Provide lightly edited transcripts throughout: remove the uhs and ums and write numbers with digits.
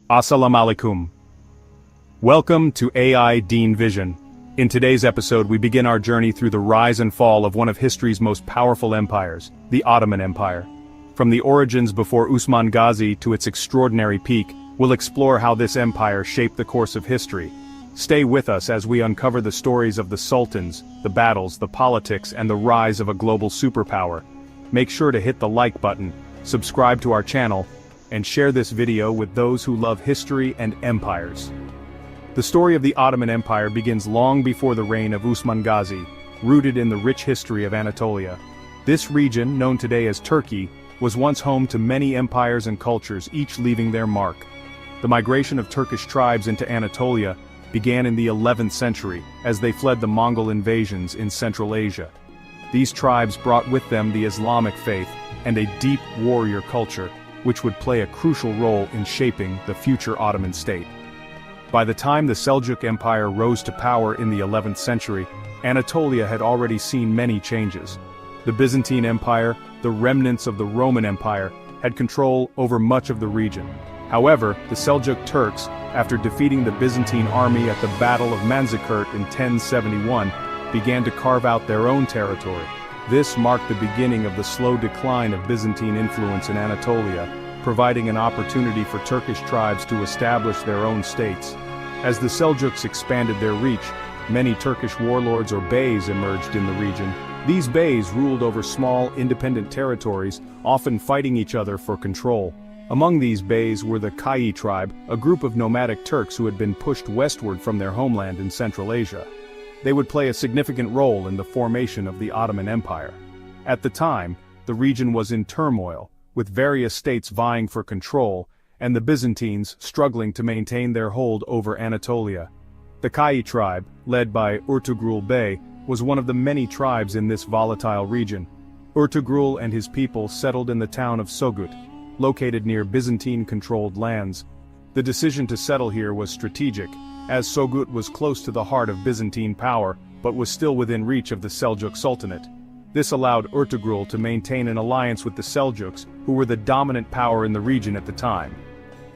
Assalamu alaikum. Welcome to AI Deen Vision. In today's episode we begin our journey through the rise and fall of one of history's most powerful empires, the Ottoman Empire. From the origins before Osman Ghazi to its extraordinary peak, we'll explore how this empire shaped the course of history. Stay with us as we uncover the stories of the sultans, the battles, the politics, and the rise of a global superpower. Make sure to hit the like button, subscribe to our channel, and share this video with those who love history and empires. The story of the Ottoman Empire begins long before the reign of Osman Ghazi, rooted in the rich history of Anatolia. This region, known today as Turkey, was once home to many empires and cultures, each leaving their mark. The migration of Turkish tribes into Anatolia began in the 11th century, as they fled the Mongol invasions in Central Asia. These tribes brought with them the Islamic faith and a deep warrior culture, which would play a crucial role in shaping the future Ottoman state. By the time the Seljuk Empire rose to power in the 11th century, Anatolia had already seen many changes. The Byzantine Empire, the remnants of the Roman Empire, had control over much of the region. However, the Seljuk Turks, after defeating the Byzantine army at the Battle of Manzikert in 1071, began to carve out their own territory. This marked the beginning of the slow decline of Byzantine influence in Anatolia, providing an opportunity for Turkish tribes to establish their own states. As the Seljuks expanded their reach, many Turkish warlords or beys emerged in the region. These beys ruled over small, independent territories, often fighting each other for control. Among these beys were the Kayi tribe, a group of nomadic Turks who had been pushed westward from their homeland in Central Asia. They would play a significant role in the formation of the Ottoman Empire. At the time, the region was in turmoil, with various states vying for control, and the Byzantines struggling to maintain their hold over Anatolia. The Kayi tribe, led by Ertugrul Bey, was one of the many tribes in this volatile region. Ertugrul and his people settled in the town of Sogut, located near Byzantine-controlled lands. The decision to settle here was strategic, as Sogut was close to the heart of Byzantine power, but was still within reach of the Seljuk Sultanate. This allowed Ertugrul to maintain an alliance with the Seljuks, who were the dominant power in the region at the time.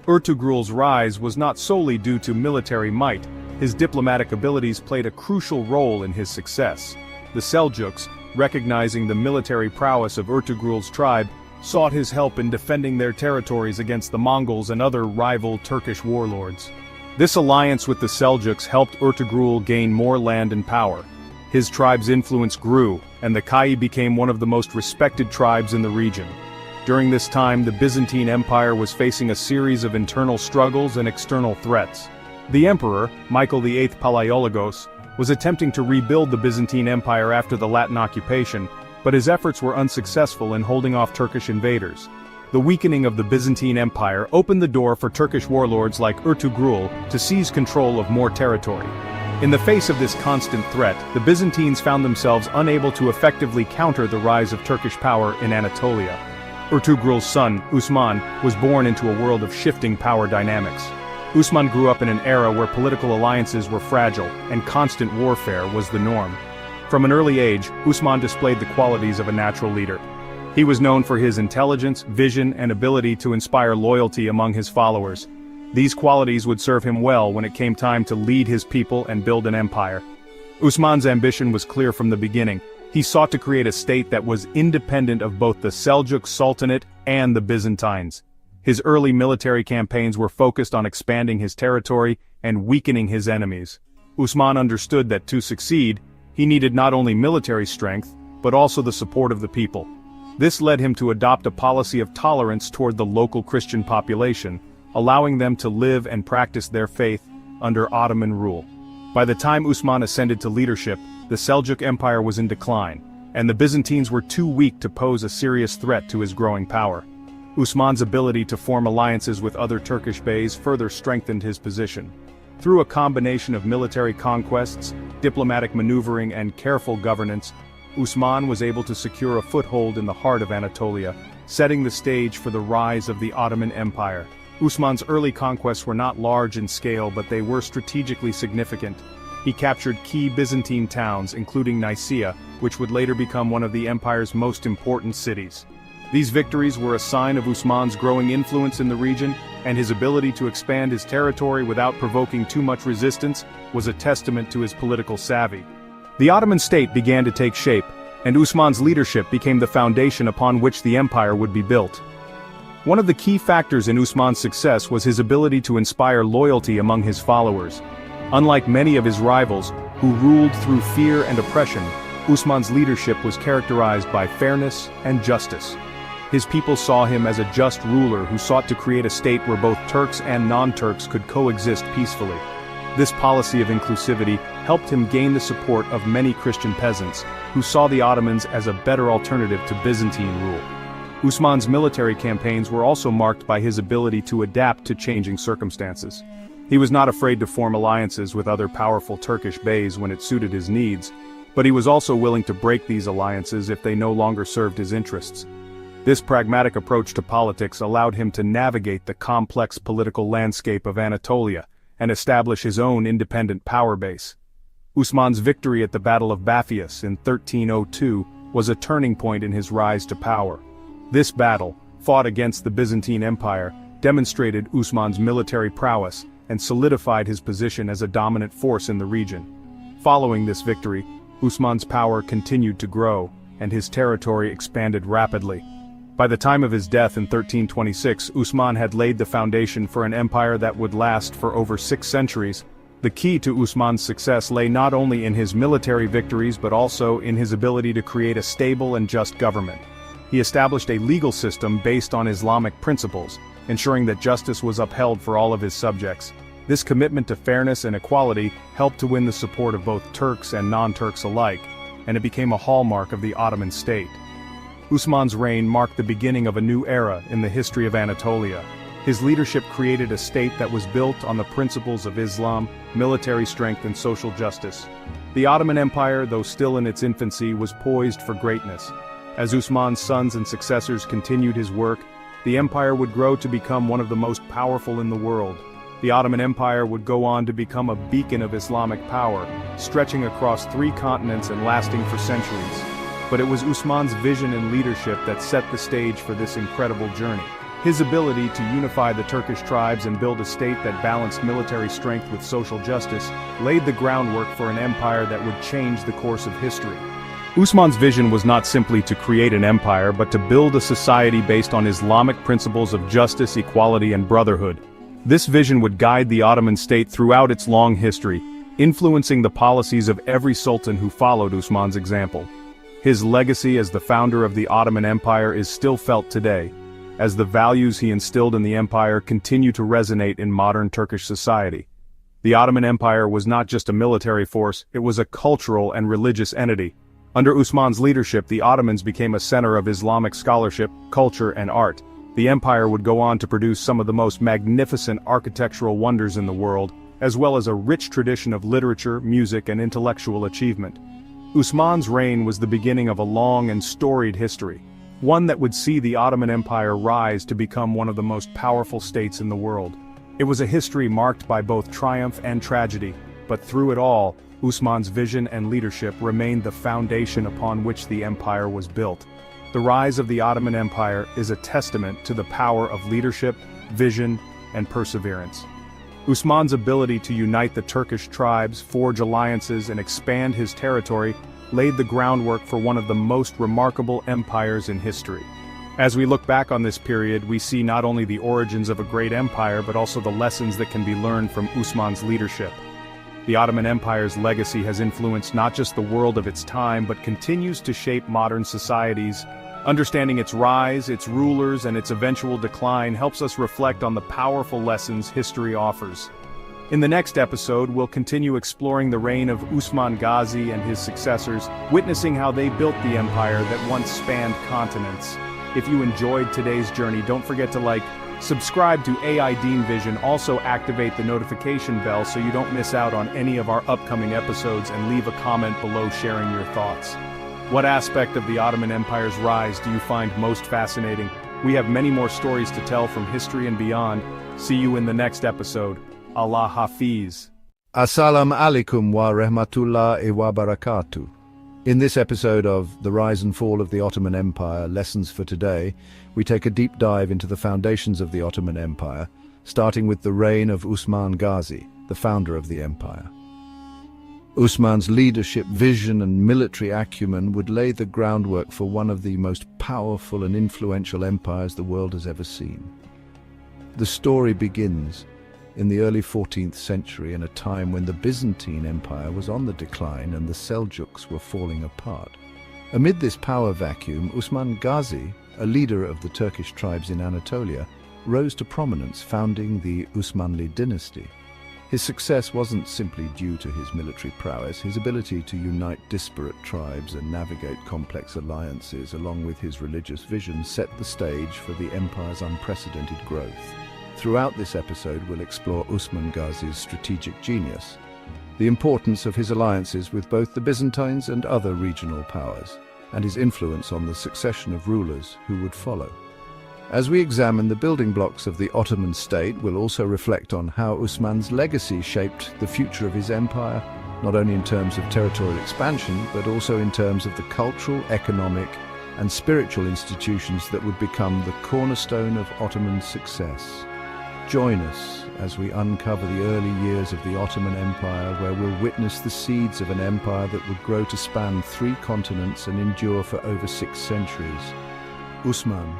Ertugrul's rise was not solely due to military might. His diplomatic abilities played a crucial role in his success. The Seljuks, recognizing the military prowess of Ertugrul's tribe, sought his help in defending their territories against the Mongols and other rival Turkish warlords. This alliance with the Seljuks helped Ertugrul gain more land and power. His tribe's influence grew, and the Kayi became one of the most respected tribes in the region. During this time, the Byzantine Empire was facing a series of internal struggles and external threats. The emperor, Michael VIII Palaiologos, was attempting to rebuild the Byzantine Empire after the Latin occupation, but his efforts were unsuccessful in holding off Turkish invaders. The weakening of the Byzantine Empire opened the door for Turkish warlords like Ertugrul to seize control of more territory. In the face of this constant threat, the Byzantines found themselves unable to effectively counter the rise of Turkish power in Anatolia. Ertugrul's son, Osman, was born into a world of shifting power dynamics. Osman grew up in an era where political alliances were fragile, and constant warfare was the norm. From an early age, Osman displayed the qualities of a natural leader. He was known for his intelligence, vision, and ability to inspire loyalty among his followers. These qualities would serve him well when it came time to lead his people and build an empire. Osman's ambition was clear from the beginning. He sought to create a state that was independent of both the Seljuk Sultanate and the Byzantines. His early military campaigns were focused on expanding his territory and weakening his enemies. Osman understood that to succeed, he needed not only military strength, but also the support of the people. This led him to adopt a policy of tolerance toward the local Christian population, allowing them to live and practice their faith under Ottoman rule. By the time Osman ascended to leadership, the Seljuk Empire was in decline, and the Byzantines were too weak to pose a serious threat to his growing power. Osman's ability to form alliances with other Turkish beys further strengthened his position. Through a combination of military conquests, diplomatic maneuvering, and careful governance, Osman was able to secure a foothold in the heart of Anatolia, setting the stage for the rise of the Ottoman Empire. Osman's early conquests were not large in scale, but they were strategically significant. He captured key Byzantine towns, including Nicaea, which would later become one of the empire's most important cities. These victories were a sign of Usman's growing influence in the region, and his ability to expand his territory without provoking too much resistance was a testament to his political savvy. The Ottoman state began to take shape, and Usman's leadership became the foundation upon which the empire would be built. One of the key factors in Usman's success was his ability to inspire loyalty among his followers. Unlike many of his rivals, who ruled through fear and oppression, Usman's leadership was characterized by fairness and justice. His people saw him as a just ruler who sought to create a state where both Turks and non-Turks could coexist peacefully. This policy of inclusivity helped him gain the support of many Christian peasants, who saw the Ottomans as a better alternative to Byzantine rule. Usman's military campaigns were also marked by his ability to adapt to changing circumstances. He was not afraid to form alliances with other powerful Turkish beys when it suited his needs, but he was also willing to break these alliances if they no longer served his interests. This pragmatic approach to politics allowed him to navigate the complex political landscape of Anatolia and establish his own independent power base. Usman's victory at the Battle of Baphius in 1302 was a turning point in his rise to power. This battle, fought against the Byzantine Empire, demonstrated Usman's military prowess and solidified his position as a dominant force in the region. Following this victory, Usman's power continued to grow, and his territory expanded rapidly. By the time of his death in 1326, Usman had laid the foundation for an empire that would last for over 6 centuries. The key to Usman's success lay not only in his military victories but also in his ability to create a stable and just government. He established a legal system based on Islamic principles, ensuring that justice was upheld for all of his subjects. This commitment to fairness and equality helped to win the support of both Turks and non-Turks alike, and it became a hallmark of the Ottoman state. Usman's reign marked the beginning of a new era in the history of Anatolia. His leadership created a state that was built on the principles of Islam, military strength and social justice. The Ottoman Empire, though still in its infancy, was poised for greatness. As Usman's sons and successors continued his work, the empire would grow to become one of the most powerful in the world. The Ottoman Empire would go on to become a beacon of Islamic power, stretching across 3 continents and lasting for centuries. But it was Usman's vision and leadership that set the stage for this incredible journey. His ability to unify the Turkish tribes and build a state that balanced military strength with social justice laid the groundwork for an empire that would change the course of history. Usman's vision was not simply to create an empire but to build a society based on Islamic principles of justice, equality and brotherhood. This vision would guide the Ottoman state throughout its long history, influencing the policies of every sultan who followed Usman's example. His legacy as the founder of the Ottoman Empire is still felt today, as the values he instilled in the empire continue to resonate in modern Turkish society. The Ottoman Empire was not just a military force, it was a cultural and religious entity. Under Usman's leadership, the Ottomans became a center of Islamic scholarship, culture, and art. The empire would go on to produce some of the most magnificent architectural wonders in the world, as well as a rich tradition of literature, music, and intellectual achievement. Usman's reign was the beginning of a long and storied history, one that would see the Ottoman Empire rise to become one of the most powerful states in the world. It was a history marked by both triumph and tragedy, but through it all, Usman's vision and leadership remained the foundation upon which the empire was built. The rise of the Ottoman Empire is a testament to the power of leadership, vision, and perseverance. Usman's ability to unite the Turkish tribes, forge alliances, and expand his territory laid the groundwork for one of the most remarkable empires in history. As we look back on this period, we see not only the origins of a great empire but also the lessons that can be learned from Usman's leadership. The Ottoman Empire's legacy has influenced not just the world of its time but continues to shape modern societies. Understanding its rise, its rulers, and its eventual decline helps us reflect on the powerful lessons history offers. In the next episode, we'll continue exploring the reign of Osman Ghazi and his successors, witnessing how they built the empire that once spanned continents. If you enjoyed today's journey, don't forget to subscribe to AI Deen Vision, also activate the notification bell so you don't miss out on any of our upcoming episodes, and leave a comment below sharing your thoughts. What aspect of the Ottoman Empire's rise do you find most fascinating? We have many more stories to tell from history and beyond. See you in the next episode. Allah Hafiz. Assalamu alaikum wa rahmatullahi wa barakatuh. In this episode of The Rise and Fall of the Ottoman Empire, Lessons for Today, we take a deep dive into the foundations of the Ottoman Empire, starting with the reign of Osman Ghazi, the founder of the empire. Osman's leadership, vision and military acumen would lay the groundwork for one of the most powerful and influential empires the world has ever seen. The story begins in the early 14th century, in a time when the Byzantine Empire was on the decline and the Seljuks were falling apart. Amid this power vacuum, Osman Ghazi, a leader of the Turkish tribes in Anatolia, rose to prominence, founding the Osmanli dynasty. His success wasn't simply due to his military prowess. His ability to unite disparate tribes and navigate complex alliances, along with his religious vision, set the stage for the empire's unprecedented growth. Throughout this episode, we'll explore Osman Ghazi's strategic genius, the importance of his alliances with both the Byzantines and other regional powers, and his influence on the succession of rulers who would follow. As we examine the building blocks of the Ottoman state, we'll also reflect on how Osman's legacy shaped the future of his empire, not only in terms of territorial expansion, but also in terms of the cultural, economic, and spiritual institutions that would become the cornerstone of Ottoman success. Join us as we uncover the early years of the Ottoman Empire, where we'll witness the seeds of an empire that would grow to span 3 continents and endure for over 6 centuries. Osman,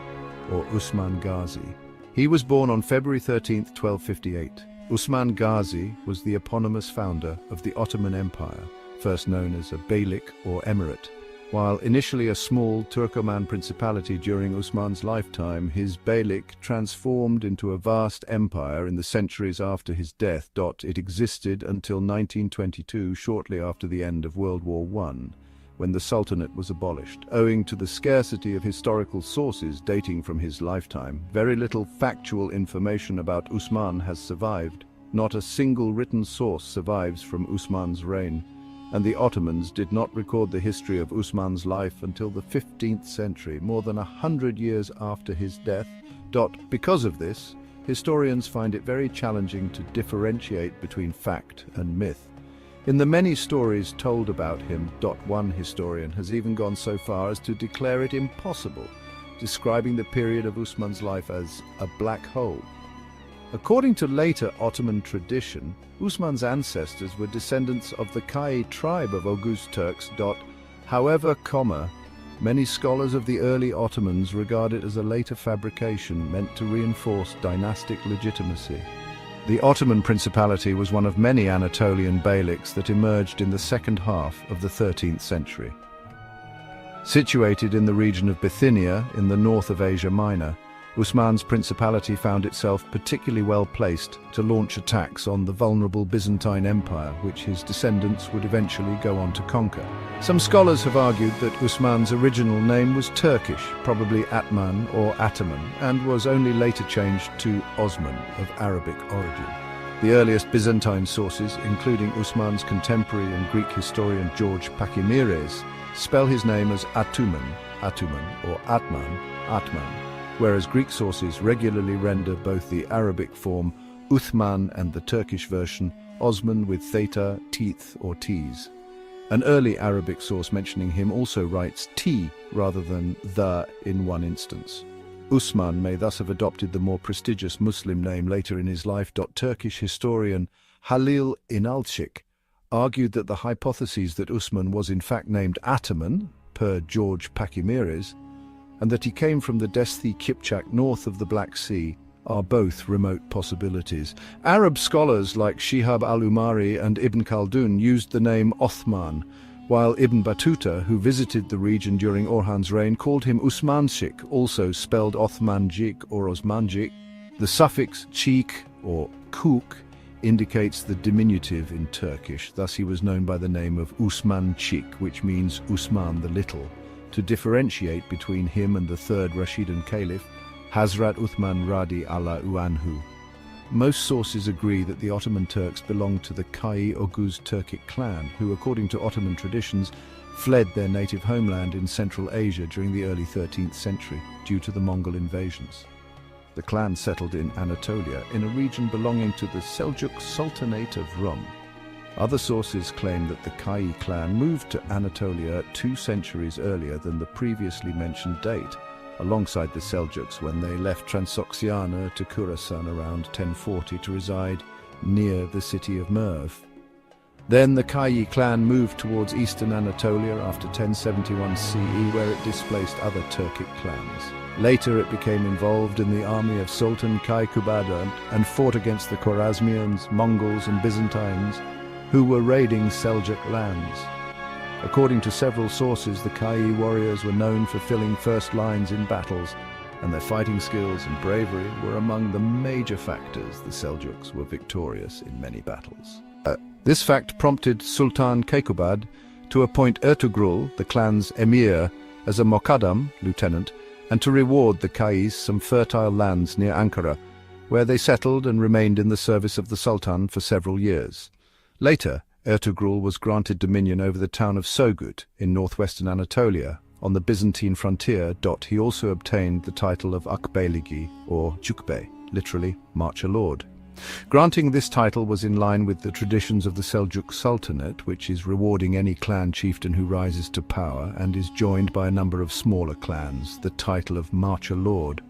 or Osman Ghazi. He was born on February 13, 1258. Osman Ghazi was the eponymous founder of the Ottoman Empire, first known as a beylik or emirate. While initially a small Turkoman principality during Osman's lifetime, his beylik transformed into a vast empire in the centuries after his death. It existed until 1922, shortly after the end of World War I, when the Sultanate was abolished. Owing to the scarcity of historical sources dating from his lifetime, very little factual information about Osman has survived. Not a single written source survives from Osman's reign, and the Ottomans did not record the history of Osman's life until the 15th century, more than 100 years after his death. Because of this, historians find it very challenging to differentiate between fact and myth. In the many stories told about him, one historian has even gone so far as to declare it impossible, describing the period of Osman's life as a black hole. According to later Ottoman tradition, Osman's ancestors were descendants of the Kai tribe of Oghuz Turks. However, many scholars of the early Ottomans regard it as a later fabrication meant to reinforce dynastic legitimacy. The Ottoman Principality was one of many Anatolian beyliks that emerged in the second half of the 13th century. Situated in the region of Bithynia in the north of Asia Minor, Osman's principality found itself particularly well placed to launch attacks on the vulnerable Byzantine Empire, which his descendants would eventually go on to conquer. Some scholars have argued that Osman's original name was Turkish, probably Atman or Ataman, and was only later changed to Osman, of Arabic origin. The earliest Byzantine sources, including Osman's contemporary and Greek historian George Pachymires, spell his name as Atuman, or Atman, Atman, whereas Greek sources regularly render both the Arabic form Uthman and the Turkish version Osman with theta, teeth or t's. An early Arabic source mentioning him also writes T rather than the in one instance. Osman may thus have adopted the more prestigious Muslim name later in his life. Turkish historian Halil İnalcık argued that the hypotheses that Osman was in fact named Ataman, per George Pachymires, and that he came from the Desti Kipchak north of the Black Sea, are both remote possibilities. Arab scholars like Shihab al-Umari and Ibn Khaldun used the name Othman, while Ibn Battuta, who visited the region during Orhan's reign, called him Usmanchik, also spelled Othmanjik or Osmanjik. The suffix chik or kuk indicates the diminutive in Turkish, thus he was known by the name of Usmanchik, which means Usman the Little, to differentiate between him and the third Rashidun Caliph, Hazrat Uthman Radi Allahu Anhu. Most sources agree that the Ottoman Turks belonged to the Kai Oghuz Turkic clan, who, according to Ottoman traditions, fled their native homeland in Central Asia during the early 13th century due to the Mongol invasions. The clan settled in Anatolia, in a region belonging to the Seljuk Sultanate of Rum. Other sources claim that the Kai clan moved to Anatolia 2 centuries earlier than the previously mentioned date, alongside the Seljuks when they left Transoxiana to Khorasan around 1040 to reside near the city of Merv. Then the Kai clan moved towards eastern Anatolia after 1071 CE, where it displaced other Turkic clans. Later it became involved in the army of Sultan Kaikubad and fought against the Khwarezmians, Mongols and Byzantines, who were raiding Seljuk lands. According to several sources, the Kai warriors were known for filling first lines in battles, and their fighting skills and bravery were among the major factors the Seljuks were victorious in many battles. This fact prompted Sultan Kaikubad to appoint Ertugrul, the clan's emir, as a Mokaddam, lieutenant, and to reward the Kais some fertile lands near Ankara, where they settled and remained in the service of the Sultan for several years. Later, Ertugrul was granted dominion over the town of Sogut in northwestern Anatolia, on the Byzantine frontier. He also obtained the title of Akbeyligi, or Jukbey, literally Marcher Lord. Granting this title was in line with the traditions of the Seljuk Sultanate, which is rewarding any clan chieftain who rises to power and is joined by a number of smaller clans, the title of Marcher Lord.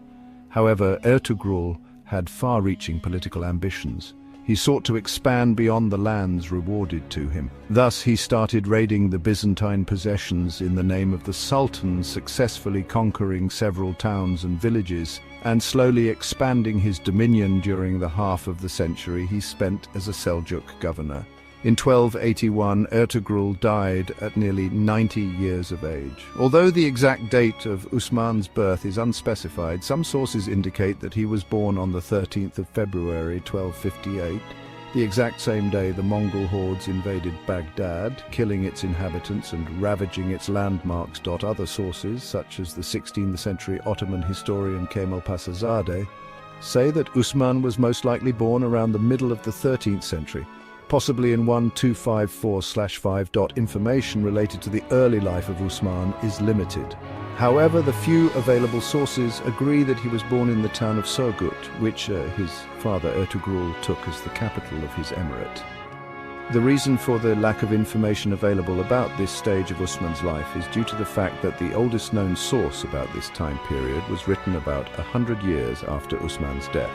However, Ertugrul had far-reaching political ambitions. He sought to expand beyond the lands rewarded to him. Thus he started raiding the Byzantine possessions in the name of the Sultan, successfully conquering several towns and villages, and slowly expanding his dominion during the half of the century he spent as a Seljuk governor. In 1281, Ertugrul died at nearly 90 years of age. Although the exact date of Usman's birth is unspecified, some sources indicate that he was born on the 13th of February 1258, the exact same day the Mongol hordes invaded Baghdad, killing its inhabitants and ravaging its landmarks. Other sources, such as the 16th century Ottoman historian Kemal Pasazadeh, say that Usman was most likely born around the middle of the 13th century, possibly in 1254/5. Information related to the early life of Usman is limited. However, the few available sources agree that he was born in the town of Sogut, which his father Ertugrul took as the capital of his emirate. The reason for the lack of information available about this stage of Usman's life is due to the fact that the oldest known source about this time period was written about 100 years after Usman's death.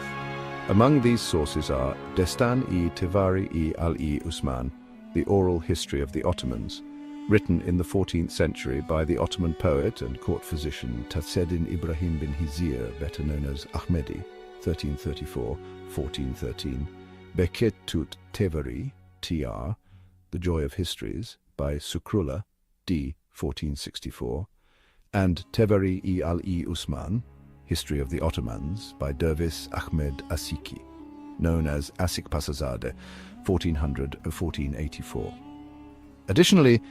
Among these sources are Destan-i Tevari-i al-i Usman, the oral history of the Ottomans, written in the 14th century by the Ottoman poet and court physician Taseddin Ibrahim bin Hizir, better known as Ahmedi, 1334-1413, Beket tut Tevari, tr, The Joy of Histories, by Sukrullah, d. 1464, and Tevari-i al-i Usman, History of the Ottomans, by Dervis Ahmed Asiki, known as Asik Pasazadeh, 1400-1484. Additionally,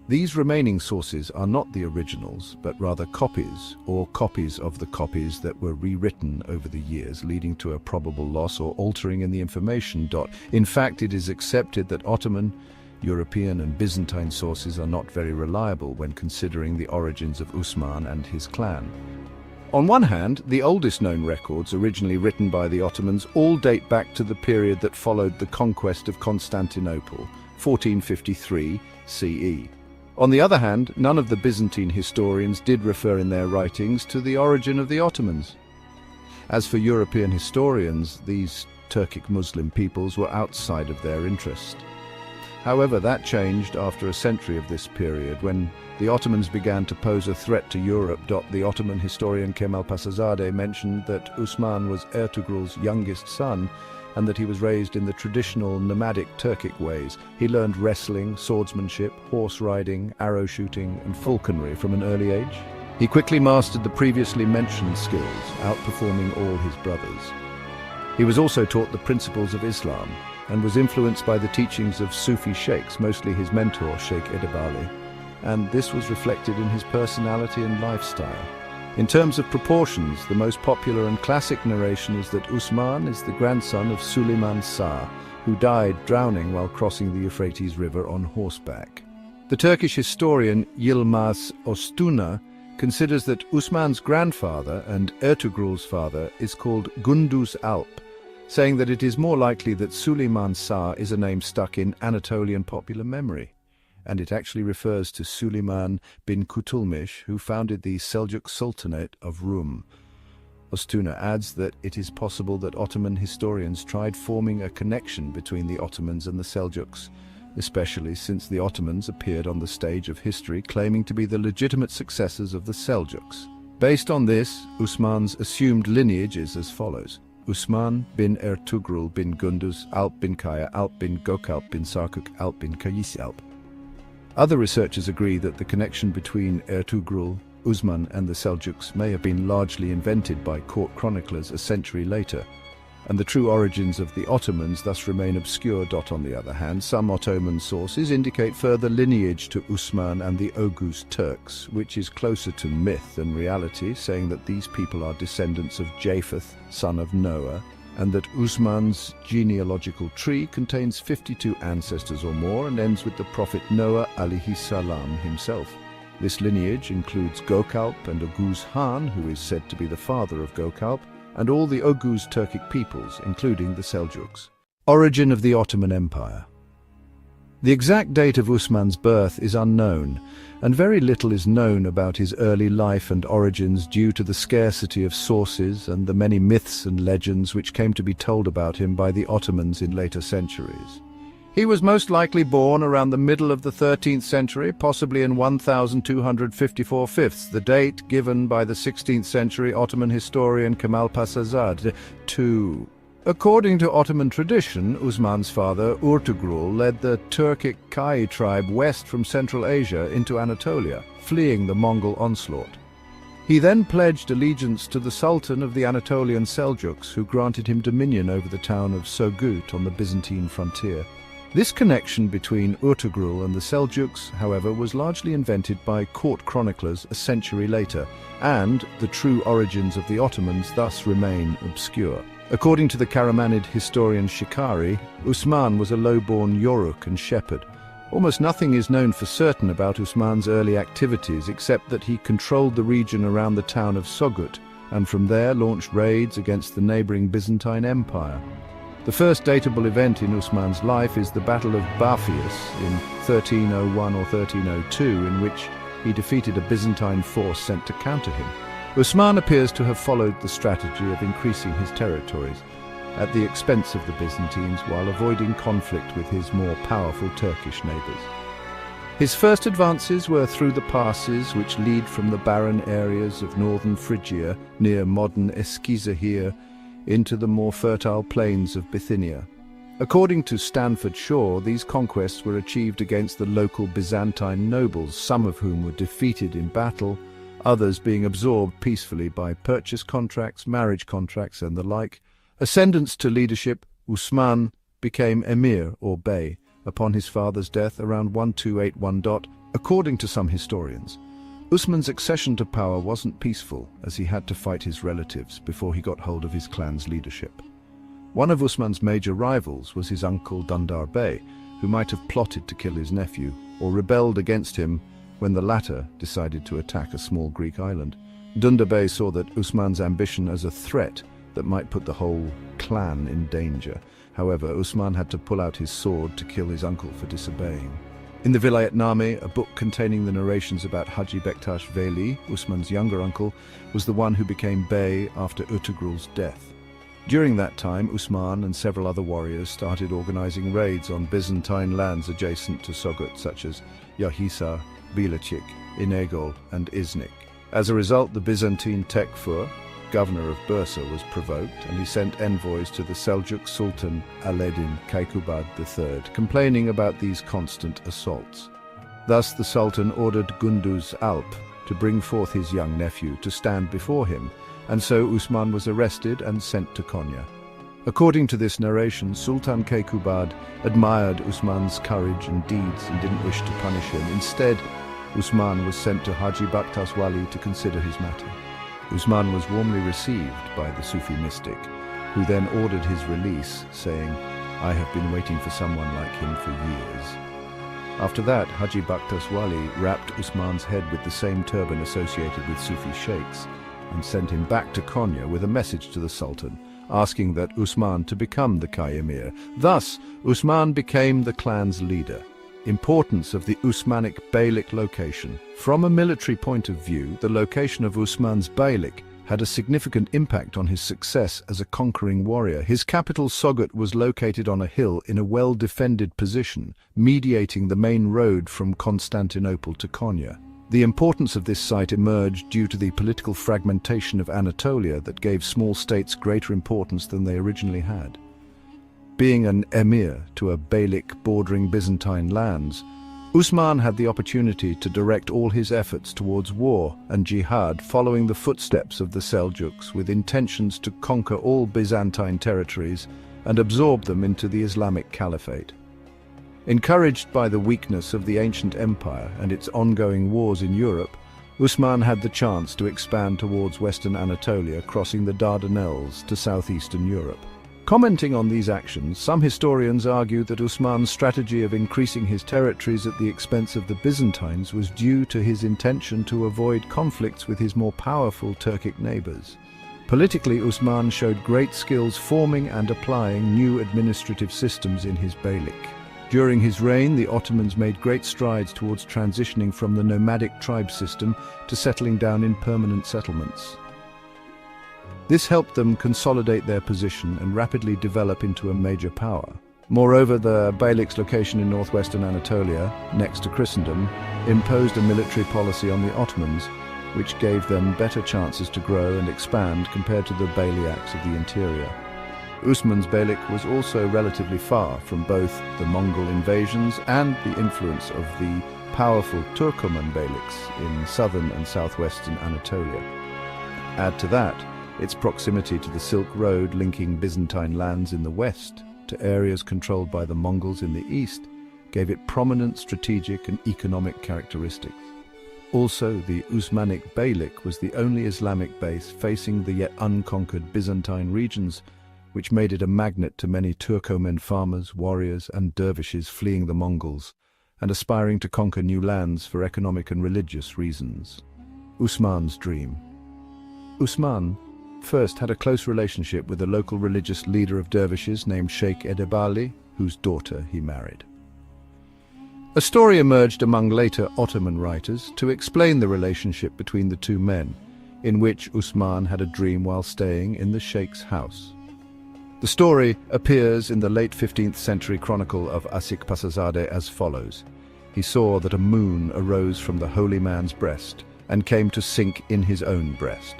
these remaining sources are not the originals, but rather copies, or copies of the copies that were rewritten over the years, leading to a probable loss or altering in the information. In fact, it is accepted that Ottoman, European and Byzantine sources are not very reliable when considering the origins of Usman and his clan. On one hand, the oldest known records originally written by the Ottomans all date back to the period that followed the conquest of Constantinople, 1453 CE. On the other hand, none of the Byzantine historians did refer in their writings to the origin of the Ottomans. As for European historians, these Turkic Muslim peoples were outside of their interest. However, that changed after a century of this period, when the Ottomans began to pose a threat to Europe. The Ottoman historian Kemal Pasazadeh mentioned that Usman was Ertugrul's youngest son, and that he was raised in the traditional nomadic Turkic ways. He learned wrestling, swordsmanship, horse riding, arrow shooting, and falconry from an early age. He quickly mastered the previously mentioned skills, outperforming all his brothers. He was also taught the principles of Islam, and was influenced by the teachings of Sufi sheikhs, mostly his mentor, Sheikh Edebali, and this was reflected in his personality and lifestyle. In terms of proportions, the most popular and classic narration is that Usman is the grandson of Suleiman Sağ, who died drowning while crossing the Euphrates River on horseback. The Turkish historian Yilmaz Ostuna considers that Usman's grandfather and Ertugrul's father is called Gunduz Alp, saying that it is more likely that Suleiman Shah is a name stuck in Anatolian popular memory, and it actually refers to Suleiman bin Kutulmish, who founded the Seljuk Sultanate of Rum. Ostuna adds that it is possible that Ottoman historians tried forming a connection between the Ottomans and the Seljuks, especially since the Ottomans appeared on the stage of history claiming to be the legitimate successors of the Seljuks. Based on this, Usman's assumed lineage is as follows: Usman bin Ertugrul bin Gunduz Alp bin Kaya Alp bin Gökalp bin Sarkuk Alp bin Kayisi Alp. Other researchers agree that the connection between Ertugrul, Usman and the Seljuks may have been largely invented by court chroniclers a century later, and the true origins of the Ottomans thus remain obscure. On the other hand, some Ottoman sources indicate further lineage to Usman and the Oghuz Turks, which is closer to myth than reality, saying that these people are descendants of Japheth, son of Noah, and that Usman's genealogical tree contains 52 ancestors or more and ends with the prophet Noah alayhi salam himself. This lineage includes Gökalp and Oghuz Han, who is said to be the father of Gökalp, and all the Oghuz Turkic peoples, including the Seljuks. Origin of the Ottoman Empire. The exact date of Usman's birth is unknown, and very little is known about his early life and origins due to the scarcity of sources and the many myths and legends which came to be told about him by the Ottomans in later centuries. He was most likely born around the middle of the 13th century, possibly in 1254 fifths, the date given by the 16th century Ottoman historian Kemal Pasazade. 2. According to Ottoman tradition, Usman's father, Ertugrul, led the Turkic Kai tribe west from Central Asia into Anatolia, fleeing the Mongol onslaught. He then pledged allegiance to the Sultan of the Anatolian Seljuks, who granted him dominion over the town of Surgut on the Byzantine frontier. This connection between Ertugrul and the Seljuks, however, was largely invented by court chroniclers a century later, and the true origins of the Ottomans thus remain obscure. According to the Karamanid historian Shikari, Usman was a low-born Yoruk and shepherd. Almost nothing is known for certain about Usman's early activities except that he controlled the region around the town of Sogut, and from there launched raids against the neighboring Byzantine Empire. The first datable event in Usman's life is the Battle of Baphius in 1301 or 1302, in which he defeated a Byzantine force sent to counter him. Usman appears to have followed the strategy of increasing his territories at the expense of the Byzantines while avoiding conflict with his more powerful Turkish neighbors. His first advances were through the passes which lead from the barren areas of northern Phrygia near modern Eskişehir into the more fertile plains of Bithynia. According to Stanford Shaw, these conquests were achieved against the local Byzantine nobles, some of whom were defeated in battle, others being absorbed peacefully by purchase contracts, marriage contracts, and the like. Ascendance to leadership, Usman became emir or bey upon his father's death around 1281. According to some historians, Usman's accession to power wasn't peaceful, as he had to fight his relatives before he got hold of his clan's leadership. One of Usman's major rivals was his uncle Dundar Bey, who might have plotted to kill his nephew, or rebelled against him when the latter decided to attack a small Greek island. Dundar Bey saw that Usman's ambition as a threat that might put the whole clan in danger. However, Usman had to pull out his sword to kill his uncle for disobeying. In the Vilayetname, a book containing the narrations about Haji Bektash Veli, Usman's younger uncle, was the one who became bey after Ertugrul's death. During that time, Usman and several other warriors started organizing raids on Byzantine lands adjacent to Sogut, such as Yahisar, Bilachik, Inegol, and Iznik. As a result, the Byzantine Tekfur, governor of Bursa, was provoked, and he sent envoys to the Seljuk Sultan Aleddin Kaykubad III, complaining about these constant assaults. Thus the Sultan ordered Gunduz Alp to bring forth his young nephew to stand before him, and so Usman was arrested and sent to Konya. According to this narration, Sultan Kaykubad admired Usman's courage and deeds and didn't wish to punish him. Instead, Usman was sent to Haji Baktas Wali to consider his matter. Usman was warmly received by the Sufi mystic, who then ordered his release, saying, "I have been waiting for someone like him for years." After that, Haji Baktas Wali wrapped Usman's head with the same turban associated with Sufi sheikhs and sent him back to Konya with a message to the Sultan, asking that Osman to become the Kai Emir. Thus, Osman became the clan's leader. Importance of the Osmanic Beylik location. From a military point of view, the location of Osman's Beylik had a significant impact on his success as a conquering warrior. His capital Sogut was located on a hill in a well-defended position, mediating the main road from Constantinople to Konya. The importance of this site emerged due to the political fragmentation of Anatolia that gave small states greater importance than they originally had. Being an emir to a beylik bordering Byzantine lands, Osman had the opportunity to direct all his efforts towards war and jihad, following the footsteps of the Seljuks with intentions to conquer all Byzantine territories and absorb them into the Islamic Caliphate. Encouraged by the weakness of the ancient empire and its ongoing wars in Europe, Osman had the chance to expand towards western Anatolia, crossing the Dardanelles to southeastern Europe. Commenting on these actions, some historians argue that Osman's strategy of increasing his territories at the expense of the Byzantines was due to his intention to avoid conflicts with his more powerful Turkic neighbors. Politically, Osman showed great skills forming and applying new administrative systems in his beylik. During his reign, the Ottomans made great strides towards transitioning from the nomadic tribe system to settling down in permanent settlements. This helped them consolidate their position and rapidly develop into a major power. Moreover, the Beylik's location in northwestern Anatolia, next to Christendom, imposed a military policy on the Ottomans, which gave them better chances to grow and expand compared to the beyliaks of the interior. Osman's beylik was also relatively far from both the Mongol invasions and the influence of the powerful Turkoman beyliks in southern and southwestern Anatolia. Add to that its proximity to the Silk Road linking Byzantine lands in the west to areas controlled by the Mongols in the east, gave it prominent strategic and economic characteristics. Also, the Osmanic Beylik was the only Islamic base facing the yet unconquered Byzantine regions, which made it a magnet to many Turkoman farmers, warriors, and dervishes fleeing the Mongols and aspiring to conquer new lands for economic and religious reasons. Osman's dream. Osman first had a close relationship with a local religious leader of dervishes named Sheikh Edebali, whose daughter he married. A story emerged among later Ottoman writers to explain the relationship between the two men, in which Osman had a dream while staying in the Sheikh's house. The story appears in the late 15th century chronicle of Asik Pasazadeh as follows. He saw that a moon arose from the holy man's breast and came to sink in his own breast.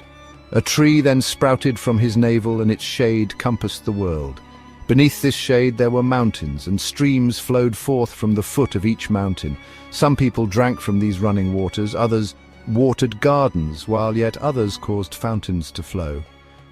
A tree then sprouted from his navel, and its shade compassed the world. Beneath this shade there were mountains, and streams flowed forth from the foot of each mountain. Some people drank from these running waters, others watered gardens, while yet others caused fountains to flow.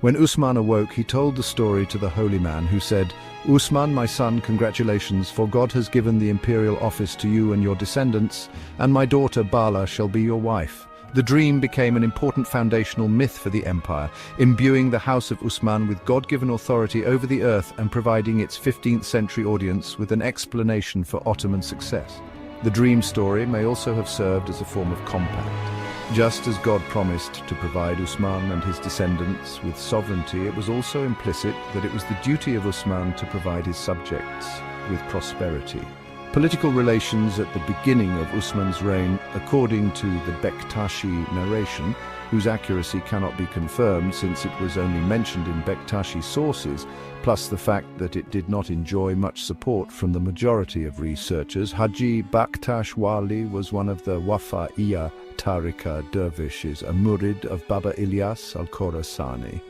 When Osman awoke, he told the story to the holy man, who said, "Osman, my son, congratulations, for God has given the imperial office to you and your descendants, and my daughter Bala shall be your wife." The dream became an important foundational myth for the empire, imbuing the House of Osman with God-given authority over the earth and providing its 15th century audience with an explanation for Ottoman success. The dream story may also have served as a form of compact. Just as God promised to provide Osman and his descendants with sovereignty, it was also implicit that it was the duty of Osman to provide his subjects with prosperity. Political relations at the beginning of Osman's reign, according to the Bektashi narration, whose accuracy cannot be confirmed since it was only mentioned in Bektashi sources, plus the fact that it did not enjoy much support from the majority of researchers. Haji Baktash Wali was one of the Wafa'iyya Tarika dervishes, a murid of Baba Ilyas al-Khorasani.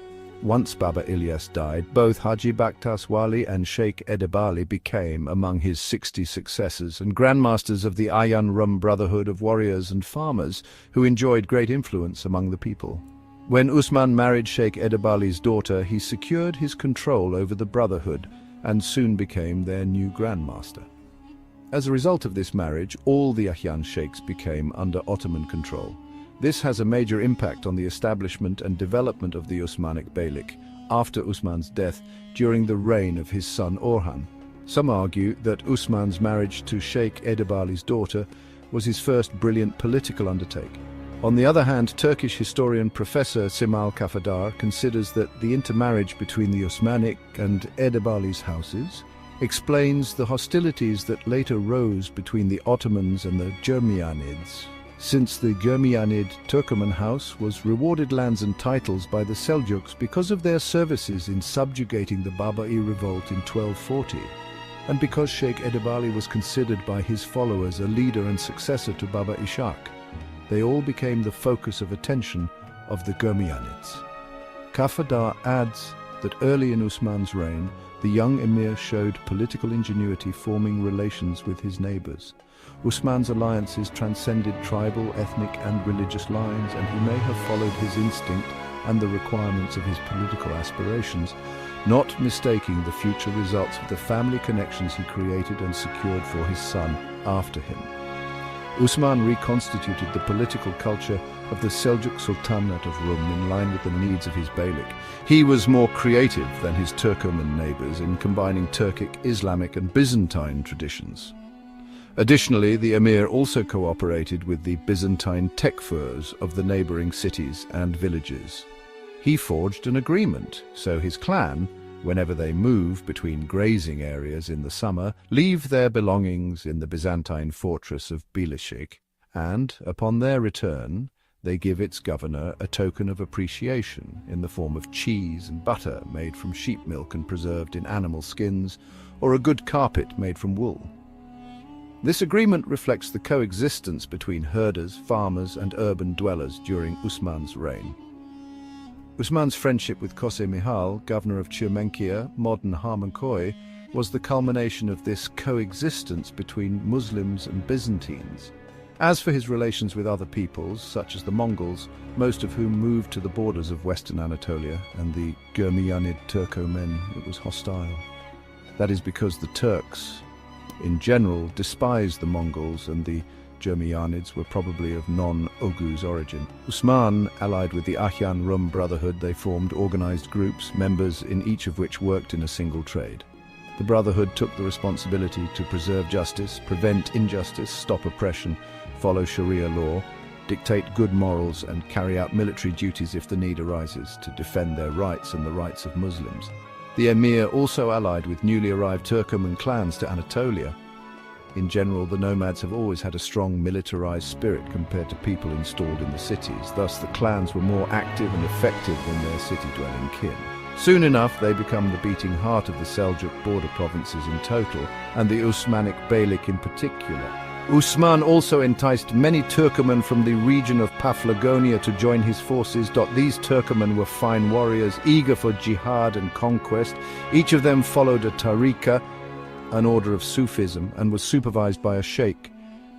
Once Baba Ilyas died, both Haji Baktas Wali and Sheikh Edebali became among his 60 successors and grandmasters of the Ayyan Rum Brotherhood of warriors and farmers, who enjoyed great influence among the people. When Osman married Sheikh Edebali's daughter, he secured his control over the brotherhood and soon became their new grandmaster. As a result of this marriage, all the Ayyan sheikhs became under Ottoman control. This has a major impact on the establishment and development of the Osmanic Beylik after Osman's death during the reign of his son Orhan. Some argue that Osman's marriage to Sheikh Edebali's daughter was his first brilliant political undertaking. On the other hand, Turkish historian Professor Cemal Kafadar considers that the intermarriage between the Osmanic and Edebali's houses explains the hostilities that later rose between the Ottomans and the Germanids, since the Germanid Turkoman house was rewarded lands and titles by the Seljuks because of their services in subjugating the Babai revolt in 1240, and because Sheikh Edebali was considered by his followers a leader and successor to Baba Ishaq. They all became the focus of attention of the Germanids. Kafadar adds that early in Usman's reign, the young emir showed political ingenuity, forming relations with his neighbors. Usman's alliances transcended tribal, ethnic and religious lines, and he may have followed his instinct and the requirements of his political aspirations, not mistaking the future results of the family connections he created and secured for his son after him. Usman reconstituted the political culture of the Seljuk Sultanate of Rum in line with the needs of his beylik. He was more creative than his Turkoman neighbors in combining Turkic, Islamic and Byzantine traditions. Additionally, the emir also cooperated with the Byzantine tekfurs of the neighboring cities and villages. He forged an agreement, so his clan, whenever they move between grazing areas in the summer, leave their belongings in the Byzantine fortress of Bilashik, and, upon their return, they give its governor a token of appreciation in the form of cheese and butter made from sheep milk and preserved in animal skins, or a good carpet made from wool. This agreement reflects the coexistence between herders, farmers and urban dwellers during Usman's reign. Usman's friendship with Kose Mihal, governor of Çermenkia, modern Harmanköy, was the culmination of this coexistence between Muslims and Byzantines. As for his relations with other peoples, such as the Mongols, most of whom moved to the borders of western Anatolia, and the Germianid Turkomen, it was hostile. That is because the Turks, in general, despised the Mongols, and the Germianids were probably of non-Oghuz origin. Usman, allied with the Ahyan Rum Brotherhood, they formed organized groups, members in each of which worked in a single trade. The Brotherhood took the responsibility to preserve justice, prevent injustice, stop oppression, follow Sharia law, dictate good morals, and carry out military duties if the need arises, to defend their rights and the rights of Muslims. The emir also allied with newly arrived Turkoman clans to Anatolia. In general, the nomads have always had a strong militarized spirit compared to people installed in the cities. Thus, the clans were more active and effective than their city-dwelling kin. Soon enough, they become the beating heart of the Seljuk border provinces in total, and the Usmanic beylik in particular. Usman also enticed many Turkoman from the region of Paphlagonia to join his forces. These Turkoman were fine warriors, eager for jihad and conquest. Each of them followed a tariqa, an order of Sufism, and was supervised by a sheikh,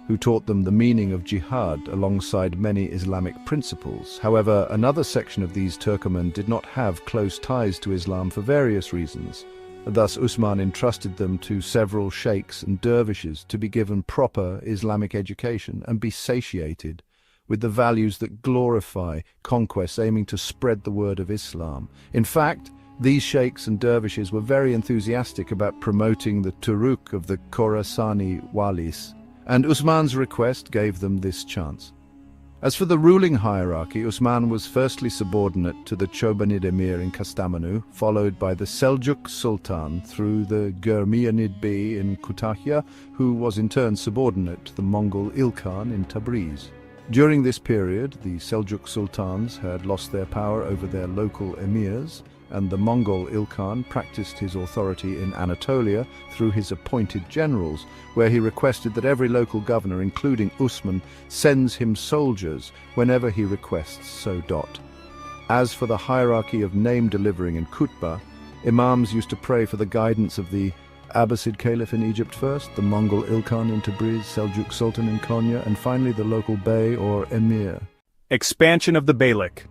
who taught them the meaning of jihad alongside many Islamic principles. However, another section of these Turkoman did not have close ties to Islam for various reasons. Thus, Usman entrusted them to several sheikhs and dervishes to be given proper Islamic education and be satiated with the values that glorify conquest, aiming to spread the word of Islam. In fact, these sheikhs and dervishes were very enthusiastic about promoting the Turuk of the Khorasani walis, and Usman's request gave them this chance. As for the ruling hierarchy, Usman was firstly subordinate to the Chobanid emir in Kastamonu, followed by the Seljuk Sultan through the Germianid Bey in Kütahya, who was in turn subordinate to the Mongol Ilkhan in Tabriz. During this period, the Seljuk Sultans had lost their power over their local emirs, and the Mongol Ilkhan practiced his authority in Anatolia through his appointed generals, where he requested that every local governor, including Usman, sends him soldiers whenever he requests so. As for the hierarchy of name-delivering in Kutba, imams used to pray for the guidance of the Abbasid Caliph in Egypt first, the Mongol Ilkhan in Tabriz, Seljuk Sultan in Konya, and finally the local bey or emir. Expansion of the beylik.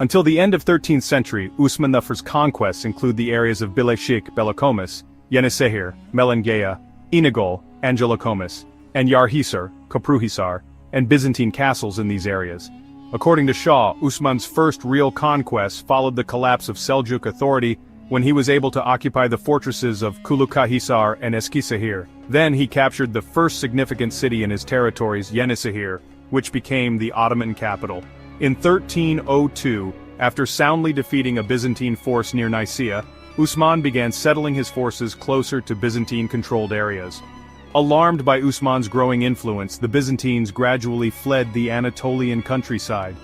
Until the end of 13th century, Usman I's conquests include the areas of Bilashik, Belakomis, Yenisehir, Melengaya, Inagol, Angelokomis, and Yarhisar, Kopruhisar, and Byzantine castles in these areas. According to Shah, Usman's first real conquests followed the collapse of Seljuk authority when he was able to occupy the fortresses of Kulukahisar and Eskisehir. Then he captured the first significant city in his territories, Yenisehir, which became the Ottoman capital. In 1302, after soundly defeating a Byzantine force near Nicaea, Usman began settling his forces closer to Byzantine-controlled areas. Alarmed by Usman's growing influence, the Byzantines gradually fled the Anatolian countryside.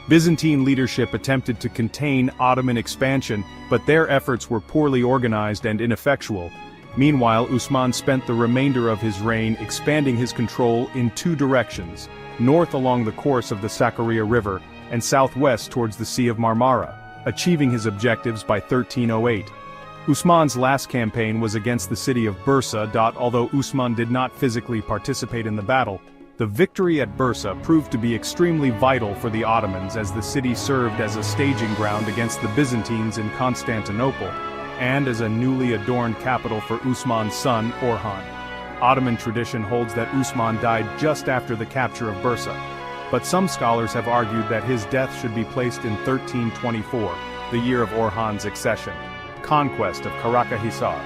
Byzantine leadership attempted to contain Ottoman expansion, but their efforts were poorly organized and ineffectual. Meanwhile, Usman spent the remainder of his reign expanding his control in two directions: north along the course of the Sakarya River, and southwest towards the Sea of Marmara, achieving his objectives by 1308. Usman's last campaign was against the city of Bursa. Although Usman did not physically participate in the battle, the victory at Bursa proved to be extremely vital for the Ottomans, as the city served as a staging ground against the Byzantines in Constantinople, and as a newly adorned capital for Usman's son, Orhan. Ottoman tradition holds that Usman died just after the capture of Bursa, but some scholars have argued that his death should be placed in 1324, the year of Orhan's accession. Conquest of Karakhisar.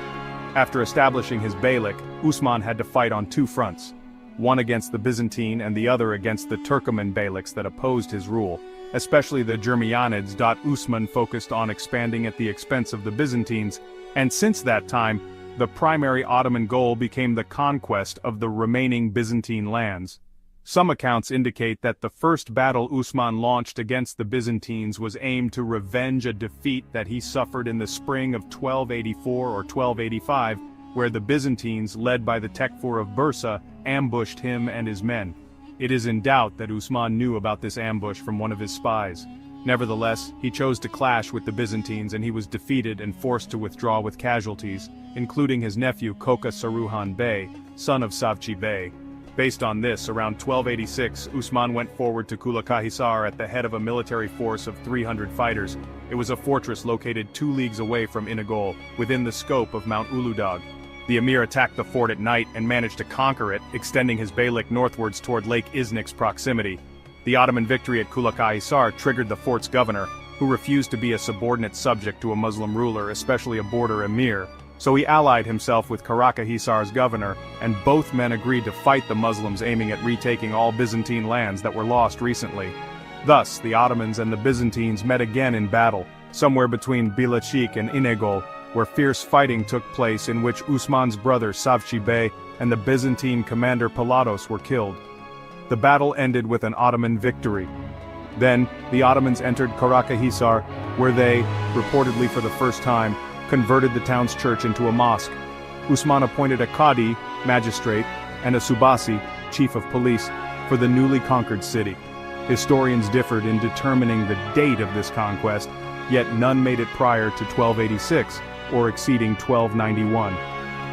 After establishing his beylik, Usman had to fight on two fronts, one against the Byzantine and the other against the Turkoman beyliks that opposed his rule, especially the Germanids. Usman focused on expanding at the expense of the Byzantines, and since that time, the primary Ottoman goal became the conquest of the remaining Byzantine lands. Some accounts indicate that the first battle Usman launched against the Byzantines was aimed to revenge a defeat that he suffered in the spring of 1284 or 1285, where the Byzantines, led by the Tekfur of Bursa, ambushed him and his men. It is in doubt that Usman knew about this ambush from one of his spies. Nevertheless, he chose to clash with the Byzantines, and he was defeated and forced to withdraw with casualties, including his nephew Koka Saruhan Bey, son of Savchi Bey. Based on this, around 1286, Usman went forward to Karakhisar at the head of a military force of 300 fighters. It was a fortress located 2 leagues away from Inagol, within the scope of Mount Uludag. The emir attacked the fort at night and managed to conquer it, extending his beylik northwards toward Lake Iznik's proximity. The Ottoman victory at Karakhisar triggered the fort's governor, who refused to be a subordinate subject to a Muslim ruler, especially a border emir. So he allied himself with Karakhisar's governor, and both men agreed to fight the Muslims, aiming at retaking all Byzantine lands that were lost recently. Thus, the Ottomans and the Byzantines met again in battle, somewhere between Bilachik and Inegol, where fierce fighting took place in which Usman's brother Savchi Bey and the Byzantine commander Palados were killed. The battle ended with an Ottoman victory. Then, the Ottomans entered Karakhisar, where they, reportedly for the first time, converted the town's church into a mosque. Usman appointed a Qadi, magistrate, and a Subasi, chief of police, for the newly conquered city. Historians differed in determining the date of this conquest, yet none made it prior to 1286, or exceeding 1291.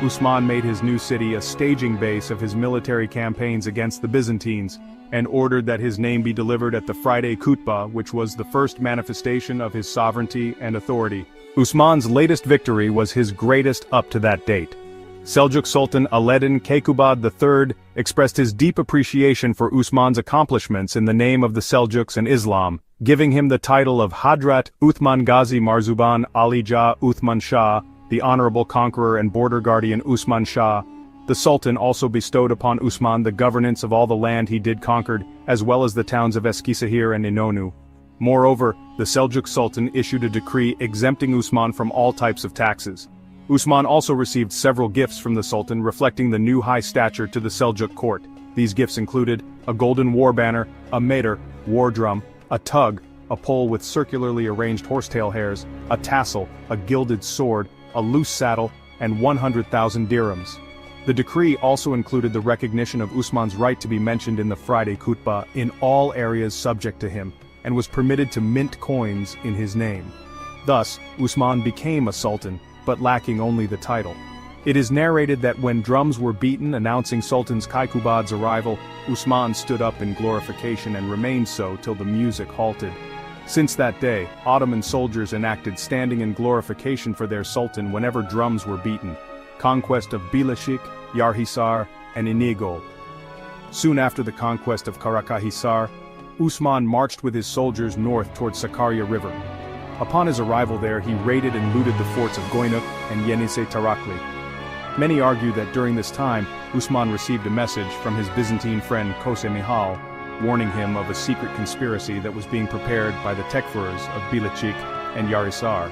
Usman made his new city a staging base of his military campaigns against the Byzantines, and ordered that his name be delivered at the Friday Khutbah, which was the first manifestation of his sovereignty and authority. Usman's latest victory was his greatest up to that date. Seljuk Sultan Alaeddin Keykubat III expressed his deep appreciation for Usman's accomplishments in the name of the Seljuks and Islam, giving him the title of Hadrat Uthman Ghazi Marzuban Ali Jah Uthman Shah, the honorable conqueror and border guardian Usman Shah. The Sultan also bestowed upon Usman the governance of all the land he did conquered, as well as the towns of Eskisehir and Inonu. Moreover, the Seljuk Sultan issued a decree exempting Usman from all types of taxes. Usman also received several gifts from the Sultan, reflecting the new high stature to the Seljuk court. These gifts included a golden war banner, a meter, war drum, a tug, a pole with circularly arranged horsetail hairs, a tassel, a gilded sword, a loose saddle, and 100,000 dirhams. The decree also included the recognition of Usman's right to be mentioned in the Friday Khutbah in all areas subject to him, and was permitted to mint coins in his name. Thus, Usman became a sultan, but lacking only the title. It is narrated that when drums were beaten announcing Sultan Keykubad's arrival, Usman stood up in glorification and remained so till the music halted. Since that day, Ottoman soldiers enacted standing in glorification for their sultan whenever drums were beaten. Conquest of Bilashik, Yarhisar, and Inigol. Soon after the conquest of Karakhisar, Usman marched with his soldiers north towards Sakarya River. Upon his arrival there, he raided and looted the forts of Goynuk and Yenisei Tarakli. Many argue that during this time, Usman received a message from his Byzantine friend Kose Mihal, warning him of a secret conspiracy that was being prepared by the Tekfurs of Bilecik and Yarisar.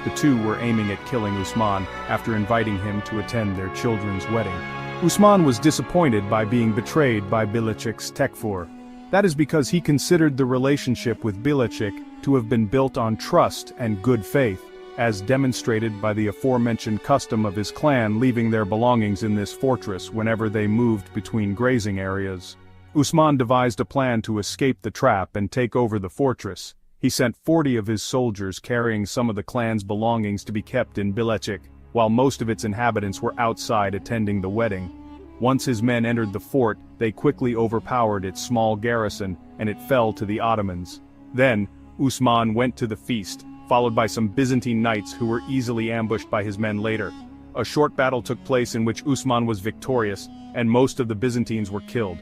The two were aiming at killing Osman after inviting him to attend their children's wedding. Osman was disappointed by being betrayed by Bilecik's Tekfur. That is because he considered the relationship with Bilecik to have been built on trust and good faith, as demonstrated by the aforementioned custom of his clan leaving their belongings in this fortress whenever they moved between grazing areas. Osman devised a plan to escape the trap and take over the fortress. He sent 40 of his soldiers carrying some of the clan's belongings to be kept in Bilecik, while most of its inhabitants were outside attending the wedding. Once his men entered the fort, they quickly overpowered its small garrison, and it fell to the Ottomans. Then, Osman went to the feast, followed by some Byzantine knights who were easily ambushed by his men later. A short battle took place in which Osman was victorious, and most of the Byzantines were killed.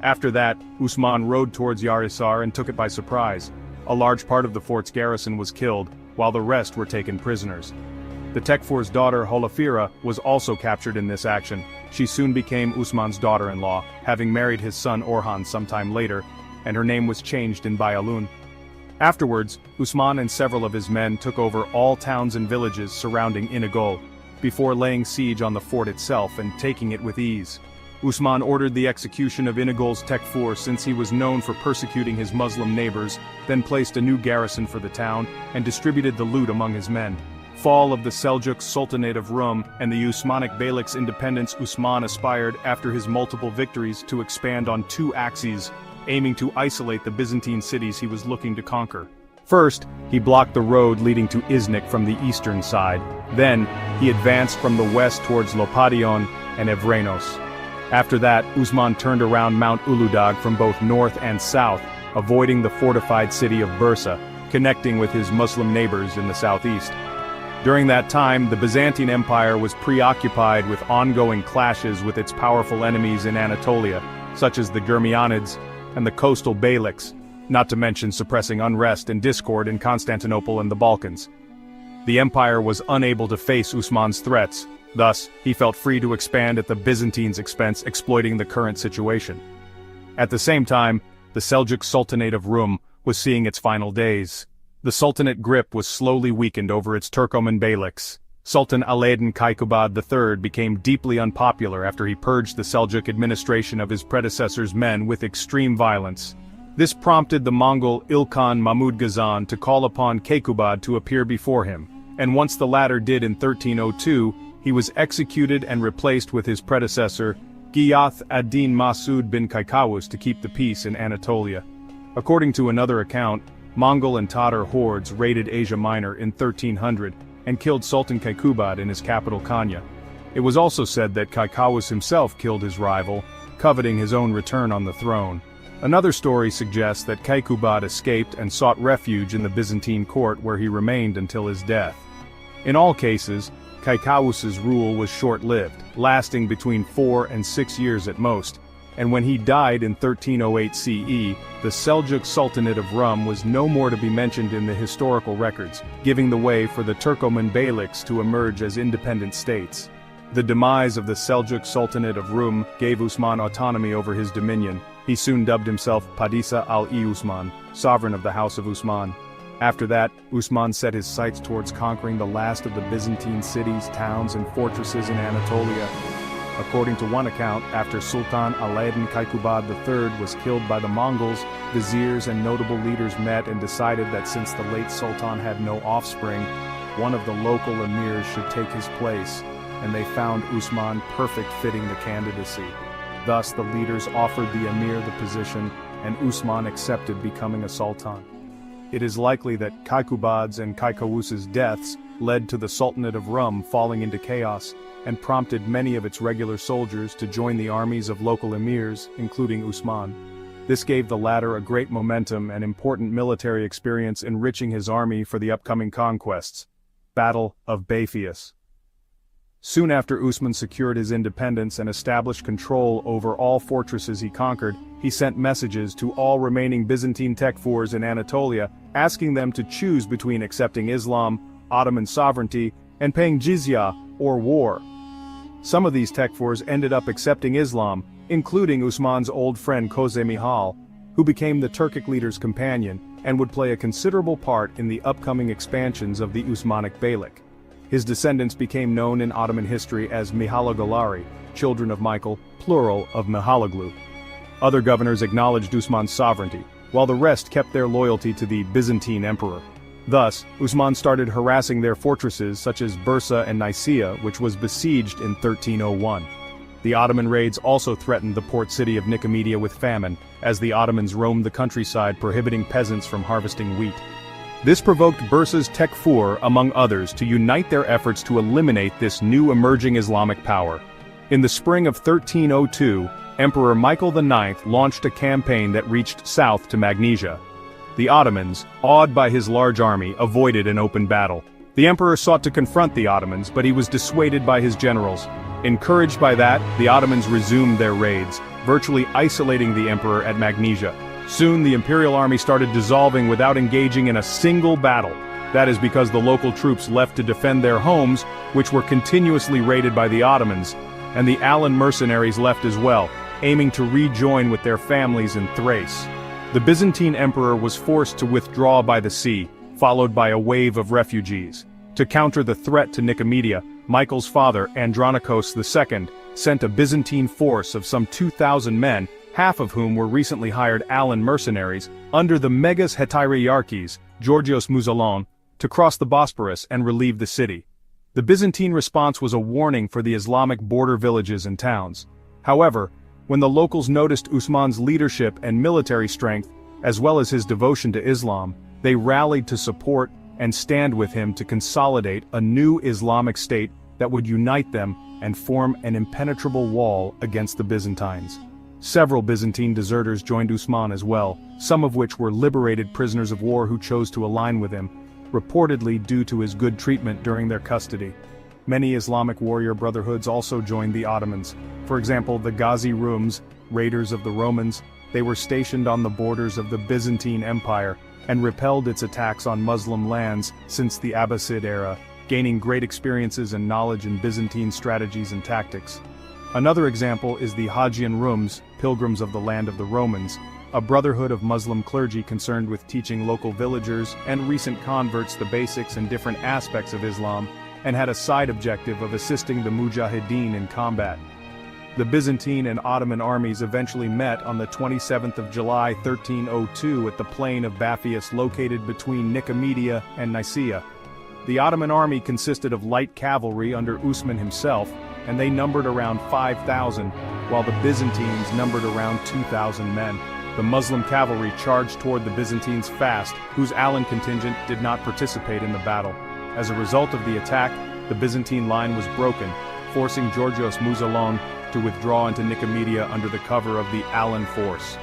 After that, Osman rode towards Yarisar and took it by surprise. A large part of the fort's garrison was killed, while the rest were taken prisoners. The Tekfur's daughter Holafira was also captured in this action. She soon became Osman's daughter-in-law, having married his son Orhan sometime later, and her name was changed in Bayalun. Afterwards, Osman and several of his men took over all towns and villages surrounding Inegol, before laying siege on the fort itself and taking it with ease. Osman ordered the execution of Inegol's Tekfur since he was known for persecuting his Muslim neighbors, then placed a new garrison for the town, and distributed the loot among his men. Fall of the Seljuk Sultanate of Rum and the Usmanic Beylik's independence. Osman aspired after his multiple victories to expand on two axes, aiming to isolate the Byzantine cities he was looking to conquer. First, he blocked the road leading to Iznik from the eastern side. Then, he advanced from the west towards Lopadion and Evrenos. After that, Osman turned around Mount Uludag from both north and south, avoiding the fortified city of Bursa, connecting with his Muslim neighbors in the southeast. During that time, the Byzantine Empire was preoccupied with ongoing clashes with its powerful enemies in Anatolia, such as the Germianids and the coastal Beyliks, not to mention suppressing unrest and discord in Constantinople and the Balkans. The empire was unable to face Osman's threats, thus, he felt free to expand at the Byzantines' expense, exploiting the current situation. At the same time, the Seljuk Sultanate of Rum was seeing its final days. The Sultanate grip was slowly weakened over its Turkoman Beyliks. Sultan Alaeddin Kaikubad III became deeply unpopular after he purged the Seljuk administration of his predecessor's men with extreme violence. This prompted the Mongol Ilkhan Mahmud Ghazan to call upon Kaikubad to appear before him, and once the latter did in 1302, he was executed and replaced with his predecessor, Ghiyath ad-Din Masud bin Kaikawus, to keep the peace in Anatolia. According to another account, Mongol and Tatar hordes raided Asia Minor in 1300 and killed Sultan Kaikubad in his capital Konya. It was also said that Kaikawus himself killed his rival, coveting his own return on the throne. Another story suggests that Kaikubad escaped and sought refuge in the Byzantine court, where he remained until his death. In all cases, Kaikawus's rule was short-lived, lasting between 4 and 6 years at most, and when he died in 1308 CE, the Seljuk Sultanate of Rum was no more to be mentioned in the historical records, giving the way for the Turkoman Beyliks to emerge as independent states. The demise of the Seljuk Sultanate of Rum gave Osman autonomy over his dominion. He soon dubbed himself Padisa al-i-Usman, sovereign of the House of Osman. After that, Osman set his sights towards conquering the last of the Byzantine cities, towns, and fortresses in Anatolia. According to one account, after Sultan Alaeddin Kaikubad III was killed by the Mongols, viziers and notable leaders met and decided that since the late Sultan had no offspring, one of the local emirs should take his place, and they found Osman perfect fitting the candidacy. Thus the leaders offered the emir the position, and Osman accepted becoming a sultan. It is likely that Kaikubad's and Kaikawus's deaths led to the Sultanate of Rum falling into chaos, and prompted many of its regular soldiers to join the armies of local emirs, including Osman. This gave the latter a great momentum and important military experience, enriching his army for the upcoming conquests. Battle of Beifius. Soon after Osman secured his independence and established control over all fortresses he conquered, he sent messages to all remaining Byzantine Tekfurs in Anatolia, asking them to choose between accepting Islam, Ottoman sovereignty, and paying jizya, or war. Some of these Tekfurs ended up accepting Islam, including Osman's old friend Koze Mihal. who became the Turkic leader's companion and would play a considerable part in the upcoming expansions of the Usmanic Beylik. His descendants became known in Ottoman history as Mihalagulari, children of Michael, plural of Mihalaglu. Other governors acknowledged Usman's sovereignty, while the rest kept their loyalty to the Byzantine emperor. Thus, Usman started harassing their fortresses such as Bursa and Nicaea, which was besieged in 1301. The Ottoman raids also threatened the port city of Nicomedia with famine, as the Ottomans roamed the countryside prohibiting peasants from harvesting wheat. This provoked Bursa's Tekfur, among others, to unite their efforts to eliminate this new emerging Islamic power. In the spring of 1302, Emperor Michael IX launched a campaign that reached south to Magnesia. The Ottomans, awed by his large army, avoided an open battle. The emperor sought to confront the Ottomans, but he was dissuaded by his generals. Encouraged by that, the Ottomans resumed their raids, virtually isolating the emperor at Magnesia. Soon the Imperial army started dissolving without engaging in a single battle. That is because the local troops left to defend their homes, which were continuously raided by the Ottomans, and the Alan mercenaries left as well, aiming to rejoin with their families in Thrace. The Byzantine emperor was forced to withdraw by the sea, followed by a wave of refugees. To counter the threat to Nicomedia, Michael's father, Andronikos II, sent a Byzantine force of some 2,000 men, half of whom were recently hired Alan mercenaries, under the Megas Hetaireiarchis, Georgios Mouzalon, to cross the Bosporus and relieve the city. The Byzantine response was a warning for the Islamic border villages and towns. However, when the locals noticed Usman's leadership and military strength, as well as his devotion to Islam, they rallied to support and stand with him to consolidate a new Islamic state that would unite them and form an impenetrable wall against the Byzantines. Several Byzantine deserters joined Usman as well, some of which were liberated prisoners of war who chose to align with him, reportedly due to his good treatment during their custody. Many Islamic warrior brotherhoods also joined the Ottomans. For example, the Ghazi Rums, raiders of the Romans. They were stationed on the borders of the Byzantine Empire and repelled its attacks on Muslim lands since the Abbasid era, gaining great experiences and knowledge in Byzantine strategies and tactics. Another example is the Hajian Rums, pilgrims of the land of the Romans, a brotherhood of Muslim clergy concerned with teaching local villagers and recent converts the basics and different aspects of Islam, and had a side objective of assisting the Mujahideen in combat. The Byzantine and Ottoman armies eventually met on the 27th of July 1302 at the plain of Baphius located between Nicomedia and Nicaea. The Ottoman army consisted of light cavalry under Usman himself, and they numbered around 5,000, while the Byzantines numbered around 2,000 men. The Muslim cavalry charged toward the Byzantines fast, whose Alan contingent did not participate in the battle. As a result of the attack, the Byzantine line was broken, forcing Georgios Mouzalon to withdraw into Nicomedia under the cover of the Alan force.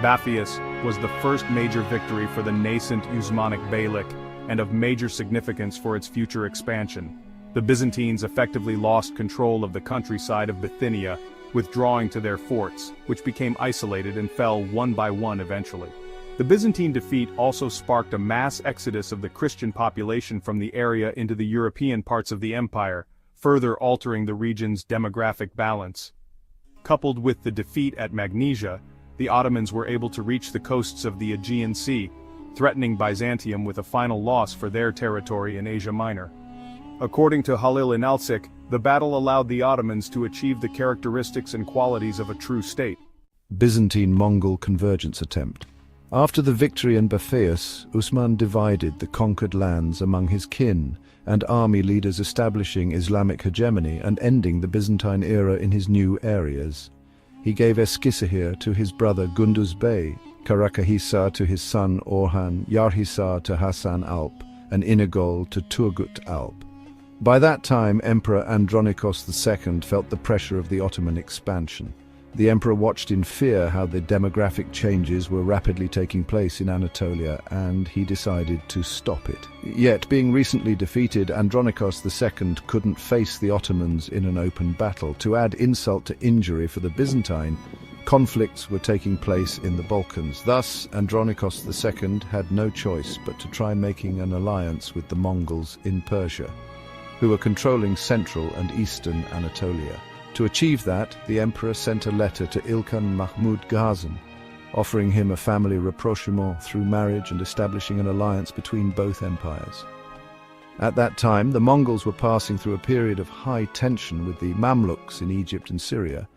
Baphius was the first major victory for the nascent Usmanic Beylik, and of major significance for its future expansion. The Byzantines effectively lost control of the countryside of Bithynia, withdrawing to their forts, which became isolated and fell one by one eventually. The Byzantine defeat also sparked a mass exodus of the Christian population from the area into the European parts of the empire, further altering the region's demographic balance. Coupled with the defeat at Magnesia, the Ottomans were able to reach the coasts of the Aegean Sea, threatening Byzantium with a final loss for their territory in Asia Minor. According to Halil Inalcik, the battle allowed the Ottomans to achieve the characteristics and qualities of a true state. Byzantine-Mongol convergence attempt. After the victory in Baphius, Usman divided the conquered lands among his kin and army leaders, establishing Islamic hegemony and ending the Byzantine era in his new areas. He gave Eskişehir to his brother Gündüz Bey, Karacahisar to his son Orhan, Yarhisar to Hasan Alp, and Inegol to Turgut Alp. By that time, Emperor Andronikos II felt the pressure of the Ottoman expansion. The emperor watched in fear how the demographic changes were rapidly taking place in Anatolia, and he decided to stop it. Yet, being recently defeated, Andronikos II couldn't face the Ottomans in an open battle. To add insult to injury for the Byzantine, conflicts were taking place in the Balkans. Thus, Andronikos II had no choice but to try making an alliance with the Mongols in Persia, who were controlling central and eastern Anatolia. To achieve that, the emperor sent a letter to Ilkhan Mahmud Ghazan, offering him a family rapprochement through marriage and establishing an alliance between both empires. At that time, the Mongols were passing through a period of high tension with the Mamluks in Egypt and Syria.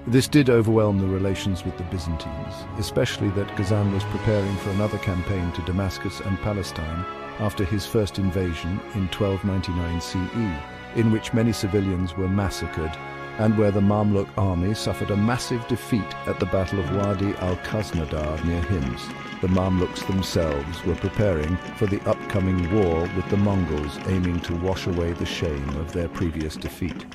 This did overwhelm the relations with the Byzantines, especially that Ghazan was preparing for another campaign to Damascus and Palestine after his first invasion in 1299 CE, in which many civilians were massacred and where the Mamluk army suffered a massive defeat at the Battle of Wadi al-Khaznadar near Hims. The Mamluks themselves were preparing for the upcoming war with the Mongols, aiming to wash away the shame of their previous defeat.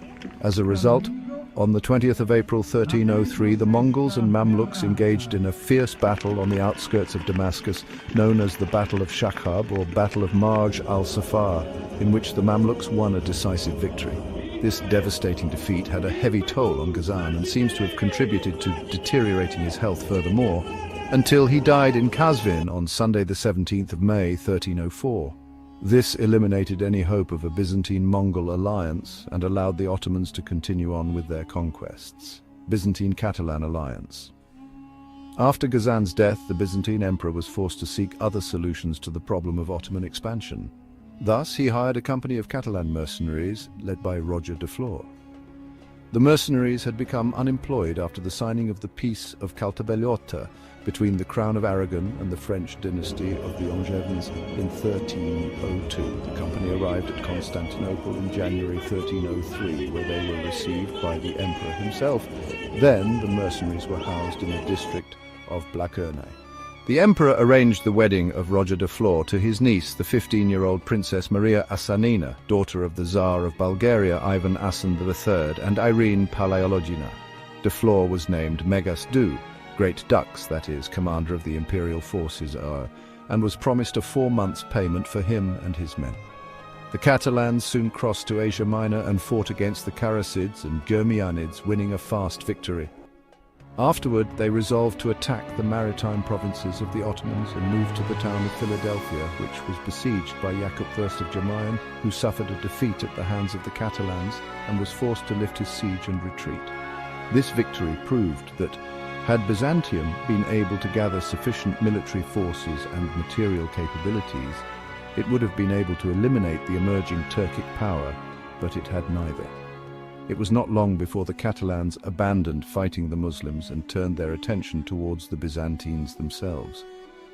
As a result, on the 20th of April 1303, the Mongols and Mamluks engaged in a fierce battle on the outskirts of Damascus, known as the Battle of Shakhab or Battle of Marj al-Safar, in which the Mamluks won a decisive victory. This devastating defeat had a heavy toll on Ghazan and seems to have contributed to deteriorating his health furthermore, until he died in Qazvin on Sunday the 17th of May 1304. This eliminated any hope of a Byzantine-Mongol alliance and allowed the Ottomans to continue on with their conquests. Byzantine-Catalan alliance. After Ghazan's death, the Byzantine emperor was forced to seek other solutions to the problem of Ottoman expansion. Thus, he hired a company of Catalan mercenaries led by Roger de Flor. The mercenaries had become unemployed after the signing of the Peace of Caltabellotta between the Crown of Aragon and the French dynasty of the Angevins in 1302. The company arrived at Constantinople in January 1303, where they were received by the emperor himself. Then the mercenaries were housed in the district of Blachernae. The emperor arranged the wedding of Roger de Flor to his niece, the 15-year-old Princess Maria Asanina, daughter of the Tsar of Bulgaria Ivan Asen III and Irene Palaiologina. De Flor was named Megas Du, Great Dux, that is, commander of the imperial forces, and was promised a 4 months' payment for him and his men. The Catalans soon crossed to Asia Minor and fought against the Karasids and Germianids, winning a fast victory. Afterward, they resolved to attack the maritime provinces of the Ottomans and moved to the town of Philadelphia, which was besieged by Jakub I of Jeremiah, who suffered a defeat at the hands of the Catalans and was forced to lift his siege and retreat. This victory proved that, had Byzantium been able to gather sufficient military forces and material capabilities, it would have been able to eliminate the emerging Turkic power, but it had neither. It was not long before the Catalans abandoned fighting the Muslims and turned their attention towards the Byzantines themselves.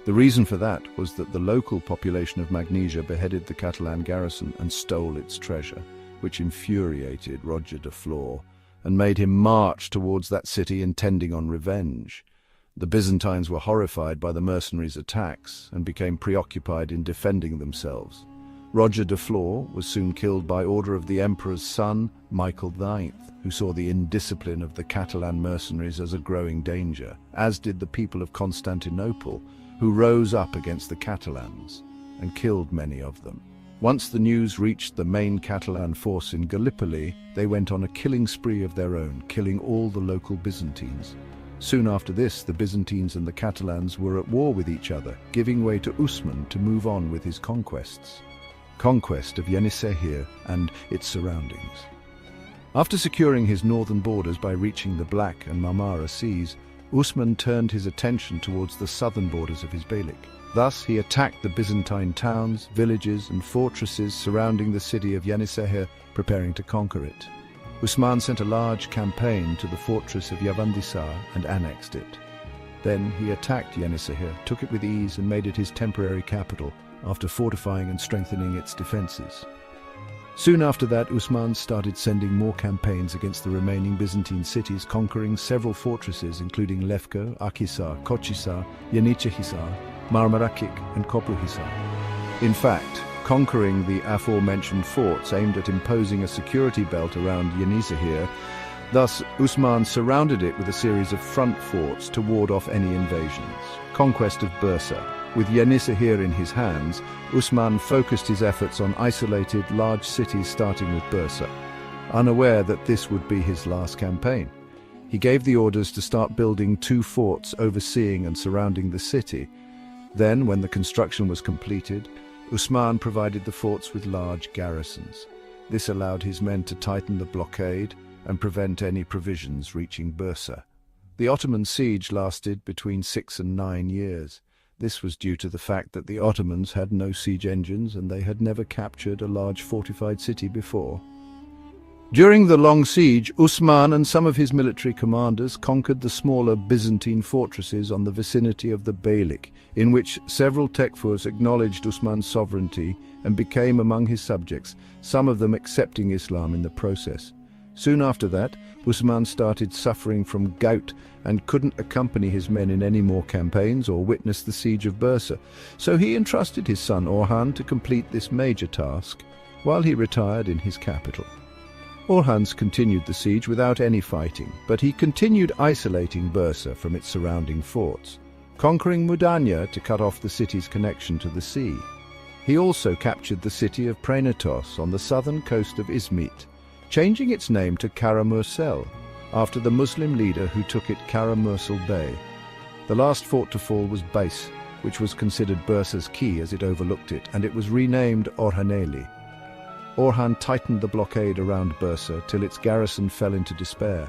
The reason for that was that the local population of Magnesia beheaded the Catalan garrison and stole its treasure, which infuriated Roger de Flor and made him march towards that city intending on revenge. The Byzantines were horrified by the mercenaries' attacks and became preoccupied in defending themselves. Roger de Flor was soon killed by order of the emperor's son, Michael IX, who saw the indiscipline of the Catalan mercenaries as a growing danger, as did the people of Constantinople, who rose up against the Catalans and killed many of them. Once the news reached the main Catalan force in Gallipoli, they went on a killing spree of their own, killing all the local Byzantines. Soon after this, the Byzantines and the Catalans were at war with each other, giving way to Osman to move on with his conquests. Conquest of Yenisehir and its surroundings. After securing his northern borders by reaching the Black and Marmara Seas, Osman turned his attention towards the southern borders of his Beylik. Thus, he attacked the Byzantine towns, villages and fortresses surrounding the city of Yenisehir, preparing to conquer it. Osman sent a large campaign to the fortress of Yavandisar and annexed it. Then he attacked Yenisehir, took it with ease and made it his temporary capital, after fortifying and strengthening its defenses. Soon after that, Osman started sending more campaigns against the remaining Byzantine cities, conquering several fortresses including Lefko, Akhisar, Koçhisar, Yeniçehisar, Marmarakik and Kopruhisar. In fact, conquering the aforementioned forts aimed at imposing a security belt around Yenisehir. Thus, Osman surrounded it with a series of front forts to ward off any invasions. Conquest of Bursa. With Yenisehir in his hands, Osman focused his efforts on isolated, large cities starting with Bursa, unaware that this would be his last campaign. He gave the orders to start building 2 forts overseeing and surrounding the city. Then, when the construction was completed, Osman provided the forts with large garrisons. This allowed his men to tighten the blockade and prevent any provisions reaching Bursa. The Ottoman siege lasted between 6 and 9 years. This was due to the fact that the Ottomans had no siege engines and they had never captured a large fortified city before. During the long siege, Osman and some of his military commanders conquered the smaller Byzantine fortresses on the vicinity of the Beylik, in which several tekfurs acknowledged Osman's sovereignty and became among his subjects, some of them accepting Islam in the process. Soon after that, Osman started suffering from gout and couldn't accompany his men in any more campaigns or witness the siege of Bursa, so he entrusted his son Orhan to complete this major task, while he retired in his capital. Orhan continued the siege without any fighting, but he continued isolating Bursa from its surrounding forts, conquering Mudanya to cut off the city's connection to the sea. He also captured the city of Prenetos on the southern coast of Izmit, changing its name to Kara-Mursel, after the Muslim leader who took it, Kara-Mursel Bey. The last fort to fall was Bais, which was considered Bursa's key as it overlooked it, and it was renamed Orhaneli. Orhan tightened the blockade around Bursa till its garrison fell into despair.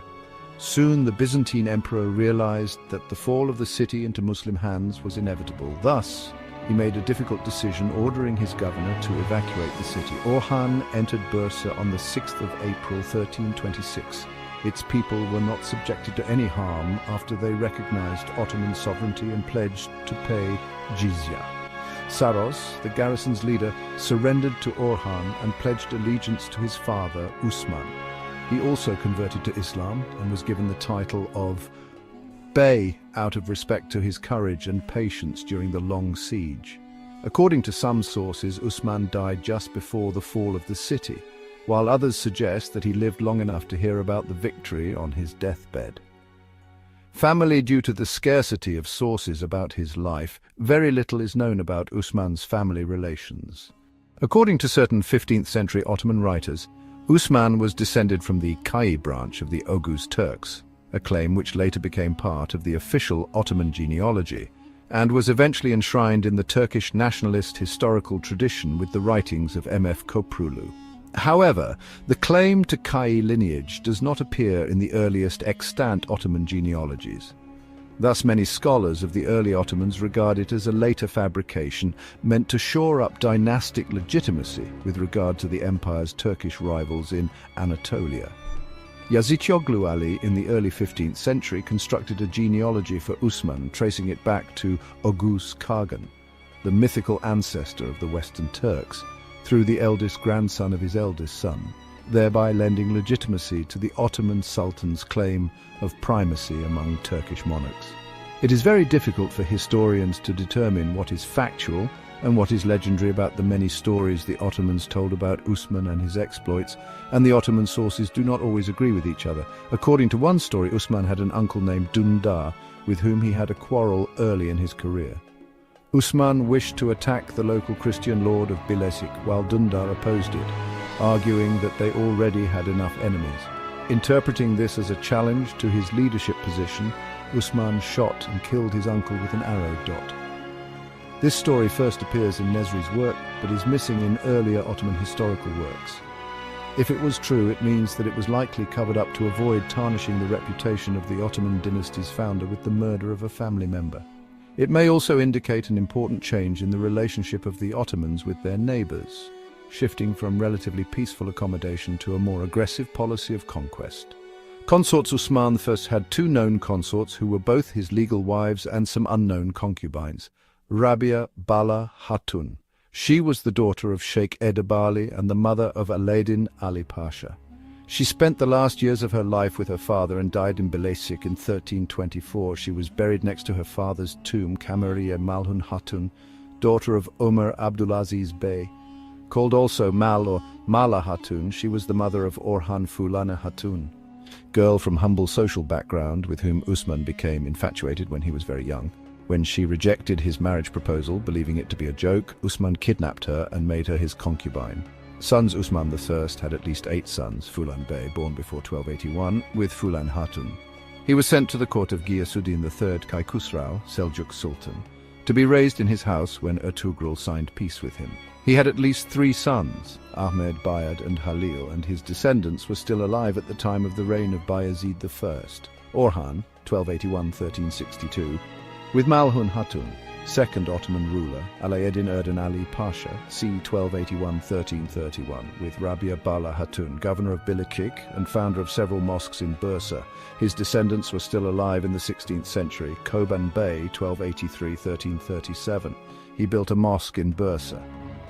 Soon the Byzantine emperor realized that the fall of the city into Muslim hands was inevitable. Thus, he made a difficult decision, ordering his governor to evacuate the city. Orhan entered Bursa on the 6th of April 1326. Its people were not subjected to any harm after they recognized Ottoman sovereignty and pledged to pay jizya. Saros, the garrison's leader, surrendered to Orhan and pledged allegiance to his father, Osman. He also converted to Islam and was given the title of Bey out of respect to his courage and patience during the long siege. According to some sources, Osman died just before the fall of the city, while others suggest that he lived long enough to hear about the victory on his deathbed. Family. Due to the scarcity of sources about his life, very little is known about Osman's family relations. According to certain 15th century Ottoman writers, Osman was descended from the Kai branch of the Oghuz Turks, a claim which later became part of the official Ottoman genealogy, and was eventually enshrined in the Turkish nationalist historical tradition with the writings of M.F. Koprulu. However, the claim to Kai lineage does not appear in the earliest extant Ottoman genealogies. Thus, many scholars of the early Ottomans regard it as a later fabrication meant to shore up dynastic legitimacy with regard to the empire's Turkish rivals in Anatolia. Yazıcıoğlu Ali in the early 15th century constructed a genealogy for Osman, tracing it back to Oghuz Kagan, the mythical ancestor of the Western Turks, through the eldest grandson of his eldest son, thereby lending legitimacy to the Ottoman Sultan's claim of primacy among Turkish monarchs. It is very difficult for historians to determine what is factual and what is legendary about the many stories the Ottomans told about Osman and his exploits, and the Ottoman sources do not always agree with each other. According to one story, Osman had an uncle named Dündar, with whom he had a quarrel early in his career. Osman wished to attack the local Christian lord of Bilezik, while Dündar opposed it, arguing that they already had enough enemies. Interpreting this as a challenge to his leadership position, Osman shot and killed his uncle with an arrow dot. This story first appears in Nesri's work, but is missing in earlier Ottoman historical works. If it was true, it means that it was likely covered up to avoid tarnishing the reputation of the Ottoman dynasty's founder with the murder of a family member. It may also indicate an important change in the relationship of the Ottomans with their neighbours, shifting from relatively peaceful accommodation to a more aggressive policy of conquest. Consorts Osman I had two known consorts who were both his legal wives and some unknown concubines. Rabia Bala Hatun. She was the daughter of Sheikh Edebali and the mother of Alaeddin Ali Pasha. She spent the last years of her life with her father and died in Bilezik in 1324. She was buried next to her father's tomb, Kamariye Malhun Hatun, daughter of Umar Abdulaziz Bey. Called also Mal or Mala Hatun, she was the mother of Orhan Fulana Hatun, girl from humble social background with whom Osman became infatuated when he was very young. When she rejected his marriage proposal, believing it to be a joke, Osman kidnapped her and made her his concubine. Sons Osman I had at least 8 sons, Fulan Bey, born before 1281, with Fulan Hatun. He was sent to the court of Giyasuddin III Kaikhusrau, Seljuk Sultan, to be raised in his house when Ertugrul signed peace with him. He had at least 3 sons, Ahmed, Bayad and Halil, and his descendants were still alive at the time of the reign of Bayezid I. Orhan, 1281–1362, with Malhun Hatun, second Ottoman ruler, Alaeddin Erden Ali Pasha, c. 1281–1331, with Rabia Bala Hatun, governor of Bilecik and founder of several mosques in Bursa. His descendants were still alive in the 16th century. Koban Bey, 1283–1337. He built a mosque in Bursa.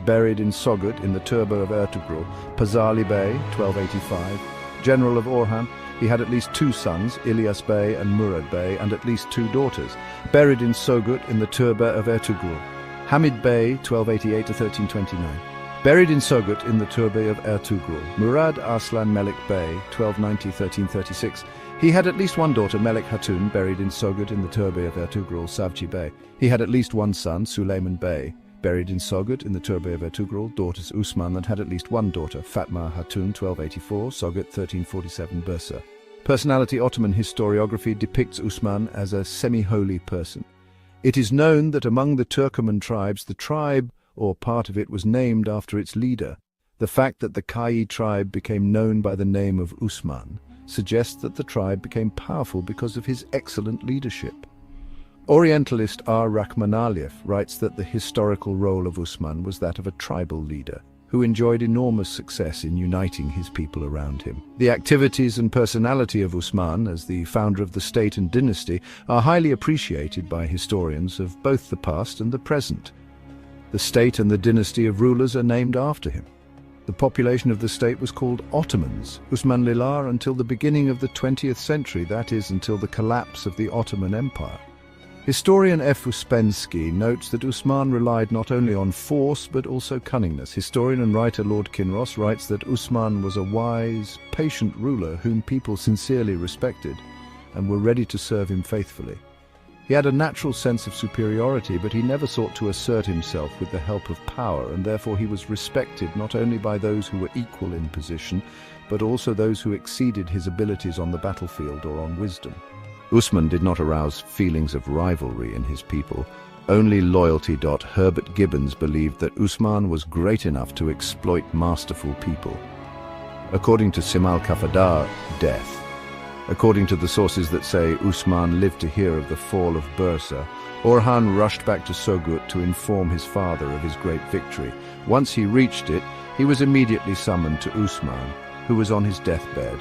Buried in Sogut in the turba of Ertugrul, Pazali Bey, 1285. General of Orhan, he had at least 2 sons, Ilyas Bey and Murad Bey, and at least 2 daughters. Buried in Sogut in the turba of Ertugrul. Hamid Bey, 1288–1329. Buried in Sogut in the turba of Ertugrul. Murad Arslan Melik Bey, 1290–1336. He had at least 1 daughter, Melik Hatun, buried in Sogut in the turba of Ertugrul, Savci Bey. He had at least 1 son, Suleiman Bey, buried in Sogut in the turba of Ertugrul, daughters Usman, and had at least 1 daughter, Fatma Hatun, 1284, Sogut, 1347, Bursa. Personality. Ottoman historiography depicts Usman as a semi-holy person. It is known that among the Turkoman tribes, the tribe, or part of it, was named after its leader. The fact that the Kayi tribe became known by the name of Usman suggests that the tribe became powerful because of his excellent leadership. Orientalist R. Rachmanaliev writes that the historical role of Usman was that of a tribal leader, who enjoyed enormous success in uniting his people around him. The activities and personality of Usman as the founder of the state and dynasty are highly appreciated by historians of both the past and the present. The state and the dynasty of rulers are named after him. The population of the state was called Ottomans, Usmanlilar, until the beginning of the 20th century, that is, until the collapse of the Ottoman Empire. Historian F. Uspensky notes that Usman relied not only on force but also cunningness. Historian and writer Lord Kinross writes that Usman was a wise, patient ruler whom people sincerely respected and were ready to serve him faithfully. He had a natural sense of superiority, but he never sought to assert himself with the help of power, and therefore he was respected not only by those who were equal in position, but also those who exceeded his abilities on the battlefield or on wisdom. Usman did not arouse feelings of rivalry in his people. Only loyalty. Herbert Gibbons believed that Usman was great enough to exploit masterful people. According to Simal Kafadar, death. According to the sources that say Usman lived to hear of the fall of Bursa, Orhan rushed back to Sogut to inform his father of his great victory. Once he reached it, he was immediately summoned to Usman, who was on his deathbed.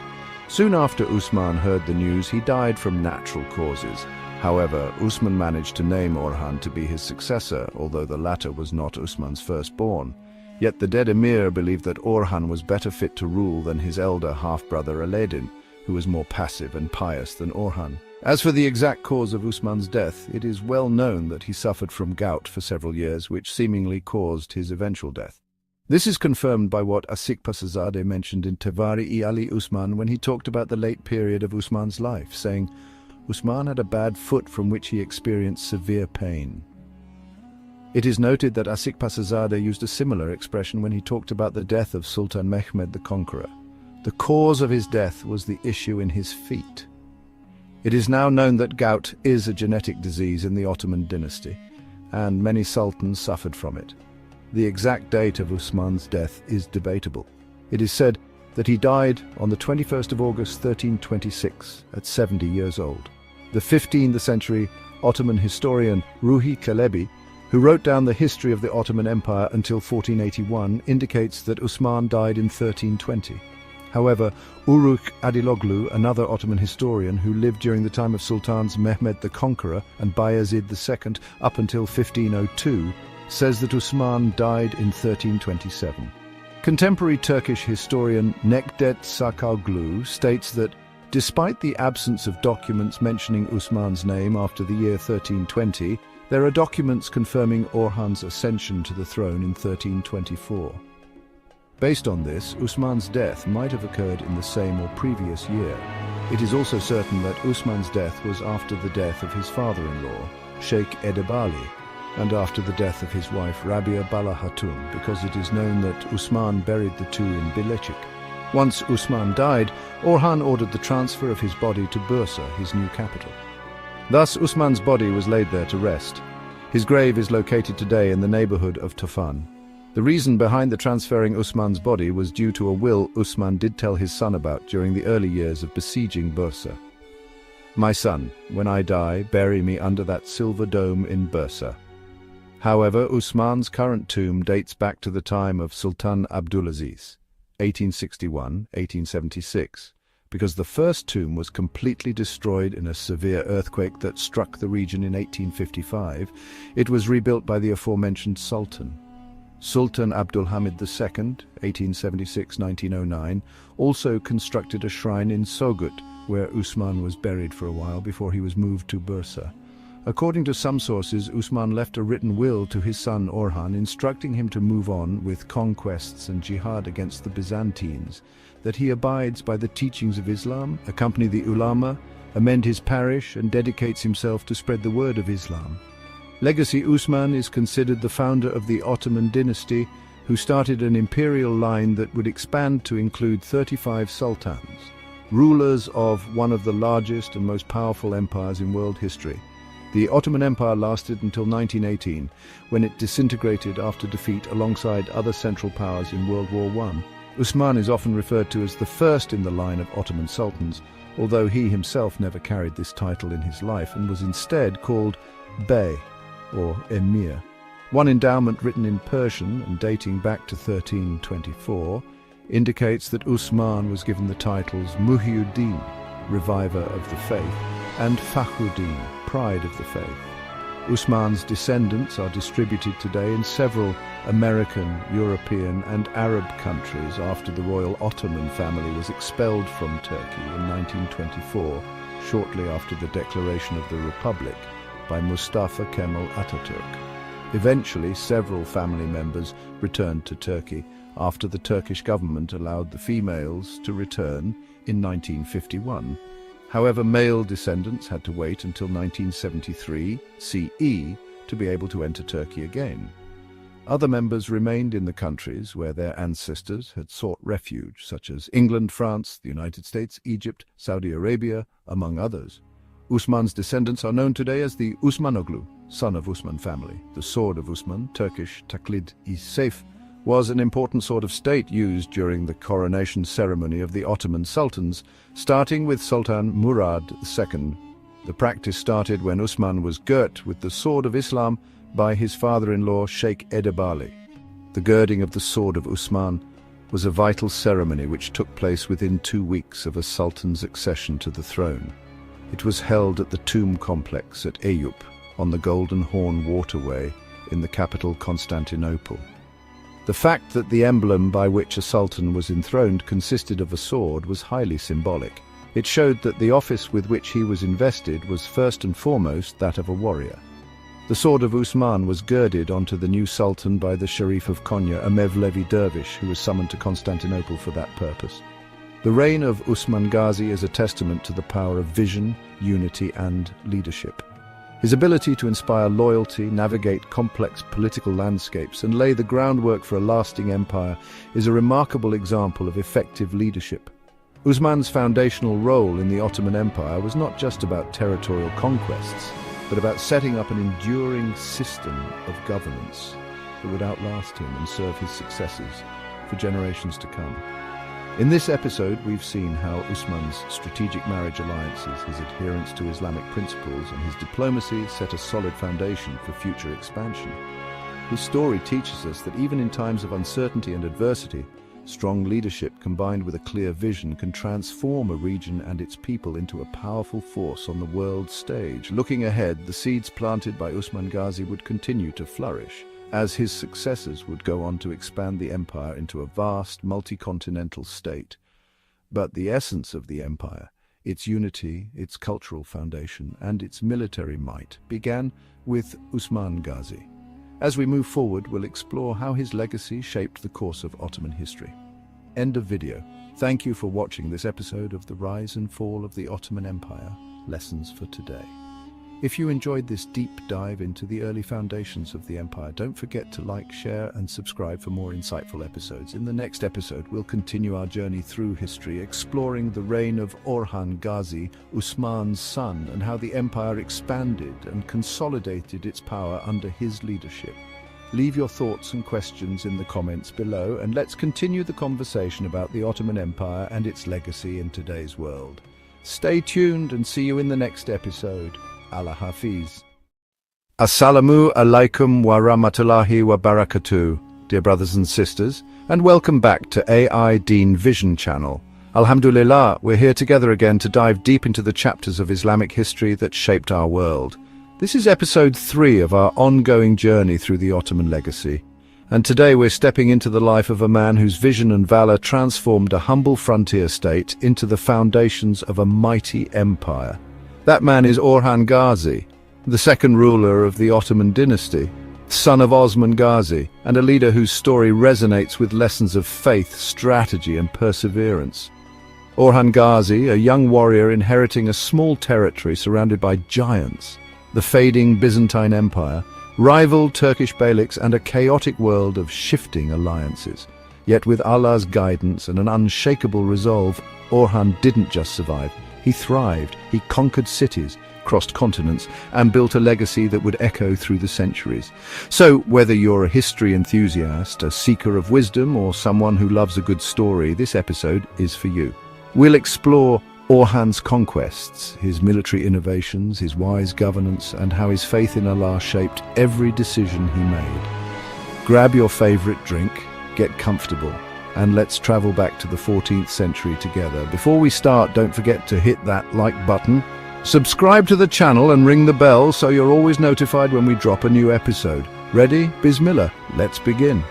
Soon after Usman heard the news, he died from natural causes. However, Usman managed to name Orhan to be his successor, although the latter was not Usman's firstborn. Yet the dead emir believed that Orhan was better fit to rule than his elder half-brother Alaeddin, who was more passive and pious than Orhan. As for the exact cause of Usman's death, it is well known that he suffered from gout for several years, which seemingly caused his eventual death. This is confirmed by what Asik Pasazadeh mentioned in Tevari-i Ali Usman when he talked about the late period of Usman's life, saying, Usman had a bad foot from which he experienced severe pain. It is noted that Asik Pasazadeh used a similar expression when he talked about the death of Sultan Mehmed the Conqueror. The cause of his death was the issue in his feet. It is now known that gout is a genetic disease in the Ottoman dynasty, and many sultans suffered from it. The exact date of Usman's death is debatable. It is said that he died on the 21st of August 1326 at 70 years old. The 15th century Ottoman historian Ruhi Çelebi, who wrote down the history of the Ottoman Empire until 1481, indicates that Usman died in 1320. However, Uruk Adiloglu, another Ottoman historian who lived during the time of Sultans Mehmed the Conqueror and Bayezid II up until 1502, says that Usman died in 1327. Contemporary Turkish historian Nekdet Sakalglu states that, despite the absence of documents mentioning Usman's name after the year 1320, there are documents confirming Orhan's ascension to the throne in 1324. Based on this, Usman's death might have occurred in the same or previous year. It is also certain that Usman's death was after the death of his father-in-law, Sheikh Edebali, and after the death of his wife Rabia Bala Hatun, because it is known that Usman buried the two in Bilecik. Once Usman died, Orhan ordered the transfer of his body to Bursa, his new capital. Thus, Usman's body was laid there to rest. His grave is located today in the neighborhood of Tufan. The reason behind the transferring Usman's body was due to a will Usman did tell his son about during the early years of besieging Bursa. My son, when I die, bury me under that silver dome in Bursa. However, Osman's current tomb dates back to the time of Sultan Abdulaziz, 1861-1876, because the first tomb was completely destroyed in a severe earthquake that struck the region in 1855. It was rebuilt by the aforementioned Sultan. Sultan Abdul Hamid II, 1876-1909, also constructed a shrine in Sogut, where Osman was buried for a while before he was moved to Bursa. According to some sources, Osman left a written will to his son Orhan, instructing him to move on with conquests and jihad against the Byzantines, that he abides by the teachings of Islam, accompany the ulama, amend his parish, and dedicates himself to spread the word of Islam. Legacy Osman is considered the founder of the Ottoman Dynasty, who started an imperial line that would expand to include 35 sultans, rulers of one of the largest and most powerful empires in world history. The Ottoman Empire lasted until 1918, when it disintegrated after defeat alongside other Central Powers in World War I. Osman is often referred to as the first in the line of Ottoman sultans, although he himself never carried this title in his life and was instead called Bey, or Emir. One endowment written in Persian and dating back to 1324 indicates that Osman was given the titles Muhyiddin, Reviver of the Faith, and Fakhruddin, Pride of the Faith. Osman's descendants are distributed today in several American, European, and Arab countries after the royal Ottoman family was expelled from Turkey in 1924, shortly after the declaration of the Republic by Mustafa Kemal Atatürk. Eventually, several family members returned to Turkey after the Turkish government allowed the females to return in 1951. However, male descendants had to wait until 1973 CE to be able to enter Turkey again. Other members remained in the countries where their ancestors had sought refuge, such as England, France, the United States, Egypt, Saudi Arabia, among others. Osman's descendants are known today as the Osmanoglu, son of Osman family. The sword of Osman, Turkish taklid-i seyf, was an important sword of state used during the coronation ceremony of the Ottoman sultans, starting with Sultan Murad II. The practice started when Osman was girt with the sword of Islam by his father-in-law Sheikh Edebali. The girding of the sword of Osman was a vital ceremony which took place within 2 weeks of a sultan's accession to the throne. It was held at the tomb complex at Eyüp on the Golden Horn waterway in the capital Constantinople. The fact that the emblem by which a sultan was enthroned consisted of a sword was highly symbolic. It showed that the office with which he was invested was first and foremost that of a warrior. The sword of Osman was girded onto the new sultan by the Sharif of Konya, a Mevlevi dervish who was summoned to Constantinople for that purpose. The reign of Osman Ghazi is a testament to the power of vision, unity, and leadership. His ability to inspire loyalty, navigate complex political landscapes, and lay the groundwork for a lasting empire is a remarkable example of effective leadership. Osman's foundational role in the Ottoman Empire was not just about territorial conquests, but about setting up an enduring system of governance that would outlast him and serve his successors for generations to come. In this episode, we've seen how Osman's strategic marriage alliances, his adherence to Islamic principles, and his diplomacy set a solid foundation for future expansion. His story teaches us that even in times of uncertainty and adversity, strong leadership combined with a clear vision can transform a region and its people into a powerful force on the world stage. Looking ahead, the seeds planted by Osman Ghazi would continue to flourish, as his successors would go on to expand the empire into a vast, multi-continental state. But the essence of the empire, its unity, its cultural foundation, and its military might, began with Osman Ghazi. As we move forward, we'll explore how his legacy shaped the course of Ottoman history. End of video. Thank you for watching this episode of The Rise and Fall of the Ottoman Empire, Lessons for Today. If you enjoyed this deep dive into the early foundations of the empire, don't forget to like, share, and subscribe for more insightful episodes. In the next episode, we'll continue our journey through history, exploring the reign of Orhan Ghazi, Osman's son, and how the empire expanded and consolidated its power under his leadership. Leave your thoughts and questions in the comments below, and let's continue the conversation about the Ottoman Empire and its legacy in today's world. Stay tuned and see you in the next episode. Allah Hafiz. Assalamu alaikum wa rahmatullahi wa barakatuh, dear brothers and sisters, and welcome back to AI Deen Vision channel. Alhamdulillah, we're here together again to dive deep into the chapters of Islamic history that shaped our world. This is episode 3 of our ongoing journey through the Ottoman legacy. And today we're stepping into the life of a man whose vision and valor transformed a humble frontier state into the foundations of a mighty empire. That man is Orhan Ghazi, the second ruler of the Ottoman dynasty, son of Osman Ghazi, and a leader whose story resonates with lessons of faith, strategy, and perseverance. Orhan Ghazi, a young warrior inheriting a small territory surrounded by giants, the fading Byzantine Empire, rival Turkish beyliks, and a chaotic world of shifting alliances. Yet with Allah's guidance and an unshakable resolve, Orhan didn't just survive. He thrived. He conquered cities, crossed continents, and built a legacy that would echo through the centuries. So, whether you're a history enthusiast, a seeker of wisdom, or someone who loves a good story, this episode is for you. We'll explore Orhan's conquests, his military innovations, his wise governance, and how his faith in Allah shaped every decision he made. Grab your favorite drink, get comfortable, and let's travel back to the 14th century together. Before we start, don't forget to hit that like button, subscribe to the channel and ring the bell so you're always notified when we drop a new episode. Ready? Bismillah, let's begin.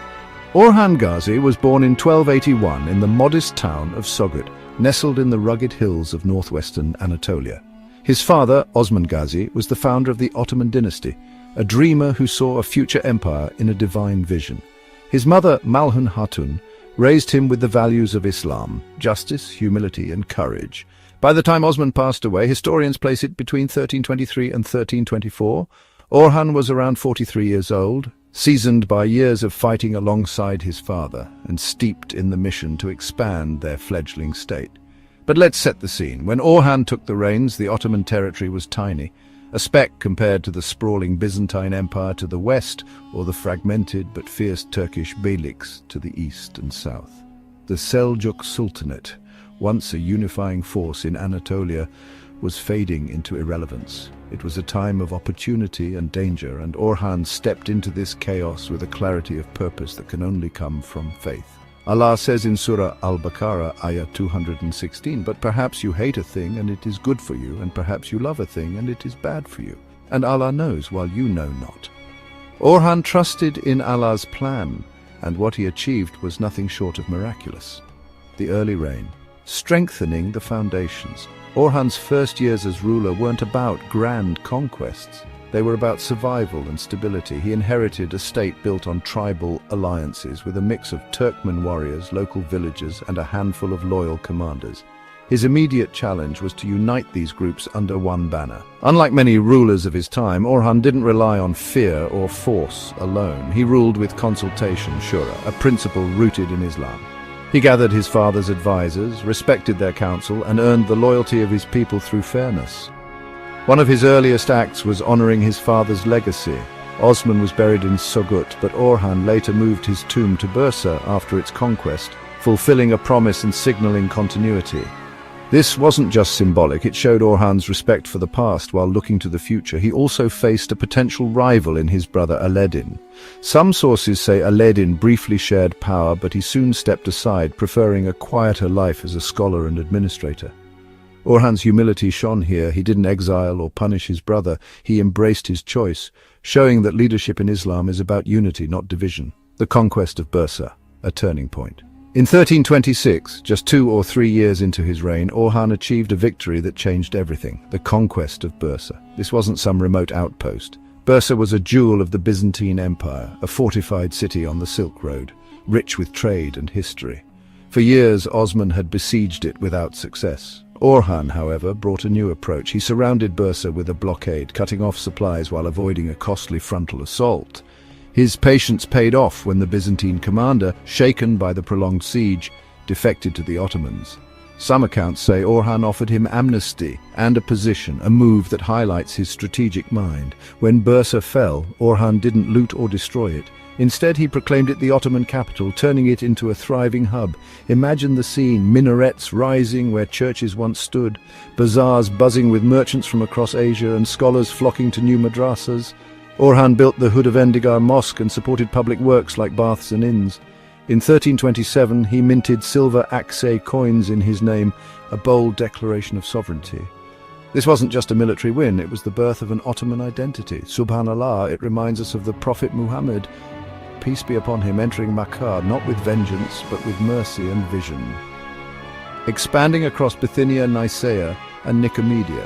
Orhan Ghazi was born in 1281 in the modest town of Sogod, nestled in the rugged hills of northwestern Anatolia. His father, Osman Ghazi, was the founder of the Ottoman dynasty, a dreamer who saw a future empire in a divine vision. His mother, Malhun Hatun, raised him with the values of Islam, justice, humility, and courage. By the time Osman passed away, historians place it between 1323 and 1324. Orhan was around 43 years old, seasoned by years of fighting alongside his father and steeped in the mission to expand their fledgling state. But let's set the scene. When Orhan took the reins, the Ottoman territory was tiny, a speck compared to the sprawling Byzantine Empire to the west or the fragmented but fierce Turkish beyliks to the east and south. The Seljuk Sultanate, once a unifying force in Anatolia, was fading into irrelevance. It was a time of opportunity and danger, and Orhan stepped into this chaos with a clarity of purpose that can only come from faith. Allah says in Surah Al-Baqarah, ayah 216, "But perhaps you hate a thing and it is good for you, and perhaps you love a thing and it is bad for you. And Allah knows while you know not." Orhan trusted in Allah's plan, and what he achieved was nothing short of miraculous. The early reign, strengthening the foundations. Orhan's first years as ruler weren't about grand conquests. They were about survival and stability. He inherited a state built on tribal alliances with a mix of Turkmen warriors, local villagers, and a handful of loyal commanders. His immediate challenge was to unite these groups under one banner. Unlike many rulers of his time, Orhan didn't rely on fear or force alone. He ruled with consultation, shura, a principle rooted in Islam. He gathered his father's advisors, respected their counsel, and earned the loyalty of his people through fairness. One of his earliest acts was honoring his father's legacy. Osman was buried in Sogod, but Orhan later moved his tomb to Bursa after its conquest, fulfilling a promise and signaling continuity. This wasn't just symbolic, it showed Orhan's respect for the past while looking to the future. He also faced a potential rival in his brother Alaeddin. Some sources say Alaeddin briefly shared power, but he soon stepped aside, preferring a quieter life as a scholar and administrator. Orhan's humility shone here. He didn't exile or punish his brother. He embraced his choice, showing that leadership in Islam is about unity, not division. The conquest of Bursa, a turning point. In 1326, just 2 or 3 years into his reign, Orhan achieved a victory that changed everything, the conquest of Bursa. This wasn't some remote outpost. Bursa was a jewel of the Byzantine Empire, a fortified city on the Silk Road, rich with trade and history. For years, Osman had besieged it without success. Orhan, however, brought a new approach. He surrounded Bursa with a blockade, cutting off supplies while avoiding a costly frontal assault. His patience paid off when the Byzantine commander, shaken by the prolonged siege, defected to the Ottomans. Some accounts say Orhan offered him amnesty and a position, a move that highlights his strategic mind. When Bursa fell, Orhan didn't loot or destroy it. Instead, he proclaimed it the Ottoman capital, turning it into a thriving hub. Imagine the scene: minarets rising where churches once stood, bazaars buzzing with merchants from across Asia and scholars flocking to new madrasas. Orhan built the Hudavendigar Mosque and supported public works like baths and inns. In 1327, he minted silver Akçay coins in his name, a bold declaration of sovereignty. This wasn't just a military win, it was the birth of an Ottoman identity. Subhanallah, it reminds us of the Prophet Muhammad, peace be upon him, entering Makkah not with vengeance but with mercy and vision. Expanding across Bithynia, Nicaea and Nicomedia.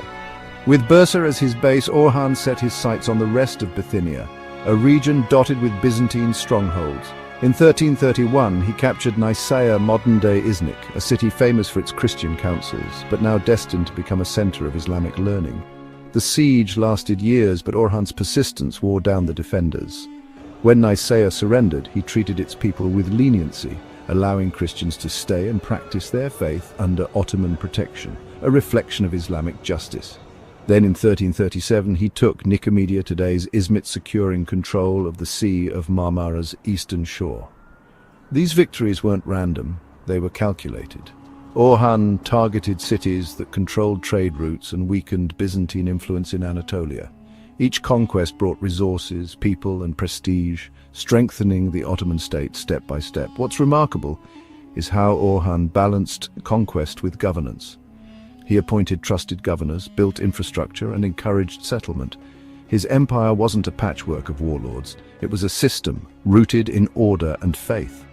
With Bursa as his base, Orhan set his sights on the rest of Bithynia, a region dotted with Byzantine strongholds. In 1331 he captured Nicaea, modern-day Iznik, a city famous for its Christian councils, but now destined to become a center of Islamic learning. The siege lasted years, but Orhan's persistence wore down the defenders. When Nicaea surrendered, he treated its people with leniency, allowing Christians to stay and practice their faith under Ottoman protection, a reflection of Islamic justice. Then in 1337 he took Nicomedia, today's Izmit, securing control of the Sea of Marmara's eastern shore. These victories weren't random, they were calculated. Orhan targeted cities that controlled trade routes and weakened Byzantine influence in Anatolia. Each conquest brought resources, people and prestige, strengthening the Ottoman state step by step. What's remarkable is how Orhan balanced conquest with governance. He appointed trusted governors, built infrastructure and encouraged settlement. His empire wasn't a patchwork of warlords, it was a system rooted in order and faith.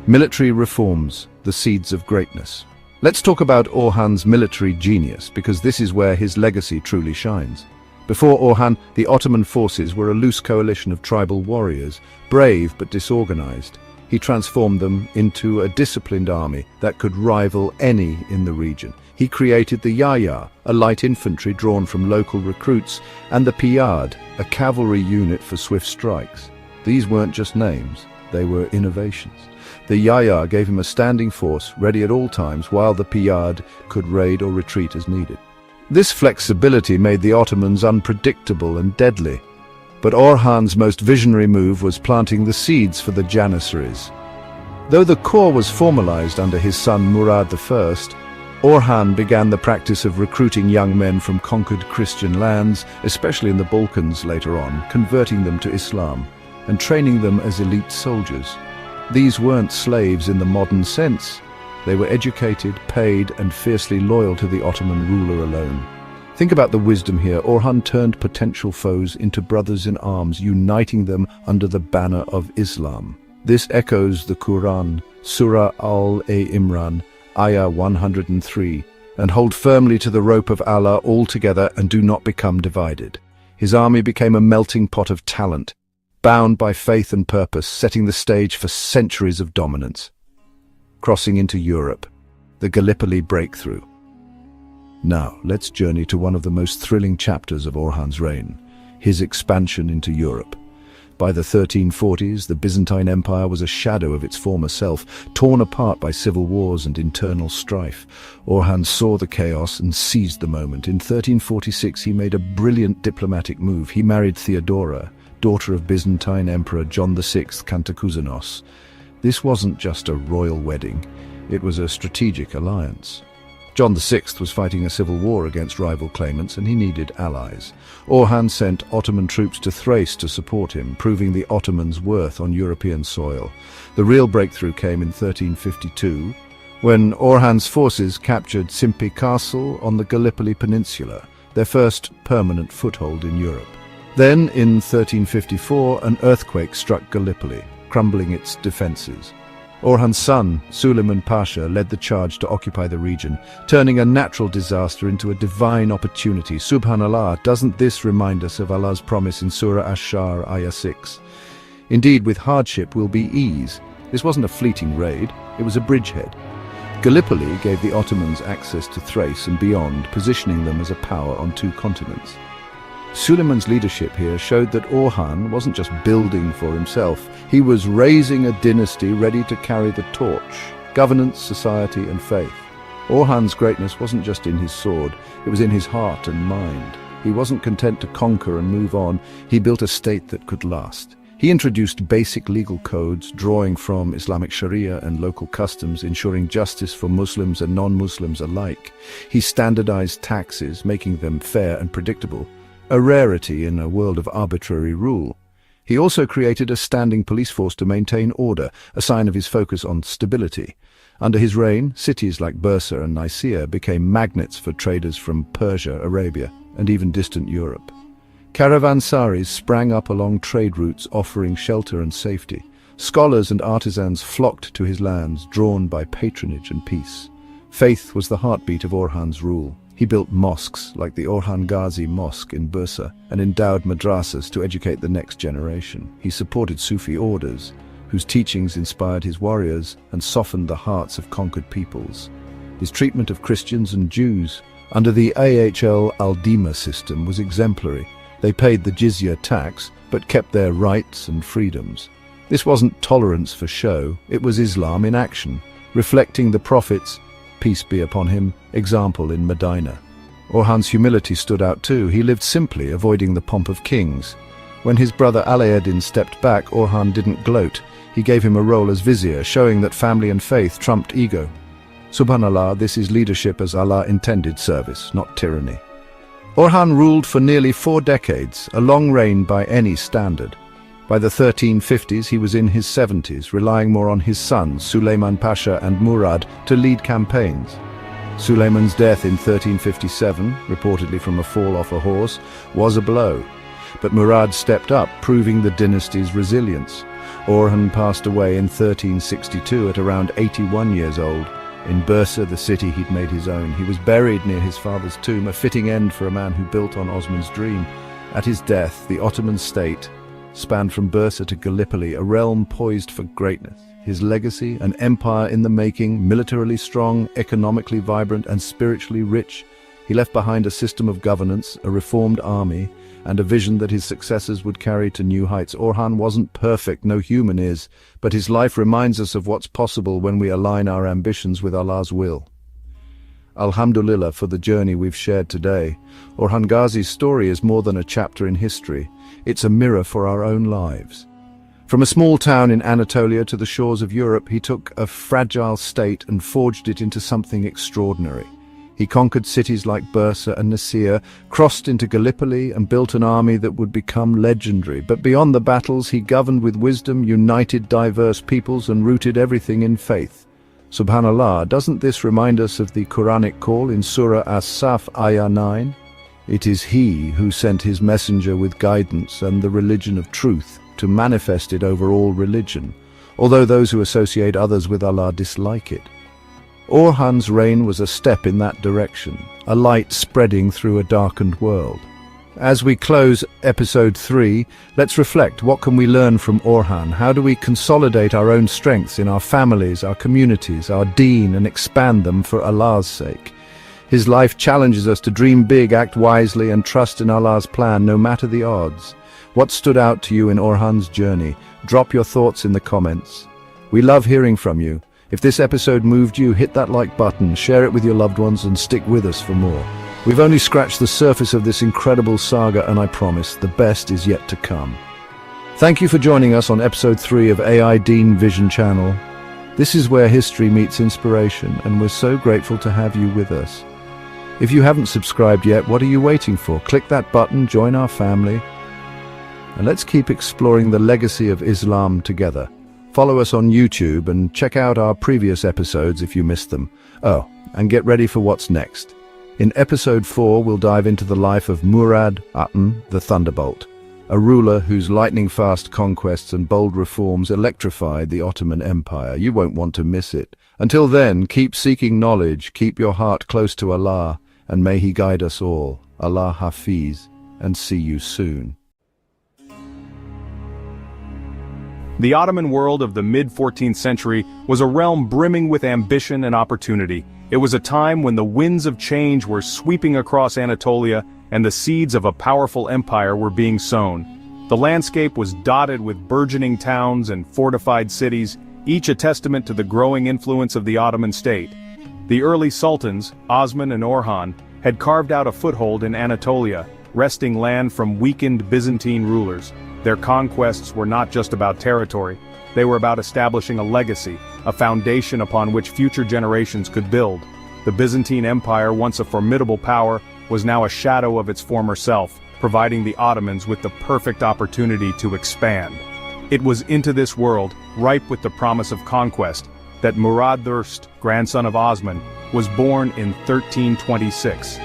Military reforms, the seeds of greatness. Let's talk about Orhan's military genius, because this is where his legacy truly shines. Before Orhan, the Ottoman forces were a loose coalition of tribal warriors, brave but disorganized. He transformed them into a disciplined army that could rival any in the region. He created the Yaya, a light infantry drawn from local recruits, and the Piyad, a cavalry unit for swift strikes. These weren't just names, they were innovations. The Yaya gave him a standing force, ready at all times, while the Piyad could raid or retreat as needed. This flexibility made the Ottomans unpredictable and deadly. But Orhan's most visionary move was planting the seeds for the Janissaries. Though the core was formalized under his son Murad I, Orhan began the practice of recruiting young men from conquered Christian lands, especially in the Balkans later on, converting them to Islam and training them as elite soldiers. These weren't slaves in the modern sense. They were educated, paid, and fiercely loyal to the Ottoman ruler alone. Think about the wisdom here. Orhan turned potential foes into brothers in arms, uniting them under the banner of Islam. This echoes the Quran, Surah Al-Imran, Ayah 103, and hold firmly to the rope of Allah all together and do not become divided. His army became a melting pot of talent, bound by faith and purpose, setting the stage for centuries of dominance. Crossing into Europe, the Gallipoli breakthrough. Now, let's journey to one of the most thrilling chapters of Orhan's reign, his expansion into Europe. By the 1340s, the Byzantine Empire was a shadow of its former self, torn apart by civil wars and internal strife. Orhan saw the chaos and seized the moment. In 1346, he made a brilliant diplomatic move. He married Theodora, daughter of Byzantine Emperor John VI Cantacuzene. This wasn't just a royal wedding, it was a strategic alliance. John VI was fighting a civil war against rival claimants and he needed allies. Orhan sent Ottoman troops to Thrace to support him, proving the Ottomans' worth on European soil. The real breakthrough came in 1352, when Orhan's forces captured Simpi Castle on the Gallipoli Peninsula, their first permanent foothold in Europe. Then, in 1354, an earthquake struck Gallipoli, crumbling its defenses. Orhan's son, Suleiman Pasha, led the charge to occupy the region, turning a natural disaster into a divine opportunity. Subhanallah, doesn't this remind us of Allah's promise in Surah Ash-Shar, Ayah 6? Indeed, with hardship will be ease. This wasn't a fleeting raid, it was a bridgehead. Gallipoli gave the Ottomans access to Thrace and beyond, positioning them as a power on two continents. Suleiman's leadership here showed that Orhan wasn't just building for himself, he was raising a dynasty ready to carry the torch, governance, society and faith. Orhan's greatness wasn't just in his sword, it was in his heart and mind. He wasn't content to conquer and move on, he built a state that could last. He introduced basic legal codes, drawing from Islamic Sharia and local customs, ensuring justice for Muslims and non-Muslims alike. He standardized taxes, making them fair and predictable, a rarity in a world of arbitrary rule. He also created a standing police force to maintain order, a sign of his focus on stability. Under his reign, cities like Bursa and Nicaea became magnets for traders from Persia, Arabia, and even distant Europe. Caravansaries sprang up along trade routes, offering shelter and safety. Scholars and artisans flocked to his lands, drawn by patronage and peace. Faith was the heartbeat of Orhan's rule. He built mosques like the Osman Ghazi Mosque in Bursa and endowed madrasas to educate the next generation. He supported Sufi orders, whose teachings inspired his warriors and softened the hearts of conquered peoples. His treatment of Christians and Jews under the Ahl al-Dima system was exemplary. They paid the jizya tax, but kept their rights and freedoms. This wasn't tolerance for show, it was Islam in action, reflecting the Prophet's, peace be upon him, example in Medina. Orhan's humility stood out too. He lived simply, avoiding the pomp of kings. When his brother Alaeddin stepped back, Orhan didn't gloat. He gave him a role as vizier, showing that family and faith trumped ego. Subhanallah, this is leadership as Allah intended service, not tyranny. Orhan ruled for nearly 4 decades, a long reign by any standard. By the 1350s, he was in his 70s, relying more on his sons, Suleiman Pasha and Murad, to lead campaigns. Suleiman's death in 1357, reportedly from a fall off a horse, was a blow. But Murad stepped up, proving the dynasty's resilience. Orhan passed away in 1362 at around 81 years old. In Bursa, the city he'd made his own, he was buried near his father's tomb, a fitting end for a man who built on Osman's dream. At his death, the Ottoman state spanned from Bursa to Gallipoli, a realm poised for greatness. His legacy, an empire in the making, militarily strong, economically vibrant, and spiritually rich. He left behind a system of governance, a reformed army, and a vision that his successors would carry to new heights. Orhan wasn't perfect, no human is, but his life reminds us of what's possible when we align our ambitions with Allah's will. Alhamdulillah for the journey we've shared today. Orhan Ghazi's story is more than a chapter in history. It's a mirror for our own lives. From a small town in Anatolia to the shores of Europe, he took a fragile state and forged it into something extraordinary. He conquered cities like Bursa and Nicaea, crossed into Gallipoli and built an army that would become legendary. But beyond the battles, he governed with wisdom, united diverse peoples and rooted everything in faith. Subhanallah, doesn't this remind us of the Quranic call in Surah As-Saf, Ayah 9? It is he who sent his messenger with guidance and the religion of truth to manifest it over all religion, although those who associate others with Allah dislike it. Orhan's reign was a step in that direction, a light spreading through a darkened world. As we close episode 3, let's reflect. What can we learn from Orhan? How do we consolidate our own strengths in our families, our communities, our deen, and expand them for Allah's sake? His life challenges us to dream big, act wisely, and trust in Allah's plan, no matter the odds. What stood out to you in Orhan's journey? Drop your thoughts in the comments. We love hearing from you. If this episode moved you, hit that like button, share it with your loved ones, and stick with us for more. We've only scratched the surface of this incredible saga, and I promise, the best is yet to come. Thank you for joining us on episode 3 of AI Deen Vision Channel. This is where history meets inspiration, and we're so grateful to have you with us. If you haven't subscribed yet, what are you waiting for? Click that button, join our family, and let's keep exploring the legacy of Islam together. Follow us on YouTube and check out our previous episodes if you missed them. Oh, and get ready for what's next. In episode 4, we'll dive into the life of Murad the Thunderbolt, a ruler whose lightning-fast conquests and bold reforms electrified the Ottoman Empire. You won't want to miss it. Until then, keep seeking knowledge, keep your heart close to Allah, and may He guide us all. Allah Hafiz, and see you soon. The Ottoman world of the mid-14th century was a realm brimming with ambition and opportunity. It was a time when the winds of change were sweeping across Anatolia and the seeds of a powerful empire were being sown. The landscape was dotted with burgeoning towns and fortified cities, each a testament to the growing influence of the Ottoman state. The early sultans, Osman and Orhan, had carved out a foothold in Anatolia, wresting land from weakened Byzantine rulers. Their conquests were not just about territory, they were about establishing a legacy, a foundation upon which future generations could build. The Byzantine Empire, once a formidable power, was now a shadow of its former self, providing the Ottomans with the perfect opportunity to expand. It was into this world, ripe with the promise of conquest, that Murad I, grandson of Osman, was born in 1326.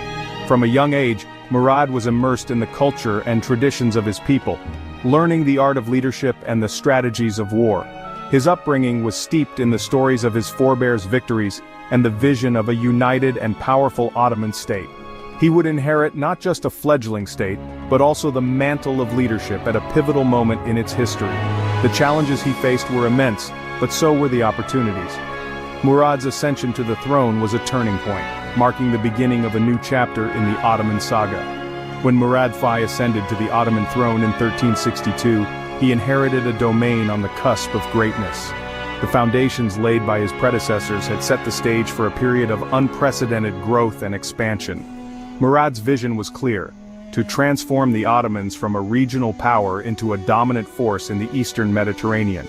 From a young age, Murad was immersed in the culture and traditions of his people, learning the art of leadership and the strategies of war. His upbringing was steeped in the stories of his forebears' victories and the vision of a united and powerful Ottoman state. He would inherit not just a fledgling state, but also the mantle of leadership at a pivotal moment in its history. The challenges he faced were immense, but so were the opportunities. Murad's ascension to the throne was a turning point, marking the beginning of a new chapter in the Ottoman saga. When Murad I ascended to the Ottoman throne in 1362, he inherited a domain on the cusp of greatness. The foundations laid by his predecessors had set the stage for a period of unprecedented growth and expansion. Murad's vision was clear: to transform the Ottomans from a regional power into a dominant force in the eastern Mediterranean.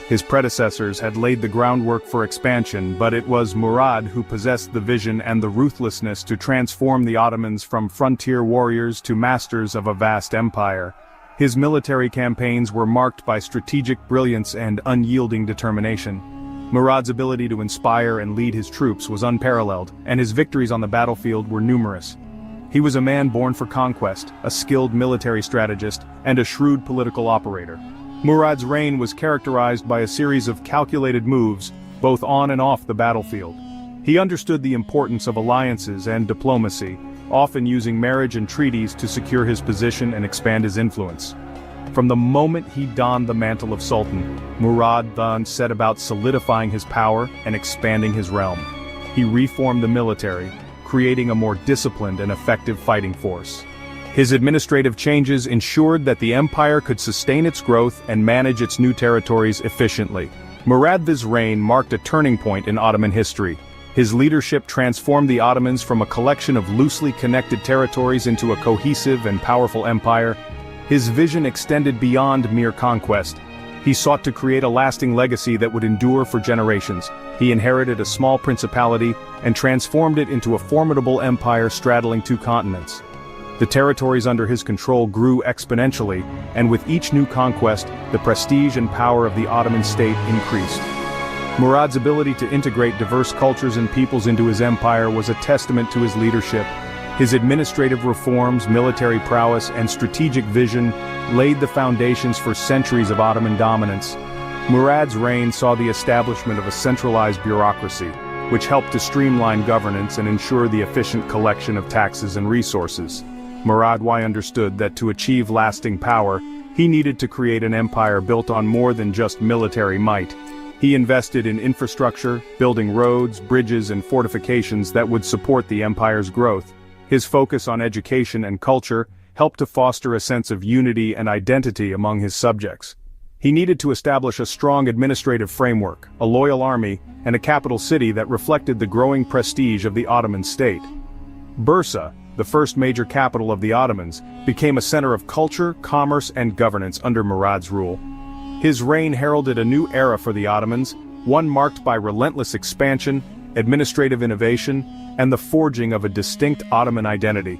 His predecessors had laid the groundwork for expansion, but it was Murad who possessed the vision and the ruthlessness to transform the Ottomans from frontier warriors to masters of a vast empire. His military campaigns were marked by strategic brilliance and unyielding determination. Murad's ability to inspire and lead his troops was unparalleled, and his victories on the battlefield were numerous. He was a man born for conquest, a skilled military strategist, and a shrewd political operator. Murad's reign was characterized by a series of calculated moves, both on and off the battlefield. He understood the importance of alliances and diplomacy, often using marriage and treaties to secure his position and expand his influence. From the moment he donned the mantle of Sultan, Murad then set about solidifying his power and expanding his realm. He reformed the military, creating a more disciplined and effective fighting force. His administrative changes ensured that the empire could sustain its growth and manage its new territories efficiently. Murad's reign marked a turning point in Ottoman history. His leadership transformed the Ottomans from a collection of loosely connected territories into a cohesive and powerful empire. His vision extended beyond mere conquest. He sought to create a lasting legacy that would endure for generations. He inherited a small principality and transformed it into a formidable empire straddling 2 continents. The territories under his control grew exponentially, and with each new conquest, the prestige and power of the Ottoman state increased. Murad's ability to integrate diverse cultures and peoples into his empire was a testament to his leadership. His administrative reforms, military prowess, and strategic vision laid the foundations for centuries of Ottoman dominance. Murad's reign saw the establishment of a centralized bureaucracy, which helped to streamline governance and ensure the efficient collection of taxes and resources. Murad I understood that to achieve lasting power, he needed to create an empire built on more than just military might. He invested in infrastructure, building roads, bridges, and fortifications that would support the empire's growth. His focus on education and culture helped to foster a sense of unity and identity among his subjects. He needed to establish a strong administrative framework, a loyal army, and a capital city that reflected the growing prestige of the Ottoman state. Bursa, the first major capital of the Ottomans, became a center of culture, commerce, and governance under Murad's rule. His reign heralded a new era for the Ottomans, one marked by relentless expansion, administrative innovation, and the forging of a distinct Ottoman identity.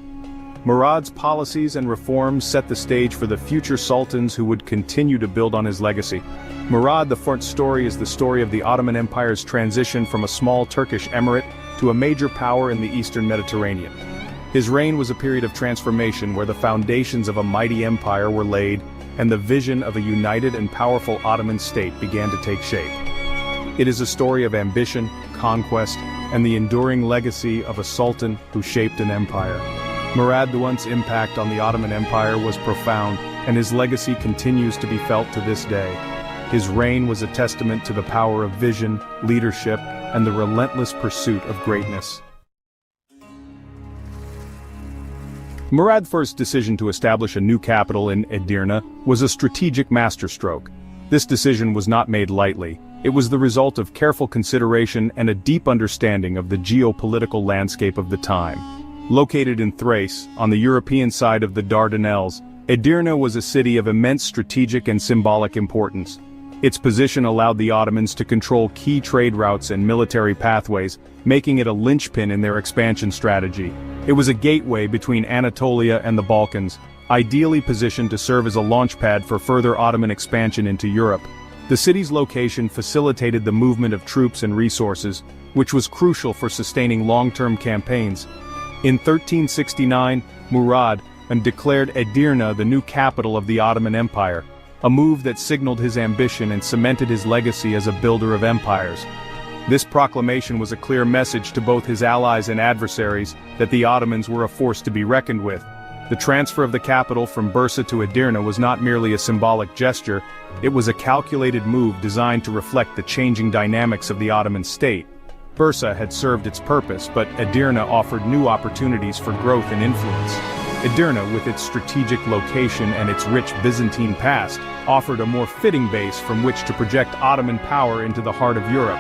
Murad's policies and reforms set the stage for the future sultans who would continue to build on his legacy. Murad I's story is the story of the Ottoman Empire's transition from a small Turkish emirate to a major power in the eastern Mediterranean. His reign was a period of transformation where the foundations of a mighty empire were laid, and the vision of a united and powerful Ottoman state began to take shape. It is a story of ambition, conquest, and the enduring legacy of a sultan who shaped an empire. Murad I's impact on the Ottoman Empire was profound, and his legacy continues to be felt to this day. His reign was a testament to the power of vision, leadership, and the relentless pursuit of greatness. Murad I's decision to establish a new capital in Edirne was a strategic masterstroke. This decision was not made lightly. It was the result of careful consideration and a deep understanding of the geopolitical landscape of the time. Located in Thrace, on the European side of the Dardanelles, Edirne was a city of immense strategic and symbolic importance. Its position allowed the Ottomans to control key trade routes and military pathways, making it a linchpin in their expansion strategy. It was a gateway between Anatolia and the Balkans, ideally positioned to serve as a launchpad for further Ottoman expansion into Europe. The city's location facilitated the movement of troops and resources, which was crucial for sustaining long-term campaigns. In 1369, Murad declared Edirne the new capital of the Ottoman Empire, a move that signaled his ambition and cemented his legacy as a builder of empires. This proclamation was a clear message to both his allies and adversaries that the Ottomans were a force to be reckoned with. The transfer of the capital from Bursa to Edirne was not merely a symbolic gesture, it was a calculated move designed to reflect the changing dynamics of the Ottoman state. Bursa had served its purpose, but Edirne offered new opportunities for growth and influence. Edirne, with its strategic location and its rich Byzantine past, offered a more fitting base from which to project Ottoman power into the heart of Europe.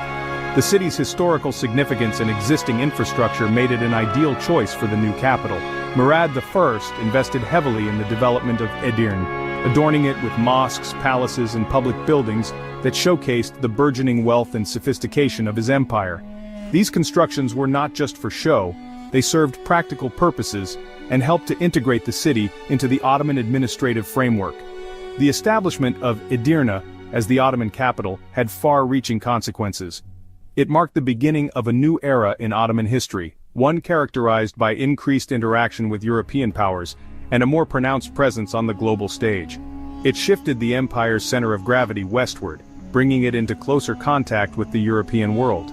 The city's historical significance and existing infrastructure made it an ideal choice for the new capital. Murad I invested heavily in the development of Edirne, adorning it with mosques, palaces, and public buildings that showcased the burgeoning wealth and sophistication of his empire. These constructions were not just for show, they served practical purposes and helped to integrate the city into the Ottoman administrative framework. The establishment of Edirne as the Ottoman capital had far-reaching consequences. It marked the beginning of a new era in Ottoman history, one characterized by increased interaction with European powers and a more pronounced presence on the global stage. It shifted the empire's center of gravity westward, bringing it into closer contact with the European world.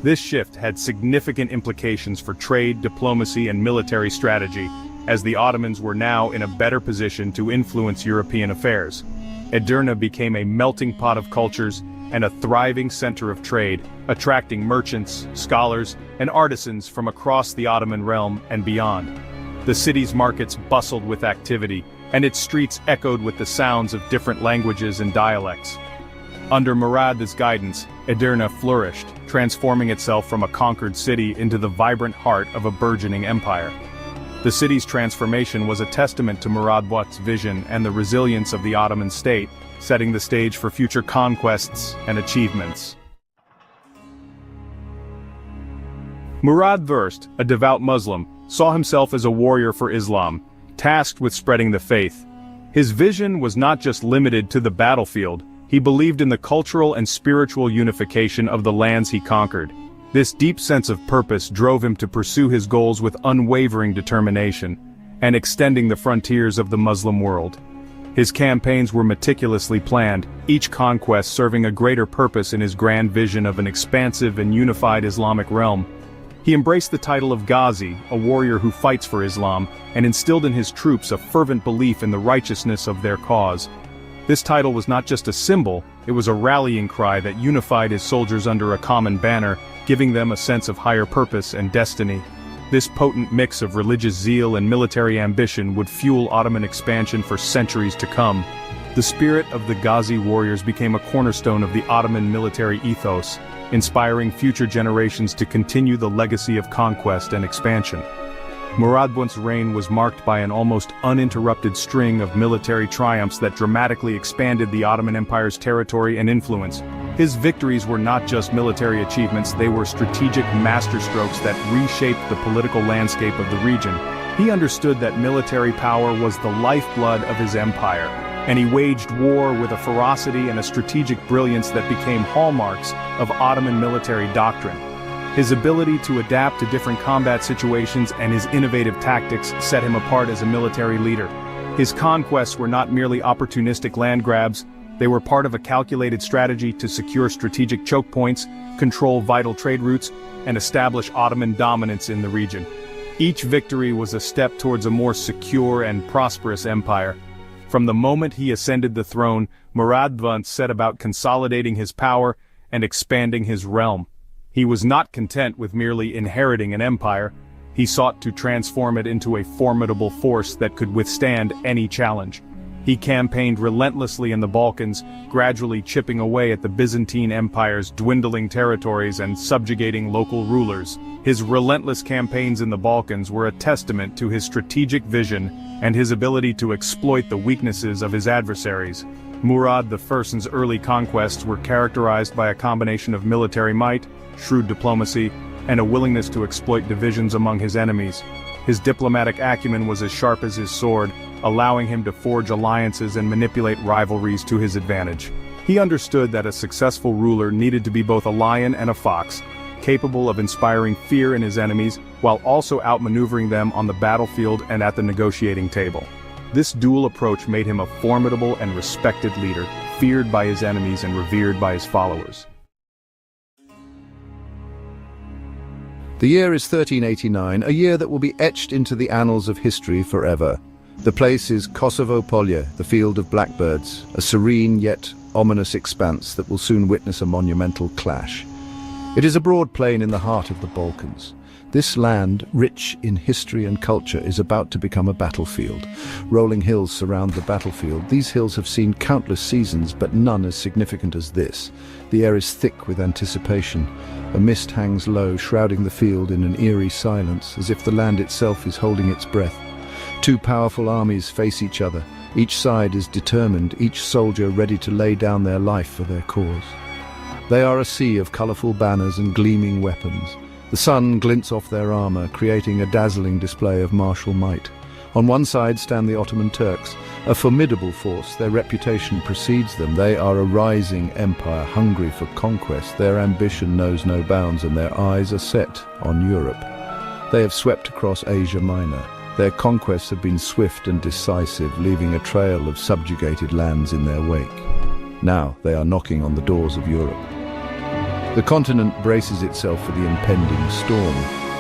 This shift had significant implications for trade, diplomacy, and military strategy, as the Ottomans were now in a better position to influence European affairs. Edirne became a melting pot of cultures and a thriving center of trade, attracting merchants, scholars, and artisans from across the Ottoman realm and beyond. The city's markets bustled with activity, and its streets echoed with the sounds of different languages and dialects. Under Murad's guidance, Edirne flourished, transforming itself from a conquered city into the vibrant heart of a burgeoning empire. The city's transformation was a testament to Murad's vision and the resilience of the Ottoman state, setting the stage for future conquests and achievements. Murad I, a devout Muslim, saw himself as a warrior for Islam, tasked with spreading the faith. His vision was not just limited to the battlefield. He believed in the cultural and spiritual unification of the lands he conquered. This deep sense of purpose drove him to pursue his goals with unwavering determination, and extending the frontiers of the Muslim world. His campaigns were meticulously planned, each conquest serving a greater purpose in his grand vision of an expansive and unified Islamic realm. He embraced the title of Ghazi, a warrior who fights for Islam, and instilled in his troops a fervent belief in the righteousness of their cause. This title was not just a symbol, it was a rallying cry that unified his soldiers under a common banner, giving them a sense of higher purpose and destiny. This potent mix of religious zeal and military ambition would fuel Ottoman expansion for centuries to come. The spirit of the Ghazi warriors became a cornerstone of the Ottoman military ethos, inspiring future generations to continue the legacy of conquest and expansion. Murad's reign was marked by an almost uninterrupted string of military triumphs that dramatically expanded the Ottoman Empire's territory and influence. His victories were not just military achievements, they were strategic masterstrokes that reshaped the political landscape of the region. He understood that military power was the lifeblood of his empire, and he waged war with a ferocity and a strategic brilliance that became hallmarks of Ottoman military doctrine. His ability to adapt to different combat situations and his innovative tactics set him apart as a military leader. His conquests were not merely opportunistic land grabs, they were part of a calculated strategy to secure strategic choke points, control vital trade routes, and establish Ottoman dominance in the region. Each victory was a step towards a more secure and prosperous empire. From the moment he ascended the throne, Murad I set about consolidating his power and expanding his realm. He was not content with merely inheriting an empire. He sought to transform it into a formidable force that could withstand any challenge. He campaigned relentlessly in the Balkans, gradually chipping away at the Byzantine Empire's dwindling territories and subjugating local rulers. His relentless campaigns in the Balkans were a testament to his strategic vision and his ability to exploit the weaknesses of his adversaries. Murad I's early conquests were characterized by a combination of military might, shrewd diplomacy, and a willingness to exploit divisions among his enemies. His diplomatic acumen was as sharp as his sword, allowing him to forge alliances and manipulate rivalries to his advantage. He understood that a successful ruler needed to be both a lion and a fox, capable of inspiring fear in his enemies while also outmaneuvering them on the battlefield and at the negotiating table. This dual approach made him a formidable and respected leader, feared by his enemies and revered by his followers. The year is 1389, a year that will be etched into the annals of history forever. The place is Kosovo Polje, the field of blackbirds, a serene yet ominous expanse that will soon witness a monumental clash. It is a broad plain in the heart of the Balkans. This land, rich in history and culture, is about to become a battlefield. Rolling hills surround the battlefield. These hills have seen countless seasons, but none as significant as this. The air is thick with anticipation. A mist hangs low, shrouding the field in an eerie silence, as if the land itself is holding its breath. Two powerful armies face each other. Each side is determined, each soldier ready to lay down their life for their cause. They are a sea of colorful banners and gleaming weapons. The sun glints off their armor, creating a dazzling display of martial might. On one side stand the Ottoman Turks, a formidable force. Their reputation precedes them. They are a rising empire, hungry for conquest. Their ambition knows no bounds, and their eyes are set on Europe. They have swept across Asia Minor. Their conquests have been swift and decisive, leaving a trail of subjugated lands in their wake. Now they are knocking on the doors of Europe. The continent braces itself for the impending storm.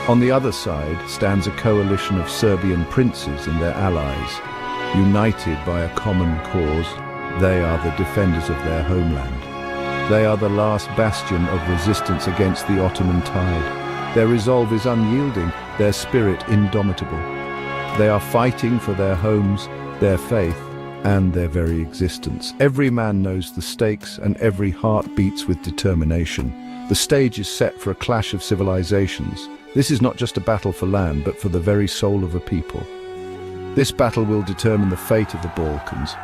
On the other side stands a coalition of Serbian princes and their allies. United by a common cause, they are the defenders of their homeland. They are the last bastion of resistance against the Ottoman tide. Their resolve is unyielding, their spirit indomitable. They are fighting for their homes, their faith, and their very existence. Every man knows the stakes, and every heart beats with determination. The stage is set for a clash of civilizations. This is not just a battle for land, but for the very soul of a people. This battle will determine the fate of the Balkans.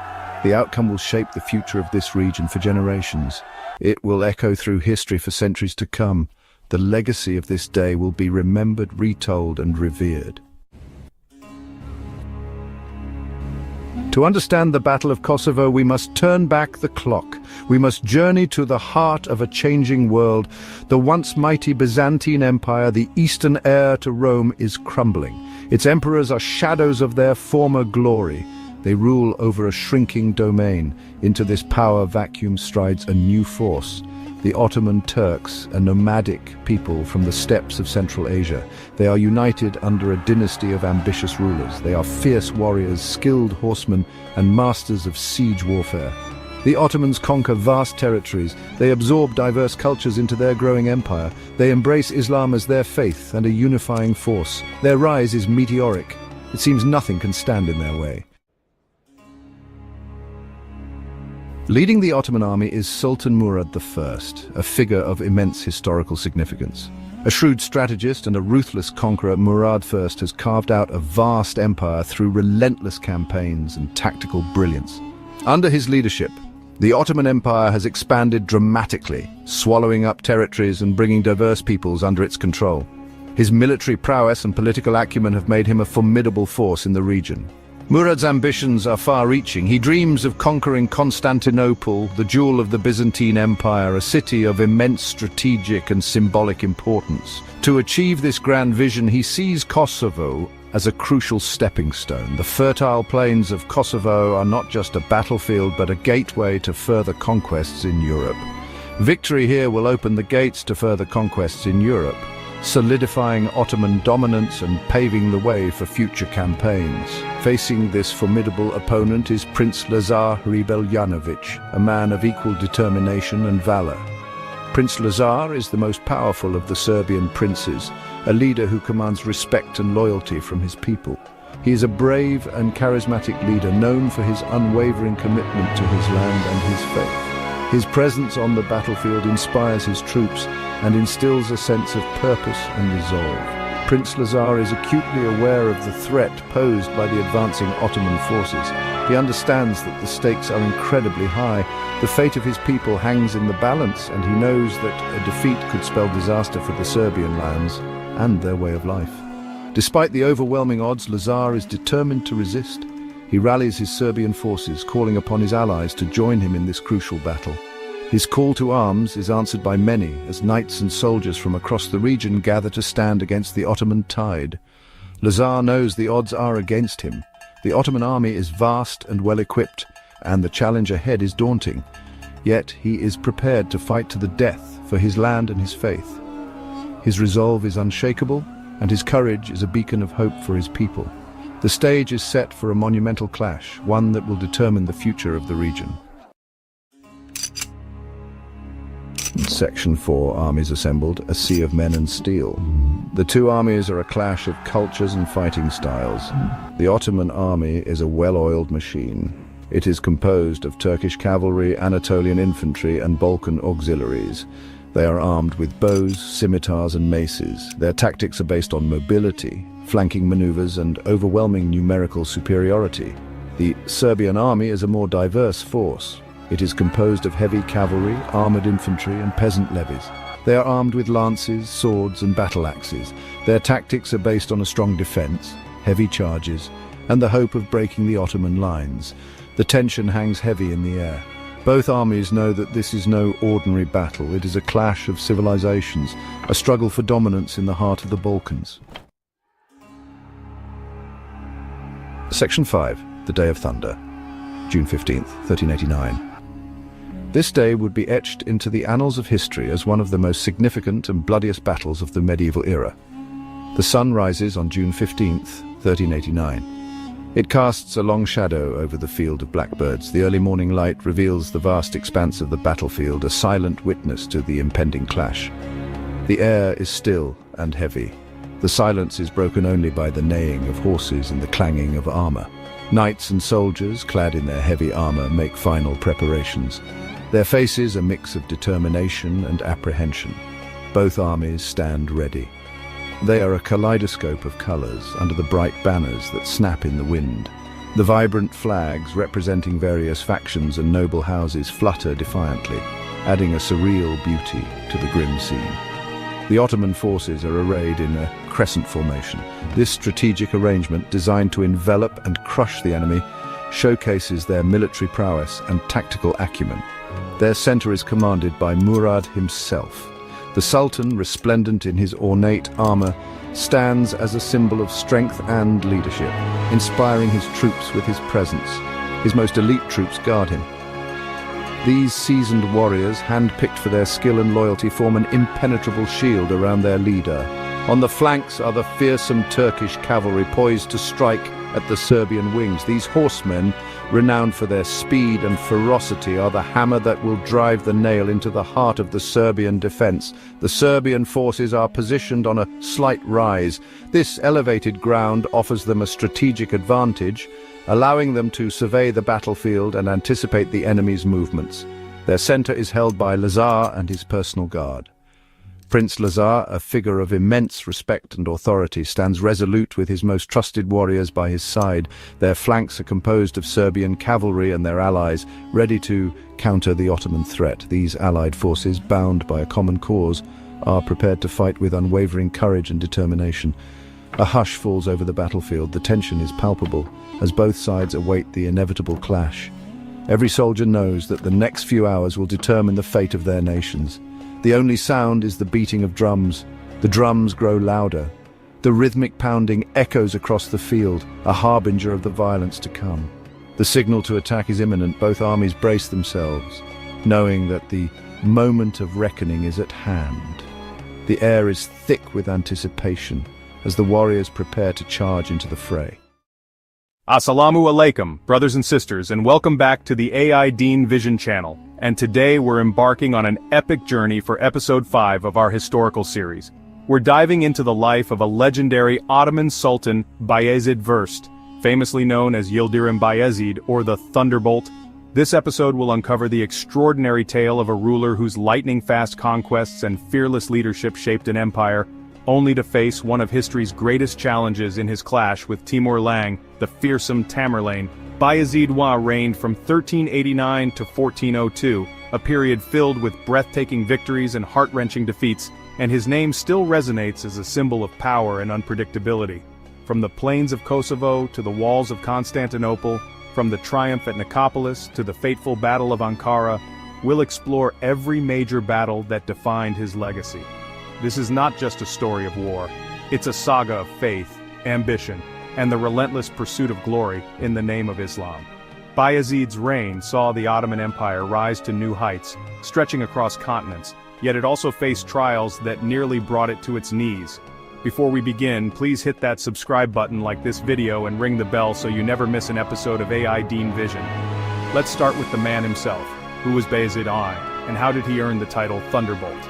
The outcome will shape the future of this region for generations. It will echo through history for centuries to come. The legacy of this day will be remembered, retold, and revered. To understand the Battle of Kosovo, we must turn back the clock. We must journey to the heart of a changing world. The once mighty Byzantine Empire, the eastern heir to Rome, is crumbling. Its emperors are shadows of their former glory. They rule over a shrinking domain. Into this power vacuum strides a new force. The Ottoman Turks, a nomadic people from the steppes of Central Asia. They are united under a dynasty of ambitious rulers. They are fierce warriors, skilled horsemen, and masters of siege warfare. The Ottomans conquer vast territories. They absorb diverse cultures into their growing empire. They embrace Islam as their faith and a unifying force. Their rise is meteoric. It seems nothing can stand in their way. Leading the Ottoman army is Sultan Murad I, a figure of immense historical significance. A shrewd strategist and a ruthless conqueror, Murad I has carved out a vast empire through relentless campaigns and tactical brilliance. Under his leadership, the Ottoman Empire has expanded dramatically, swallowing up territories and bringing diverse peoples under its control. His military prowess and political acumen have made him a formidable force in the region. Murad's ambitions are far-reaching. He dreams of conquering Constantinople, the jewel of the Byzantine Empire, a city of immense strategic and symbolic importance. To achieve this grand vision, he sees Kosovo as a crucial stepping stone. The fertile plains of Kosovo are not just a battlefield, but a gateway to further conquests in Europe. Victory here will open the gates to further conquests in Europe, solidifying Ottoman dominance and paving the way for future campaigns. Facing this formidable opponent is Prince Lazar Rebeljanovich, a man of equal determination and valor. Prince Lazar is the most powerful of the Serbian princes, a leader who commands respect and loyalty from his people. He is a brave and charismatic leader known for his unwavering commitment to his land and his faith. His presence on the battlefield inspires his troops, and instills a sense of purpose and resolve. Prince Lazar is acutely aware of the threat posed by the advancing Ottoman forces. He understands that the stakes are incredibly high. The fate of his people hangs in the balance, and he knows that a defeat could spell disaster for the Serbian lands and their way of life. Despite the overwhelming odds, Lazar is determined to resist. He rallies his Serbian forces, calling upon his allies to join him in this crucial battle. His call to arms is answered by many, as knights and soldiers from across the region gather to stand against the Ottoman tide. Lazar knows the odds are against him. The Ottoman army is vast and well-equipped, and the challenge ahead is daunting. Yet he is prepared to fight to the death for his land and his faith. His resolve is unshakable, and his courage is a beacon of hope for his people. The stage is set for a monumental clash, one that will determine the future of the region. Section 4, Armies Assembled, a sea of men and steel. The two armies are a clash of cultures and fighting styles. The Ottoman army is a well-oiled machine. It is composed of Turkish cavalry, Anatolian infantry, and Balkan auxiliaries. They are armed with bows, scimitars, and maces. Their tactics are based on mobility, flanking maneuvers, and overwhelming numerical superiority. The Serbian army is a more diverse force. It is composed of heavy cavalry, armored infantry, and peasant levies. They are armed with lances, swords, and battle axes. Their tactics are based on a strong defense, heavy charges, and the hope of breaking the Ottoman lines. The tension hangs heavy in the air. Both armies know that this is no ordinary battle. It is a clash of civilizations, a struggle for dominance in the heart of the Balkans. Section 5, The Day of Thunder, June 15th, 1389. This day would be etched into the annals of history as one of the most significant and bloodiest battles of the medieval era. The sun rises on June 15th, 1389. It casts a long shadow over the field of blackbirds. The early morning light reveals the vast expanse of the battlefield, a silent witness to the impending clash. The air is still and heavy. The silence is broken only by the neighing of horses and the clanging of armor. Knights and soldiers, clad in their heavy armor, make final preparations. Their faces a mix of determination and apprehension. Both armies stand ready. They are a kaleidoscope of colors under the bright banners that snap in the wind. The vibrant flags representing various factions and noble houses flutter defiantly, adding a surreal beauty to the grim scene. The Ottoman forces are arrayed in a crescent formation. This strategic arrangement, designed to envelop and crush the enemy, showcases their military prowess and tactical acumen. Their center is commanded by Murad himself. The Sultan, resplendent in his ornate armor, stands as a symbol of strength and leadership, inspiring his troops with his presence. His most elite troops guard him. These seasoned warriors, hand-picked for their skill and loyalty, form an impenetrable shield around their leader. On the flanks are the fearsome Turkish cavalry poised to strike at the Serbian wings. These horsemen, renowned for their speed and ferocity, are the hammer that will drive the nail into the heart of the Serbian defense. The Serbian forces are positioned on a slight rise. This elevated ground offers them a strategic advantage, allowing them to survey the battlefield and anticipate the enemy's movements. Their center is held by Lazar and his personal guard. Prince Lazar, a figure of immense respect and authority, stands resolute with his most trusted warriors by his side. Their flanks are composed of Serbian cavalry and their allies, ready to counter the Ottoman threat. These allied forces, bound by a common cause, are prepared to fight with unwavering courage and determination. A hush falls over the battlefield. The tension is palpable as both sides await the inevitable clash. Every soldier knows that the next few hours will determine the fate of their nations. The only sound is the beating of drums. The drums grow louder. The rhythmic pounding echoes across the field, a harbinger of the violence to come. The signal to attack is imminent. Both armies brace themselves, knowing that the moment of reckoning is at hand. The air is thick with anticipation as the warriors prepare to charge into the fray. Assalamu alaikum, brothers and sisters, and welcome back to the AI Deen Vision channel. And today we're embarking on an epic journey for episode 5 of our historical series. We're diving into the life of a legendary Ottoman Sultan, Bayezid I, famously known as Yildirim Bayezid or the Thunderbolt. This episode will uncover the extraordinary tale of a ruler whose lightning-fast conquests and fearless leadership shaped an empire, only to face one of history's greatest challenges in his clash with Timur Lang, the fearsome Tamerlane. Bayezid I reigned from 1389 to 1402, a period filled with breathtaking victories and heart-wrenching defeats, and his name still resonates as a symbol of power and unpredictability. From the plains of Kosovo to the walls of Constantinople, from the triumph at Nicopolis to the fateful Battle of Ankara, we'll explore every major battle that defined his legacy. This is not just a story of war, it's a saga of faith, ambition, and the relentless pursuit of glory in the name of Islam. Bayezid's reign saw the Ottoman Empire rise to new heights, stretching across continents, yet it also faced trials that nearly brought it to its knees. Before we begin, please hit that subscribe button like this video and ring the bell so you never miss an episode of AI Deen Vision. Let's start with the man himself. Who was Bayezid I, and how did he earn the title Thunderbolt?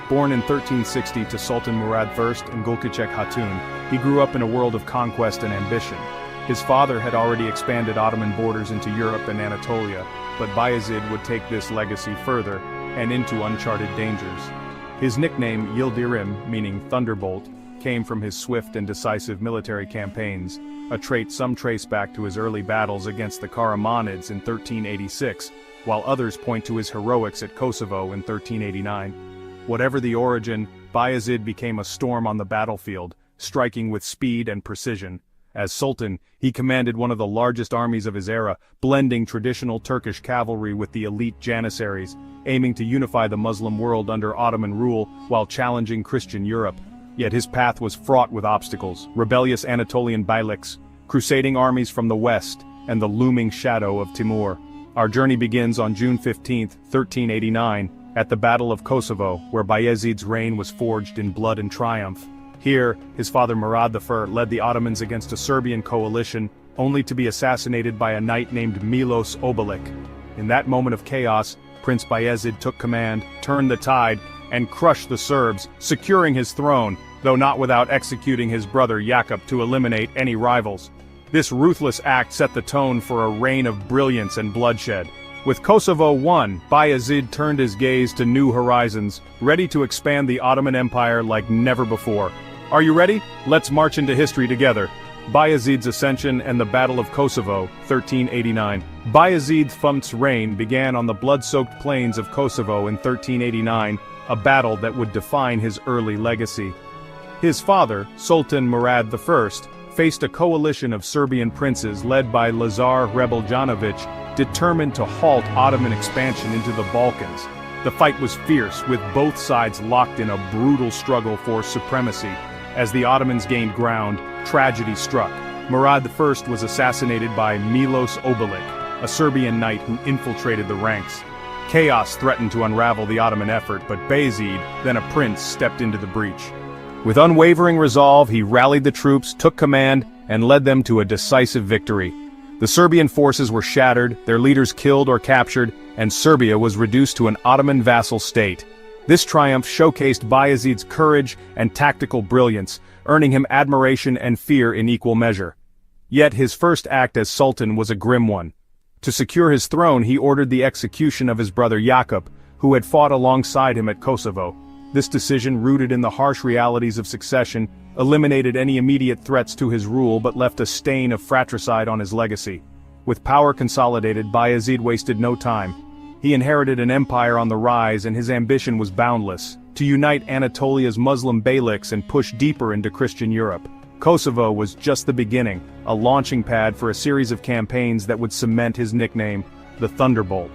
Born in 1360 to Sultan Murad I and Gulkicek Hatun, he grew up in a world of conquest and ambition. His father had already expanded Ottoman borders into Europe and Anatolia, but Bayezid would take this legacy further, and into uncharted dangers. His nickname Yildirim, meaning Thunderbolt, came from his swift and decisive military campaigns, a trait some trace back to his early battles against the Karamanids in 1386, while others point to his heroics at Kosovo in 1389. Whatever the origin, Bayezid became a storm on the battlefield, striking with speed and precision. As Sultan, he commanded one of the largest armies of his era, blending traditional Turkish cavalry with the elite Janissaries, aiming to unify the Muslim world under Ottoman rule while challenging Christian Europe. Yet his path was fraught with obstacles: rebellious Anatolian beyliks, crusading armies from the west, and the looming shadow of Timur. Our journey begins on June 15, 1389, at the Battle of Kosovo, where Bayezid's reign was forged in blood and triumph. Here, his father Murad I led the Ottomans against a Serbian coalition, only to be assassinated by a knight named Milos Obilic. In that moment of chaos, Prince Bayezid took command, turned the tide, and crushed the Serbs, securing his throne, though not without executing his brother Jakub to eliminate any rivals. This ruthless act set the tone for a reign of brilliance and bloodshed. With Kosovo won, Bayezid turned his gaze to new horizons, ready to expand the Ottoman Empire like never before. Are you ready? Let's march into history together. Bayezid's ascension and the Battle of Kosovo, 1389. Bayezid Thumt's reign began on the blood-soaked plains of Kosovo in 1389, a battle that would define his early legacy. His father, Sultan Murad I, faced a coalition of Serbian princes led by Lazar Rebeljanović, determined to halt Ottoman expansion into the Balkans. The fight was fierce, with both sides locked in a brutal struggle for supremacy. As the Ottomans gained ground, tragedy struck. Murad I was assassinated by Milos Obilic, a Serbian knight who infiltrated the ranks. Chaos threatened to unravel the Ottoman effort, but Bayezid, then a prince, stepped into the breach. With unwavering resolve, he rallied the troops, took command, and led them to a decisive victory. The Serbian forces were shattered, their leaders killed or captured, and Serbia was reduced to an Ottoman vassal state. This triumph showcased Bayezid's courage and tactical brilliance, earning him admiration and fear in equal measure. Yet his first act as Sultan was a grim one. To secure his throne, he ordered the execution of his brother Jakub, who had fought alongside him at Kosovo. This decision, rooted in the harsh realities of succession, eliminated any immediate threats to his rule but left a stain of fratricide on his legacy. With power consolidated, Bayezid wasted no time. He inherited an empire on the rise, and his ambition was boundless: to unite Anatolia's Muslim beyliks and push deeper into Christian Europe. Kosovo was just the beginning, a launching pad for a series of campaigns that would cement his nickname, the Thunderbolt.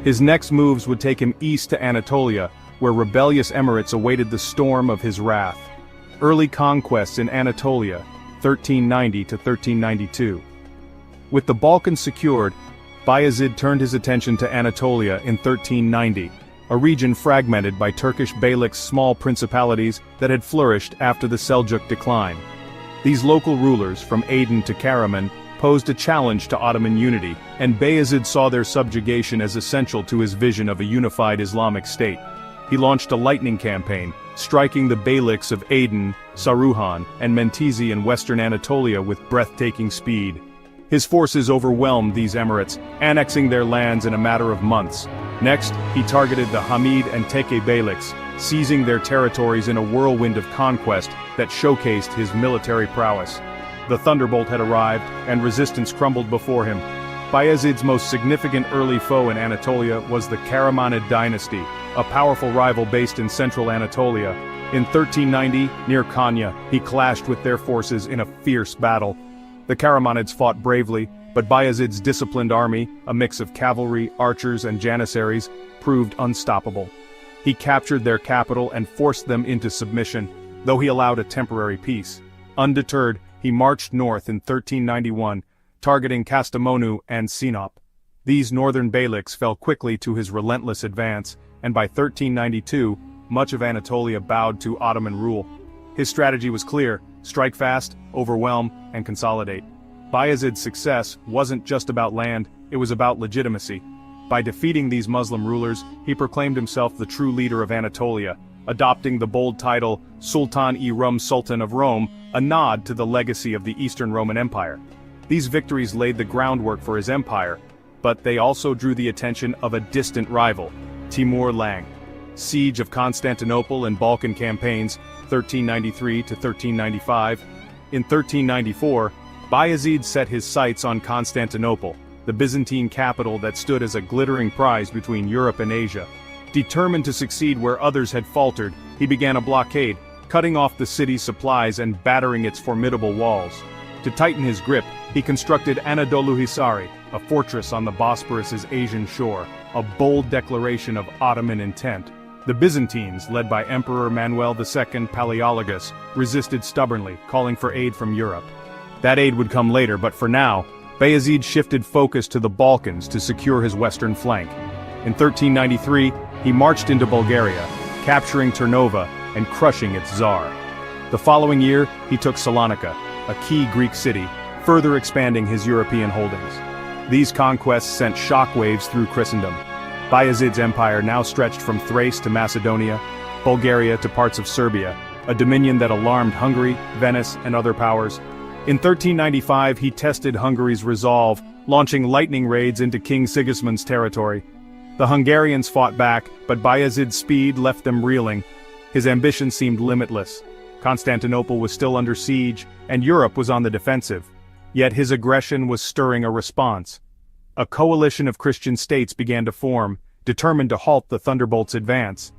His next moves would take him east to Anatolia, where rebellious emirates awaited the storm of his wrath. Early conquests in Anatolia, 1390 to 1392. With the Balkans secured, Bayezid turned his attention to Anatolia in 1390, a region fragmented by Turkish beyliks' small principalities that had flourished after the Seljuk decline. These local rulers, from Aden to Karaman, posed a challenge to Ottoman unity, and Bayezid saw their subjugation as essential to his vision of a unified Islamic state. He launched a lightning campaign, striking the beyliks of Aden, Saruhan, and Menteşe in western Anatolia with breathtaking speed. His forces overwhelmed these emirates, annexing their lands in a matter of months. Next, he targeted the Hamid and Teke Beyliks, seizing their territories in a whirlwind of conquest that showcased his military prowess. The Thunderbolt had arrived, and resistance crumbled before him. Bayezid's most significant early foe in Anatolia was the Karamanid dynasty, a powerful rival based in central Anatolia. In 1390, near Konya, he clashed with their forces in a fierce battle. The Karamanids fought bravely, but Bayezid's disciplined army, a mix of cavalry, archers and janissaries, proved unstoppable. He captured their capital and forced them into submission, though he allowed a temporary peace. Undeterred, he marched north in 1391, targeting Kastamonu and Sinop. These northern beyliks fell quickly to his relentless advance, and by 1392, much of Anatolia bowed to Ottoman rule. His strategy was clear: strike fast, overwhelm, and consolidate. Bayezid's success wasn't just about land, it was about legitimacy. By defeating these Muslim rulers, he proclaimed himself the true leader of Anatolia, adopting the bold title Sultan-i-Rum, Sultan of Rome, a nod to the legacy of the Eastern Roman Empire. These victories laid the groundwork for his empire, but they also drew the attention of a distant rival, Timur Lang. Siege of Constantinople and Balkan campaigns, 1393 to 1395. In 1394, Bayezid set his sights on Constantinople, the Byzantine capital that stood as a glittering prize between Europe and Asia. Determined to succeed where others had faltered, he began a blockade, cutting off the city's supplies and battering its formidable walls. To tighten his grip, he constructed Anadolu Hisari, a fortress on the Bosporus's Asian shore, a bold declaration of Ottoman intent. The Byzantines, led by Emperor Manuel II Palaeologus, resisted stubbornly, calling for aid from Europe. That aid would come later, but for now, Bayezid shifted focus to the Balkans to secure his western flank. In 1393, he marched into Bulgaria, capturing Ternova and crushing its czar. The following year, he took Salonika, a key Greek city, further expanding his European holdings. These conquests sent shockwaves through Christendom. Bayezid's empire now stretched from Thrace to Macedonia, Bulgaria to parts of Serbia, a dominion that alarmed Hungary, Venice, and other powers. In 1395, he tested Hungary's resolve, launching lightning raids into King Sigismund's territory. The Hungarians fought back, but Bayezid's speed left them reeling. His ambition seemed limitless. Constantinople was still under siege, and Europe was on the defensive. Yet his aggression was stirring a response. A coalition of Christian states began to form, determined to halt the Thunderbolt's advance.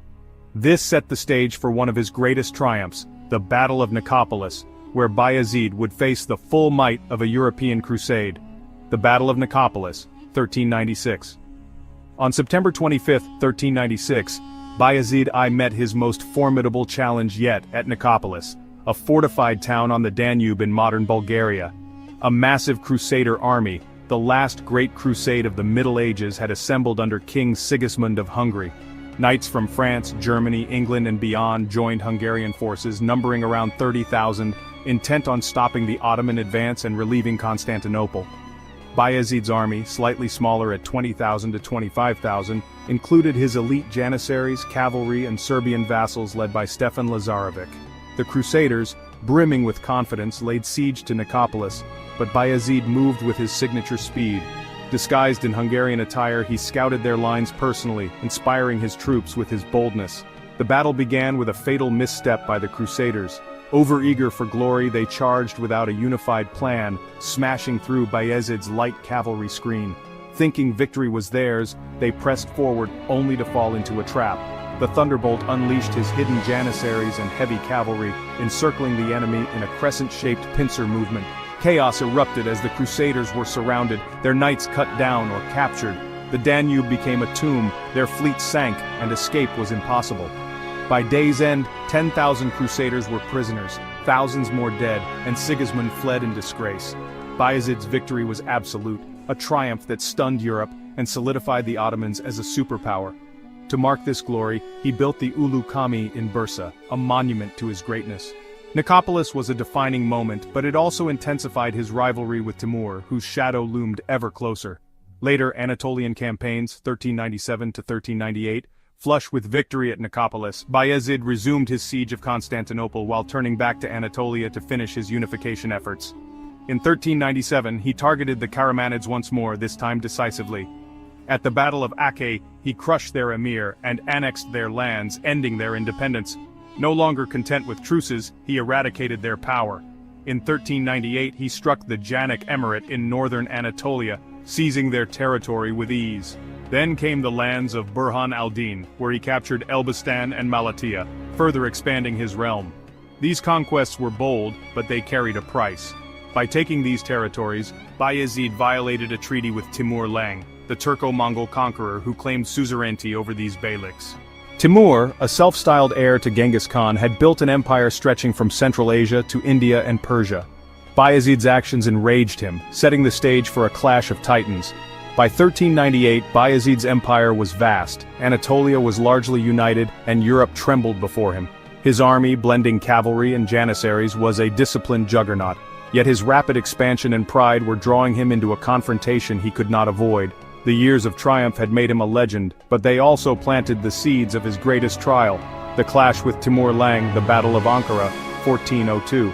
This set the stage for one of his greatest triumphs, the Battle of Nicopolis, where Bayezid would face the full might of a European crusade. The Battle of Nicopolis, 1396. On September 25, 1396, Bayezid I met his most formidable challenge yet at Nicopolis, a fortified town on the Danube in modern Bulgaria. A massive crusader army, the last great crusade of the Middle Ages, had assembled under King Sigismund of Hungary. Knights from France, Germany, England and beyond joined Hungarian forces, numbering around 30,000, intent on stopping the Ottoman advance and relieving Constantinople. Bayezid's army, slightly smaller at 20,000 to 25,000, included his elite janissaries, cavalry and Serbian vassals led by Stefan Lazarevic. The Crusaders, brimming with confidence, laid siege to Nicopolis, but Bayezid moved with his signature speed. Disguised in Hungarian attire, he scouted their lines personally, inspiring his troops with his boldness. The battle began with a fatal misstep by the Crusaders. Overeager for glory, they charged without a unified plan, smashing through Bayezid's light cavalry screen. Thinking victory was theirs, they pressed forward only to fall into a trap. The Thunderbolt unleashed his hidden janissaries and heavy cavalry, encircling the enemy in a crescent-shaped pincer movement. Chaos erupted as the Crusaders were surrounded, their knights cut down or captured. The Danube became a tomb, their fleet sank, and escape was impossible. By day's end, 10,000 Crusaders were prisoners, thousands more dead, and Sigismund fled in disgrace. Bayezid's victory was absolute, a triumph that stunned Europe and solidified the Ottomans as a superpower. To mark this glory, he built the Ulu Cami in Bursa, a monument to his greatness. Nicopolis was a defining moment, but it also intensified his rivalry with Timur, whose shadow loomed ever closer. Later Anatolian campaigns, 1397 to 1398, flush with victory at Nicopolis, Bayezid resumed his siege of Constantinople while turning back to Anatolia to finish his unification efforts. In 1397, he targeted the Karamanids once more, this time decisively. At the Battle of Acre, he crushed their emir and annexed their lands, ending their independence. No longer content with truces, he eradicated their power. In 1398, he struck the Janik Emirate in northern Anatolia, seizing their territory with ease. Then came the lands of Burhan al-Din, where he captured Elbistan and Malatya, further expanding his realm. These conquests were bold, but they carried a price. By taking these territories, Bayezid violated a treaty with Timur Lang, the Turco-Mongol conqueror who claimed suzerainty over these beyliks. Timur, a self-styled heir to Genghis Khan, had built an empire stretching from Central Asia to India and Persia. Bayezid's actions enraged him, setting the stage for a clash of titans. By 1398, Bayezid's empire was vast, Anatolia was largely united, and Europe trembled before him. His army, blending cavalry and janissaries, was a disciplined juggernaut. Yet his rapid expansion and pride were drawing him into a confrontation he could not avoid. The years of triumph had made him a legend, but they also planted the seeds of his greatest trial, the clash with Timur Lang, the Battle of Ankara, 1402.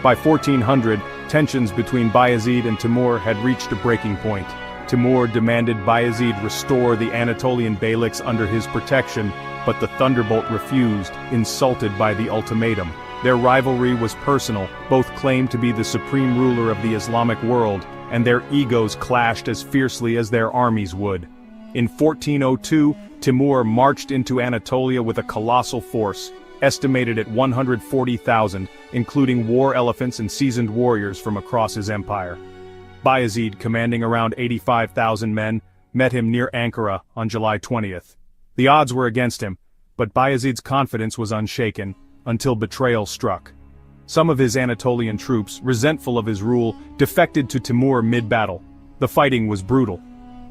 By 1400, tensions between Bayezid and Timur had reached a breaking point. Timur demanded Bayezid restore the Anatolian beyliks under his protection, but the Thunderbolt refused, insulted by the ultimatum. Their rivalry was personal, both claimed to be the supreme ruler of the Islamic world, and their egos clashed as fiercely as their armies would. In 1402, Timur marched into Anatolia with a colossal force, estimated at 140,000, including war elephants and seasoned warriors from across his empire. Bayezid, commanding around 85,000 men, met him near Ankara on July 20th. The odds were against him, but Bayezid's confidence was unshaken, until betrayal struck. Some of his Anatolian troops, resentful of his rule, defected to Timur mid-battle. The fighting was brutal.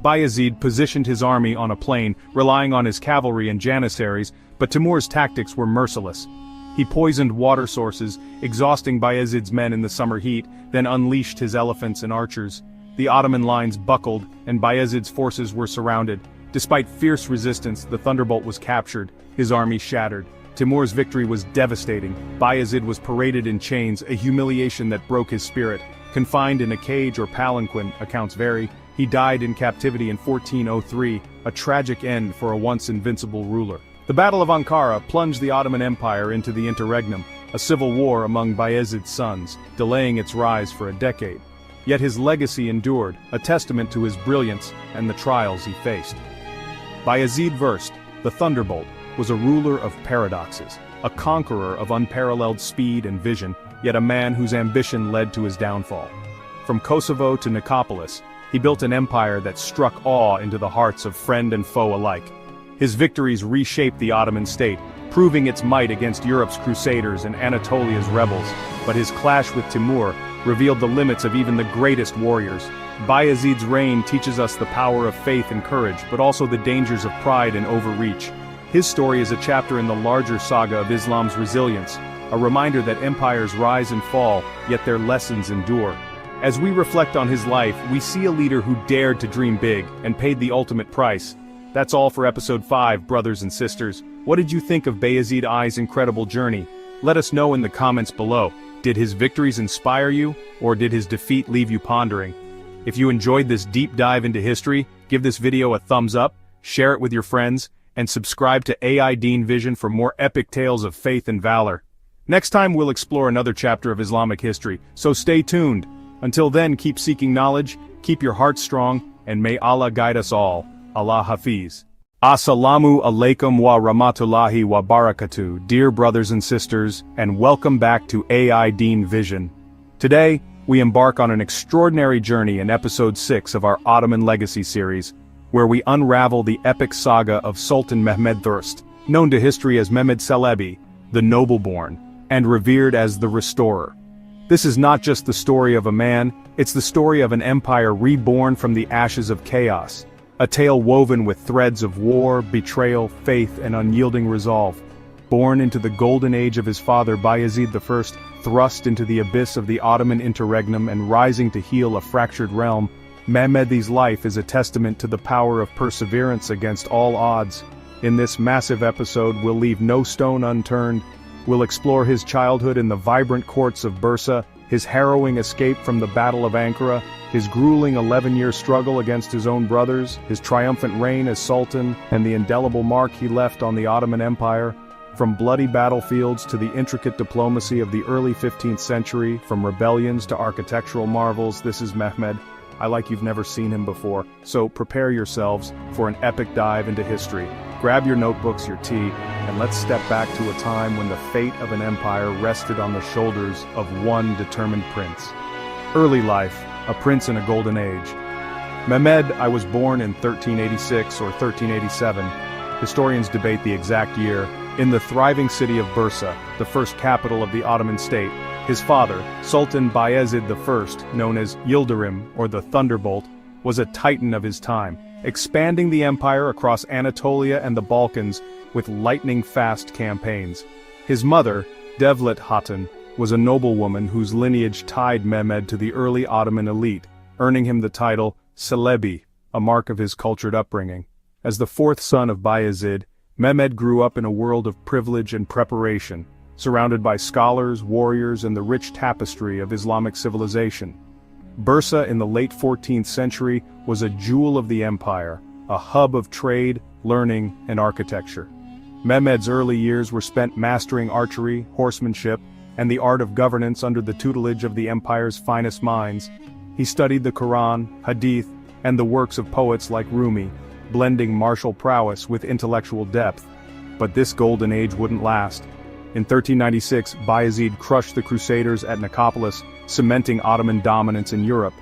Bayezid positioned his army on a plain, relying on his cavalry and janissaries, but Timur's tactics were merciless. He poisoned water sources, exhausting Bayezid's men in the summer heat, then unleashed his elephants and archers. The Ottoman lines buckled, and Bayezid's forces were surrounded. Despite fierce resistance, the Thunderbolt was captured, his army shattered. Timur's victory was devastating. Bayezid was paraded in chains, a humiliation that broke his spirit. Confined in a cage or palanquin, accounts vary, he died in captivity in 1403, a tragic end for a once invincible ruler. The Battle of Ankara plunged the Ottoman Empire into the interregnum, a civil war among Bayezid's sons, delaying its rise for a decade. Yet his legacy endured, a testament to his brilliance and the trials he faced. Bayezid I, the Thunderbolt, was a ruler of paradoxes, a conqueror of unparalleled speed and vision, yet a man whose ambition led to his downfall. From Kosovo to Nicopolis, he built an empire that struck awe into the hearts of friend and foe alike. His victories reshaped the Ottoman state, proving its might against Europe's crusaders and Anatolia's rebels, but his clash with Timur revealed the limits of even the greatest warriors. Bayezid's reign teaches us the power of faith and courage, but also the dangers of pride and overreach. His story is a chapter in the larger saga of Islam's resilience, a reminder that empires rise and fall, yet their lessons endure. As we reflect on his life, we see a leader who dared to dream big and paid the ultimate price. That's all for episode 5, brothers and sisters. What did you think of Bayezid I's incredible journey? Let us know in the comments below. Did his victories inspire you, or did his defeat leave you pondering? If you enjoyed this deep dive into history, give this video a thumbs up, share it with your friends, and subscribe to AI Deen Vision for more epic tales of faith and valor. Next time we'll explore another chapter of Islamic history, so stay tuned. Until then, keep seeking knowledge, keep your heart strong, and may Allah guide us all. Allah Hafiz. Assalamu alaikum wa rahmatullahi wa barakatuh, dear brothers and sisters, and welcome back to AI Deen Vision. Today, we embark on an extraordinary journey in episode 6 of our Ottoman Legacy series, where we unravel the epic saga of Sultan Mehmed I, known to history as Mehmed Celebi, the noble-born, and revered as the Restorer. This is not just the story of a man, it's the story of an empire reborn from the ashes of chaos, a tale woven with threads of war, betrayal, faith, and unyielding resolve. Born into the golden age of his father Bayezid I, thrust into the abyss of the Ottoman interregnum and rising to heal a fractured realm, Mehmed's life is a testament to the power of perseverance against all odds. In this massive episode, we'll leave no stone unturned. We'll explore his childhood in the vibrant courts of Bursa, his harrowing escape from the Battle of Ankara, his grueling 11-year struggle against his own brothers, his triumphant reign as Sultan, and the indelible mark he left on the Ottoman Empire. From bloody battlefields to the intricate diplomacy of the early 15th century, from rebellions to architectural marvels, this is Mehmed. I like you've never seen him before, so prepare yourselves for an epic dive into history. Grab your notebooks, your tea, and let's step back to a time when the fate of an empire rested on the shoulders of one determined prince. Early life, a prince in a golden age. Mehmed, I was born in 1386 or 1387. Historians debate the exact year. In the thriving city of Bursa, the first capital of the Ottoman state, his father, Sultan Bayezid I, known as Yildirim or the Thunderbolt, was a titan of his time, expanding the empire across Anatolia and the Balkans with lightning-fast campaigns. His mother, Devlet Hatun, was a noblewoman whose lineage tied Mehmed to the early Ottoman elite, earning him the title Celebi, a mark of his cultured upbringing. As the fourth son of Bayezid, Mehmed grew up in a world of privilege and preparation, surrounded by scholars, warriors, and the rich tapestry of Islamic civilization. Bursa in the late 14th century was a jewel of the empire, a hub of trade, learning, and architecture. Mehmed's early years were spent mastering archery, horsemanship, and the art of governance under the tutelage of the empire's finest minds. He studied the Quran, Hadith, and the works of poets like Rumi, blending martial prowess with intellectual depth. But this golden age wouldn't last. In 1396, Bayezid crushed the Crusaders at Nicopolis, cementing Ottoman dominance in Europe.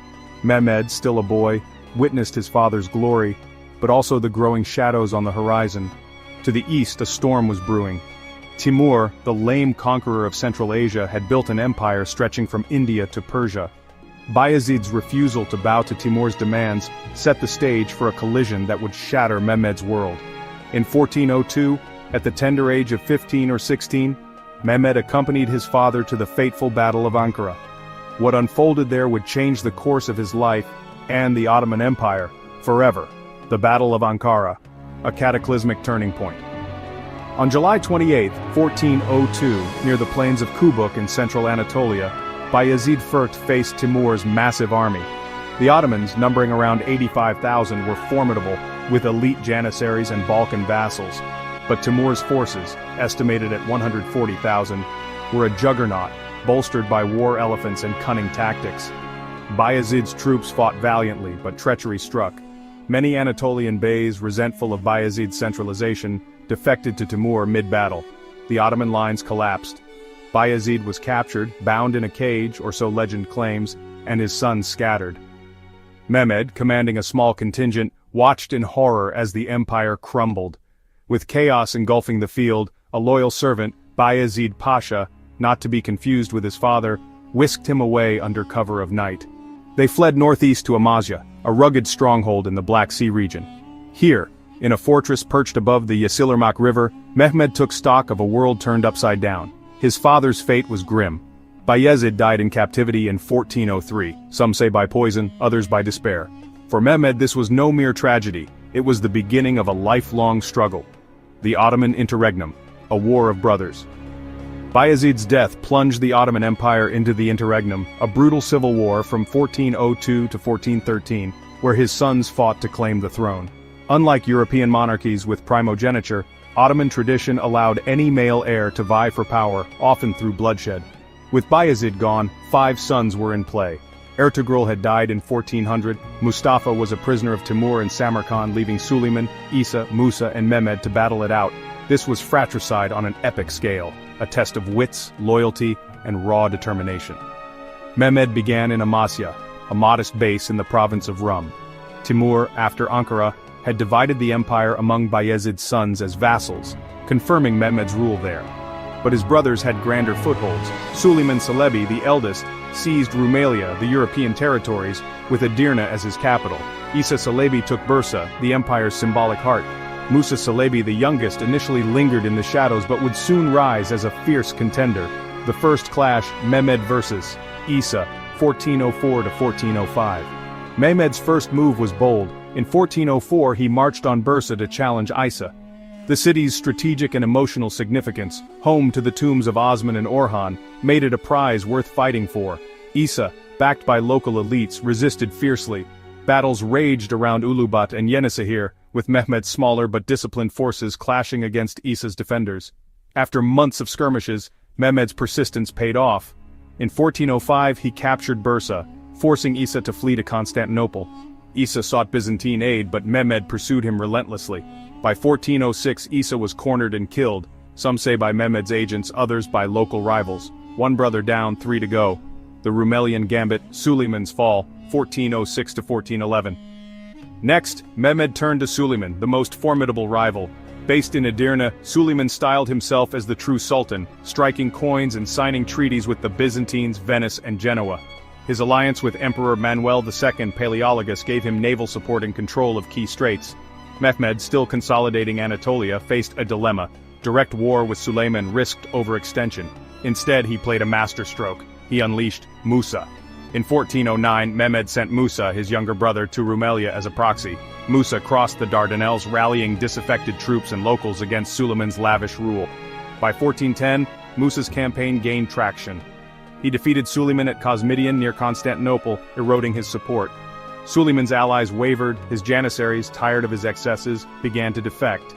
Mehmed, still a boy, witnessed his father's glory, but also the growing shadows on the horizon. To the east, a storm was brewing. Timur, the lame conqueror of Central Asia, had built an empire stretching from India to Persia. Bayezid's refusal to bow to Timur's demands set the stage for a collision that would shatter Mehmed's world. In 1402, at the tender age of 15 or 16, Mehmed accompanied his father to the fateful Battle of Ankara. What unfolded there would change the course of his life and the Ottoman Empire forever. The Battle of Ankara, a cataclysmic turning point. On July 28, 1402, near the plains of Kubuk in central Anatolia, Bayezid I faced Timur's massive army. The Ottomans, numbering around 85,000, were formidable, with elite janissaries and Balkan vassals. But Timur's forces, estimated at 140,000, were a juggernaut, bolstered by war elephants and cunning tactics. Bayezid's troops fought valiantly, but treachery struck. Many Anatolian beys, resentful of Bayezid's centralization, defected to Timur mid-battle. The Ottoman lines collapsed. Bayezid was captured, bound in a cage, or so legend claims, and his sons scattered. Mehmed, commanding a small contingent, watched in horror as the empire crumbled. With chaos engulfing the field, a loyal servant, Bayezid Pasha, not to be confused with his father, whisked him away under cover of night. They fled northeast to Amasya, a rugged stronghold in the Black Sea region. Here, in a fortress perched above the Yeşilırmak River, Mehmed took stock of a world turned upside down. His father's fate was grim. Bayezid died in captivity in 1403, some say by poison, others by despair. For Mehmed this was no mere tragedy, it was the beginning of a lifelong struggle. The Ottoman Interregnum, a war of brothers. Bayezid's death plunged the Ottoman Empire into the Interregnum, a brutal civil war from 1402 to 1413, where his sons fought to claim the throne. Unlike European monarchies with primogeniture, Ottoman tradition allowed any male heir to vie for power, often through bloodshed. With Bayezid gone, 5 sons were in play. Ertugrul had died in 1400, Mustafa was a prisoner of Timur in Samarkand, leaving Suleiman, Isa, Musa, and Mehmed to battle it out. This was fratricide on an epic scale, a test of wits, loyalty, and raw determination. Mehmed began in Amasya, a modest base in the province of Rum. Timur, after Ankara, had divided the empire among Bayezid's sons as vassals, confirming Mehmed's rule there. But his brothers had grander footholds. Suleiman Celebi, the eldest, seized Rumelia, the European territories, with Edirne as his capital. Isa Celebi took Bursa, the empire's symbolic heart. Musa Celebi, the youngest, initially lingered in the shadows but would soon rise as a fierce contender. The first clash, Mehmed versus Isa, 1404 to 1405. Mehmed's first move was bold. In 1404 he marched on Bursa to challenge Isa. The city's strategic and emotional significance, home to the tombs of Osman and Orhan, made it a prize worth fighting for. Isa, backed by local elites, resisted fiercely. Battles raged around Ulubat and Yenisehir, with Mehmed's smaller but disciplined forces clashing against Isa's defenders. After months of skirmishes, Mehmed's persistence paid off. In 1405 he captured Bursa, forcing Isa to flee to Constantinople. Isa sought Byzantine aid, but Mehmed pursued him relentlessly. By 1406 Isa was cornered and killed, some say by Mehmed's agents, others by local rivals. One brother down, 3 to go. The Rumelian Gambit, Suleiman's fall, 1406 to 1411. Next, Mehmed turned to Suleiman, the most formidable rival. Based in Edirne, Suleiman styled himself as the true Sultan, striking coins and signing treaties with the Byzantines, Venice and Genoa. His alliance with Emperor Manuel II Palaeologus gave him naval support and control of key straits. Mehmed, still consolidating Anatolia, faced a dilemma. Direct war with Suleiman risked overextension. Instead, he played a masterstroke. He unleashed Musa. In 1409, Mehmed sent Musa, his younger brother, to Rumelia as a proxy. Musa crossed the Dardanelles, rallying disaffected troops and locals against Suleiman's lavish rule. By 1410, Musa's campaign gained traction. He defeated Suleiman at Cosmidian near Constantinople, eroding his support. Suleiman's allies wavered, his janissaries, tired of his excesses, began to defect.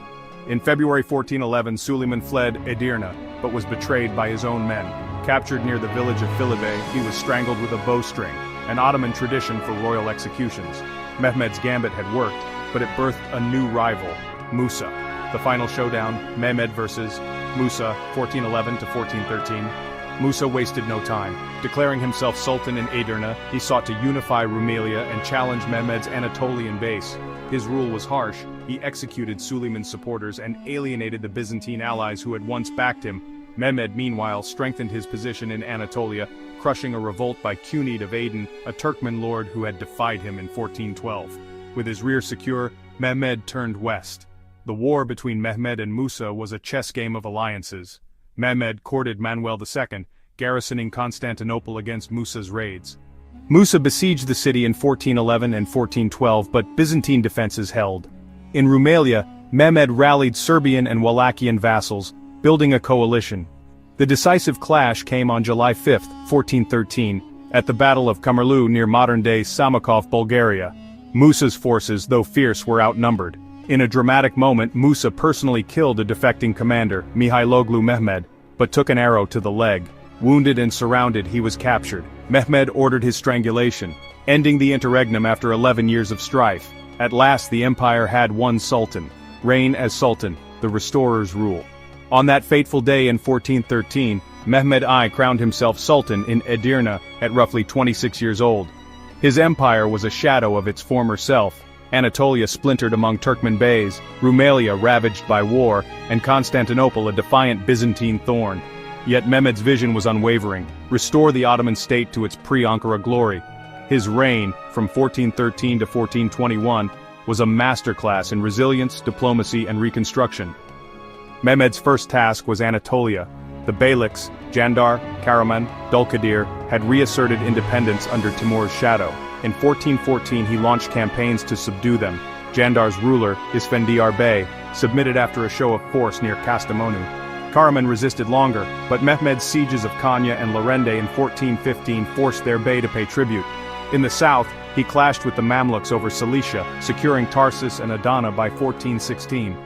In February 1411, Suleiman fled Edirne, but was betrayed by his own men. Captured near the village of Philibe, he was strangled with a bowstring, an Ottoman tradition for royal executions. Mehmed's gambit had worked, but it birthed a new rival, Musa. The final showdown, Mehmed versus Musa, 1411 to 1413. Musa wasted no time. Declaring himself Sultan in Edirne, he sought to unify Rumelia and challenge Mehmed's Anatolian base. His rule was harsh. He executed Suleiman's supporters and alienated the Byzantine allies who had once backed him. Mehmed, meanwhile, strengthened his position in Anatolia, crushing a revolt by Cunid of Aden, a Turkmen lord who had defied him in 1412. With his rear secure, Mehmed turned west. The war between Mehmed and Musa was a chess game of alliances. Mehmed courted Manuel II, garrisoning Constantinople against Musa's raids. Musa besieged the city in 1411 and 1412, but Byzantine defenses held. In Rumelia, Mehmed rallied Serbian and Wallachian vassals, building a coalition. The decisive clash came on July 5, 1413, at the Battle of Kamerlu near modern-day Samokov, Bulgaria. Musa's forces, though fierce, were outnumbered. In a dramatic moment, Musa personally killed a defecting commander, Mihailoglu Mehmed, but took an arrow to the leg. Wounded and surrounded, he was captured. Mehmed ordered his strangulation, ending the interregnum after 11 years of strife. At last the empire had one sultan. Reign as sultan, the restorer's rule. On that fateful day in 1413, Mehmed I crowned himself sultan in Edirne at roughly 26 years old. His empire was a shadow of its former self. Anatolia splintered among Turkmen beys, Rumelia ravaged by war, and Constantinople a defiant Byzantine thorn. Yet Mehmed's vision was unwavering: restore the Ottoman state to its pre-Ankara glory. His reign, from 1413 to 1421, was a masterclass in resilience, diplomacy, and reconstruction. Mehmed's first task was Anatolia. The Beyliks, Jandar, Karaman, Dulkadir, had reasserted independence under Timur's shadow. In 1414 he launched campaigns to subdue them. Jandar's ruler, Isfendiyar Bey, submitted after a show of force near Kastamonu. Karaman resisted longer, but Mehmed's sieges of Konya and Larende in 1415 forced their bey to pay tribute. In the south, he clashed with the Mamluks over Cilicia, securing Tarsus and Adana by 1416.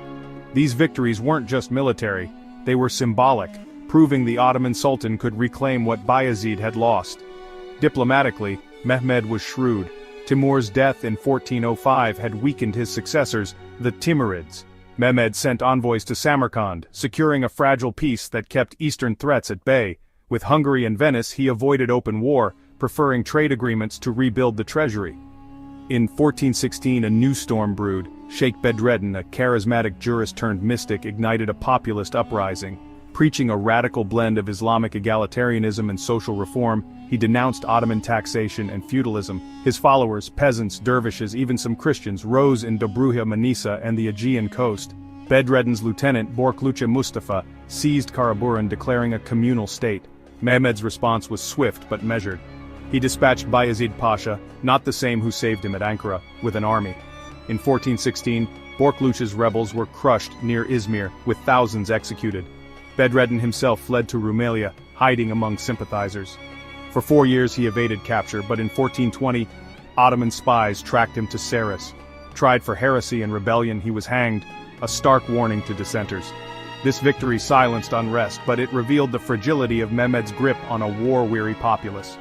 These victories weren't just military, they were symbolic, proving the Ottoman Sultan could reclaim what Bayezid had lost. Diplomatically, Mehmed was shrewd. Timur's death in 1405 had weakened his successors, the Timurids. Mehmed sent envoys to Samarkand, securing a fragile peace that kept eastern threats at bay. With Hungary and Venice he avoided open war, preferring trade agreements to rebuild the treasury. In 1416 a new storm brewed. Sheikh Bedreddin, a charismatic jurist turned mystic, ignited a populist uprising. Preaching a radical blend of Islamic egalitarianism and social reform, he denounced Ottoman taxation and feudalism. His followers, peasants, dervishes, even some Christians, rose in Dobruja Manisa and the Aegean coast. Bedreddin's lieutenant, Borkluce Mustafa, seized Karaburan, declaring a communal state. Mehmed's response was swift but measured. He dispatched Bayezid Pasha, not the same who saved him at Ankara, with an army. In 1416, Borkluce's rebels were crushed near Izmir, with thousands executed. Bedreddin himself fled to Rumelia, hiding among sympathizers. For 4 years he evaded capture, but in 1420, Ottoman spies tracked him to Saris. Tried for heresy and rebellion, he was hanged, a stark warning to dissenters. This victory silenced unrest, but it revealed the fragility of Mehmed's grip on a war-weary populace.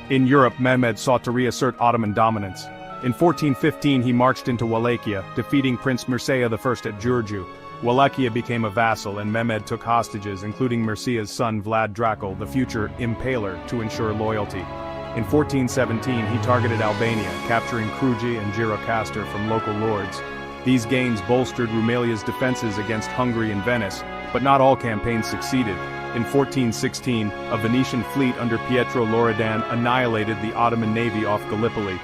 In Europe, Mehmed sought to reassert Ottoman dominance. In 1415 he marched into Wallachia, defeating Prince Mircea I at Giurgiu. Wallachia became a vassal and Mehmed took hostages, including Mircea's son Vlad Dracul, the future Impaler, to ensure loyalty. In 1417 he targeted Albania, capturing Kruji and Gjirokastra from local lords. These gains bolstered Rumelia's defenses against Hungary and Venice, but not all campaigns succeeded. In 1416, a Venetian fleet under Pietro Loredan annihilated the Ottoman navy off Gallipoli.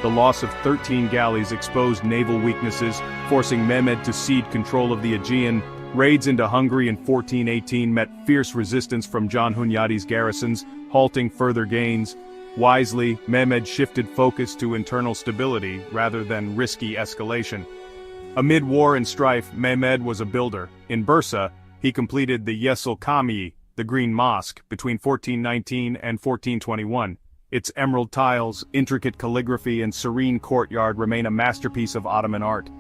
The loss of 13 galleys exposed naval weaknesses, forcing Mehmed to cede control of the Aegean. Raids into Hungary in 1418 met fierce resistance from John Hunyadi's garrisons, halting further gains. Wisely, Mehmed shifted focus to internal stability rather than risky escalation. Amid war and strife, Mehmed was a builder. In Bursa, he completed the Yeşil Cami, the Green Mosque, between 1419 and 1421. Its emerald tiles, intricate calligraphy, and serene courtyard remain a masterpiece of Ottoman art.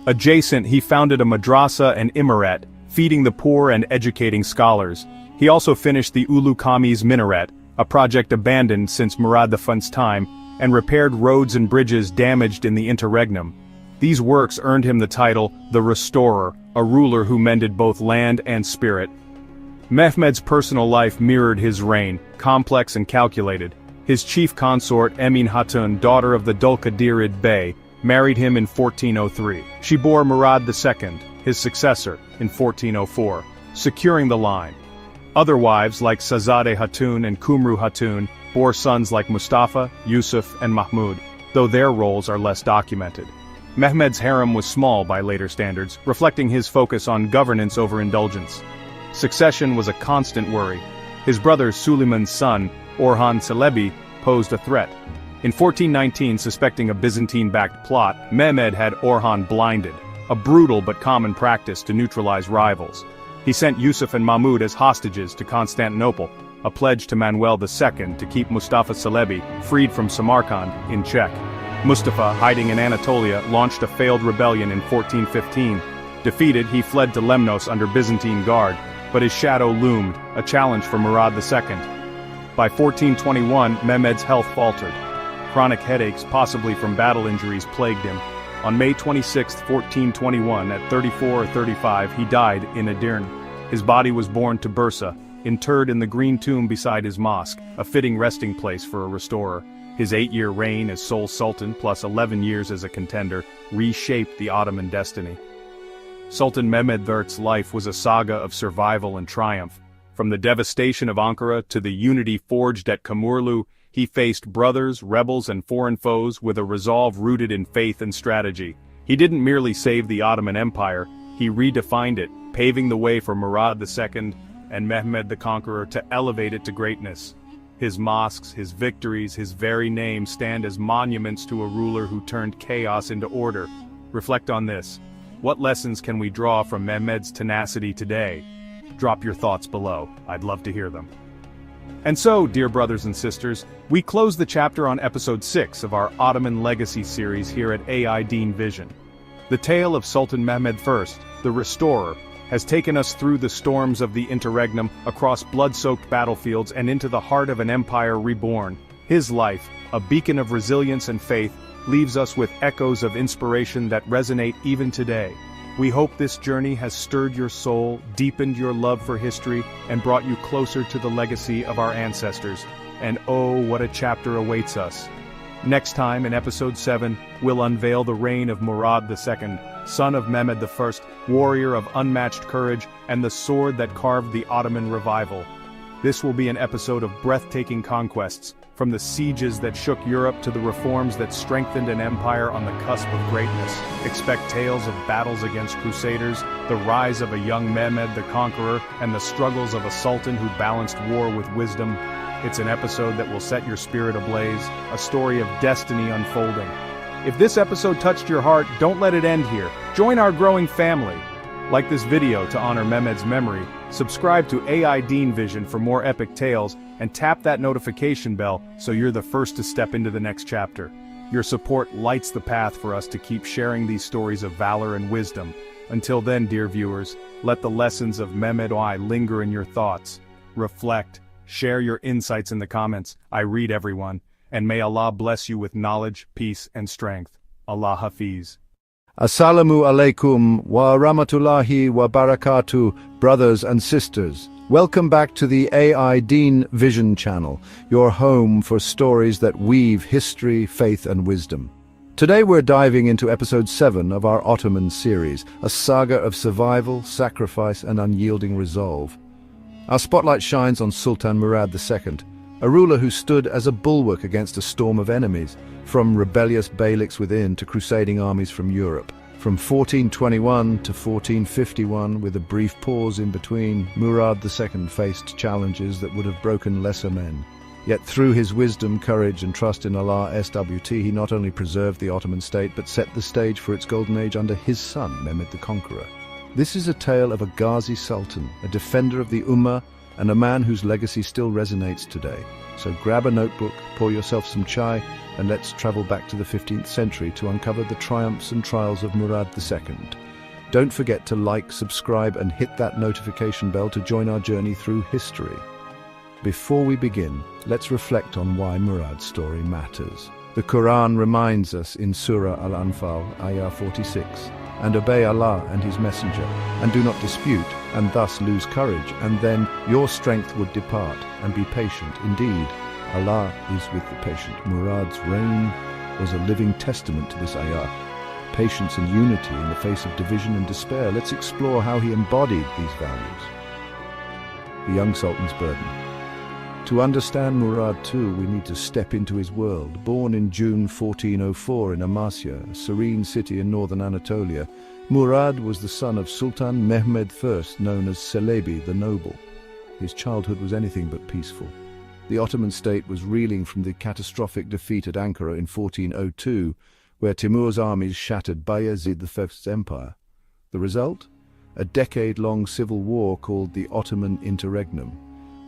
Adjacent, he founded a madrasa and imaret, feeding the poor and educating scholars. He also finished the Ulu Cami's minaret, a project abandoned since Murad I's time, and repaired roads and bridges damaged in the interregnum. These works earned him the title, the Restorer, a ruler who mended both land and spirit. Mehmed's personal life mirrored his reign, complex and calculated. His chief consort, Emin Hatun, daughter of the Dulkadirid Bey, married him in 1403. She bore Murad II, his successor, in 1404, securing the line. Other wives like Sazadeh Hatun and Kumru Hatun bore sons like Mustafa, Yusuf, and Mahmud, though their roles are less documented. Mehmed's harem was small by later standards, reflecting his focus on governance over indulgence. Succession was a constant worry. His brother Suleiman's son, Orhan Celebi, posed a threat. In 1419, suspecting a Byzantine-backed plot, Mehmed had Orhan blinded, a brutal but common practice to neutralize rivals. He sent Yusuf and Mahmud as hostages to Constantinople, a pledge to Manuel II to keep Mustafa Celebi, freed from Samarkand, in check. Mustafa, hiding in Anatolia, launched a failed rebellion in 1415. Defeated, he fled to Lemnos under Byzantine guard, but his shadow loomed, a challenge for Murad II. By 1421, Mehmed's health faltered. Chronic headaches, possibly from battle injuries, plagued him. On May 26, 1421, at 34 or 35, he died in Edirne. His body was borne to Bursa, interred in the green tomb beside his mosque, a fitting resting place for a restorer. His 8-year reign as sole sultan, plus 11 years as a contender, reshaped the Ottoman destiny. Sultan Mehmed III's life was a saga of survival and triumph. From the devastation of Ankara to the unity forged at Kamurlu, he faced brothers, rebels, and foreign foes with a resolve rooted in faith and strategy. He didn't merely save the Ottoman Empire, he redefined it, paving the way for Murad II and Mehmed the Conqueror to elevate it to greatness. His mosques, his victories, his very name stand as monuments to a ruler who turned chaos into order. Reflect on this. What lessons can we draw from Mehmed's tenacity today? Drop your thoughts below, I'd love to hear them. And so, dear brothers and sisters, we close the chapter on episode 6 of our Ottoman Legacy series here at AI Deen Vision. The tale of Sultan Mehmed I, the Restorer, has taken us through the storms of the interregnum, across blood-soaked battlefields and into the heart of an empire reborn. His life, a beacon of resilience and faith, leaves us with echoes of inspiration that resonate even today. We hope this journey has stirred your soul, deepened your love for history, and brought you closer to the legacy of our ancestors. And oh, what a chapter awaits us. Next time, in episode 7, we'll unveil the reign of Murad II, son of Mehmed I, warrior of unmatched courage, and the sword that carved the Ottoman revival. This will be an episode of breathtaking conquests, from the sieges that shook Europe to the reforms that strengthened an empire on the cusp of greatness. Expect tales of battles against crusaders, the rise of a young Mehmed the Conqueror, and the struggles of a sultan who balanced war with wisdom. It's an episode that will set your spirit ablaze, a story of destiny unfolding. If this episode touched your heart, don't let it end here. Join our growing family. Like this video to honor Mehmed's memory, Subscribe to AI Deen Vision for more epic tales, and tap that notification bell so you're the first to step into the next chapter. Your support lights the path for us to keep sharing these stories of valor and wisdom. Until then, dear viewers, let the lessons of Mehmed linger in your thoughts. Reflect, share your insights in the comments. I read everyone, and may Allah bless you with knowledge, peace, and strength. Allah Hafiz. Assalamu alaikum wa rahmatullahi wa barakatuh, brothers and sisters. Welcome back to the AI Deen Vision channel, your home for stories that weave history, faith, and wisdom. Today we're diving into episode 7 of our Ottoman series, a saga of survival, sacrifice, and unyielding resolve. Our spotlight shines on Sultan Murad II, a ruler who stood as a bulwark against a storm of enemies, from rebellious beyliks within to crusading armies from Europe. From 1421 to 1451, with a brief pause in between, Murad II faced challenges that would have broken lesser men. Yet through his wisdom, courage, and trust in Allah SWT, he not only preserved the Ottoman state, but set the stage for its golden age under his son, Mehmed the Conqueror. This is a tale of a Ghazi Sultan, a defender of the Ummah, and a man whose legacy still resonates today. So grab a notebook, pour yourself some chai, and let's travel back to the 15th century to uncover the triumphs and trials of Murad II. Don't forget to like, subscribe, and hit that notification bell to join our journey through history. Before we begin, let's reflect on why Murad's story matters. The Quran reminds us in Surah Al-Anfal, Ayah 46, "And obey Allah and His Messenger, and do not dispute, and thus lose courage, and then your strength would depart, and be patient. Indeed, Allah is with the patient." Murad's reign was a living testament to this ayah. Patience and unity in the face of division and despair. Let's explore how he embodied these values. The young Sultan's burden. To understand Murad II, we need to step into his world. Born in June 1404 in Amasya, a serene city in northern Anatolia, Murad was the son of Sultan Mehmed I, known as Celebi the Noble. His childhood was anything but peaceful. The Ottoman state was reeling from the catastrophic defeat at Ankara in 1402, where Timur's armies shattered Bayezid I's empire. The result? A decade-long civil war called the Ottoman Interregnum,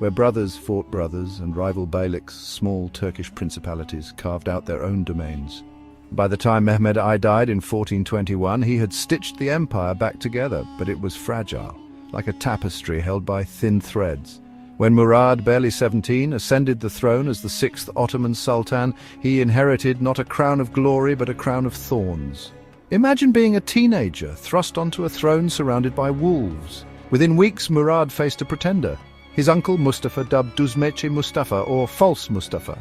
where brothers fought brothers and rival beyliks, small Turkish principalities, carved out their own domains. By the time Mehmed I died in 1421, he had stitched the empire back together, but it was fragile, like a tapestry held by thin threads. When Murad, barely 17, ascended the throne as the 6th Ottoman Sultan, he inherited not a crown of glory but a crown of thorns. Imagine being a teenager, thrust onto a throne surrounded by wolves. Within weeks, Murad faced a pretender. His uncle Mustafa, dubbed Duzmeche Mustafa, or False Mustafa.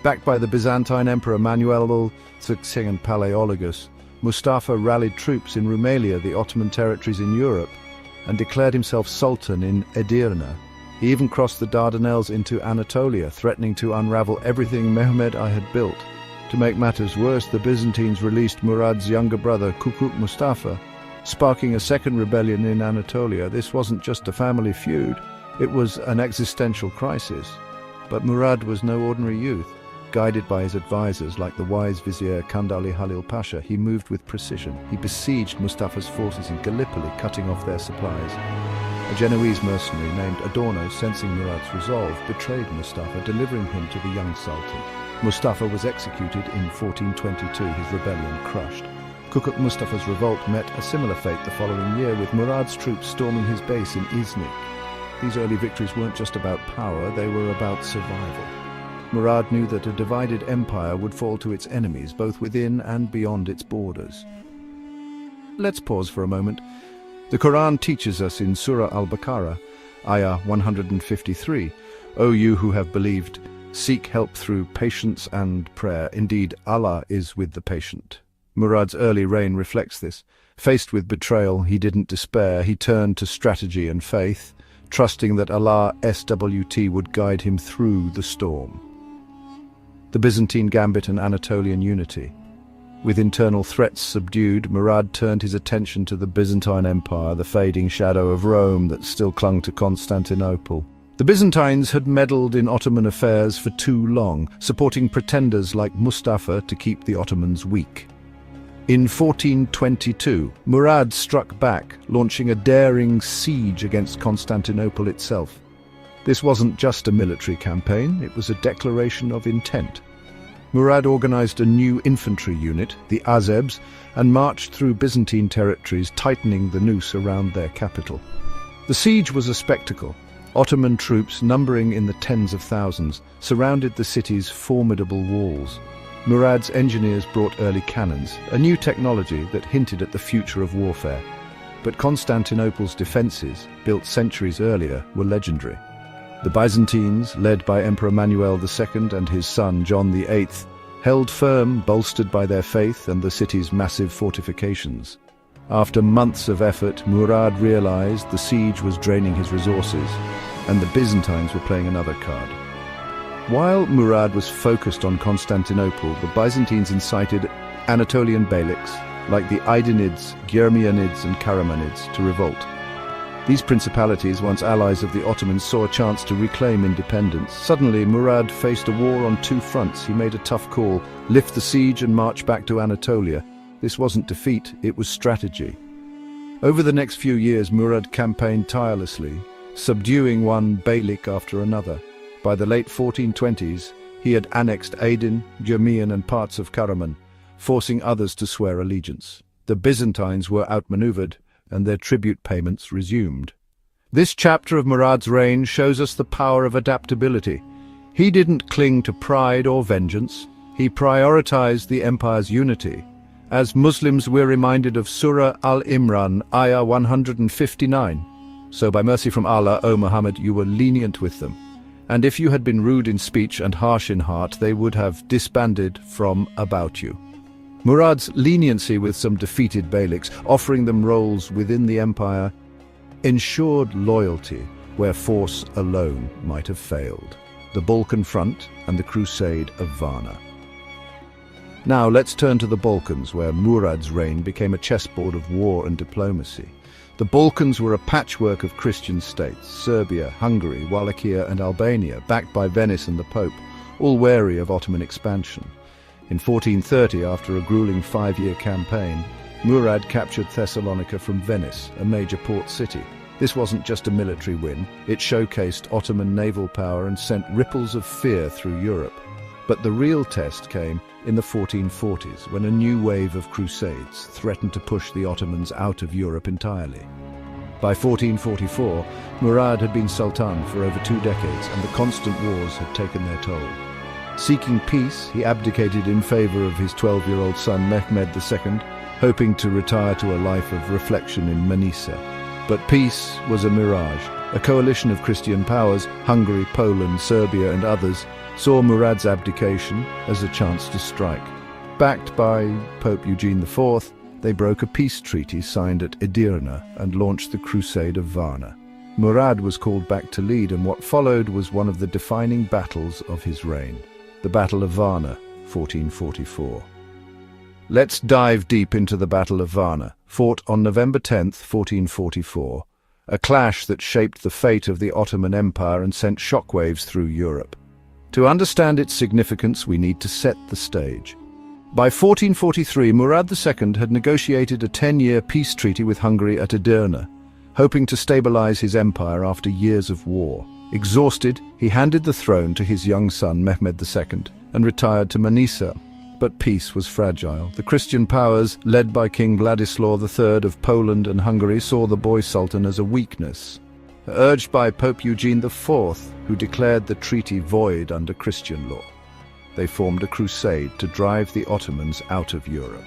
Backed by the Byzantine Emperor Manuel II Palaeologus, Mustafa rallied troops in Rumelia, the Ottoman territories in Europe, and declared himself Sultan in Edirne. He even crossed the Dardanelles into Anatolia, threatening to unravel everything Mehmed I had built. To make matters worse, the Byzantines released Murad's younger brother, Kukuk Mustafa, sparking a second rebellion in Anatolia. This wasn't just a family feud, it was an existential crisis. But Murad was no ordinary youth. Guided by his advisors like the wise vizier Kandali Halil Pasha, he moved with precision. He besieged Mustafa's forces in Gallipoli, cutting off their supplies. A Genoese mercenary named Adorno, sensing Murad's resolve, betrayed Mustafa, delivering him to the young Sultan. Mustafa was executed in 1422, his rebellion crushed. Kukuk Mustafa's revolt met a similar fate the following year, with Murad's troops storming his base in Iznik. These early victories weren't just about power, they were about survival. Murad knew that a divided empire would fall to its enemies, both within and beyond its borders. Let's pause for a moment. The Quran teaches us in Surah Al-Baqarah, Ayah 153, "O you who have believed, seek help through patience and prayer. Indeed, Allah is with the patient." Murad's early reign reflects this. Faced with betrayal, he didn't despair. He turned to strategy and faith, trusting that Allah SWT would guide him through the storm. The Byzantine gambit and Anatolian unity. With internal threats subdued, Murad turned his attention to the Byzantine Empire, the fading shadow of Rome that still clung to Constantinople. The Byzantines had meddled in Ottoman affairs for too long, supporting pretenders like Mustafa to keep the Ottomans weak. In 1422, Murad struck back, launching a daring siege against Constantinople itself. This wasn't just a military campaign, it was a declaration of intent. Murad organized a new infantry unit, the Azebs, and marched through Byzantine territories, tightening the noose around their capital. The siege was a spectacle. Ottoman troops, numbering in the tens of thousands, surrounded the city's formidable walls. Murad's engineers brought early cannons, a new technology that hinted at the future of warfare. But Constantinople's defenses, built centuries earlier, were legendary. The Byzantines, led by Emperor Manuel II and his son John VIII, held firm, bolstered by their faith and the city's massive fortifications. After months of effort, Murad realized the siege was draining his resources, and the Byzantines were playing another card. While Murad was focused on Constantinople, the Byzantines incited Anatolian beyliks, like the Aydinids, Germianids and Karamanids, to revolt. These principalities, once allies of the Ottomans, saw a chance to reclaim independence. Suddenly, Murad faced a war on two fronts. He made a tough call: lift the siege and march back to Anatolia. This wasn't defeat, it was strategy. Over the next few years, Murad campaigned tirelessly, subduing one beylik after another. By the late 1420s, he had annexed Aydin, Germian and parts of Karaman, forcing others to swear allegiance. The Byzantines were outmaneuvered, and their tribute payments resumed. This chapter of Murad's reign shows us the power of adaptability. He didn't cling to pride or vengeance. He prioritized the empire's unity. As Muslims, we're reminded of Surah Al-Imran, Ayah 159. So by mercy from Allah, O Muhammad, you were lenient with them. And if you had been rude in speech and harsh in heart, they would have disbanded from about you. Murad's leniency with some defeated beyliks, offering them roles within the empire, ensured loyalty where force alone might have failed. The Balkan Front and the Crusade of Varna. Now let's turn to the Balkans, where Murad's reign became a chessboard of war and diplomacy. The Balkans were a patchwork of Christian states: Serbia, Hungary, Wallachia and Albania, backed by Venice and the Pope, all wary of Ottoman expansion. In 1430, after a grueling 5-year campaign, Murad captured Thessalonica from Venice, a major port city. This wasn't just a military win, it showcased Ottoman naval power and sent ripples of fear through Europe. But the real test came in the 1440s, when a new wave of crusades threatened to push the Ottomans out of Europe entirely. By 1444, Murad had been Sultan for over 2 decades, and the constant wars had taken their toll. Seeking peace, he abdicated in favor of his 12-year-old son Mehmed II, hoping to retire to a life of reflection in Manisa. But peace was a mirage. A coalition of Christian powers, Hungary, Poland, Serbia and others, saw Murad's abdication as a chance to strike. Backed by Pope Eugene IV, they broke a peace treaty signed at Edirne and launched the Crusade of Varna. Murad was called back to lead, and what followed was one of the defining battles of his reign. The Battle of Varna, 1444. Let's dive deep into the Battle of Varna, fought on November 10th, 1444, a clash that shaped the fate of the Ottoman Empire and sent shockwaves through Europe. To understand its significance, we need to set the stage. By 1443, Murad II had negotiated a 10-year peace treaty with Hungary at Edirne, hoping to stabilize his empire after years of war. Exhausted, he handed the throne to his young son Mehmed II and retired to Manisa. But peace was fragile. The Christian powers, led by King Vladislav III of Poland and Hungary, saw the boy sultan as a weakness. Urged by Pope Eugene IV, who declared the treaty void under Christian law, they formed a crusade to drive the Ottomans out of Europe.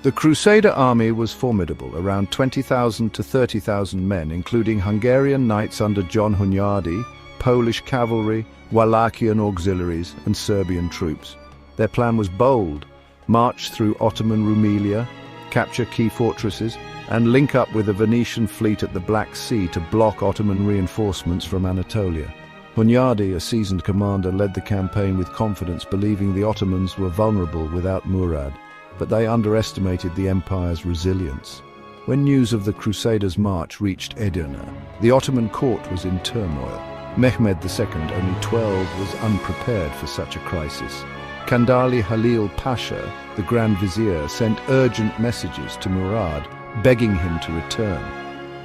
The Crusader army was formidable, around 20,000 to 30,000 men, including Hungarian knights under John Hunyadi, Polish cavalry, Wallachian auxiliaries, and Serbian troops. Their plan was bold: march through Ottoman Rumelia, capture key fortresses, and link up with the Venetian fleet at the Black Sea to block Ottoman reinforcements from Anatolia. Hunyadi, a seasoned commander, led the campaign with confidence, believing the Ottomans were vulnerable without Murad. But they underestimated the empire's resilience. When news of the Crusaders' march reached Edirne, the Ottoman court was in turmoil. Mehmed II, only 12, was unprepared for such a crisis. Kandali Halil Pasha, the Grand Vizier, sent urgent messages to Murad, begging him to return.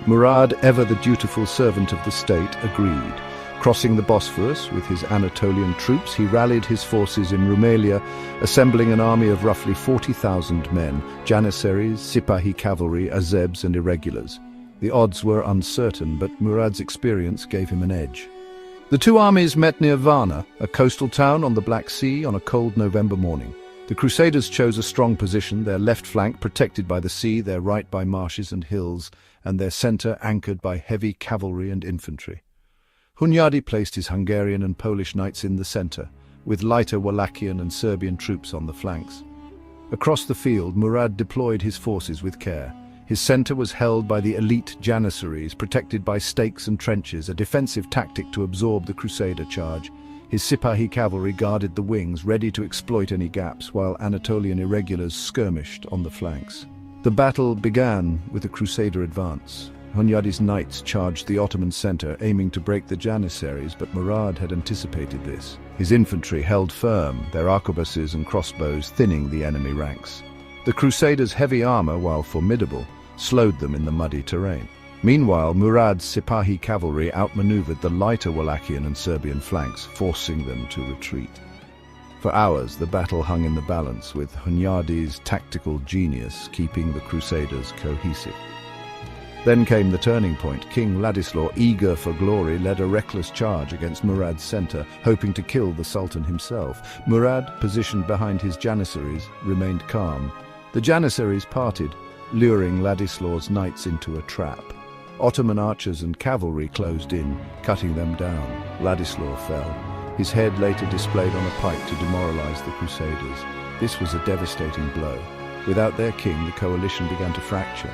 Murad, ever the dutiful servant of the state, agreed. Crossing the Bosphorus with his Anatolian troops, he rallied his forces in Rumelia, assembling an army of roughly 40,000 men, Janissaries, Sipahi cavalry, Azebs and irregulars. The odds were uncertain, but Murad's experience gave him an edge. The two armies met near Varna, a coastal town on the Black Sea, on a cold November morning. The Crusaders chose a strong position, their left flank protected by the sea, their right by marshes and hills, and their centre anchored by heavy cavalry and infantry. Hunyadi placed his Hungarian and Polish knights in the centre, with lighter Wallachian and Serbian troops on the flanks. Across the field, Murad deployed his forces with care. His centre was held by the elite Janissaries, protected by stakes and trenches, a defensive tactic to absorb the Crusader charge. His Sipahi cavalry guarded the wings, ready to exploit any gaps, while Anatolian irregulars skirmished on the flanks. The battle began with a Crusader advance. Hunyadi's knights charged the Ottoman centre, aiming to break the Janissaries, but Murad had anticipated this. His infantry held firm, their arquebuses and crossbows thinning the enemy ranks. The Crusaders' heavy armour, while formidable, slowed them in the muddy terrain. Meanwhile, Murad's Sipahi cavalry outmaneuvered the lighter Wallachian and Serbian flanks, forcing them to retreat. For hours, the battle hung in the balance, with Hunyadi's tactical genius keeping the Crusaders cohesive. Then came the turning point. King Ladislaw, eager for glory, led a reckless charge against Murad's centre, hoping to kill the Sultan himself. Murad, positioned behind his Janissaries, remained calm. The Janissaries parted, luring Ladislaw's knights into a trap. Ottoman archers and cavalry closed in, cutting them down. Ladislaw fell. His head later displayed on a pike to demoralize the Crusaders. This was a devastating blow. Without their king, the coalition began to fracture.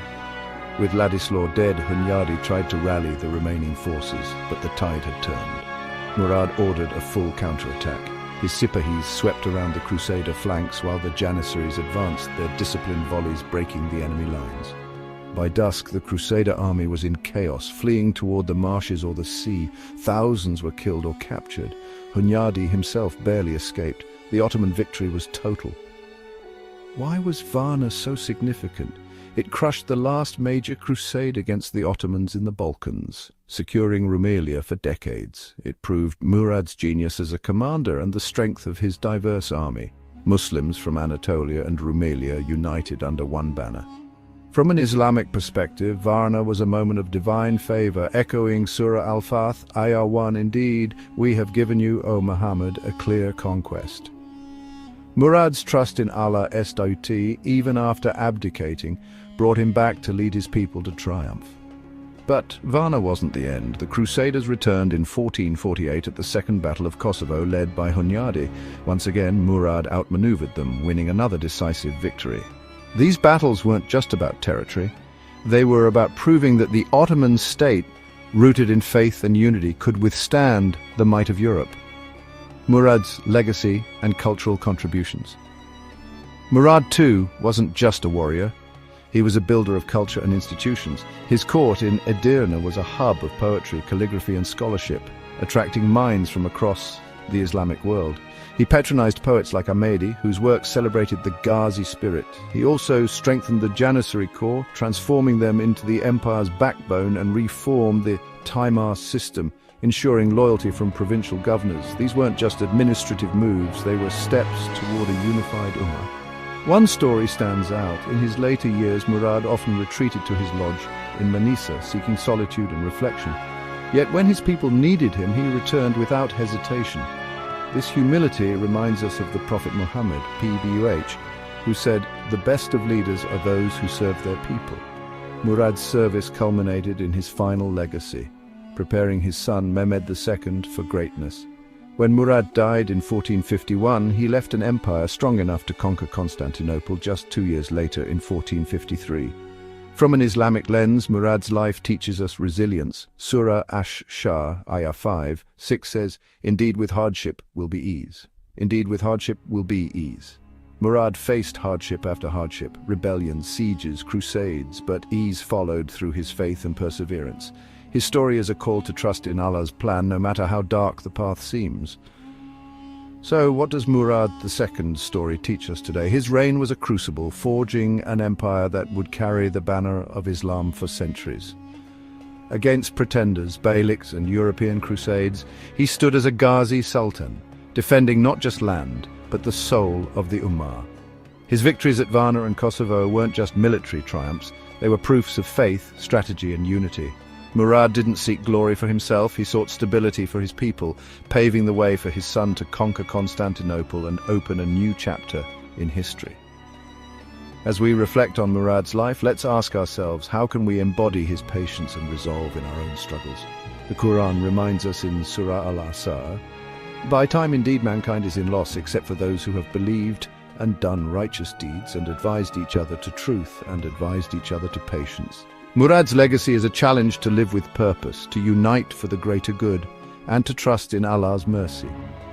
With Ladislaw dead, Hunyadi tried to rally the remaining forces, but the tide had turned. Murad ordered a full counterattack. His Sipahis swept around the Crusader flanks while the Janissaries advanced, their disciplined volleys breaking the enemy lines. By dusk, the Crusader army was in chaos, fleeing toward the marshes or the sea. Thousands were killed or captured. Hunyadi himself barely escaped. The Ottoman victory was total. Why was Varna so significant? It crushed the last major crusade against the Ottomans in the Balkans, securing Rumelia for decades. It proved Murad's genius as a commander and the strength of his diverse army. Muslims from Anatolia and Rumelia united under one banner. From an Islamic perspective, Varna was a moment of divine favor, echoing Surah Al-Fath, Ayah 1, "Indeed, we have given you, O Muhammad, a clear conquest." Murad's trust in Allah Estauti, even after abdicating, brought him back to lead his people to triumph. But Varna wasn't the end. The Crusaders returned in 1448 at the Second Battle of Kosovo, led by Hunyadi. Once again, Murad outmaneuvered them, winning another decisive victory. These battles weren't just about territory. They were about proving that the Ottoman state, rooted in faith and unity, could withstand the might of Europe. Murad's legacy and cultural contributions. Murad, too, wasn't just a warrior. He was a builder of culture and institutions. His court in Edirne was a hub of poetry, calligraphy and scholarship, attracting minds from across the Islamic world. He patronized poets like Hamid, whose works celebrated the Ghazi spirit. He also strengthened the Janissary corps, transforming them into the empire's backbone, and reformed the Timur system, ensuring loyalty from provincial governors. These weren't just administrative moves, they were steps toward a unified ummah. One story stands out. In his later years, Murad often retreated to his lodge in Manisa, seeking solitude and reflection. Yet when his people needed him, he returned without hesitation. This humility reminds us of the Prophet Muhammad, PBUH, who said, "The best of leaders are those who serve their people." Murad's service culminated in his final legacy, preparing his son Mehmed II for greatness. When Murad died in 1451, he left an empire strong enough to conquer Constantinople just 2 years later in 1453. From an Islamic lens, Murad's life teaches us resilience. Surah Ash-Shah, Ayah 5, 6 says, "Indeed with hardship will be ease. Indeed with hardship will be ease." Murad faced hardship after hardship, rebellions, sieges, crusades, but ease followed through his faith and perseverance. His story is a call to trust in Allah's plan, no matter how dark the path seems. So, what does Murad II's story teach us today? His reign was a crucible, forging an empire that would carry the banner of Islam for centuries. Against pretenders, Beyliks and European crusades, he stood as a Ghazi Sultan, defending not just land, but the soul of the Ummah. His victories at Varna and Kosovo weren't just military triumphs, they were proofs of faith, strategy and unity. Murad didn't seek glory for himself, he sought stability for his people, paving the way for his son to conquer Constantinople and open a new chapter in history. As we reflect on Murad's life, let's ask ourselves, how can we embody his patience and resolve in our own struggles? The Quran reminds us in Surah Al-Asr, "By time indeed mankind is in loss, except for those who have believed and done righteous deeds and advised each other to truth and advised each other to patience." Murad's legacy is a challenge to live with purpose, to unite for the greater good, and to trust in Allah's mercy.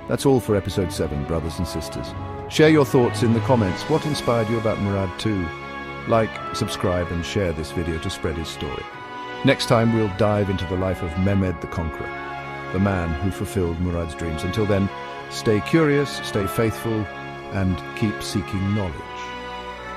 That's all for episode 7, brothers and sisters. Share your thoughts in the comments. What inspired you about Murad II? Like, subscribe and share this video to spread his story. Next time we'll dive into the life of Mehmed the Conqueror, the man who fulfilled Murad's dreams. Until then, stay curious, stay faithful, and keep seeking knowledge.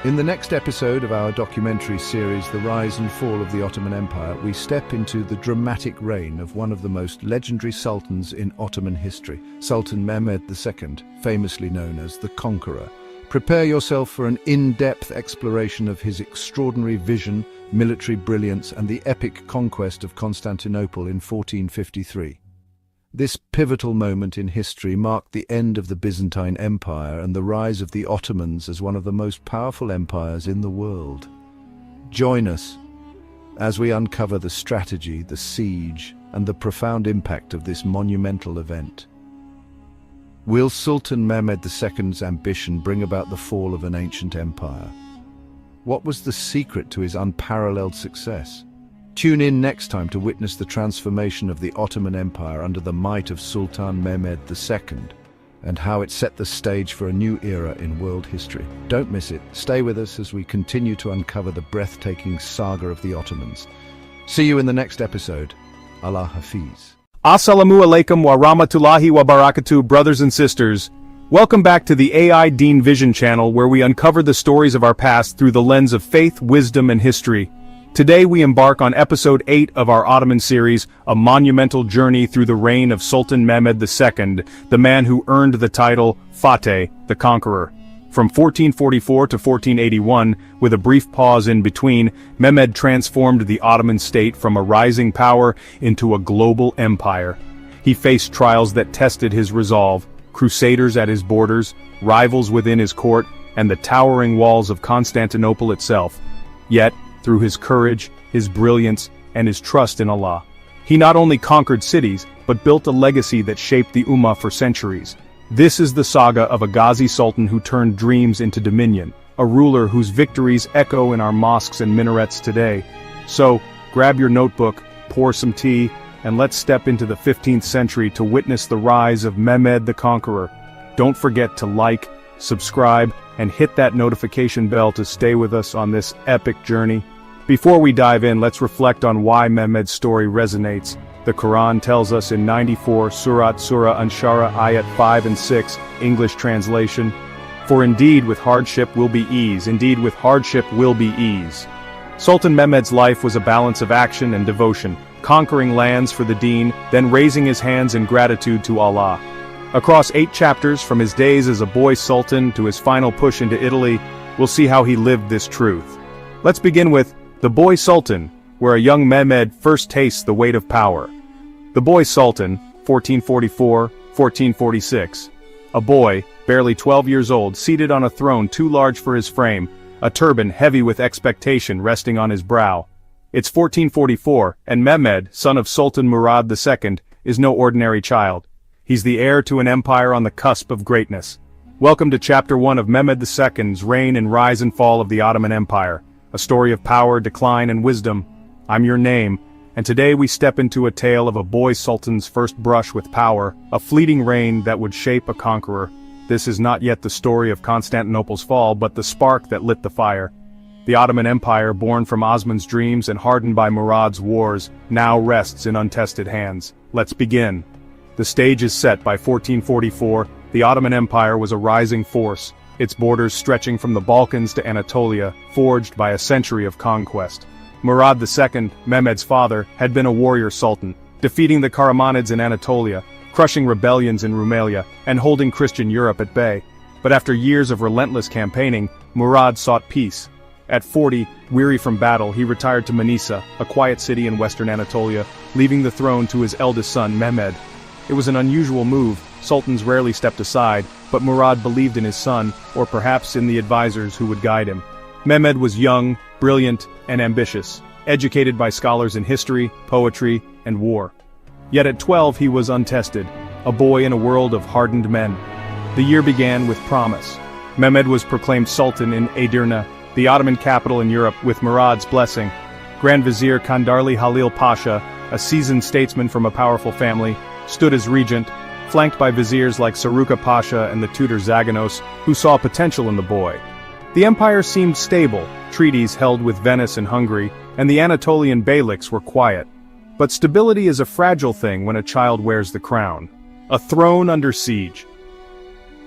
In the next episode of our documentary series, The Rise and Fall of the Ottoman Empire, we step into the dramatic reign of one of the most legendary sultans in Ottoman history, Sultan Mehmed II, famously known as the Conqueror. Prepare yourself for an in-depth exploration of his extraordinary vision, military brilliance, and the epic conquest of Constantinople in 1453. This pivotal moment in history marked the end of the Byzantine Empire and the rise of the Ottomans as one of the most powerful empires in the world. Join us as we uncover the strategy, the siege, and the profound impact of this monumental event. Will Sultan Mehmed II's ambition bring about the fall of an ancient empire? What was the secret to his unparalleled success? Tune in next time to witness the transformation of the Ottoman Empire under the might of Sultan Mehmed II and how it set the stage for a new era in world history. Don't miss it. Stay with us as we continue to uncover the breathtaking saga of the Ottomans. See you in the next episode. Allah Hafiz. Assalamu alaikum wa rahmatullahi wa barakatuh, brothers and sisters. Welcome back to the AI Deen Vision channel, where we uncover the stories of our past through the lens of faith, wisdom, and history. Today we embark on episode 8 of our Ottoman series, a monumental journey through the reign of Sultan Mehmed II, the man who earned the title Fateh, the Conqueror. From 1444 to 1481, with a brief pause in between, Mehmed transformed the Ottoman state from a rising power into a global empire. He faced trials that tested his resolve, crusaders at his borders, rivals within his court, and the towering walls of Constantinople itself. Yet, through his courage, his brilliance, and his trust in Allah, he not only conquered cities, but built a legacy that shaped the Ummah for centuries. This is the saga of a Ghazi Sultan who turned dreams into dominion, a ruler whose victories echo in our mosques and minarets today. So, grab your notebook, pour some tea, and let's step into the 15th century to witness the rise of Mehmed the Conqueror. Don't forget to like, subscribe, and hit that notification bell to stay with us on this epic journey. Before we dive in, let's reflect on why Mehmed's story resonates. The Quran tells us in 94 Surah An-Shara ayat 5 and 6, English translation, "For indeed with hardship will be ease, indeed with hardship will be ease." Sultan Mehmed's life was a balance of action and devotion, conquering lands for the Deen, then raising his hands in gratitude to Allah. Across 8 chapters, from his days as a boy sultan to his final push into Italy, we'll see how he lived this truth. Let's begin with the Boy Sultan, where a young Mehmed first tastes the weight of power. The Boy Sultan, 1444-1446. A boy, barely 12 years old, seated on a throne too large for his frame, a turban heavy with expectation resting on his brow. It's 1444, and Mehmed, son of Sultan Murad II, is no ordinary child. He's the heir to an empire on the cusp of greatness. Welcome to Chapter 1 of Mehmed II's reign and rise and fall of the Ottoman Empire, a story of power, decline, and wisdom. I'm your name, and today we step into a tale of a boy sultan's first brush with power, a fleeting reign that would shape a conqueror. This is not yet the story of Constantinople's fall, but the spark that lit the fire. The Ottoman Empire, born from Osman's dreams and hardened by Murad's wars, now rests in untested hands. Let's begin. The stage is set by 1444. The Ottoman Empire was a rising force, its borders stretching from the Balkans to Anatolia, forged by a century of conquest. Murad II, Mehmed's father, had been a warrior sultan, defeating the Karamanids in Anatolia, crushing rebellions in Rumelia, and holding Christian Europe at bay. But after years of relentless campaigning, Murad sought peace. At 40, weary from battle, he retired to Manisa, a quiet city in western Anatolia, leaving the throne to his eldest son, Mehmed. It was an unusual move. Sultans rarely stepped aside, but Murad believed in his son, or perhaps in the advisors who would guide him. Mehmed was young, brilliant, and ambitious, educated by scholars in history, poetry, and war. Yet at 12 he was untested, a boy in a world of hardened men. The year began with promise. Mehmed was proclaimed Sultan in Edirne, the Ottoman capital in Europe, with Murad's blessing. Grand Vizier Kandarli Halil Pasha, a seasoned statesman from a powerful family, stood as regent, flanked by viziers like Saruka Pasha and the tutor Zaganos, who saw potential in the boy. The empire seemed stable, treaties held with Venice and Hungary, and the Anatolian beyliks were quiet. But stability is a fragile thing when a child wears the crown. A throne under siege.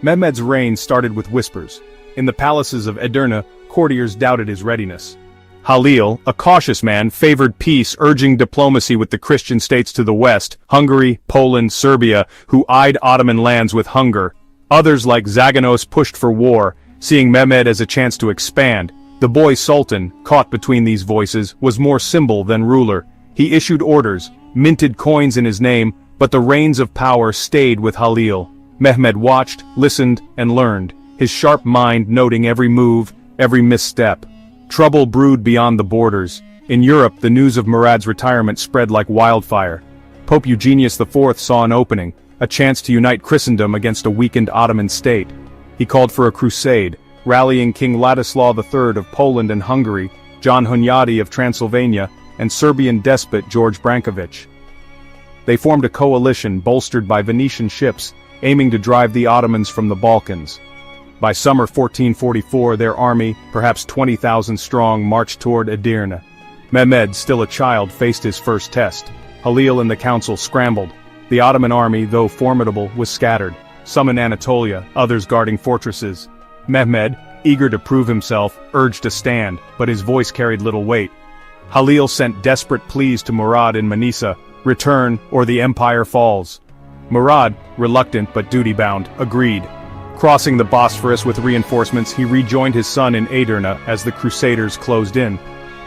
Mehmed's reign started with whispers. In the palaces of Edirne, courtiers doubted his readiness. Halil, a cautious man, favored peace, urging diplomacy with the Christian states to the west, Hungary, Poland, Serbia, who eyed Ottoman lands with hunger. Others like Zaganos pushed for war, seeing Mehmed as a chance to expand. The boy sultan, caught between these voices, was more symbol than ruler. He issued orders, minted coins in his name, but the reins of power stayed with Halil. Mehmed watched, listened, and learned, his sharp mind noting every move, every misstep. Trouble brewed beyond the borders. In Europe, the news of Murad's retirement spread like wildfire. Pope Eugenius IV saw an opening, a chance to unite Christendom against a weakened Ottoman state. He called for a crusade, rallying King Ladislaw III of Poland and Hungary, John Hunyadi of Transylvania, and Serbian despot George Brankovic. They formed a coalition bolstered by Venetian ships, aiming to drive the Ottomans from the Balkans. By summer 1444, their army, perhaps 20,000 strong, marched toward Edirne. Mehmed, still a child, faced his first test. Halil and the council scrambled. The Ottoman army, though formidable, was scattered, some in Anatolia, others guarding fortresses. Mehmed, eager to prove himself, urged a stand, but his voice carried little weight. Halil sent desperate pleas to Murad in Manisa, "Return, or the empire falls." Murad, reluctant but duty-bound, agreed. Crossing the Bosphorus with reinforcements, he rejoined his son in Edirne as the Crusaders closed in.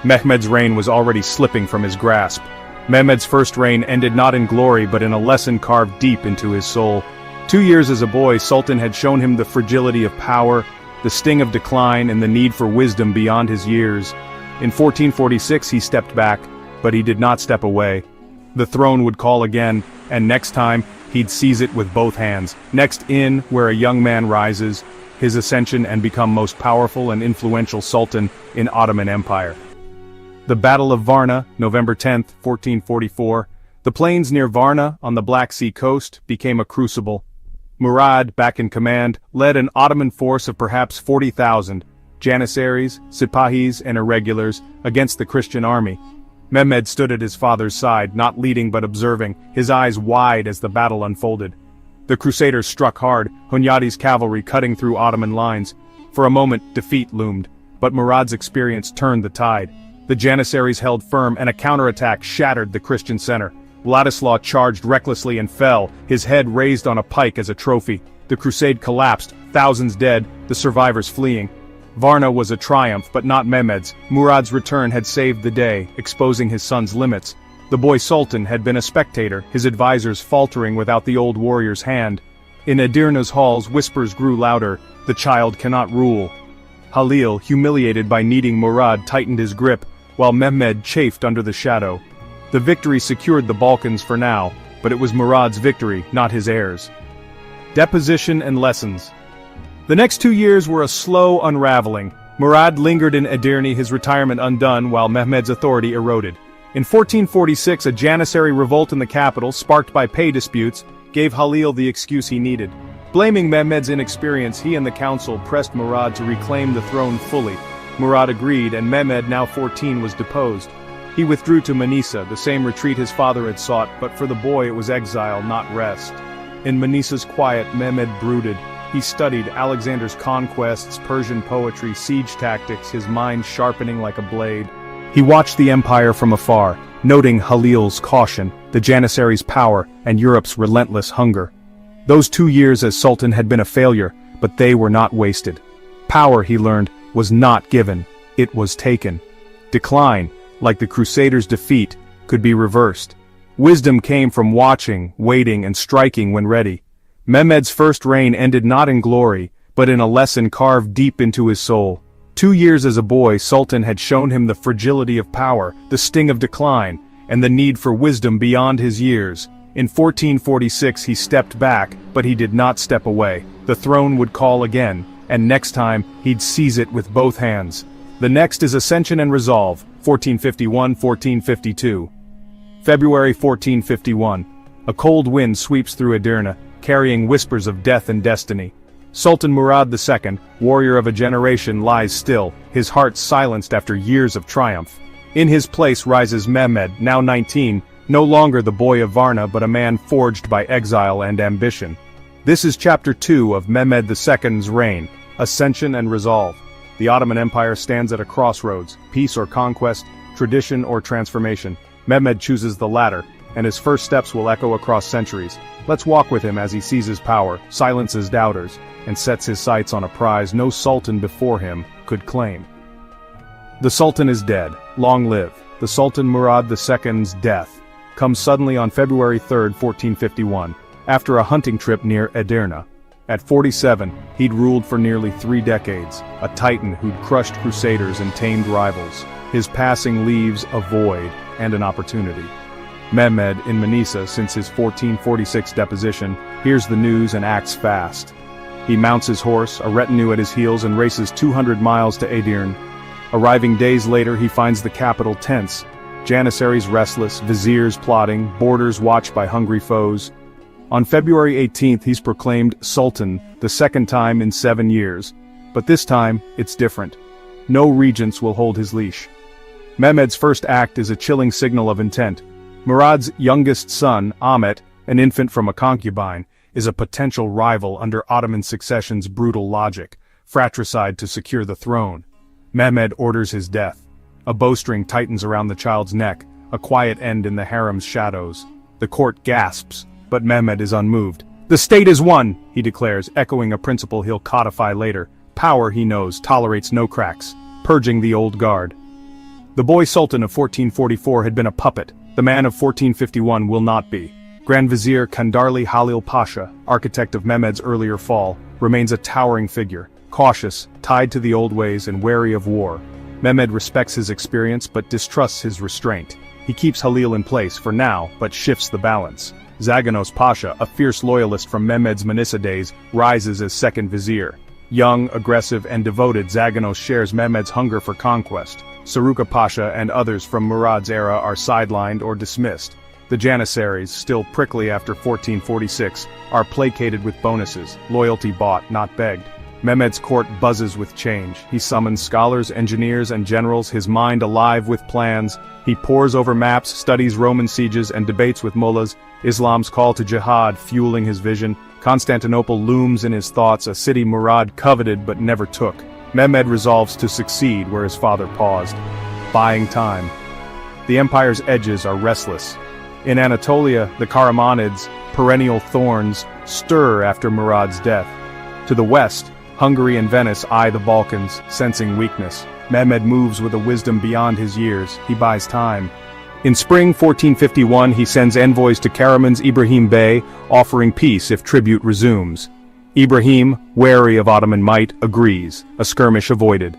Mehmed's reign was already slipping from his grasp. Mehmed's first reign ended not in glory but in a lesson carved deep into his soul. 2 years as a boy, Sultan had shown him the fragility of power, the sting of decline, and the need for wisdom beyond his years. In 1446 he stepped back, but he did not step away. The throne would call again, and next time, he'd seize it with both hands. Next in, where a young man rises, his ascension and become most powerful and influential sultan in Ottoman Empire. The Battle of Varna, November 10, 1444. The plains near Varna, on the Black Sea coast, became a crucible. Murad, back in command, led an Ottoman force of perhaps 40,000, Janissaries, Sipahis, and irregulars, against the Christian army. Mehmed stood at his father's side, not leading but observing, his eyes wide as the battle unfolded. The Crusaders struck hard, Hunyadi's cavalry cutting through Ottoman lines. For a moment, defeat loomed, but Murad's experience turned the tide. The Janissaries held firm, and a counterattack shattered the Christian center. Vladislav charged recklessly and fell, his head raised on a pike as a trophy. The crusade collapsed, thousands dead, the survivors fleeing. Varna was a triumph, but not Mehmed's. Murad's return had saved the day, exposing his son's limits. The boy sultan had been a spectator, his advisors faltering without the old warrior's hand. In Edirne's halls, whispers grew louder, "The child cannot rule." Halil, humiliated by needing Murad, tightened his grip, while Mehmed chafed under the shadow. The victory secured the Balkans for now, but it was Murad's victory, not his heirs. Deposition and lessons. The next 2 years were a slow unraveling. Murad lingered in Edirne, his retirement undone, while Mehmed's authority eroded. In 1446, a Janissary revolt in the capital, sparked by pay disputes, gave Halil the excuse he needed. Blaming Mehmed's inexperience, he and the council pressed Murad to reclaim the throne fully. Murad agreed, and Mehmed, now 14, was deposed. He withdrew to Manisa, the same retreat his father had sought, but for the boy it was exile, not rest. In Manisa's quiet, Mehmed brooded. He studied Alexander's conquests, Persian poetry, siege tactics, his mind sharpening like a blade. He watched the empire from afar, noting Halil's caution, the Janissaries' power, and Europe's relentless hunger. Those 2 years as Sultan had been a failure, but they were not wasted. Power, he learned, was not given, it was taken. Decline, like the Crusaders' defeat, could be reversed. Wisdom came from watching, waiting, and striking when ready. Mehmed's first reign ended not in glory, but in a lesson carved deep into his soul. 2 years as a boy, Sultan had shown him the fragility of power, the sting of decline, and the need for wisdom beyond his years. In 1446 he stepped back, but he did not step away. The throne would call again, and next time, he'd seize it with both hands. The next is Ascension and Resolve, 1451-1452. February 1451. A cold wind sweeps through Edirne, carrying whispers of death and destiny. Sultan Murad II, warrior of a generation, lies still, his heart silenced after years of triumph. In his place rises Mehmed, now 19, no longer the boy of Varna but a man forged by exile and ambition. This is chapter 2 of Mehmed II's reign, Ascension and Resolve. The Ottoman Empire stands at a crossroads, peace or conquest, tradition or transformation. Mehmed chooses the latter, and his first steps will echo across centuries. Let's walk with him as he seizes power, silences doubters, and sets his sights on a prize no sultan before him could claim. The Sultan is dead. Long live. The Sultan Murad II's death comes suddenly on February 3, 1451, after a hunting trip near Edirne. At 47, he'd ruled for nearly 3 decades, a titan who'd crushed crusaders and tamed rivals. His passing leaves a void and an opportunity. Mehmed, in Manisa since his 1446 deposition, hears the news and acts fast. He mounts his horse, a retinue at his heels, and races 200 miles to Edirne. Arriving days later, he finds the capital tense. Janissaries restless, viziers plotting, borders watched by hungry foes. On February 18th, he's proclaimed Sultan, the second time in 7 years. But this time, it's different. No regents will hold his leash. Mehmed's first act is a chilling signal of intent. Murad's youngest son, Ahmet, an infant from a concubine, is a potential rival under Ottoman succession's brutal logic, fratricide to secure the throne. Mehmed orders his death. A bowstring tightens around the child's neck, a quiet end in the harem's shadows. The court gasps, but Mehmed is unmoved. "The state is one," he declares, echoing a principle he'll codify later. Power, he knows, tolerates no cracks, purging the old guard. The boy Sultan of 1444 had been a puppet. The man of 1451 will not be. Grand Vizier Kandarli Halil Pasha, architect of Mehmed's earlier fall, remains a towering figure, cautious, tied to the old ways and wary of war. Mehmed respects his experience but distrusts his restraint. He keeps Halil in place for now, but shifts the balance. Zaganos Pasha, a fierce loyalist from Mehmed's Manisa days, rises as second vizier. Young, aggressive, and devoted, Zaganos shares Mehmed's hunger for conquest. Saruka Pasha and others from Murad's era are sidelined or dismissed. The Janissaries, still prickly after 1446, are placated with bonuses, loyalty bought, not begged. Mehmed's court buzzes with change. He summons scholars, engineers, and generals, his mind alive with plans. He pores over maps, studies Roman sieges, and debates with mullahs. Islam's call to jihad fueling his vision. Constantinople looms in his thoughts, a city Murad coveted but never took. Mehmed resolves to succeed where his father paused. Buying time. The empire's edges are restless. In Anatolia, the Karamanids, perennial thorns, stir after Murad's death. To the west, Hungary and Venice eye the Balkans, sensing weakness. Mehmed moves with a wisdom beyond his years. He buys time. In spring 1451, he sends envoys to Karaman's Ibrahim Bey, offering peace if tribute resumes. Ibrahim, wary of Ottoman might, agrees, a skirmish avoided.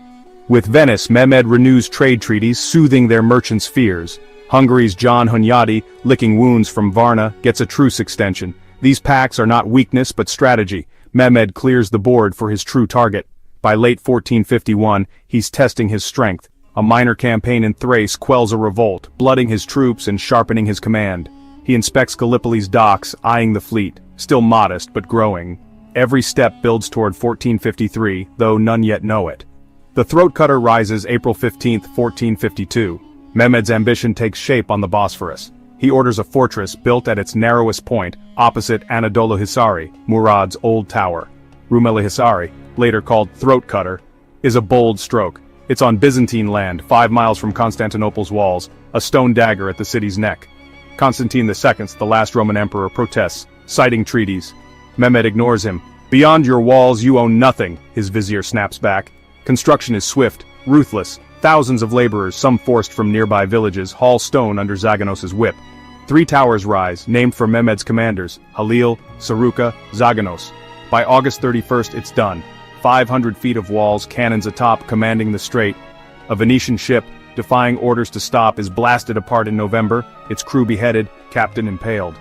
With Venice, Mehmed renews trade treaties, soothing their merchants' fears. Hungary's John Hunyadi, licking wounds from Varna, gets a truce extension. These pacts are not weakness but strategy. Mehmed clears the board for his true target. By late 1451, he's testing his strength. A minor campaign in Thrace quells a revolt, blooding his troops and sharpening his command. He inspects Gallipoli's docks, eyeing the fleet, still modest but growing. Every step builds toward 1453, though none yet know it. The throat cutter rises April 15, 1452. Mehmed's ambition takes shape on the Bosphorus. He orders a fortress built at its narrowest point, opposite Anadolu Hisari, Murad's old tower. Rumeli Hisari, later called Throat Cutter, is a bold stroke. It's on Byzantine land, 5 miles from Constantinople's walls, a stone dagger at the city's neck. Constantine II, the last Roman emperor, protests, citing treaties. Mehmed ignores him. "Beyond your walls you own nothing," his vizier snaps back. Construction is swift, ruthless. Thousands of laborers, some forced from nearby villages, haul stone under Zaganos's whip. 3 towers rise, named for Mehmed's commanders, Halil, Saruka, Zaganos. By August 31st it's done. 500 feet of walls, cannons atop commanding the strait. A Venetian ship, defying orders to stop, is blasted apart in November, its crew beheaded, captain impaled.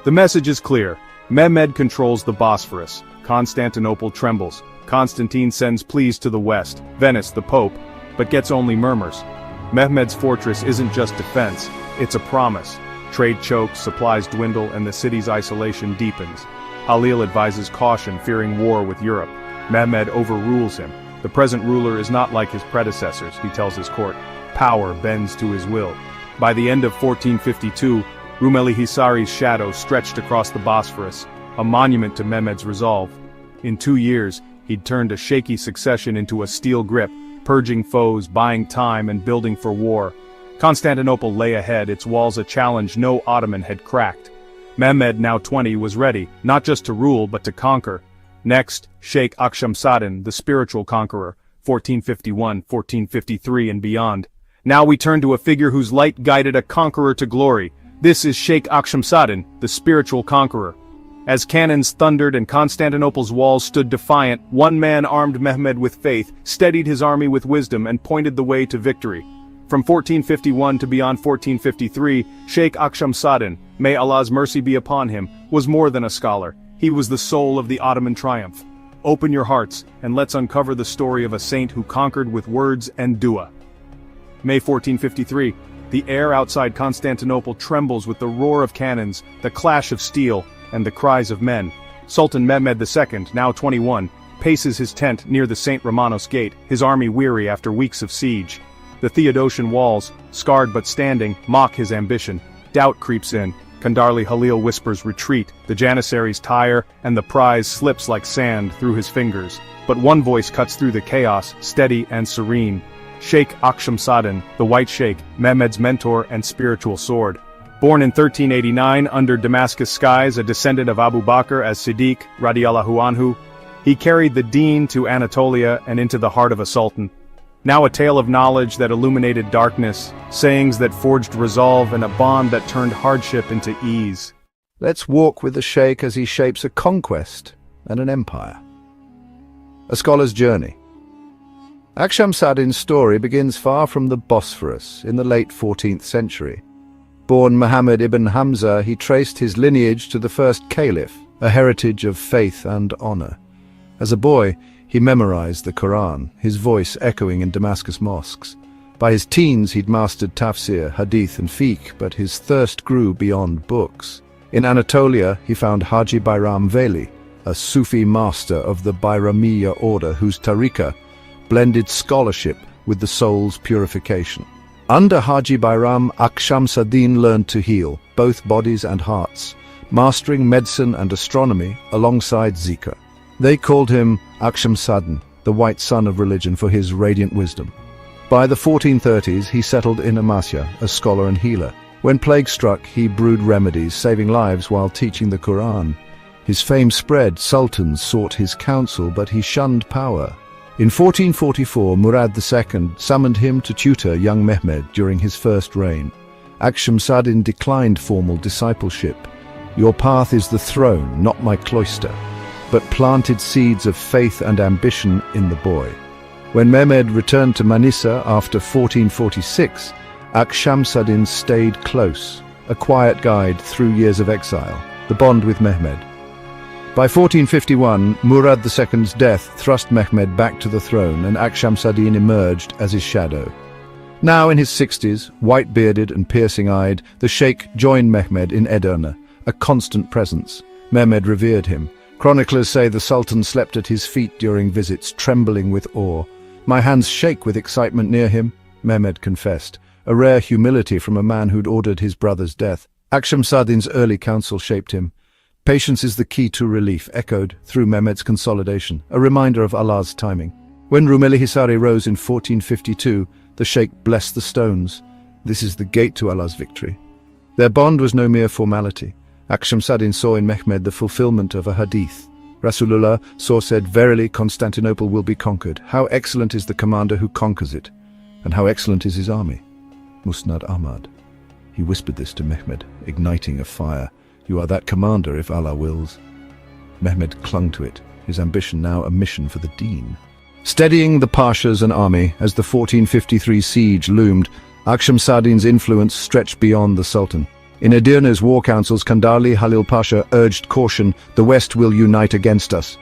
The message is clear. Mehmed controls the Bosphorus. Constantinople trembles. Constantine sends pleas to the west, Venice, the Pope, but gets only murmurs. Mehmed's fortress isn't just defense, it's a promise. Trade chokes, supplies dwindle, and the city's isolation deepens. Halil advises caution, fearing war with Europe. Mehmed overrules him. The present ruler is not like his predecessors, he tells his court. Power bends to his will. By the end of 1452, Rumeli Hisari's shadow stretched across the Bosphorus, a monument to Mehmed's resolve. In 2 years, he'd turned a shaky succession into a steel grip, purging foes, buying time, and building for war. Constantinople lay ahead, its walls a challenge no Ottoman had cracked. Mehmed, now 20, was ready, not just to rule but to conquer. Next, Sheikh Akshamsadin, the spiritual conqueror, 1451, 1453 and beyond. Now we turn to a figure whose light guided a conqueror to glory. This is Sheikh Akshamsadin, the spiritual conqueror. As cannons thundered and Constantinople's walls stood defiant, one man armed Mehmed with faith, steadied his army with wisdom, and pointed the way to victory. From 1451 to beyond 1453, Sheikh Akshamsadin, may Allah's mercy be upon him, was more than a scholar. He was the soul of the Ottoman triumph. Open your hearts, and let's uncover the story of a saint who conquered with words and dua. May 1453. The air outside Constantinople trembles with the roar of cannons, the clash of steel, and the cries of men. Sultan Mehmed II, now 21, paces his tent near the St. Romanos Gate, his army weary after weeks of siege. The Theodosian walls, scarred but standing, mock his ambition. Doubt creeps in. Kandarli Halil whispers retreat, the Janissaries tire, and the prize slips like sand through his fingers. But one voice cuts through the chaos, steady and serene. Sheikh Akshamsadin, the White Sheikh, Mehmed's mentor and spiritual sword. Born in 1389 under Damascus skies, a descendant of Abu Bakr as Siddiq, radiallahu anhu, he carried the Deen to Anatolia and into the heart of a sultan. Now a tale of knowledge that illuminated darkness, sayings that forged resolve, and a bond that turned hardship into ease. Let's walk with the Sheikh as he shapes a conquest and an empire. A scholar's journey. Akshamsadin's story begins far from the Bosphorus, in the late 14th century. Born Muhammad ibn Hamza, he traced his lineage to the first caliph, a heritage of faith and honor. As a boy, he memorized the Quran, his voice echoing in Damascus mosques. By his teens he'd mastered tafsir, hadith and fiqh, but his thirst grew beyond books. In Anatolia he found Haji Bayram Veli, a Sufi master of the Bayramiya order whose tariqah blended scholarship with the soul's purification. Under Haji Bayram, Akshamsadin learned to heal, both bodies and hearts, mastering medicine and astronomy alongside zikr. They called him Akshamsadin, the white sun of religion, for his radiant wisdom. By the 1430s, he settled in Amasya, a scholar and healer. When plague struck, he brewed remedies, saving lives while teaching the Quran. His fame spread, sultans sought his counsel, but he shunned power. In 1444, Murad II summoned him to tutor young Mehmed during his first reign. Akshamsadin declined formal discipleship. "Your path is the throne, not my cloister," but planted seeds of faith and ambition in the boy. When Mehmed returned to Manisa after 1446, Akshamsadin stayed close, a quiet guide through years of exile, the bond with Mehmed. By 1451, Murad II's death thrust Mehmed back to the throne, and Akshamsadin emerged as his shadow. Now in his 60s, white-bearded and piercing-eyed, the sheikh joined Mehmed in Edirne, a constant presence. Mehmed revered him. Chroniclers say the Sultan slept at his feet during visits, trembling with awe. "My hands shake with excitement near him," Mehmed confessed. a rare humility from a man who'd ordered his brother's death. Akshamsadin's early counsel shaped him. Patience is the key to relief, echoed through Mehmed's consolidation, a reminder of Allah's timing. When Rumeli Hisari rose in 1452, the sheikh blessed the stones. This is the gate to Allah's victory. Their bond was no mere formality. Akshamsadin saw in Mehmed the fulfillment of a hadith. Rasulullah said, "Verily Constantinople will be conquered. How excellent is the commander who conquers it, and how excellent is his army." Musnad Ahmad. He whispered this to Mehmed, igniting a fire. "You are that commander if Allah wills." Mehmed clung to it, his ambition now a mission for the Deen. Steadying the Pashas and army as the 1453 siege loomed, Akshamsadin's influence stretched beyond the Sultan. In Edirne's war councils, Kandarli Halil Pasha urged caution, "The West will unite against us."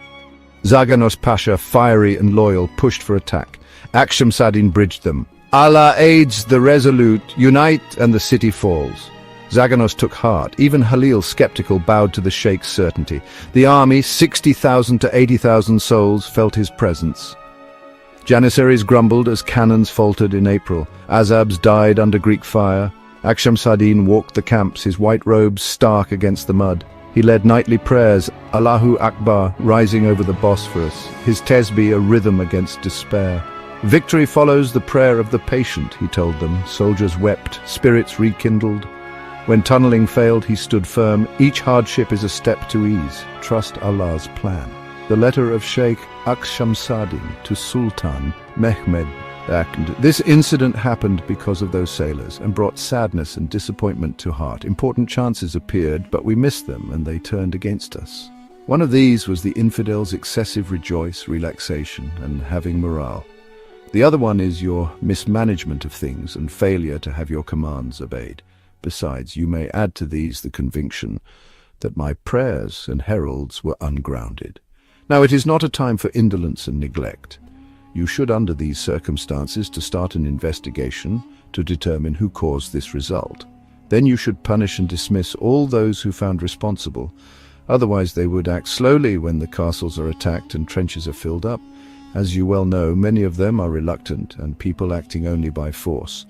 Zaganos Pasha, fiery and loyal, pushed for attack. Akshamsadin bridged them. "Allah aids the resolute, unite and the city falls." Zaganos took heart. Even Halil, skeptical, bowed to the sheikh's certainty. The army, 60,000 to 80,000 souls, felt his presence. Janissaries grumbled as cannons faltered in April. Azabs died under Greek fire. Akshamsadin walked the camps, his white robes stark against the mud. He led nightly prayers, Allahu Akbar, rising over the Bosphorus, his tesbih a rhythm against despair. "Victory follows the prayer of the patient," he told them. Soldiers wept, spirits rekindled. When tunneling failed, he stood firm. Each hardship is a step to ease. Trust Allah's plan. The letter of Sheikh Akshamsadin to Sultan Mehmed. This incident happened because of those sailors and brought sadness and disappointment to heart. Important chances appeared, but we missed them and they turned against us. One of these was the infidels' excessive relaxation, and having morale. The other one is your mismanagement of things and failure to have your commands obeyed. Besides, you may add to these the conviction that my prayers and heralds were ungrounded. Now, it is not a time for indolence and neglect. You should, under these circumstances, to start an investigation to determine who caused this result. Then you should punish and dismiss all those who found responsible. Otherwise, they would act slowly when the castles are attacked and trenches are filled up. As you well know, many of them are reluctant and people acting only by force.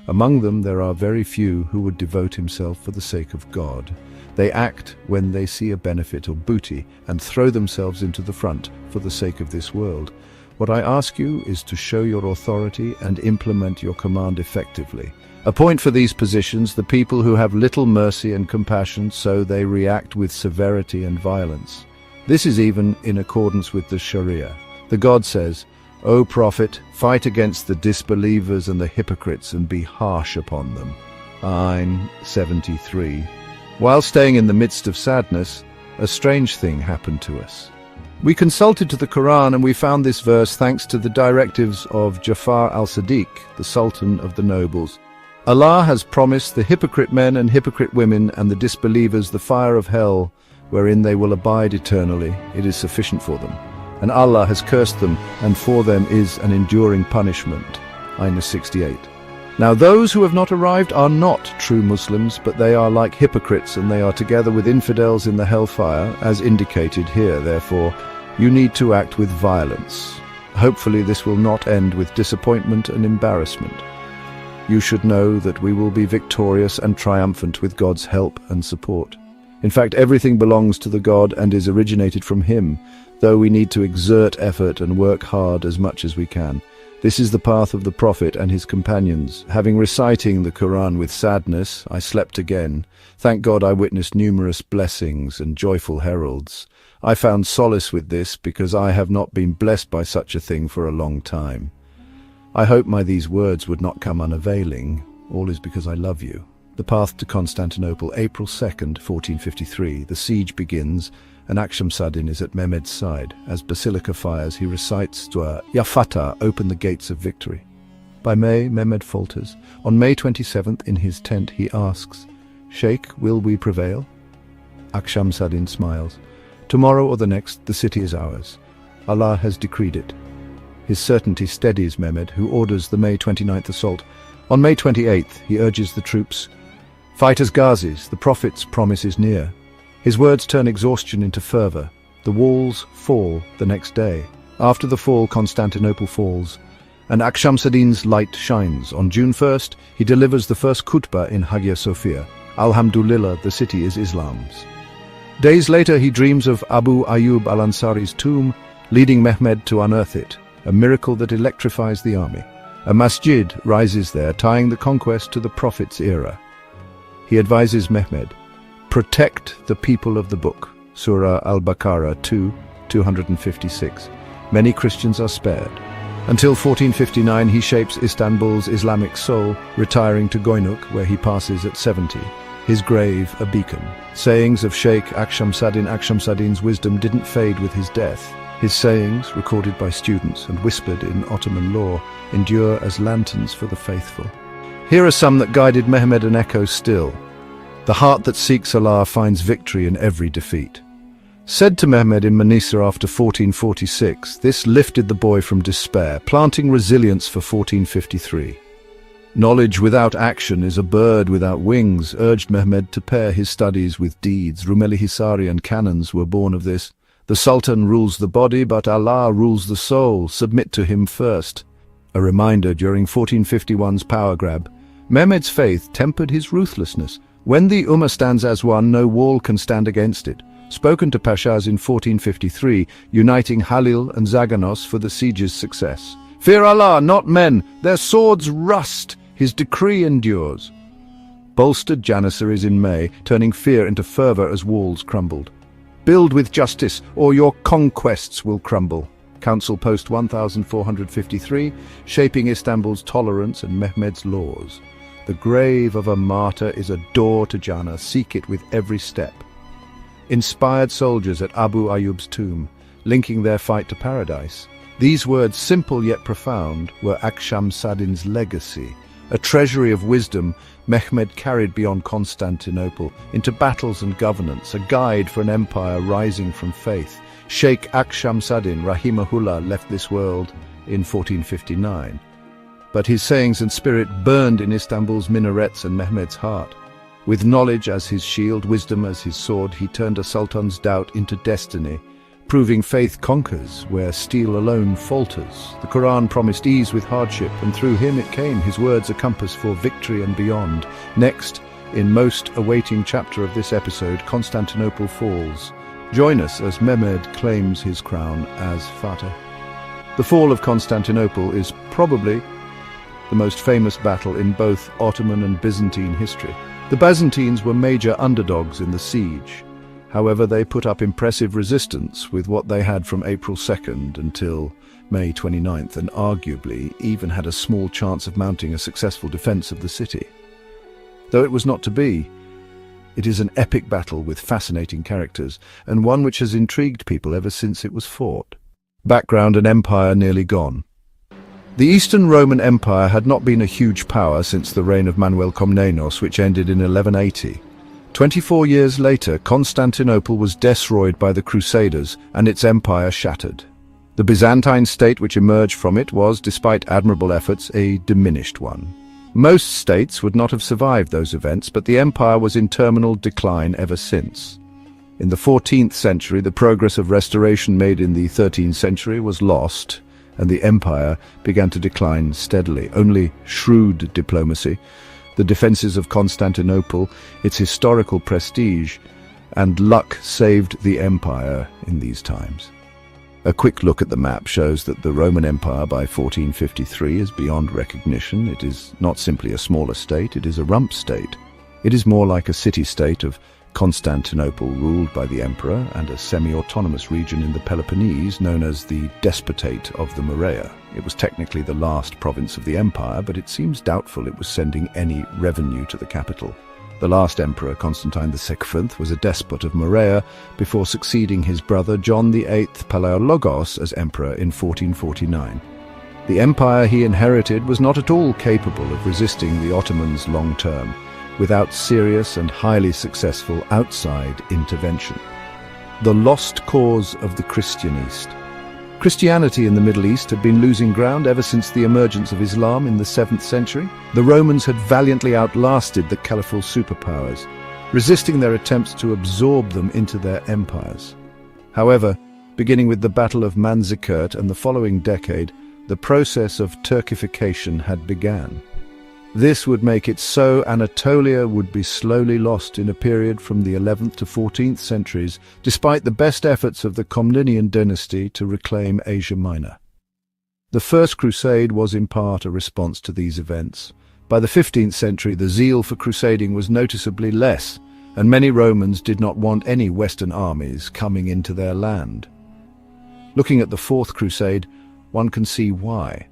Among them, there are very few who would devote himself for the sake of God. They act when they see a benefit or booty and throw themselves into the front for the sake of this world. What I ask you is to show your authority and implement your command effectively. Appoint for these positions the people who have little mercy and compassion, so they react with severity and violence. This is even in accordance with the Sharia. The God says, "O Prophet, fight against the disbelievers and the hypocrites and be harsh upon them." Ain 73. While staying in the midst of sadness, a strange thing happened to us. We consulted to the Quran and we found this verse thanks to the directives of Jafar al-Sadiq, the Sultan of the Nobles. Allah has promised the hypocrite men and hypocrite women and the disbelievers the fire of hell, wherein they will abide eternally. It is sufficient for them. And Allah has cursed them, and for them is an enduring punishment. Ain 68. Now those who have not arrived are not true Muslims, but they are like hypocrites, and they are together with infidels in the hellfire, as indicated here. Therefore, you need to act with violence. Hopefully this will not end with disappointment and embarrassment. You should know that we will be victorious and triumphant with God's help and support. In fact, everything belongs to the God and is originated from Him, though we need to exert effort and work hard as much as we can. This is the path of the Prophet and his companions. Having reciting the Quran with sadness, I slept again. Thank God I witnessed numerous blessings and joyful heralds. I found solace with this because I have not been blessed by such a thing for a long time. I hope these words would not come unavailing. All is because I love you. The path to Constantinople, April 2nd, 1453. The siege begins, and Akshamsadin is at Mehmed's side. As basilica fires, he recites Dua, Ya Fatah, open the gates of victory. By May, Mehmed falters. On May 27th, in his tent, he asks, Sheikh, will we prevail? Akshamsadin smiles. Tomorrow or the next, the city is ours. Allah has decreed it. His certainty steadies Mehmed, who orders the May 29th assault. On May 28th, he urges the troops, Fight as Ghazis, the Prophet's promise is near. His words turn exhaustion into fervor. The walls fall the next day. After the fall, Constantinople falls. and Akshamsuddin's light shines. On June 1st, he delivers the first khutbah in Hagia Sophia. Alhamdulillah, the city is Islam's. Days later, he dreams of Abu Ayyub al-Ansari's tomb, leading Mehmed to unearth it, a miracle that electrifies the army. A masjid rises there, tying the conquest to the Prophet's era. He advises Mehmed, "Protect the people of the book." Surah al-Baqarah 2, 256. Many Christians are spared. Until 1459, he shapes Istanbul's Islamic soul, retiring to Goynuk, where he passes at 70. His grave a beacon. Sayings of Sheikh Akshamsuddin's wisdom didn't fade with his death. His sayings, recorded by students and whispered in Ottoman law, endure as lanterns for the faithful. Here are some that guided Mehmed and echo still. "The heart that seeks Allah finds victory in every defeat." Said to Mehmed in Manisa after 1446, this lifted the boy from despair, planting resilience for 1453. "Knowledge without action is a bird without wings," urged Mehmed to pair his studies with deeds. Rumeli Hisari and canons were born of this. "The Sultan rules the body, but Allah rules the soul. Submit to him first." A reminder during 1451's power grab. Mehmed's faith tempered his ruthlessness. "When the Ummah stands as one, no wall can stand against it." Spoken to Pashas in 1453, uniting Halil and Zaganos for the siege's success. "Fear Allah, not men. Their swords rust. His decree endures." Bolstered Janissaries in May, turning fear into fervor as walls crumbled. "Build with justice, or your conquests will crumble." Council Post 1453, shaping Istanbul's tolerance and Mehmed's laws. "The grave of a martyr is a door to Jannah. Seek it with every step." Inspired soldiers at Abu Ayyub's tomb, linking their fight to paradise. These words, simple yet profound, were Akshamsuddin's legacy, a treasury of wisdom Mehmed carried beyond Constantinople into battles and governance, a guide for an empire rising from faith. Sheikh Akshamsuddin, rahimahullah, left this world in 1459. But his sayings and spirit burned in Istanbul's minarets and Mehmed's heart. With knowledge as his shield, wisdom as his sword, he turned a sultan's doubt into destiny, proving faith conquers where steel alone falters. The Quran promised ease with hardship, and through him it came, his words a compass for victory and beyond. Next, in most awaiting chapter of this episode, Constantinople falls. Join us as Mehmed claims his crown as Fatih. The fall of Constantinople is probably the most famous battle in both Ottoman and Byzantine history. The Byzantines were major underdogs in the siege. However, they put up impressive resistance with what they had from April 2nd until May 29th, and arguably even had a small chance of mounting a successful defense of the city. Though it was not to be, it is an epic battle with fascinating characters, and one which has intrigued people ever since it was fought. Background: an empire nearly gone. The Eastern Roman Empire had not been a huge power since the reign of Manuel Komnenos, which ended in 1180. 24 years later, Constantinople was destroyed by the Crusaders and its empire shattered. The Byzantine state which emerged from it was, despite admirable efforts, a diminished one. Most states would not have survived those events, but the empire was in terminal decline ever since. In the 14th century, the progress of restoration made in the 13th century was lost, and the empire began to decline steadily. Only shrewd diplomacy, the defences of Constantinople, its historical prestige, and luck saved the empire in these times. A quick look at the map shows that the Roman Empire by 1453 is beyond recognition. It is not simply a smaller state, it is a rump state. It is more like a city-state of Constantinople, ruled by the emperor, and a semi-autonomous region in the Peloponnese known as the Despotate of the Morea. It was technically the last province of the empire, but it seems doubtful it was sending any revenue to the capital. The last emperor, Constantine VI, was a despot of Morea before succeeding his brother John VIII Palaiologos as emperor in 1449. The empire he inherited was not at all capable of resisting the Ottomans long-term, without serious and highly successful outside intervention. The lost cause of the Christian East. Christianity in the Middle East had been losing ground ever since the emergence of Islam in the 7th century. The Romans had valiantly outlasted the caliphal superpowers, resisting their attempts to absorb them into their empires. However, beginning with the Battle of Manzikert and the following decade, The process of Turkification had begun. This would make it so Anatolia would be slowly lost in a period from the 11th to 14th centuries, despite the best efforts of the Comnenian dynasty to reclaim Asia Minor. The First Crusade was in part a response to these events. By the 15th century, the zeal for crusading was noticeably less, and many Romans did not want any Western armies coming into their land. Looking at the Fourth Crusade, one can see why.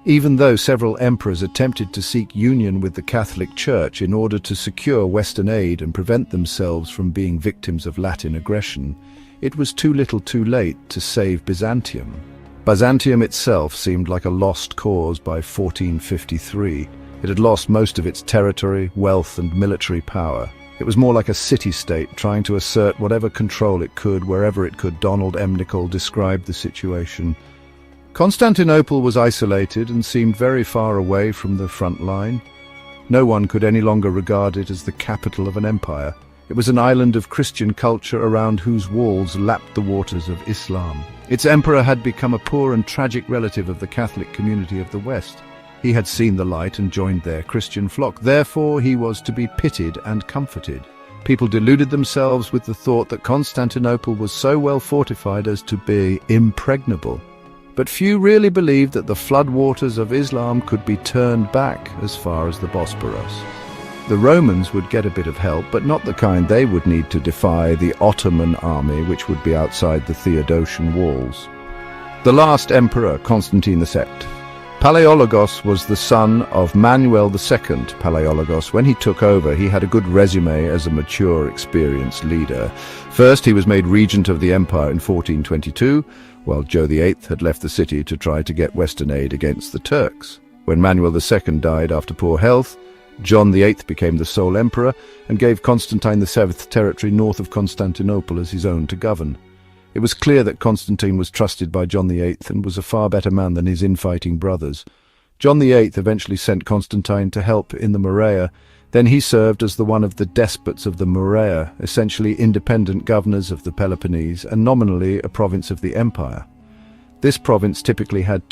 Even though several emperors attempted to seek union with the Catholic Church in order to secure Western aid and prevent themselves from being victims of Latin aggression, it was too little too late to save Byzantium. Byzantium itself seemed like a lost cause by 1453. It had lost most of its territory, wealth, and military power. It was more like a city-state trying to assert whatever control it could wherever it could. Donald M. Nicholl described the situation. Constantinople was isolated and seemed very far away from the front line. No one could any longer regard it as the capital of an empire. It was an island of Christian culture around whose walls lapped the waters of Islam. Its emperor had become a poor and tragic relative of the Catholic community of the West. He had seen the light and joined their Christian flock. Therefore, he was to be pitied and comforted. People deluded themselves with the thought that Constantinople was so well fortified as to be impregnable. But few really believed that the floodwaters of Islam could be turned back as far as the Bosporus. The Romans would get a bit of help, but not the kind they would need to defy the Ottoman army, which would be outside the Theodosian walls. The last emperor, Constantine II. Palaiologos was the son of Manuel II Palaiologos. When he took over, he had a good resume as a mature, experienced leader. First, he was made regent of the empire in 1422, while Joe VIII had left the city to try to get Western aid against the Turks. When Manuel II died after poor health, John VIII became the sole emperor and gave Constantine VII territory north of Constantinople as his own to govern. It was clear that Constantine was trusted by John VIII and was a far better man than his infighting brothers. John VIII eventually sent Constantine to help in the Morea. Then he served as the one of the despots of the Morea, essentially independent governors of the Peloponnese and nominally a province of the empire. This province typically had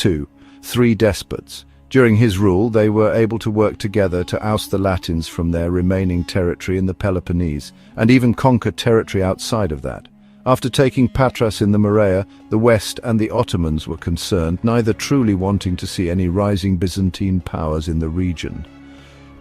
three despots. During his rule, they were able to work together to oust the Latins from their remaining territory in the Peloponnese, and even conquer territory outside of that. After taking Patras in the Morea, the West and the Ottomans were concerned, neither truly wanting to see any rising Byzantine powers in the region.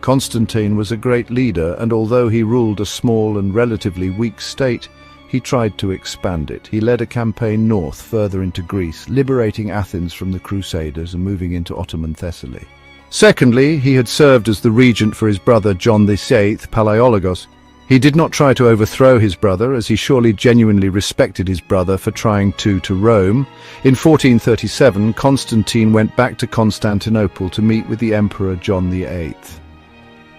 Constantine was a great leader, and although he ruled a small and relatively weak state, he tried to expand it. He led a campaign north, further into Greece, liberating Athens from the Crusaders and moving into Ottoman Thessaly. Secondly, he had served as the regent for his brother John VIII Palaiologos. He did not try to overthrow his brother, as he surely genuinely respected his brother for trying to Rome. In 1437, Constantine went back to Constantinople to meet with the Emperor John VIII.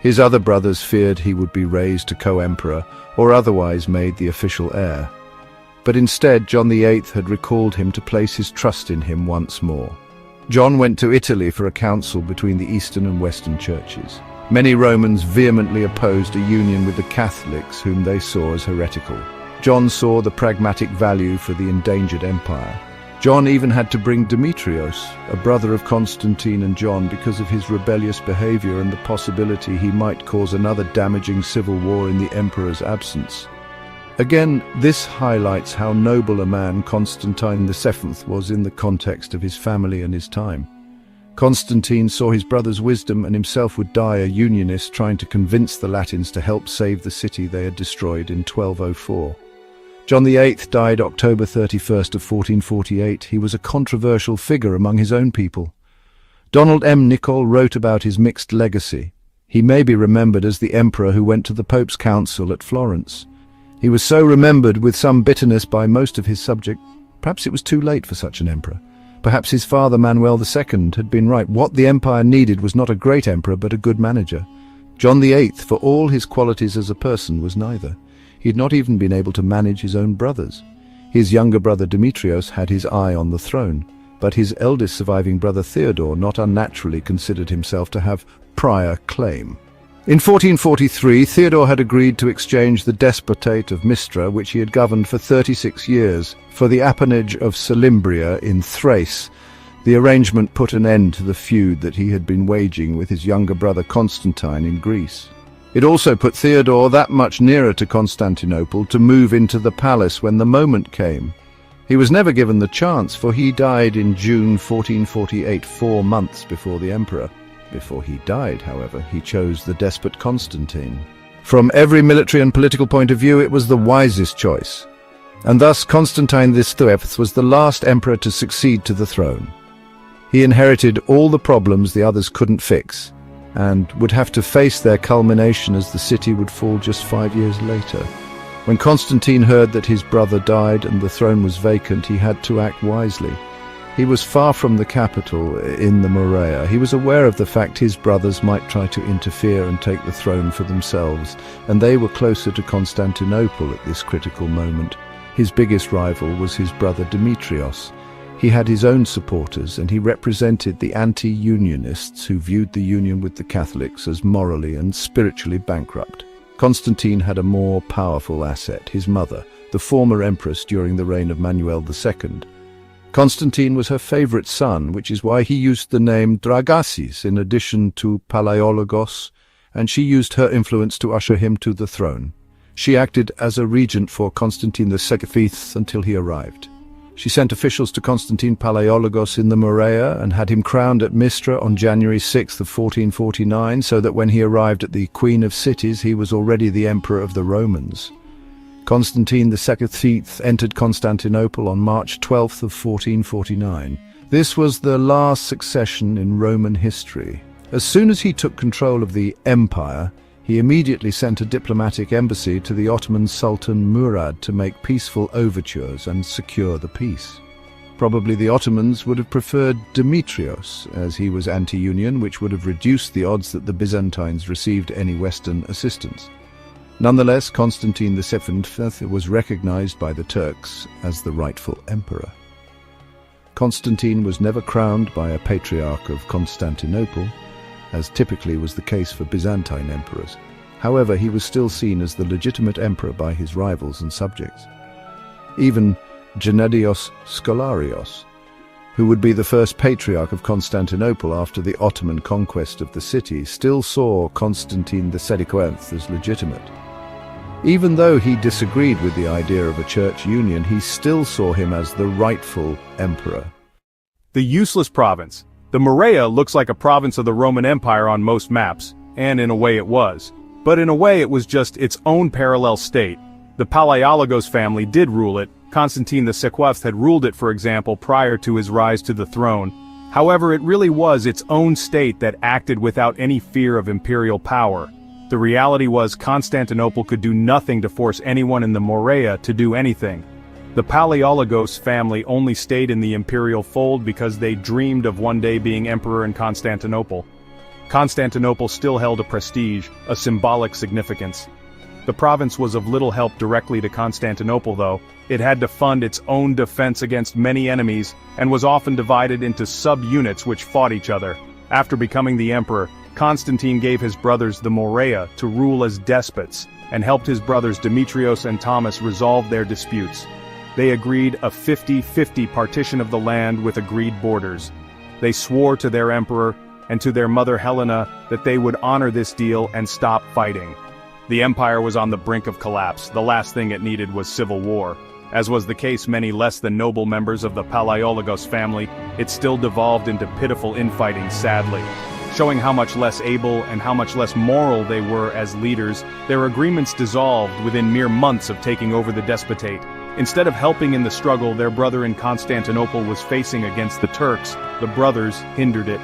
His other brothers feared he would be raised to co-emperor or otherwise made the official heir. But instead, John VIII had recalled him to place his trust in him once more. John went to Italy for a council between the Eastern and Western churches. Many Romans vehemently opposed a union with the Catholics, whom they saw as heretical. John saw the pragmatic value for the endangered empire. John even had to bring Demetrios, a brother of Constantine and John, because of his rebellious behavior and the possibility he might cause another damaging civil war in the emperor's absence. Again, this highlights how noble a man Constantine VII was in the context of his family and his time. Constantine saw his brother's wisdom and himself would die a unionist, trying to convince the Latins to help save the city they had destroyed in 1204. John VIII died October 31st of 1448. He was a controversial figure among his own people. Donald M. Nicholl wrote about his mixed legacy. He may be remembered as the emperor who went to the Pope's council at Florence. He was so remembered with some bitterness by most of his subjects. Perhaps it was too late for such an emperor. Perhaps his father Manuel II had been right. What the empire needed was not a great emperor, but a good manager. John VIII, for all his qualities as a person, was neither. He had not even been able to manage his own brothers. His younger brother Demetrios had his eye on the throne, but his eldest surviving brother Theodore not unnaturally considered himself to have prior claim. In 1443, Theodore had agreed to exchange the despotate of Mistra, which he had governed for 36 years, for the appanage of Salimbria in Thrace. The arrangement put an end to the feud that he had been waging with his younger brother Constantine in Greece. It also put Theodore that much nearer to Constantinople to move into the palace when the moment came. He was never given the chance, for he died in June 1448, 4 months before the emperor. Before he died, however, he chose the despot Constantine. From every military and political point of view, it was the wisest choice. And thus Constantine VIII was the last emperor to succeed to the throne. He inherited all the problems the others couldn't fix, and would have to face their culmination as the city would fall just 5 years later. When Constantine heard that his brother died and the throne was vacant, he had to act wisely. He was far from the capital in the Morea. He was aware of the fact his brothers might try to interfere and take the throne for themselves, and they were closer to Constantinople at this critical moment. His biggest rival was his brother Demetrios. He had his own supporters, and he represented the anti-unionists who viewed the union with the Catholics as morally and spiritually bankrupt. Constantine had a more powerful asset, his mother, the former empress during the reign of Manuel II. Constantine was her favorite son, which is why he used the name Dragasis in addition to Palaiologos, and she used her influence to usher him to the throne. She acted as a regent for Constantine VII until he arrived. She sent officials to Constantine Palaiologos in the Morea and had him crowned at Mistra on January 6 of 1449, so that when he arrived at the Queen of Cities, he was already the Emperor of the Romans. Constantine VII entered Constantinople on March 12 of 1449. This was the last succession in Roman history. As soon as he took control of the empire, he immediately sent a diplomatic embassy to the Ottoman Sultan Murad to make peaceful overtures and secure the peace. Probably the Ottomans would have preferred Demetrios, as he was anti-union, which would have reduced the odds that the Byzantines received any Western assistance. Nonetheless, Constantine VII was recognized by the Turks as the rightful emperor. Constantine was never crowned by a patriarch of Constantinople, as typically was the case for Byzantine emperors. However, he was still seen as the legitimate emperor by his rivals and subjects. Even Gennadios Scholarios, who would be the first patriarch of Constantinople after the Ottoman conquest of the city, still saw Constantine VII as legitimate. Even though he disagreed with the idea of a church union, he still saw him as the rightful emperor. The useless province. The Morea looks like a province of the Roman Empire on most maps, and in a way it was. But in a way it was just its own parallel state. The Palaiologos family did rule it. Constantine VII had ruled it, for example, prior to his rise to the throne. However, it really was its own state that acted without any fear of imperial power. The reality was Constantinople could do nothing to force anyone in the Morea to do anything. The Palaiologos family only stayed in the imperial fold because they dreamed of one day being emperor in Constantinople. Constantinople still held a prestige, a symbolic significance. The province was of little help directly to Constantinople though. It had to fund its own defense against many enemies, and was often divided into sub-units which fought each other. After becoming the emperor, Constantine gave his brothers the Morea to rule as despots, and helped his brothers Demetrios and Thomas resolve their disputes. They agreed a 50-50 partition of the land with agreed borders. They swore to their emperor and to their mother Helena that they would honor this deal and stop fighting. The empire was on the brink of collapse. The last thing it needed was civil war. As was the case many less than noble members of the Palaiologos family, it still devolved into pitiful infighting, sadly. Showing how much less able and how much less moral they were as leaders, their agreements dissolved within mere months of taking over the despotate. Instead of helping in the struggle their brother in Constantinople was facing against the Turks, the brothers hindered it.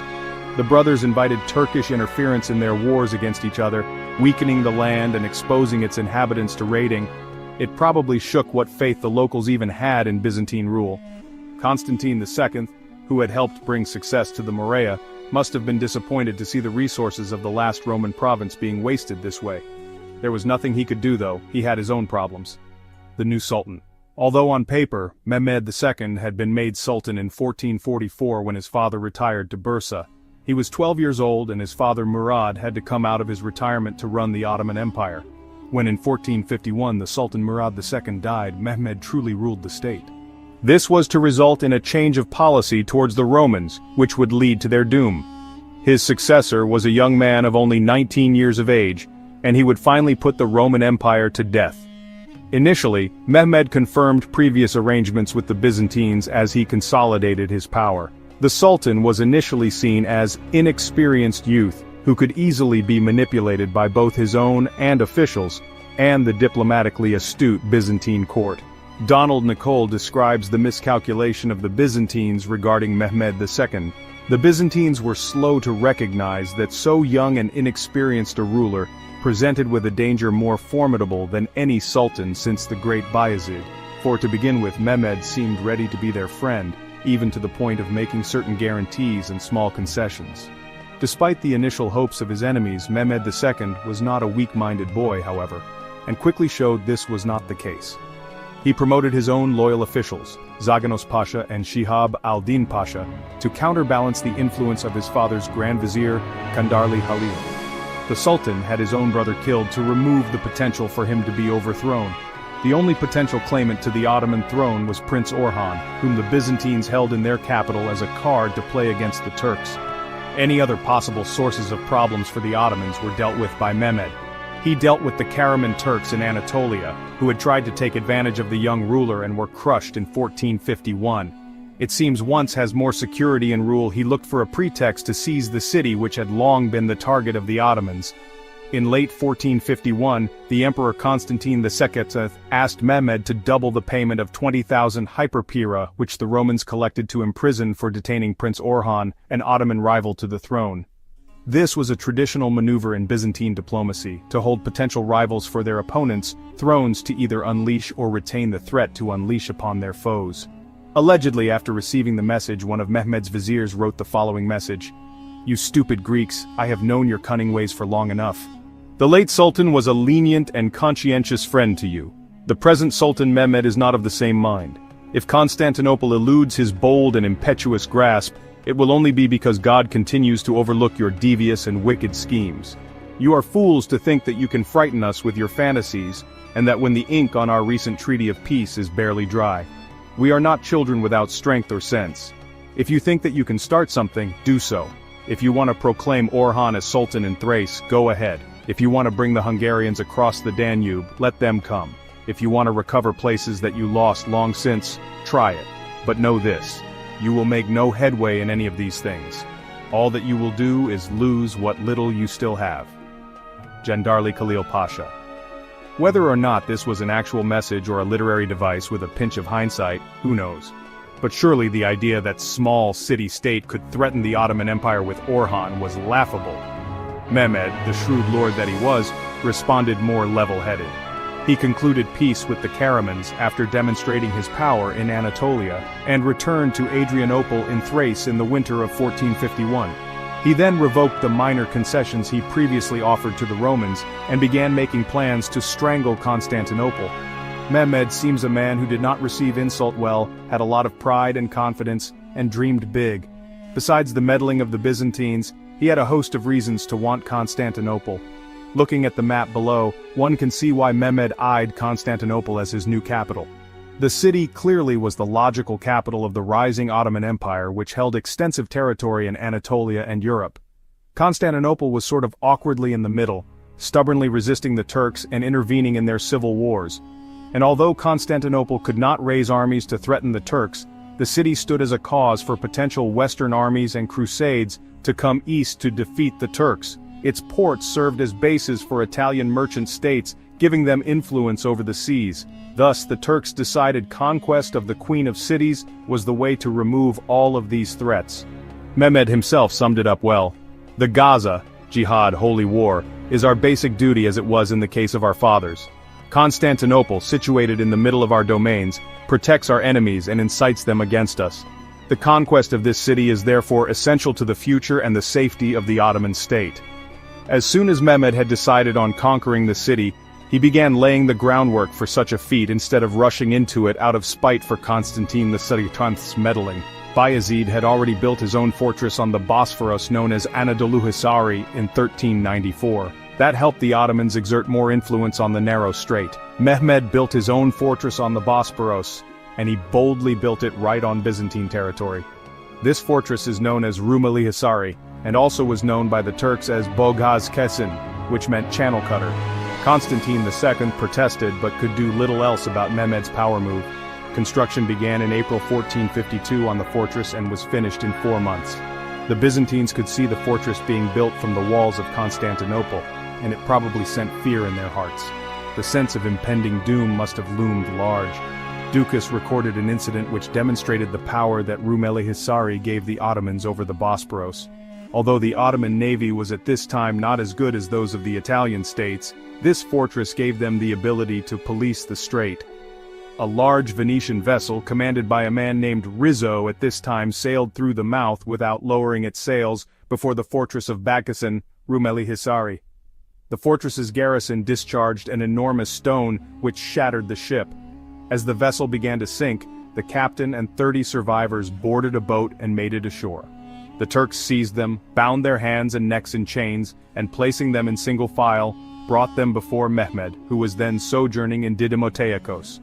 The brothers invited Turkish interference in their wars against each other, weakening the land and exposing its inhabitants to raiding. It probably shook what faith the locals even had in Byzantine rule. Constantine II, who had helped bring success to the Morea, must have been disappointed to see the resources of the last Roman province being wasted this way. There was nothing he could do though. He had his own problems. The new Sultan. Although on paper, Mehmed II had been made Sultan in 1444 when his father retired to Bursa. He was 12 years old and his father Murad had to come out of his retirement to run the Ottoman Empire. When in 1451 the Sultan Murad II died, Mehmed truly ruled the state. This was to result in a change of policy towards the Romans, which would lead to their doom. His successor was a young man of only 19 years of age, and he would finally put the Roman Empire to death. Initially, Mehmed confirmed previous arrangements with the Byzantines as he consolidated his power. The Sultan was initially seen as inexperienced youth who could easily be manipulated by both his own and officials, and the diplomatically astute Byzantine court. Donald Nicole describes the miscalculation of the Byzantines regarding Mehmed II. The Byzantines were slow to recognize that so young and inexperienced a ruler presented with a danger more formidable than any sultan since the great Bayezid. For to begin with, Mehmed seemed ready to be their friend, even to the point of making certain guarantees and small concessions. Despite the initial hopes of his enemies, Mehmed II was not a weak-minded boy, however, and quickly showed this was not the case. He promoted his own loyal officials, Zaganos Pasha and Shihab al-Din Pasha, to counterbalance the influence of his father's Grand Vizier, Kandarli Halil. The Sultan had his own brother killed to remove the potential for him to be overthrown. The only potential claimant to the Ottoman throne was Prince Orhan, whom the Byzantines held in their capital as a card to play against the Turks. Any other possible sources of problems for the Ottomans were dealt with by Mehmed. He dealt with the Karaman Turks in Anatolia, who had tried to take advantage of the young ruler and were crushed in 1451. It seems once has more security and rule, he looked for a pretext to seize the city which had long been the target of the Ottomans. In late 1451, the Emperor Constantine II asked Mehmed to double the payment of 20,000 hyperpera which the Romans collected to imprison for detaining Prince Orhan, an Ottoman rival to the throne. This was a traditional maneuver in Byzantine diplomacy, to hold potential rivals for their opponents' thrones to either unleash or retain the threat to unleash upon their foes. Allegedly, after receiving the message, one of Mehmed's viziers wrote the following message: "You stupid Greeks, I have known your cunning ways for long enough." The late Sultan was a lenient and conscientious friend to you. The present Sultan Mehmed is not of the same mind. If Constantinople eludes his bold and impetuous grasp, it will only be because God continues to overlook your devious and wicked schemes. You are fools to think that you can frighten us with your fantasies, and that when the ink on our recent treaty of peace is barely dry. We are not children without strength or sense. If you think that you can start something, do so. If you want to proclaim Orhan as Sultan in Thrace, go ahead. If you want to bring the Hungarians across the Danube, let them come. If you want to recover places that you lost long since, try it. But know this: you will make no headway in any of these things. All that you will do is lose what little you still have. Jandarli Khalil Pasha. Whether or not this was an actual message or a literary device with a pinch of hindsight, who knows? But surely the idea that small city-state could threaten the Ottoman Empire with Orhan was laughable. Mehmed, the shrewd lord that he was, responded more level-headed. He concluded peace with the Karamans after demonstrating his power in Anatolia, and returned to Adrianople in Thrace in the winter of 1451. He then revoked the minor concessions he previously offered to the Romans, and began making plans to strangle Constantinople. Mehmed seems a man who did not receive insult well, had a lot of pride and confidence, and dreamed big. Besides the meddling of the Byzantines, he had a host of reasons to want Constantinople. Looking at the map below, one can see why Mehmed eyed Constantinople as his new capital. The city clearly was the logical capital of the rising Ottoman Empire, which held extensive territory in Anatolia and Europe. Constantinople was sort of awkwardly in the middle, stubbornly resisting the Turks and intervening in their civil wars. And although Constantinople could not raise armies to threaten the Turks, the city stood as a cause for potential Western armies and crusades to come east to defeat the Turks. Its ports served as bases for Italian merchant states, giving them influence over the seas. Thus, the Turks decided conquest of the Queen of Cities was the way to remove all of these threats. Mehmed himself summed it up well. The Gaza, jihad, holy war, is our basic duty as it was in the case of our fathers. Constantinople, situated in the middle of our domains, protects our enemies and incites them against us. The conquest of this city is therefore essential to the future and the safety of the Ottoman state. As soon as Mehmed had decided on conquering the city, he began laying the groundwork for such a feat instead of rushing into it out of spite for Constantine the Sultan's meddling. Bayezid had already built his own fortress on the Bosphorus known as Anadoluhisari in 1394. That helped the Ottomans exert more influence on the narrow strait. Mehmed built his own fortress on the Bosporus, and he boldly built it right on Byzantine territory. This fortress is known as Rumeli Hisari, and also was known by the Turks as Bogaz Kesin, which meant channel cutter. Constantine II protested but could do little else about Mehmed's power move. Construction began in April 1452 on the fortress and was finished in 4 months. The Byzantines could see the fortress being built from the walls of Constantinople, and it probably sent fear in their hearts. The sense of impending doom must have loomed large. Ducas recorded an incident which demonstrated the power that Rumeli Hisari gave the Ottomans over the Bosporus. Although the Ottoman navy was at this time not as good as those of the Italian states, this fortress gave them the ability to police the strait. A large Venetian vessel commanded by a man named Rizzo at this time sailed through the mouth without lowering its sails before the fortress of Bakasin, Rumeli Hisari. The fortress's garrison discharged an enormous stone which shattered the ship. As the vessel began to sink, the captain and 30 survivors boarded a boat and made it ashore. The Turks seized them, bound their hands and necks in chains, and placing them in single file, brought them before Mehmed, who was then sojourning in Didymoteikos.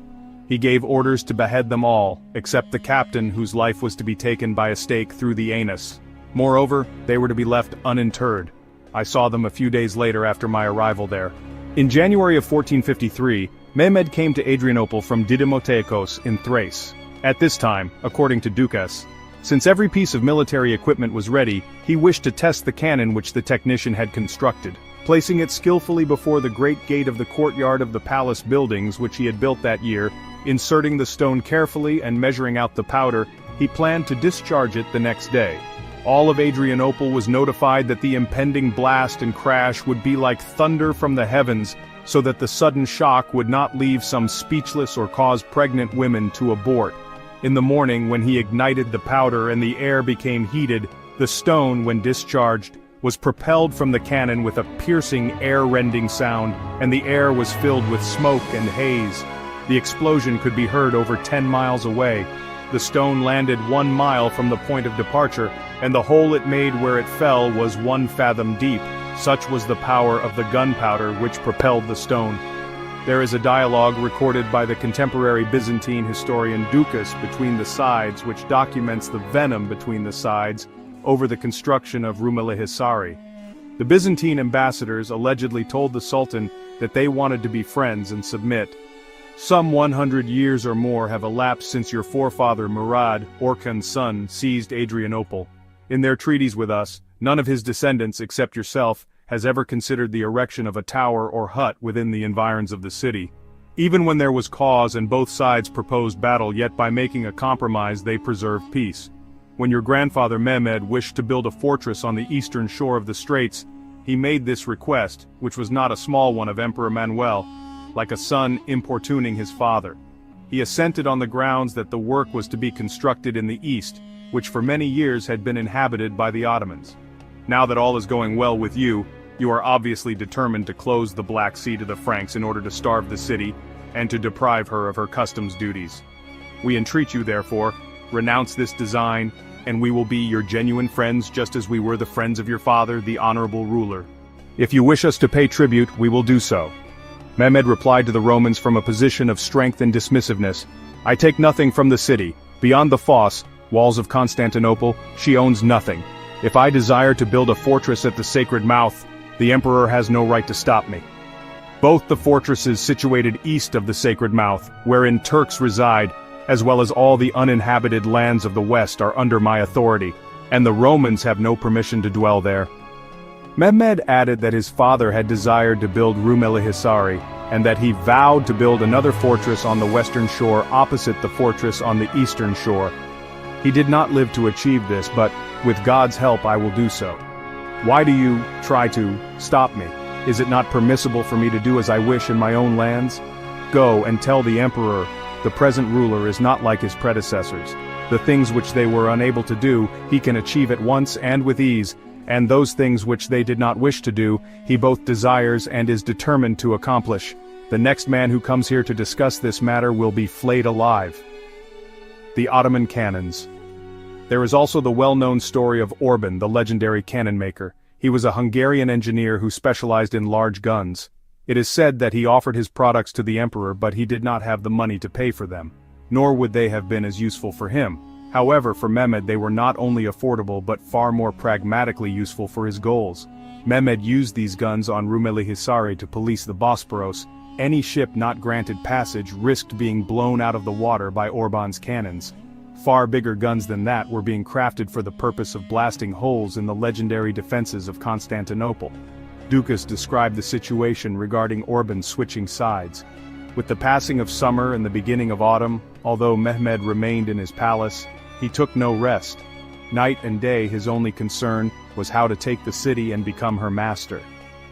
He gave orders to behead them all, except the captain whose life was to be taken by a stake through the anus. Moreover, they were to be left uninterred. I saw them a few days later after my arrival there. In January of 1453, Mehmed came to Adrianople from Didymoteikos in Thrace. At this time, according to Ducas, since every piece of military equipment was ready, he wished to test the cannon which the technician had constructed. Placing it skillfully before the great gate of the courtyard of the palace buildings which he had built that year, inserting the stone carefully and measuring out the powder, he planned to discharge it the next day. All of Adrianople was notified that the impending blast and crash would be like thunder from the heavens, so that the sudden shock would not leave some speechless or cause pregnant women to abort. In the morning, when he ignited the powder and the air became heated, the stone, when discharged, was propelled from the cannon with a piercing, air-rending sound, and the air was filled with smoke and haze. The explosion could be heard over 10 miles away. The stone landed 1 mile from the point of departure, and the hole it made where it fell was 1 fathom deep. Such was the power of the gunpowder which propelled the stone. There is a dialogue recorded by the contemporary Byzantine historian Ducas between the sides which documents the venom between the sides over the construction of Rumeli Hisari. The Byzantine ambassadors allegedly told the Sultan that they wanted to be friends and submit. Some 100 years or more have elapsed since your forefather Murad, Orhan's son, seized Adrianople. In their treaties with us, none of his descendants except yourself has ever considered the erection of a tower or hut within the environs of the city. Even when there was cause and both sides proposed battle, yet by making a compromise they preserved peace. When your grandfather Mehmed wished to build a fortress on the eastern shore of the straits, he made this request, which was not a small one, of Emperor Manuel, like a son importuning his father. He assented on the grounds that the work was to be constructed in the east, which for many years had been inhabited by the Ottomans. Now that all is going well with you, you are obviously determined to close the Black Sea to the Franks in order to starve the city, and to deprive her of her customs duties. We entreat you, therefore, renounce this design, and we will be your genuine friends just as we were the friends of your father, the honorable ruler. If you wish us to pay tribute, we will do so. Mehmed replied to the Romans from a position of strength and dismissiveness. I take nothing from the city. Beyond the fosse, walls of Constantinople, she owns nothing. If I desire to build a fortress at the sacred mouth, the emperor has no right to stop me. Both the fortresses situated east of the sacred mouth, wherein Turks reside, as well as all the uninhabited lands of the west, are under my authority, and the Romans have no permission to dwell there. Mehmed added that his father had desired to build Rumeli Hisari, and that he vowed to build another fortress on the western shore opposite the fortress on the eastern shore. He did not live to achieve this, but, with God's help, I will do so. Why do you try to stop me? Is it not permissible for me to do as I wish in my own lands? Go and tell the emperor, the present ruler is not like his predecessors. The things which they were unable to do, he can achieve at once and with ease, and those things which they did not wish to do, he both desires and is determined to accomplish. The next man who comes here to discuss this matter will be flayed alive. The Ottoman Cannons. There is also the well-known story of Orhan, the legendary cannon maker. He was a Hungarian engineer who specialized in large guns. It is said that he offered his products to the emperor, but he did not have the money to pay for them. nor would they have been as useful for him. However, for Mehmed they were not only affordable but far more pragmatically useful for his goals. Mehmed used these guns on Rumeli Hisari to police the Bosporus. Any ship not granted passage risked being blown out of the water by Orban's cannons. Far bigger guns than that were being crafted for the purpose of blasting holes in the legendary defenses of Constantinople. Dukas described the situation regarding Orban switching sides. With the passing of summer and the beginning of autumn, although Mehmed remained in his palace, he took no rest. Night and day his only concern was how to take the city and become her master.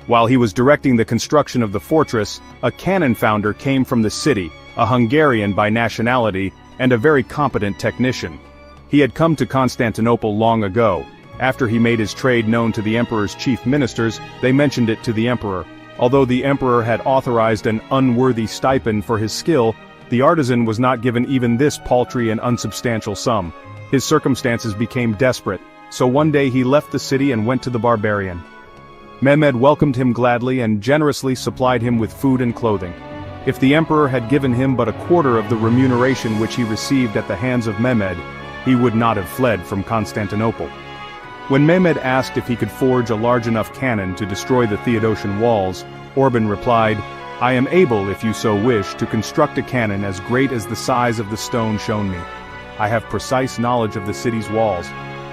While he was directing the construction of the fortress, a cannon founder came from the city, a Hungarian by nationality, and a very competent technician. He had come to Constantinople long ago. After he made his trade known to the emperor's chief ministers, they mentioned it to the emperor. Although the emperor had authorized an unworthy stipend for his skill, the artisan was not given even this paltry and unsubstantial sum. His circumstances became desperate, so one day he left the city and went to the barbarian. Mehmed welcomed him gladly and generously supplied him with food and clothing. If the emperor had given him but a quarter of the remuneration which he received at the hands of Mehmed, he would not have fled from Constantinople. When Mehmed asked if he could forge a large enough cannon to destroy the Theodosian walls, Orban replied, "I am able, if you so wish, to construct a cannon as great as the size of the stone shown me. I have precise knowledge of the city's walls.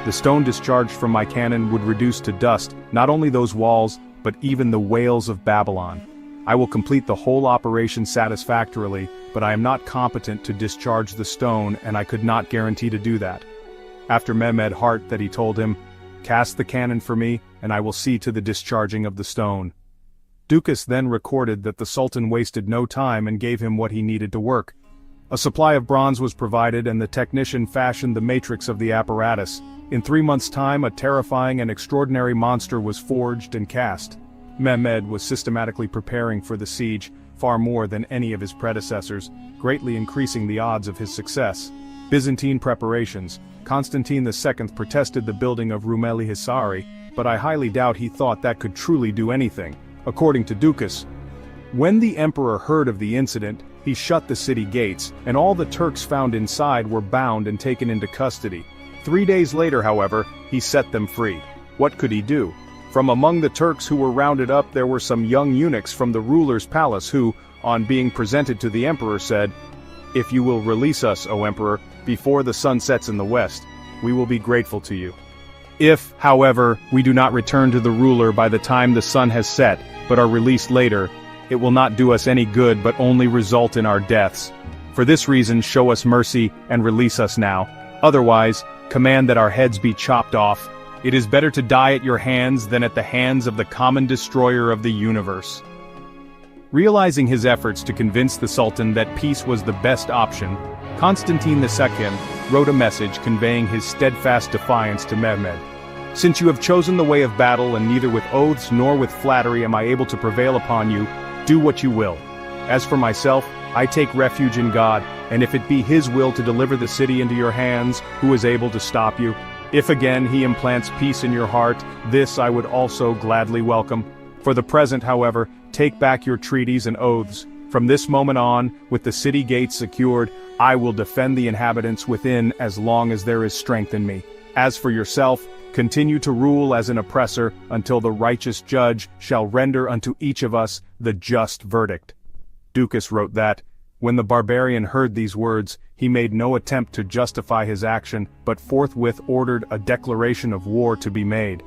The stone discharged from my cannon would reduce to dust not only those walls, but even the whales of Babylon. I will complete the whole operation satisfactorily, but I am not competent to discharge the stone and I could not guarantee to do that." After Mehmed heart that he told him, "Cast the cannon for me, and I will see to the discharging of the stone." Dukas then recorded that the Sultan wasted no time and gave him what he needed to work. A supply of bronze was provided and the technician fashioned the matrix of the apparatus. In 3 months' time a terrifying and extraordinary monster was forged and cast. Mehmed was systematically preparing for the siege, far more than any of his predecessors, greatly increasing the odds of his success. Byzantine preparations. Constantine II protested the building of Rumeli Hisari, but I highly doubt he thought that could truly do anything. According to Dukas, when the emperor heard of the incident, he shut the city gates, and all the Turks found inside were bound and taken into custody. 3 days later, however, he set them free. What could he do? From among the Turks who were rounded up there were some young eunuchs from the ruler's palace who, on being presented to the emperor said, "If you will release us, O emperor, before the sun sets in the west, we will be grateful to you. If, however, we do not return to the ruler by the time the sun has set, but are released later, it will not do us any good but only result in our deaths. For this reason show us mercy and release us now. Otherwise, command that our heads be chopped off. It is better to die at your hands than at the hands of the common destroyer of the universe." Realizing his efforts to convince the Sultan that peace was the best option, Constantine II wrote a message conveying his steadfast defiance to Mehmed. "Since you have chosen the way of battle and neither with oaths nor with flattery am I able to prevail upon you, do what you will. As for myself, I take refuge in God, and if it be His will to deliver the city into your hands, who is able to stop you? If again He implants peace in your heart, this I would also gladly welcome. For the present, however, take back your treaties and oaths. From this moment on, with the city gates secured, I will defend the inhabitants within as long as there is strength in me. As for yourself, continue to rule as an oppressor until the righteous judge shall render unto each of us the just verdict." Dukas wrote that, when the barbarian heard these words, he made no attempt to justify his action, but forthwith ordered a declaration of war to be made.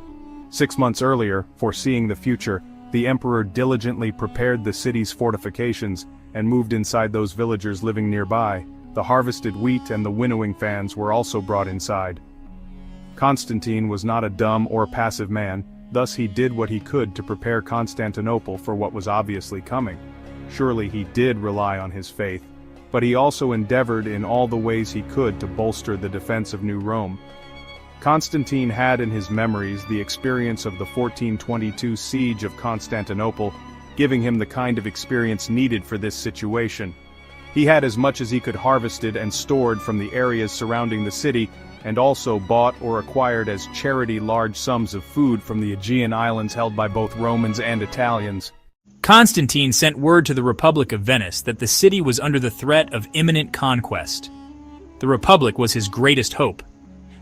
6 months earlier, foreseeing the future, the emperor diligently prepared the city's fortifications and moved inside those villagers living nearby. The harvested wheat and the winnowing fans were also brought inside. Constantine was not a dumb or passive man, thus he did what he could to prepare Constantinople for what was obviously coming. Surely he did rely on his faith, but he also endeavored in all the ways he could to bolster the defense of New Rome. Constantine had in his memories the experience of the 1422 siege of Constantinople, giving him the kind of experience needed for this situation. He had as much as he could harvested and stored from the areas surrounding the city, and also bought or acquired as charity large sums of food from the Aegean islands held by both Romans and Italians. Constantine sent word to the Republic of Venice that the city was under the threat of imminent conquest. The Republic was his greatest hope.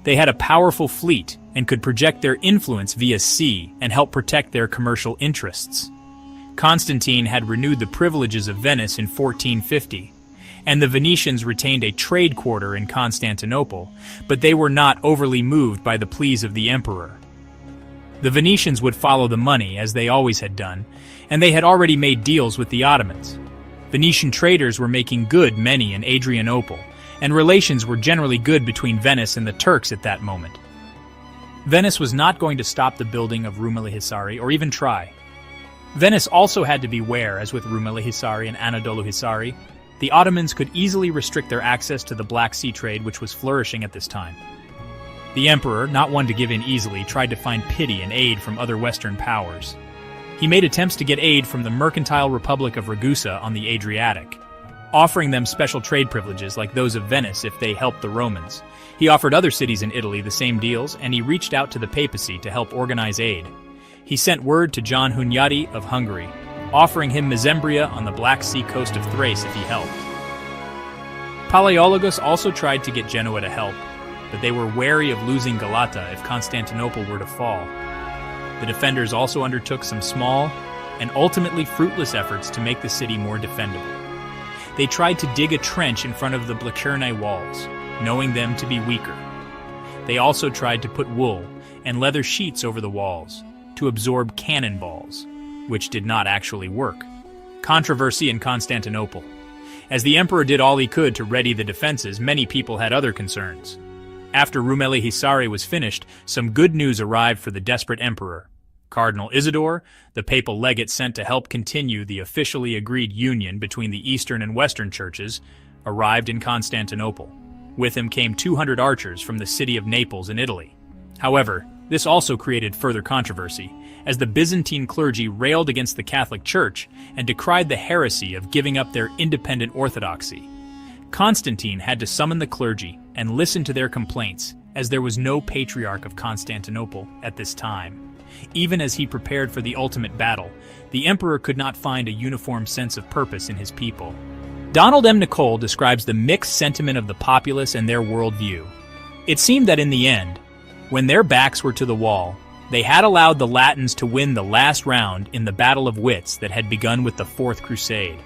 They had a powerful fleet and could project their influence via sea and help protect their commercial interests. Constantine had renewed the privileges of Venice in 1450, and the Venetians retained a trade quarter in Constantinople, but they were not overly moved by the pleas of the emperor. The Venetians would follow the money, as they always had done, and they had already made deals with the Ottomans. Venetian traders were making good money in Adrianople, and relations were generally good between Venice and the Turks at that moment. Venice was not going to stop the building of Rumeli-Hisari or even try. Venice also had to beware, as with Rumeli-Hisari and Anadolu-Hisari, the Ottomans could easily restrict their access to the Black Sea trade, which was flourishing at this time. The emperor, not one to give in easily, tried to find pity and aid from other Western powers. He made attempts to get aid from the mercantile Republic of Ragusa on the Adriatic, offering them special trade privileges like those of Venice if they helped the Romans. He offered other cities in Italy the same deals, and he reached out to the papacy to help organize aid. He sent word to John Hunyadi of Hungary, offering him Mesembria on the Black Sea coast of Thrace if he helped. Palaiologos also tried to get Genoa to help, but they were wary of losing Galata if Constantinople were to fall. The defenders also undertook some small and ultimately fruitless efforts to make the city more defendable. They tried to dig a trench in front of the Blachernae walls, knowing them to be weaker. They also tried to put wool and leather sheets over the walls to absorb cannonballs, which did not actually work. Controversy in Constantinople. As the emperor did all he could to ready the defenses, many people had other concerns. After Rumeli-Hisari was finished, some good news arrived for the desperate emperor. Cardinal Isidore, the papal legate sent to help continue the officially agreed union between the Eastern and Western churches, arrived in Constantinople. With him came 200 archers from the city of Naples in Italy. However, this also created further controversy, as the Byzantine clergy railed against the Catholic Church and decried the heresy of giving up their independent orthodoxy. Constantine had to summon the clergy and listen to their complaints, as there was no Patriarch of Constantinople at this time. Even as he prepared for the ultimate battle, the emperor could not find a uniform sense of purpose in his people. Donald M. Nicole describes the mixed sentiment of the populace and their worldview. It seemed that in the end, when their backs were to the wall, they had allowed the Latins to win the last round in the Battle of Wits that had begun with the Fourth Crusade.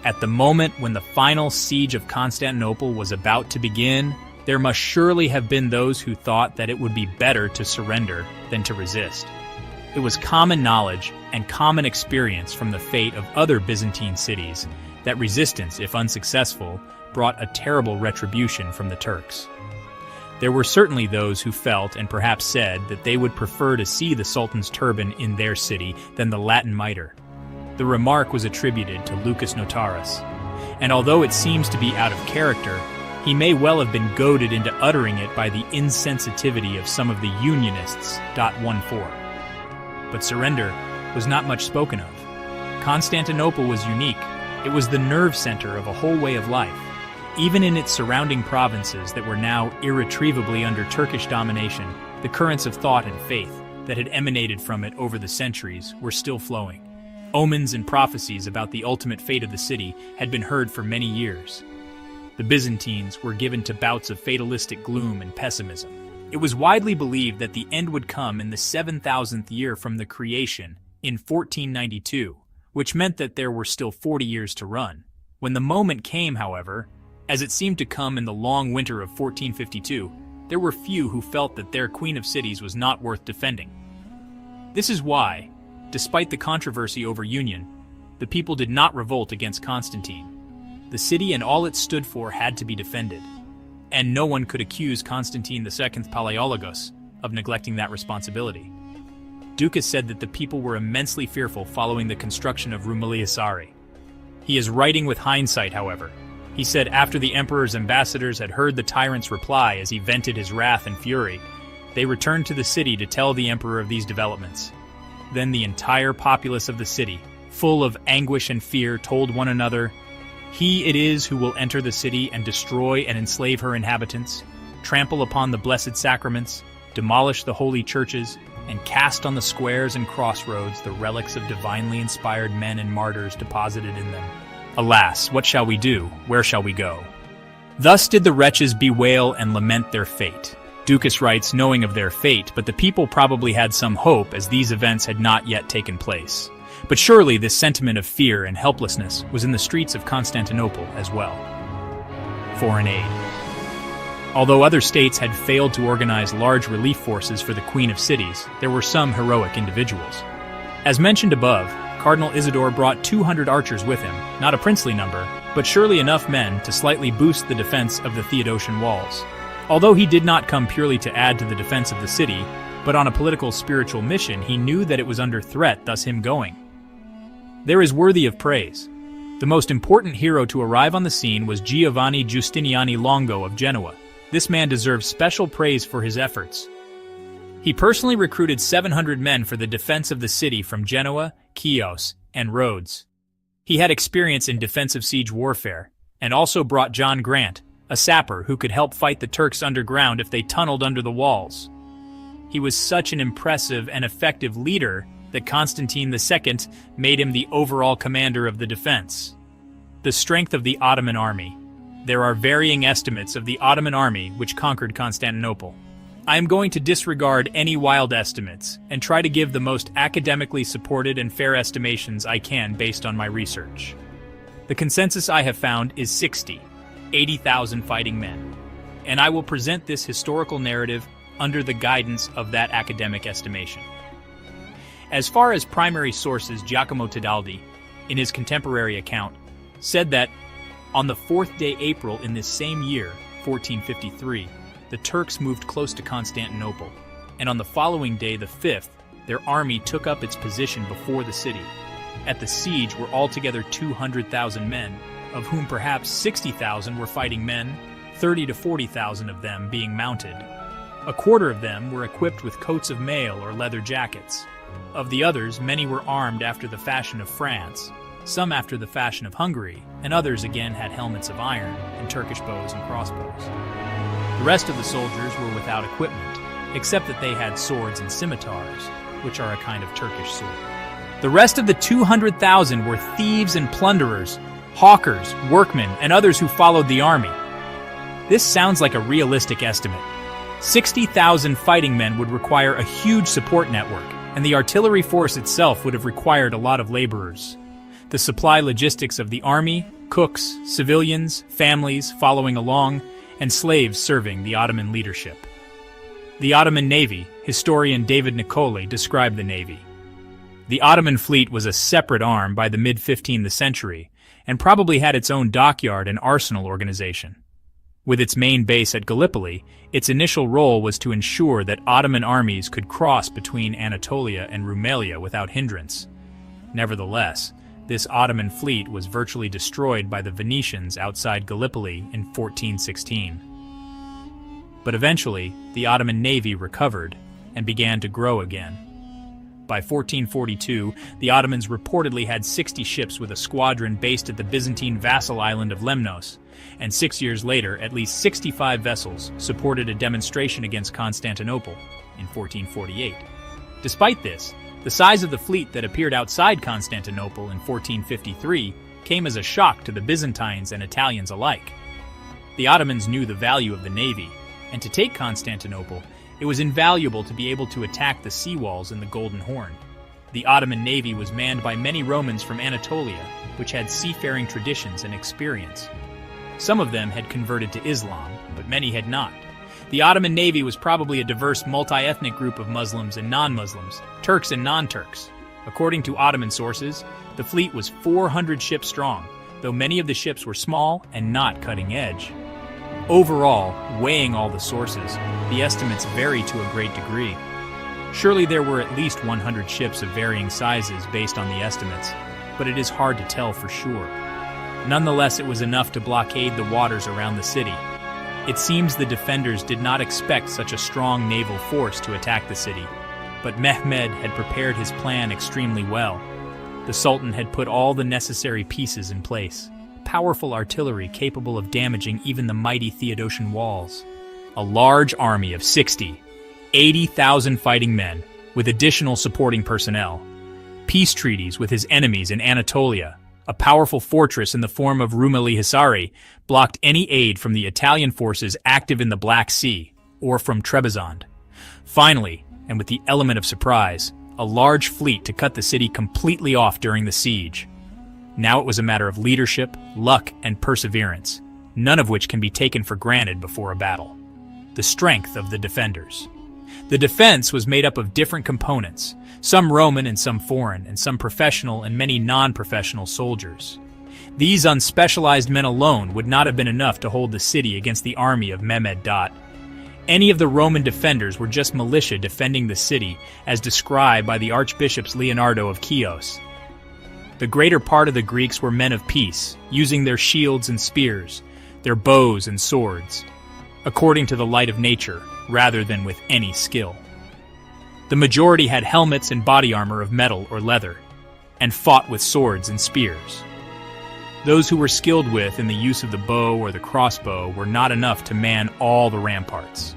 At the moment when the final siege of Constantinople was about to begin, there must surely have been those who thought that it would be better to surrender than to resist. It was common knowledge and common experience from the fate of other Byzantine cities that resistance, if unsuccessful, brought a terrible retribution from the Turks. There were certainly those who felt and perhaps said that they would prefer to see the Sultan's turban in their city than the Latin mitre. The remark was attributed to Lucas Notarus, and although it seems to be out of character, he may well have been goaded into uttering it by the insensitivity of some of the Unionists. 14. But surrender was not much spoken of. Constantinople was unique. It was the nerve center of a whole way of life. Even in its surrounding provinces that were now irretrievably under Turkish domination, the currents of thought and faith that had emanated from it over the centuries were still flowing. Omens and prophecies about the ultimate fate of the city had been heard for many years. The Byzantines were given to bouts of fatalistic gloom and pessimism. It was widely believed that the end would come in the 7,000th year from the creation, in 1492, which meant that there were still 40 years to run. When the moment came, however, as it seemed to come in the long winter of 1452, there were few who felt that their Queen of Cities was not worth defending. This is why, despite the controversy over union, the people did not revolt against Constantine. The city and all it stood for had to be defended, and no one could accuse Constantine II Palaiologos of neglecting that responsibility. Ducas said that the people were immensely fearful following the construction of Rumeli-Hisari. He is writing with hindsight, however. He said after the emperor's ambassadors had heard the tyrant's reply as he vented his wrath and fury, they returned to the city to tell the emperor of these developments. Then the entire populace of the city, full of anguish and fear, told one another, "He it is who will enter the city and destroy and enslave her inhabitants, trample upon the blessed sacraments, demolish the holy churches, and cast on the squares and crossroads the relics of divinely inspired men and martyrs deposited in them. Alas, what shall we do? Where shall we go? Thus did the wretches bewail and lament their fate. Ducas writes, knowing of their fate, but the people probably had some hope as these events had not yet taken place. But surely this sentiment of fear and helplessness was in the streets of Constantinople as well. Foreign aid. Although other states had failed to organize large relief forces for the Queen of Cities, there were some heroic individuals. As mentioned above, Cardinal Isidore brought 200 archers with him, not a princely number, but surely enough men to slightly boost the defense of the Theodosian walls. Although he did not come purely to add to the defense of the city, but on a political spiritual mission, he knew that it was under threat, thus him going. There is worthy of praise. The most important hero to arrive on the scene was Giovanni Giustiniani Longo of Genoa. This man deserves special praise for his efforts. He personally recruited 700 men for the defense of the city from Genoa, Chios, and Rhodes. He had experience in defensive siege warfare, and also brought John Grant, a sapper who could help fight the Turks underground if they tunneled under the walls. He was such an impressive and effective leader that Constantine II made him the overall commander of the defense. The strength of the Ottoman army. There are varying estimates of the Ottoman army which conquered Constantinople. I am going to disregard any wild estimates and try to give the most academically supported and fair estimations I can based on my research. The consensus I have found is 80,000 fighting men, and I will present this historical narrative under the guidance of that academic estimation. As far as primary sources, Giacomo Tedaldi, in his contemporary account, said that on the 4th day April in this same year, 1453, the Turks moved close to Constantinople, and on the following day, the 5th, their army took up its position before the city. At the siege were altogether 200,000 men, of whom perhaps 60,000 were fighting men, 30 to 40,000 of them being mounted. A quarter of them were equipped with coats of mail or leather jackets. Of the others, many were armed after the fashion of France, some after the fashion of Hungary, and others again had helmets of iron and Turkish bows and crossbows. The rest of the soldiers were without equipment, except that they had swords and scimitars, which are a kind of Turkish sword. The rest of the 200,000 were thieves and plunderers, hawkers, workmen, and others who followed the army. This sounds like a realistic estimate. 60,000 fighting men would require a huge support network, and the artillery force itself would have required a lot of laborers. The supply logistics of the army, cooks, civilians, families following along, and slaves serving the Ottoman leadership. The Ottoman Navy, historian David Nicoli described the Navy. The Ottoman fleet was a separate arm by the mid-15th century, and probably had its own dockyard and arsenal organization. With its main base at Gallipoli, its initial role was to ensure that Ottoman armies could cross between Anatolia and Rumelia without hindrance. Nevertheless, this Ottoman fleet was virtually destroyed by the Venetians outside Gallipoli in 1416. But eventually, the Ottoman navy recovered and began to grow again. By 1442, the Ottomans reportedly had 60 ships with a squadron based at the Byzantine vassal island of Lemnos, and 6 years later, at least 65 vessels supported a demonstration against Constantinople in 1448. Despite this, the size of the fleet that appeared outside Constantinople in 1453 came as a shock to the Byzantines and Italians alike. The Ottomans knew the value of the navy, and to take Constantinople, it was invaluable to be able to attack the sea walls in the Golden Horn. The Ottoman navy was manned by many Romans from Anatolia, which had seafaring traditions and experience. Some of them had converted to Islam, but many had not. The Ottoman navy was probably a diverse multi-ethnic group of Muslims and non-Muslims, Turks and non-Turks. According to Ottoman sources, the fleet was 400 ships strong, though many of the ships were small and not cutting edge. Overall, weighing all the sources, the estimates vary to a great degree. Surely there were at least 100 ships of varying sizes based on the estimates, but it is hard to tell for sure. Nonetheless, it was enough to blockade the waters around the city. It seems the defenders did not expect such a strong naval force to attack the city, but Mehmed had prepared his plan extremely well. The Sultan had put all the necessary pieces in place. Powerful artillery capable of damaging even the mighty Theodosian walls. A large army of 80,000 fighting men, with additional supporting personnel. Peace treaties with his enemies in Anatolia, a powerful fortress in the form of Rumeli Hisari, blocked any aid from the Italian forces active in the Black Sea or from Trebizond. Finally, and with the element of surprise, a large fleet to cut the city completely off during the siege. Now it was a matter of leadership, luck, and perseverance, none of which can be taken for granted before a battle. The strength of the defenders. The defense was made up of different components, some Roman and some foreign, and some professional and many non-professional soldiers. These unspecialized men alone would not have been enough to hold the city against the army of Mehmed. Any of the Roman defenders were just militia defending the city, as described by the archbishops Leonardo of Chios. The greater part of the Greeks were men of peace, using their shields and spears, their bows and swords, according to the light of nature, rather than with any skill. The majority had helmets and body armor of metal or leather, and fought with swords and spears. Those who were skilled in the use of the bow or the crossbow were not enough to man all the ramparts.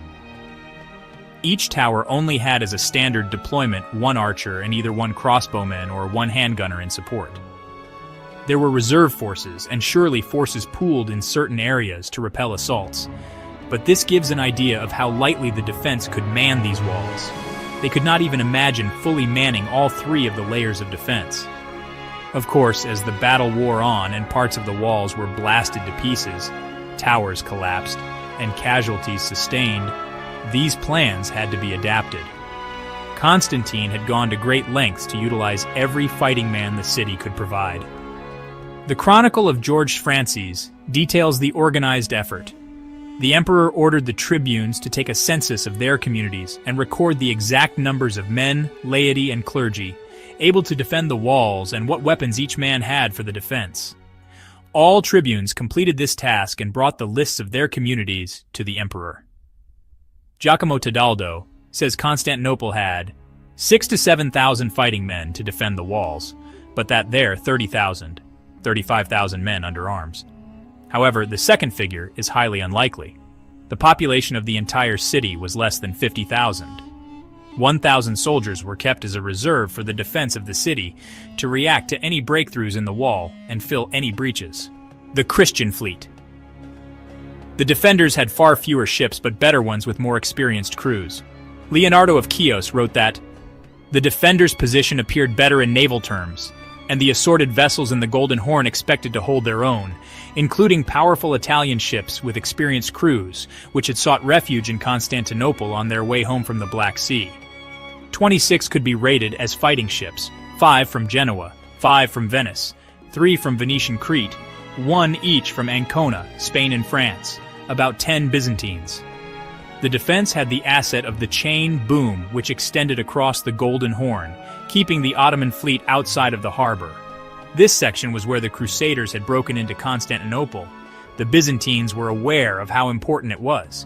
Each tower only had as a standard deployment one archer and either one crossbowman or one handgunner in support. There were reserve forces and surely forces pooled in certain areas to repel assaults, but this gives an idea of how lightly the defense could man these walls. They could not even imagine fully manning all three of the layers of defense. Of course, as the battle wore on and parts of the walls were blasted to pieces, towers collapsed, and casualties sustained, these plans had to be adapted. Constantine had gone to great lengths to utilize every fighting man the city could provide. The Chronicle of George Francis details the organized effort. The emperor ordered the tribunes to take a census of their communities and record the exact numbers of men, laity, and clergy able to defend the walls and what weapons each man had for the defense. All tribunes completed this task and brought the lists of their communities to the emperor. Giacomo Tadaldo says Constantinople had 6,000 to 7,000 fighting men to defend the walls, but that there 35,000 men under arms. However, the second figure is highly unlikely. The population of the entire city was less than 50,000. 1,000 soldiers were kept as a reserve for the defense of the city to react to any breakthroughs in the wall and fill any breaches. The Christian fleet. The defenders had far fewer ships but better ones with more experienced crews. Leonardo of Chios wrote that, "The defenders' position appeared better in naval terms, and the assorted vessels in the Golden Horn expected to hold their own, including powerful Italian ships with experienced crews, which had sought refuge in Constantinople on their way home from the Black Sea. 26 could be rated as fighting ships, 5 from Genoa, 5 from Venice, 3 from Venetian Crete, 1 each from Ancona, Spain and France, about 10 Byzantines. The defense had the asset of the chain boom which extended across the Golden Horn, keeping the Ottoman fleet outside of the harbor. This section was where the Crusaders had broken into Constantinople. The Byzantines were aware of how important it was.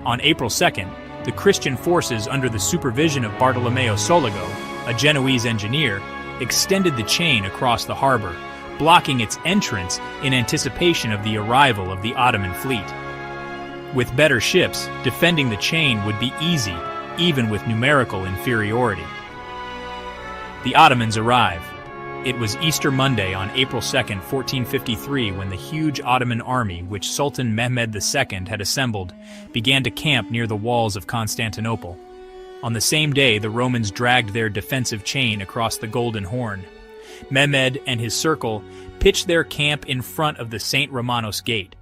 On April 2nd, the Christian forces under the supervision of Bartolomeo Soligo, a Genoese engineer, extended the chain across the harbor, blocking its entrance in anticipation of the arrival of the Ottoman fleet. With better ships, defending the chain would be easy, even with numerical inferiority. The Ottomans arrive. It was Easter Monday on April 2nd, 1453, when the huge Ottoman army, which Sultan Mehmed II had assembled, began to camp near the walls of Constantinople. On the same day, the Romans dragged their defensive chain across the Golden Horn. Mehmed and his circle pitched their camp in front of the St. Romanos Gate.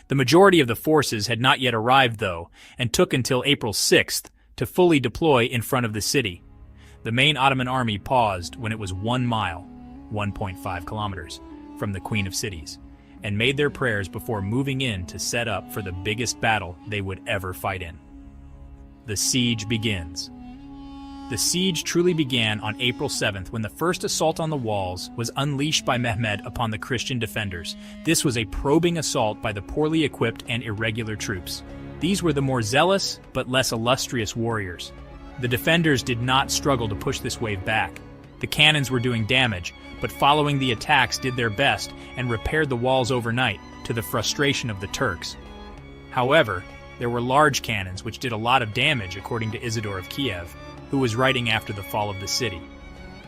The majority of the forces had not yet arrived, though, and took until April 6th to fully deploy in front of the city. The main Ottoman army paused when it was 1 mile, 1.5 kilometers, from the Queen of Cities, and made their prayers before moving in to set up for the biggest battle they would ever fight in. The siege begins. The siege truly began on April 7th when the first assault on the walls was unleashed by Mehmed upon the Christian defenders. This was a probing assault by the poorly equipped and irregular troops. These were the more zealous but less illustrious warriors. The defenders did not struggle to push this wave back. The cannons were doing damage, but following the attacks did their best and repaired the walls overnight, to the frustration of the Turks. However, there were large cannons which did a lot of damage according to Isidore of Kiev. who was writing after the fall of the city.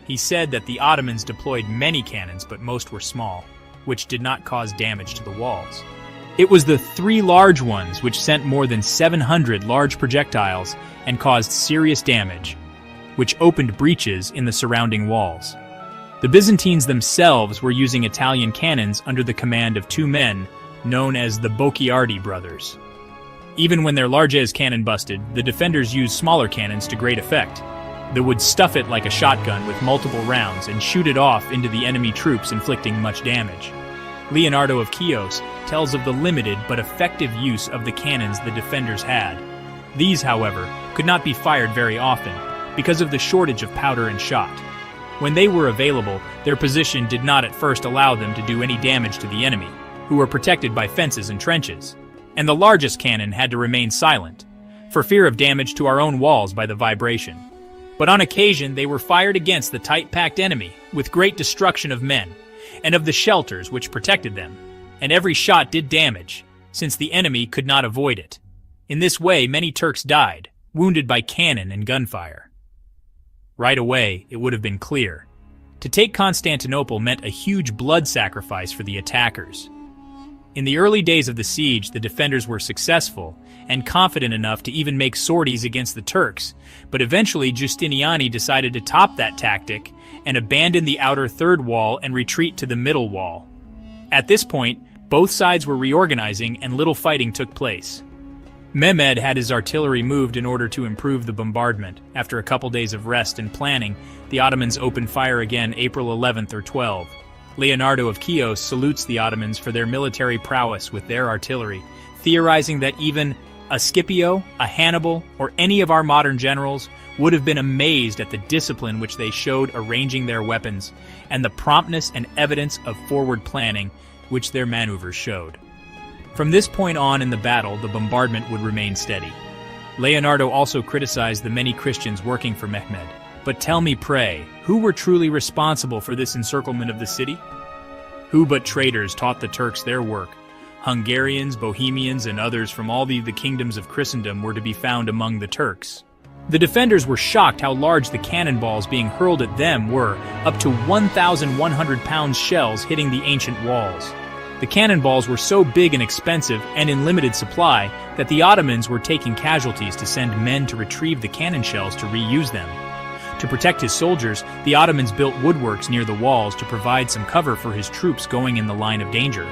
He said that the Ottomans deployed many cannons, but most were small, which did not cause damage to the walls. It was the 3 large ones which sent more than 700 large projectiles and caused serious damage, which opened breaches in the surrounding walls. The Byzantines themselves were using Italian cannons under the command of 2 men known as the Bocchiardi brothers. Even when their largesse cannon busted, the defenders used smaller cannons to great effect. They would stuff it like a shotgun with multiple rounds and shoot it off into the enemy troops, inflicting much damage. Leonardo of Chios tells of the limited but effective use of the cannons the defenders had. These, however, could not be fired very often because of the shortage of powder and shot. When they were available, their position did not at first allow them to do any damage to the enemy, who were protected by fences and trenches. And the largest cannon had to remain silent, for fear of damage to our own walls by the vibration. But on occasion they were fired against the tight-packed enemy, with great destruction of men, and of the shelters which protected them, and every shot did damage, since the enemy could not avoid it. In this way many Turks died, wounded by cannon and gunfire. Right away, it would have been clear. To take Constantinople meant a huge blood sacrifice for the attackers. In the early days of the siege, the defenders were successful and confident enough to even make sorties against the Turks, but eventually Giustiniani decided to top that tactic and abandon the outer third wall and retreat to the middle wall. At this point, both sides were reorganizing and little fighting took place. Mehmed had his artillery moved in order to improve the bombardment. After a couple days of rest and planning, the Ottomans opened fire again April 11th or 12th. Leonardo of Chios salutes the Ottomans for their military prowess with their artillery, theorizing that even a Scipio, a Hannibal, or any of our modern generals would have been amazed at the discipline which they showed arranging their weapons, and the promptness and evidence of forward planning which their maneuvers showed. From this point on in the battle, the bombardment would remain steady. Leonardo also criticized the many Christians working for Mehmed. But tell me, pray, who were truly responsible for this encirclement of the city? Who but traitors taught the Turks their work? Hungarians, Bohemians, and others from all the kingdoms of Christendom were to be found among the Turks. The defenders were shocked how large the cannonballs being hurled at them were, up to 1,100-pound shells hitting the ancient walls. The cannonballs were so big and expensive and in limited supply that the Ottomans were taking casualties to send men to retrieve the cannon shells to reuse them. To protect his soldiers, the Ottomans built woodworks near the walls to provide some cover for his troops going in the line of danger.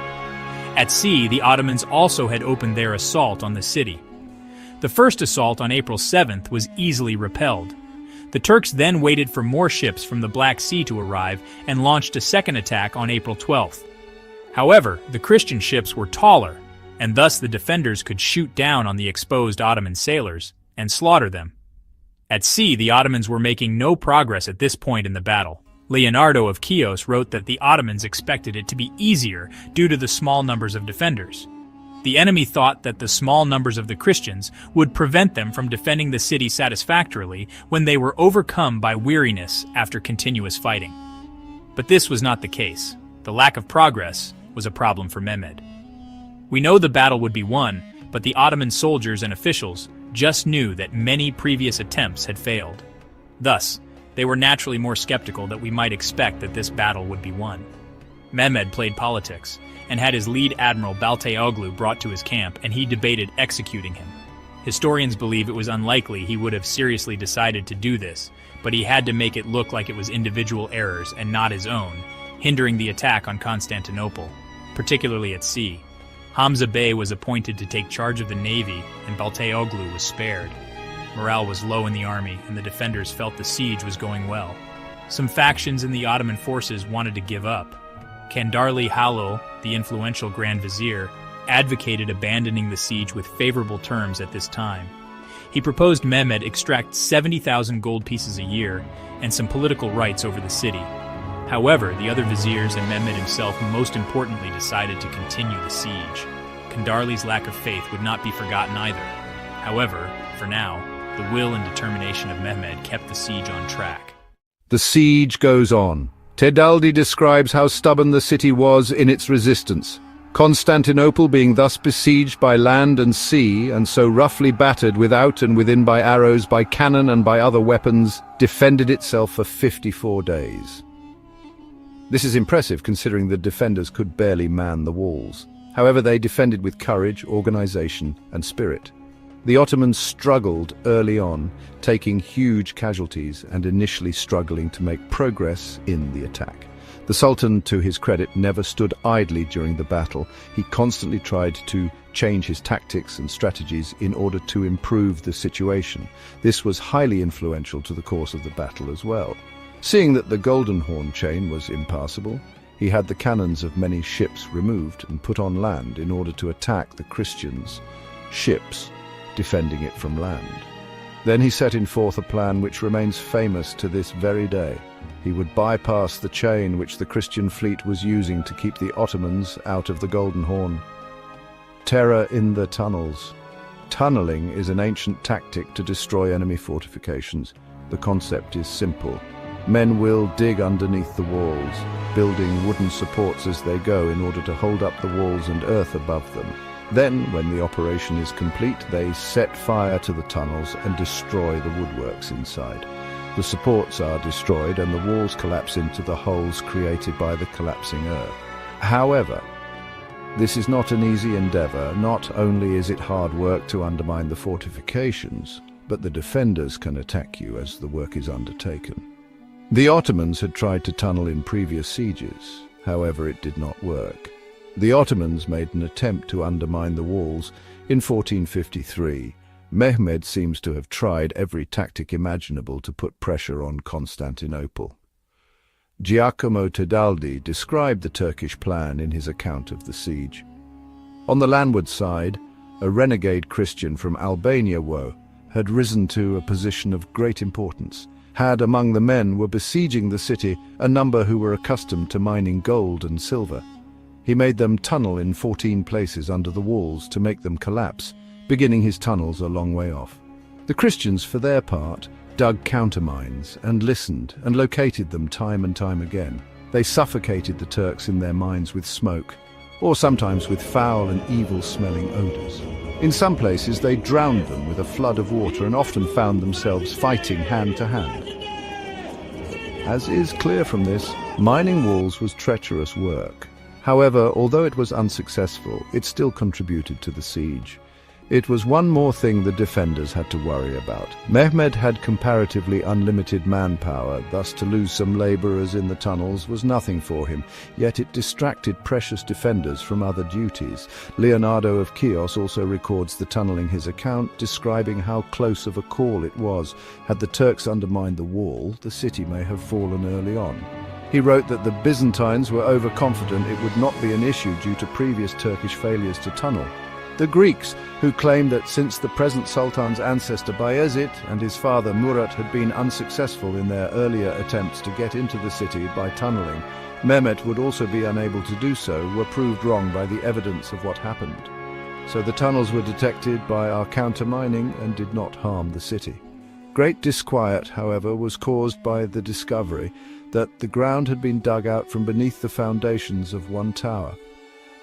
At sea, the Ottomans also had opened their assault on the city. The first assault on April 7th was easily repelled. The Turks then waited for more ships from the Black Sea to arrive and launched a second attack on April 12th. However, the Christian ships were taller, and thus the defenders could shoot down on the exposed Ottoman sailors and slaughter them. At sea, the Ottomans were making no progress at this point in the battle. Leonardo of Chios wrote that the Ottomans expected it to be easier due to the small numbers of defenders. The enemy thought that the small numbers of the Christians would prevent them from defending the city satisfactorily when they were overcome by weariness after continuous fighting. But this was not the case. The lack of progress was a problem for Mehmed. We know the battle would be won, but the Ottoman soldiers and officials just knew that many previous attempts had failed. Thus, they were naturally more skeptical that we might expect that this battle would be won. Mehmed played politics, and had his lead admiral Balteoglu brought to his camp, and he debated executing him. Historians believe it was unlikely he would have seriously decided to do this, but he had to make it look like it was individual errors and not his own, hindering the attack on Constantinople, particularly at sea. Hamza Bey was appointed to take charge of the navy, and Balteoglu was spared. Morale was low in the army, and the defenders felt the siege was going well. Some factions in the Ottoman forces wanted to give up. Kandarli Halil, the influential Grand Vizier, advocated abandoning the siege with favorable terms at this time. He proposed Mehmed extract 70,000 gold pieces a year and some political rights over the city. However, the other viziers and Mehmed himself most importantly decided to continue the siege. Kandarli's lack of faith would not be forgotten either. However, for now, the will and determination of Mehmed kept the siege on track. The siege goes on. Tedaldi describes how stubborn the city was in its resistance. Constantinople, being thus besieged by land and sea, and so roughly battered without and within by arrows, by cannon and by other weapons, defended itself for 54 days. This is impressive considering the defenders could barely man the walls. However, they defended with courage, organization, and spirit. The Ottomans struggled early on, taking huge casualties and initially struggling to make progress in the attack. The Sultan, to his credit, never stood idly during the battle. He constantly tried to change his tactics and strategies in order to improve the situation. This was highly influential to the course of the battle as well. Seeing that the Golden Horn chain was impassable, he had the cannons of many ships removed and put on land in order to attack the Christians' ships, defending it from land. Then he set in forth a plan which remains famous to this very day. He would bypass the chain which the Christian fleet was using to keep the Ottomans out of the Golden Horn. Terror in the tunnels. Tunneling is an ancient tactic to destroy enemy fortifications. The concept is simple. Men will dig underneath the walls, building wooden supports as they go in order to hold up the walls and earth above them. Then, when the operation is complete, they set fire to the tunnels and destroy the woodworks inside. The supports are destroyed and the walls collapse into the holes created by the collapsing earth. However, this is not an easy endeavor. Not only is it hard work to undermine the fortifications, but the defenders can attack you as the work is undertaken. The Ottomans had tried to tunnel in previous sieges. However, it did not work. The Ottomans made an attempt to undermine the walls in 1453. Mehmed seems to have tried every tactic imaginable to put pressure on Constantinople. Giacomo Tedaldi described the Turkish plan in his account of the siege. On the landward side, a renegade Christian from Albania had risen to a position of great importance. Among the men were besieging the city a number who were accustomed to mining gold and silver. He made them tunnel in 14 places under the walls to make them collapse, beginning his tunnels a long way off. The Christians, for their part, dug countermines and listened and located them time and time again. They suffocated the Turks in their mines with smoke, or sometimes with foul and evil-smelling odors. In some places they drowned them with a flood of water and often found themselves fighting hand to hand. As is clear from this, mining walls was treacherous work. However, although it was unsuccessful, it still contributed to the siege. It was one more thing the defenders had to worry about. Mehmed had comparatively unlimited manpower, thus to lose some laborers in the tunnels was nothing for him, yet it distracted precious defenders from other duties. Leonardo of Chios also records the tunnel in his account, describing how close of a call it was. Had the Turks undermined the wall, the city may have fallen early on. He wrote that the Byzantines were overconfident it would not be an issue due to previous Turkish failures to tunnel. The Greeks, who claimed that since the present Sultan's ancestor Bayezid and his father Murad had been unsuccessful in their earlier attempts to get into the city by tunneling, Mehmed would also be unable to do so, were proved wrong by the evidence of what happened. So the tunnels were detected by our counter-mining and did not harm the city. Great disquiet, however, was caused by the discovery that the ground had been dug out from beneath the foundations of one tower,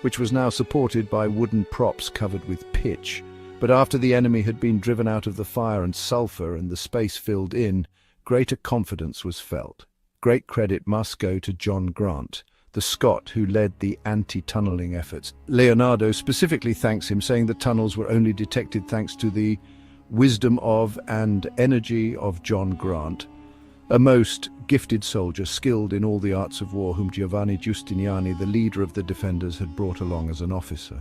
which was now supported by wooden props covered with pitch. But after the enemy had been driven out of the fire and sulphur and the space filled in, greater confidence was felt. Great credit must go to John Grant, the Scot who led the anti-tunneling efforts. Leonardo specifically thanks him, saying the tunnels were only detected thanks to the wisdom of and energy of John Grant, a most gifted soldier skilled in all the arts of war, whom Giovanni Giustiniani, the leader of the defenders, had brought along as an officer.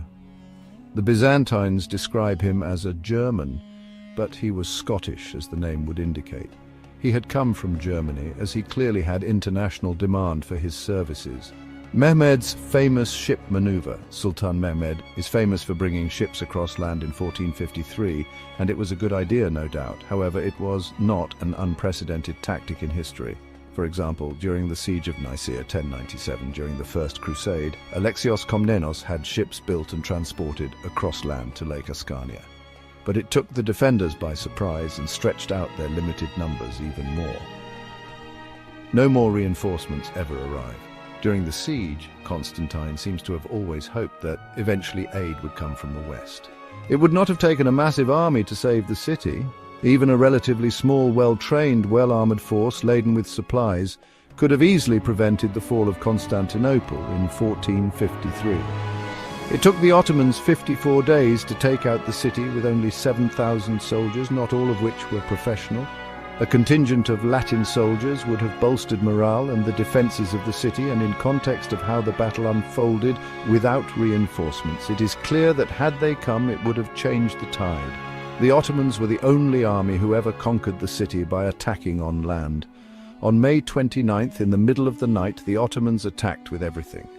The Byzantines describe him as a German, but he was Scottish, as the name would indicate. He had come from Germany, as he clearly had international demand for his services. Mehmed's famous ship maneuver, Sultan Mehmed, is famous for bringing ships across land in 1453, and it was a good idea, no doubt. However, it was not an unprecedented tactic in history. For example, during the siege of Nicaea 1097, during the First Crusade, Alexios Komnenos had ships built and transported across land to Lake Ascania. But it took the defenders by surprise and stretched out their limited numbers even more. No more reinforcements ever arrived. During the siege, Constantine seems to have always hoped that eventually aid would come from the west. It would not have taken a massive army to save the city. Even a relatively small, well-trained, well-armored force laden with supplies could have easily prevented the fall of Constantinople in 1453. It took the Ottomans 54 days to take out the city with only 7,000 soldiers, not all of which were professional. A contingent of Latin soldiers would have bolstered morale and the defences of the city, and in context of how the battle unfolded without reinforcements, it is clear that had they come, it would have changed the tide. The Ottomans were the only army who ever conquered the city by attacking on land. On May 29th, in the middle of the night, the Ottomans attacked with everything.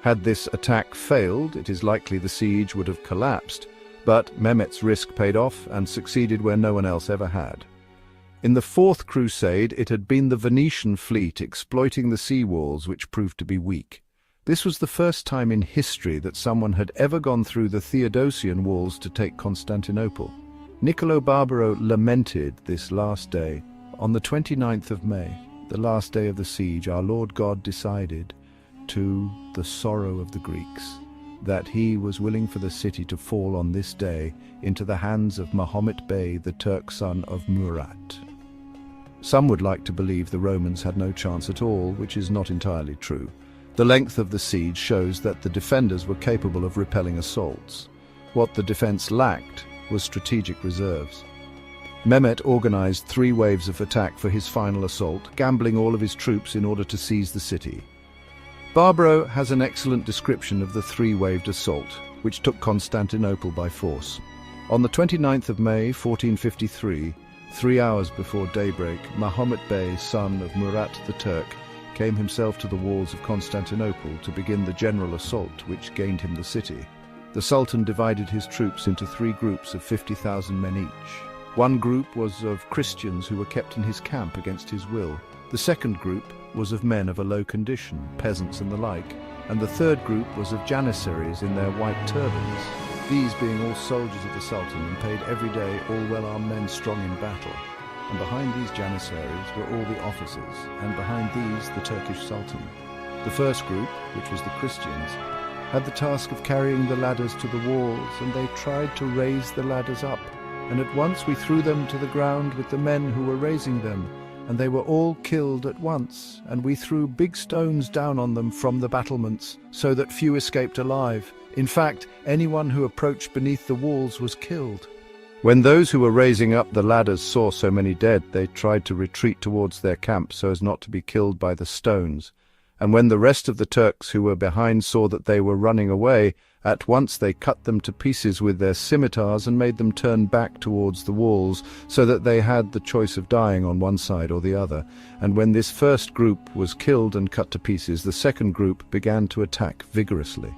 Had this attack failed, it is likely the siege would have collapsed, but Mehmed's risk paid off and succeeded where no one else ever had. In the Fourth Crusade, it had been the Venetian fleet exploiting the sea walls which proved to be weak. This was the first time in history that someone had ever gone through the Theodosian walls to take Constantinople. Niccolò Barbaro lamented this last day. On the 29th of May, the last day of the siege, our Lord God decided, to the sorrow of the Greeks, that he was willing for the city to fall on this day into the hands of Mohammed Bey, the Turk son of Murad. Some would like to believe the Romans had no chance at all, which is not entirely true. The length of the siege shows that the defenders were capable of repelling assaults. What the defense lacked was strategic reserves. Mehmed organized 3 waves of attack for his final assault, gambling all of his troops in order to seize the city. Barbaro has an excellent description of the 3-waved assault, which took Constantinople by force. On the 29th of May, 1453, 3 hours before daybreak, Mohammed Bey, son of Murad the Turk, came himself to the walls of Constantinople to begin the general assault which gained him the city. The Sultan divided his troops into 3 groups of 50,000 men each. One group was of Christians who were kept in his camp against his will. The second group was of men of a low condition, peasants and the like, and the third group was of janissaries in their white turbans, these being all soldiers of the Sultan and paid every day, all well-armed men strong in battle. And behind these janissaries were all the officers, and behind these the Turkish Sultan. The first group, which was the Christians, had the task of carrying the ladders to the walls, and they tried to raise the ladders up, and at once we threw them to the ground with the men who were raising them, and they were all killed at once, and we threw big stones down on them from the battlements, so that few escaped alive. In fact, anyone who approached beneath the walls was killed. When those who were raising up the ladders saw so many dead, they tried to retreat towards their camp so as not to be killed by the stones. And when the rest of the Turks who were behind saw that they were running away, at once they cut them to pieces with their scimitars and made them turn back towards the walls, so that they had the choice of dying on one side or the other. And when this first group was killed and cut to pieces, the second group began to attack vigorously.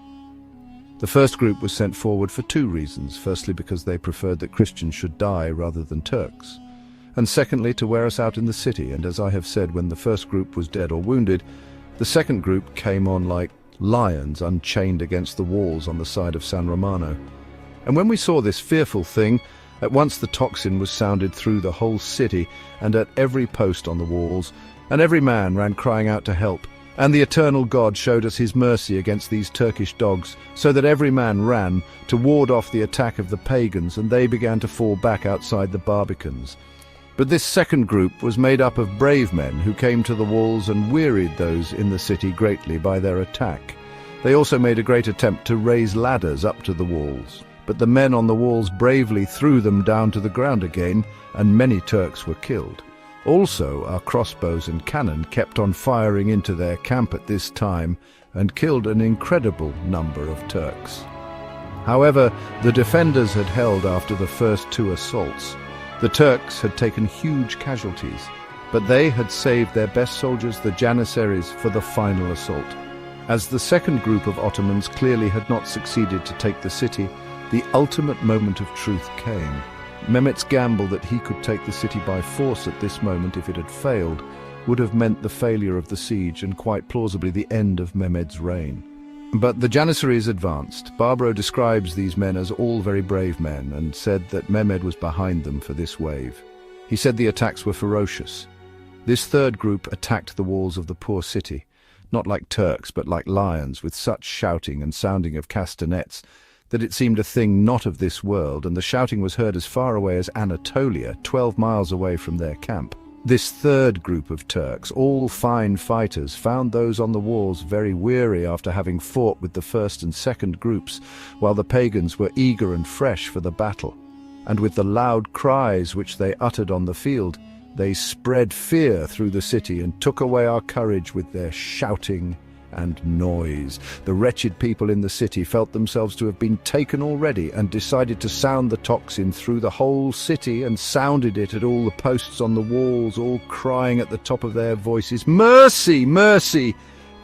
The first group was sent forward for 2 reasons. Firstly, because they preferred that Christians should die rather than Turks. And secondly, to wear us out in the city. And as I have said, when the first group was dead or wounded, the second group came on like lions unchained against the walls on the side of San Romano. And when we saw this fearful thing, at once the tocsin was sounded through the whole city and at every post on the walls, and every man ran crying out to help. And the eternal God showed us his mercy against these Turkish dogs, so that every man ran to ward off the attack of the pagans, and they began to fall back outside the Barbicans. But this second group was made up of brave men who came to the walls and wearied those in the city greatly by their attack. They also made a great attempt to raise ladders up to the walls, but the men on the walls bravely threw them down to the ground again, and many Turks were killed. Also, our crossbows and cannon kept on firing into their camp at this time and killed an incredible number of Turks. However, the defenders had held after the first 2 assaults. The Turks had taken huge casualties, but they had saved their best soldiers, the janissaries, for the final assault. As the second group of Ottomans clearly had not succeeded to take the city, the ultimate moment of truth came. Mehmed's gamble that he could take the city by force at this moment, if it had failed, would have meant the failure of the siege and quite plausibly the end of Mehmed's reign. But the janissaries advanced. Barbaro describes these men as all very brave men and said that Mehmed was behind them for this wave. He said the attacks were ferocious. This third group attacked the walls of the poor city. not like Turks but like lions, with such shouting and sounding of castanets that it seemed a thing not of this world, and the shouting was heard as far away as Anatolia, 12 miles away from their camp. This third group of Turks, all fine fighters, found those on the walls very weary after having fought with the first and second groups, while the pagans were eager and fresh for the battle. And with the loud cries which they uttered on the field, they spread fear through the city and took away our courage with their shouting and noise. The wretched people in the city felt themselves to have been taken already, and decided to sound the tocsin through the whole city, and sounded it at all the posts on the walls, all crying at the top of their voices, "Mercy! Mercy!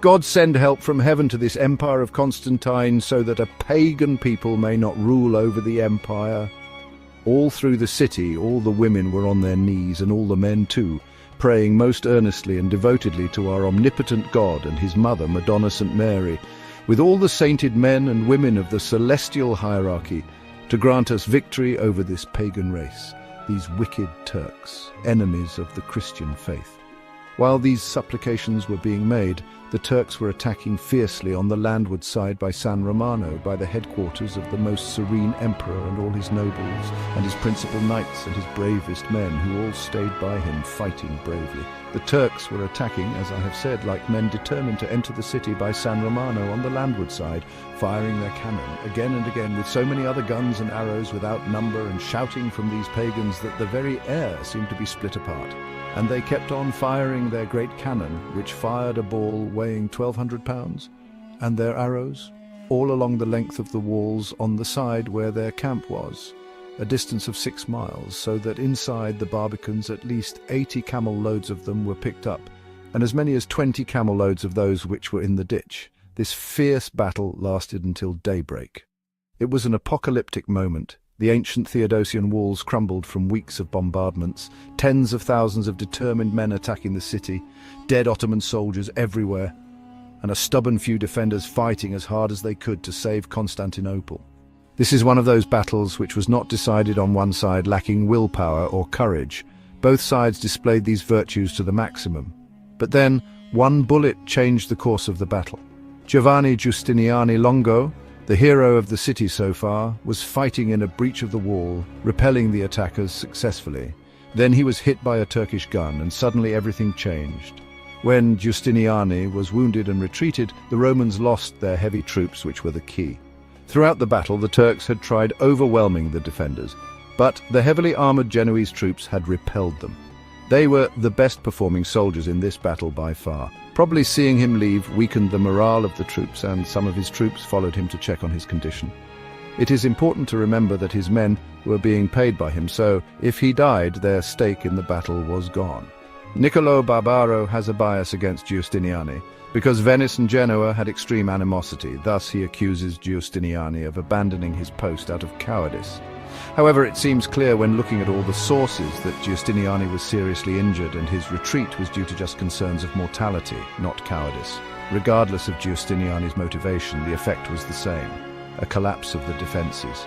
God send help from heaven to this empire of Constantine, so that a pagan people may not rule over the empire." All through the city all the women were on their knees, and all the men too, praying most earnestly and devotedly to our omnipotent God and his mother, Madonna St. Mary, with all the sainted men and women of the celestial hierarchy, to grant us victory over this pagan race, these wicked Turks, enemies of the Christian faith. While these supplications were being made, the Turks were attacking fiercely on the landward side by San Romano, by the headquarters of the most serene emperor and all his nobles, and his principal knights and his bravest men, who all stayed by him, fighting bravely. The Turks were attacking, as I have said, like men determined to enter the city by San Romano on the landward side, firing their cannon again and again with so many other guns and arrows without number, and shouting from these pagans that the very air seemed to be split apart. And they kept on firing their great cannon, which fired a ball weighing 1,200 pounds, and their arrows, all along the length of the walls on the side where their camp was, a distance of 6 miles, so that inside the Barbicans at least 80 camel loads of them were picked up, and as many as 20 camel loads of those which were in the ditch. This fierce battle lasted until daybreak. It was an apocalyptic moment. The ancient Theodosian walls crumbled from weeks of bombardments, tens of thousands of determined men attacking the city, dead Ottoman soldiers everywhere, and a stubborn few defenders fighting as hard as they could to save Constantinople. This is one of those battles which was not decided on one side lacking willpower or courage. Both sides displayed these virtues to the maximum. But then, one bullet changed the course of the battle. Giovanni Giustiniani Longo, the hero of the city so far, was fighting in a breach of the wall, repelling the attackers successfully. Then he was hit by a Turkish gun, and suddenly everything changed. When Giustiniani was wounded and retreated, the Romans lost their heavy troops, which were the key. Throughout the battle, the Turks had tried overwhelming the defenders, but the heavily armoured Genoese troops had repelled them. They were the best performing soldiers in this battle by far. Probably seeing him leave weakened the morale of the troops, and some of his troops followed him to check on his condition. It is important to remember that his men were being paid by him, so if he died, their stake in the battle was gone. Niccolò Barbaro has a bias against Giustiniani, because Venice and Genoa had extreme animosity. Thus he accuses Giustiniani of abandoning his post out of cowardice. However, it seems clear when looking at all the sources that Giustiniani was seriously injured, and his retreat was due to just concerns of mortality, not cowardice. Regardless of Giustiniani's motivation, the effect was the same: a collapse of the defences.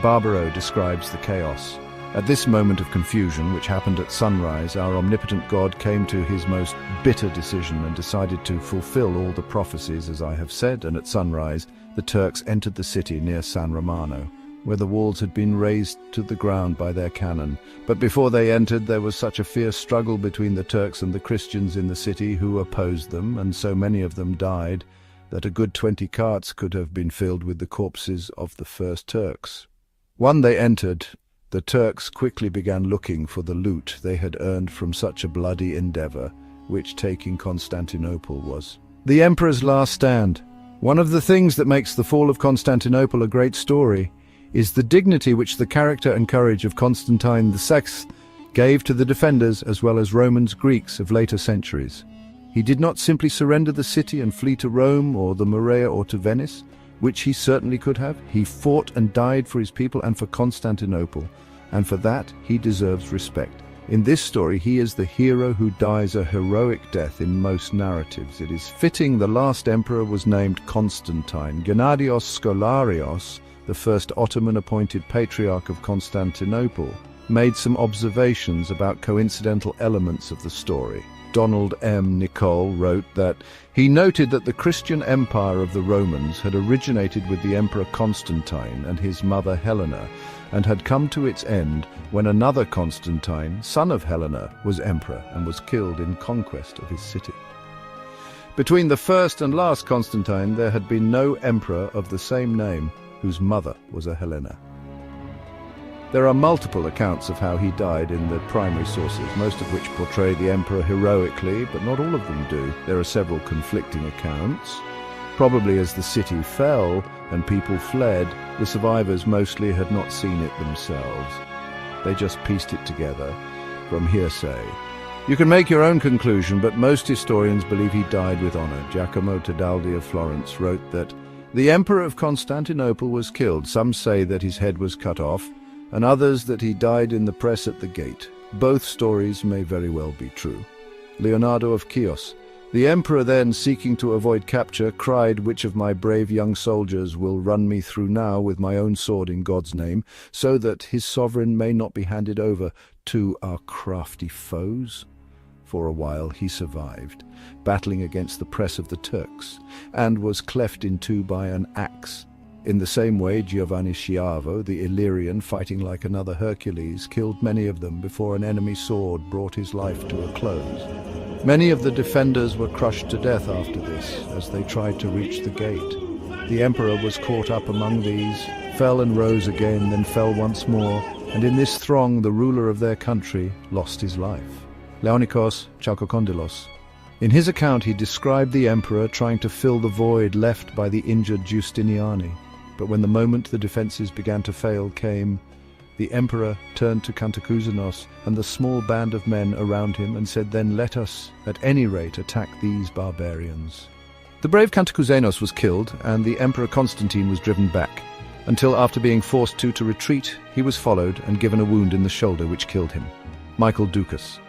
Barbaro describes the chaos. At this moment of confusion, which happened at sunrise, our omnipotent God came to his most bitter decision and decided to fulfill all the prophecies, as I have said, and at sunrise, the Turks entered the city near San Romano, where the walls had been razed to the ground by their cannon. But before they entered, there was such a fierce struggle between the Turks and the Christians in the city who opposed them, and so many of them died, that a good 20 carts could have been filled with the corpses of the first Turks. When they entered, the Turks quickly began looking for the loot they had earned from such a bloody endeavour, which taking Constantinople was. The Emperor's last stand. One of the things that makes the fall of Constantinople a great story is the dignity which the character and courage of Constantine VI gave to the defenders as well as Romans, Greeks of later centuries. He did not simply surrender the city and flee to Rome or the Morea or to Venice, which he certainly could have. He fought and died for his people and for Constantinople, and for that he deserves respect. In this story, he is the hero who dies a heroic death in most narratives. It is fitting the last emperor was named Constantine. Gennadios Scholarios, the first Ottoman-appointed patriarch of Constantinople, made some observations about coincidental elements of the story. Donald M. Nicol wrote that he noted that the Christian empire of the Romans had originated with the Emperor Constantine and his mother Helena, and had come to its end when another Constantine, son of Helena, was emperor and was killed in conquest of his city. Between the first and last Constantine there had been no emperor of the same name whose mother was a Helena. There are multiple accounts of how he died in the primary sources, most of which portray the emperor heroically, but not all of them do. There are several conflicting accounts. Probably as the city fell and people fled, the survivors mostly had not seen it themselves. They just pieced it together from hearsay. You can make your own conclusion, but most historians believe he died with honor. Giacomo Tedaldi of Florence wrote that the Emperor of Constantinople was killed. Some say that his head was cut off, and others that he died in the press at the gate. Both stories may very well be true. Leonardo of Chios. The emperor then, seeking to avoid capture, cried, "Which of my brave young soldiers will run me through now with my own sword in God's name, so that his sovereign may not be handed over to our crafty foes?" For a while he survived, battling against the press of the Turks, and was cleft in two by an axe. In the same way, Giovanni Schiavo, the Illyrian, fighting like another Hercules, killed many of them before an enemy sword brought his life to a close. Many of the defenders were crushed to death after this, as they tried to reach the gate. The emperor was caught up among these, fell and rose again, then fell once more, and in this throng the ruler of their country lost his life. Leonikos Chalkokondylos. In his account he described the emperor trying to fill the void left by the injured Justiniani. But when the moment the defences began to fail came, the emperor turned to Cantacuzénos and the small band of men around him and said, "Then let us, at any rate, attack these barbarians." The brave Cantacuzénos was killed, and the Emperor Constantine was driven back, until after being forced to retreat, he was followed and given a wound in the shoulder which killed him. Michael Ducas.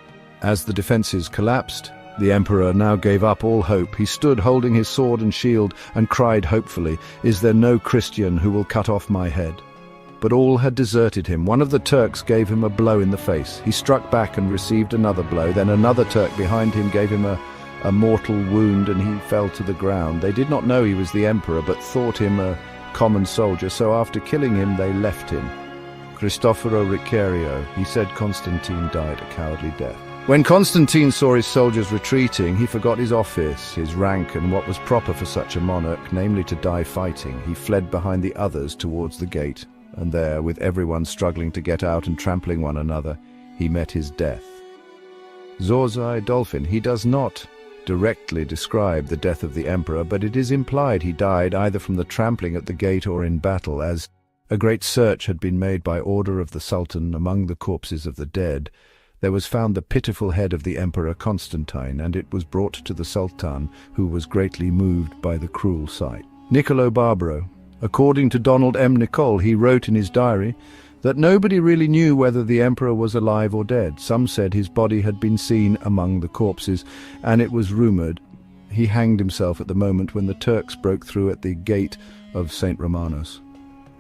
As the defences collapsed, the emperor now gave up all hope. He stood holding his sword and shield and cried hopefully, "Is there no Christian who will cut off my head?" But all had deserted him. One of the Turks gave him a blow in the face. He struck back and received another blow. Then another Turk behind him gave him a mortal wound, and he fell to the ground. They did not know he was the emperor, but thought him a common soldier, so after killing him they left him. Cristoforo Ricciario, he said Constantine died a cowardly death. When Constantine saw his soldiers retreating, he forgot his office, his rank, and what was proper for such a monarch, namely to die fighting. He fled behind the others towards the gate, and there, with everyone struggling to get out and trampling one another, he met his death. Zorzai Dolphin, he does not directly describe the death of the emperor, but it is implied he died either from the trampling at the gate or in battle, as a great search had been made by order of the Sultan among the corpses of the dead. There was found the pitiful head of the Emperor Constantine, and it was brought to the Sultan, who was greatly moved by the cruel sight. Niccolo Barbaro. According to Donald M. Nicol, he wrote in his diary that nobody really knew whether the emperor was alive or dead. Some said his body had been seen among the corpses, and it was rumoured he hanged himself at the moment when the Turks broke through at the gate of St. Romanos.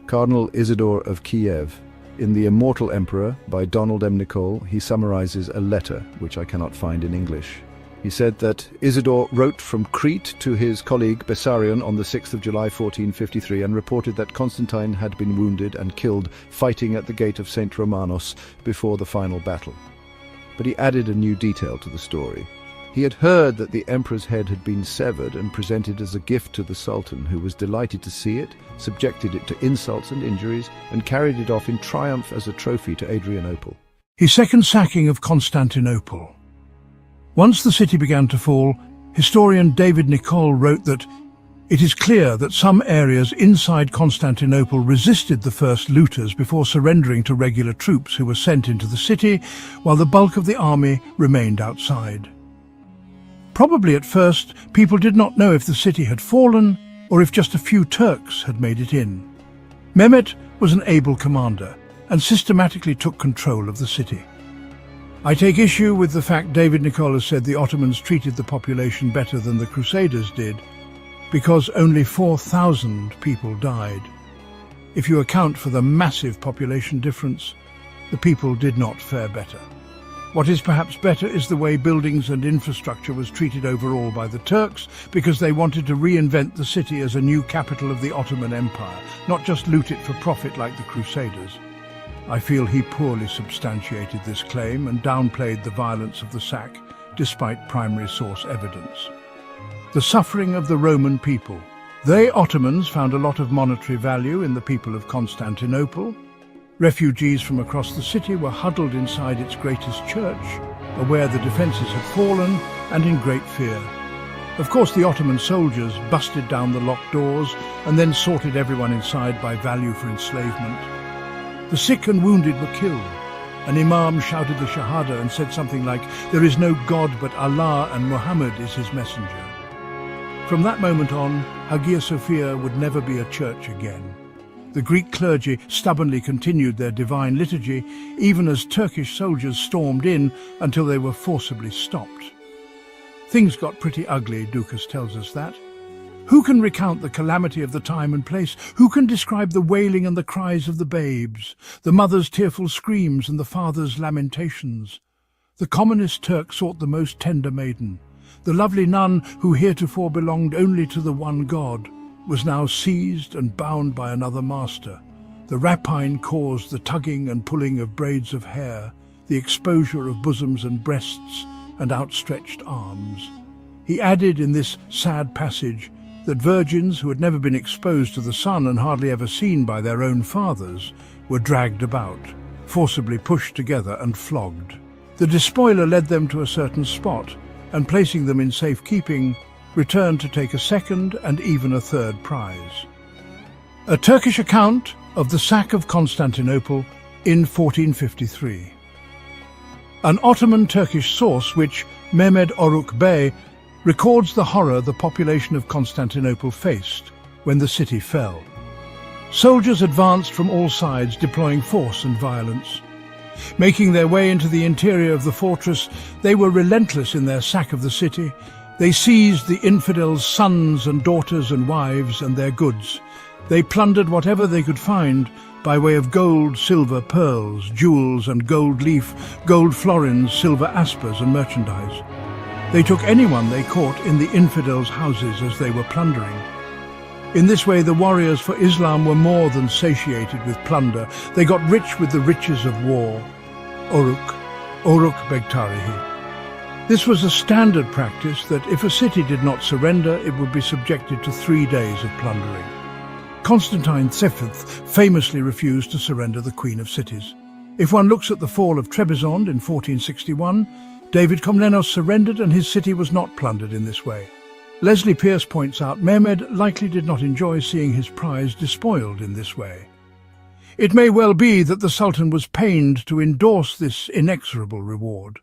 Cardinal Isidore of Kiev. In The Immortal Emperor by Donald M. Nicol, he summarizes a letter, which I cannot find in English. He said that Isidore wrote from Crete to his colleague Bessarion on the 6th of July 1453 and reported that Constantine had been wounded and killed fighting at the gate of St. Romanos before the final battle. But he added a new detail to the story. He had heard that the emperor's head had been severed and presented as a gift to the Sultan, who was delighted to see it, subjected it to insults and injuries, and carried it off in triumph as a trophy to Adrianople. His second sacking of Constantinople. Once the city began to fall, historian David Nicol wrote that it is clear that some areas inside Constantinople resisted the first looters before surrendering to regular troops who were sent into the city, while the bulk of the army remained outside. Probably at first, people did not know if the city had fallen or if just a few Turks had made it in. Mehmed was an able commander and systematically took control of the city. I take issue with the fact David Nicol said the Ottomans treated the population better than the Crusaders did, because only 4,000 people died. If you account for the massive population difference, the people did not fare better. What is perhaps better is the way buildings and infrastructure was treated overall by the Turks, because they wanted to reinvent the city as a new capital of the Ottoman Empire, not just loot it for profit like the Crusaders. I feel he poorly substantiated this claim and downplayed the violence of the sack, despite primary source evidence. The suffering of the Roman people. They, Ottomans, found a lot of monetary value in the people of Constantinople. Refugees from across the city were huddled inside its greatest church, aware the defences had fallen and in great fear. Of course, the Ottoman soldiers busted down the locked doors and then sorted everyone inside by value for enslavement. The sick and wounded were killed. An imam shouted the Shahada and said something like, "There is no God but Allah and Muhammad is his messenger." From that moment on, Hagia Sophia would never be a church again. The Greek clergy stubbornly continued their divine liturgy, even as Turkish soldiers stormed in until they were forcibly stopped. Things got pretty ugly, Dukas tells us that. Who can recount the calamity of the time and place? Who can describe the wailing and the cries of the babes, the mother's tearful screams and the father's lamentations? The commonest Turk sought the most tender maiden. The lovely nun, who heretofore belonged only to the one God, was now seized and bound by another master. The rapine caused the tugging and pulling of braids of hair, the exposure of bosoms and breasts and outstretched arms. He added in this sad passage that virgins who had never been exposed to the sun and hardly ever seen by their own fathers were dragged about, forcibly pushed together and flogged. The despoiler led them to a certain spot and, placing them in safekeeping, returned to take a second and even a third prize. A Turkish account of the sack of Constantinople in 1453. An Ottoman Turkish source which, Mehmed Oruk Bey, records the horror the population of Constantinople faced when the city fell. Soldiers advanced from all sides, deploying force and violence. Making their way into the interior of the fortress, they were relentless in their sack of the city. They seized the infidels' sons and daughters and wives and their goods. They plundered whatever they could find by way of gold, silver, pearls, jewels and gold leaf, gold florins, silver aspers and merchandise. They took anyone they caught in the infidels' houses as they were plundering. In this way, the warriors for Islam were more than satiated with plunder. They got rich with the riches of war. Oruk Begtarihi. This was a standard practice that if a city did not surrender, it would be subjected to 3 days of plundering. Constantine V famously refused to surrender the Queen of Cities. If one looks at the fall of Trebizond in 1461, David Komnenos surrendered and his city was not plundered in this way. Leslie Pierce points out Mehmed likely did not enjoy seeing his prize despoiled in this way. It may well be that the Sultan was pained to endorse this inexorable reward.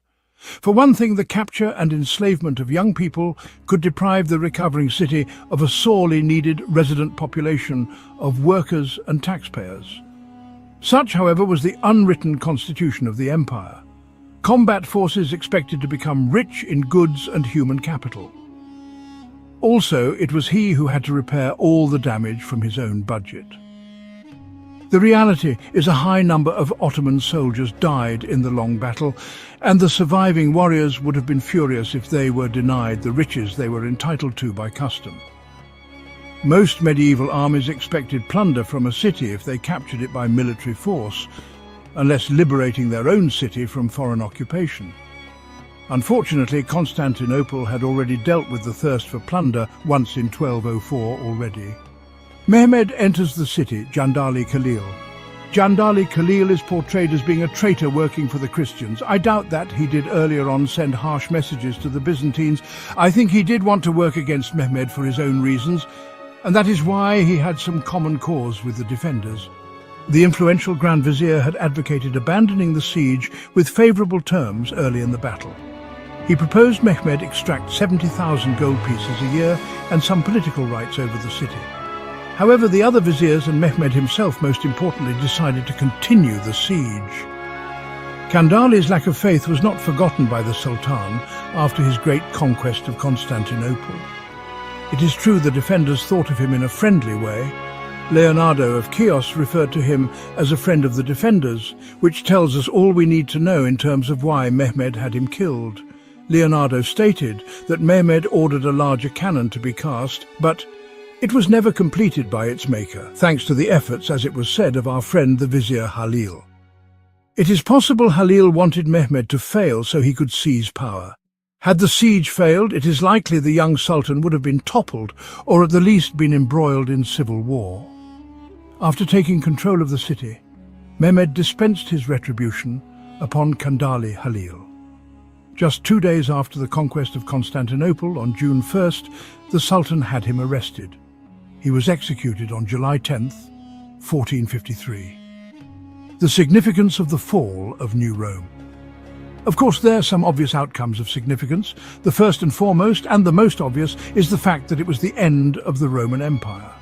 For one thing, the capture and enslavement of young people could deprive the recovering city of a sorely needed resident population of workers and taxpayers. Such, however, was the unwritten constitution of the empire. Combat forces expected to become rich in goods and human capital. Also, it was he who had to repair all the damage from his own budget. The reality is a high number of Ottoman soldiers died in the long battle, and the surviving warriors would have been furious if they were denied the riches they were entitled to by custom. Most medieval armies expected plunder from a city if they captured it by military force, unless liberating their own city from foreign occupation. Unfortunately, Constantinople had already dealt with the thirst for plunder once in 1204 already. Mehmed enters the city, Jandali Khalil. Jandali Khalil is portrayed as being a traitor working for the Christians. I doubt that he did earlier on send harsh messages to the Byzantines. I think he did want to work against Mehmed for his own reasons, and that is why he had some common cause with the defenders. The influential Grand Vizier had advocated abandoning the siege with favourable terms early in the battle. He proposed Mehmed extract 70,000 gold pieces a year and some political rights over the city. However, the other viziers and Mehmed himself, most importantly, decided to continue the siege. Kandali's lack of faith was not forgotten by the Sultan after his great conquest of Constantinople. It is true the defenders thought of him in a friendly way, Leonardo of Chios referred to him as a friend of the defenders, which tells us all we need to know in terms of why Mehmed had him killed. Leonardo stated that Mehmed ordered a larger cannon to be cast, but it was never completed by its maker, thanks to the efforts, as it was said, of our friend the Vizier Halil. It is possible Halil wanted Mehmed to fail so he could seize power. Had the siege failed, it is likely the young sultan would have been toppled, or at the least been embroiled in civil war. After taking control of the city, Mehmed dispensed his retribution upon Kandali Halil. Just 2 days after the conquest of Constantinople, on June 1st, the Sultan had him arrested. He was executed on July 10th, 1453. The significance of the fall of New Rome. Of course, there are some obvious outcomes of significance. The first and foremost, and the most obvious, is the fact that it was the end of the Roman Empire.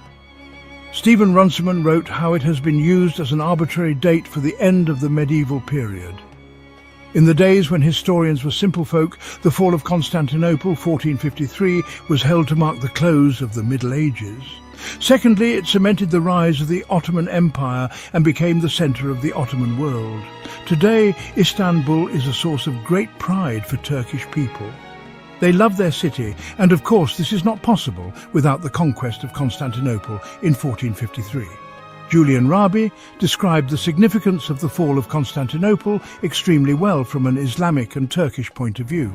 Stephen Runciman wrote how it has been used as an arbitrary date for the end of the medieval period. In the days when historians were simple folk, the fall of Constantinople, 1453, was held to mark the close of the Middle Ages. Secondly, it cemented the rise of the Ottoman Empire and became the centre of the Ottoman world. Today, Istanbul is a source of great pride for Turkish people. They love their city, and of course this is not possible without the conquest of Constantinople in 1453. Julian Rabi described the significance of the fall of Constantinople extremely well from an Islamic and Turkish point of view.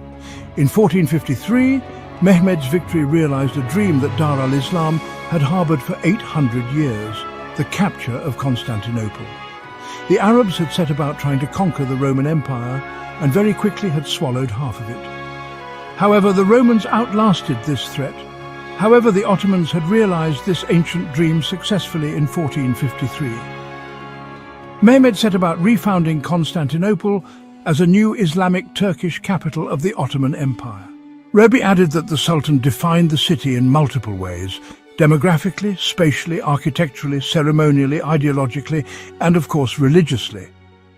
In 1453, Mehmed's victory realized a dream that Dar al-Islam had harbored for 800 years, the capture of Constantinople. The Arabs had set about trying to conquer the Roman Empire and very quickly had swallowed half of it. However, the Romans outlasted this threat. However, the Ottomans had realized this ancient dream successfully in 1453. Mehmed set about refounding Constantinople as a new Islamic Turkish capital of the Ottoman Empire. Rabi added that the Sultan defined the city in multiple ways: demographically, spatially, architecturally, ceremonially, ideologically, and of course religiously.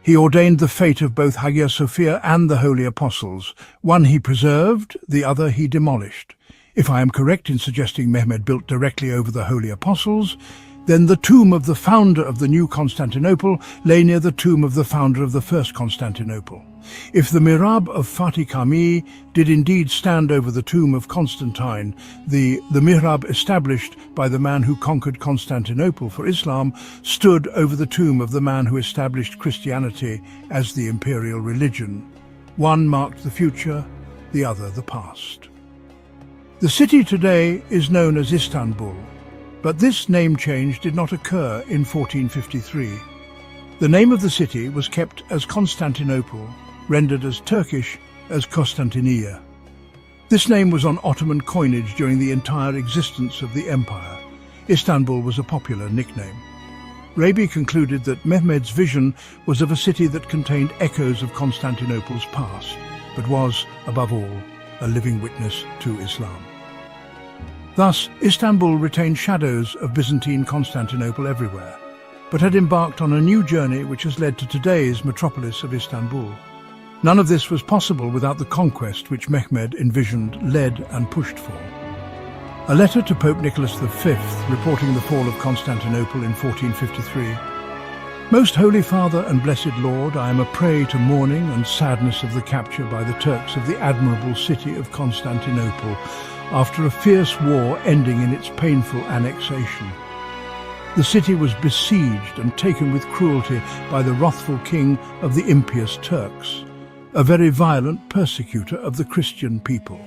He ordained the fate of both Hagia Sophia and the Holy Apostles. One he preserved, the other he demolished. If I am correct in suggesting Mehmed built directly over the Holy Apostles, then the tomb of the founder of the new Constantinople lay near the tomb of the founder of the first Constantinople. If the Mihrab of Fatih Kami did indeed stand over the tomb of Constantine, the Mihrab established by the man who conquered Constantinople for Islam stood over the tomb of the man who established Christianity as the imperial religion. One marked the future, the other the past. The city today is known as Istanbul, but this name change did not occur in 1453. The name of the city was kept as Constantinople, rendered as Turkish as Constantiniye. This name was on Ottoman coinage during the entire existence of the empire. Istanbul was a popular nickname. Rabi concluded that Mehmed's vision was of a city that contained echoes of Constantinople's past, but was, above all, a living witness to Islam. Thus, Istanbul retained shadows of Byzantine Constantinople everywhere, but had embarked on a new journey which has led to today's metropolis of Istanbul. None of this was possible without the conquest which Mehmed envisioned, led and pushed for. A letter to Pope Nicholas V reporting the fall of Constantinople in 1453. Most Holy Father and Blessed Lord, I am a prey to mourning and sadness of the capture by the Turks of the admirable city of Constantinople, after a fierce war ending in its painful annexation. The city was besieged and taken with cruelty by the wrathful king of the impious Turks, a very violent persecutor of the Christian people.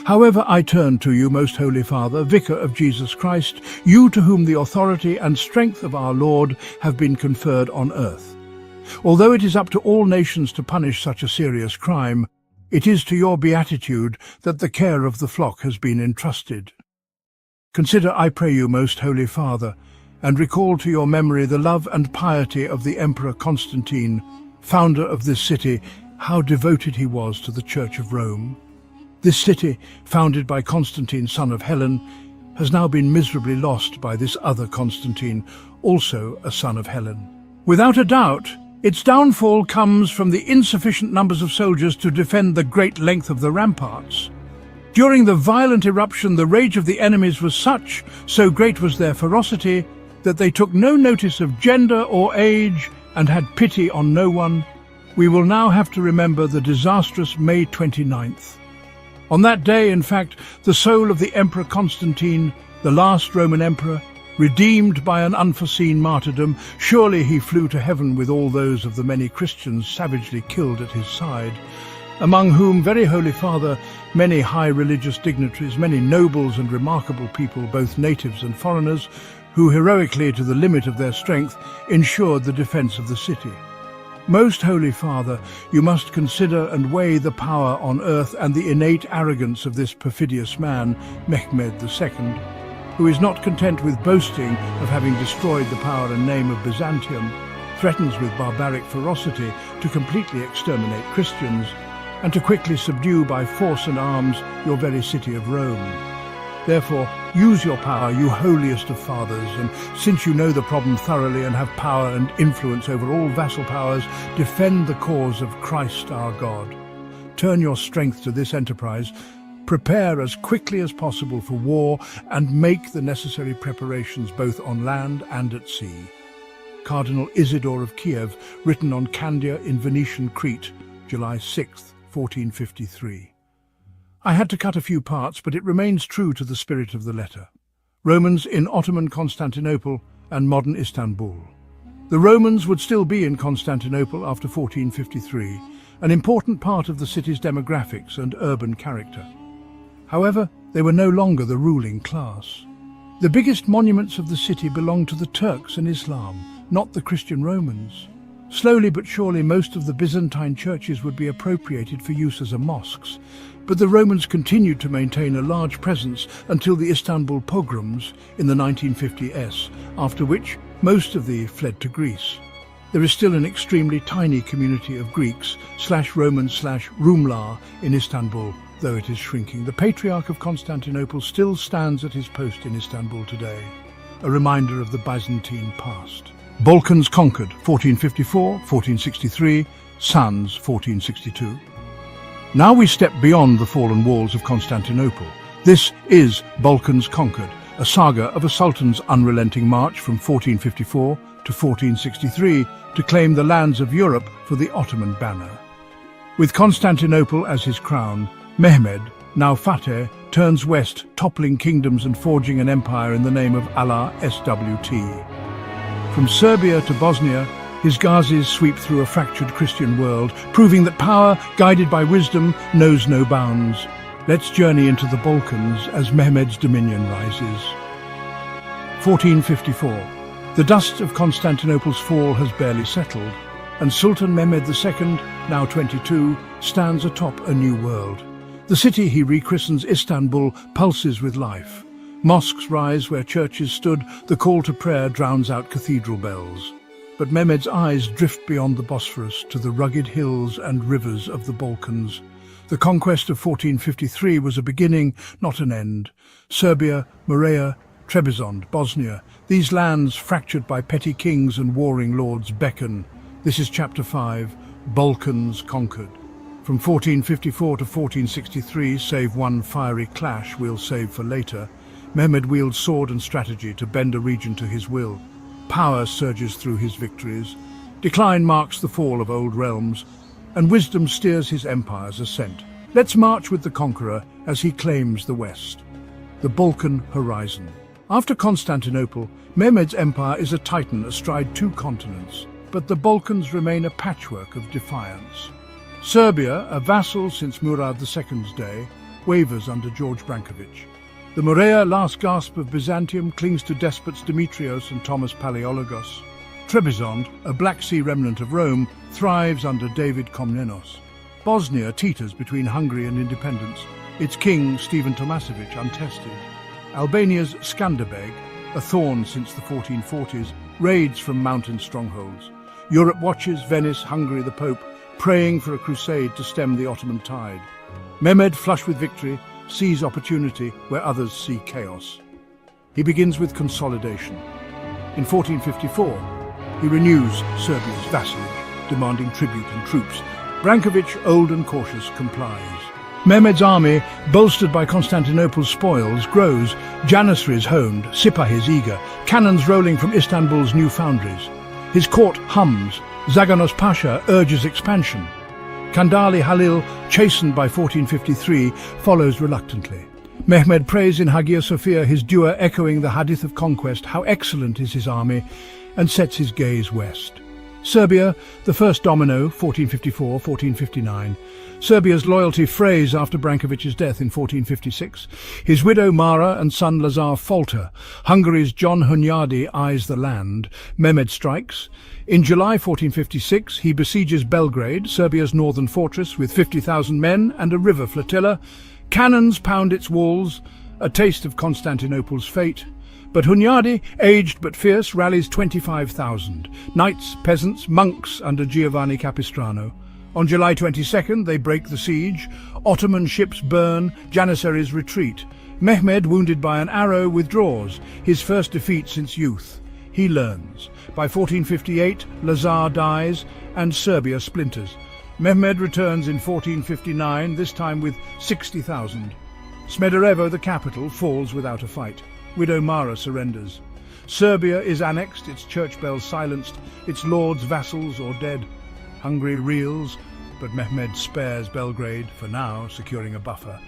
However, I turn to you, Most Holy Father, Vicar of Jesus Christ, you to whom the authority and strength of our Lord have been conferred on earth. Although it is up to all nations to punish such a serious crime, it is to your beatitude that the care of the flock has been entrusted. Consider, I pray you, Most Holy Father, and recall to your memory the love and piety of the Emperor Constantine, founder of this city, how devoted he was to the Church of Rome. This city, founded by Constantine, son of Helen, has now been miserably lost by this other Constantine, also a son of Helen. Without a doubt, its downfall comes from the insufficient numbers of soldiers to defend the great length of the ramparts. During the violent eruption, the rage of the enemies was such, so great was their ferocity, that they took no notice of gender or age and had pity on no one, we will now have to remember the disastrous May 29th. On that day, in fact, the soul of the Emperor Constantine, the last Roman emperor, redeemed by an unforeseen martyrdom, surely he flew to heaven with all those of the many Christians savagely killed at his side, among whom, very Holy Father, many high religious dignitaries, many nobles and remarkable people, both natives and foreigners, who heroically, to the limit of their strength, ensured the defence of the city. Most Holy Father, you must consider and weigh the power on earth and the innate arrogance of this perfidious man, Mehmed II, who is not content with boasting of having destroyed the power and name of Byzantium, threatens with barbaric ferocity to completely exterminate Christians, and to quickly subdue by force and arms your very city of Rome. Therefore, use your power, you holiest of fathers, and since you know the problem thoroughly and have power and influence over all vassal powers, defend the cause of Christ our God. Turn your strength to this enterprise, prepare as quickly as possible for war, and make the necessary preparations both on land and at sea. Cardinal Isidore of Kiev, written on Candia in Venetian Crete, July 6, 1453. I had to cut a few parts, but it remains true to the spirit of the letter. Romans in Ottoman Constantinople and modern Istanbul. The Romans would still be in Constantinople after 1453, an important part of the city's demographics and urban character. However, they were no longer the ruling class. The biggest monuments of the city belonged to the Turks and Islam, not the Christian Romans. Slowly but surely most of the Byzantine churches would be appropriated for use as mosques, but the Romans continued to maintain a large presence until the Istanbul pogroms in the 1950s, after which most of these fled to Greece. There is still an extremely tiny community of Greeks/Romans/Rumlar in Istanbul, though it is shrinking. The Patriarch of Constantinople still stands at his post in Istanbul today, a reminder of the Byzantine past. Balkans conquered, 1454, 1463, Sans, 1462. Now we step beyond the fallen walls of Constantinople. This is Balkans conquered, a saga of a sultan's unrelenting march from 1454 to 1463 to claim the lands of Europe for the Ottoman banner. With Constantinople as his crown, Mehmed, now Fateh, turns west, toppling kingdoms and forging an empire in the name of Allah SWT. From Serbia to Bosnia, his Ghazis sweep through a fractured Christian world, proving that power, guided by wisdom, knows no bounds. Let's journey into the Balkans as Mehmed's dominion rises. 1454. The dust of Constantinople's fall has barely settled, and Sultan Mehmed II, now 22, stands atop a new world. The city he rechristens Istanbul pulses with life. Mosques rise where churches stood, the call to prayer drowns out cathedral bells. But Mehmed's eyes drift beyond the Bosphorus to the rugged hills and rivers of the Balkans. The conquest of 1453 was a beginning, not an end. Serbia, Morea, Trebizond, Bosnia, these lands fractured by petty kings and warring lords beckon. This is Chapter 5, Balkans conquered. From 1454 to 1463, save one fiery clash we'll save for later, Mehmed wields sword and strategy to bend a region to his will. Power surges through his victories. Decline marks the fall of old realms, and wisdom steers his empire's ascent. Let's march with the conqueror as he claims the west. The Balkan horizon. After Constantinople, Mehmed's empire is a titan astride two continents, but the Balkans remain a patchwork of defiance. Serbia, a vassal since Murad II's day, wavers under George Brankovic. The Morea, last gasp of Byzantium, clings to despots Demetrios and Thomas Palaiologos. Trebizond, a Black Sea remnant of Rome, thrives under David Komnenos. Bosnia teeters between Hungary and independence, its king, Stephen Tomasevic, untested. Albania's Skanderbeg, a thorn since the 1440s, raids from mountain strongholds. Europe watches, Venice, Hungary, the Pope, praying for a crusade to stem the Ottoman tide. Mehmed, flush with victory, sees opportunity where others see chaos. He begins with consolidation. In 1454, he renews Serbia's vassalage, demanding tribute and troops. Brankovic, old and cautious, complies. Mehmed's army, bolstered by Constantinople's spoils, grows, janissaries honed, sipahis eager, cannons rolling from Istanbul's new foundries. His court hums, Zaganos Pasha urges expansion. Kandali Halil, chastened by 1453, follows reluctantly. Mehmed prays in Hagia Sophia, his dua echoing the hadith of conquest, how excellent is his army, and sets his gaze west. Serbia, the first domino, 1454-1459. Serbia's loyalty frays after Brankovic's death in 1456. His widow Mara and son Lazar falter. Hungary's John Hunyadi eyes the land. Mehmed strikes. In July 1456, he besieges Belgrade, Serbia's northern fortress, with 50,000 men and a river flotilla. Cannons pound its walls, a taste of Constantinople's fate. But Hunyadi, aged but fierce, rallies 25,000. Knights, peasants, monks under Giovanni Capistrano. On July 22nd, they break the siege. Ottoman ships burn, janissaries retreat. Mehmed, wounded by an arrow, withdraws, his first defeat since youth. He learns. By 1458, Lazar dies, and Serbia splinters. Mehmed returns in 1459, this time with 60,000. Smederevo, the capital, falls without a fight. Widow Mara surrenders. Serbia is annexed, its church bells silenced, its lords, vassals, or dead. Hungary reels, but Mehmed spares Belgrade, for now securing a buffer.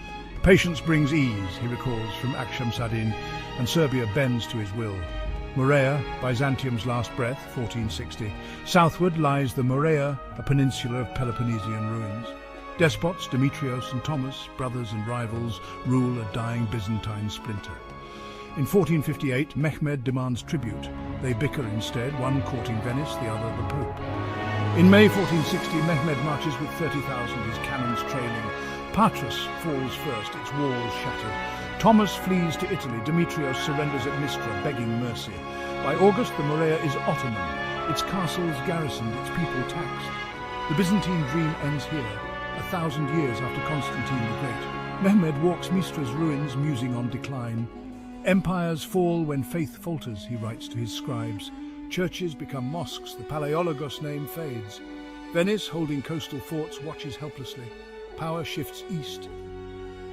Patience brings ease, he recalls from Akşemseddin, and Serbia bends to his will. Morea, Byzantium's last breath, 1460. Southward lies the Morea, a peninsula of Peloponnesian ruins. Despots, Demetrios and Thomas, brothers and rivals, rule a dying Byzantine splinter. In 1458, Mehmed demands tribute. They bicker instead, one courting Venice, the other the Pope. In May 1460, Mehmed marches with 30,000, his cannons trailing. Patras falls first, its walls shattered. Thomas flees to Italy. Demetrios surrenders at Mistra, begging mercy. By August, the Morea is Ottoman, its castles garrisoned, its people taxed. The Byzantine dream ends here, 1,000 years after Constantine the Great. Mehmed walks Mistra's ruins, musing on decline. Empires fall when faith falters, he writes to his scribes. Churches become mosques, the Palaiologos name fades. Venice, holding coastal forts, watches helplessly. Power shifts east.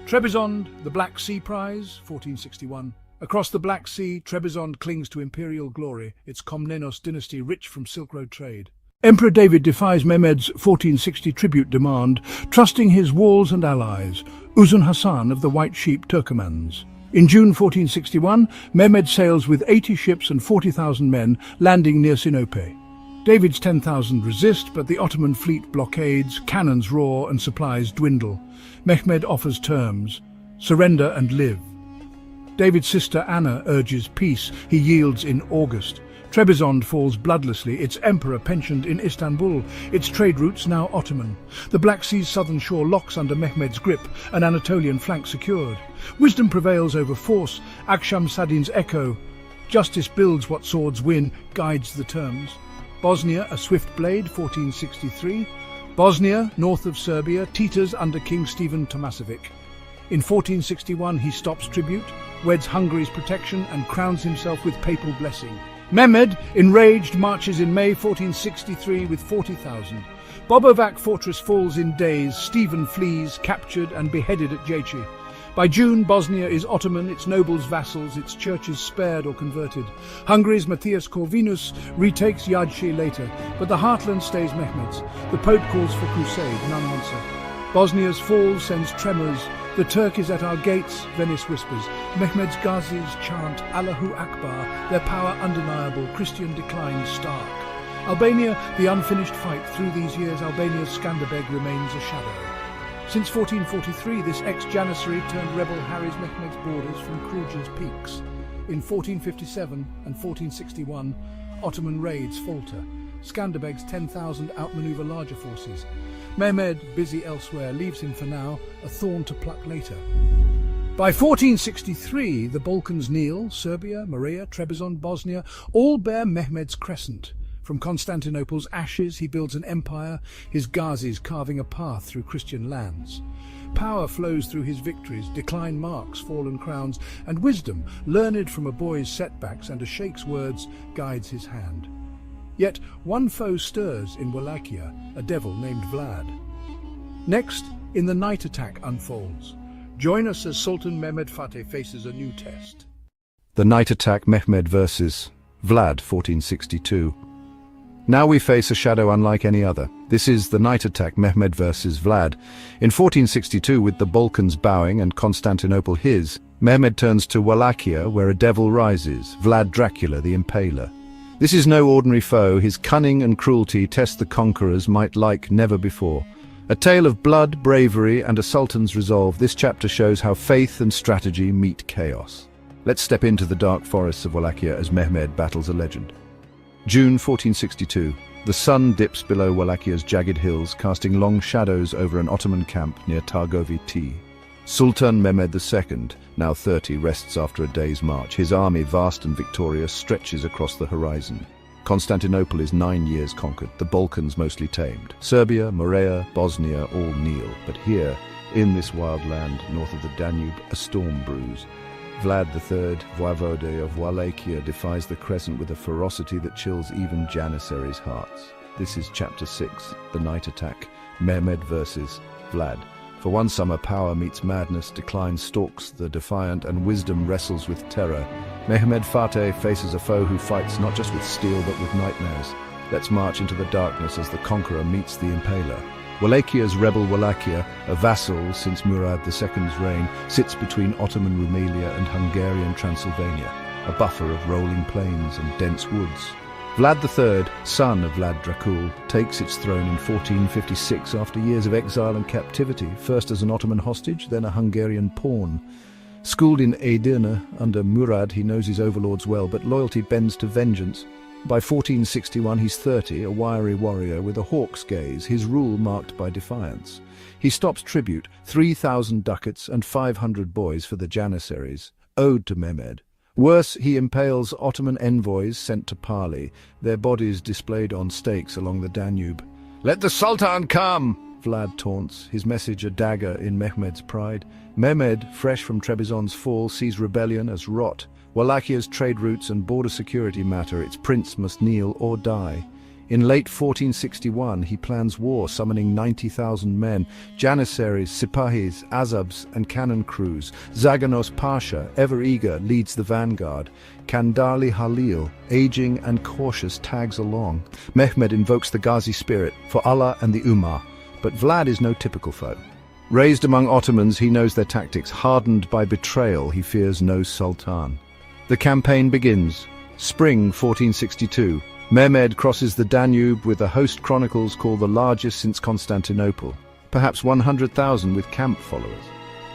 Trebizond, the Black Sea Prize, 1461. Across the Black Sea, Trebizond clings to imperial glory, its Komnenos dynasty rich from Silk Road trade. Emperor David defies Mehmed's 1460 tribute demand, trusting his walls and allies, Uzun Hasan of the White Sheep Turkomans. In June 1461, Mehmed sails with 80 ships and 40,000 men, landing near Sinope. David's 10,000 resist, but the Ottoman fleet blockades, cannons roar and supplies dwindle. Mehmed offers terms: surrender and live. David's sister Anna urges peace. He yields in August. Trebizond falls bloodlessly, its emperor pensioned in Istanbul, its trade routes now Ottoman. The Black Sea's southern shore locks under Mehmed's grip, an Anatolian flank secured. Wisdom prevails over force, Akşemseddin's echo. Justice builds what swords win, guides the terms. Bosnia, a swift blade, 1463. Bosnia, north of Serbia, teeters under King Stephen Tomasevic. In 1461 he stops tribute, weds Hungary's protection and crowns himself with papal blessing. Mehmed, enraged, marches in May 1463 with 40,000. Bobovac fortress falls in days, Stephen flees, captured and beheaded at Jeci. By June, Bosnia is Ottoman, its nobles vassals, its churches spared or converted. Hungary's Matthias Corvinus retakes Yadci later, but the heartland stays Mehmed's. The Pope calls for crusade, none answer. Bosnia's fall sends tremors. The Turk is at our gates, Venice whispers. Mehmed's Ghazis chant Allahu Akbar, their power undeniable, Christian decline stark. Albania, the unfinished fight. Through these years, Albania's Skanderbeg remains a shadow. Since 1443, this ex-janissary turned rebel harries Mehmed's borders from Kruja's peaks. In 1457 and 1461, Ottoman raids falter. Skanderbeg's 10,000 outmaneuver larger forces. Mehmed, busy elsewhere, leaves him for now, a thorn to pluck later. By 1463, the Balkans kneel. Serbia, Morea, Trebizond, Bosnia, all bear Mehmed's crescent. From Constantinople's ashes he builds an empire, his Ghazis carving a path through Christian lands. Power flows through his victories, decline marks fallen crowns, and wisdom, learned from a boy's setbacks and a sheikh's words, guides his hand. Yet one foe stirs in Wallachia, a devil named Vlad. Next, in the night attack unfolds. Join us as Sultan Mehmed Fateh faces a new test. The night attack Mehmed versus Vlad, 1462. Now we face a shadow unlike any other. This is the night attack Mehmed versus Vlad. In 1462, with the Balkans bowing and Constantinople his, Mehmed turns to Wallachia, where a devil rises, Vlad Dracula the Impaler. This is no ordinary foe. His cunning and cruelty test the conqueror's might like never before. A tale of blood, bravery, and a sultan's resolve, this chapter shows how faith and strategy meet chaos. Let's step into the dark forests of Wallachia as Mehmed battles a legend. June 1462. The sun dips below Wallachia's jagged hills, casting long shadows over an Ottoman camp near Targovi. Sultan Mehmed II, now 30, rests after a day's march. His army, vast and victorious, stretches across the horizon. Constantinople is 9 years conquered, the Balkans mostly tamed. Serbia, Morea, Bosnia all kneel. But here, in this wild land north of the Danube, a storm brews. Vlad III, voivode of Wallachia, defies the crescent with a ferocity that chills even janissaries' hearts. This is Chapter 6, The Night Attack, Mehmed versus Vlad. For one summer, power meets madness, decline stalks the defiant, and wisdom wrestles with terror. Mehmed Fateh faces a foe who fights not just with steel but with nightmares. Let's march into the darkness as the conqueror meets the impaler. Wallachia's rebel Wallachia, a vassal since Murad II's reign, sits between Ottoman Rumelia and Hungarian Transylvania, a buffer of rolling plains and dense woods. Vlad III, son of Vlad Dracul, takes its throne in 1456 after years of exile and captivity, first as an Ottoman hostage, then a Hungarian pawn. Schooled in Edirne under Murad, he knows his overlords well, but loyalty bends to vengeance. By 1461 he's 30, a wiry warrior with a hawk's gaze, his rule marked by defiance. He stops tribute, 3,000 ducats and 500 boys for the janissaries, owed to Mehmed. Worse, he impales Ottoman envoys sent to parley, their bodies displayed on stakes along the Danube. "Let the Sultan come!" Vlad taunts, his message a dagger in Mehmed's pride. Mehmed, fresh from Trebizond's fall, sees rebellion as rot. Wallachia's trade routes and border security matter, its prince must kneel or die. In late 1461 he plans war, summoning 90,000 men, janissaries, sipahis, azabs and cannon crews. Zaganos Pasha, ever eager, leads the vanguard. Kandali Halil, aging and cautious, tags along. Mehmed invokes the Ghazi spirit for Allah and the Ummah, but Vlad is no typical foe. Raised among Ottomans, he knows their tactics. Hardened by betrayal, he fears no sultan. The campaign begins. Spring 1462. Mehmed crosses the Danube with a host chronicles called the largest since Constantinople, perhaps 100,000 with camp followers.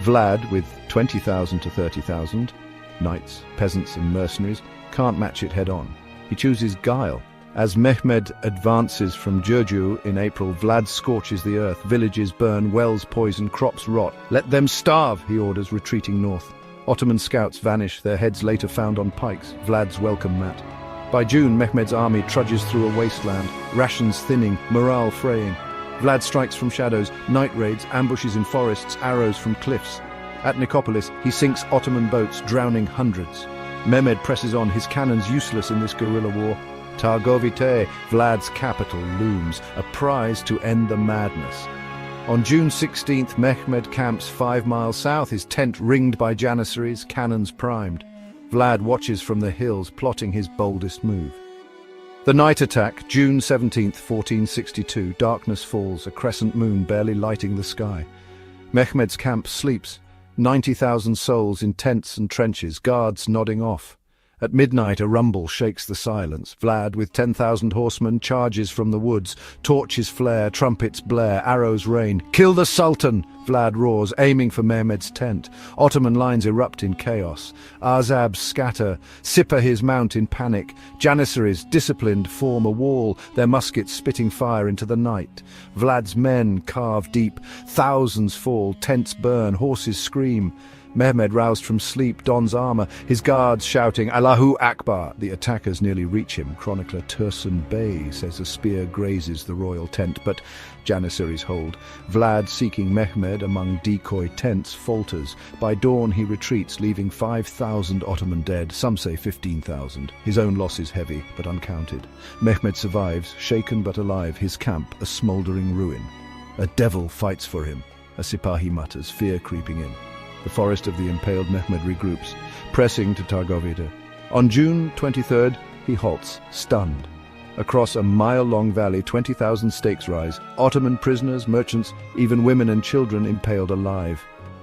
Vlad, with 20,000 to 30,000, knights, peasants and mercenaries, can't match it head-on. He chooses guile. As Mehmed advances from Giurgiu in April, Vlad scorches the earth, villages burn, wells poison, crops rot. "Let them starve," he orders, retreating north. Ottoman scouts vanish, their heads later found on pikes, Vlad's welcome mat. By June, Mehmed's army trudges through a wasteland, rations thinning, morale fraying. Vlad strikes from shadows, night raids, ambushes in forests, arrows from cliffs. At Nicopolis, he sinks Ottoman boats, drowning hundreds. Mehmed presses on, his cannons useless in this guerrilla war. Targovite, Vlad's capital, looms, a prize to end the madness. On June 16th, Mehmed camps 5 miles south, his tent ringed by janissaries, cannons primed. Vlad watches from the hills, plotting his boldest move. The night attack, June 17th, 1462. Darkness falls, a crescent moon barely lighting the sky. Mehmed's camp sleeps, 90,000 souls in tents and trenches, guards nodding off. At midnight, a rumble shakes the silence. Vlad, with 10,000 horsemen, charges from the woods. Torches flare, trumpets blare, arrows rain. "Kill the Sultan!" Vlad roars, aiming for Mehmed's tent. Ottoman lines erupt in chaos. Azabs scatter, Sipahis mount in panic. Janissaries, disciplined, form a wall, their muskets spitting fire into the night. Vlad's men carve deep. Thousands fall, tents burn, horses scream. Mehmed, roused from sleep, dons armor, his guards shouting, "Allahu Akbar!" The attackers nearly reach him. Chronicler Tursun Bey says a spear grazes the royal tent, but janissaries hold. Vlad, seeking Mehmed among decoy tents, falters. By dawn he retreats, leaving 5,000 Ottoman dead, some say 15,000. His own loss is heavy, but uncounted. Mehmed survives, shaken but alive, his camp a smouldering ruin. A devil fights for him. A Sipahi mutters, fear creeping in. The forest of the impaled Mehmed regroups, pressing to Targovida. On June 23rd, he halts, stunned. Across a mile-long valley, 20,000 stakes rise. Ottoman prisoners, merchants, even women and children impaled alive.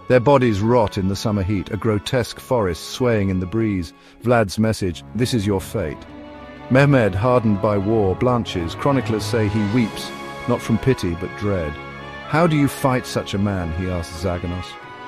Their bodies rot in the summer heat, a grotesque forest swaying in the breeze. Vlad's message, "This is your fate." Mehmed, hardened by war, blanches. Chroniclers say he weeps, not from pity but dread. "How do you fight such a man?" he asks Zaganos.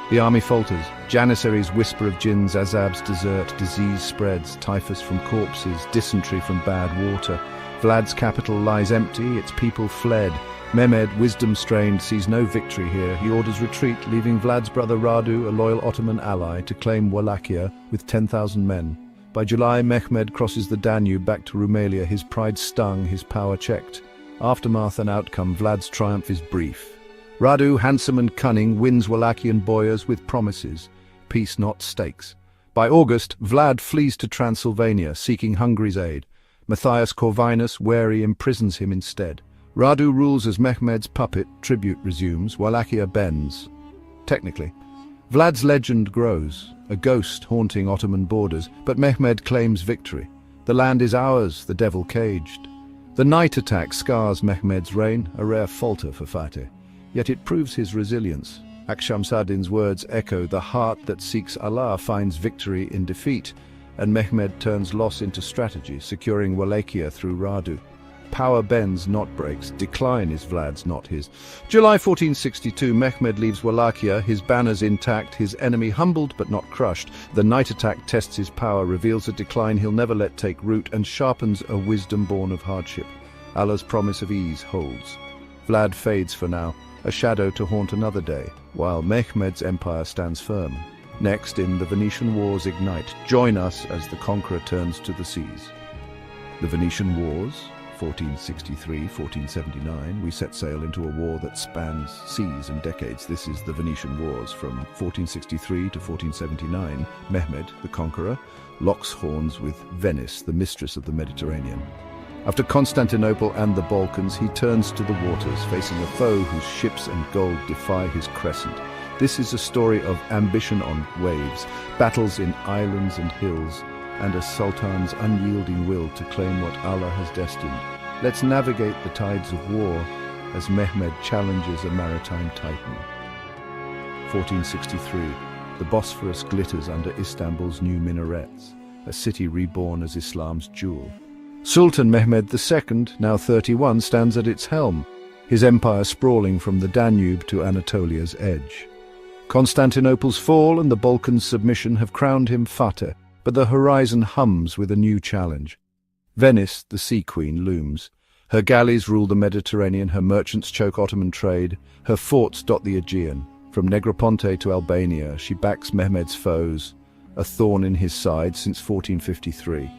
The army falters. Janissaries whisper of jinns, Azab's desert, disease spreads, typhus from corpses, dysentery from bad water. Vlad's capital lies empty, its people fled. Mehmed, wisdom-strained, sees no victory here. He orders retreat, leaving Vlad's brother Radu, a loyal Ottoman ally, to claim Wallachia with 10,000 men. By July, Mehmed crosses the Danube back to Rumelia, his pride stung, his power checked. Aftermath and outcome, Vlad's triumph is brief. Radu, handsome and cunning, wins Wallachian boyars with promises. Peace, not stakes. By August, Vlad flees to Transylvania, seeking Hungary's aid. Matthias Corvinus, wary, imprisons him instead. Radu rules as Mehmed's puppet, tribute resumes, Wallachia bends. Technically, Vlad's legend grows, a ghost haunting Ottoman borders, but Mehmed claims victory. The land is ours, the devil caged. The night attack scars Mehmed's reign, a rare falter for Fateh. Yet it proves his resilience. Akshamsadin's words echo, "The heart that seeks Allah finds victory in defeat," and Mehmed turns loss into strategy, securing Wallachia through Radu. Power bends, not breaks. Decline is Vlad's, not his. July 1462, Mehmed leaves Wallachia, his banners intact, his enemy humbled but not crushed. The night attack tests his power, reveals a decline he'll never let take root, and sharpens a wisdom born of hardship. Allah's promise of ease holds. Vlad fades for now, a shadow to haunt another day, while Mehmed's empire stands firm. Next, in the Venetian Wars ignite. Join us as the conqueror turns to the seas. The Venetian Wars, 1463-1479, we set sail into a war that spans seas and decades. This is the Venetian Wars. From 1463 to 1479, Mehmed, the conqueror, locks horns with Venice, the mistress of the Mediterranean. After Constantinople and the Balkans, he turns to the waters, facing a foe whose ships and gold defy his crescent. This is a story of ambition on waves, battles in islands and hills, and a sultan's unyielding will to claim what Allah has destined. Let's navigate the tides of war as Mehmed challenges a maritime titan. 1463. The Bosphorus glitters under Istanbul's new minarets, a city reborn as Islam's jewel. Sultan Mehmed II, now 31, stands at its helm, his empire sprawling from the Danube to Anatolia's edge. Constantinople's fall and the Balkans' submission have crowned him Fateh, but the horizon hums with a new challenge. Venice, the sea queen, looms. Her galleys rule the Mediterranean, her merchants choke Ottoman trade, her forts dot the Aegean. From Negroponte to Albania, she backs Mehmed's foes, a thorn in his side since 1453.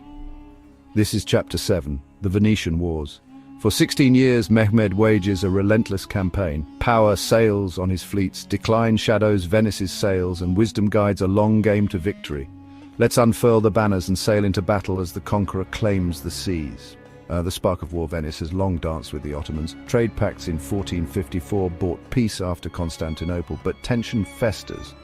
This is Chapter 7, the Venetian Wars. For 16 years, Mehmed wages a relentless campaign. Power sails on his fleets, decline shadows Venice's sails, and wisdom guides a long game to victory. Let's unfurl the banners and sail into battle as the conqueror claims the seas. The spark of war Venice has long danced with the Ottomans. Trade pacts in 1454 brought peace after Constantinople, but tension festers.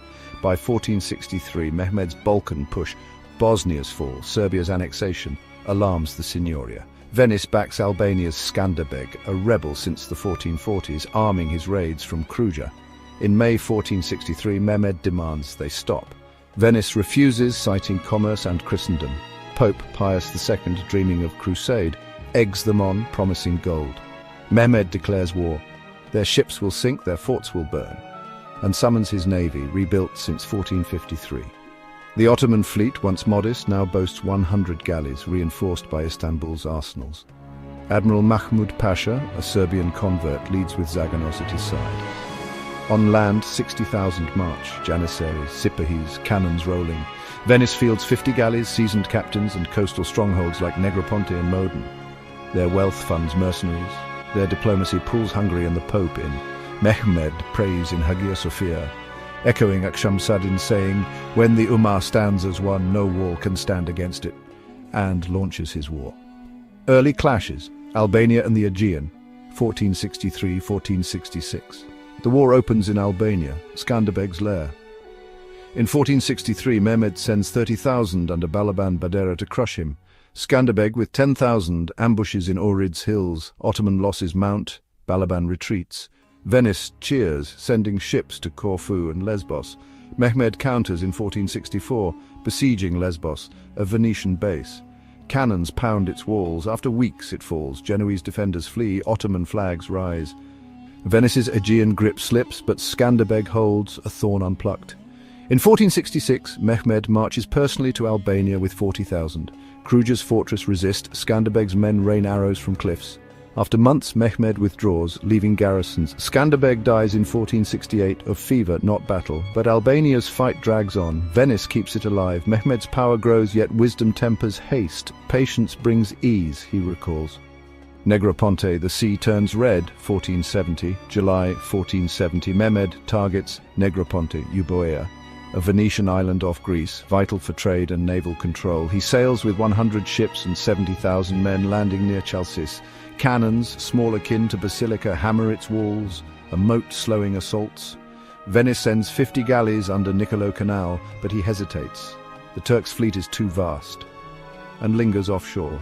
By 1463, Mehmed's Balkan push, Bosnia's fall, Serbia's annexation, alarms the Signoria. Venice backs Albania's Skanderbeg, a rebel since the 1440s, arming his raids from Kruja. In May 1463, Mehmed demands they stop. Venice refuses, citing commerce and Christendom. Pope Pius II, dreaming of crusade, eggs them on, promising gold. Mehmed declares war. Their ships will sink, their forts will burn, and summons his navy, rebuilt since 1453. The Ottoman fleet, once modest, now boasts 100 galleys, reinforced by Istanbul's arsenals. Admiral Mahmud Pasha, a Serbian convert, leads with Zaganos at his side. On land, 60,000 march, Janissaries, Sipahis, cannons rolling. Venice fields 50 galleys, seasoned captains, and coastal strongholds like Negroponte and Modon. Their wealth funds mercenaries. Their diplomacy pulls Hungary and the Pope in. Mehmed prays in Hagia Sophia, echoing Akshamsadin's saying, "When the Ummah stands as one, no wall can stand against it," and launches his war. Early clashes, Albania and the Aegean, 1463-1466. The war opens in Albania, Skanderbeg's lair. In 1463, Mehmed sends 30,000 under Balaban Badera to crush him. Skanderbeg, with 10,000, ambushes in Ohrid's hills. Ottoman losses mount, Balaban retreats. Venice cheers, sending ships to Corfu and Lesbos. Mehmed counters in 1464, besieging Lesbos, a Venetian base. Cannons pound its walls. After weeks it falls. Genoese defenders flee. Ottoman flags rise. Venice's Aegean grip slips, but Skanderbeg holds, a thorn unplucked. In 1466, Mehmed marches personally to Albania with 40,000. Kruger's fortress resist. Skanderbeg's men rain arrows from cliffs. After months, Mehmed withdraws, leaving garrisons. Skanderbeg dies in 1468 of fever, not battle, but Albania's fight drags on. Venice keeps it alive. Mehmed's power grows, yet wisdom tempers haste. Patience brings ease, he recalls. Negroponte, the sea turns red, 1470. July 1470, Mehmed targets Negroponte, Euboea, a Venetian island off Greece, vital for trade and naval control. He sails with 100 ships and 70,000 men, landing near Chalcis. Cannons, small akin to basilica, hammer its walls, a moat slowing assaults. Venice sends 50 galleys under Niccolo Canal, but he hesitates. The Turks' fleet is too vast, and lingers offshore.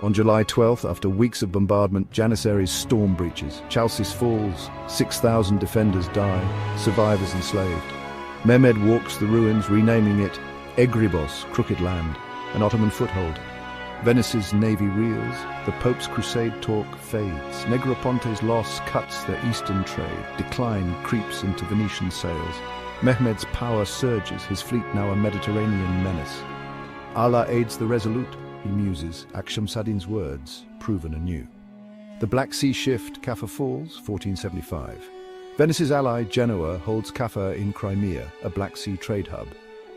On July 12th, after weeks of bombardment, Janissaries storm breaches. Chalcis falls, 6,000 defenders die, survivors enslaved. Mehmed walks the ruins, renaming it Egribos, Crooked Land, an Ottoman foothold. Venice's navy reels, the Pope's crusade talk fades. Negroponte's loss cuts their eastern trade. Decline creeps into Venetian sails. Mehmed's power surges, his fleet now a Mediterranean menace. Allah aids the resolute, he muses, Akshemseddin's words, proven anew. The Black Sea shift, Kaffa falls, 1475. Venice's ally, Genoa, holds Kaffa in Crimea, a Black Sea trade hub.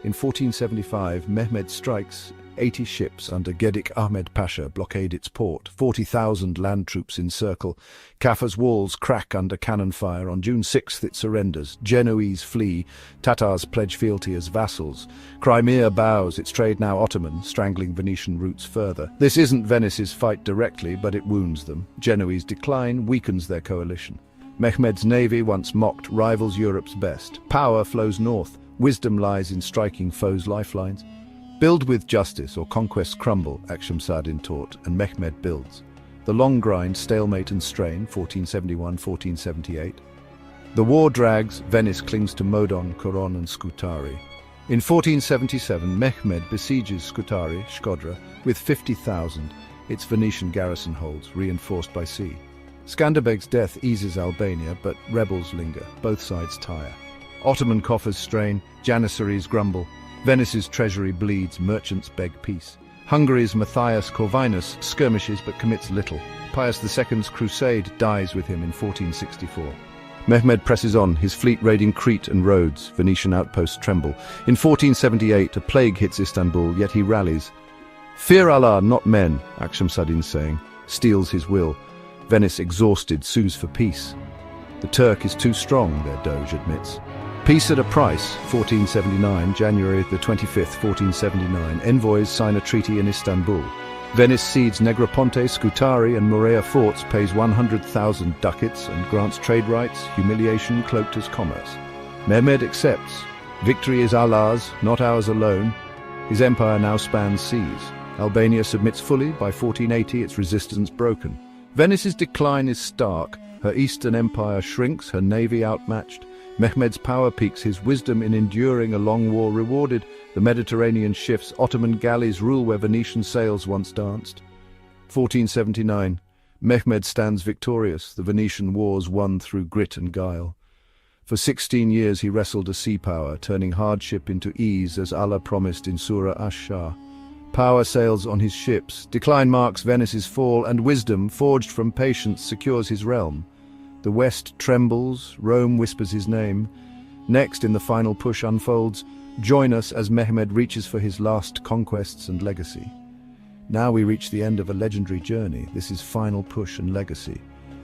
In 1475, Mehmed strikes. 80 ships under Gedik Ahmed Pasha blockade its port. 40,000 land troops encircle. Kaffa's walls crack under cannon fire. On June 6th it surrenders. Genoese flee. Tatars pledge fealty as vassals. Crimea bows, its trade now Ottoman, strangling Venetian routes further. This isn't Venice's fight directly, but it wounds them. Genoese decline, weakens their coalition. Mehmed's navy, once mocked, rivals Europe's best. Power flows north. Wisdom lies in striking foes' lifelines. Build with justice, or conquests crumble, Akshemseddin taught, and Mehmed builds. The long grind, stalemate and strain, 1471-1478. The war drags, Venice clings to Modon, Coron and Scutari. In 1477, Mehmed besieges Scutari, Shkodra, with 50,000. Its Venetian garrison holds, reinforced by sea. Skanderbeg's death eases Albania, but rebels linger, both sides tire. Ottoman coffers strain, Janissaries grumble. Venice's treasury bleeds, merchants beg peace. Hungary's Matthias Corvinus skirmishes but commits little. Pius II's crusade dies with him in 1464. Mehmed presses on, his fleet raiding Crete and Rhodes. Venetian outposts tremble. In 1478, a plague hits Istanbul, yet he rallies. Fear Allah, not men, Akshemseddin's saying, steals his will. Venice, exhausted, sues for peace. The Turk is too strong, their doge admits. Peace at a price, 1479, January the 25th, 1479. Envoys sign a treaty in Istanbul. Venice cedes Negroponte, Scutari and Morea forts, pays 100,000 ducats and grants trade rights, humiliation cloaked as commerce. Mehmed accepts. Victory is Allah's, not ours alone. His empire now spans seas. Albania submits fully. By 1480, its resistance broken. Venice's decline is stark. Her eastern empire shrinks, her navy outmatched. Mehmed's power peaks, his wisdom in enduring a long war rewarded. The Mediterranean shifts, Ottoman galleys rule where Venetian sails once danced. 1479. Mehmed stands victorious, the Venetian wars won through grit and guile. For 16 years he wrestled a sea power, turning hardship into ease as Allah promised in Surah Ash-Shah. Power sails on his ships, decline marks Venice's fall, and wisdom, forged from patience, secures his realm. The West trembles, Rome whispers his name. Next, in the final push unfolds, join us as Mehmed reaches for his last conquests and legacy. Now we reach the end of a legendary journey. This is final push and legacy.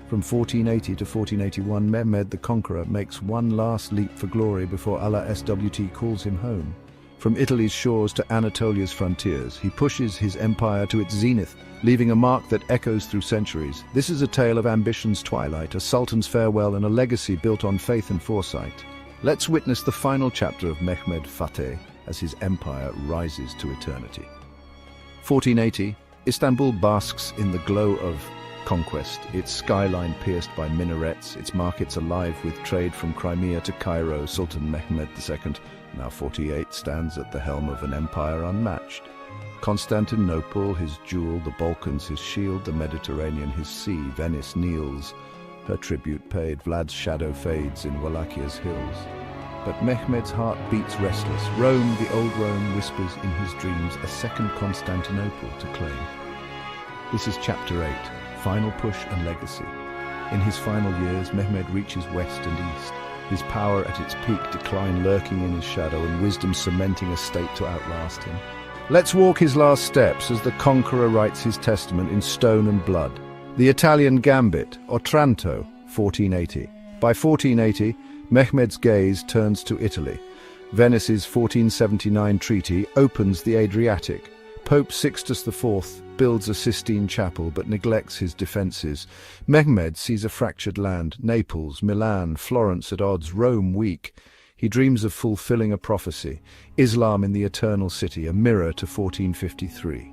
From 1480 to 1481, Mehmed the Conqueror makes one last leap for glory before Allah SWT calls him home. From Italy's shores to Anatolia's frontiers, he pushes his empire to its zenith, leaving a mark that echoes through centuries. This is a tale of ambition's twilight, a sultan's farewell, and a legacy built on faith and foresight. Let's witness the final chapter of Mehmed Fateh as his empire rises to eternity. 1480, Istanbul basks in the glow of conquest, its skyline pierced by minarets, its markets alive with trade from Crimea to Cairo. Sultan Mehmed II, now 48, stands at the helm of an empire unmatched. Constantinople, his jewel, the Balkans, his shield, the Mediterranean, his sea. Venice kneels, her tribute paid. Vlad's shadow fades in Wallachia's hills. But Mehmed's heart beats restless. Rome, the old Rome, whispers in his dreams a second Constantinople to claim. This is Chapter 8, Final Push and Legacy. In his final years, Mehmed reaches west and east, his power at its peak, decline lurking in his shadow, and wisdom cementing a state to outlast him. Let's walk his last steps as the conqueror writes his testament in stone and blood. The Italian Gambit, Otranto, 1480. By 1480, Mehmed's gaze turns to Italy. Venice's 1479 treaty opens the Adriatic. Pope Sixtus IV builds a Sistine chapel but neglects his defences. Mehmed sees a fractured land, Naples, Milan, Florence at odds, Rome weak. He dreams of fulfilling a prophecy, Islam in the Eternal City, a mirror to 1453.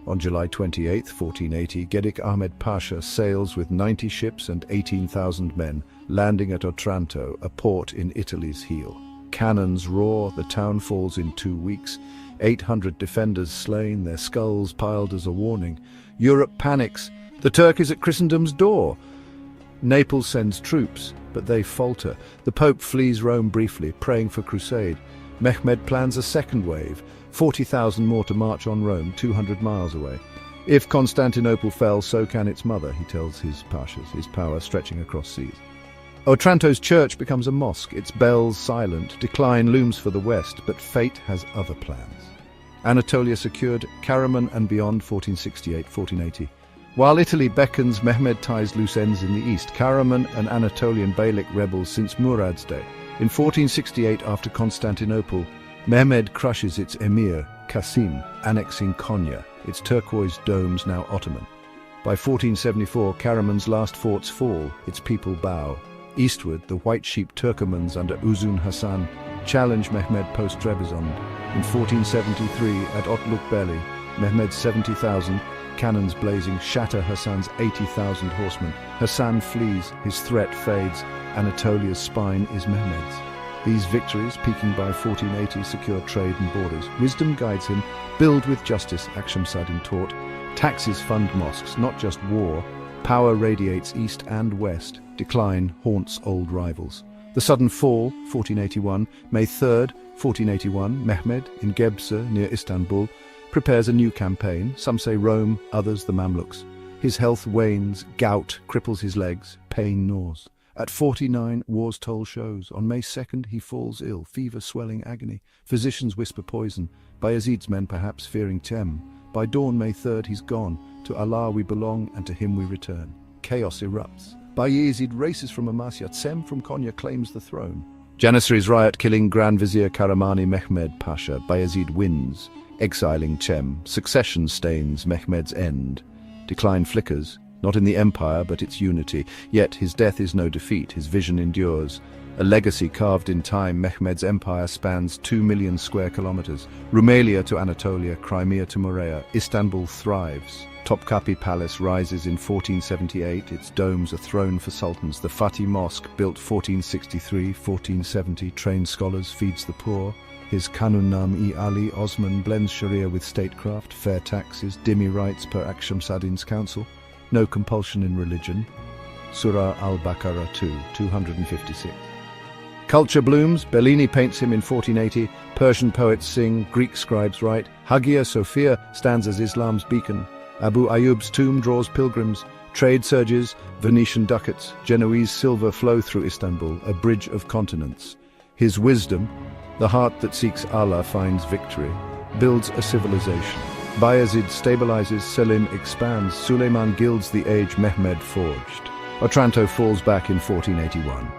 On July 28, 1480, Gedik Ahmed Pasha sails with 90 ships and 18,000 men, landing at Otranto, a port in Italy's heel. Cannons roar, the town falls in 2 weeks. 800 defenders slain, their skulls piled as a warning. Europe panics. The Turk is at Christendom's door. Naples sends troops, but they falter. The Pope flees Rome briefly, praying for crusade. Mehmed plans a second wave, 40,000 more to march on Rome, 200 miles away. If Constantinople fell, so can its mother, he tells his pashas, his power stretching across seas. Otranto's church becomes a mosque, its bells silent. Decline looms for the west, but fate has other plans. Anatolia secured, Karaman and beyond, 1468-1480. While Italy beckons, Mehmed ties loose ends in the east. Karaman and Anatolian Beylik rebels since Murad's day. In 1468, after Constantinople, Mehmed crushes its emir, Qasim, annexing Konya, its turquoise domes now Ottoman. By 1474, Karaman's last forts fall, its people bow. Eastward, the white sheep Turkomans under Uzun Hasan challenge Mehmed post-Trebizond. In 1473, at Otlukbeli, Mehmed's 70,000 cannons blazing shatter Hasan's 80,000 horsemen. Hasan flees, his threat fades. Anatolia's spine is Mehmed's. These victories, peaking by 1480, secure trade and borders. Wisdom guides him. Build with justice, Akshemseddin taught. Taxes fund mosques, not just war. Power radiates east and west. Decline haunts old rivals. The sudden fall, 1481, May 3rd, 1481, Mehmed, in Gebze, near Istanbul, prepares a new campaign. Some say Rome, others the Mamluks. His health wanes, gout cripples his legs, pain gnaws. At 49, war's toll shows. On May 2nd, he falls ill, fever, swelling, agony. Physicians whisper poison. Bayezid's men perhaps fearing Tem. By dawn, May 3rd, he's gone. To Allah we belong, and to him we return. Chaos erupts. Bayezid races from Amasya. Tem from Konya claims the throne. Janissaries riot, killing Grand Vizier Karamani Mehmed Pasha. Bayezid wins, exiling Cem. Succession stains Mehmed's end. Decline flickers, not in the empire but its unity. Yet his death is no defeat, his vision endures. A legacy carved in time, Mehmed's empire spans 2 million square kilometers. Rumelia to Anatolia, Crimea to Morea, Istanbul thrives. Topkapi Palace rises in 1478, its domes a throne for sultans. The Fatih Mosque, built 1463-1470, trains scholars, feeds the poor. His Kanun-Nam-i Ali Osman blends Sharia with statecraft, fair taxes, dhimmi rights per Akshemseddin's council. No compulsion in religion. Surah al-Baqarah 2, 256. Culture blooms. Bellini paints him in 1480. Persian poets sing. Greek scribes write. Hagia Sophia stands as Islam's beacon. Abu Ayyub's tomb draws pilgrims. Trade surges. Venetian ducats, Genoese silver flow through Istanbul, a bridge of continents. His wisdom, the heart that seeks Allah finds victory, builds a civilization. Bayezid stabilizes, Selim expands, Suleiman gilds the age Mehmed forged. Otranto falls back in 1481.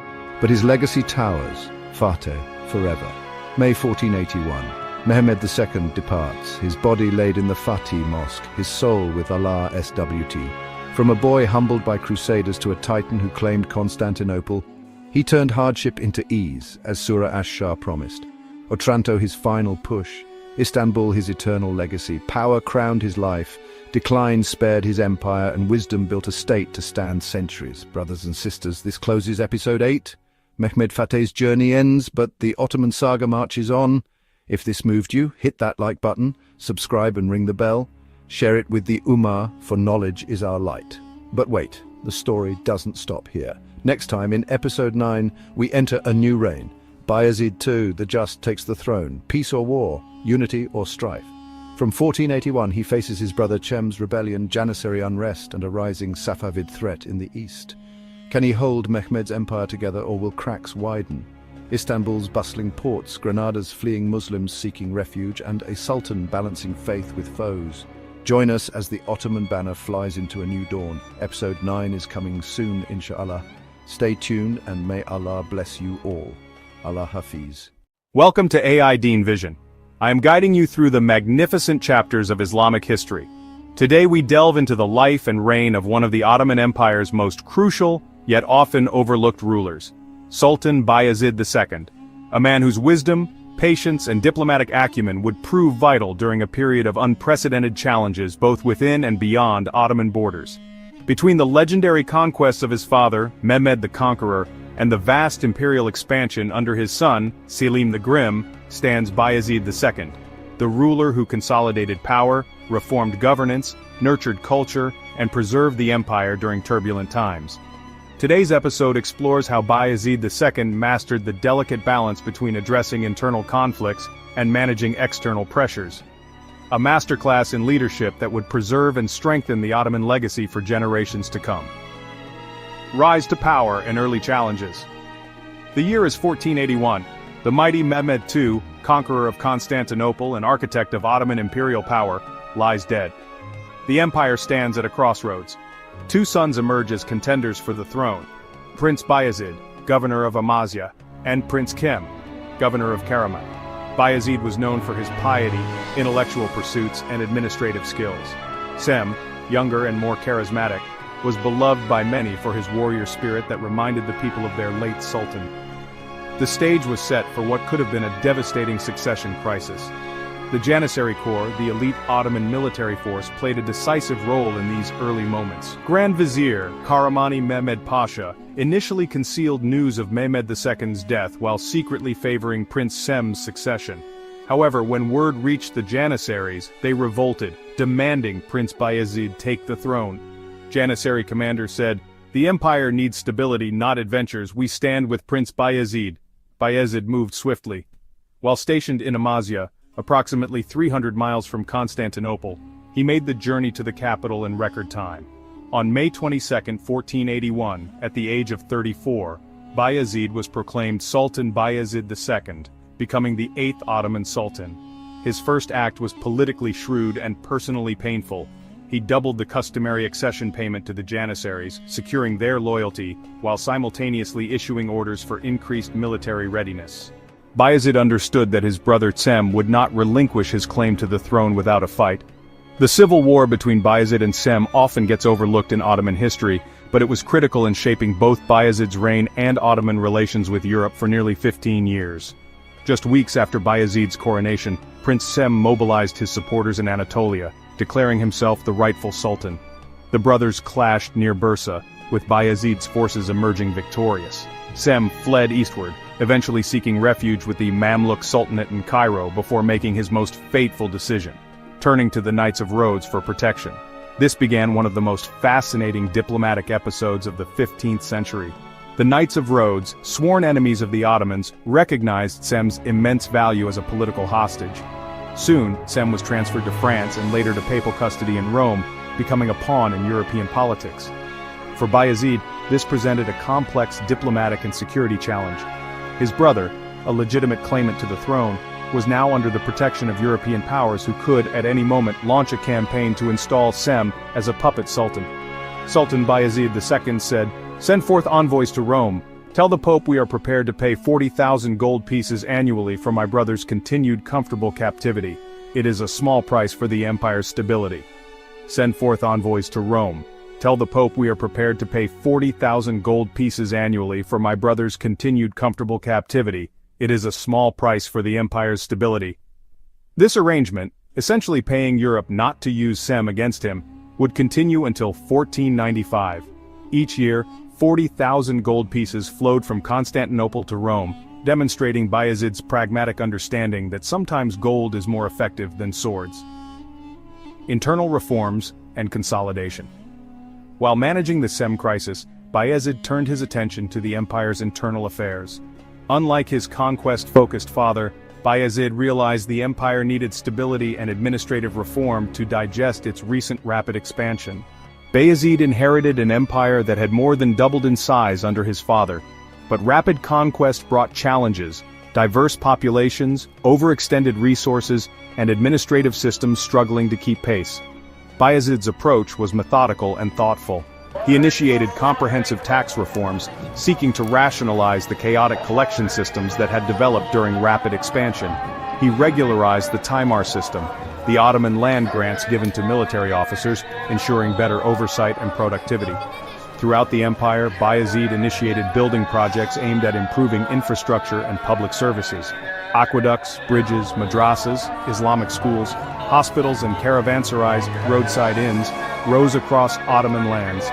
But his legacy towers, Fateh, forever. May 1481. Mehmed II departs, his body laid in the Fatih Mosque, his soul with Allah SWT. From a boy humbled by crusaders to a titan who claimed Constantinople, he turned hardship into ease, as Surah Ash-Shah promised. Otranto his final push, Istanbul his eternal legacy. Power crowned his life, decline spared his empire, and wisdom built a state to stand centuries. Brothers and sisters, this closes episode 8. Mehmed Fateh's journey ends, but the Ottoman saga marches on. If this moved you, hit that like button, subscribe and ring the bell. Share it with the Ummah, for knowledge is our light. But wait, the story doesn't stop here. Next time, in episode 9, we enter a new reign. Bayezid II, the just, takes the throne. Peace or war, unity or strife. From 1481, he faces his brother Chem's rebellion, Janissary unrest, and a rising Safavid threat in the east. Can he hold Mehmed's empire together, or will cracks widen? Istanbul's bustling ports, Granada's fleeing Muslims seeking refuge, and a sultan balancing faith with foes. Join us as the Ottoman banner flies into a new dawn. Episode 9 is coming soon, inshallah. Stay tuned, and may Allah bless you all. Allah Hafiz. Welcome to AI Deen Vision. I am guiding you through the magnificent chapters of Islamic history. Today we delve into the life and reign of one of the Ottoman Empire's most crucial, yet often overlooked rulers, Sultan Bayezid II, a man whose wisdom, patience, and diplomatic acumen would prove vital during a period of unprecedented challenges both within and beyond Ottoman borders. Between the legendary conquests of his father, Mehmed the Conqueror, and the vast imperial expansion under his son, Selim the Grim, stands Bayezid II, the ruler who consolidated power, reformed governance, nurtured culture, and preserved the empire during turbulent times. Today's episode explores how Bayezid II mastered the delicate balance between addressing internal conflicts and managing external pressures. A masterclass in leadership that would preserve and strengthen the Ottoman legacy for generations to come. Rise to power and early challenges. The year is 1481. The mighty Mehmed II, conqueror of Constantinople and architect of Ottoman imperial power, lies dead. The empire stands at a crossroads. Two sons emerge as contenders for the throne: Prince Bayezid, governor of Amasya, and Prince Cem, governor of Karaman. Bayezid was known for his piety, intellectual pursuits, and administrative skills. Cem, younger and more charismatic, was beloved by many for his warrior spirit that reminded the people of their late sultan. The stage was set for what could have been a devastating succession crisis. The Janissary Corps, the elite Ottoman military force, played a decisive role in these early moments. Grand Vizier Kahramani Mehmed Pasha initially concealed news of Mehmed II's death while secretly favoring Prince Cem's succession. However, when word reached the Janissaries, they revolted, demanding Prince Bayezid take the throne. Janissary commanders said, "The empire needs stability, not adventures. We stand with Prince Bayezid." Bayezid moved swiftly. While stationed in Amasya, approximately 300 miles from Constantinople, he made the journey to the capital in record time. On May 22, 1481, at the age of 34, Bayezid was proclaimed Sultan Bayezid II, becoming the 8th Ottoman Sultan. His first act was politically shrewd and personally painful. He doubled the customary accession payment to the Janissaries, securing their loyalty, while simultaneously issuing orders for increased military readiness. Bayezid understood that his brother Cem would not relinquish his claim to the throne without a fight. The civil war between Bayezid and Cem often gets overlooked in Ottoman history, but it was critical in shaping both Bayezid's reign and Ottoman relations with Europe for nearly 15 years. Just weeks after Bayezid's coronation, Prince Cem mobilized his supporters in Anatolia, declaring himself the rightful sultan. The brothers clashed near Bursa, with Bayezid's forces emerging victorious. Cem fled eastward, eventually seeking refuge with the Mamluk Sultanate in Cairo before making his most fateful decision, turning to the Knights of Rhodes for protection. This began one of the most fascinating diplomatic episodes of the 15th century. The Knights of Rhodes, sworn enemies of the Ottomans, recognized Cem's immense value as a political hostage. Soon, Cem was transferred to France and later to papal custody in Rome, becoming a pawn in European politics. For Bayezid, this presented a complex diplomatic and security challenge. His brother, a legitimate claimant to the throne, was now under the protection of European powers who could, at any moment, launch a campaign to install Cem as a puppet sultan. Sultan Bayezid II said, "Send forth envoys to Rome. Tell the Pope we are prepared to pay 40,000 gold pieces annually for my brother's continued comfortable captivity. It is a small price for the empire's stability. Send forth envoys to Rome. Tell the Pope we are prepared to pay 40,000 gold pieces annually for my brother's continued comfortable captivity. It is a small price for the empire's stability. This arrangement, essentially paying Europe not to use Sem against him, would continue until 1495. Each year, 40,000 gold pieces flowed from Constantinople to Rome, demonstrating Bayezid's pragmatic understanding that sometimes gold is more effective than swords. Internal reforms and consolidation. While managing the Sem crisis, Bayezid turned his attention to the empire's internal affairs. Unlike his conquest-focused father, Bayezid realized the empire needed stability and administrative reform to digest its recent rapid expansion. Bayezid inherited an empire that had more than doubled in size under his father, but rapid conquest brought challenges: diverse populations, overextended resources, and administrative systems struggling to keep pace. Bayezid's approach was methodical and thoughtful. He initiated comprehensive tax reforms, seeking to rationalize the chaotic collection systems that had developed during rapid expansion. He regularized the Timur system, the Ottoman land grants given to military officers, ensuring better oversight and productivity. Throughout the empire, Bayezid initiated building projects aimed at improving infrastructure and public services. Aqueducts, bridges, madrasas, Islamic schools, hospitals and caravanserais, roadside inns, rose across Ottoman lands.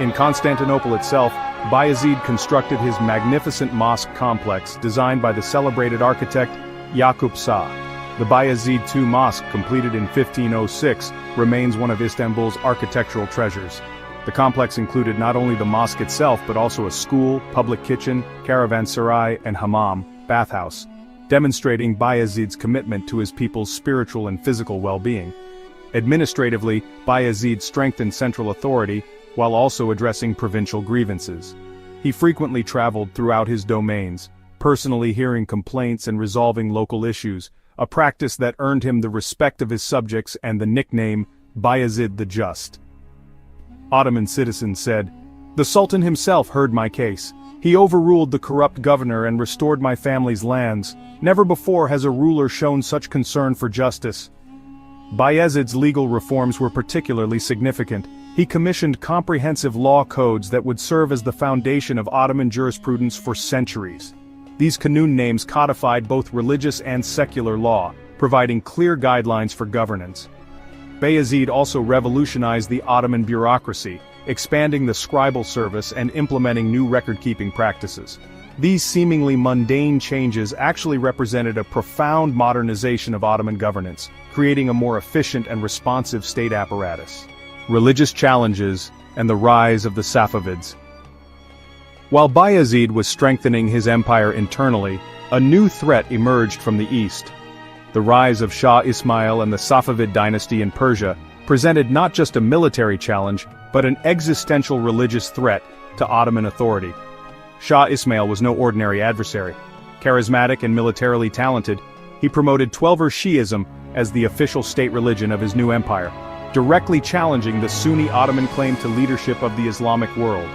In Constantinople itself, Bayezid constructed his magnificent mosque complex designed by the celebrated architect Yakup Shah. The Bayezid II Mosque, completed in 1506, remains one of Istanbul's architectural treasures. The complex included not only the mosque itself but also a school, public kitchen, caravanserai, and hammam, bathhouse, demonstrating Bayezid's commitment to his people's spiritual and physical well-being. Administratively, Bayezid strengthened central authority while also addressing provincial grievances. He frequently traveled throughout his domains, personally hearing complaints and resolving local issues, a practice that earned him the respect of his subjects and the nickname Bayezid the Just. Ottoman citizens said, "The Sultan himself heard my case. He overruled the corrupt governor and restored my family's lands. Never before has a ruler shown such concern for justice." Bayezid's legal reforms were particularly significant. He commissioned comprehensive law codes that would serve as the foundation of Ottoman jurisprudence for centuries. These Kanun names codified both religious and secular law, providing clear guidelines for governance. Bayezid also revolutionized the Ottoman bureaucracy, expanding the scribal service and implementing new record-keeping practices. These seemingly mundane changes actually represented a profound modernization of Ottoman governance, creating a more efficient and responsive state apparatus. Religious challenges and the rise of the Safavids. While Bayezid was strengthening his empire internally, a new threat emerged from the east. The rise of Shah Ismail and the Safavid dynasty in Persia presented not just a military challenge, but an existential religious threat to Ottoman authority. Shah Ismail was no ordinary adversary. Charismatic and militarily talented, he promoted Twelver Shi'ism as the official state religion of his new empire, directly challenging the Sunni Ottoman claim to leadership of the Islamic world.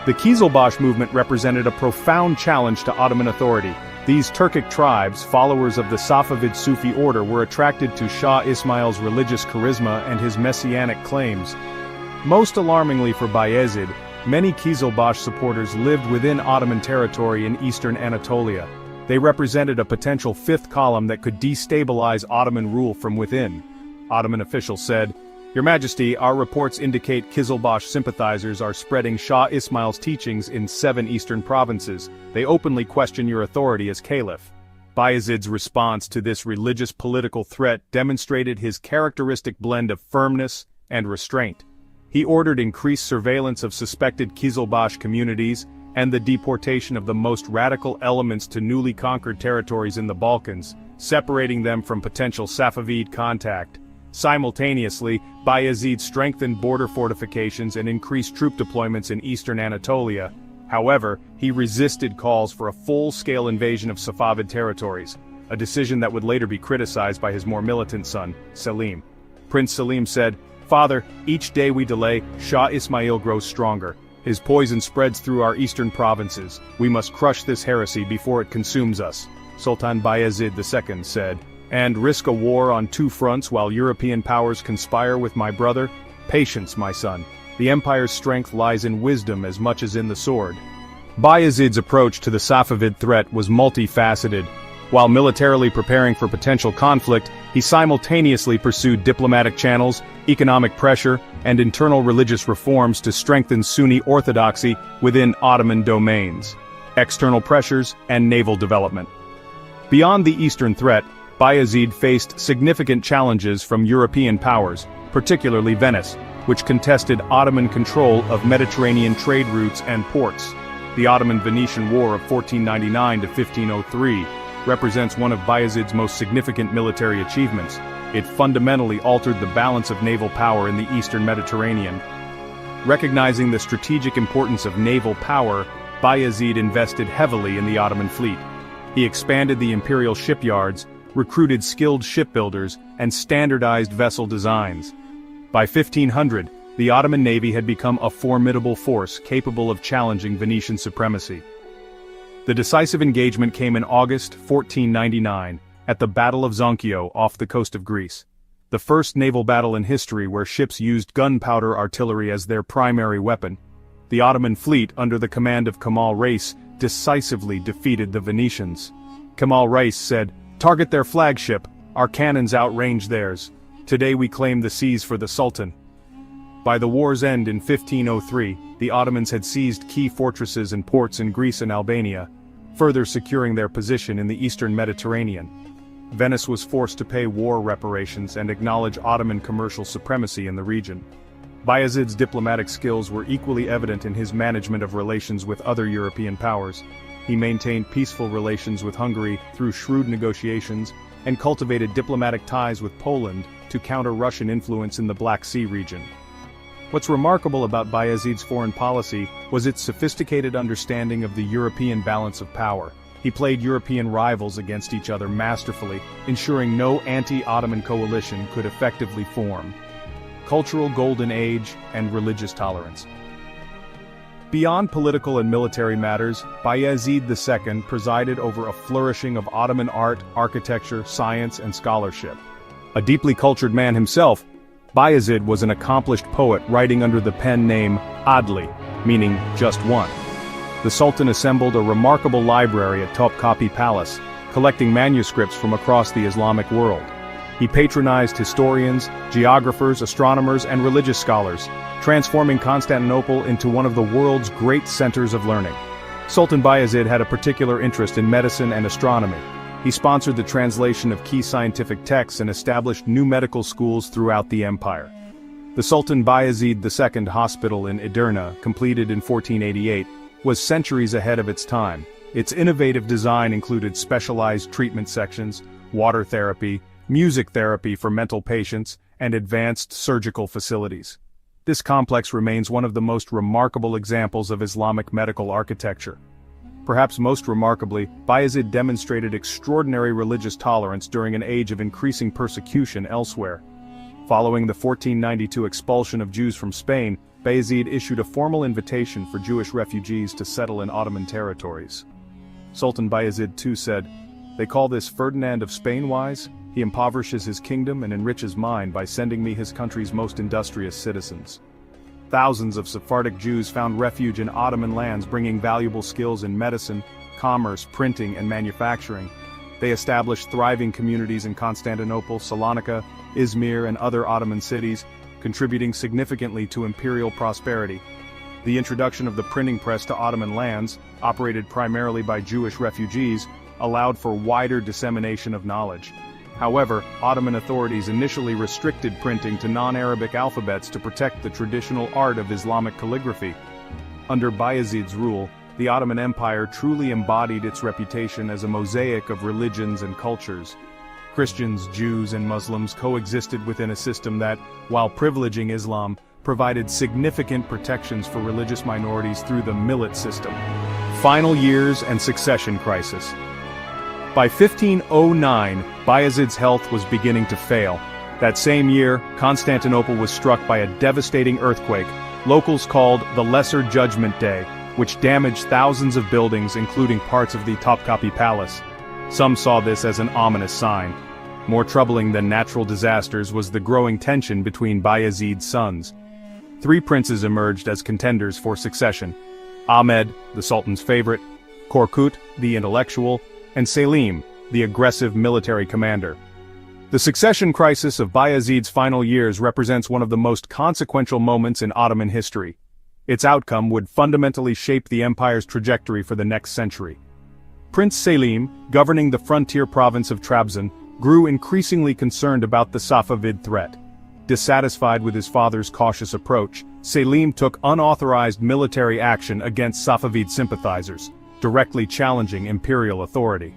The Kizilbash movement represented a profound challenge to Ottoman authority. These Turkic tribes, followers of the Safavid Sufi order, were attracted to Shah Ismail's religious charisma and his messianic claims. Most alarmingly for Bayezid, many Kizilbash supporters lived within Ottoman territory in eastern Anatolia. They represented a potential fifth column that could destabilize Ottoman rule from within. Ottoman officials said, "Your Majesty, our reports indicate Kizilbash sympathizers are spreading Shah Ismail's teachings in 7 eastern provinces. They openly question your authority as caliph." Bayezid's response to this religious political threat demonstrated his characteristic blend of firmness and restraint. He ordered increased surveillance of suspected Kizilbash communities and the deportation of the most radical elements to newly conquered territories in the Balkans, separating them from potential Safavid contact. Simultaneously, Bayezid strengthened border fortifications and increased troop deployments in eastern Anatolia. However, he resisted calls for a full-scale invasion of Safavid territories, a decision that would later be criticized by his more militant son, Selim. Prince Selim said, "Father, each day we delay, Shah Ismail grows stronger. His poison spreads through our eastern provinces. We must crush this heresy before it consumes us," Sultan Bayezid II said. "And risk a war on two fronts while European powers conspire with my brother? Patience, my son. The empire's strength lies in wisdom as much as in the sword." Bayezid's approach to the Safavid threat was multifaceted. While militarily preparing for potential conflict, he simultaneously pursued diplomatic channels, economic pressure, and internal religious reforms to strengthen Sunni orthodoxy within Ottoman domains, external pressures, and naval development. Beyond the eastern threat, Bayezid faced significant challenges from European powers, particularly Venice, which contested Ottoman control of Mediterranean trade routes and ports. The Ottoman-Venetian War of 1499 to 1503 represents one of Bayezid's most significant military achievements. It fundamentally altered the balance of naval power in the eastern Mediterranean. Recognizing the strategic importance of naval power, Bayezid invested heavily in the Ottoman fleet. He expanded the imperial shipyards, recruited skilled shipbuilders, and standardized vessel designs. By 1500, the Ottoman navy had become a formidable force capable of challenging Venetian supremacy. The decisive engagement came in August 1499, at the Battle of Zonchio off the coast of Greece. The first naval battle in history where ships used gunpowder artillery as their primary weapon. The Ottoman fleet, under the command of Kemal Reis, decisively defeated the Venetians. Kemal Reis said, "Target their flagship, our cannons outrange theirs. Today we claim the seas for the Sultan." By the war's end in 1503, the Ottomans had seized key fortresses and ports in Greece and Albania, further securing their position in the eastern Mediterranean. Venice was forced to pay war reparations and acknowledge Ottoman commercial supremacy in the region. Bayezid's diplomatic skills were equally evident in his management of relations with other European powers. He maintained peaceful relations with Hungary through shrewd negotiations, and cultivated diplomatic ties with Poland to counter Russian influence in the Black Sea region. What's remarkable about Bayezid's foreign policy was its sophisticated understanding of the European balance of power. He played European rivals against each other masterfully, ensuring no anti-Ottoman coalition could effectively form. Cultural golden age and religious tolerance. Beyond political and military matters, Bayezid II presided over a flourishing of Ottoman art, architecture, science, and scholarship. A deeply cultured man himself, Bayezid was an accomplished poet writing under the pen name Adli, meaning just one. The Sultan assembled a remarkable library at Topkapi Palace, collecting manuscripts from across the Islamic world. He patronized historians, geographers, astronomers, and religious scholars, transforming Constantinople into one of the world's great centers of learning. Sultan Bayezid had a particular interest in medicine and astronomy. He sponsored the translation of key scientific texts and established new medical schools throughout the empire. The Sultan Bayezid II Hospital in Edirne, completed in 1488, was centuries ahead of its time. Its innovative design included specialized treatment sections, water therapy, music therapy for mental patients, and advanced surgical facilities. This complex remains one of the most remarkable examples of Islamic medical architecture. Perhaps most remarkably, Bayezid demonstrated extraordinary religious tolerance during an age of increasing persecution elsewhere. Following the 1492 expulsion of Jews from Spain, Bayezid issued a formal invitation for Jewish refugees to settle in Ottoman territories. Sultan Bayezid II said, "They call this Ferdinand of Spain wise? He impoverishes his kingdom and enriches mine by sending me his country's most industrious citizens." Thousands of Sephardic Jews found refuge in Ottoman lands, bringing valuable skills in medicine, commerce, printing, and manufacturing. They established thriving communities in Constantinople, Salonika, Izmir, and other Ottoman cities, contributing significantly to imperial prosperity. The introduction of the printing press to Ottoman lands, operated primarily by Jewish refugees, allowed for wider dissemination of knowledge. However, Ottoman authorities initially restricted printing to non-Arabic alphabets to protect the traditional art of Islamic calligraphy. Under Bayezid's rule, the Ottoman Empire truly embodied its reputation as a mosaic of religions and cultures. Christians, Jews, and Muslims coexisted within a system that, while privileging Islam, provided significant protections for religious minorities through the millet system. Final years and succession crisis. By 1509, Bayezid's health was beginning to fail. That same year, Constantinople was struck by a devastating earthquake, locals called the Lesser Judgment Day, which damaged thousands of buildings including parts of the Topkapi Palace. Some saw this as an ominous sign. More troubling than natural disasters was the growing tension between Bayezid's sons. Three princes emerged as contenders for succession: Ahmed, the Sultan's favorite, Korkut, the intellectual, and Selim, the aggressive military commander. The succession crisis of Bayezid's final years represents one of the most consequential moments in Ottoman history. Its outcome would fundamentally shape the empire's trajectory for the next century. Prince Selim, governing the frontier province of Trabzon, grew increasingly concerned about the Safavid threat. Dissatisfied with his father's cautious approach, Selim took unauthorized military action against Safavid sympathizers, directly challenging imperial authority.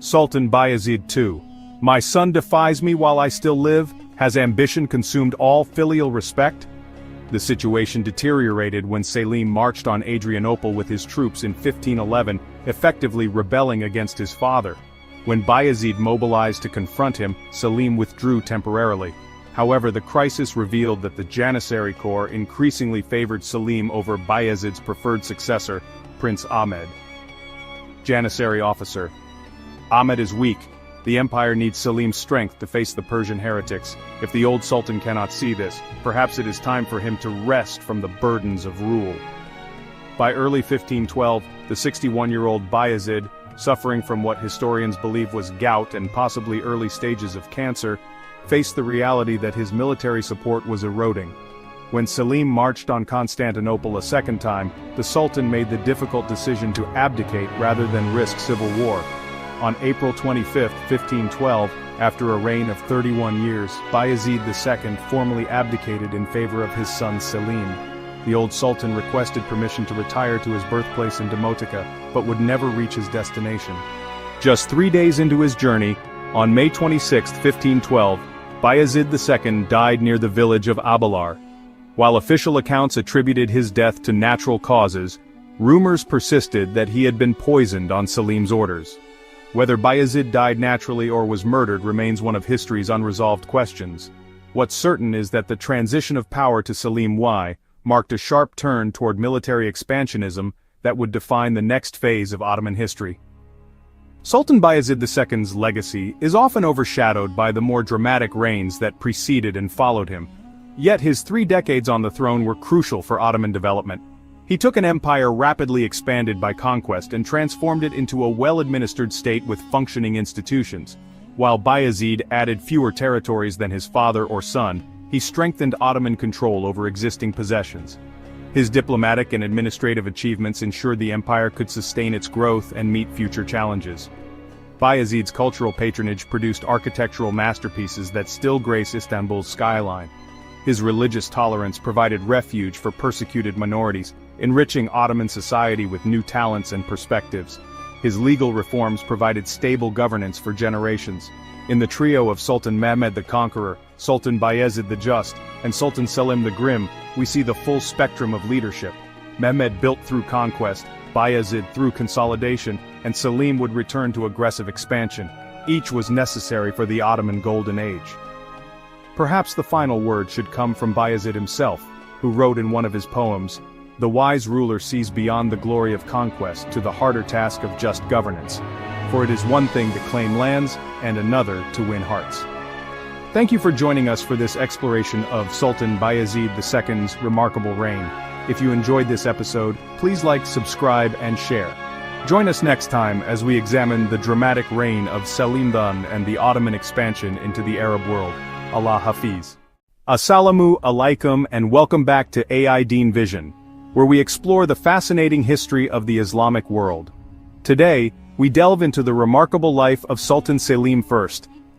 Sultan Bayezid II. My son defies me while I still live? Has ambition consumed all filial respect? The situation deteriorated when Selim marched on Adrianople with his troops in 1511, effectively rebelling against his father. When Bayezid mobilized to confront him, Selim withdrew temporarily. However, the crisis revealed that the Janissary Corps increasingly favored Selim over Bayezid's preferred successor, Prince Ahmed. Janissary officer. Ahmed is weak. The empire needs Selim's strength to face the Persian heretics. If the old sultan cannot see this, perhaps it is time for him to rest from the burdens of rule. By early 1512, the 61-year-old Bayezid, suffering from what historians believe was gout and possibly early stages of cancer, faced the reality that his military support was eroding. When Selim marched on Constantinople a second time, the Sultan made the difficult decision to abdicate rather than risk civil war. On April 25, 1512, after a reign of 31 years, Bayezid II formally abdicated in favor of his son Selim. The old Sultan requested permission to retire to his birthplace in Demotica, but would never reach his destination. Just 3 days into his journey, on May 26, 1512, Bayezid II died near the village of Abalar. While official accounts attributed his death to natural causes, rumors persisted that he had been poisoned on Selim's orders. Whether Bayezid died naturally or was murdered remains one of history's unresolved questions. What's certain is that the transition of power to Selim I marked a sharp turn toward military expansionism that would define the next phase of Ottoman history. Sultan Bayezid II's legacy is often overshadowed by the more dramatic reigns that preceded and followed him. Yet his 3 decades on the throne were crucial for Ottoman development. He took an empire rapidly expanded by conquest and transformed it into a well-administered state with functioning institutions. While Bayezid added fewer territories than his father or son, he strengthened Ottoman control over existing possessions. His diplomatic and administrative achievements ensured the empire could sustain its growth and meet future challenges. Bayezid's cultural patronage produced architectural masterpieces that still grace Istanbul's skyline. His religious tolerance provided refuge for persecuted minorities, enriching Ottoman society with new talents and perspectives. His legal reforms provided stable governance for generations. In the trio of Sultan Mehmed the Conqueror, Sultan Bayezid the Just, and Sultan Selim the Grim, we see the full spectrum of leadership. Mehmed built through conquest, Bayezid through consolidation, and Selim would return to aggressive expansion. Each was necessary for the Ottoman Golden Age. Perhaps the final word should come from Bayezid himself, who wrote in one of his poems, "The wise ruler sees beyond the glory of conquest to the harder task of just governance, for it is one thing to claim lands and another to win hearts." Thank you for joining us for this exploration of Sultan Bayezid II's remarkable reign. If you enjoyed this episode, please like, subscribe, and share. Join us next time as we examine the dramatic reign of Selim I and the Ottoman expansion into the Arab world. Allah Hafiz. Assalamu alaikum and welcome back to AI Deen Vision, where we explore the fascinating history of the Islamic world. Today, we delve into the remarkable life of Sultan Selim I,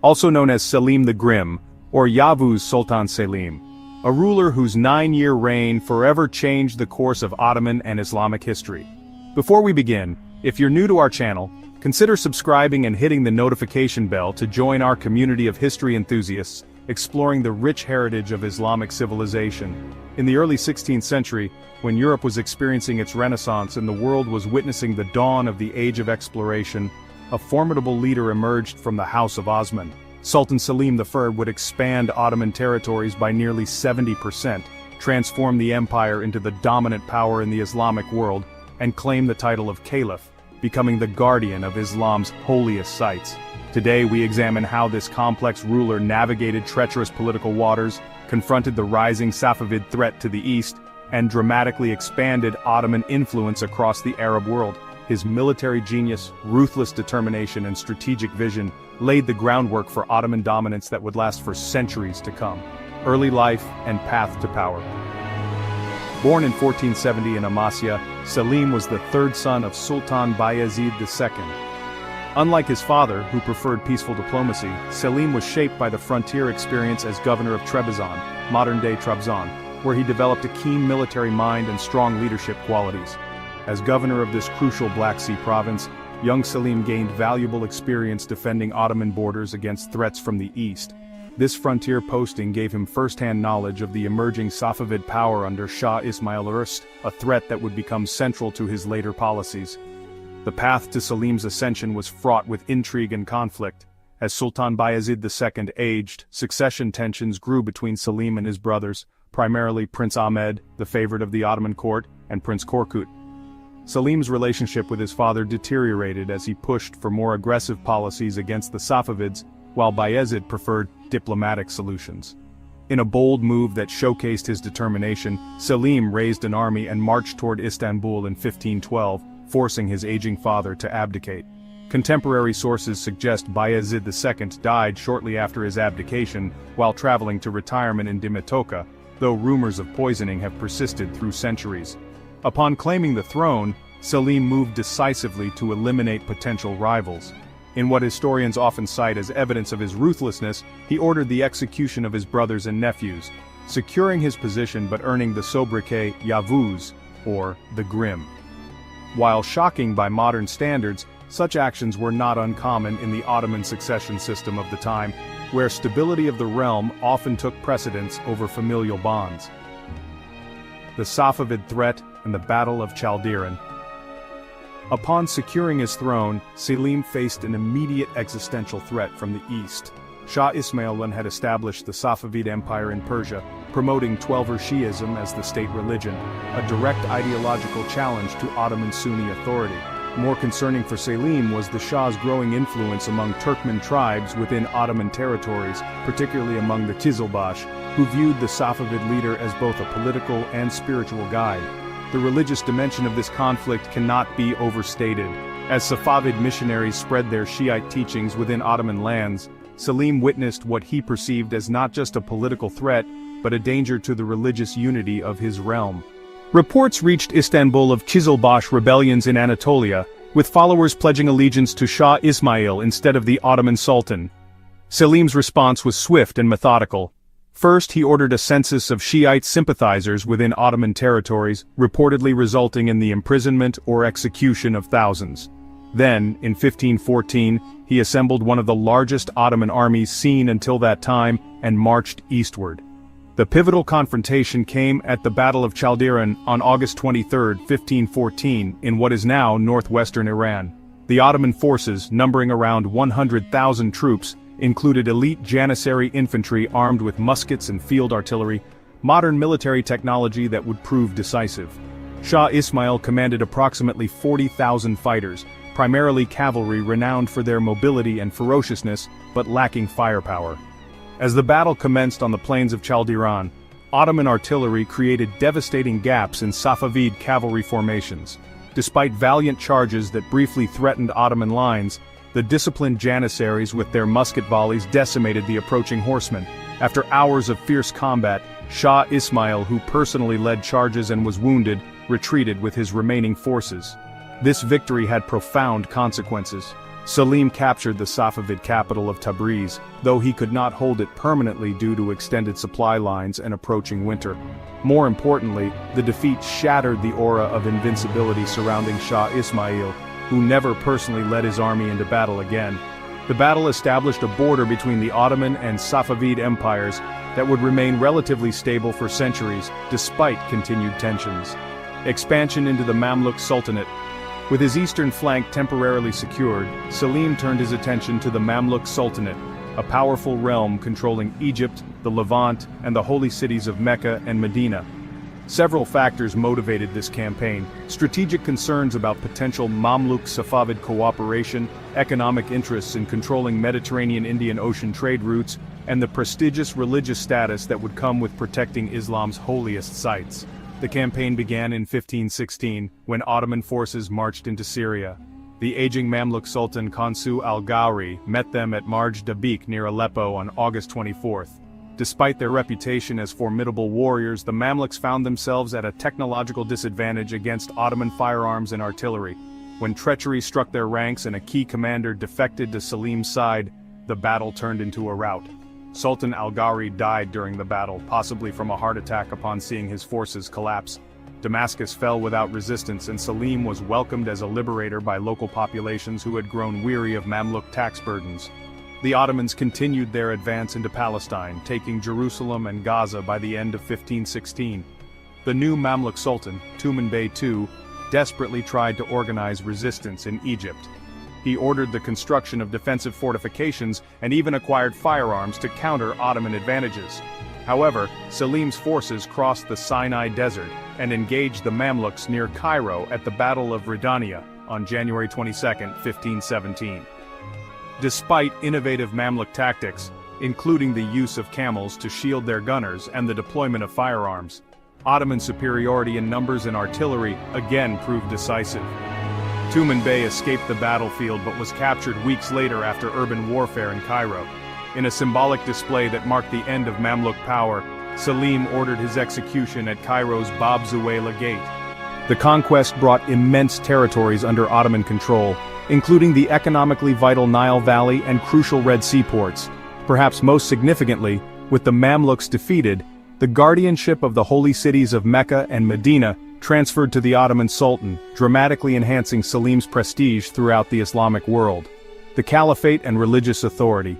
also known as Selim the Grim, or Yavuz Sultan Selim, a ruler whose 9-year reign forever changed the course of Ottoman and Islamic history. Before we begin, if you're new to our channel, consider subscribing and hitting the notification bell to join our community of history enthusiasts, exploring the rich heritage of Islamic civilization. In the early 16th century, when Europe was experiencing its renaissance and the world was witnessing the dawn of the Age of Exploration, a formidable leader emerged from the House of Osman. Sultan Selim I would expand Ottoman territories by nearly 70%, transform the empire into the dominant power in the Islamic world, and claim the title of Caliph, becoming the guardian of Islam's holiest sites. Today we examine how this complex ruler navigated treacherous political waters, confronted the rising Safavid threat to the east, and dramatically expanded Ottoman influence across the Arab world. His military genius, ruthless determination, and strategic vision laid the groundwork for Ottoman dominance that would last for centuries to come. Early life and path to power. Born in 1470 in Amasya, Selim was the third son of Sultan Bayezid II. Unlike his father, who preferred peaceful diplomacy, Selim was shaped by the frontier experience as governor of Trebizond, modern-day Trabzon, where he developed a keen military mind and strong leadership qualities. As governor of this crucial Black Sea province, young Selim gained valuable experience defending Ottoman borders against threats from the east. This frontier posting gave him first-hand knowledge of the emerging Safavid power under Shah Ismail Urst, a threat that would become central to his later policies. The path to Selim's ascension was fraught with intrigue and conflict. As Sultan Bayezid II aged, succession tensions grew between Selim and his brothers, primarily Prince Ahmed, the favorite of the Ottoman court, and Prince Korkut. Selim's relationship with his father deteriorated as he pushed for more aggressive policies against the Safavids, while Bayezid preferred diplomatic solutions. In a bold move that showcased his determination, Selim raised an army and marched toward Istanbul in 1512, forcing his aging father to abdicate. Contemporary sources suggest Bayezid II died shortly after his abdication while traveling to retirement in Dimitoka, though rumors of poisoning have persisted through centuries. Upon claiming the throne, Selim moved decisively to eliminate potential rivals. In what historians often cite as evidence of his ruthlessness, he ordered the execution of his brothers and nephews, securing his position but earning the sobriquet Yavuz, or the Grim. While shocking by modern standards, such actions were not uncommon in the Ottoman succession system of the time, where stability of the realm often took precedence over familial bonds. The Safavid threat and the Battle of Chaldiran. Upon securing his throne, Selim faced an immediate existential threat from the east. Shah Ismail had established the Safavid Empire in Persia, promoting Twelver Shi'ism as the state religion, a direct ideological challenge to Ottoman Sunni authority. More concerning for Selim was the Shah's growing influence among Turkmen tribes within Ottoman territories, particularly among the Qizilbash, who viewed the Safavid leader as both a political and spiritual guide. The religious dimension of this conflict cannot be overstated. As Safavid missionaries spread their Shiite teachings within Ottoman lands, Selim witnessed what he perceived as not just a political threat, but a danger to the religious unity of his realm. Reports reached Istanbul of Qizilbash rebellions in Anatolia, with followers pledging allegiance to Shah Ismail instead of the Ottoman Sultan. Selim's response was swift and methodical. First, he ordered a census of Shiite sympathizers within Ottoman territories, reportedly resulting in the imprisonment or execution of thousands. Then, in 1514, he assembled one of the largest Ottoman armies seen until that time and marched eastward. The pivotal confrontation came at the Battle of Chaldiran on August 23, 1514, in what is now northwestern Iran. The Ottoman forces, numbering around 100,000 troops, included elite Janissary infantry armed with muskets and field artillery, modern military technology that would prove decisive. Shah Ismail commanded approximately 40,000 fighters, primarily cavalry renowned for their mobility and ferociousness, but lacking firepower. As the battle commenced on the plains of Chaldiran, Ottoman artillery created devastating gaps in Safavid cavalry formations. Despite valiant charges that briefly threatened Ottoman lines, the disciplined Janissaries with their musket volleys decimated the approaching horsemen. After hours of fierce combat, Shah Ismail, who personally led charges and was wounded, retreated with his remaining forces. This victory had profound consequences. Selim captured the Safavid capital of Tabriz, though he could not hold it permanently due to extended supply lines and approaching winter. More importantly, the defeat shattered the aura of invincibility surrounding Shah Ismail, who never personally led his army into battle again. The battle established a border between the Ottoman and Safavid empires that would remain relatively stable for centuries, despite continued tensions. Expansion into the Mamluk Sultanate. With his eastern flank temporarily secured, Selim turned his attention to the Mamluk Sultanate, a powerful realm controlling Egypt, the Levant, and the holy cities of Mecca and Medina. Several factors motivated this campaign: strategic concerns about potential Mamluk-Safavid cooperation, economic interests in controlling Mediterranean-Indian Ocean trade routes, and the prestigious religious status that would come with protecting Islam's holiest sites. The campaign began in 1516, when Ottoman forces marched into Syria. The aging Mamluk Sultan Kansu al-Ghawri met them at Marj Dabik near Aleppo on August 24th. Despite their reputation as formidable warriors, the Mamluks found themselves at a technological disadvantage against Ottoman firearms and artillery. When treachery struck their ranks and a key commander defected to Selim's side, the battle turned into a rout. Sultan al-Ghawri died during the battle, possibly from a heart attack upon seeing his forces collapse. Damascus fell without resistance, and Selim was welcomed as a liberator by local populations who had grown weary of Mamluk tax burdens. The Ottomans continued their advance into Palestine, taking Jerusalem and Gaza by the end of 1516. The new Mamluk Sultan, Tumen Bey II, desperately tried to organize resistance in Egypt. He ordered the construction of defensive fortifications and even acquired firearms to counter Ottoman advantages. However, Selim's forces crossed the Sinai Desert and engaged the Mamluks near Cairo at the Battle of Ridania on January 22, 1517. Despite innovative Mamluk tactics, including the use of camels to shield their gunners and the deployment of firearms, Ottoman superiority in numbers and artillery again proved decisive. Tumen Bey escaped the battlefield but was captured weeks later after urban warfare in Cairo. In a symbolic display that marked the end of Mamluk power, Selim ordered his execution at Cairo's Bab Zuwayla Gate. The conquest brought immense territories under Ottoman control, including the economically vital Nile Valley and crucial Red Sea ports. Perhaps most significantly, with the Mamluks defeated, the guardianship of the holy cities of Mecca and Medina transferred to the Ottoman Sultan, dramatically enhancing Selim's prestige throughout the Islamic world. The Caliphate and religious authority.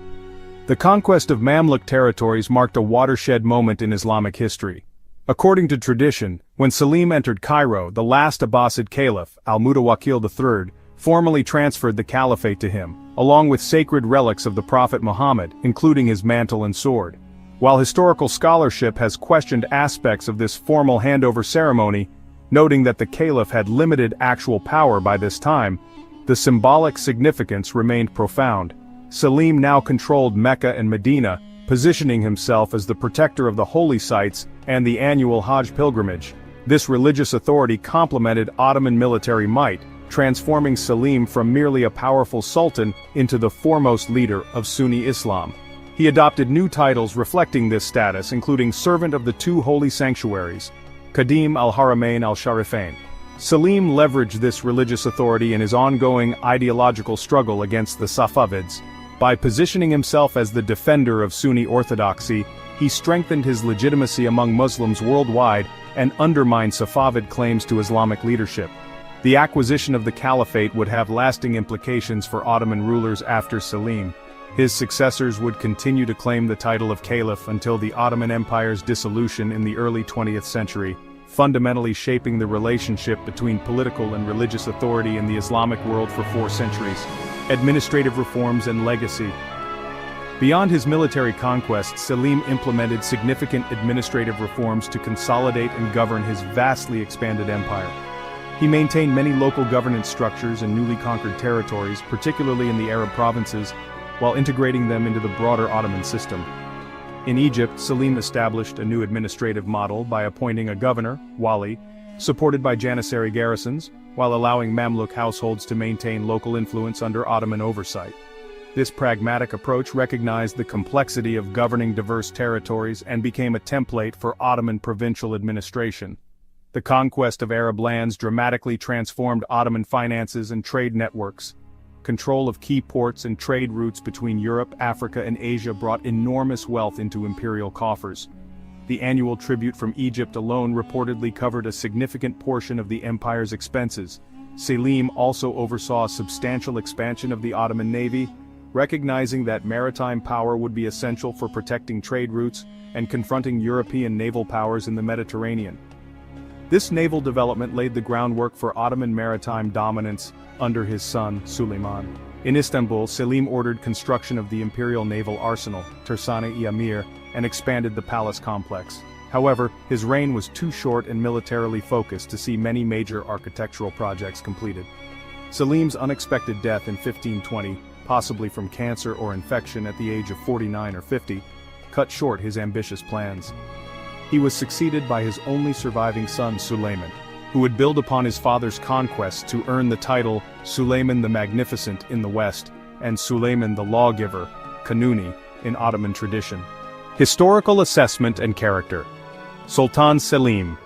The conquest of Mamluk territories marked a watershed moment in Islamic history. According to tradition, when Selim entered Cairo, the last Abbasid caliph, al-Mutawakkil III, formally transferred the caliphate to him, along with sacred relics of the Prophet Muhammad, including his mantle and sword. While historical scholarship has questioned aspects of this formal handover ceremony, noting that the caliph had limited actual power by this time, the symbolic significance remained profound. Selim now controlled Mecca and Medina, positioning himself as the protector of the holy sites and the annual Hajj pilgrimage. This religious authority complemented Ottoman military might, transforming Selim from merely a powerful sultan into the foremost leader of Sunni Islam. He adopted new titles reflecting this status, including Servant of the Two Holy Sanctuaries, Qadim al-Haramain al-Sharifain. Selim leveraged this religious authority in his ongoing ideological struggle against the Safavids. By positioning himself as the defender of Sunni orthodoxy, he strengthened his legitimacy among Muslims worldwide and undermined Safavid claims to Islamic leadership. The acquisition of the caliphate would have lasting implications for Ottoman rulers after Selim. His successors would continue to claim the title of caliph until the Ottoman Empire's dissolution in the early 20th century, fundamentally shaping the relationship between political and religious authority in the Islamic world for 4 centuries. Administrative reforms and legacy. Beyond his military conquests, Selim implemented significant administrative reforms to consolidate and govern his vastly expanded empire. He maintained many local governance structures in newly conquered territories, particularly in the Arab provinces, while integrating them into the broader Ottoman system. In Egypt, Selim established a new administrative model by appointing a governor, wali, supported by janissary garrisons, while allowing Mamluk households to maintain local influence under Ottoman oversight. This pragmatic approach recognized the complexity of governing diverse territories and became a template for Ottoman provincial administration. The conquest of Arab lands dramatically transformed Ottoman finances and trade networks. Control of key ports and trade routes between Europe, Africa, and Asia brought enormous wealth into imperial coffers. The annual tribute from Egypt alone reportedly covered a significant portion of the empire's expenses. Selim also oversaw a substantial expansion of the Ottoman navy, recognizing that maritime power would be essential for protecting trade routes and confronting European naval powers in the Mediterranean. This naval development laid the groundwork for Ottoman maritime dominance under his son, Suleiman. In Istanbul, Selim ordered construction of the Imperial Naval Arsenal, Tersane-i Amir, and expanded the palace complex. However, his reign was too short and militarily focused to see many major architectural projects completed. Selim's unexpected death in 1520, possibly from cancer or infection at the age of 49 or 50, cut short his ambitious plans. He was succeeded by his only surviving son Suleiman, who would build upon his father's conquests to earn the title Suleiman the Magnificent in the West, and Suleiman the Lawgiver, Kanuni, in Ottoman tradition. Historical assessment and character. Sultan Selim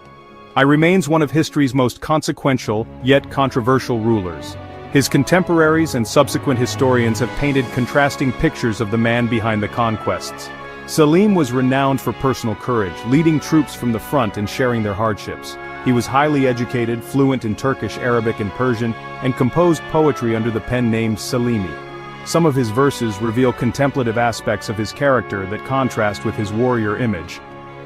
remains one of history's most consequential, yet controversial rulers. His contemporaries and subsequent historians have painted contrasting pictures of the man behind the conquests. Selim was renowned for personal courage, leading troops from the front and sharing their hardships. He was highly educated, fluent in Turkish, Arabic, and Persian, and composed poetry under the pen name Selimi. Some of his verses reveal contemplative aspects of his character that contrast with his warrior image.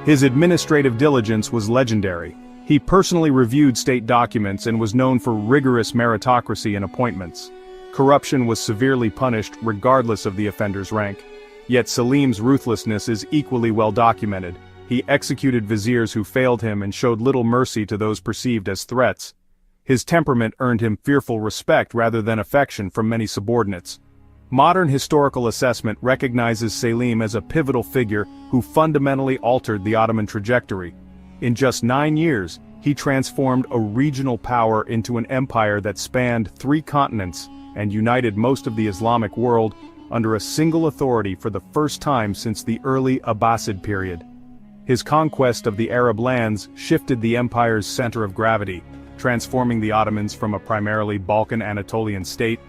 His administrative diligence was legendary. He personally reviewed state documents and was known for rigorous meritocracy in appointments. Corruption was severely punished regardless of the offender's rank. Yet Selim's ruthlessness is equally well documented. He executed viziers who failed him and showed little mercy to those perceived as threats. His temperament earned him fearful respect rather than affection from many subordinates. Modern historical assessment recognizes Selim as a pivotal figure who fundamentally altered the Ottoman trajectory. In just 9 years, he transformed a regional power into an empire that spanned 3 continents and united most of the Islamic world under a single authority for the first time since the early Abbasid period. His conquest of the Arab lands shifted the empire's center of gravity, transforming the Ottomans from a primarily Balkan-Anatolian state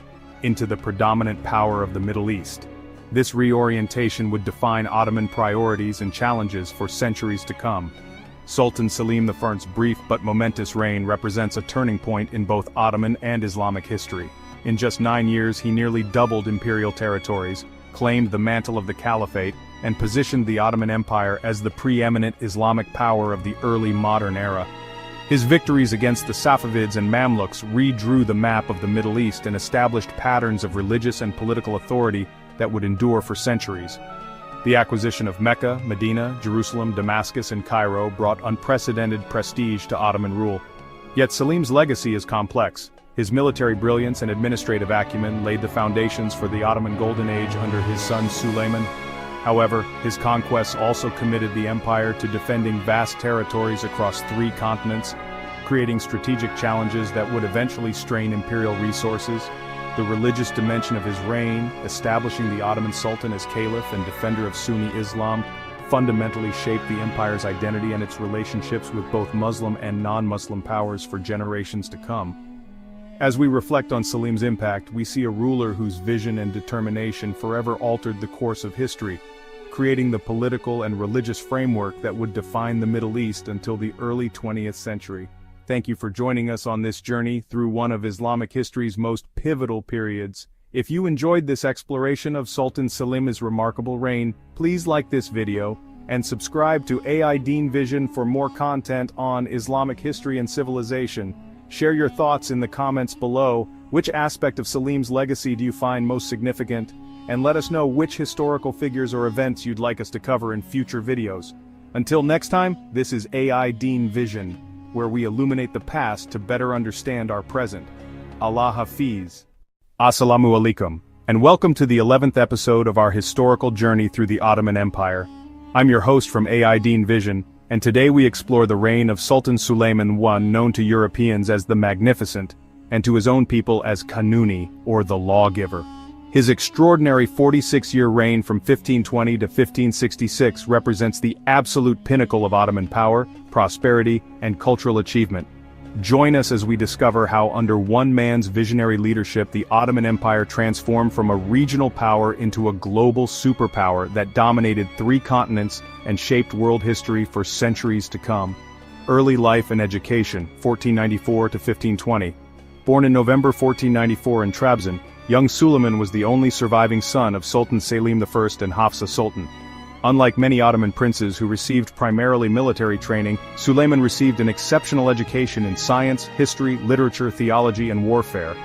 into the predominant power of the Middle East. This reorientation would define Ottoman priorities and challenges for centuries to come. Sultan Selim I's brief but momentous reign represents a turning point in both Ottoman and Islamic history. In just 9 years he nearly doubled imperial territories, claimed the mantle of the caliphate, and positioned the Ottoman Empire as the preeminent Islamic power of the early modern era. His victories against the Safavids and Mamluks redrew the map of the Middle East and established patterns of religious and political authority that would endure for centuries. The acquisition of Mecca, Medina, Jerusalem, Damascus, and Cairo brought unprecedented prestige to Ottoman rule. Yet Selim's legacy is complex. His military brilliance and administrative acumen laid the foundations for the Ottoman Golden Age under his son Suleiman. However, his conquests also committed the empire to defending vast territories across 3 continents, creating strategic challenges that would eventually strain imperial resources. The religious dimension of his reign, establishing the Ottoman Sultan as caliph and defender of Sunni Islam, fundamentally shaped the empire's identity and its relationships with both Muslim and non-Muslim powers for generations to come. As we reflect on Selim's impact, we see a ruler whose vision and determination forever altered the course of history, creating the political and religious framework that would define the Middle East until the early 20th century. Thank you for joining us on this journey through one of Islamic history's most pivotal periods. If you enjoyed this exploration of Sultan Selim's remarkable reign, please like this video and subscribe to AI Deen Vision for more content on Islamic history and civilization. Share your thoughts in the comments below. Which aspect of Selim's legacy do you find most significant? And let us know which historical figures or events you'd like us to cover in future videos. Until next time, this is AI Deen Vision, where we illuminate the past to better understand our present. Allah Hafiz. Assalamu alaikum, and welcome to the 11th episode of our historical journey through the Ottoman Empire. I'm your host from AI Deen Vision, and today we explore the reign of Sultan Suleiman I, known to Europeans as the Magnificent, and to his own people as Kanuni, or the Lawgiver. His extraordinary 46-year reign from 1520 to 1566 represents the absolute pinnacle of Ottoman power, prosperity, and cultural achievement. Join us as we discover how under one man's visionary leadership the Ottoman Empire transformed from a regional power into a global superpower that dominated 3 continents and shaped world history for centuries to come. Early life and education, 1494 to 1520. Born in November 1494 in Trabzon, young Suleiman was the only surviving son of Sultan Selim I and Hafsa Sultan. Unlike many Ottoman princes who received primarily military training, Suleiman received an exceptional education in science, history, literature, theology, and warfare.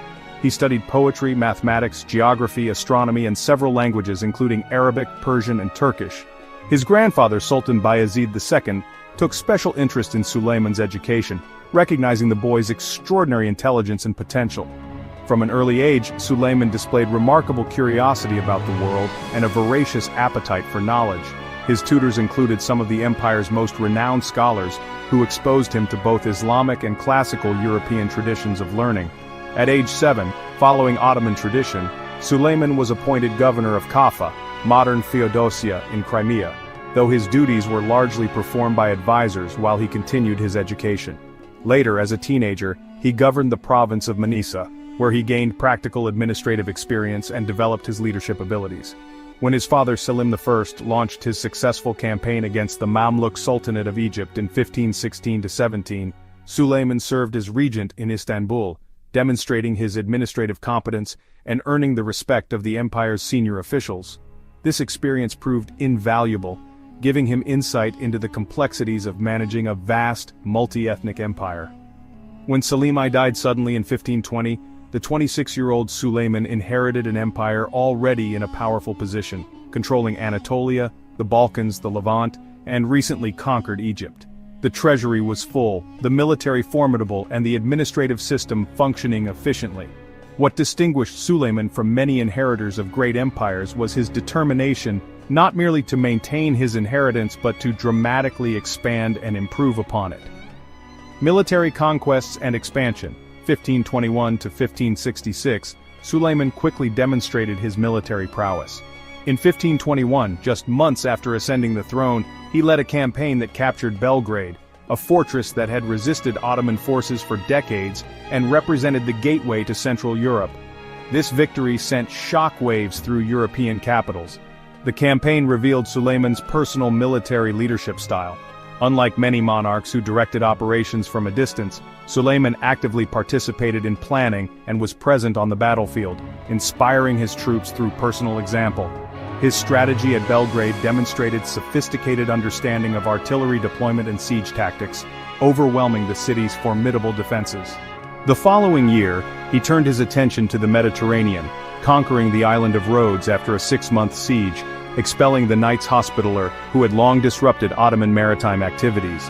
He studied poetry, mathematics, geography, astronomy, and several languages including Arabic, Persian, and Turkish. His grandfather, Sultan Bayezid II, took special interest in Suleiman's education, recognizing the boy's extraordinary intelligence and potential. From an early age, Suleiman displayed remarkable curiosity about the world and a voracious appetite for knowledge. His tutors included some of the empire's most renowned scholars, who exposed him to both Islamic and classical European traditions of learning. At age 7, following Ottoman tradition, Suleiman was appointed governor of Kaffa, modern Feodosia, in Crimea, though his duties were largely performed by advisors while he continued his education. Later, as a teenager, he governed the province of Manisa, where he gained practical administrative experience and developed his leadership abilities. When his father Selim I launched his successful campaign against the Mamluk Sultanate of Egypt in 1516-17, Suleiman served as regent in Istanbul, demonstrating his administrative competence and earning the respect of the empire's senior officials. This experience proved invaluable, giving him insight into the complexities of managing a vast, multi-ethnic empire. When Selim I died suddenly in 1520, the 26-year-old Suleiman inherited an empire already in a powerful position, controlling Anatolia, the Balkans, the Levant, and recently conquered Egypt. The treasury was full, the military formidable, and the administrative system functioning efficiently. What distinguished Suleiman from many inheritors of great empires was his determination not merely to maintain his inheritance but to dramatically expand and improve upon it. Military conquests and expansion. 1521 to 1566, Suleiman quickly demonstrated his military prowess. In 1521, just months after ascending the throne, he led a campaign that captured Belgrade, a fortress that had resisted Ottoman forces for decades and represented the gateway to Central Europe. This victory sent shockwaves through European capitals. The campaign revealed Suleiman's personal military leadership style. Unlike many monarchs who directed operations from a distance, Suleiman actively participated in planning and was present on the battlefield, inspiring his troops through personal example. His strategy at Belgrade demonstrated sophisticated understanding of artillery deployment and siege tactics, overwhelming the city's formidable defenses. The following year, he turned his attention to the Mediterranean, conquering the island of Rhodes after a 6-month siege, expelling the Knights Hospitaller who had long disrupted Ottoman maritime activities.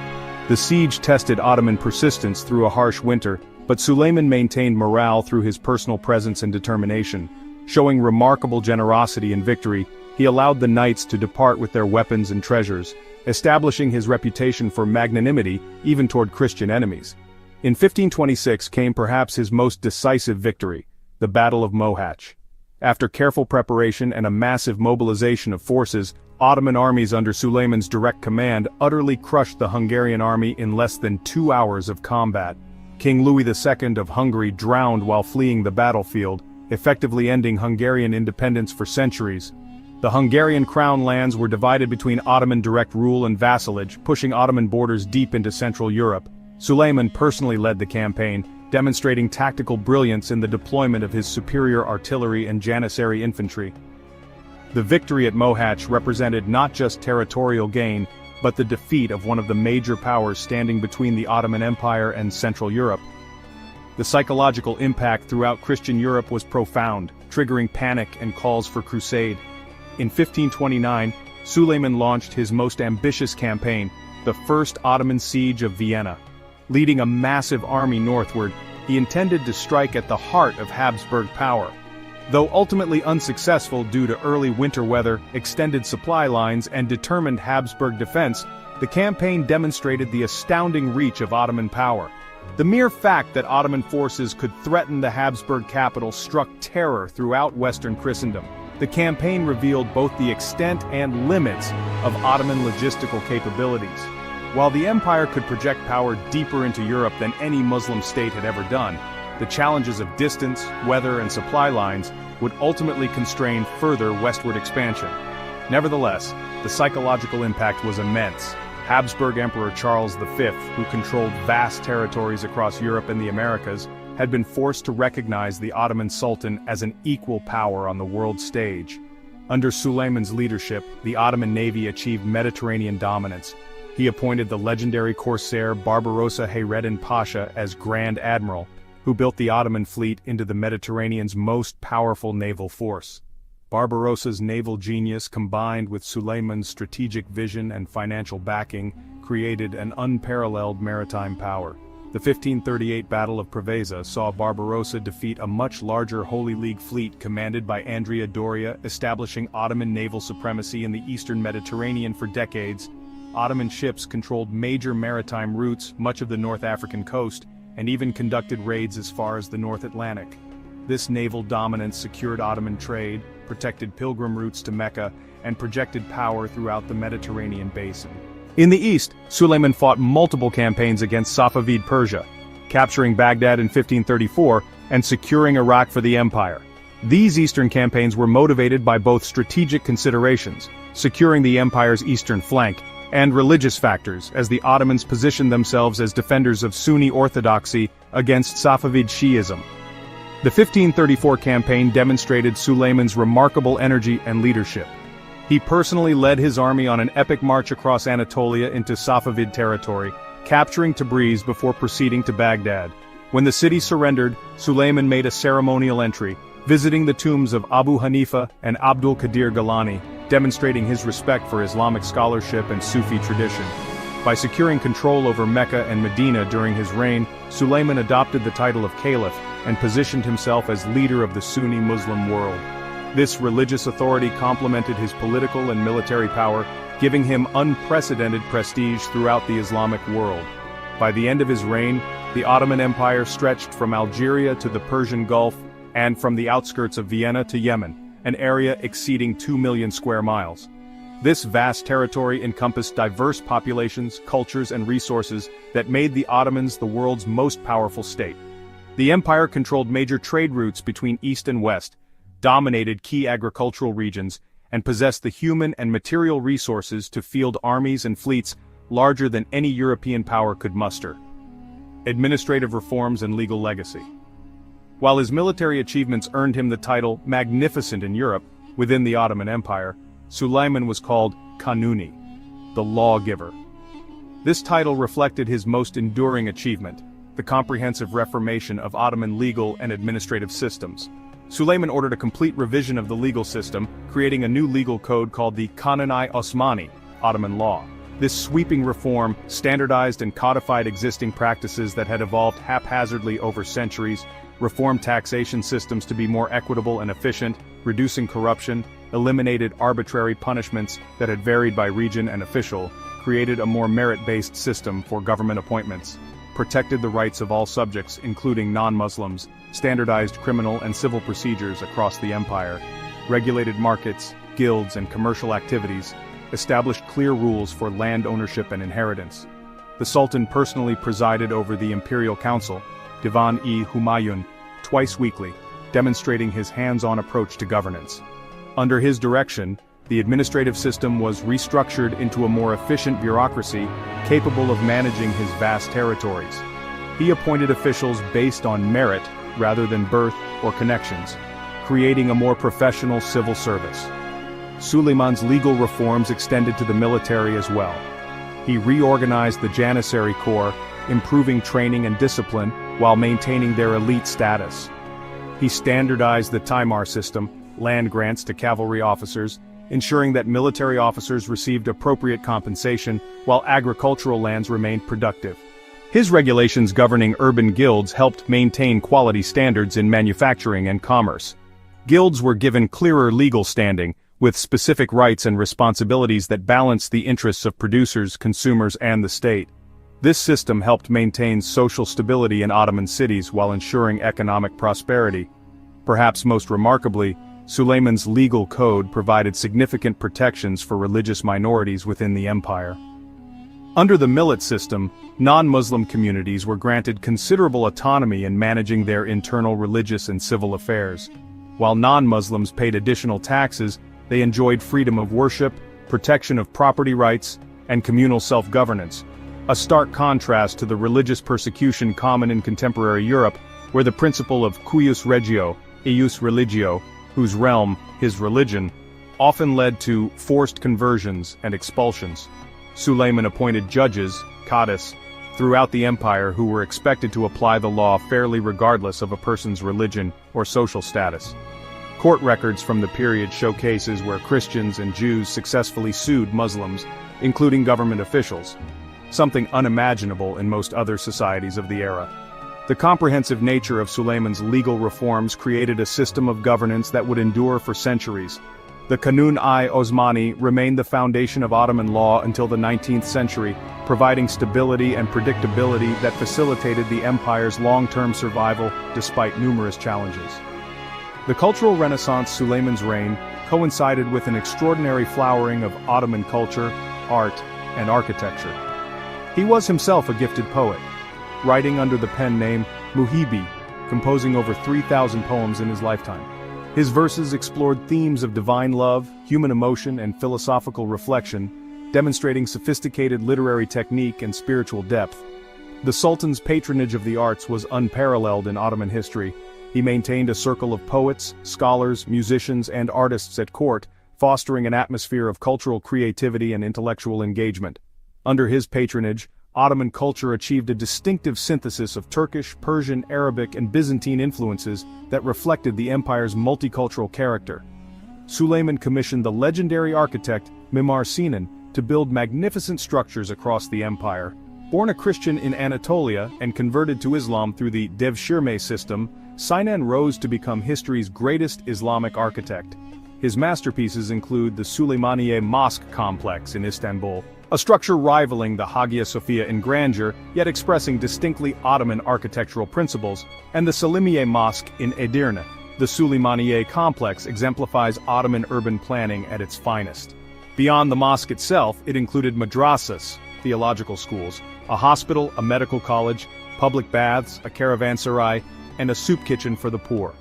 The siege tested Ottoman persistence through a harsh winter, but Suleiman maintained morale through his personal presence and determination. Showing remarkable generosity and victory, he allowed the knights to depart with their weapons and treasures, establishing his reputation for magnanimity even toward Christian enemies. In 1526 came perhaps his most decisive victory, the Battle of Mohacs. After careful preparation and a massive mobilization of forces, Ottoman armies under Suleiman's direct command utterly crushed the Hungarian army in less than 2 hours of combat. King Louis II of Hungary drowned while fleeing the battlefield, effectively ending Hungarian independence for centuries. The Hungarian crown lands were divided between Ottoman direct rule and vassalage, pushing Ottoman borders deep into Central Europe. Suleiman personally led the campaign, demonstrating tactical brilliance in the deployment of his superior artillery and janissary infantry. The victory at Mohacs represented not just territorial gain, but the defeat of one of the major powers standing between the Ottoman Empire and Central Europe. The psychological impact throughout Christian Europe was profound, triggering panic and calls for crusade. In 1529, Suleiman launched his most ambitious campaign, the First Ottoman Siege of Vienna. Leading a massive army northward, he intended to strike at the heart of Habsburg power. Though ultimately unsuccessful due to early winter weather, extended supply lines, and determined Habsburg defense, the campaign demonstrated the astounding reach of Ottoman power. The mere fact that Ottoman forces could threaten the Habsburg capital struck terror throughout Western Christendom. The campaign revealed both the extent and limits of Ottoman logistical capabilities. While the empire could project power deeper into Europe than any Muslim state had ever done, the challenges of distance, weather, and supply lines would ultimately constrain further westward expansion. Nevertheless, the psychological impact was immense. Habsburg Emperor Charles V, who controlled vast territories across Europe and the Americas, had been forced to recognize the Ottoman Sultan as an equal power on the world stage. Under Suleiman's leadership, the Ottoman navy achieved Mediterranean dominance. He appointed the legendary corsair Barbarossa Hayreddin Pasha as Grand Admiral, who built the Ottoman fleet into the Mediterranean's most powerful naval force. Barbarossa's naval genius combined with Suleiman's strategic vision and financial backing created an unparalleled maritime power. The 1538 Battle of Preveza saw Barbarossa defeat a much larger Holy League fleet commanded by Andrea Doria, establishing Ottoman naval supremacy in the eastern Mediterranean for decades. Ottoman ships controlled major maritime routes, much of the North African coast, and even conducted raids as far as the North Atlantic. This naval dominance secured Ottoman trade, protected pilgrim routes to Mecca, and projected power throughout the Mediterranean basin. In the east, Suleiman fought multiple campaigns against Safavid Persia, capturing Baghdad in 1534 and securing Iraq for the empire. These eastern campaigns were motivated by both strategic considerations, securing the empire's eastern flank, and religious factors, as the Ottomans positioned themselves as defenders of Sunni orthodoxy against Safavid Shi'ism. The 1534 campaign demonstrated Suleiman's remarkable energy and leadership. He personally led his army on an epic march across Anatolia into Safavid territory, capturing Tabriz before proceeding to Baghdad. When the city surrendered, Suleiman made a ceremonial entry, visiting the tombs of Abu Hanifa and Abdul Qadir Gilani, demonstrating his respect for Islamic scholarship and Sufi tradition. By securing control over Mecca and Medina during his reign, Suleiman adopted the title of Caliph and positioned himself as leader of the Sunni Muslim world. This religious authority complemented his political and military power, giving him unprecedented prestige throughout the Islamic world. By the end of his reign, the Ottoman Empire stretched from Algeria to the Persian Gulf, and from the outskirts of Vienna to Yemen, an area exceeding 2 million square miles. This vast territory encompassed diverse populations, cultures, and resources that made the Ottomans the world's most powerful state. The empire controlled major trade routes between east and west, dominated key agricultural regions, and possessed the human and material resources to field armies and fleets larger than any European power could muster. Administrative reforms and legal legacy. While his military achievements earned him the title Magnificent in Europe, within the Ottoman Empire, Suleiman was called Kanuni, the lawgiver. This title reflected his most enduring achievement, the comprehensive reformation of Ottoman legal and administrative systems. Suleiman ordered a complete revision of the legal system, creating a new legal code called the Kanuni Osmani, Ottoman law. This sweeping reform standardized and codified existing practices that had evolved haphazardly over centuries, reformed taxation systems to be more equitable and efficient, reducing corruption, eliminated arbitrary punishments that had varied by region and official, created a more merit-based system for government appointments, protected the rights of all subjects including non-Muslims, standardized criminal and civil procedures across the empire, regulated markets, guilds and commercial activities, established clear rules for land ownership and inheritance. The Sultan personally presided over the Imperial Council, Divan-e-Humayun, twice weekly, demonstrating his hands-on approach to governance. Under his direction, the administrative system was restructured into a more efficient bureaucracy capable of managing his vast territories. He appointed officials based on merit rather than birth or connections, creating a more professional civil service. Suleiman's legal reforms extended to the military as well. He reorganized the Janissary Corps, improving training and discipline while maintaining their elite status. He standardized the Timur system, land grants to cavalry officers, ensuring that military officers received appropriate compensation while agricultural lands remained productive. His regulations governing urban guilds helped maintain quality standards in manufacturing and commerce. Guilds were given clearer legal standing, with specific rights and responsibilities that balanced the interests of producers, consumers, and the state. This system helped maintain social stability in Ottoman cities while ensuring economic prosperity. Perhaps most remarkably, Suleiman's legal code provided significant protections for religious minorities within the empire. Under the millet system, non-Muslim communities were granted considerable autonomy in managing their internal religious and civil affairs. While non-Muslims paid additional taxes, they enjoyed freedom of worship, protection of property rights, and communal self-governance, a stark contrast to the religious persecution common in contemporary Europe, where the principle of cuius regio, eius religio, whose realm, his religion, often led to forced conversions and expulsions. Suleiman appointed judges, qadis, throughout the empire who were expected to apply the law fairly regardless of a person's religion or social status. Court records from the period show cases where Christians and Jews successfully sued Muslims, including government officials, something unimaginable in most other societies of the era. The comprehensive nature of Suleiman's legal reforms created a system of governance that would endure for centuries. The Kanun-i Osmani remained the foundation of Ottoman law until the 19th century, providing stability and predictability that facilitated the empire's long-term survival despite numerous challenges. The cultural renaissance Suleiman's reign coincided with an extraordinary flowering of Ottoman culture, art, and architecture. He was himself a gifted poet, writing under the pen name Muhibi, composing over 3,000 poems in his lifetime. His verses explored themes of divine love, human emotion, and philosophical reflection, demonstrating sophisticated literary technique and spiritual depth. The Sultan's patronage of the arts was unparalleled in Ottoman history. He maintained a circle of poets, scholars, musicians, and artists at court, fostering an atmosphere of cultural creativity and intellectual engagement. Under his patronage, Ottoman culture achieved a distinctive synthesis of Turkish, Persian, Arabic, and Byzantine influences that reflected the empire's multicultural character. Suleiman commissioned the legendary architect Mimar Sinan to build magnificent structures across the empire. Born a Christian in Anatolia and converted to Islam through the Devshirme system, Sinan rose to become history's greatest Islamic architect. His masterpieces include the Süleymaniye Mosque complex in Istanbul, a structure rivaling the Hagia Sophia in grandeur, yet expressing distinctly Ottoman architectural principles, and the Selimiye Mosque in Edirne. The Süleymaniye complex exemplifies Ottoman urban planning at its finest. Beyond the mosque itself, it included madrasas, theological schools, a hospital, a medical college, public baths, a caravanserai, and a soup kitchen for the poor.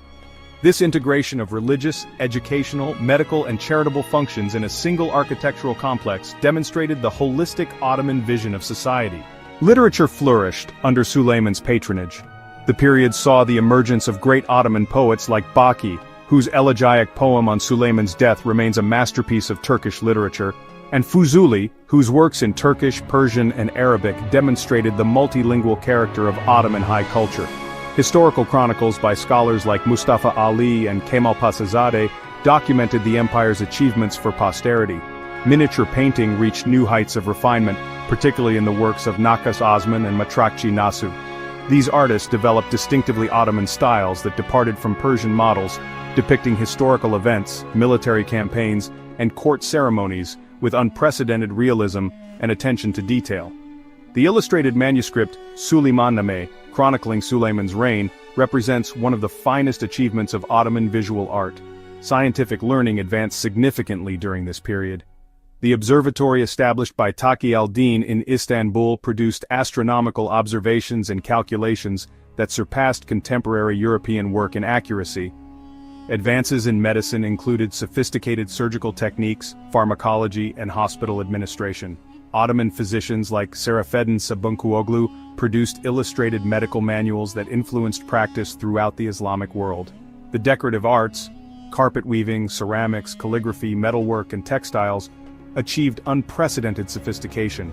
This integration of religious, educational, medical, and charitable functions in a single architectural complex demonstrated the holistic Ottoman vision of society. Literature flourished under Suleiman's patronage. The period saw the emergence of great Ottoman poets like Baki, whose elegiac poem on Suleiman's death remains a masterpiece of Turkish literature, and Fuzuli, whose works in Turkish, Persian, and Arabic demonstrated the multilingual character of Ottoman high culture. Historical chronicles by scholars like Mustafa Ali and Kemal Pasazadeh documented the empire's achievements for posterity. Miniature painting reached new heights of refinement, particularly in the works of Nakas Osman and Matrakçı Nasu. These artists developed distinctively Ottoman styles that departed from Persian models, depicting historical events, military campaigns, and court ceremonies with unprecedented realism and attention to detail. The illustrated manuscript Süleymannameh, chronicling Suleiman's reign, represents one of the finest achievements of Ottoman visual art. Scientific learning advanced significantly during this period. The observatory established by Taqi al-Din in Istanbul produced astronomical observations and calculations that surpassed contemporary European work in accuracy. Advances in medicine included sophisticated surgical techniques, pharmacology, and hospital administration. Ottoman physicians like Serafeddin Sabuncuoglu produced illustrated medical manuals that influenced practice throughout the Islamic world. The decorative arts, carpet weaving, ceramics, calligraphy, metalwork, and textiles, achieved unprecedented sophistication.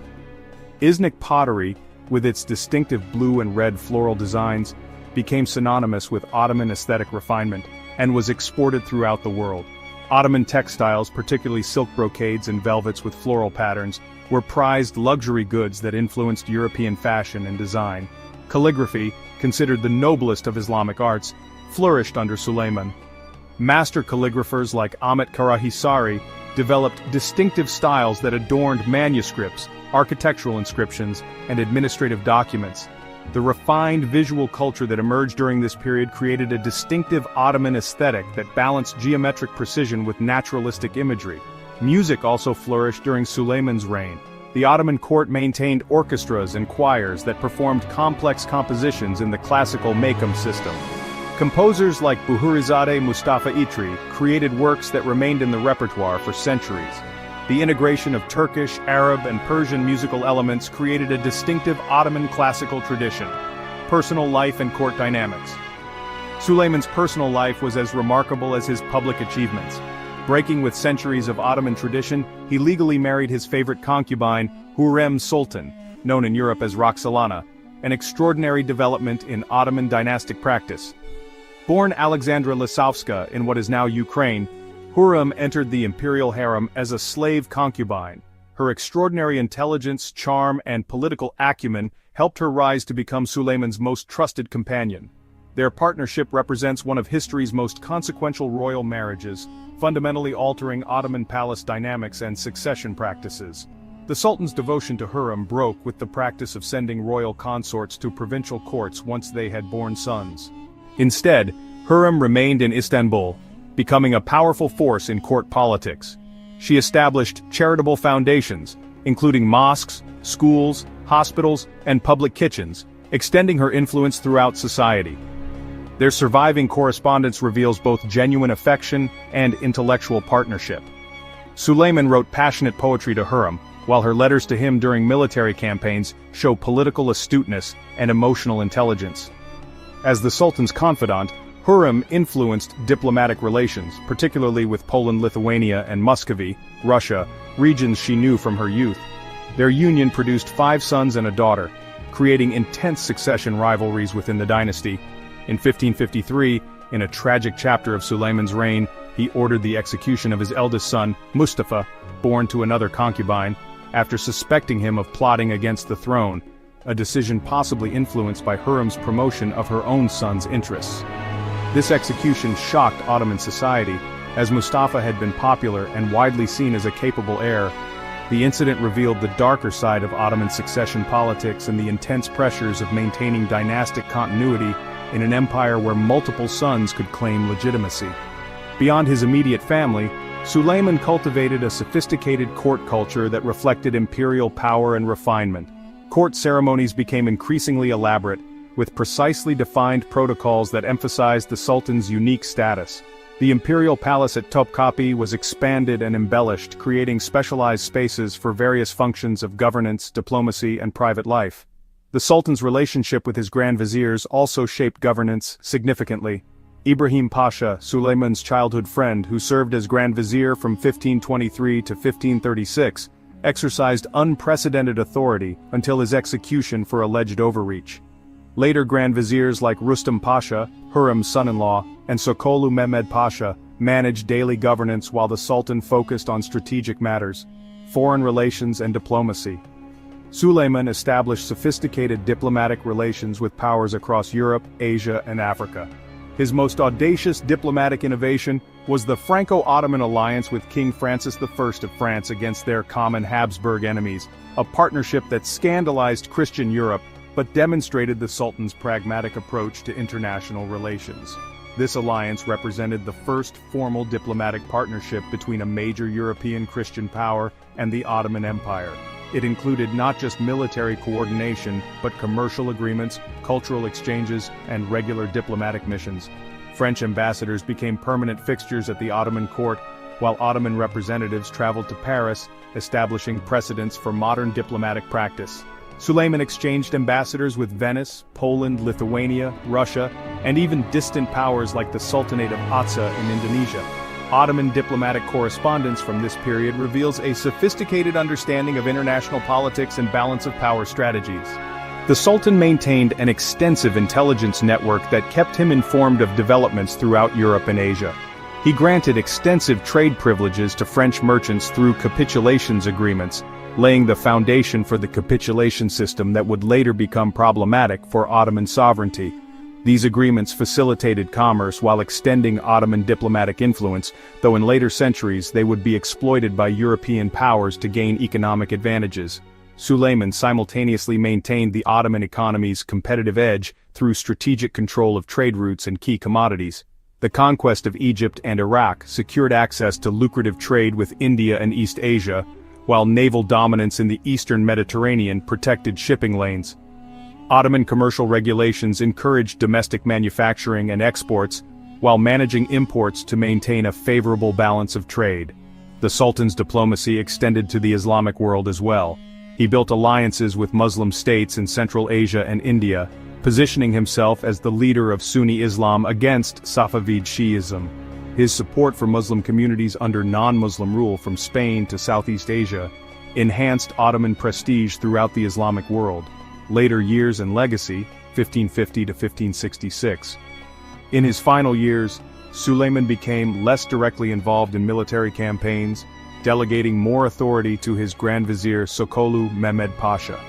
Iznik pottery, with its distinctive blue and red floral designs, became synonymous with Ottoman aesthetic refinement, and was exported throughout the world. Ottoman textiles, particularly silk brocades and velvets with floral patterns, were prized luxury goods that influenced European fashion and design. Calligraphy, considered the noblest of Islamic arts, flourished under Suleiman. Master calligraphers like Ahmet Karahisari developed distinctive styles that adorned manuscripts, architectural inscriptions, and administrative documents. The refined visual culture that emerged during this period created a distinctive Ottoman aesthetic that balanced geometric precision with naturalistic imagery. Music also flourished during Suleiman's reign. The Ottoman court maintained orchestras and choirs that performed complex compositions in the classical makam system. Composers like Buhurizadeh Mustafa Itri created works that remained in the repertoire for centuries. The integration of Turkish, Arab, and Persian musical elements created a distinctive Ottoman classical tradition. Personal life and court dynamics. Suleiman's personal life was as remarkable as his public achievements. Breaking with centuries of Ottoman tradition, he legally married his favorite concubine, Hürrem Sultan, known in Europe as Roxolana, an extraordinary development in Ottoman dynastic practice. Born Alexandra Lisowska in what is now Ukraine, Hurrem entered the imperial harem as a slave concubine. Her extraordinary intelligence, charm, and political acumen helped her rise to become Suleiman's most trusted companion. Their partnership represents one of history's most consequential royal marriages, fundamentally altering Ottoman palace dynamics and succession practices. The Sultan's devotion to Hurrem broke with the practice of sending royal consorts to provincial courts once they had borne sons. Instead, Hurrem remained in Istanbul, becoming a powerful force in court politics. She established charitable foundations, including mosques, schools, hospitals, and public kitchens, extending her influence throughout society. Their surviving correspondence reveals both genuine affection and intellectual partnership. Suleiman wrote passionate poetry to Hurrem, while her letters to him during military campaigns show political astuteness and emotional intelligence. As the Sultan's confidant, Hurrem influenced diplomatic relations, particularly with Poland, Lithuania, and Muscovy, Russia, regions she knew from her youth. Their union produced 5 sons and a daughter, creating intense succession rivalries within the dynasty. In 1553, in a tragic chapter of Suleiman's reign, he ordered the execution of his eldest son, Mustafa, born to another concubine, after suspecting him of plotting against the throne, a decision possibly influenced by Hurrem's promotion of her own son's interests. This execution shocked Ottoman society, as Mustafa had been popular and widely seen as a capable heir. The incident revealed the darker side of Ottoman succession politics and the intense pressures of maintaining dynastic continuity in an empire where multiple sons could claim legitimacy. Beyond his immediate family, Suleiman cultivated a sophisticated court culture that reflected imperial power and refinement. Court ceremonies became increasingly elaborate, with precisely defined protocols that emphasized the Sultan's unique status. The imperial palace at Topkapi was expanded and embellished, creating specialized spaces for various functions of governance, diplomacy, and private life. The Sultan's relationship with his Grand Viziers also shaped governance significantly. Ibrahim Pasha, Suleiman's childhood friend who served as Grand Vizier from 1523 to 1536, exercised unprecedented authority until his execution for alleged overreach. Later Grand Viziers like Rustam Pasha, Hurrem's son-in-law, and Sokolu Mehmed Pasha managed daily governance while the Sultan focused on strategic matters, foreign relations and diplomacy. Suleiman established sophisticated diplomatic relations with powers across Europe, Asia, and Africa. His most audacious diplomatic innovation was the Franco-Ottoman alliance with King Francis I of France against their common Habsburg enemies, a partnership that scandalized Christian Europe but demonstrated the Sultan's pragmatic approach to international relations. This alliance represented the first formal diplomatic partnership between a major European Christian power and the Ottoman Empire. It included not just military coordination, but commercial agreements, cultural exchanges, and regular diplomatic missions. French ambassadors became permanent fixtures at the Ottoman court, while Ottoman representatives traveled to Paris, establishing precedents for modern diplomatic practice. Suleiman exchanged ambassadors with Venice, Poland, Lithuania, Russia, and even distant powers like the Sultanate of Aceh in Indonesia. Ottoman diplomatic correspondence from this period reveals a sophisticated understanding of international politics and balance of power strategies. The Sultan maintained an extensive intelligence network that kept him informed of developments throughout Europe and Asia. He granted extensive trade privileges to French merchants through capitulations agreements, laying the foundation for the capitulation system that would later become problematic for Ottoman sovereignty. These agreements facilitated commerce while extending Ottoman diplomatic influence, though in later centuries they would be exploited by European powers to gain economic advantages. Suleiman simultaneously maintained the Ottoman economy's competitive edge through strategic control of trade routes and key commodities. The conquest of Egypt and Iraq secured access to lucrative trade with India and East Asia, while naval dominance in the eastern Mediterranean protected shipping lanes. Ottoman commercial regulations encouraged domestic manufacturing and exports, while managing imports to maintain a favorable balance of trade. The Sultan's diplomacy extended to the Islamic world as well. He built alliances with Muslim states in Central Asia and India, positioning himself as the leader of Sunni Islam against Safavid Shi'ism. His support for Muslim communities under non-Muslim rule from Spain to Southeast Asia enhanced Ottoman prestige throughout the Islamic world. Later years and legacy, 1550 to 1566. In his final years, Suleiman became less directly involved in military campaigns, delegating more authority to his Grand Vizier Sokolu Mehmed Pasha.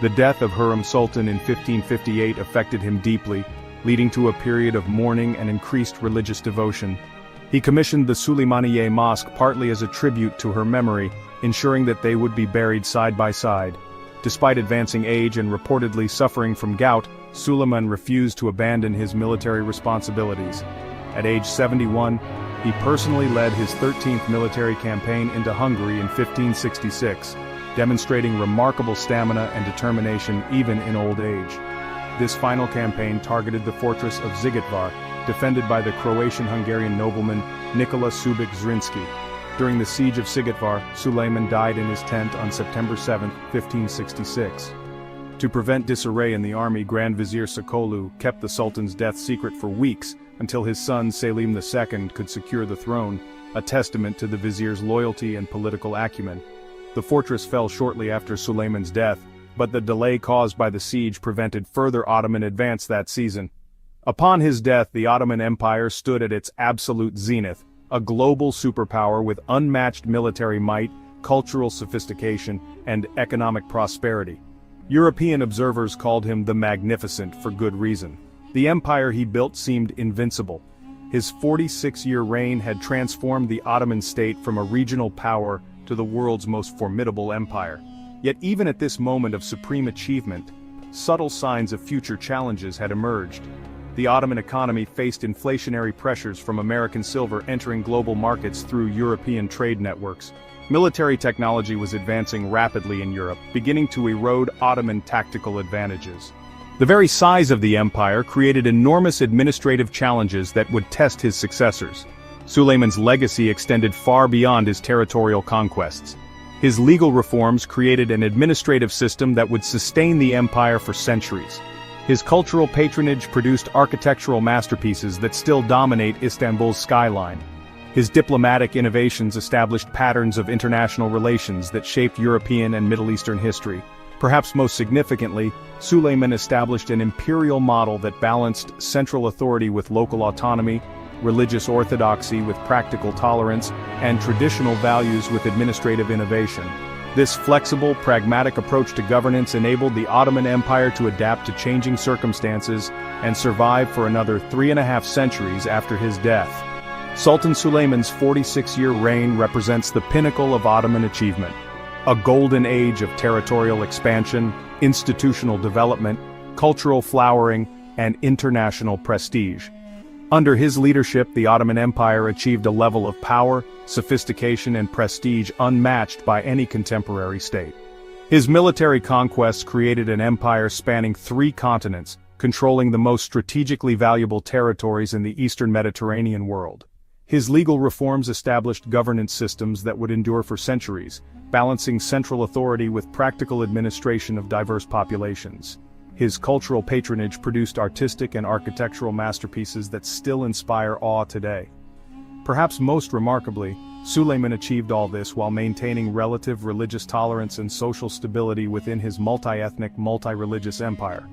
The death of Hurrem Sultan in 1558 affected him deeply, leading to a period of mourning and increased religious devotion. He commissioned the Suleymaniye Mosque partly as a tribute to her memory, ensuring that they would be buried side by side. Despite advancing age and reportedly suffering from gout, Suleiman refused to abandon his military responsibilities. At age 71, he personally led his 13th military campaign into Hungary in 1566, demonstrating remarkable stamina and determination even in old age. This final campaign targeted the fortress of Zigitvar, defended by the Croatian-Hungarian nobleman Nikola Subic Zrinski. During the siege of Sigitvar, Suleiman died in his tent on September 7, 1566. To prevent disarray in the army, Grand Vizier Sokolu kept the Sultan's death secret for weeks until his son Selim II could secure the throne, a testament to the vizier's loyalty and political acumen. The fortress fell shortly after Suleiman's death, but the delay caused by the siege prevented further Ottoman advance that season. Upon his death, the Ottoman Empire stood at its absolute zenith, a global superpower with unmatched military might, cultural sophistication, and economic prosperity. European observers called him the Magnificent for good reason. The empire he built seemed invincible. His 46-year reign had transformed the Ottoman state from a regional power to the world's most formidable empire. Yet even at this moment of supreme achievement, subtle signs of future challenges had emerged. The Ottoman economy faced inflationary pressures from American silver entering global markets through European trade networks. Military technology was advancing rapidly in Europe, beginning to erode Ottoman tactical advantages. The very size of the empire created enormous administrative challenges that would test his successors. Suleiman's legacy extended far beyond his territorial conquests. His legal reforms created an administrative system that would sustain the empire for centuries. His cultural patronage produced architectural masterpieces that still dominate Istanbul's skyline. His diplomatic innovations established patterns of international relations that shaped European and Middle Eastern history. Perhaps most significantly, Suleiman established an imperial model that balanced central authority with local autonomy, religious orthodoxy with practical tolerance, and traditional values with administrative innovation. This flexible, pragmatic approach to governance enabled the Ottoman Empire to adapt to changing circumstances and survive for another 3.5 centuries after his death. Sultan Suleiman's 46-year reign represents the pinnacle of Ottoman achievement, a golden age of territorial expansion, institutional development, cultural flowering, and international prestige. Under his leadership, the Ottoman Empire achieved a level of power, sophistication, and prestige unmatched by any contemporary state. His military conquests created an empire spanning 3 continents, controlling the most strategically valuable territories in the Eastern Mediterranean world. His legal reforms established governance systems that would endure for centuries, balancing central authority with practical administration of diverse populations. His cultural patronage produced artistic and architectural masterpieces that still inspire awe today. Perhaps most remarkably, Suleiman achieved all this while maintaining relative religious tolerance and social stability within his multi-ethnic, multi-religious empire.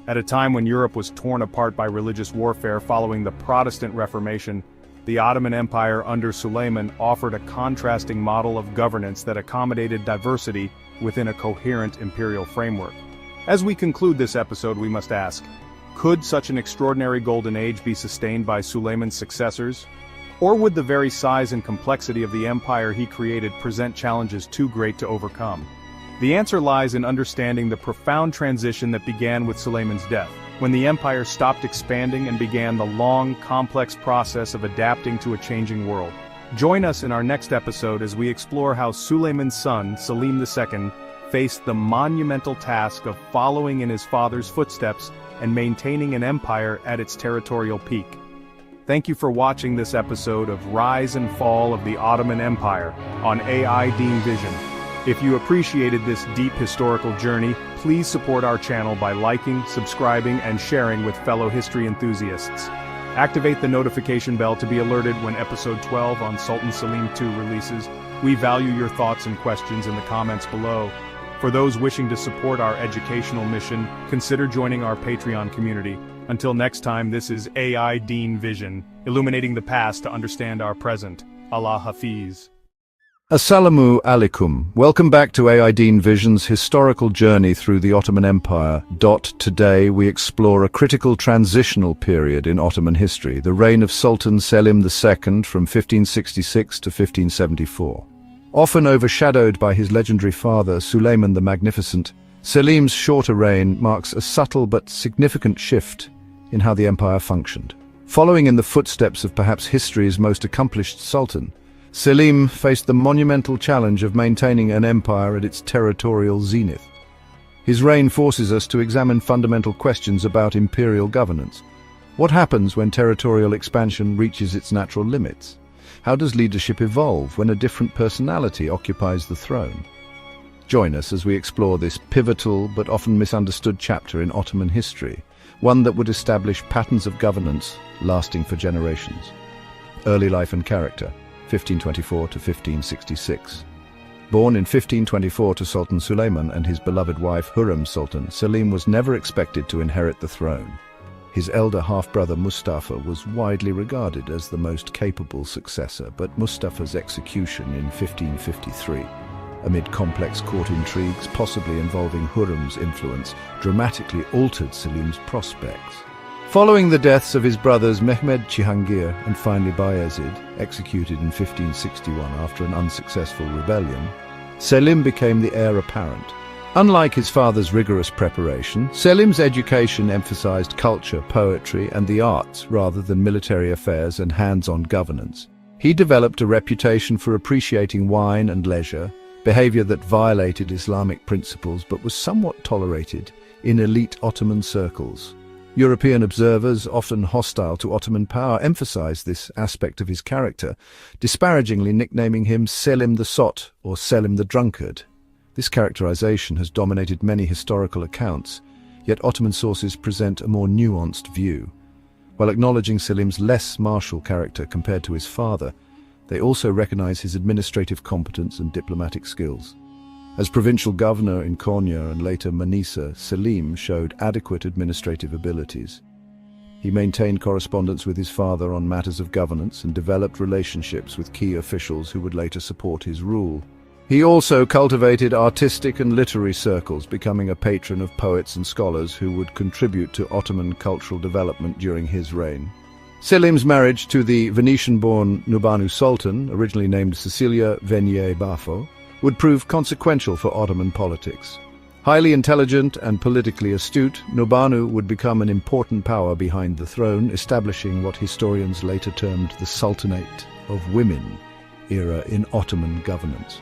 At a time when Europe was torn apart by religious warfare following the Protestant Reformation, the Ottoman Empire under Suleiman offered a contrasting model of governance that accommodated diversity within a coherent imperial framework. As we conclude this episode, we must ask, could such an extraordinary golden age be sustained by Suleiman's successors? Or would the very size and complexity of the empire he created present challenges too great to overcome? The answer lies in understanding the profound transition that began with Suleiman's death, when the empire stopped expanding and began the long, complex process of adapting to a changing world. Join us in our next episode as we explore how Suleiman's son, Selim II, faced the monumental task of following in his father's footsteps and maintaining an empire at its territorial peak. Thank you for watching this episode of Rise and Fall of the Ottoman Empire on AI Deen Vision. If you appreciated this deep historical journey, please support our channel by liking, subscribing, and sharing with fellow history enthusiasts. Activate the notification bell to be alerted when episode 12 on Sultan Selim II releases. We value your thoughts and questions in the comments below. For those wishing to support our educational mission, consider joining our Patreon community. Until next time, this is AI Deen Vision, illuminating the past to understand our present. Allah Hafiz. Assalamu alaikum. Welcome back to AI Deen Vision's historical journey through the Ottoman Empire. Today we explore a critical transitional period in Ottoman history, the reign of Sultan Selim II from 1566 to 1574. Often overshadowed by his legendary father, Suleiman the Magnificent, Selim's shorter reign marks a subtle but significant shift in how the empire functioned. Following in the footsteps of perhaps history's most accomplished sultan, Selim faced the monumental challenge of maintaining an empire at its territorial zenith. His reign forces us to examine fundamental questions about imperial governance. What happens when territorial expansion reaches its natural limits? How does leadership evolve when a different personality occupies the throne? Join us as we explore this pivotal but often misunderstood chapter in Ottoman history, one that would establish patterns of governance lasting for generations. Early life and character. 1524 to 1566. Born in 1524 to Sultan Suleiman and his beloved wife Hürrem Sultan, Selim was never expected to inherit the throne. His elder half-brother Mustafa was widely regarded as the most capable successor, but Mustafa's execution in 1553, amid complex court intrigues possibly involving Hürrem's influence, dramatically altered Selim's prospects. Following the deaths of his brothers Mehmed Cihangir and finally Bayezid, executed in 1561 after an unsuccessful rebellion, Selim became the heir apparent. Unlike his father's rigorous preparation, Selim's education emphasized culture, poetry, and the arts rather than military affairs and hands-on governance. He developed a reputation for appreciating wine and leisure, behavior that violated Islamic principles but was somewhat tolerated in elite Ottoman circles. European observers, often hostile to Ottoman power, emphasized this aspect of his character, disparagingly nicknaming him Selim the Sot or Selim the Drunkard. This characterization has dominated many historical accounts, yet Ottoman sources present a more nuanced view. While acknowledging Selim's less martial character compared to his father, they also recognize his administrative competence and diplomatic skills. As provincial governor in Konya and later Manisa, Selim showed adequate administrative abilities. He maintained correspondence with his father on matters of governance and developed relationships with key officials who would later support his rule. He also cultivated artistic and literary circles, becoming a patron of poets and scholars who would contribute to Ottoman cultural development during his reign. Selim's marriage to the Venetian-born Nurbanu Sultan, originally named Cecilia Venier Bafo, would prove consequential for Ottoman politics. Highly intelligent and politically astute, Nurbanu would become an important power behind the throne, establishing what historians later termed the Sultanate of Women era in Ottoman governance.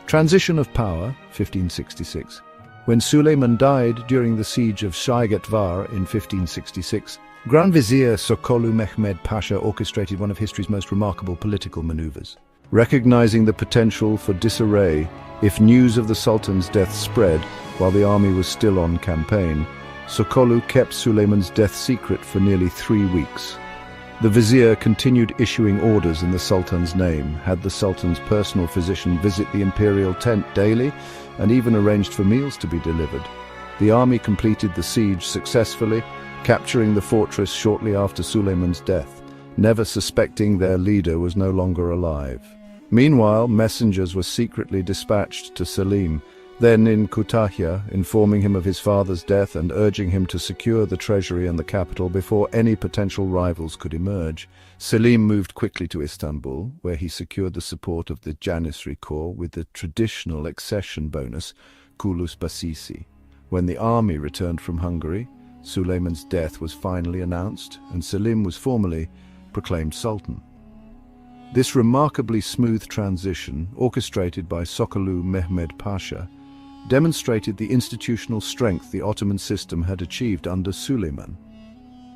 Transition of power, 1566. When Suleiman died during the siege of Shaygetvar in 1566, Grand Vizier Sokolu Mehmed Pasha orchestrated one of history's most remarkable political maneuvers. Recognizing the potential for disarray if news of the Sultan's death spread while the army was still on campaign, Sokolu kept Suleiman's death secret for nearly 3 weeks. The vizier continued issuing orders in the Sultan's name, had the Sultan's personal physician visit the imperial tent daily, and even arranged for meals to be delivered. The army completed the siege successfully, capturing the fortress shortly after Suleiman's death, never suspecting their leader was no longer alive. Meanwhile, messengers were secretly dispatched to Selim, then in Kütahya, informing him of his father's death and urging him to secure the treasury and the capital before any potential rivals could emerge. Selim moved quickly to Istanbul, where he secured the support of the Janissary Corps with the traditional accession bonus, Kulus Basisi. When the army returned from Hungary, Suleiman's death was finally announced, and Selim was formally proclaimed Sultan. This remarkably smooth transition, orchestrated by Sokolu Mehmed Pasha, demonstrated the institutional strength the Ottoman system had achieved under Suleiman.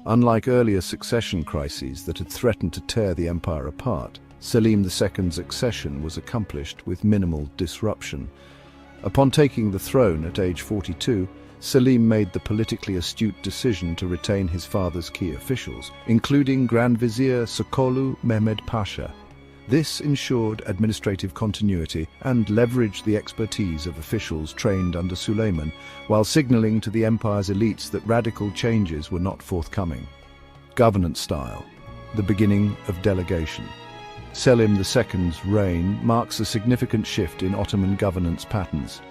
Unlike earlier succession crises that had threatened to tear the empire apart, Selim II's accession was accomplished with minimal disruption. Upon taking the throne at age 42, Selim made the politically astute decision to retain his father's key officials, including Grand Vizier Sokollu Mehmed Pasha. This ensured administrative continuity and leveraged the expertise of officials trained under Suleiman, while signaling to the empire's elites that radical changes were not forthcoming. Governance style: the beginning of delegation. Selim II's reign marks a significant shift in Ottoman governance patterns.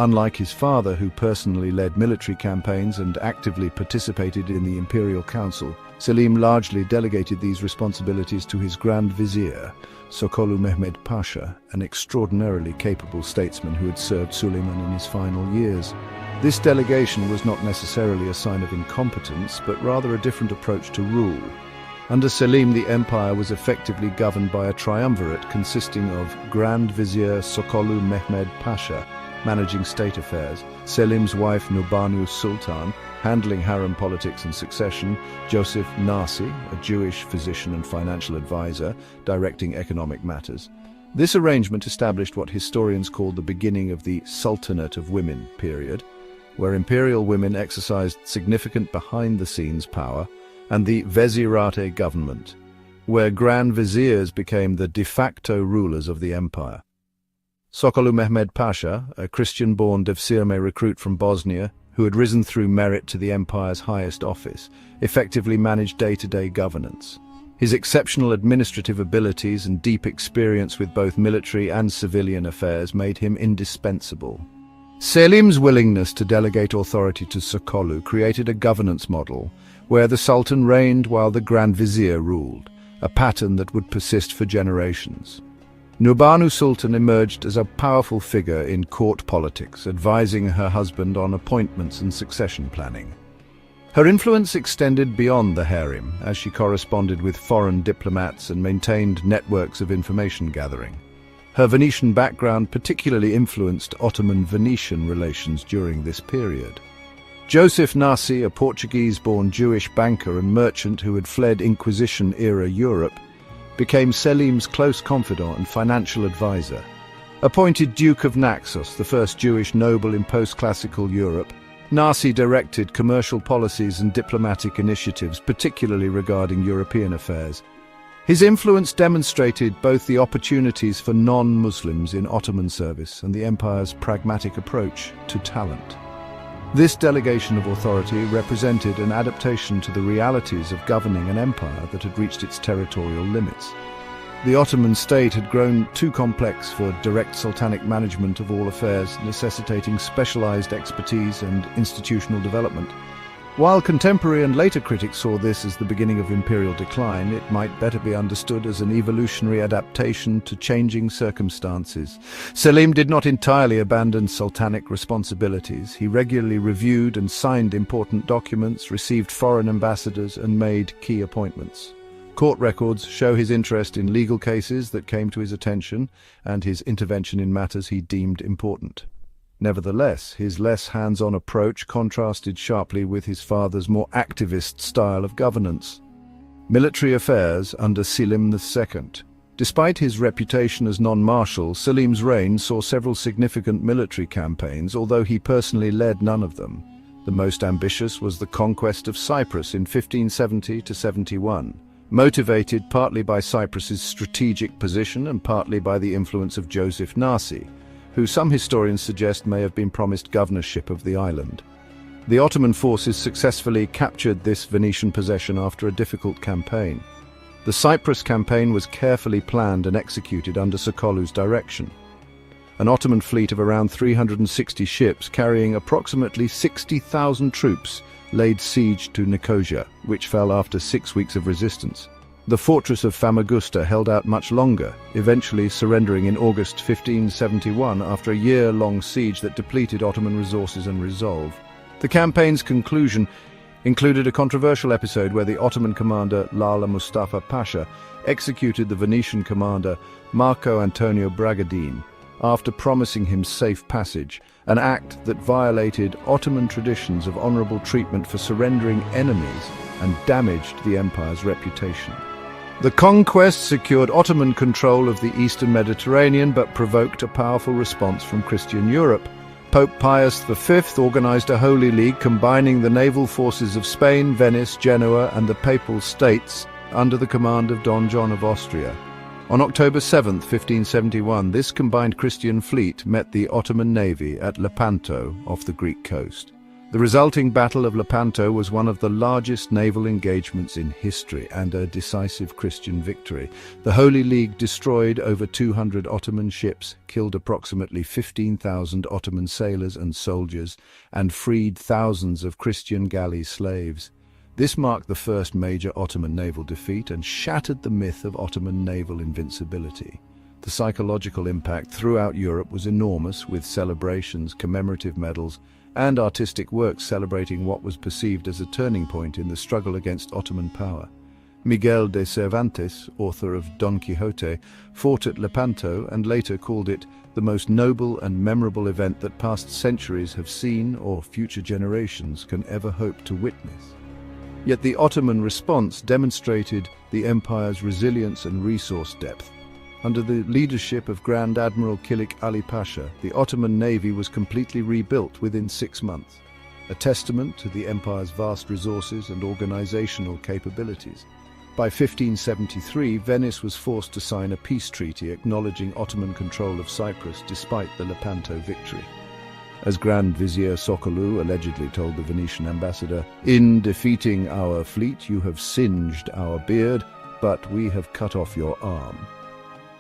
Unlike his father, who personally led military campaigns and actively participated in the Imperial Council, Selim largely delegated these responsibilities to his Grand Vizier, Sokollu Mehmed Pasha, an extraordinarily capable statesman who had served Suleiman in his final years. This delegation was not necessarily a sign of incompetence, but rather a different approach to rule. Under Selim, the empire was effectively governed by a triumvirate consisting of Grand Vizier Sokollu Mehmed Pasha, managing state affairs, Selim's wife Nurbanu Sultan, handling harem politics and succession, Joseph Nasi, a Jewish physician and financial advisor, directing economic matters. This arrangement established what historians call the beginning of the Sultanate of Women period, where imperial women exercised significant behind-the-scenes power, and the Vezirate government, where Grand Viziers became the de facto rulers of the empire. Sokollu Mehmed Pasha, a Christian-born Devsirme recruit from Bosnia, who had risen through merit to the empire's highest office, effectively managed day-to-day governance. His exceptional administrative abilities and deep experience with both military and civilian affairs made him indispensable. Selim's willingness to delegate authority to Sokollu created a governance model where the Sultan reigned while the Grand Vizier ruled, a pattern that would persist for generations. Nurbanu Sultan emerged as a powerful figure in court politics, advising her husband on appointments and succession planning. Her influence extended beyond the harem, as she corresponded with foreign diplomats and maintained networks of information gathering. Her Venetian background particularly influenced Ottoman-Venetian relations during this period. Joseph Nasi, a Portuguese-born Jewish banker and merchant who had fled Inquisition-era Europe, became Selim's close confidant and financial advisor. Appointed Duke of Naxos, the first Jewish noble in post-classical Europe, Nasi directed commercial policies and diplomatic initiatives, particularly regarding European affairs. His influence demonstrated both the opportunities for non-Muslims in Ottoman service and the empire's pragmatic approach to talent. This delegation of authority represented an adaptation to the realities of governing an empire that had reached its territorial limits. The Ottoman state had grown too complex for direct sultanic management of all affairs, necessitating specialized expertise and institutional development. While contemporary and later critics saw this as the beginning of imperial decline, it might better be understood as an evolutionary adaptation to changing circumstances. Selim did not entirely abandon sultanic responsibilities. He regularly reviewed and signed important documents, received foreign ambassadors, and made key appointments. Court records show his interest in legal cases that came to his attention and his intervention in matters he deemed important. Nevertheless, his less hands-on approach contrasted sharply with his father's more activist style of governance. Military affairs under Selim II. Despite his reputation as non-martial, Selim's reign saw several significant military campaigns, although he personally led none of them. The most ambitious was the conquest of Cyprus in 1570–71, motivated partly by Cyprus's strategic position and partly by the influence of Joseph Nasi, who some historians suggest may have been promised governorship of the island. The Ottoman forces successfully captured this Venetian possession after a difficult campaign. The Cyprus campaign was carefully planned and executed under Sokollu's direction. An Ottoman fleet of around 360 ships carrying approximately 60,000 troops laid siege to Nicosia, which fell after 6 weeks of resistance. The fortress of Famagusta held out much longer, eventually surrendering in August 1571 after a year-long siege that depleted Ottoman resources and resolve. The campaign's conclusion included a controversial episode where the Ottoman commander Lala Mustafa Pasha executed the Venetian commander Marco Antonio Bragadin after promising him safe passage, an act that violated Ottoman traditions of honorable treatment for surrendering enemies and damaged the empire's reputation. The conquest secured Ottoman control of the eastern Mediterranean but provoked a powerful response from Christian Europe, Pope Pius V organized a Holy League combining the naval forces of Spain, Venice, Genoa, and the Papal States under the command of Don John of Austria. On October 7, 1571, this combined Christian fleet met the Ottoman navy at Lepanto off the Greek coast. The resulting Battle of Lepanto was one of the largest naval engagements in history and a decisive Christian victory. The Holy League destroyed over 200 Ottoman ships, killed approximately 15,000 Ottoman sailors and soldiers, and freed thousands of Christian galley slaves. This marked the first major Ottoman naval defeat and shattered the myth of Ottoman naval invincibility. The psychological impact throughout Europe was enormous, with celebrations, commemorative medals, and artistic works celebrating what was perceived as a turning point in the struggle against Ottoman power. Miguel de Cervantes, author of Don Quixote, fought at Lepanto and later called it the most noble and memorable event that past centuries have seen or future generations can ever hope to witness. Yet the Ottoman response demonstrated the empire's resilience and resource depth. Under the leadership of Grand Admiral Kilik Ali Pasha, the Ottoman navy was completely rebuilt within 6 months, a testament to the empire's vast resources and organizational capabilities. By 1573, Venice was forced to sign a peace treaty acknowledging Ottoman control of Cyprus despite the Lepanto victory. As Grand Vizier Sokollu allegedly told the Venetian ambassador, "In defeating our fleet you have singed our beard, but we have cut off your arm."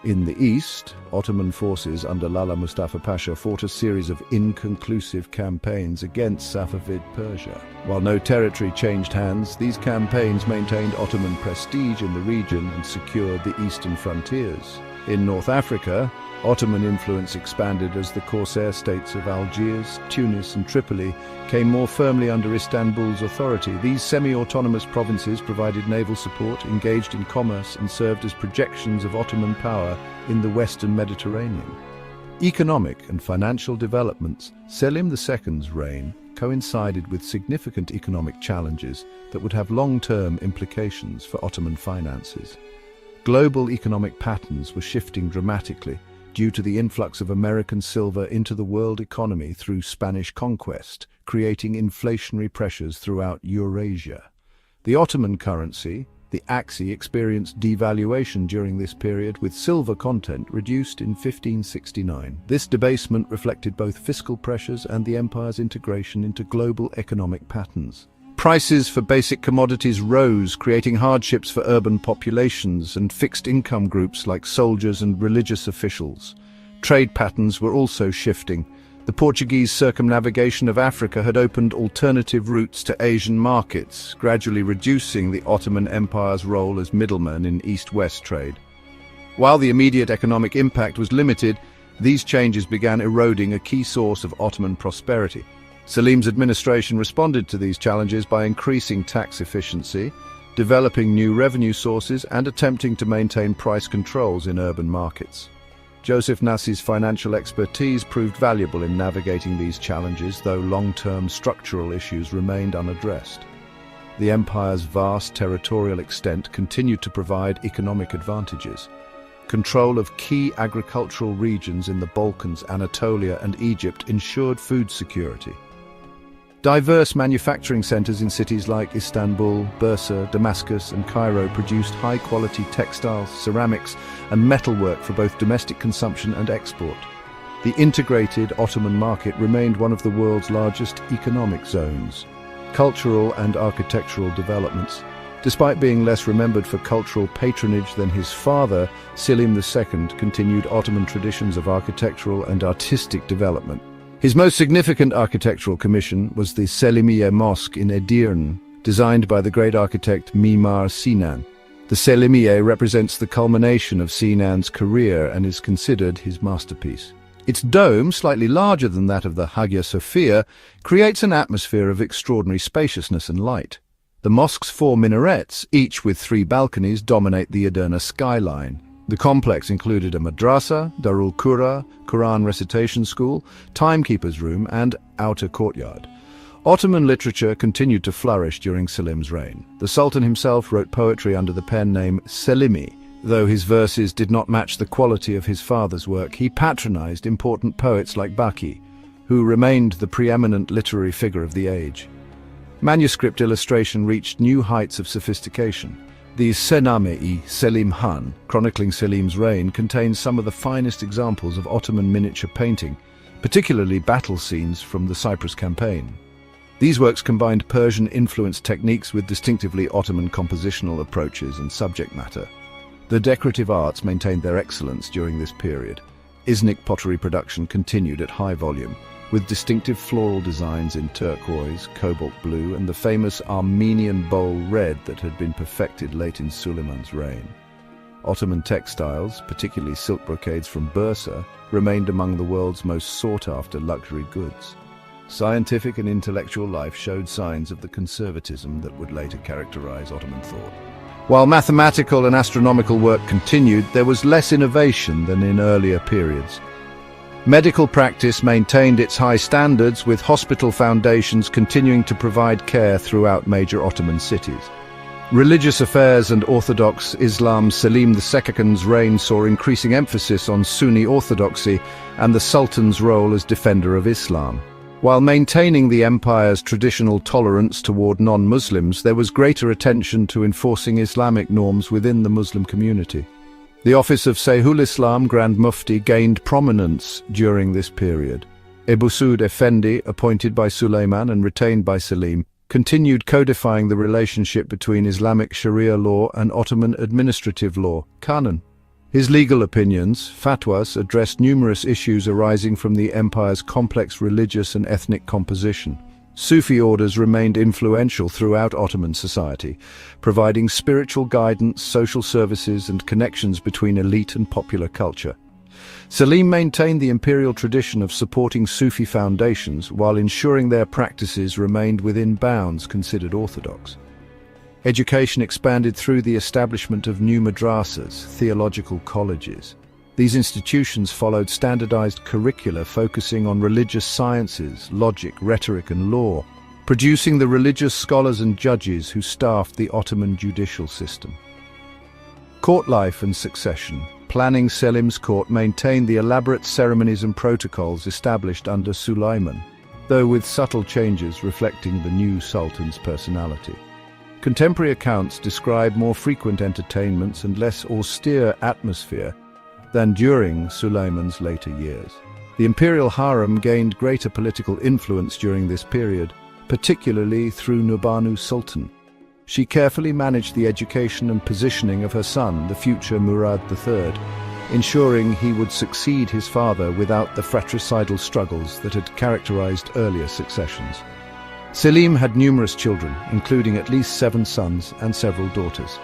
In the east, Ottoman forces under Lala Mustafa Pasha fought a series of inconclusive campaigns against Safavid Persia. While no territory changed hands, these campaigns maintained Ottoman prestige in the region and secured the eastern frontiers. In North Africa, Ottoman influence expanded as the Corsair states of Algiers, Tunis, and Tripoli came more firmly under Istanbul's authority. These semi-autonomous provinces provided naval support, engaged in commerce, and served as projections of Ottoman power in the western Mediterranean. Economic and financial developments. Selim II's reign coincided with significant economic challenges that would have long-term implications for Ottoman finances. Global economic patterns were shifting dramatically due to the influx of American silver into the world economy through Spanish conquest, creating inflationary pressures throughout Eurasia. The Ottoman currency, the aksi, experienced devaluation during this period, with silver content reduced in 1569. This debasement reflected both fiscal pressures and the empire's integration into global economic patterns. Prices for basic commodities rose, creating hardships for urban populations and fixed-income groups like soldiers and religious officials. Trade patterns were also shifting. The Portuguese circumnavigation of Africa had opened alternative routes to Asian markets, gradually reducing the Ottoman Empire's role as middleman in East-West trade. While the immediate economic impact was limited, these changes began eroding a key source of Ottoman prosperity. Selim's administration responded to these challenges by increasing tax efficiency, developing new revenue sources, and attempting to maintain price controls in urban markets. Joseph Nassi's financial expertise proved valuable in navigating these challenges, though long-term structural issues remained unaddressed. The empire's vast territorial extent continued to provide economic advantages. Control of key agricultural regions in the Balkans, Anatolia, and Egypt ensured food security. Diverse manufacturing centers in cities like Istanbul, Bursa, Damascus, and Cairo produced high-quality textiles, ceramics, and metalwork for both domestic consumption and export. The integrated Ottoman market remained one of the world's largest economic zones. Cultural and architectural developments. Despite being less remembered for cultural patronage than his father, Selim II continued Ottoman traditions of architectural and artistic development. His most significant architectural commission was the Selimiye Mosque in Edirne, designed by the great architect Mimar Sinan. The Selimiye represents the culmination of Sinan's career and is considered his masterpiece. Its dome, slightly larger than that of the Hagia Sophia, creates an atmosphere of extraordinary spaciousness and light. The mosque's 4 minarets, each with 3 balconies, dominate the Edirne skyline. The complex included a madrasa, Darul Qura, Quran recitation school, timekeeper's room, and outer courtyard. Ottoman literature continued to flourish during Selim's reign. The Sultan himself wrote poetry under the pen name Selimi. Though his verses did not match the quality of his father's work, he patronized important poets like Baki, who remained the preeminent literary figure of the age. Manuscript illustration reached new heights of sophistication. The Sename-i Selim Han, chronicling Selim's reign, contains some of the finest examples of Ottoman miniature painting, particularly battle scenes from the Cyprus campaign. These works combined Persian-influenced techniques with distinctively Ottoman compositional approaches and subject matter. The decorative arts maintained their excellence during this period. Iznik pottery production continued at high volume, with distinctive floral designs in turquoise, cobalt blue, and the famous Armenian bowl red that had been perfected late in Suleiman's reign. Ottoman textiles, particularly silk brocades from Bursa, remained among the world's most sought-after luxury goods. Scientific and intellectual life showed signs of the conservatism that would later characterize Ottoman thought. While mathematical and astronomical work continued, there was less innovation than in earlier periods. Medical practice maintained its high standards, with hospital foundations continuing to provide care throughout major Ottoman cities. Religious affairs and Orthodox Islam. Selim II's reign saw increasing emphasis on Sunni orthodoxy and the Sultan's role as defender of Islam. While maintaining the empire's traditional tolerance toward non-Muslims, there was greater attention to enforcing Islamic norms within the Muslim community. The office of Seyhul Islam Grand Mufti gained prominence during this period. Ebu Suud Effendi, appointed by Suleiman and retained by Selim, continued codifying the relationship between Islamic Sharia law and Ottoman administrative law, Kanun. His legal opinions, fatwas, addressed numerous issues arising from the empire's complex religious and ethnic composition. Sufi orders remained influential throughout Ottoman society, providing spiritual guidance, social services, and connections between elite and popular culture. Selim maintained the imperial tradition of supporting Sufi foundations while ensuring their practices remained within bounds considered orthodox. Education expanded through the establishment of new madrasas, theological colleges. These institutions followed standardized curricula focusing on religious sciences, logic, rhetoric, and law, producing the religious scholars and judges who staffed the Ottoman judicial system. Court life and succession. Planning Selim's court maintained the elaborate ceremonies and protocols established under Suleiman, though with subtle changes reflecting the new sultan's personality. Contemporary accounts describe more frequent entertainments and less austere atmosphere than during Suleiman's later years. The imperial harem gained greater political influence during this period, particularly through Nurbanu Sultan. She carefully managed the education and positioning of her son, the future Murad III, ensuring he would succeed his father without the fratricidal struggles that had characterized earlier successions. Selim had numerous children, including at least 7 sons and several daughters.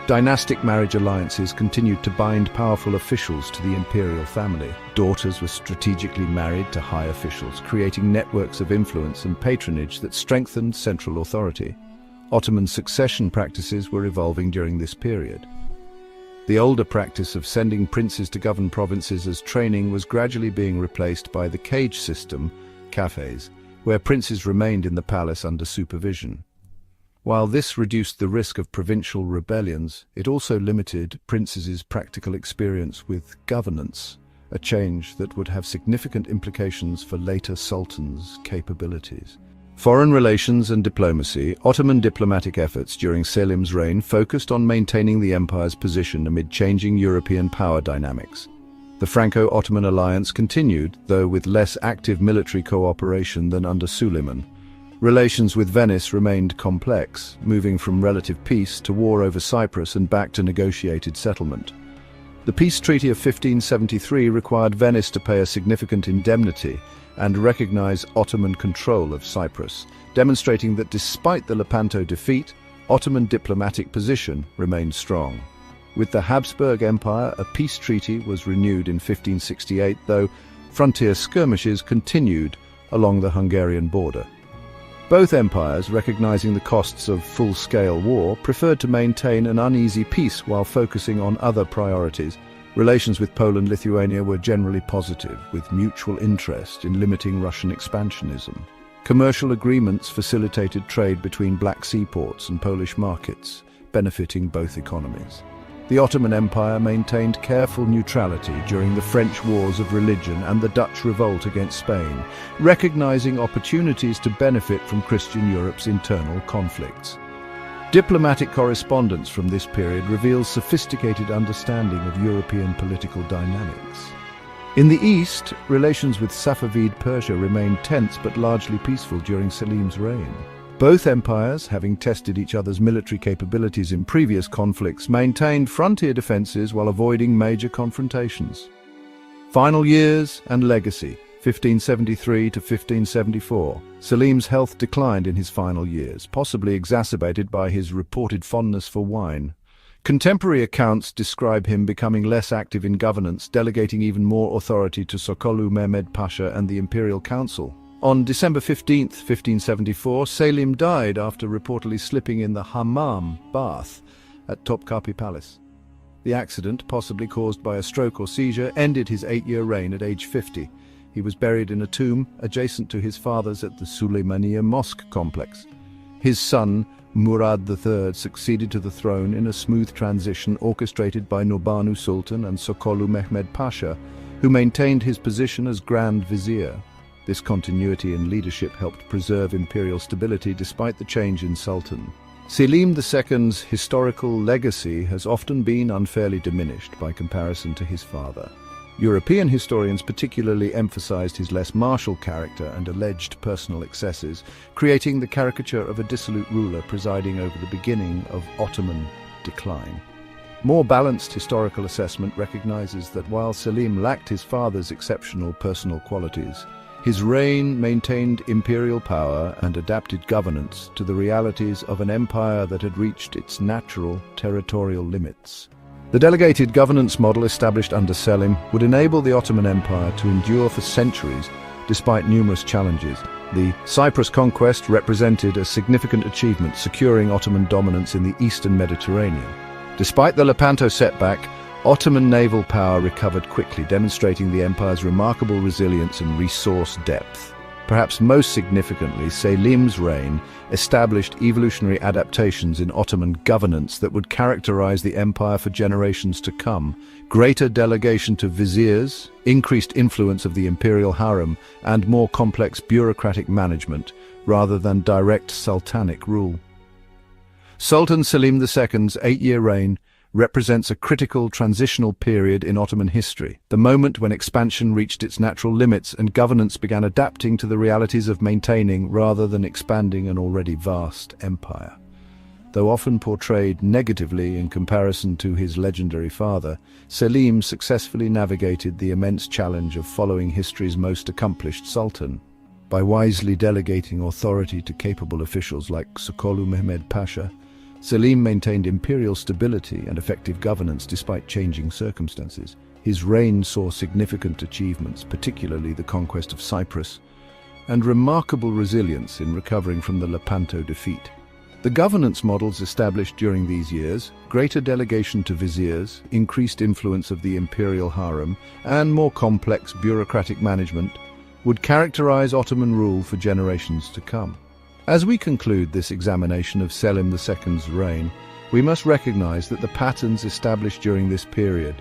Dynastic marriage alliances continued to bind powerful officials to the imperial family. Daughters were strategically married to high officials, creating networks of influence and patronage that strengthened central authority. Ottoman succession practices were evolving during this period. The older practice of sending princes to govern provinces as training was gradually being replaced by the cage system, cafes, where princes remained in the palace under supervision. While this reduced the risk of provincial rebellions, it also limited princes' practical experience with governance, a change that would have significant implications for later sultans' capabilities. Foreign relations and diplomacy. Ottoman diplomatic efforts during Selim's reign focused on maintaining the empire's position amid changing European power dynamics. The Franco-Ottoman alliance continued, though with less active military cooperation than under Suleiman. Relations with Venice remained complex, moving from relative peace to war over Cyprus and back to negotiated settlement. The peace treaty of 1573 required Venice to pay a significant indemnity and recognize Ottoman control of Cyprus, demonstrating that despite the Lepanto defeat, Ottoman diplomatic position remained strong. With the Habsburg Empire, a peace treaty was renewed in 1568, though frontier skirmishes continued along the Hungarian border. Both empires, recognizing the costs of full-scale war, preferred to maintain an uneasy peace while focusing on other priorities. Relations with Poland-Lithuania were generally positive, with mutual interest in limiting Russian expansionism. Commercial agreements facilitated trade between Black Sea ports and Polish markets, benefiting both economies. The Ottoman Empire maintained careful neutrality during the French Wars of Religion and the Dutch revolt against Spain, recognizing opportunities to benefit from Christian Europe's internal conflicts. Diplomatic correspondence from this period reveals sophisticated understanding of European political dynamics. In the east, relations with Safavid Persia remained tense but largely peaceful during Selim's reign. Both empires, having tested each other's military capabilities in previous conflicts, maintained frontier defenses while avoiding major confrontations. Final years and legacy, 1573 to 1574. Selim's health declined in his final years, possibly exacerbated by his reported fondness for wine. Contemporary accounts describe him becoming less active in governance, delegating even more authority to Sultan Mehmed Pasha and the Imperial Council. On December 15, 1574, Selim died after reportedly slipping in the hammam bath at Topkapi Palace. The accident, possibly caused by a stroke or seizure, ended his 8-year reign at age 50. He was buried in a tomb adjacent to his father's at the Suleymaniye Mosque complex. His son, Murad III, succeeded to the throne in a smooth transition orchestrated by Nurbanu Sultan and Sultan Mehmed Pasha, who maintained his position as Grand Vizier. This continuity in leadership helped preserve imperial stability despite the change in sultan. Selim II's historical legacy has often been unfairly diminished by comparison to his father. European historians particularly emphasized his less martial character and alleged personal excesses, creating the caricature of a dissolute ruler presiding over the beginning of Ottoman decline. More balanced historical assessment recognizes that while Selim lacked his father's exceptional personal qualities, his reign maintained imperial power and adapted governance to the realities of an empire that had reached its natural territorial limits. The delegated governance model established under Selim would enable the Ottoman Empire to endure for centuries despite numerous challenges. The Cyprus conquest represented a significant achievement, securing Ottoman dominance in the eastern Mediterranean. Despite the Lepanto setback, Ottoman naval power recovered quickly, demonstrating the empire's remarkable resilience and resource depth. Perhaps most significantly, Selim's reign established evolutionary adaptations in Ottoman governance that would characterize the empire for generations to come. Greater delegation to viziers, increased influence of the imperial harem, and more complex bureaucratic management, rather than direct sultanic rule. Sultan Selim II's 8-year reign represents a critical transitional period in Ottoman history, the moment when expansion reached its natural limits and governance began adapting to the realities of maintaining rather than expanding an already vast empire. Though often portrayed negatively in comparison to his legendary father, Selim successfully navigated the immense challenge of following history's most accomplished sultan. By wisely delegating authority to capable officials like Sultan Mehmed Pasha, Selim maintained imperial stability and effective governance despite changing circumstances. His reign saw significant achievements, particularly the conquest of Cyprus, and remarkable resilience in recovering from the Lepanto defeat. The governance models established during these years, greater delegation to viziers, increased influence of the imperial harem, and more complex bureaucratic management, would characterize Ottoman rule for generations to come. As we conclude this examination of Selim II's reign, we must recognize that the patterns established during this period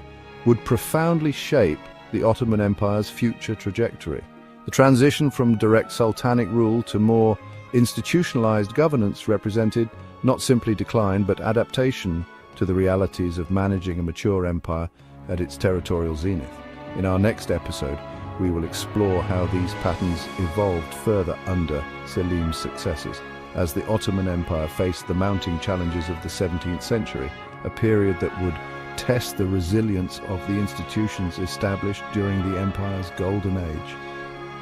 would profoundly shape the Ottoman Empire's future trajectory. The transition from direct sultanic rule to more institutionalized governance represented not simply decline but adaptation to the realities of managing a mature empire at its territorial zenith. In our next episode, we will explore how these patterns evolved further under Selim's successors, as the Ottoman Empire faced the mounting challenges of the 17th century, a period that would test the resilience of the institutions established during the empire's golden age.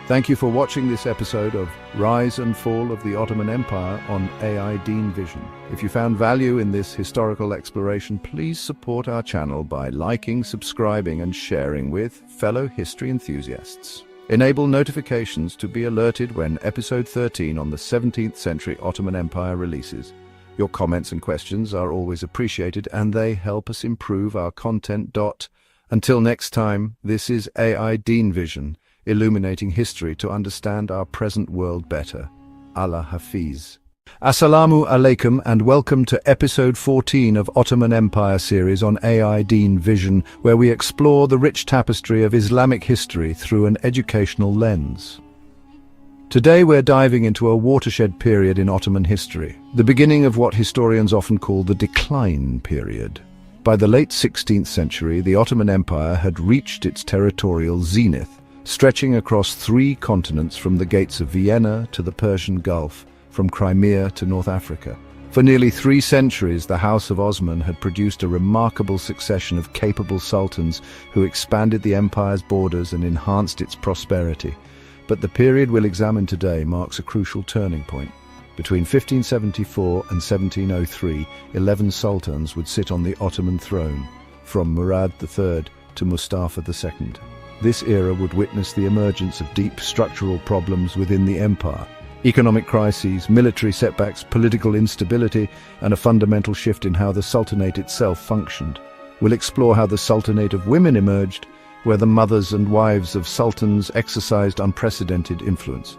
Thank you for watching this episode of Rise and Fall of the Ottoman Empire on AI Deen Vision. If you found value in this historical exploration, please support our channel by liking, subscribing, and sharing with fellow history enthusiasts. Enable notifications to be alerted when episode 13 on the 17th century Ottoman Empire releases. Your comments and questions are always appreciated, and they help us improve our content. Until next time, this is AI Deen Vision, illuminating history to understand our present world better. Allah Hafiz. Assalamu alaikum and welcome to episode 14 of Ottoman Empire series on AI Deen Vision, where we explore the rich tapestry of Islamic history through an educational lens. Today we're diving into a watershed period in Ottoman history, the beginning of what historians often call the decline period. By the late 16th century, the Ottoman Empire had reached its territorial zenith, stretching across 3 continents from the gates of Vienna to the Persian Gulf, from Crimea to North Africa. For nearly 3 centuries, the House of Osman had produced a remarkable succession of capable sultans who expanded the empire's borders and enhanced its prosperity. But the period we'll examine today marks a crucial turning point. Between 1574 and 1703, 11 sultans would sit on the Ottoman throne, from Murad III to Mustafa II. This era would witness the emergence of deep structural problems within the empire. Economic crises, military setbacks, political instability, and a fundamental shift in how the Sultanate itself functioned. We'll explore how the Sultanate of women emerged, where the mothers and wives of sultans exercised unprecedented influence.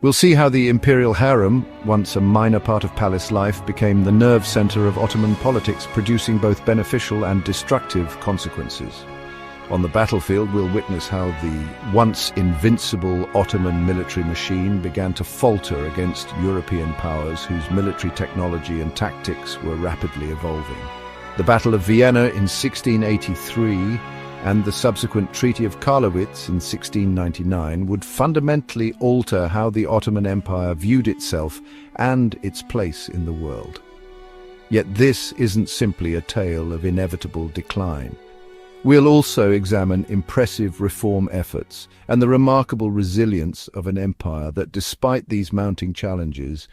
We'll see how the Imperial harem, once a minor part of palace life, became the nerve center of Ottoman politics, producing both beneficial and destructive consequences. On the battlefield, we'll witness how the once invincible Ottoman military machine began to falter against European powers whose military technology and tactics were rapidly evolving. The Battle of Vienna in 1683 and the subsequent Treaty of Karlowitz in 1699 would fundamentally alter how the Ottoman Empire viewed itself and its place in the world. Yet this isn't simply a tale of inevitable decline. We'll also examine impressive reform efforts and the remarkable resilience of an empire that, despite these mounting challenges,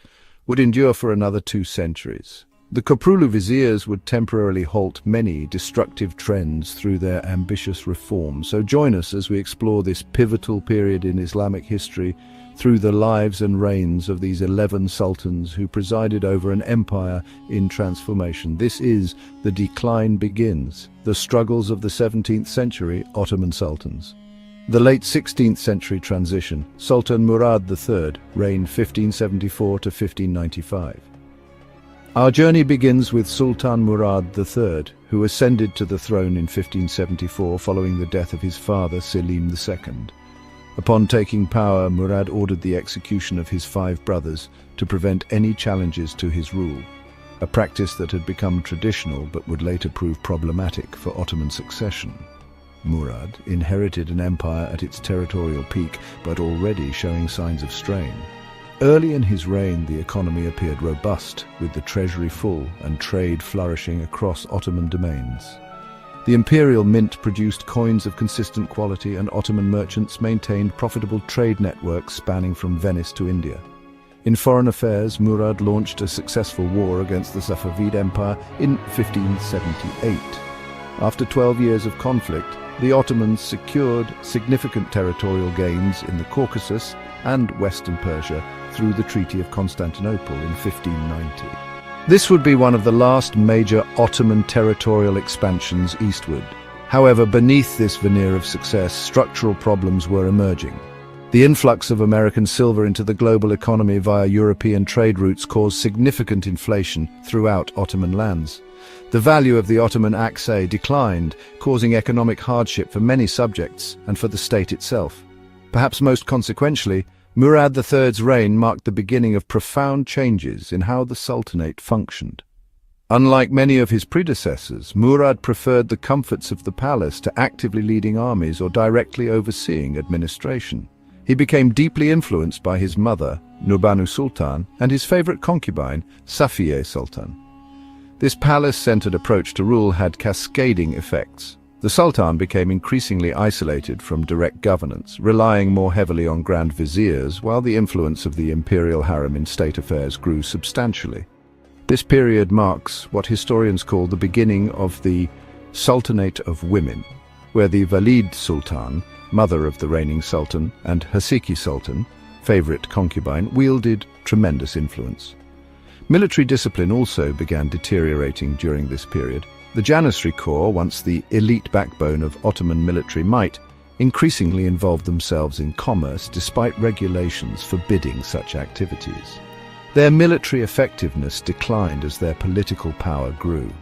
would endure for another 2 centuries. The Köprülü viziers would temporarily halt many destructive trends through their ambitious reforms, so join us as we explore this pivotal period in Islamic history through the lives and reigns of these 11 sultans who presided over an empire in transformation. This is The Decline Begins, the struggles of the 17th century Ottoman sultans. The late 16th century transition, Sultan Murad III reigned 1574 to 1595. Our journey begins with Sultan Murad III, who ascended to the throne in 1574 following the death of his father Selim II. Upon taking power, Murad ordered the execution of his 5 brothers to prevent any challenges to his rule, a practice that had become traditional but would later prove problematic for Ottoman succession. Murad inherited an empire at its territorial peak, but already showing signs of strain. Early in his reign, the economy appeared robust, with the treasury full and trade flourishing across Ottoman domains. The Imperial Mint produced coins of consistent quality, and Ottoman merchants maintained profitable trade networks spanning from Venice to India. In foreign affairs, Murad launched a successful war against the Safavid Empire in 1578. After 12 years of conflict, the Ottomans secured significant territorial gains in the Caucasus and Western Persia through the Treaty of Constantinople in 1590. This would be one of the last major Ottoman territorial expansions eastward. However, beneath this veneer of success, structural problems were emerging. The influx of American silver into the global economy via European trade routes caused significant inflation throughout Ottoman lands. The value of the Ottoman axe declined, causing economic hardship for many subjects and for the state itself. Perhaps most consequentially, Murad III's reign marked the beginning of profound changes in how the Sultanate functioned. Unlike many of his predecessors, Murad preferred the comforts of the palace to actively leading armies or directly overseeing administration. He became deeply influenced by his mother, Nurbanu Sultan, and his favorite concubine, Safiye Sultan. This palace-centered approach to rule had cascading effects. The Sultan became increasingly isolated from direct governance, relying more heavily on Grand Viziers, while the influence of the Imperial harem in state affairs grew substantially. This period marks what historians call the beginning of the Sultanate of Women, where the Valid Sultan, mother of the reigning Sultan, and Haseki Sultan, favorite concubine, wielded tremendous influence. Military discipline also began deteriorating during this period. The Janissary Corps, once the elite backbone of Ottoman military might, increasingly involved themselves in commerce despite regulations forbidding such activities. Their military effectiveness declined as their political power grew.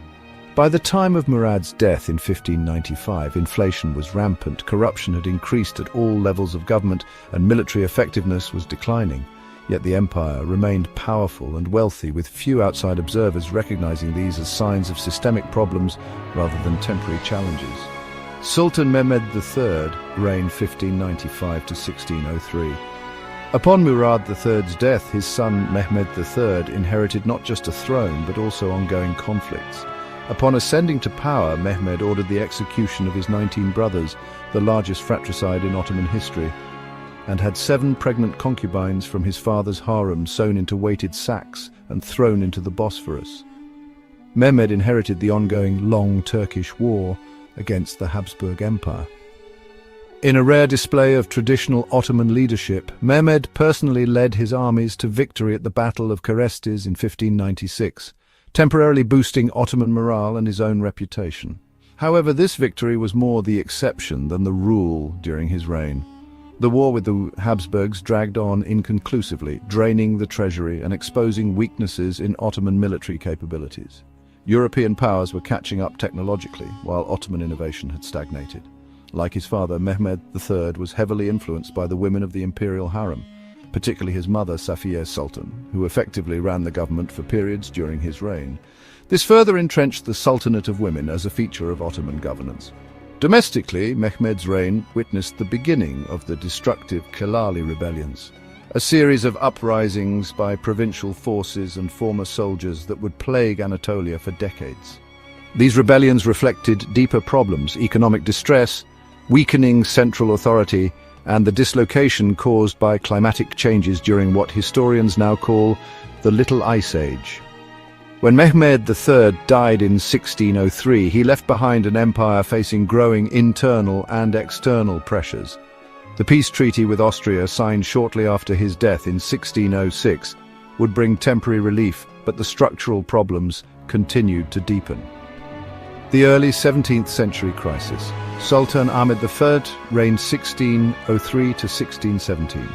By the time of Murad's death in 1595, inflation was rampant, corruption had increased at all levels of government, and military effectiveness was declining. Yet the empire remained powerful and wealthy, with few outside observers recognizing these as signs of systemic problems rather than temporary challenges. Sultan Mehmed III reigned 1595 to 1603. Upon Murad III's death, his son Mehmed III inherited not just a throne but also ongoing conflicts. Upon ascending to power, Mehmed ordered the execution of his 19 brothers, the largest fratricide in Ottoman history, and had 7 pregnant concubines from his father's harem sewn into weighted sacks and thrown into the Bosphorus. Mehmed inherited the ongoing Long Turkish War against the Habsburg Empire. In a rare display of traditional Ottoman leadership, Mehmed personally led his armies to victory at the Battle of Kerestes in 1596, temporarily boosting Ottoman morale and his own reputation. However, this victory was more the exception than the rule during his reign. The war with the Habsburgs dragged on inconclusively, draining the treasury and exposing weaknesses in Ottoman military capabilities. European powers were catching up technologically, while Ottoman innovation had stagnated. Like his father, Mehmed III was heavily influenced by the women of the Imperial harem, particularly his mother, Safiye Sultan, who effectively ran the government for periods during his reign. This further entrenched the Sultanate of women as a feature of Ottoman governance. Domestically, Mehmed's reign witnessed the beginning of the destructive Kelali rebellions, a series of uprisings by provincial forces and former soldiers that would plague Anatolia for decades. These rebellions reflected deeper problems: economic distress, weakening central authority, and the dislocation caused by climatic changes during what historians now call the Little Ice Age. When Mehmed III died in 1603, he left behind an empire facing growing internal and external pressures. The peace treaty with Austria, signed shortly after his death in 1606, would bring temporary relief, but the structural problems continued to deepen. The early 17th century crisis. Sultan Ahmed I reigned 1603 to 1617.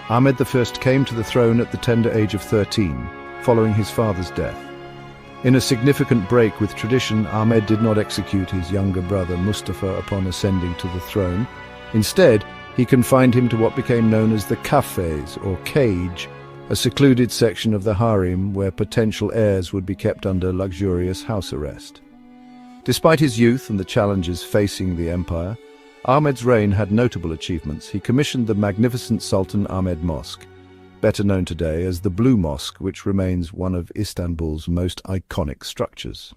Ahmed I came to the throne at the tender age of 13, following his father's death. In a significant break with tradition, Ahmed did not execute his younger brother Mustafa upon ascending to the throne. Instead, he confined him to what became known as the cafes, or cage, a secluded section of the harem where potential heirs would be kept under luxurious house arrest. Despite his youth and the challenges facing the empire, Ahmed's reign had notable achievements. He commissioned the magnificent Sultan Ahmed Mosque, better known today as the Blue Mosque, which remains one of Istanbul's most iconic structures.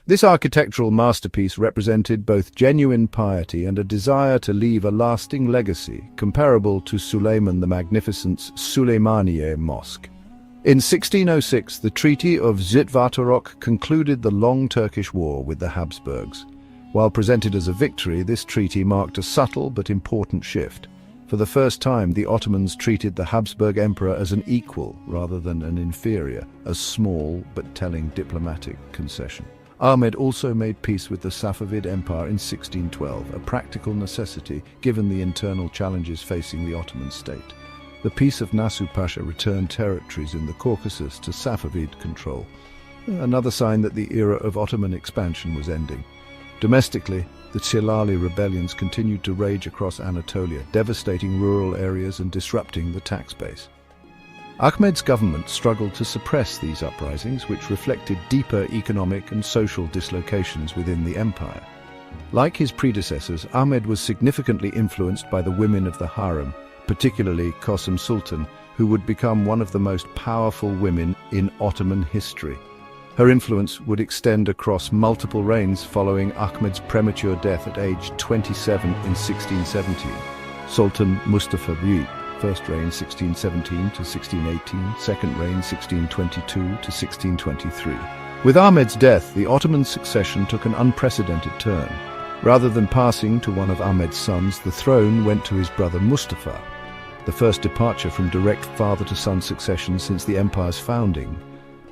This architectural masterpiece represented both genuine piety and a desire to leave a lasting legacy, comparable to Suleiman the Magnificent's Süleymaniye Mosque. In 1606, the Treaty of Zitvatorok concluded the long Turkish war with the Habsburgs. While presented as a victory, this treaty marked a subtle but important shift. For the first time, the Ottomans treated the Habsburg Emperor as an equal rather than an inferior, a small but telling diplomatic concession. Ahmed also made peace with the Safavid Empire in 1612, a practical necessity given the internal challenges facing the Ottoman state. The Peace of Nasu Pasha returned territories in the Caucasus to Safavid control, another sign that the era of Ottoman expansion was ending. Domestically, the Kelali rebellions continued to rage across Anatolia, devastating rural areas and disrupting the tax base. Ahmed's government struggled to suppress these uprisings, which reflected deeper economic and social dislocations within the empire. Like his predecessors, Ahmed was significantly influenced by the women of the harem, particularly Qasem Sultan, who would become one of the most powerful women in Ottoman history. Her influence would extend across multiple reigns following Ahmed's premature death at age 27 in 1617. Sultan Mustafa Büyük, first reign 1617 to 1618, second reign 1622 to 1623. With Ahmed's death, the Ottoman succession took an unprecedented turn. Rather than passing to one of Ahmed's sons, the throne went to his brother Mustafa, the first departure from direct father-to-son succession since the empire's founding.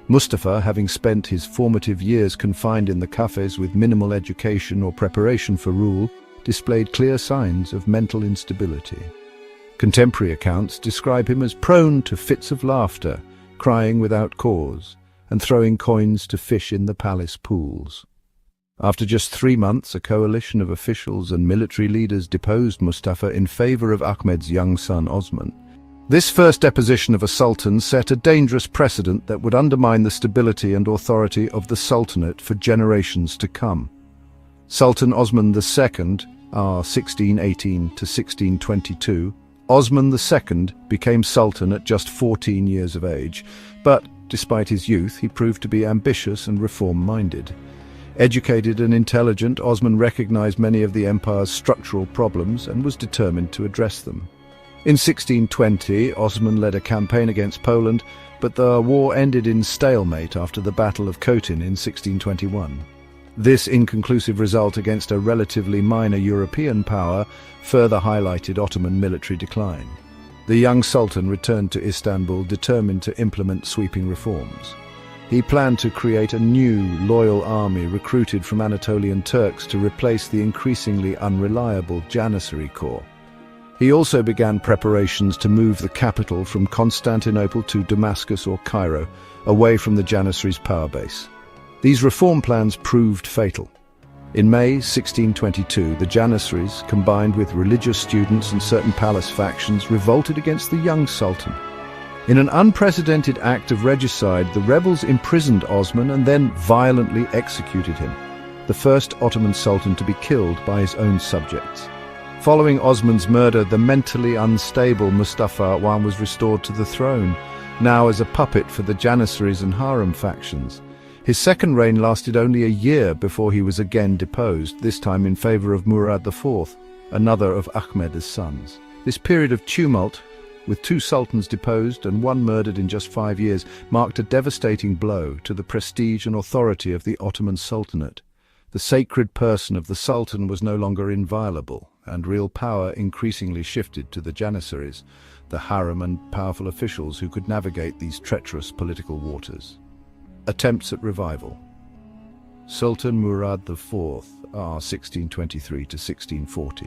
Mustafa, having spent his formative years confined in the cafes with minimal education or preparation for rule, displayed clear signs of mental instability. Contemporary accounts describe him as prone to fits of laughter, crying without cause, and throwing coins to fish in the palace pools. After just 3 months, a coalition of officials and military leaders deposed Mustafa in favor of Ahmed's young son Osman. This first deposition of a sultan set a dangerous precedent that would undermine the stability and authority of the sultanate for generations to come. Sultan Osman II, r. 1618 to 1622, Osman II became sultan at just 14 years of age, but despite his youth, he proved to be ambitious and reform-minded. Educated and intelligent, Osman recognized many of the empire's structural problems and was determined to address them. In 1620, Osman led a campaign against Poland, but the war ended in stalemate after the Battle of Kotin in 1621. This inconclusive result against a relatively minor European power further highlighted Ottoman military decline. The young sultan returned to Istanbul determined to implement sweeping reforms. He planned to create a new, loyal army recruited from Anatolian Turks to replace the increasingly unreliable Janissary corps. He also began preparations to move the capital from Constantinople to Damascus or Cairo, away from the Janissary's power base. These reform plans proved fatal. In May 1622, the Janissaries, combined with religious students and certain palace factions, revolted against the young sultan. In an unprecedented act of regicide, the rebels imprisoned Osman and then violently executed him, the first Ottoman sultan to be killed by his own subjects. Following Osman's murder, the mentally unstable Mustafa I was restored to the throne, now as a puppet for the Janissaries and Harem factions. His second reign lasted only a year before he was again deposed, this time in favor of Murad IV, another of Ahmed's sons. This period of tumult, with 2 sultans deposed and 1 murdered in just 5 years, marked a devastating blow to the prestige and authority of the Ottoman Sultanate. The sacred person of the Sultan was no longer inviolable, and real power increasingly shifted to the Janissaries, the harem and powerful officials who could navigate these treacherous political waters. Attempts at revival. Sultan Murad IV, r. 1623 to 1640.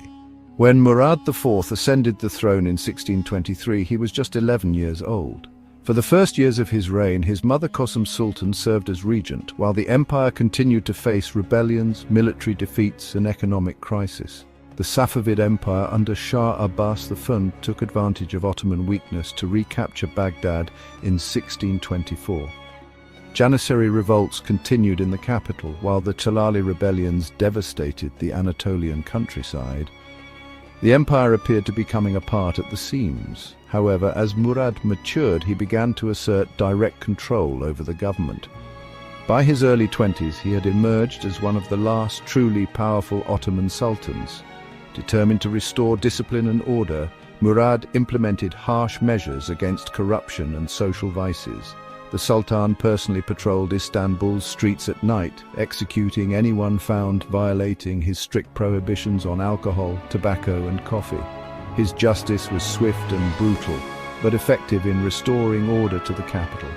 When Murad IV ascended the throne in 1623, he was just 11 years old. For the first years of his reign, his mother Kosum Sultan served as regent, while the empire continued to face rebellions, military defeats, and economic crisis. The Safavid Empire under Shah Abbas I took advantage of Ottoman weakness to recapture Baghdad in 1624. Janissary revolts continued in the capital, while the Chalali rebellions devastated the Anatolian countryside. The empire appeared to be coming apart at the seams. However, as Murad matured, he began to assert direct control over the government. By his early 20s, he had emerged as one of the last truly powerful Ottoman sultans. Determined to restore discipline and order, Murad implemented harsh measures against corruption and social vices. The Sultan personally patrolled Istanbul's streets at night, executing anyone found violating his strict prohibitions on alcohol, tobacco, and coffee. His justice was swift and brutal, but effective in restoring order to the capital.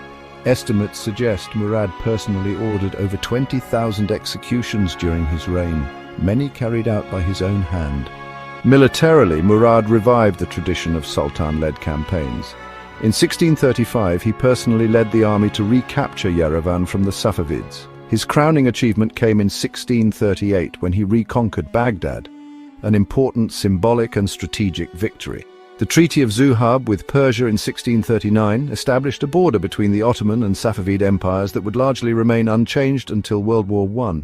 Estimates suggest Murad personally ordered over 20,000 executions during his reign, many carried out by his own hand. Militarily, Murad revived the tradition of sultan-led campaigns. In 1635, he personally led the army to recapture Yerevan from the Safavids. His crowning achievement came in 1638 when he reconquered Baghdad, an important symbolic and strategic victory. The Treaty of Zuhab with Persia in 1639 established a border between the Ottoman and Safavid empires that would largely remain unchanged until World War I.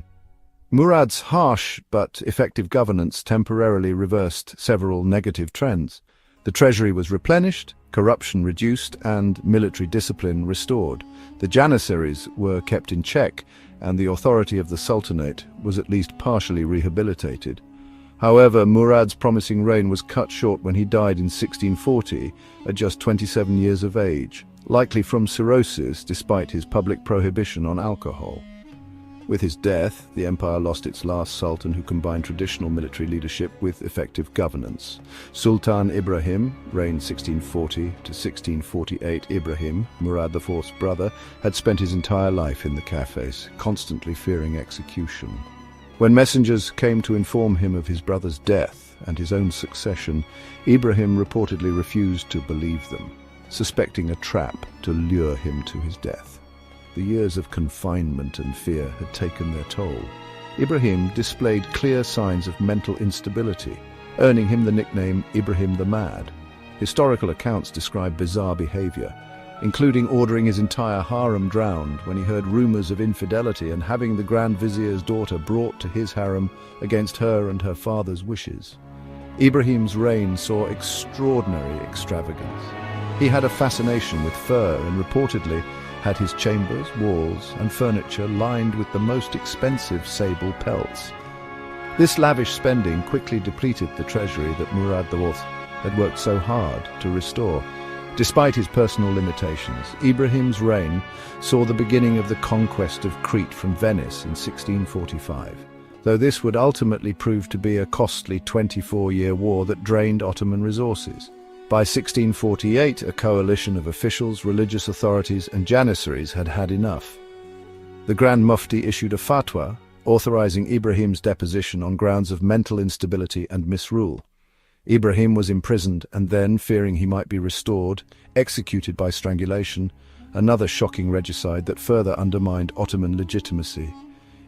Murad's harsh but effective governance temporarily reversed several negative trends. The treasury was replenished, corruption reduced, and military discipline restored. The Janissaries were kept in check, and the authority of the Sultanate was at least partially rehabilitated. However, Murad's promising reign was cut short when he died in 1640 at just 27 years of age, likely from cirrhosis despite his public prohibition on alcohol. With his death, the empire lost its last sultan who combined traditional military leadership with effective governance. Sultan Ibrahim, reigned 1640 to 1648. Ibrahim, Murad IV's brother, had spent his entire life in the cafes, constantly fearing execution. When messengers came to inform him of his brother's death and his own succession, Ibrahim reportedly refused to believe them. suspecting a trap to lure him to his death. The years of confinement and fear had taken their toll. Ibrahim displayed clear signs of mental instability, earning him the nickname Ibrahim the Mad. Historical accounts describe bizarre behavior, including ordering his entire harem drowned when he heard rumors of infidelity and having the Grand Vizier's daughter brought to his harem against her and her father's wishes. Ibrahim's reign saw extraordinary extravagance. He had a fascination with fur and reportedly had his chambers, walls, and furniture lined with the most expensive sable pelts. This lavish spending quickly depleted the treasury that Murad IV had worked so hard to restore. Despite his personal limitations, Ibrahim's reign saw the beginning of the conquest of Crete from Venice in 1645, though this would ultimately prove to be a costly 24-year war that drained Ottoman resources. By 1648, a coalition of officials, religious authorities, and janissaries had had enough. The Grand Mufti issued a fatwa authorizing Ibrahim's deposition on grounds of mental instability and misrule. Ibrahim was imprisoned and then, fearing he might be restored, executed by strangulation, another shocking regicide that further undermined Ottoman legitimacy.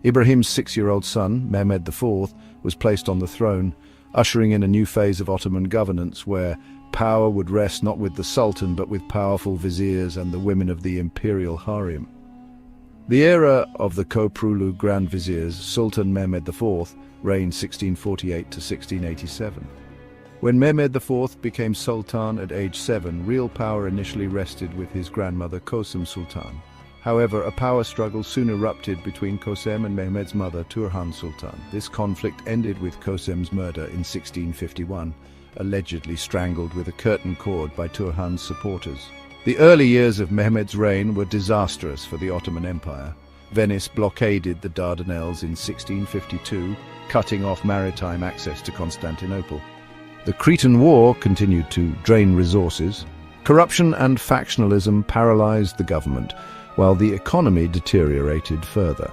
Ibrahim's 6-year-old son, Mehmed IV, was placed on the throne, ushering in a new phase of Ottoman governance where power would rest not with the Sultan but with powerful viziers and the women of the Imperial harem. The era of the Koprulu Grand Viziers, Sultan Mehmed IV, reigned 1648 to 1687. When Mehmed IV became Sultan at age 7, real power initially rested with his grandmother Kosem Sultan. However, a power struggle soon erupted between Kosem and Mehmed's mother Turhan Sultan. This conflict ended with Kosem's murder in 1651, allegedly strangled with a curtain cord by Turhan's supporters. The early years of Mehmed's reign were disastrous for the Ottoman Empire. Venice blockaded the Dardanelles in 1652, cutting off maritime access to Constantinople. The Cretan War continued to drain resources. Corruption and factionalism paralyzed the government, while the economy deteriorated further.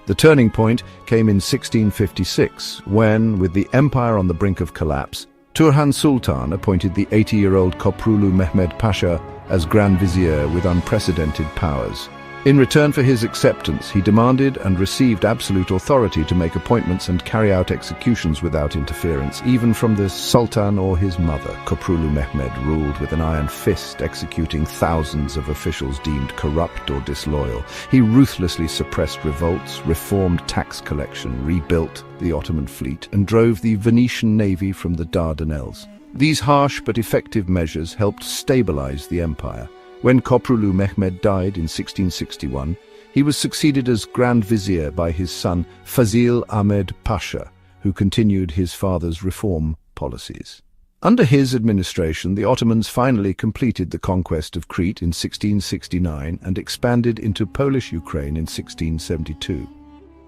The turning point came in 1656, when, with the empire on the brink of collapse, Turhan Sultan appointed the 80-year-old Koprulu Mehmed Pasha as Grand Vizier with unprecedented powers. In return for his acceptance, he demanded and received absolute authority to make appointments and carry out executions without interference, even from the Sultan or his mother. Koprulu Mehmed ruled with an iron fist, executing thousands of officials deemed corrupt or disloyal. He ruthlessly suppressed revolts, reformed tax collection, rebuilt the Ottoman fleet, and drove the Venetian navy from the Dardanelles. These harsh but effective measures helped stabilize the empire. When Koprulu Mehmed died in 1661, he was succeeded as Grand Vizier by his son Fazil Ahmed Pasha, who continued his father's reform policies. Under his administration, the Ottomans finally completed the conquest of Crete in 1669 and expanded into Polish Ukraine in 1672.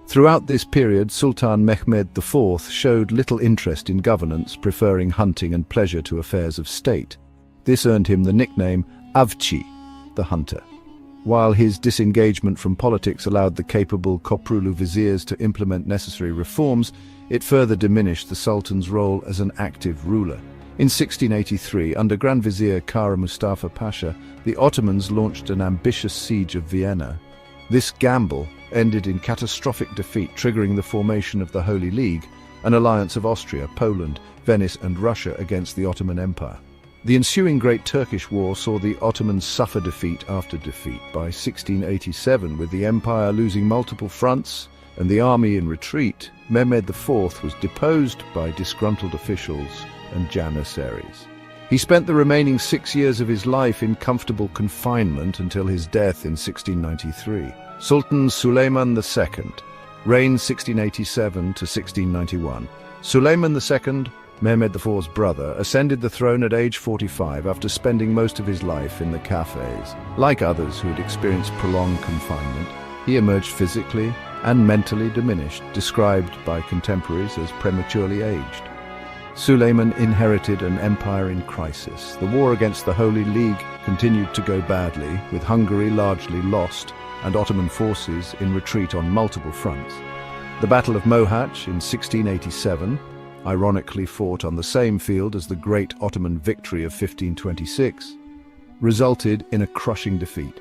Throughout this period, Sultan Mehmed IV showed little interest in governance, preferring hunting and pleasure to affairs of state. This earned him the nickname Avci, the hunter. While his disengagement from politics allowed the capable Koprulu viziers to implement necessary reforms, it further diminished the Sultan's role as an active ruler. In 1683, under Grand Vizier Kara Mustafa Pasha, the Ottomans launched an ambitious siege of Vienna. This gamble ended in catastrophic defeat, triggering the formation of the Holy League, an alliance of Austria, Poland, Venice and Russia against the Ottoman Empire. The ensuing Great Turkish War saw the Ottomans suffer defeat after defeat. By 1687, with the empire losing multiple fronts and the army in retreat, Mehmed IV was deposed by disgruntled officials and janissaries. He spent the remaining 6 years of his life in comfortable confinement until his death in 1693. Sultan Suleiman II reigned 1687 to 1691. Suleiman II, Mehmed IV's brother, ascended the throne at age 45 after spending most of his life in the cafes. Like others who had experienced prolonged confinement, he emerged physically and mentally diminished, described by contemporaries as prematurely aged. Suleiman inherited an empire in crisis. The war against the Holy League continued to go badly, with Hungary largely lost and Ottoman forces in retreat on multiple fronts. The Battle of Mohacs in 1687, ironically fought on the same field as the Great Ottoman Victory of 1526, resulted in a crushing defeat.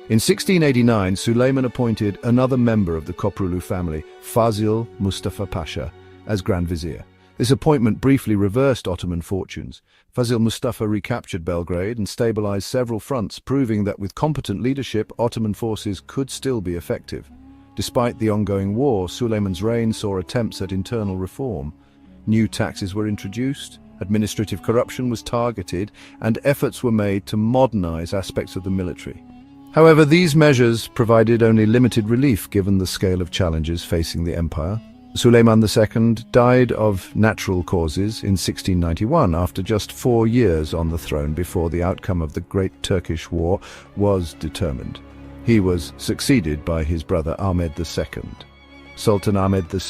In 1689, Suleiman appointed another member of the Koprulu family, Fazil Mustafa Pasha, as Grand Vizier. This appointment briefly reversed Ottoman fortunes. Fazil Mustafa recaptured Belgrade and stabilized several fronts, proving that with competent leadership, Ottoman forces could still be effective. Despite the ongoing war, Suleiman's reign saw attempts at internal reform. New taxes were introduced, administrative corruption was targeted, and efforts were made to modernize aspects of the military. However, these measures provided only limited relief given the scale of challenges facing the empire. Suleiman II died of natural causes in 1691 after just 4 years on the throne before the outcome of the Great Turkish War was determined. He was succeeded by his brother Ahmed II. Sultan Ahmed II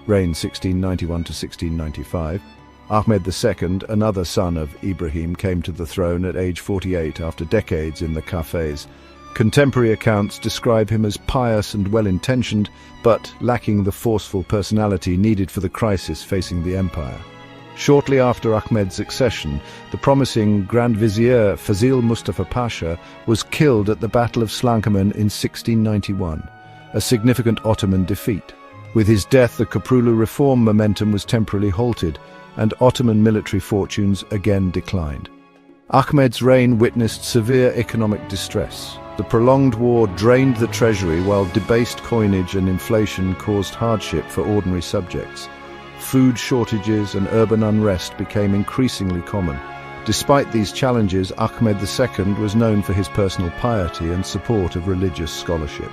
reigned 1691 to 1695. Ahmed II, another son of Ibrahim, came to the throne at age 48 after decades in the cafes. Contemporary accounts describe him as pious and well-intentioned, but lacking the forceful personality needed for the crisis facing the empire. Shortly after Ahmed's accession, the promising Grand Vizier Fazil Mustafa Pasha was killed at the Battle of Slankamen in 1691, a significant Ottoman defeat. With his death, the Koprulu reform momentum was temporarily halted, and Ottoman military fortunes again declined. Ahmed's reign witnessed severe economic distress. The prolonged war drained the treasury while debased coinage and inflation caused hardship for ordinary subjects. Food shortages and urban unrest became increasingly common. Despite these challenges, Ahmed II was known for his personal piety and support of religious scholarship.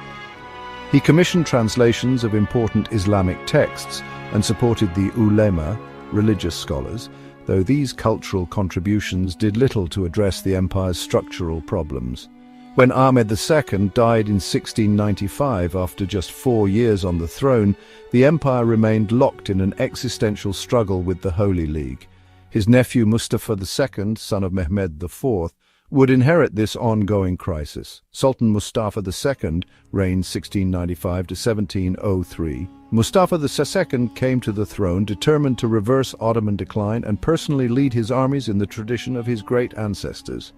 He commissioned translations of important Islamic texts and supported the ulema, religious scholars, though these cultural contributions did little to address the empire's structural problems. When Ahmed II died in 1695 after just 4 years on the throne, the empire remained locked in an existential struggle with the Holy League. His nephew Mustafa II, son of Mehmed IV, would inherit this ongoing crisis. Sultan Mustafa II reigned 1695 to 1703. Mustafa II came to the throne determined to reverse Ottoman decline and personally lead his armies in the tradition of his great ancestors.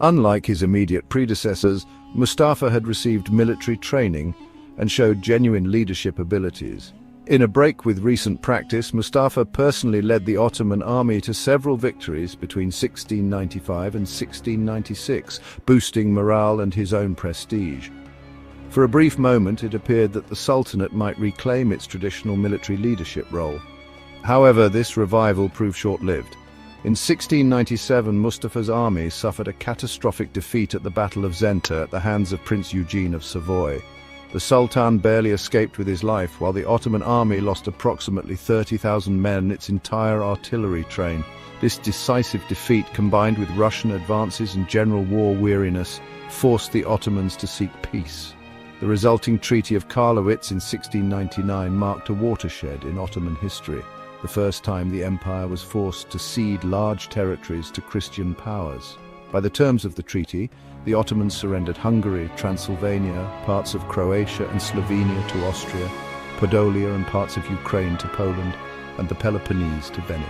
Unlike his immediate predecessors, Mustafa had received military training and showed genuine leadership abilities. In a break with recent practice, Mustafa personally led the Ottoman army to several victories between 1695 and 1696, boosting morale and his own prestige. For a brief moment, it appeared that the Sultanate might reclaim its traditional military leadership role. However, this revival proved short-lived. In 1697, Mustafa's army suffered a catastrophic defeat at the Battle of Zenith at the hands of Prince Eugene of Savoy. The Sultan barely escaped with his life, while the Ottoman army lost approximately 30,000 men and its entire artillery train. This decisive defeat, combined with Russian advances and general war weariness, forced the Ottomans to seek peace. The resulting Treaty of Karlowitz in 1699 marked a watershed in Ottoman history, the first time the empire was forced to cede large territories to Christian powers. By the terms of the treaty, the Ottomans surrendered Hungary, Transylvania, parts of Croatia and Slovenia to Austria, Podolia and parts of Ukraine to Poland, and the Peloponnese to Venice.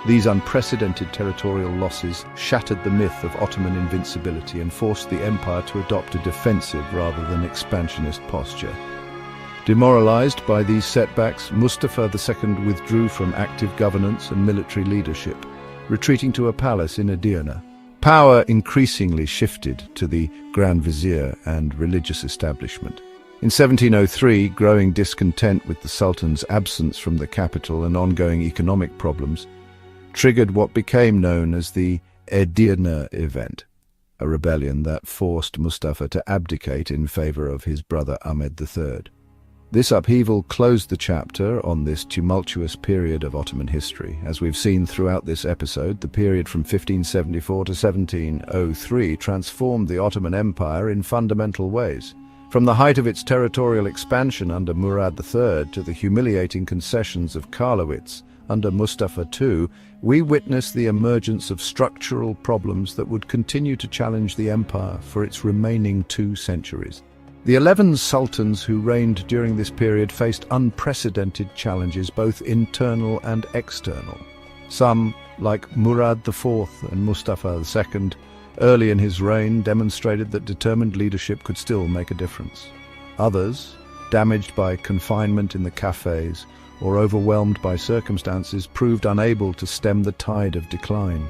These unprecedented territorial losses shattered the myth of Ottoman invincibility and forced the empire to adopt a defensive rather than expansionist posture. Demoralized by these setbacks, Mustafa II withdrew from active governance and military leadership, retreating to a palace in Edirne. Power increasingly shifted to the Grand Vizier and religious establishment. In 1703, growing discontent with the Sultan's absence from the capital and ongoing economic problems triggered what became known as the Edirne event, a rebellion that forced Mustafa to abdicate in favor of his brother Ahmed III. This upheaval closed the chapter on this tumultuous period of Ottoman history. As we've seen throughout this episode, the period from 1574 to 1703 transformed the Ottoman Empire in fundamental ways. From the height of its territorial expansion under Murad III to the humiliating concessions of Karlowitz under Mustafa II, we witnessed the emergence of structural problems that would continue to challenge the empire for its remaining 2 centuries. The 11 sultans who reigned during this period faced unprecedented challenges, both internal and external. Some, like Murad IV and Mustafa II, early in his reign, demonstrated that determined leadership could still make a difference. Others, damaged by confinement in the cafes or overwhelmed by circumstances, proved unable to stem the tide of decline.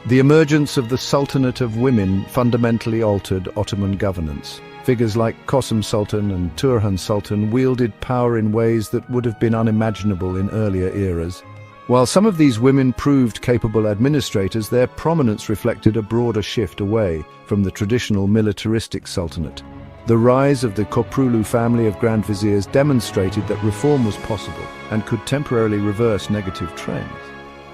The emergence of the Sultanate of Women fundamentally altered Ottoman governance. Figures like Qasım Sultan and Turhan Sultan wielded power in ways that would have been unimaginable in earlier eras. While some of these women proved capable administrators, their prominence reflected a broader shift away from the traditional militaristic sultanate. The rise of the Koprulu family of Grand Viziers demonstrated that reform was possible and could temporarily reverse negative trends.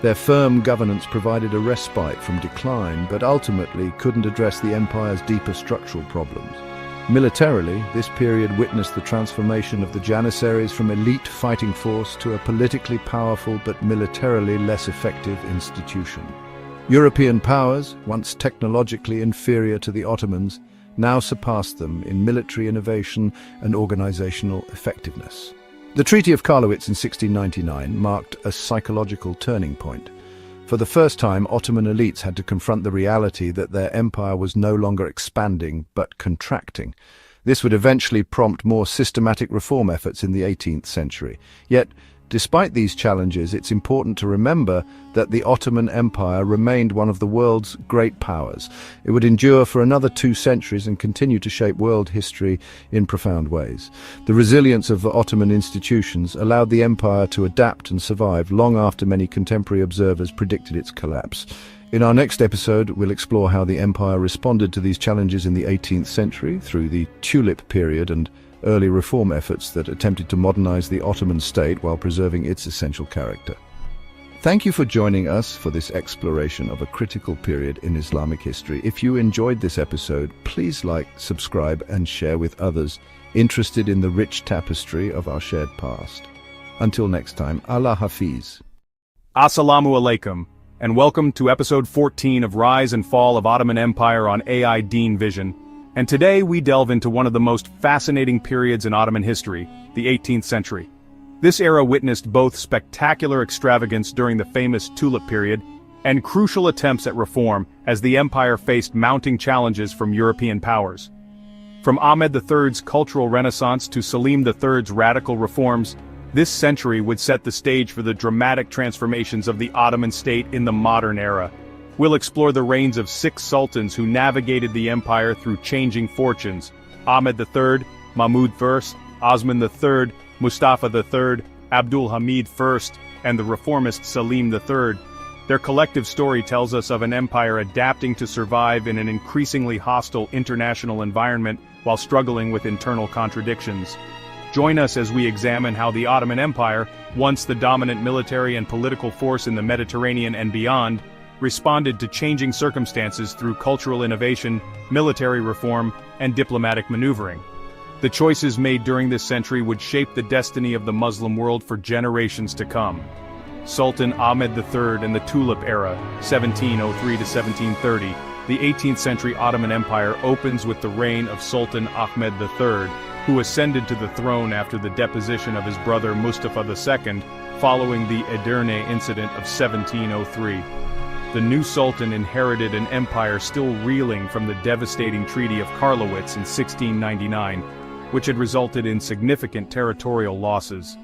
Their firm governance provided a respite from decline, but ultimately couldn't address the empire's deeper structural problems. Militarily, this period witnessed the transformation of the Janissaries from elite fighting force to a politically powerful but militarily less effective institution. European powers, once technologically inferior to the Ottomans, now surpassed them in military innovation and organizational effectiveness. The Treaty of Karlowitz in 1699 marked a psychological turning point. For the first time, Ottoman elites had to confront the reality that their empire was no longer expanding but contracting. This would eventually prompt more systematic reform efforts in the 18th century. Yet, despite these challenges, it's important to remember that the Ottoman Empire remained one of the world's great powers. It would endure for another 2 centuries and continue to shape world history in profound ways. The resilience of the Ottoman institutions allowed the empire to adapt and survive long after many contemporary observers predicted its collapse. In our next episode, we'll explore how the empire responded to these challenges in the 18th century through the Tulip period and early reform efforts that attempted to modernize the Ottoman state while preserving its essential character. Thank you for joining us for this exploration of a critical period in Islamic history. If you enjoyed this episode, please like, subscribe, and share with others interested in the rich tapestry of our shared past. Until next time, Allah Hafiz. Assalamu alaikum, and welcome to episode 14 of Rise and Fall of Ottoman Empire on AI Deen Vision. And today we delve into one of the most fascinating periods in Ottoman history, the 18th century. This era witnessed both spectacular extravagance during the famous Tulip period and crucial attempts at reform as the empire faced mounting challenges from European powers. From Ahmed III's cultural renaissance to Selim III's radical reforms, this century would set the stage for the dramatic transformations of the Ottoman state in the modern era. We'll explore the reigns of 6 sultans who navigated the empire through changing fortunes: Ahmed III, Mahmud I, Osman III, Mustafa III, Abdul Hamid I, and the reformist Selim III. Their collective story tells us of an empire adapting to survive in an increasingly hostile international environment while struggling with internal contradictions. Join us as we examine how the Ottoman Empire, once the dominant military and political force in the Mediterranean and beyond, responded to changing circumstances through cultural innovation, military reform, and diplomatic maneuvering. The choices made during this century would shape the destiny of the Muslim world for generations to come. Sultan Ahmed III and the Tulip era, 1703 to 1730, the 18th century Ottoman Empire opens with the reign of Sultan Ahmed III, who ascended to the throne after the deposition of his brother Mustafa II, following the Edirne incident of 1703. The new sultan inherited an empire still reeling from the devastating Treaty of Karlowitz in 1699, which had resulted in significant territorial losses.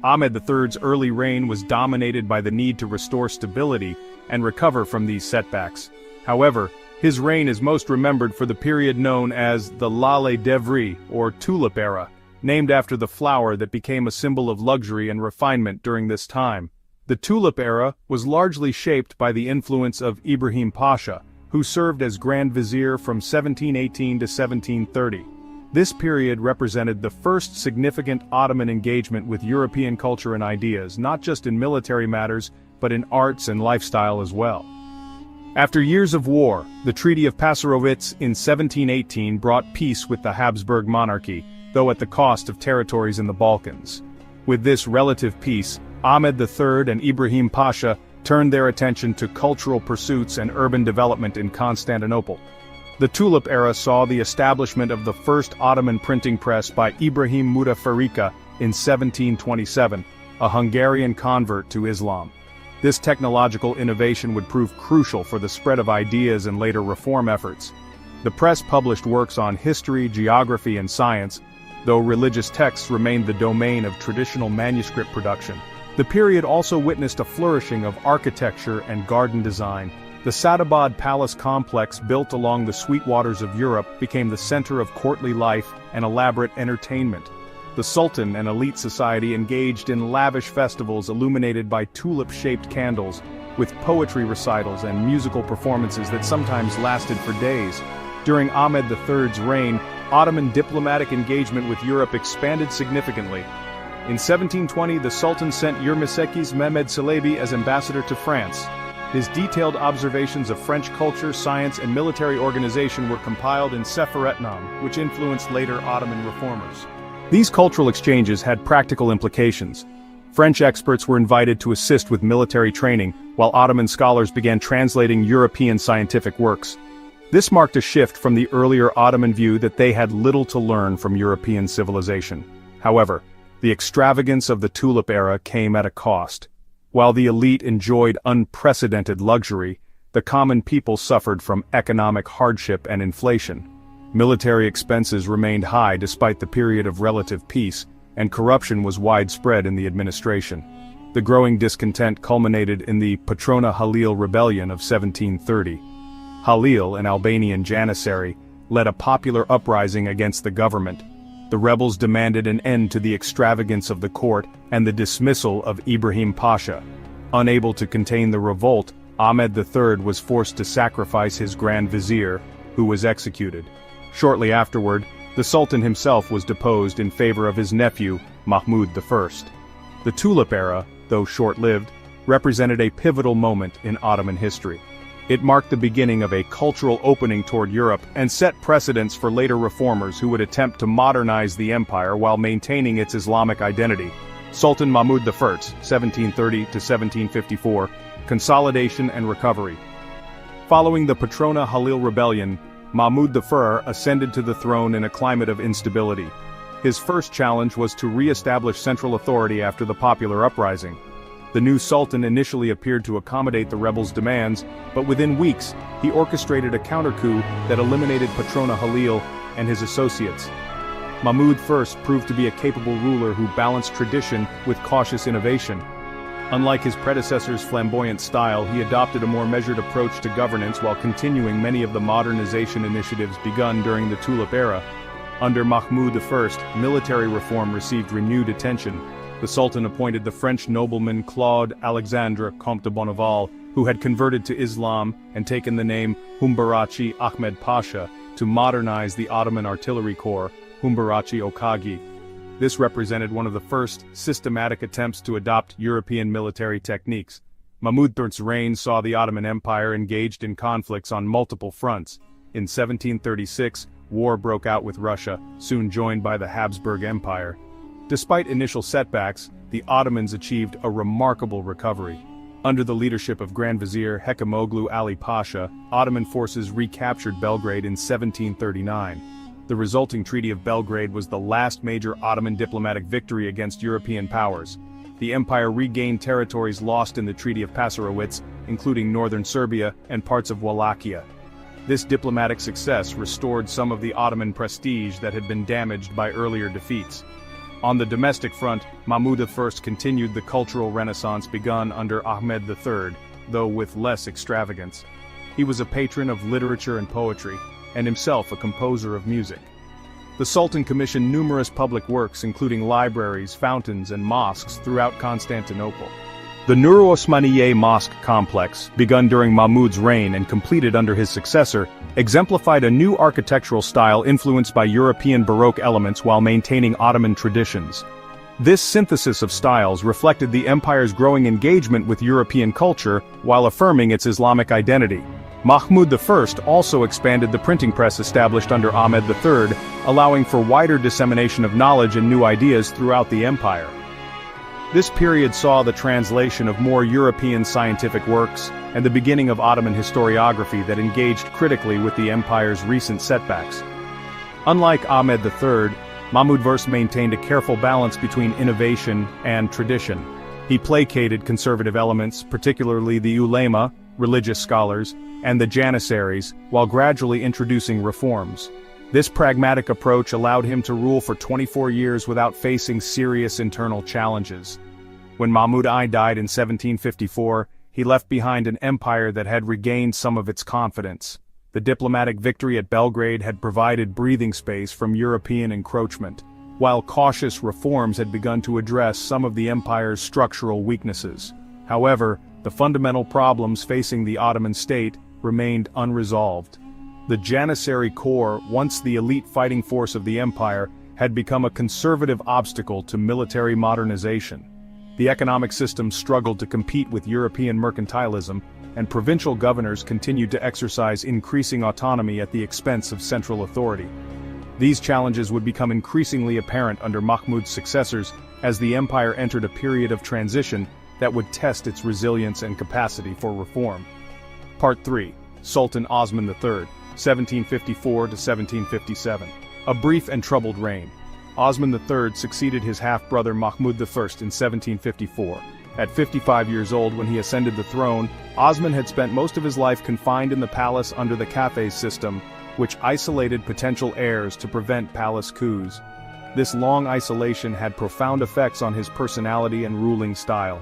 Ahmed III's early reign was dominated by the need to restore stability and recover from these setbacks. However, his reign is most remembered for the period known as the Lale Devri, or Tulip era, named after the flower that became a symbol of luxury and refinement during this time. The Tulip era was largely shaped by the influence of Ibrahim Pasha, who served as Grand Vizier from 1718 to 1730. This period represented the first significant Ottoman engagement with European culture and ideas, not just in military matters, but in arts and lifestyle as well. After years of war, the Treaty of Passarowitz in 1718 brought peace with the Habsburg monarchy, though at the cost of territories in the Balkans. With this relative peace, Ahmed III and Ibrahim Pasha turned their attention to cultural pursuits and urban development in Constantinople. The Tulip era saw the establishment of the first Ottoman printing press by Ibrahim Mutafarrika in 1727, a Hungarian convert to Islam. This technological innovation would prove crucial for the spread of ideas and later reform efforts. The press published works on history, geography, and science, though religious texts remained the domain of traditional manuscript production. The period also witnessed a flourishing of architecture and garden design. The Sadabad Palace complex built along the sweet waters of Europe became the center of courtly life and elaborate entertainment. The Sultan and elite society engaged in lavish festivals illuminated by tulip-shaped candles, with poetry recitals and musical performances that sometimes lasted for days. During Ahmed III's reign, Ottoman diplomatic engagement with Europe expanded significantly. In 1720, the Sultan sent Yirmiseki's Mehmed Celebi as ambassador to France. His detailed observations of French culture, science, and military organization were compiled in Seferetnam, which influenced later Ottoman reformers. These cultural exchanges had practical implications. French experts were invited to assist with military training, while Ottoman scholars began translating European scientific works. This marked a shift from the earlier Ottoman view that they had little to learn from European civilization. However, the extravagance of the Tulip era came at a cost. While the elite enjoyed unprecedented luxury, the common people suffered from economic hardship and inflation. Military expenses remained high despite the period of relative peace, and corruption was widespread in the administration. The growing discontent culminated in the Patrona Halil Rebellion of 1730. Halil, an Albanian janissary, led a popular uprising against the government. The rebels demanded an end to the extravagance of the court and the dismissal of Ibrahim Pasha. Unable to contain the revolt, Ahmed III was forced to sacrifice his Grand Vizier, who was executed. Shortly afterward, the Sultan himself was deposed in favor of his nephew, Mahmud I. The Tulip era, though short-lived, represented a pivotal moment in Ottoman history. It marked the beginning of a cultural opening toward Europe and set precedents for later reformers who would attempt to modernize the empire while maintaining its Islamic identity. Sultan Mahmud I, 1730 to 1754, Consolidation and Recovery. Following the Patrona Halil Rebellion, Mahmud I ascended to the throne in a climate of instability. His first challenge was to re-establish central authority after the popular uprising. The new Sultan initially appeared to accommodate the rebels' demands, but within weeks, he orchestrated a counter-coup that eliminated Patrona Halil and his associates. Mahmud I proved to be a capable ruler who balanced tradition with cautious innovation. Unlike his predecessor's flamboyant style, he adopted a more measured approach to governance while continuing many of the modernization initiatives begun during the Tulip era. Under Mahmud I, military reform received renewed attention. The Sultan appointed the French nobleman Claude Alexandre Comte de Bonneval, who had converted to Islam and taken the name Humbarachi Ahmed Pasha, to modernize the Ottoman artillery corps, Humbarachi Okagi. This represented one of the first systematic attempts to adopt European military techniques. Mahmud I's reign saw the Ottoman Empire engaged in conflicts on multiple fronts. In 1736, war broke out with Russia, soon joined by the Habsburg Empire. Despite initial setbacks, the Ottomans achieved a remarkable recovery. Under the leadership of Grand Vizier Hekimoglu Ali Pasha, Ottoman forces recaptured Belgrade in 1739. The resulting Treaty of Belgrade was the last major Ottoman diplomatic victory against European powers. The empire regained territories lost in the Treaty of Passarowitz, including northern Serbia and parts of Wallachia. This diplomatic success restored some of the Ottoman prestige that had been damaged by earlier defeats. On the domestic front, Mahmud I continued the cultural renaissance begun under Ahmed III, though with less extravagance. He was a patron of literature and poetry, and himself a composer of music. The Sultan commissioned numerous public works including libraries, fountains, and mosques throughout Constantinople. The Nur Osmaniye Mosque complex, begun during Mahmud's reign and completed under his successor, exemplified a new architectural style influenced by European Baroque elements while maintaining Ottoman traditions. This synthesis of styles reflected the empire's growing engagement with European culture while affirming its Islamic identity. Mahmud I also expanded the printing press established under Ahmed III, allowing for wider dissemination of knowledge and new ideas throughout the empire. This period saw the translation of more European scientific works and the beginning of Ottoman historiography that engaged critically with the empire's recent setbacks. Unlike Ahmed III, Mahmud I maintained a careful balance between innovation and tradition. He placated conservative elements, particularly the ulema, religious scholars, and the janissaries, while gradually introducing reforms. This pragmatic approach allowed him to rule for 24 years without facing serious internal challenges. When Mahmud I died in 1754, he left behind an empire that had regained some of its confidence. The diplomatic victory at Belgrade had provided breathing space from European encroachment, while cautious reforms had begun to address some of the empire's structural weaknesses. However, the fundamental problems facing the Ottoman state remained unresolved. The Janissary Corps, once the elite fighting force of the empire, had become a conservative obstacle to military modernization. The economic system struggled to compete with European mercantilism, and provincial governors continued to exercise increasing autonomy at the expense of central authority. These challenges would become increasingly apparent under Mahmud's successors as the empire entered a period of transition that would test its resilience and capacity for reform. Part 3. Sultan Osman III, 1754 to 1757. A brief and troubled reign. Osman III succeeded his half-brother Mahmud I in 1754. At 55 years old when he ascended the throne, Osman had spent most of his life confined in the palace under the café system, which isolated potential heirs to prevent palace coups. This long isolation had profound effects on his personality and ruling style.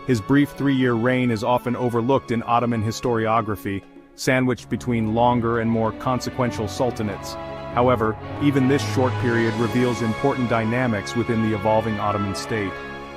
His brief 3-year reign is often overlooked in Ottoman historiography, sandwiched between longer and more consequential sultanates. However, even this short period reveals important dynamics within the evolving Ottoman state.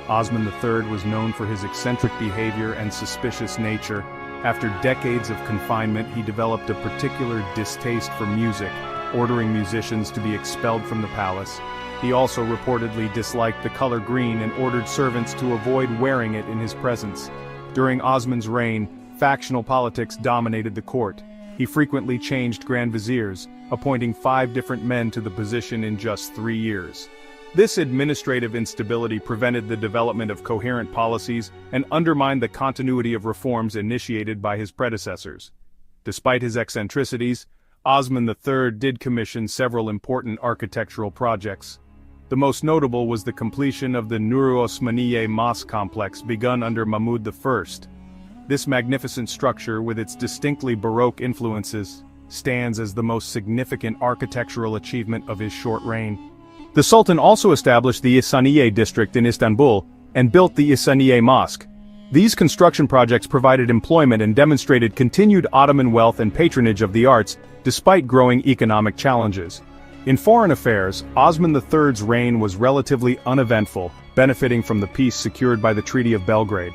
Osman III was known for his eccentric behavior and suspicious nature. After decades of confinement, he developed a particular distaste for music, ordering musicians to be expelled from the palace. He also reportedly disliked the color green and ordered servants to avoid wearing it in his presence. During Osman's reign, factional politics dominated the court. He frequently changed grand viziers, appointing 5 different men to the position in just 3 years. This administrative instability prevented the development of coherent policies and undermined the continuity of reforms initiated by his predecessors. Despite his eccentricities, Osman III did commission several important architectural projects. The most notable was the completion of the Nur Osmaniye Mosque complex begun under Mahmud I. This magnificent structure, with its distinctly Baroque influences, stands as the most significant architectural achievement of his short reign. The Sultan also established the Ihsaniye district in Istanbul and built the Ihsaniye Mosque. These construction projects provided employment and demonstrated continued Ottoman wealth and patronage of the arts, despite growing economic challenges. In foreign affairs, Osman III's reign was relatively uneventful, benefiting from the peace secured by the Treaty of Belgrade.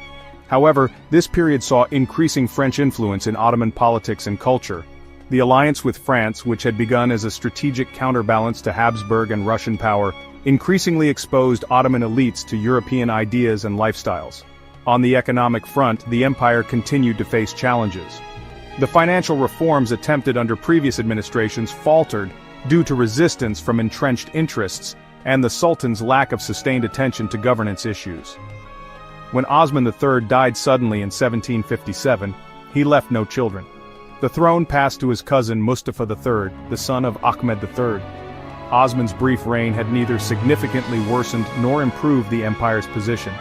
However, this period saw increasing French influence in Ottoman politics and culture. The alliance with France, which had begun as a strategic counterbalance to Habsburg and Russian power, increasingly exposed Ottoman elites to European ideas and lifestyles. On the economic front, the empire continued to face challenges. The financial reforms attempted under previous administrations faltered due to resistance from entrenched interests and the Sultan's lack of sustained attention to governance issues. When Osman III died suddenly in 1757, he left no children. The throne passed to his cousin Mustafa III, the son of Ahmed III. Osman's brief reign had neither significantly worsened nor improved the empire's position,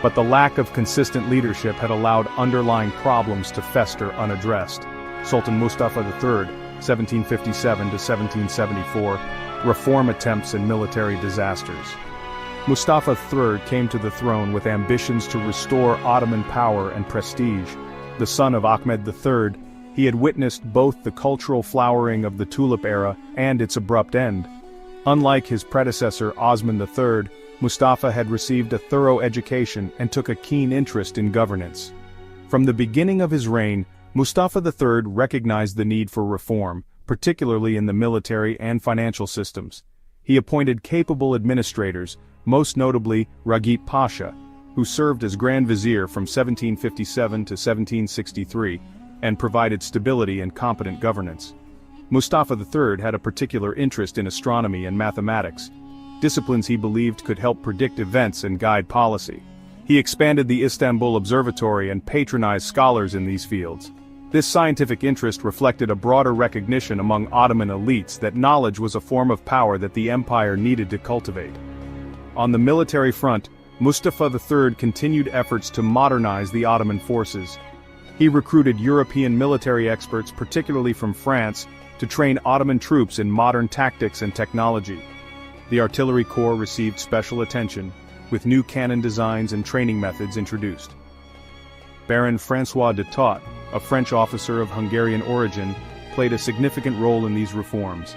but the lack of consistent leadership had allowed underlying problems to fester unaddressed. Sultan Mustafa III, 1757 to 1774, reform attempts and military disasters. Mustafa III came to the throne with ambitions to restore Ottoman power and prestige. The son of Ahmed III, he had witnessed both the cultural flowering of the Tulip era and its abrupt end. Unlike his predecessor Osman III, Mustafa had received a thorough education and took a keen interest in governance. From the beginning of his reign, Mustafa III recognized the need for reform, particularly in the military and financial systems. He appointed capable administrators, most notably Ragip Pasha, who served as Grand Vizier from 1757 to 1763, and provided stability and competent governance. Mustafa III had a particular interest in astronomy and mathematics, disciplines he believed could help predict events and guide policy. He expanded the Istanbul Observatory and patronized scholars in these fields. This scientific interest reflected a broader recognition among Ottoman elites that knowledge was a form of power that the empire needed to cultivate. On the military front, Mustafa III continued efforts to modernize the Ottoman forces. He recruited European military experts, particularly from France, to train Ottoman troops in modern tactics and technology. The artillery corps received special attention, with new cannon designs and training methods introduced. Baron François de Tott, a French officer of Hungarian origin, played a significant role in these reforms.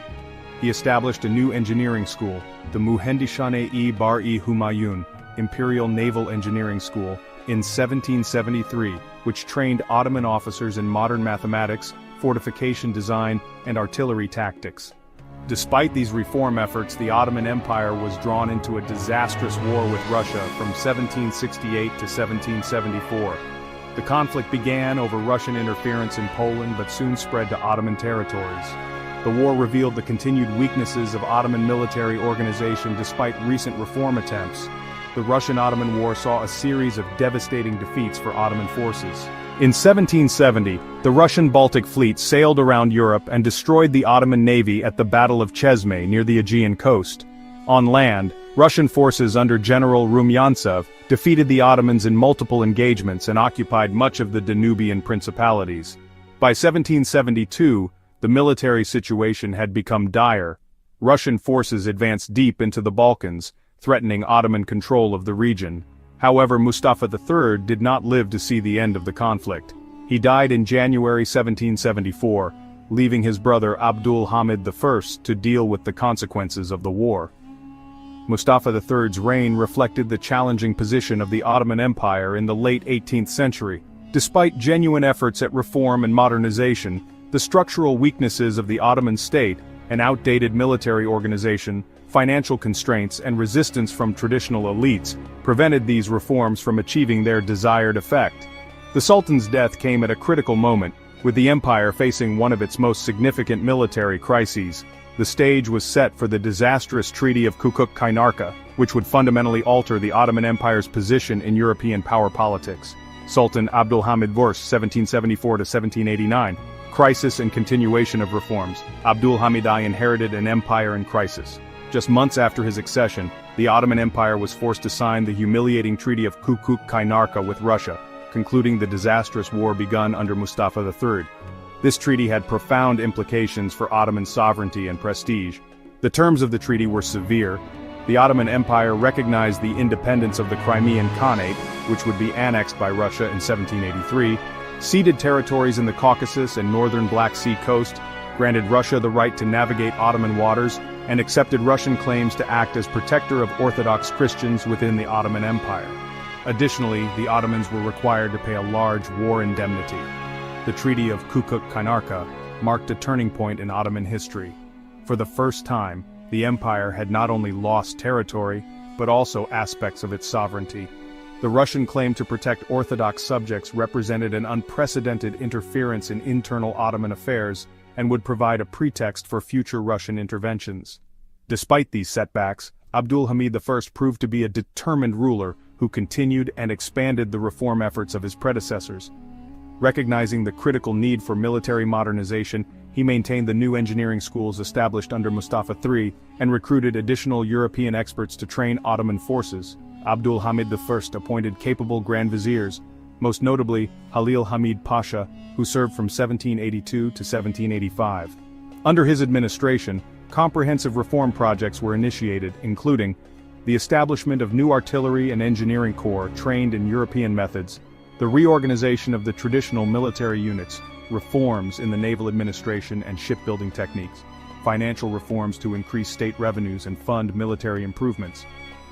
He established a new engineering school, the Mühendishane-i-Bar-i-Humayun, Imperial Naval Engineering School, in 1773, which trained Ottoman officers in modern mathematics, fortification design, and artillery tactics. Despite these reform efforts, the Ottoman Empire was drawn into a disastrous war with Russia from 1768 to 1774. The conflict began over Russian interference in Poland but soon spread to Ottoman territories. The war revealed the continued weaknesses of Ottoman military organization despite recent reform attempts. The Russian-Ottoman War saw a series of devastating defeats for Ottoman forces. In 1770, the Russian Baltic fleet sailed around Europe and destroyed the Ottoman navy at the Battle of Chesme near the Aegean coast. On land, Russian forces under General Rumyantsev defeated the Ottomans in multiple engagements and occupied much of the Danubian principalities. By 1772, the military situation had become dire. Russian forces advanced deep into the Balkans, threatening Ottoman control of the region. However, Mustafa III did not live to see the end of the conflict. He died in January 1774, leaving his brother Abdul Hamid I to deal with the consequences of the war. Mustafa III's reign reflected the challenging position of the Ottoman Empire in the late 18th century. Despite genuine efforts at reform and modernization, the structural weaknesses of the Ottoman state, an outdated military organization, financial constraints, and resistance from traditional elites, prevented these reforms from achieving their desired effect. The Sultan's death came at a critical moment, with the empire facing one of its most significant military crises. The stage was set for the disastrous Treaty of Kukuk-Kainarka, which would fundamentally alter the Ottoman Empire's position in European power politics. Sultan Abdul Hamid Vurs, 1774 to 1789. Crisis and continuation of reforms. Abdul Hamid I inherited an empire in crisis. Just months after his accession, the Ottoman Empire was forced to sign the humiliating Treaty of Kukuk-Kainarka with Russia, concluding the disastrous war begun under Mustafa III. This treaty had profound implications for Ottoman sovereignty and prestige. The terms of the treaty were severe. The Ottoman Empire recognized the independence of the Crimean Khanate, which would be annexed by Russia in 1783, ceded territories in the Caucasus and northern Black Sea coast, granted Russia the right to navigate Ottoman waters, and accepted Russian claims to act as protector of Orthodox Christians within the Ottoman Empire. Additionally, the Ottomans were required to pay a large war indemnity. The Treaty of Kukuk-Kainarka marked a turning point in Ottoman history. For the first time, the empire had not only lost territory, but also aspects of its sovereignty. The Russian claim to protect Orthodox subjects represented an unprecedented interference in internal Ottoman affairs and would provide a pretext for future Russian interventions. Despite these setbacks, Abdul Hamid I proved to be a determined ruler who continued and expanded the reform efforts of his predecessors. Recognizing the critical need for military modernization, he maintained the new engineering schools established under Mustafa III and recruited additional European experts to train Ottoman forces. Abdul Hamid I appointed capable Grand Viziers, most notably Halil Hamid Pasha, who served from 1782 to 1785. Under his administration, comprehensive reform projects were initiated, including the establishment of new artillery and engineering corps trained in European methods, the reorganization of the traditional military units, reforms in the naval administration and shipbuilding techniques, financial reforms to increase state revenues and fund military improvements.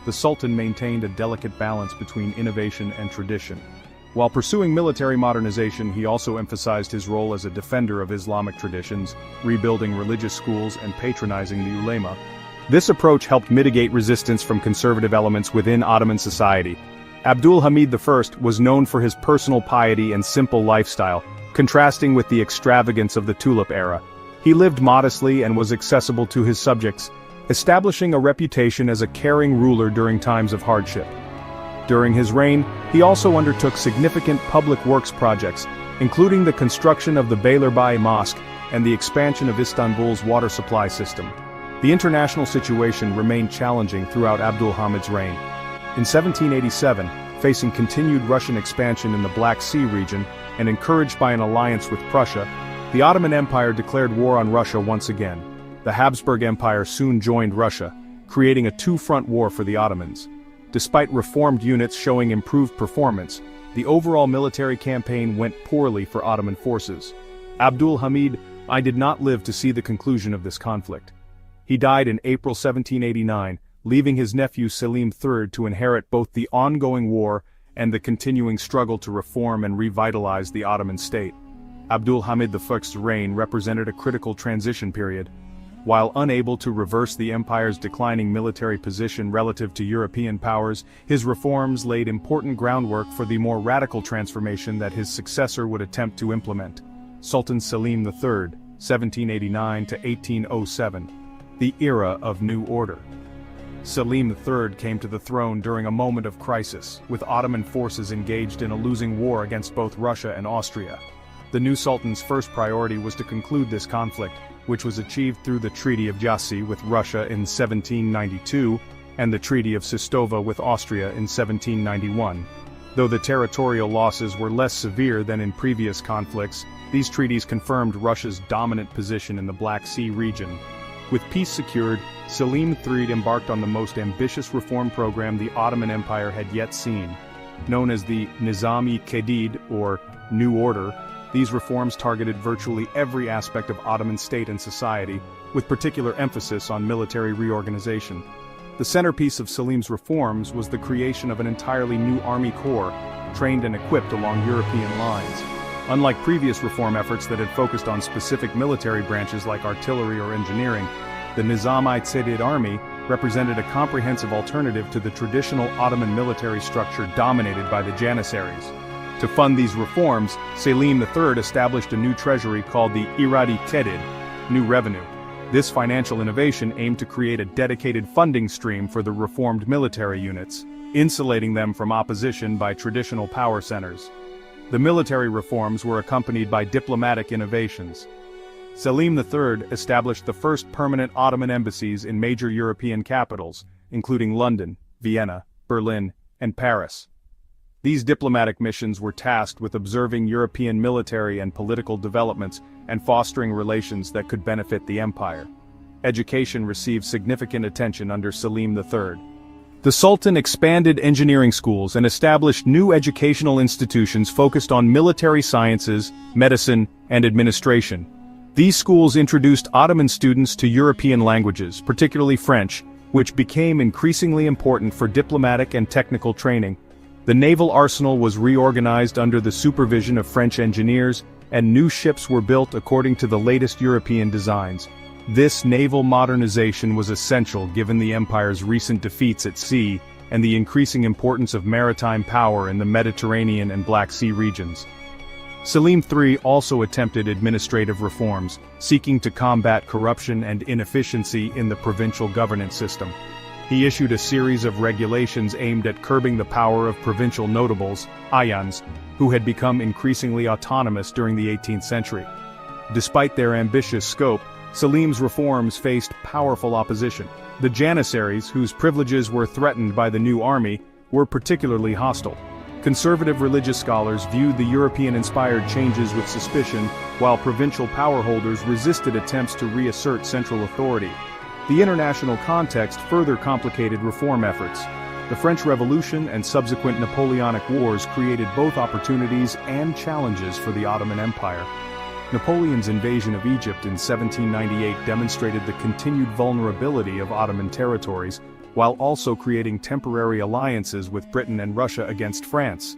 The Sultan maintained a delicate balance between innovation and tradition. While pursuing military modernization, he also emphasized his role as a defender of Islamic traditions, rebuilding religious schools and patronizing the ulema. This approach helped mitigate resistance from conservative elements within Ottoman society. Abdul Hamid I was known for his personal piety and simple lifestyle, contrasting with the extravagance of the Tulip era. He lived modestly and was accessible to his subjects, establishing a reputation as a caring ruler during times of hardship. During his reign, he also undertook significant public works projects, including the construction of the Beylerbeyi Mosque and the expansion of Istanbul's water supply system. The international situation remained challenging throughout Abdul Hamid's reign. In 1787, facing continued Russian expansion in the Black Sea region, and encouraged by an alliance with Prussia, the Ottoman Empire declared war on Russia once again. The Habsburg Empire soon joined Russia, creating a two-front war for the Ottomans. Despite reformed units showing improved performance, the overall military campaign went poorly for Ottoman forces. Abdul Hamid did not live to see the conclusion of this conflict. He died in April 1789, leaving his nephew Selim III to inherit both the ongoing war and the continuing struggle to reform and revitalize the Ottoman state. Abdul Hamid I's reign represented a critical transition period. While unable to reverse the empire's declining military position relative to European powers, his reforms laid important groundwork for the more radical transformation that his successor would attempt to implement. Sultan Selim III, 1789 to 1807, the era of new order. Selim III came to the throne during a moment of crisis, with Ottoman forces engaged in a losing war against both Russia and Austria. The new Sultan's first priority was to conclude this conflict, which was achieved through the Treaty of Jassy with Russia in 1792, and the Treaty of Sistova with Austria in 1791. Though the territorial losses were less severe than in previous conflicts, these treaties confirmed Russia's dominant position in the Black Sea region. With peace secured, Selim III embarked on the most ambitious reform program the Ottoman Empire had yet seen. Known as the Nizam-i-Jadid, or New Order, these reforms targeted virtually every aspect of Ottoman state and society, with particular emphasis on military reorganization. The centerpiece of Selim's reforms was the creation of an entirely new army corps, trained and equipped along European lines. Unlike previous reform efforts that had focused on specific military branches like artillery or engineering, the Nizam-i-Jadid army represented a comprehensive alternative to the traditional Ottoman military structure dominated by the Janissaries. To fund these reforms, Selim III established a new treasury called the Iradi-Kedid, New Revenue. This financial innovation aimed to create a dedicated funding stream for the reformed military units, insulating them from opposition by traditional power centers. The military reforms were accompanied by diplomatic innovations. Selim III established the first permanent Ottoman embassies in major European capitals, including London, Vienna, Berlin, and Paris. These diplomatic missions were tasked with observing European military and political developments and fostering relations that could benefit the empire. Education received significant attention under Selim III. The Sultan expanded engineering schools and established new educational institutions focused on military sciences, medicine, and administration. These schools introduced Ottoman students to European languages, particularly French, which became increasingly important for diplomatic and technical training. The naval arsenal was reorganized under the supervision of French engineers, and new ships were built according to the latest European designs. This naval modernization was essential given the empire's recent defeats at sea and the increasing importance of maritime power in the Mediterranean and Black Sea regions. Selim III also attempted administrative reforms, seeking to combat corruption and inefficiency in the provincial governance system. He issued a series of regulations aimed at curbing the power of provincial notables, ayans, who had become increasingly autonomous during the 18th century. Despite their ambitious scope, Selim's reforms faced powerful opposition. The Janissaries, whose privileges were threatened by the new army, were particularly hostile. Conservative religious scholars viewed the European-inspired changes with suspicion, while provincial power holders resisted attempts to reassert central authority. The international context further complicated reform efforts. The French Revolution and subsequent Napoleonic Wars created both opportunities and challenges for the Ottoman Empire. Napoleon's invasion of Egypt in 1798 demonstrated the continued vulnerability of Ottoman territories, while also creating temporary alliances with Britain and Russia against France.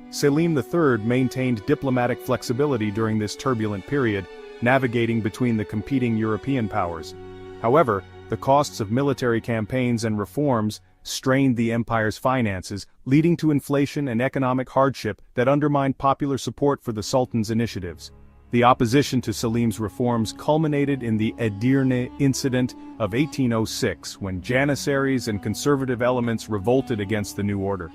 Selim III maintained diplomatic flexibility during this turbulent period, navigating between the competing European powers. However, the costs of military campaigns and reforms strained the empire's finances, leading to inflation and economic hardship that undermined popular support for the Sultan's initiatives. The opposition to Selim's reforms culminated in the Edirne incident of 1806, when Janissaries and conservative elements revolted against the new order.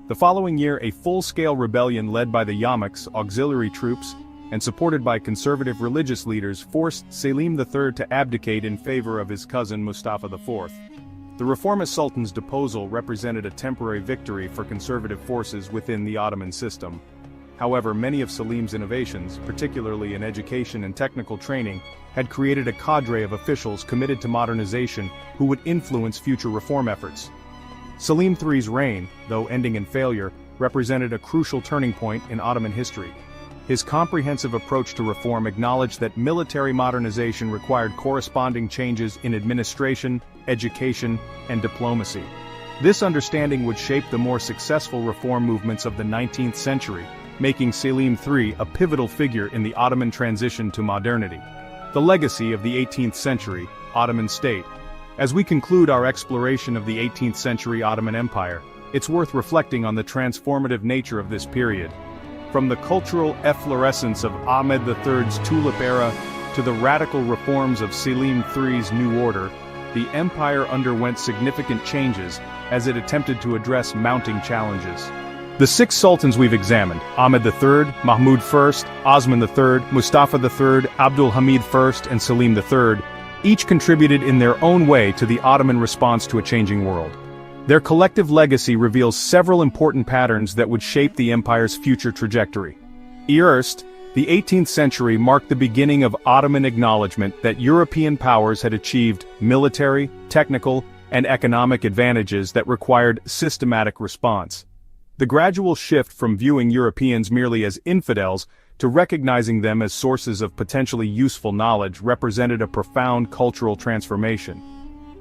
The following year, a full-scale rebellion led by the Yamaks, auxiliary troops, and supported by conservative religious leaders forced Selim III to abdicate in favor of his cousin Mustafa IV. The reformist sultan's deposal represented a temporary victory for conservative forces within the Ottoman system. However, many of Selim's innovations, particularly in education and technical training, had created a cadre of officials committed to modernization who would influence future reform efforts. Selim III's reign, though ending in failure, represented a crucial turning point in Ottoman history. His comprehensive approach to reform acknowledged that military modernization required corresponding changes in administration, education, and diplomacy. This understanding would shape the more successful reform movements of the 19th century, making Selim III a pivotal figure in the Ottoman transition to modernity. The legacy of the 18th century Ottoman state. As we conclude our exploration of the 18th century Ottoman Empire, it's worth reflecting on the transformative nature of this period. From the cultural efflorescence of Ahmed III's Tulip era to the radical reforms of Selim III's New Order, the empire underwent significant changes as it attempted to address mounting challenges. The 6 sultans we've examined, Ahmed III, Mahmud I, Osman III, Mustafa III, Abdul Hamid I, and Selim III, each contributed in their own way to the Ottoman response to a changing world. Their collective legacy reveals several important patterns that would shape the empire's future trajectory. First, the 18th century marked the beginning of Ottoman acknowledgement that European powers had achieved military, technical, and economic advantages that required systematic response. The gradual shift from viewing Europeans merely as infidels to recognizing them as sources of potentially useful knowledge represented a profound cultural transformation.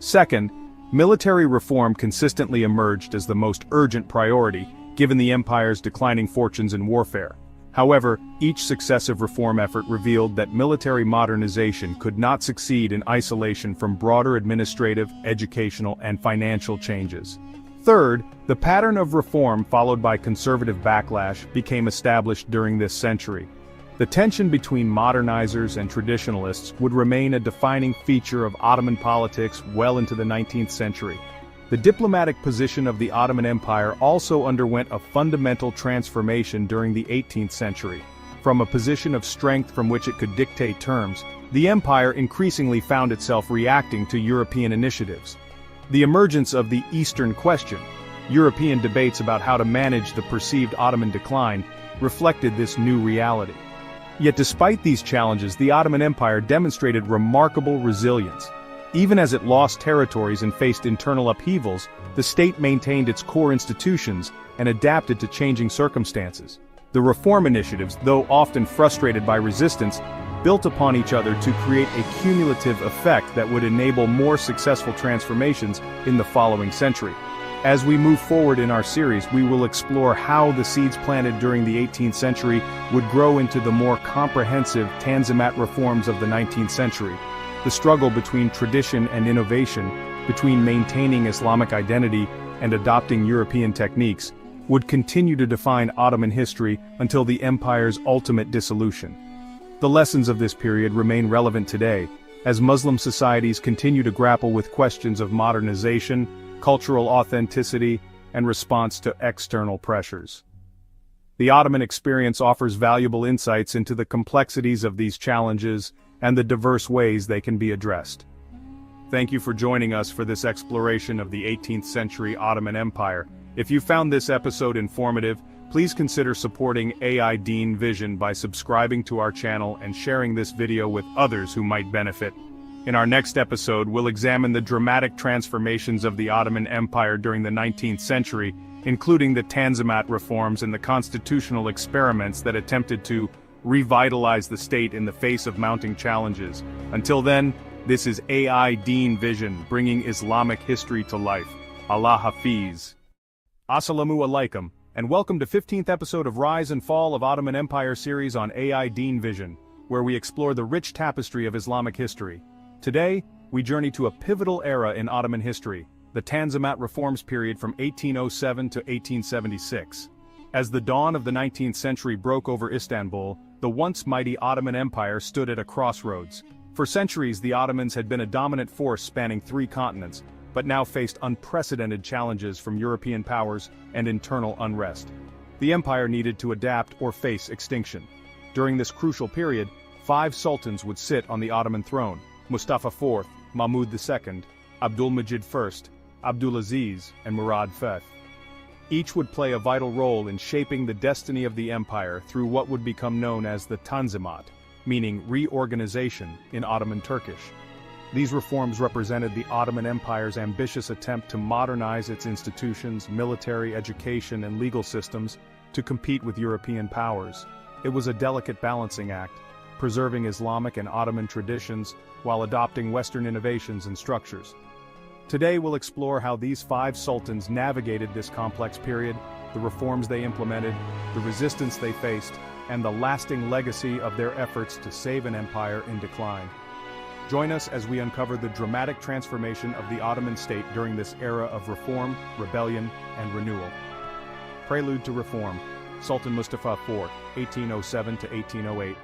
Second, military reform consistently emerged as the most urgent priority, given the empire's declining fortunes in warfare. However, each successive reform effort revealed that military modernization could not succeed in isolation from broader administrative, educational, and financial changes. Third, the pattern of reform followed by conservative backlash became established during this century. The tension between modernizers and traditionalists would remain a defining feature of Ottoman politics well into the 19th century. The diplomatic position of the Ottoman Empire also underwent a fundamental transformation during the 18th century. From a position of strength from which it could dictate terms, the empire increasingly found itself reacting to European initiatives. The emergence of the Eastern Question, European debates about how to manage the perceived Ottoman decline, reflected this new reality. Yet despite these challenges, the Ottoman Empire demonstrated remarkable resilience. Even as it lost territories and faced internal upheavals, the state maintained its core institutions and adapted to changing circumstances. The reform initiatives, though often frustrated by resistance, built upon each other to create a cumulative effect that would enable more successful transformations in the following century. As we move forward in our series, we will explore how the seeds planted during the 18th century would grow into the more comprehensive Tanzimat reforms of the 19th century. The struggle between tradition and innovation, between maintaining Islamic identity and adopting European techniques, would continue to define Ottoman history until the empire's ultimate dissolution. The lessons of this period remain relevant today, as Muslim societies continue to grapple with questions of modernization, cultural authenticity, and response to external pressures. The Ottoman experience offers valuable insights into the complexities of these challenges and the diverse ways they can be addressed. Thank you for joining us for this exploration of the 18th century Ottoman Empire. If you found this episode informative, please consider supporting AI Deen Vision by subscribing to our channel and sharing this video with others who might benefit. In our next episode, we'll examine the dramatic transformations of the Ottoman Empire during the 19th century, including the Tanzimat reforms and the constitutional experiments that attempted to revitalize the state in the face of mounting challenges. Until then, this is AI Deen Vision, bringing Islamic history to life. Allah Hafiz. Assalamu alaikum, and welcome to 15th episode of Rise and Fall of Ottoman Empire series on AI Deen Vision, where we explore the rich tapestry of Islamic history. Today, we journey to a pivotal era in Ottoman history, the Tanzimat reforms period from 1807 to 1876. As the dawn of the 19th century broke over Istanbul, the once mighty Ottoman Empire stood at a crossroads. For centuries, the Ottomans had been a dominant force spanning 3 continents, but now faced unprecedented challenges from European powers and internal unrest. The empire needed to adapt or face extinction. During this crucial period, 5 sultans would sit on the Ottoman throne: Mustafa IV, Mahmud II, Abdul Majid I, Abdulaziz, and Murad. Each would play a vital role in shaping the destiny of the empire through what would become known as the Tanzimat, meaning reorganization in Ottoman Turkish. These reforms represented the Ottoman Empire's ambitious attempt to modernize its institutions, military, education, and legal systems to compete with European powers. It was a delicate balancing act, preserving Islamic and Ottoman traditions while adopting Western innovations and structures. Today we'll explore how these 5 sultans navigated this complex period, the reforms they implemented, the resistance they faced, and the lasting legacy of their efforts to save an empire in decline. Join us as we uncover the dramatic transformation of the Ottoman state during this era of reform, rebellion, and renewal. Prelude to Reform, Sultan Mustafa IV, 1807 to 1808.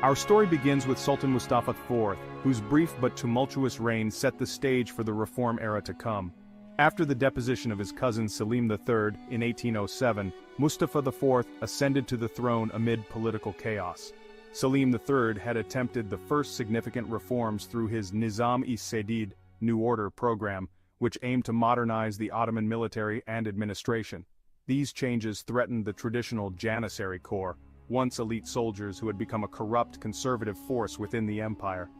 Our story begins with Sultan Mustafa IV, whose brief but tumultuous reign set the stage for the reform era to come. After the deposition of his cousin Selim III in 1807, Mustafa IV ascended to the throne amid political chaos. Selim III had attempted the first significant reforms through his Nizam-i-Sedid, New Order program, which aimed to modernize the Ottoman military and administration. These changes threatened the traditional Janissary Corps, once elite soldiers who had become a corrupt conservative force within the empire.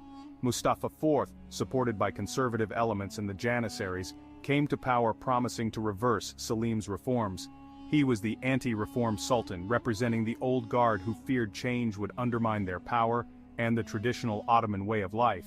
Mustafa IV, supported by conservative elements in the Janissaries, came to power promising to reverse Selim's reforms. He was the anti-reform sultan, representing the old guard who feared change would undermine their power and the traditional Ottoman way of life.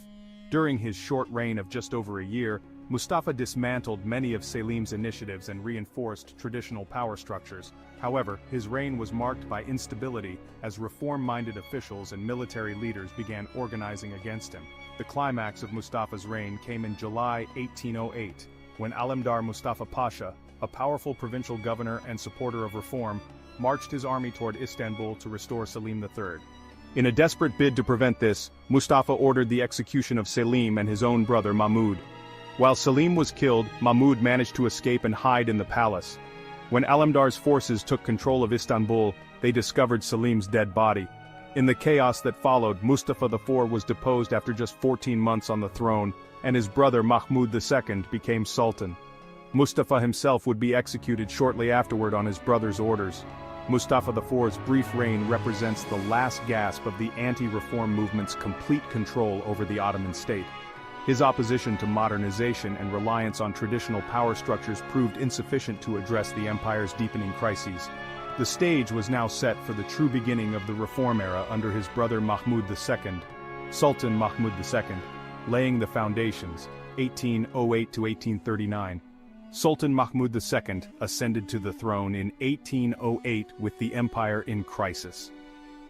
During his short reign of just over a year, Mustafa dismantled many of Selim's initiatives and reinforced traditional power structures. However, his reign was marked by instability as reform-minded officials and military leaders began organizing against him. The climax of Mustafa's reign came in July 1808, when Alemdar Mustafa Pasha, a powerful provincial governor and supporter of reform, marched his army toward Istanbul to restore Selim III. In a desperate bid to prevent this, Mustafa ordered the execution of Selim and his own brother Mahmud. While Selim was killed, Mahmud managed to escape and hide in the palace. When Alemdar's forces took control of Istanbul, they discovered Selim's dead body. In the chaos that followed, Mustafa IV was deposed after just 14 months on the throne, and his brother Mahmud II became sultan. Mustafa himself would be executed shortly afterward on his brother's orders. Mustafa IV's brief reign represents the last gasp of the anti-reform movement's complete control over the Ottoman state. His opposition to modernization and reliance on traditional power structures proved insufficient to address the empire's deepening crises. The stage was now set for the true beginning of the reform era under his brother Mahmud II, Sultan Mahmud II, laying the foundations, 1808 to 1839. Sultan Mahmud II ascended to the throne in 1808 with the empire in crisis.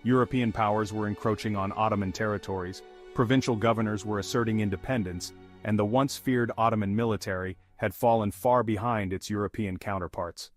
European powers were encroaching on Ottoman territories, provincial governors were asserting independence, and the once feared Ottoman military had fallen far behind its European counterparts.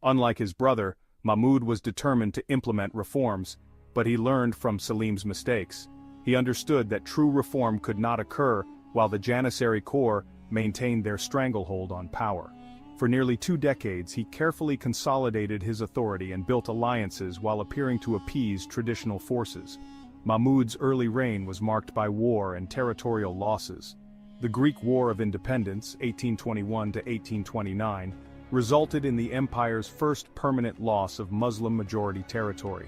Unlike his brother, Mahmud was determined to implement reforms, but he learned from Selim's mistakes. He understood that true reform could not occur while the Janissary Corps maintained their stranglehold on power. For nearly 2 decades he carefully consolidated his authority and built alliances while appearing to appease traditional forces. Mahmud's early reign was marked by war and territorial losses. The Greek War of Independence, 1821 to 1829, resulted in the empire's first permanent loss of Muslim-majority territory.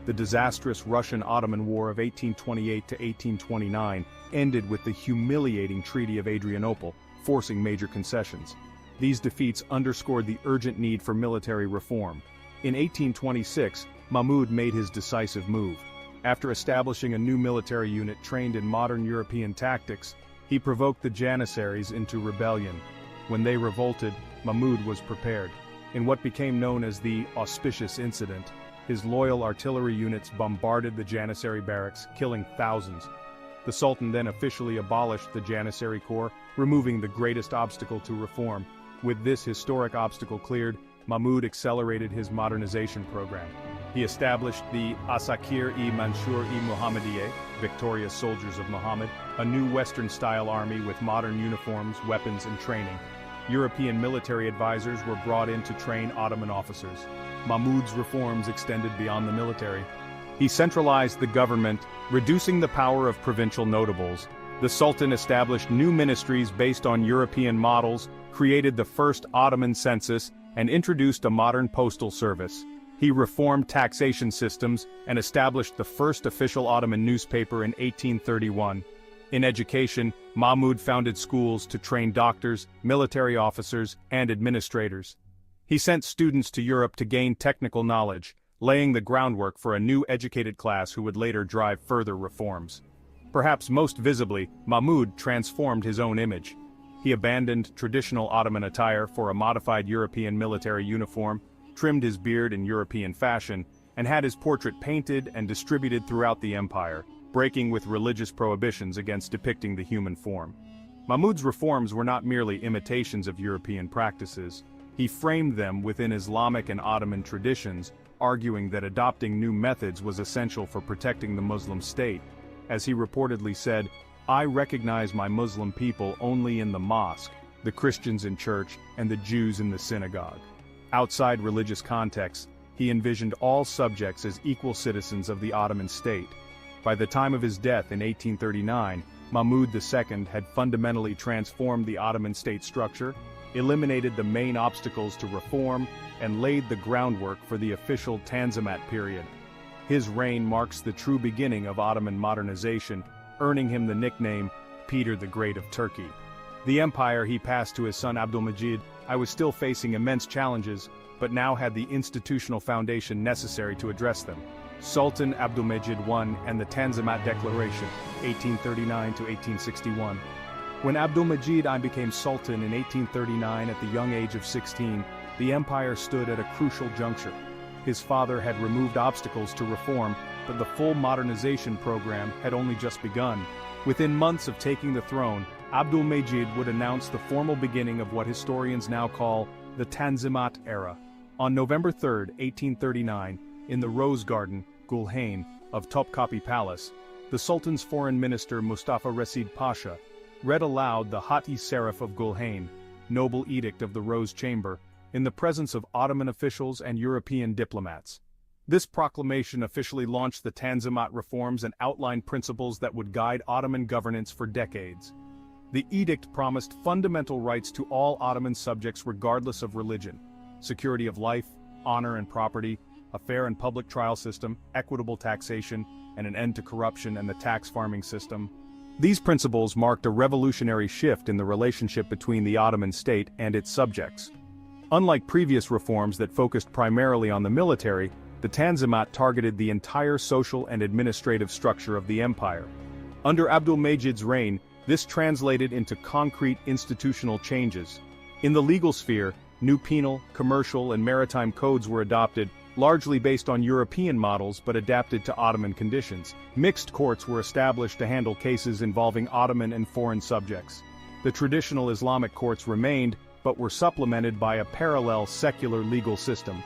The disastrous Russian-Ottoman War of 1828 to 1829 ended with the humiliating Treaty of Adrianople, forcing major concessions. These defeats underscored the urgent need for military reform. In 1826, Mahmud made his decisive move. After establishing a new military unit trained in modern European tactics, he provoked the Janissaries into rebellion. When they revolted, Mahmud was prepared. In what became known as the Auspicious Incident, his loyal artillery units bombarded the Janissary barracks, killing thousands. The Sultan then officially abolished the Janissary Corps, removing the greatest obstacle to reform. With this historic obstacle cleared, Mahmud accelerated his modernization program. He established the Asakir-i-Mansur-i-Muhammadiye, victorious soldiers of Muhammad, a new Western-style army with modern uniforms, weapons, and training. European military advisors were brought in to train Ottoman officers. Mahmud's reforms extended beyond the military. He centralized the government, reducing the power of provincial notables. The Sultan established new ministries based on European models, created the first Ottoman census, and introduced a modern postal service. He reformed taxation systems and established the first official Ottoman newspaper in 1831. In education, Mahmud founded schools to train doctors, military officers, and administrators. He sent students to Europe to gain technical knowledge, laying the groundwork for a new educated class who would later drive further reforms. Perhaps most visibly, Mahmud transformed his own image. He abandoned traditional Ottoman attire for a modified European military uniform, trimmed his beard in European fashion, and had his portrait painted and distributed throughout the empire, breaking with religious prohibitions against depicting the human form. Mahmud's reforms were not merely imitations of European practices. He framed them within Islamic and Ottoman traditions, arguing that adopting new methods was essential for protecting the Muslim state. As he reportedly said, "I recognize my Muslim people only in the mosque, the Christians in church, and the Jews in the synagogue." Outside religious contexts, he envisioned all subjects as equal citizens of the Ottoman state. By the time of his death in 1839, Mahmud II had fundamentally transformed the Ottoman state structure, eliminated the main obstacles to reform, and laid the groundwork for the official Tanzimat period. His reign marks the true beginning of Ottoman modernization, earning him the nickname Peter the Great of Turkey. The empire he passed to his son Abdulmajid I was still facing immense challenges, but now had the institutional foundation necessary to address them. Sultan Abdulmajid I and the Tanzimat Declaration, 1839 to 1861. When Abdulmajid I became Sultan in 1839 at the young age of 16, the empire stood at a crucial juncture. His father had removed obstacles to reform, but the full modernization program had only just begun. Within months of taking the throne, Abdulmajid would announce the formal beginning of what historians now call the Tanzimat era. On November 3, 1839, in the Rose Garden, Gulhane, of Topkapi Palace, the Sultan's foreign minister Mustafa Resid Pasha read aloud the Hati Serif of Gulhane, noble edict of the Rose Chamber, in the presence of Ottoman officials and European diplomats. This proclamation officially launched the Tanzimat reforms and outlined principles that would guide Ottoman governance for decades. The edict promised fundamental rights to all Ottoman subjects regardless of religion, security of life, honor and property, a fair and public trial system, equitable taxation, and an end to corruption and the tax farming system. These principles marked a revolutionary shift in the relationship between the Ottoman state and its subjects. Unlike previous reforms that focused primarily on the military, the Tanzimat targeted the entire social and administrative structure of the empire. Under Abdulmajid's reign, this translated into concrete institutional changes. In the legal sphere, new penal, commercial, and maritime codes were adopted, largely based on European models but adapted to Ottoman conditions. Mixed courts were established to handle cases involving Ottoman and foreign subjects. The traditional Islamic courts remained, but were supplemented by a parallel secular legal system.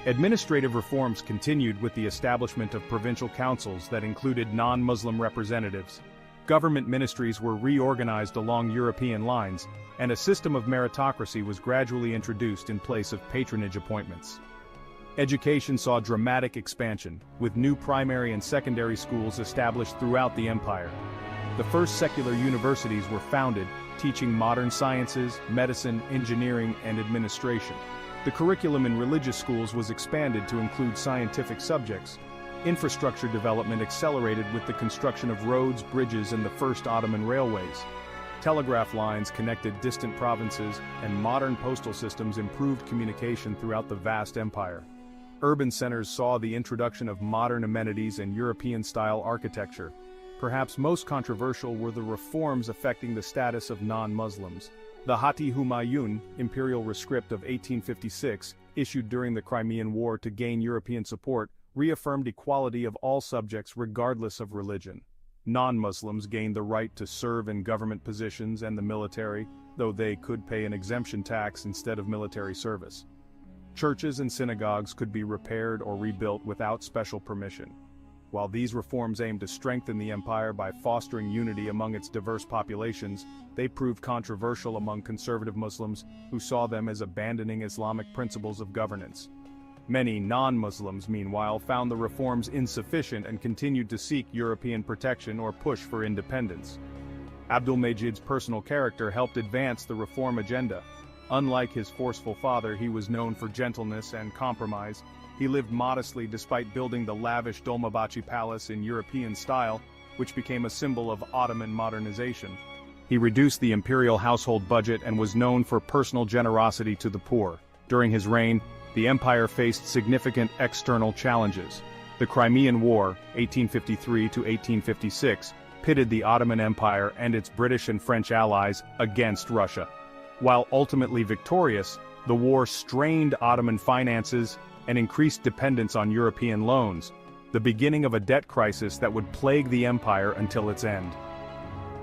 Administrative reforms continued with the establishment of provincial councils that included non-Muslim representatives. Government ministries were reorganized along European lines, and a system of meritocracy was gradually introduced in place of patronage appointments. Education saw dramatic expansion, with new primary and secondary schools established throughout the empire. The first secular universities were founded, teaching modern sciences, medicine, engineering, and administration. The curriculum in religious schools was expanded to include scientific subjects. Infrastructure development accelerated with the construction of roads, bridges, and the first Ottoman railways. Telegraph lines connected distant provinces, and modern postal systems improved communication throughout the vast empire. Urban centers saw the introduction of modern amenities and European-style architecture. Perhaps most controversial were the reforms affecting the status of non-Muslims. The Hati Humayun, imperial rescript of 1856, issued during the Crimean War to gain European support, reaffirmed equality of all subjects regardless of religion. Non-Muslims gained the right to serve in government positions and the military, though they could pay an exemption tax instead of military service. Churches and synagogues could be repaired or rebuilt without special permission. While these reforms aimed to strengthen the empire by fostering unity among its diverse populations, they proved controversial among conservative Muslims who saw them as abandoning Islamic principles of governance. Many non-Muslims, meanwhile, found the reforms insufficient and continued to seek European protection or push for independence. Abdulmajid's personal character helped advance the reform agenda. Unlike his forceful father, he was known for gentleness and compromise. He lived modestly despite building the lavish Dolmabahce Palace in European style, which became a symbol of Ottoman modernization. He reduced the imperial household budget and was known for personal generosity to the poor. During his reign, the empire faced significant external challenges. The Crimean War, 1853 to 1856, pitted the Ottoman Empire and its British and French allies against Russia. While ultimately victorious, the war strained Ottoman finances and increased dependence on European loans, the beginning of a debt crisis that would plague the empire until its end.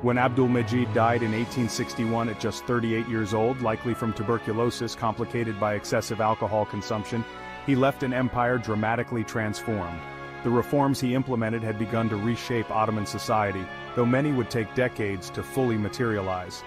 When Abdul Majid died in 1861 at just 38 years old, likely from tuberculosis complicated by excessive alcohol consumption, he left an empire dramatically transformed. The reforms he implemented had begun to reshape Ottoman society, though many would take decades to fully materialize.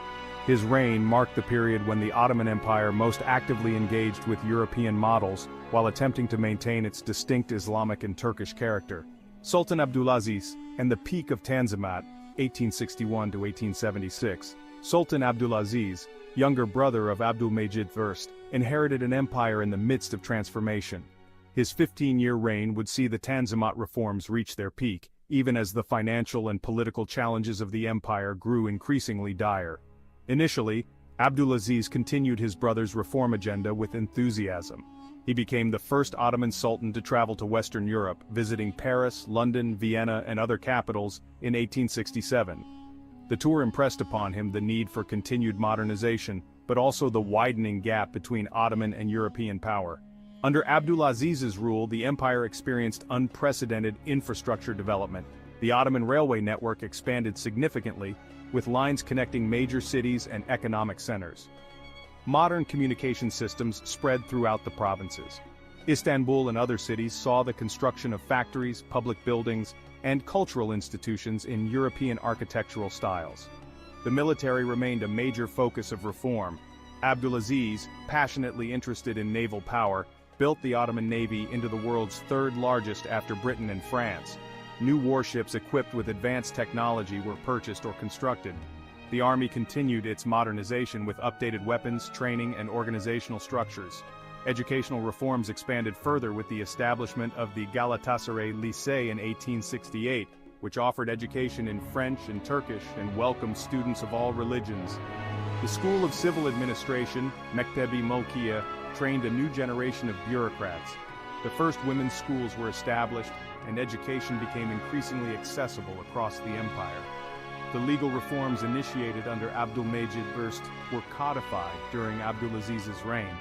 His reign marked the period when the Ottoman Empire most actively engaged with European models, while attempting to maintain its distinct Islamic and Turkish character. Sultan Abdulaziz, and the peak of Tanzimat, 1861 to 1876, Sultan Abdulaziz, younger brother of Abdul Majid I, inherited an empire in the midst of transformation. His 15-year reign would see the Tanzimat reforms reach their peak, even as the financial and political challenges of the empire grew increasingly dire. Initially, Abdulaziz continued his brother's reform agenda with enthusiasm. He became the first Ottoman Sultan to travel to Western Europe, visiting Paris, London, Vienna, and other capitals in 1867. The tour impressed upon him the need for continued modernization, but also the widening gap between Ottoman and European power. Under Abdulaziz's rule, the empire experienced unprecedented infrastructure development. The Ottoman railway network expanded significantly, with lines connecting major cities and economic centers. Modern communication systems spread throughout the provinces. Istanbul and other cities saw the construction of factories, public buildings, and cultural institutions in European architectural styles. The military remained a major focus of reform. Abdulaziz, passionately interested in naval power, built the Ottoman Navy into the world's third largest after Britain and France. New warships equipped with advanced technology were purchased or constructed. The army continued its modernization with updated weapons, training, and organizational structures. Educational reforms expanded further with the establishment of the Galatasaray Lycée in 1868, which offered education in French and Turkish and welcomed students of all religions. The School of Civil Administration, Mektebi Mulkiye, trained a new generation of bureaucrats. The first women's schools were established, and education became increasingly accessible across the empire. The legal reforms initiated under Abdul Majid I were codified during Abdulaziz's reign.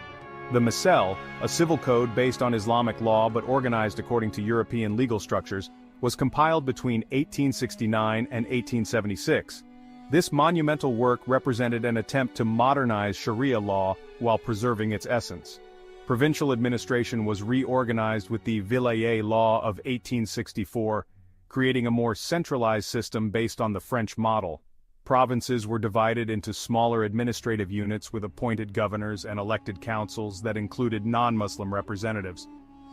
The Misal, a civil code based on Islamic law but organized according to European legal structures, was compiled between 1869 and 1876. This monumental work represented an attempt to modernize Sharia law while preserving its essence. Provincial administration was reorganized with the Vilayet law of 1864, creating a more centralized system based on the French model. Provinces were divided into smaller administrative units with appointed governors and elected councils that included non-Muslim representatives.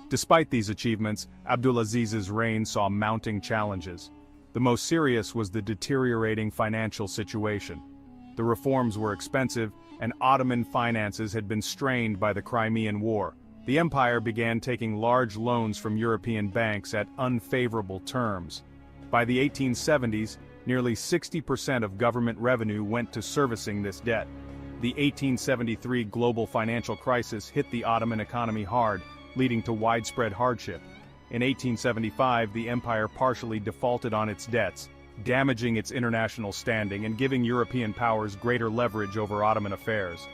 Despite these achievements, Abdulaziz's reign saw mounting challenges. The most serious was the deteriorating financial situation. The reforms were expensive, and Ottoman finances had been strained by the Crimean War. The empire began taking large loans from European banks at unfavorable terms. By the 1870s, nearly 60% of government revenue went to servicing this debt. The 1873 global financial crisis hit the Ottoman economy hard, leading to widespread hardship. In 1875, the empire partially defaulted on its debts, damaging its international standing and giving European powers greater leverage over Ottoman affairs.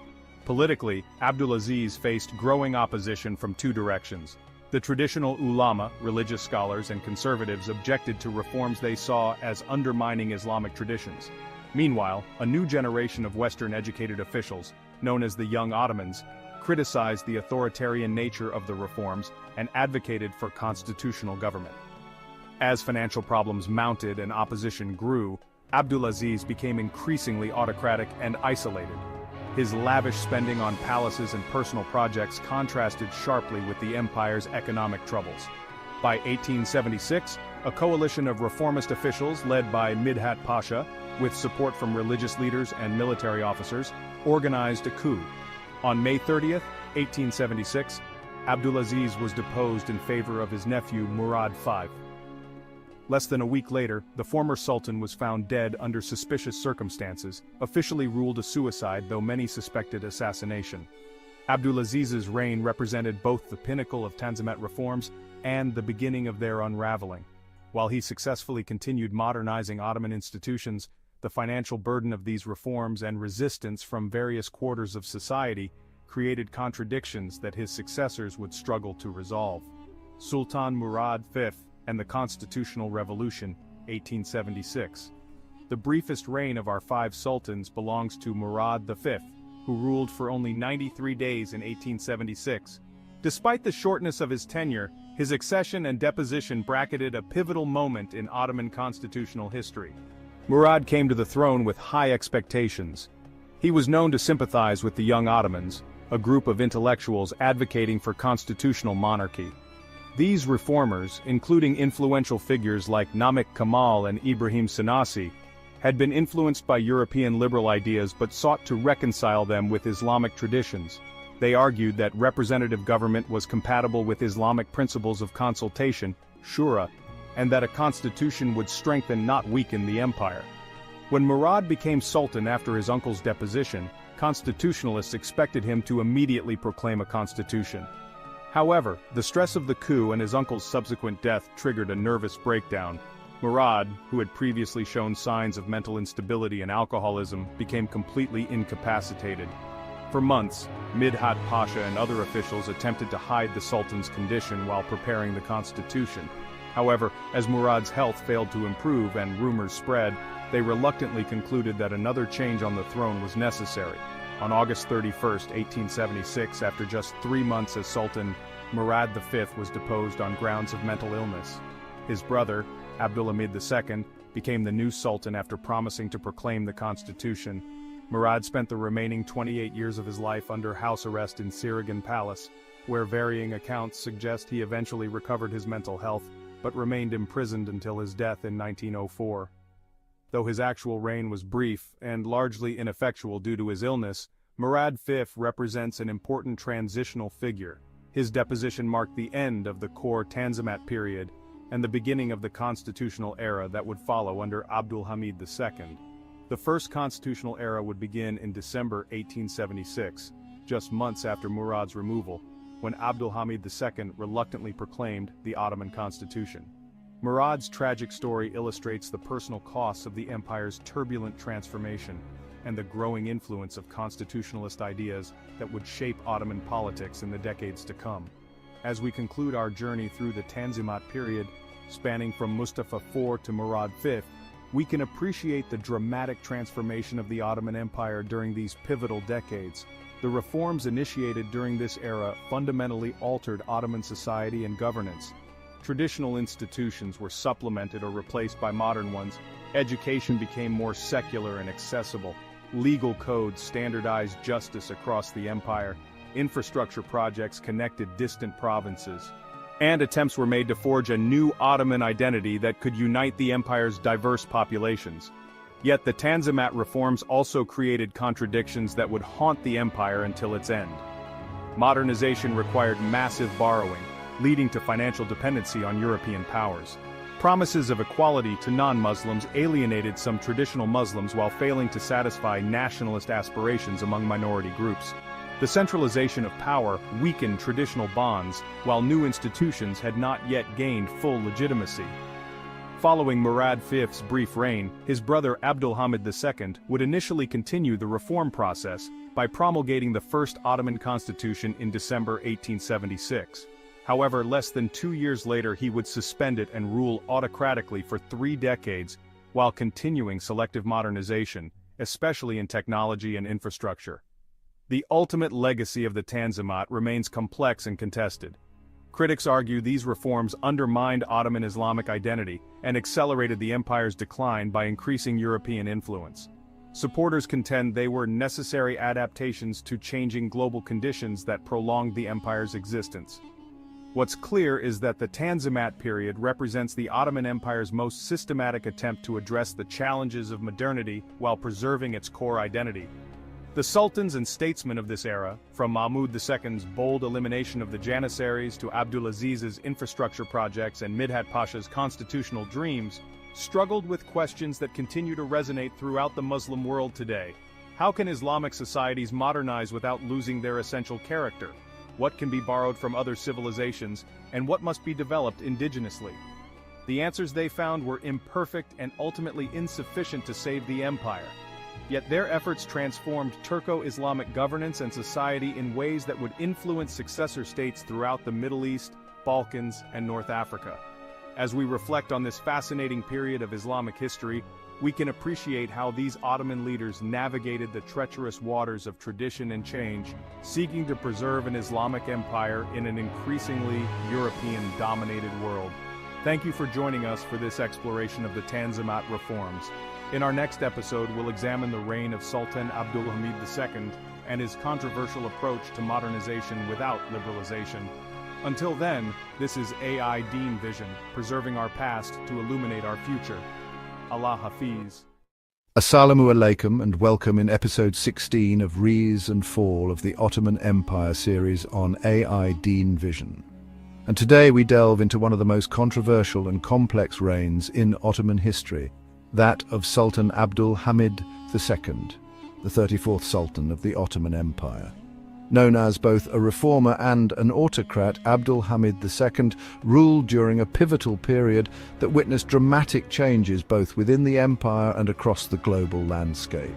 Politically, Abdulaziz faced growing opposition from two directions. The traditional ulama, religious scholars and conservatives objected to reforms they saw as undermining Islamic traditions. Meanwhile, a new generation of Western-educated officials, known as the Young Ottomans, criticized the authoritarian nature of the reforms and advocated for constitutional government. As financial problems mounted and opposition grew, Abdulaziz became increasingly autocratic and isolated. His lavish spending on palaces and personal projects contrasted sharply with the empire's economic troubles. By 1876, a coalition of reformist officials led by Midhat Pasha, with support from religious leaders and military officers, organized a coup. On May 30th, 1876, Abdulaziz was deposed in favor of his nephew Murad V. Less than a week later, the former sultan was found dead under suspicious circumstances, officially ruled a suicide though many suspected assassination. Abdulaziz's reign represented both the pinnacle of Tanzimat reforms and the beginning of their unraveling. While he successfully continued modernizing Ottoman institutions, the financial burden of these reforms and resistance from various quarters of society created contradictions that his successors would struggle to resolve. Sultan Murad V and the Constitutional Revolution, 1876. The briefest reign of our 5 sultans belongs to Murad V, who ruled for only 93 days in 1876. Despite the shortness of his tenure, his accession and deposition bracketed a pivotal moment in Ottoman constitutional history. Murad came to the throne with high expectations. He was known to sympathize with the Young Ottomans, a group of intellectuals advocating for constitutional monarchy. These reformers, including influential figures like Namik Kemal and Ibrahim Sanasi, had been influenced by European liberal ideas but sought to reconcile them with Islamic traditions. They argued that representative government was compatible with Islamic principles of consultation, shura, and that a constitution would strengthen not weaken the empire. When Murad became sultan after his uncle's deposition, constitutionalists expected him to immediately proclaim a constitution. However, the stress of the coup and his uncle's subsequent death triggered a nervous breakdown. Murad, who had previously shown signs of mental instability and alcoholism, became completely incapacitated. For months, Midhat Pasha and other officials attempted to hide the Sultan's condition while preparing the constitution. However, as Murad's health failed to improve and rumors spread, they reluctantly concluded that another change on the throne was necessary. On August 31, 1876, after just 3 months as Sultan, Murad V was deposed on grounds of mental illness. His brother, Abdulhamid II, became the new Sultan after promising to proclaim the constitution. Murad spent the remaining 28 years of his life under house arrest in Siragan Palace, where varying accounts suggest he eventually recovered his mental health, but remained imprisoned until his death in 1904. Though his actual reign was brief and largely ineffectual due to his illness, Murad V represents an important transitional figure. His deposition marked the end of the core Tanzimat period and the beginning of the constitutional era that would follow under Abdul Hamid II. The first constitutional era would begin in December 1876, just months after Murad's removal, when Abdul Hamid II reluctantly proclaimed the Ottoman constitution. Murad's tragic story illustrates the personal costs of the empire's turbulent transformation and the growing influence of constitutionalist ideas that would shape Ottoman politics in the decades to come. As we conclude our journey through the Tanzimat period, spanning from Mustafa IV to Murad V, we can appreciate the dramatic transformation of the Ottoman Empire during these pivotal decades. The reforms initiated during this era fundamentally altered Ottoman society and governance. Traditional institutions were supplemented or replaced by modern ones. Education became more secular and accessible. Legal codes standardized justice across the empire. Infrastructure projects connected distant provinces. And attempts were made to forge a new Ottoman identity that could unite the empire's diverse populations. Yet the Tanzimat reforms also created contradictions that would haunt the empire until its end. Modernization required massive borrowing, leading to financial dependency on European powers. Promises of equality to non-Muslims alienated some traditional Muslims while failing to satisfy nationalist aspirations among minority groups. The centralization of power weakened traditional bonds, while new institutions had not yet gained full legitimacy. Following Murad V's brief reign, his brother Abdul Hamid II would initially continue the reform process by promulgating the first Ottoman constitution in December 1876. However, less than 2 years later he would suspend it and rule autocratically for 3 decades, while continuing selective modernization, especially in technology and infrastructure. The ultimate legacy of the Tanzimat remains complex and contested. Critics argue these reforms undermined Ottoman Islamic identity and accelerated the empire's decline by increasing European influence. Supporters contend they were necessary adaptations to changing global conditions that prolonged the empire's existence. What's clear is that the Tanzimat period represents the Ottoman Empire's most systematic attempt to address the challenges of modernity while preserving its core identity. The sultans and statesmen of this era, from Mahmud II's bold elimination of the Janissaries to Abdulaziz's infrastructure projects and Midhat Pasha's constitutional dreams, struggled with questions that continue to resonate throughout the Muslim world today. How can Islamic societies modernize without losing their essential character? What can be borrowed from other civilizations, and what must be developed indigenously? The answers they found were imperfect and ultimately insufficient to save the empire. Yet their efforts transformed Turco-Islamic governance and society in ways that would influence successor states throughout the Middle East, Balkans, and North Africa. As we reflect on this fascinating period of Islamic history, we can appreciate how these Ottoman leaders navigated the treacherous waters of tradition and change, seeking to preserve an Islamic empire in an increasingly European-dominated world. Thank you for joining us for this exploration of the Tanzimat reforms. In our next episode, we'll examine the reign of Sultan Abdul Hamid II and his controversial approach to modernization without liberalization. Until then, this is AI Deen Vision, preserving our past to illuminate our future. Allah Hafiz. Assalamu alaikum and welcome in episode 16 of Rise and Fall of the Ottoman Empire series on AI Deen Vision. And today we delve into one of the most controversial and complex reigns in Ottoman history, that of Sultan Abdul Hamid II, the 34th Sultan of the Ottoman Empire. Known as both a reformer and an autocrat, Abdul Hamid II ruled during a pivotal period that witnessed dramatic changes both within the empire and across the global landscape.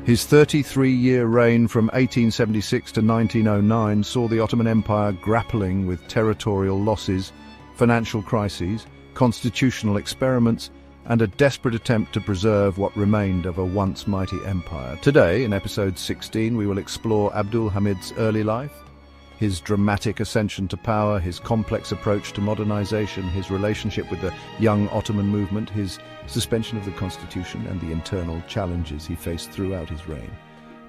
His 33-year reign from 1876 to 1909 saw the Ottoman Empire grappling with territorial losses, financial crises, constitutional experiments, and a desperate attempt to preserve what remained of a once mighty empire. Today, in episode 16, we will explore Abdul Hamid's early life, his dramatic ascension to power, his complex approach to modernization, his relationship with the young Ottoman movement, his suspension of the constitution, and the internal challenges he faced throughout his reign.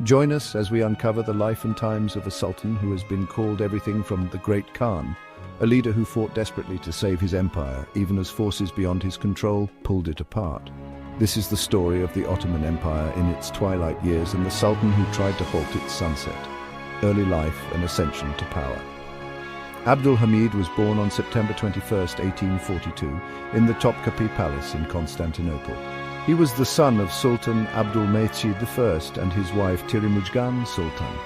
Join us as we uncover the life and times of a sultan who has been called everything from the Great Khan, a leader who fought desperately to save his empire, even as forces beyond his control pulled it apart. This is the story of the Ottoman Empire in its twilight years and the sultan who tried to halt its sunset. Early life and ascension to power. Abdul Hamid was born on September 21, 1842, in the Topkapi Palace in Constantinople. He was the son of Sultan Abdülmecid I and his wife Tirimujgan Sultan.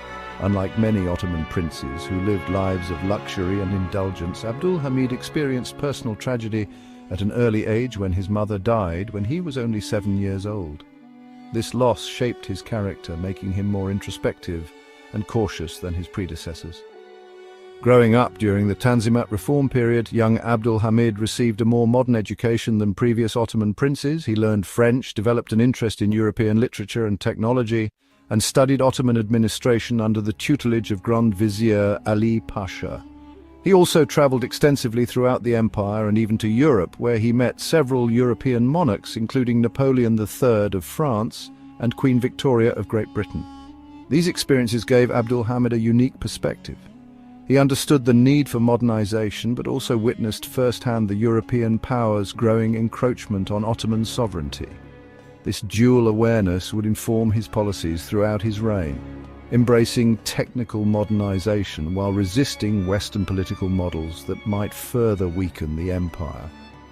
Unlike many Ottoman princes who lived lives of luxury and indulgence, Abdul Hamid experienced personal tragedy at an early age when his mother died when he was only 7 years old. This loss shaped his character, making him more introspective and cautious than his predecessors. Growing up during the Tanzimat reform period, young Abdul Hamid received a more modern education than previous Ottoman princes. He learned French, developed an interest in European literature and technology, and studied Ottoman administration under the tutelage of Grand Vizier Ali Pasha. He also traveled extensively throughout the empire and even to Europe, where he met several European monarchs, including Napoleon III of France and Queen Victoria of Great Britain. These experiences gave Abdul Hamid a unique perspective. He understood the need for modernization, but also witnessed firsthand the European powers' growing encroachment on Ottoman sovereignty. This dual awareness would inform his policies throughout his reign, embracing technical modernization while resisting Western political models that might further weaken the empire.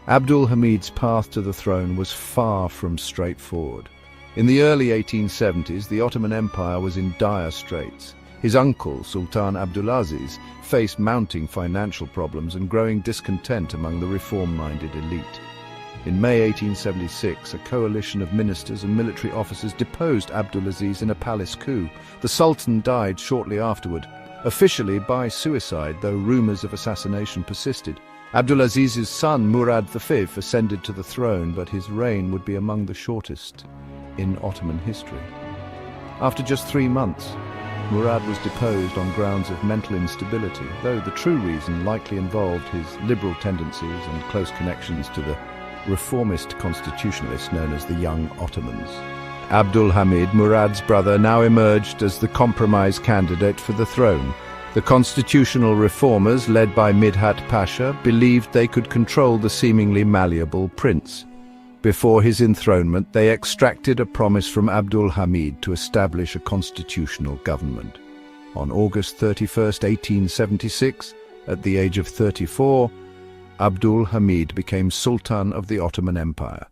Abdul Hamid's path to the throne was far from straightforward. In the early 1870s, the Ottoman Empire was in dire straits. His uncle, Sultan Abdulaziz, faced mounting financial problems and growing discontent among the reform-minded elite. In May 1876, a coalition of ministers and military officers deposed Abdulaziz in a palace coup. The Sultan died shortly afterward, officially by suicide, though rumors of assassination persisted. Abdulaziz's son, Murad V, ascended to the throne, but his reign would be among the shortest in Ottoman history. After just 3 months, Murad was deposed on grounds of mental instability, though the true reason likely involved his liberal tendencies and close connections to the reformist constitutionalists known as the Young Ottomans. Abdul Hamid, Murad's brother, now emerged as the compromise candidate for the throne. The constitutional reformers, led by Midhat Pasha, believed they could control the seemingly malleable prince. Before his enthronement, they extracted a promise from Abdul Hamid to establish a constitutional government. On August 31st, 1876, at the age of 34, Abdul Hamid became Sultan of the Ottoman Empire.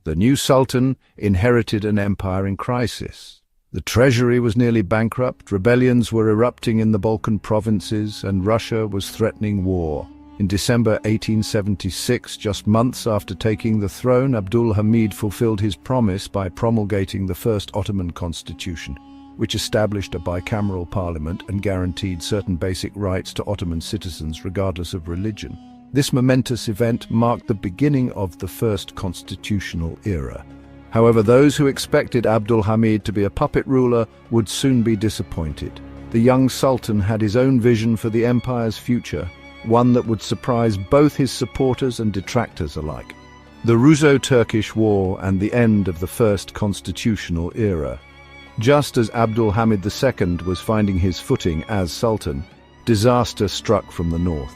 The new Sultan inherited an empire in crisis. The treasury was nearly bankrupt, rebellions were erupting in the Balkan provinces, and Russia was threatening war. In December 1876, just months after taking the throne, Abdul Hamid fulfilled his promise by promulgating the first Ottoman constitution, which established a bicameral parliament and guaranteed certain basic rights to Ottoman citizens regardless of religion. This momentous event marked the beginning of the first constitutional era. However, those who expected Abdul Hamid to be a puppet ruler would soon be disappointed. The young Sultan had his own vision for the empire's future, one that would surprise both his supporters and detractors alike. The Russo-Turkish War and the end of the first constitutional era. Just as Abdul Hamid II was finding his footing as Sultan, disaster struck from the north.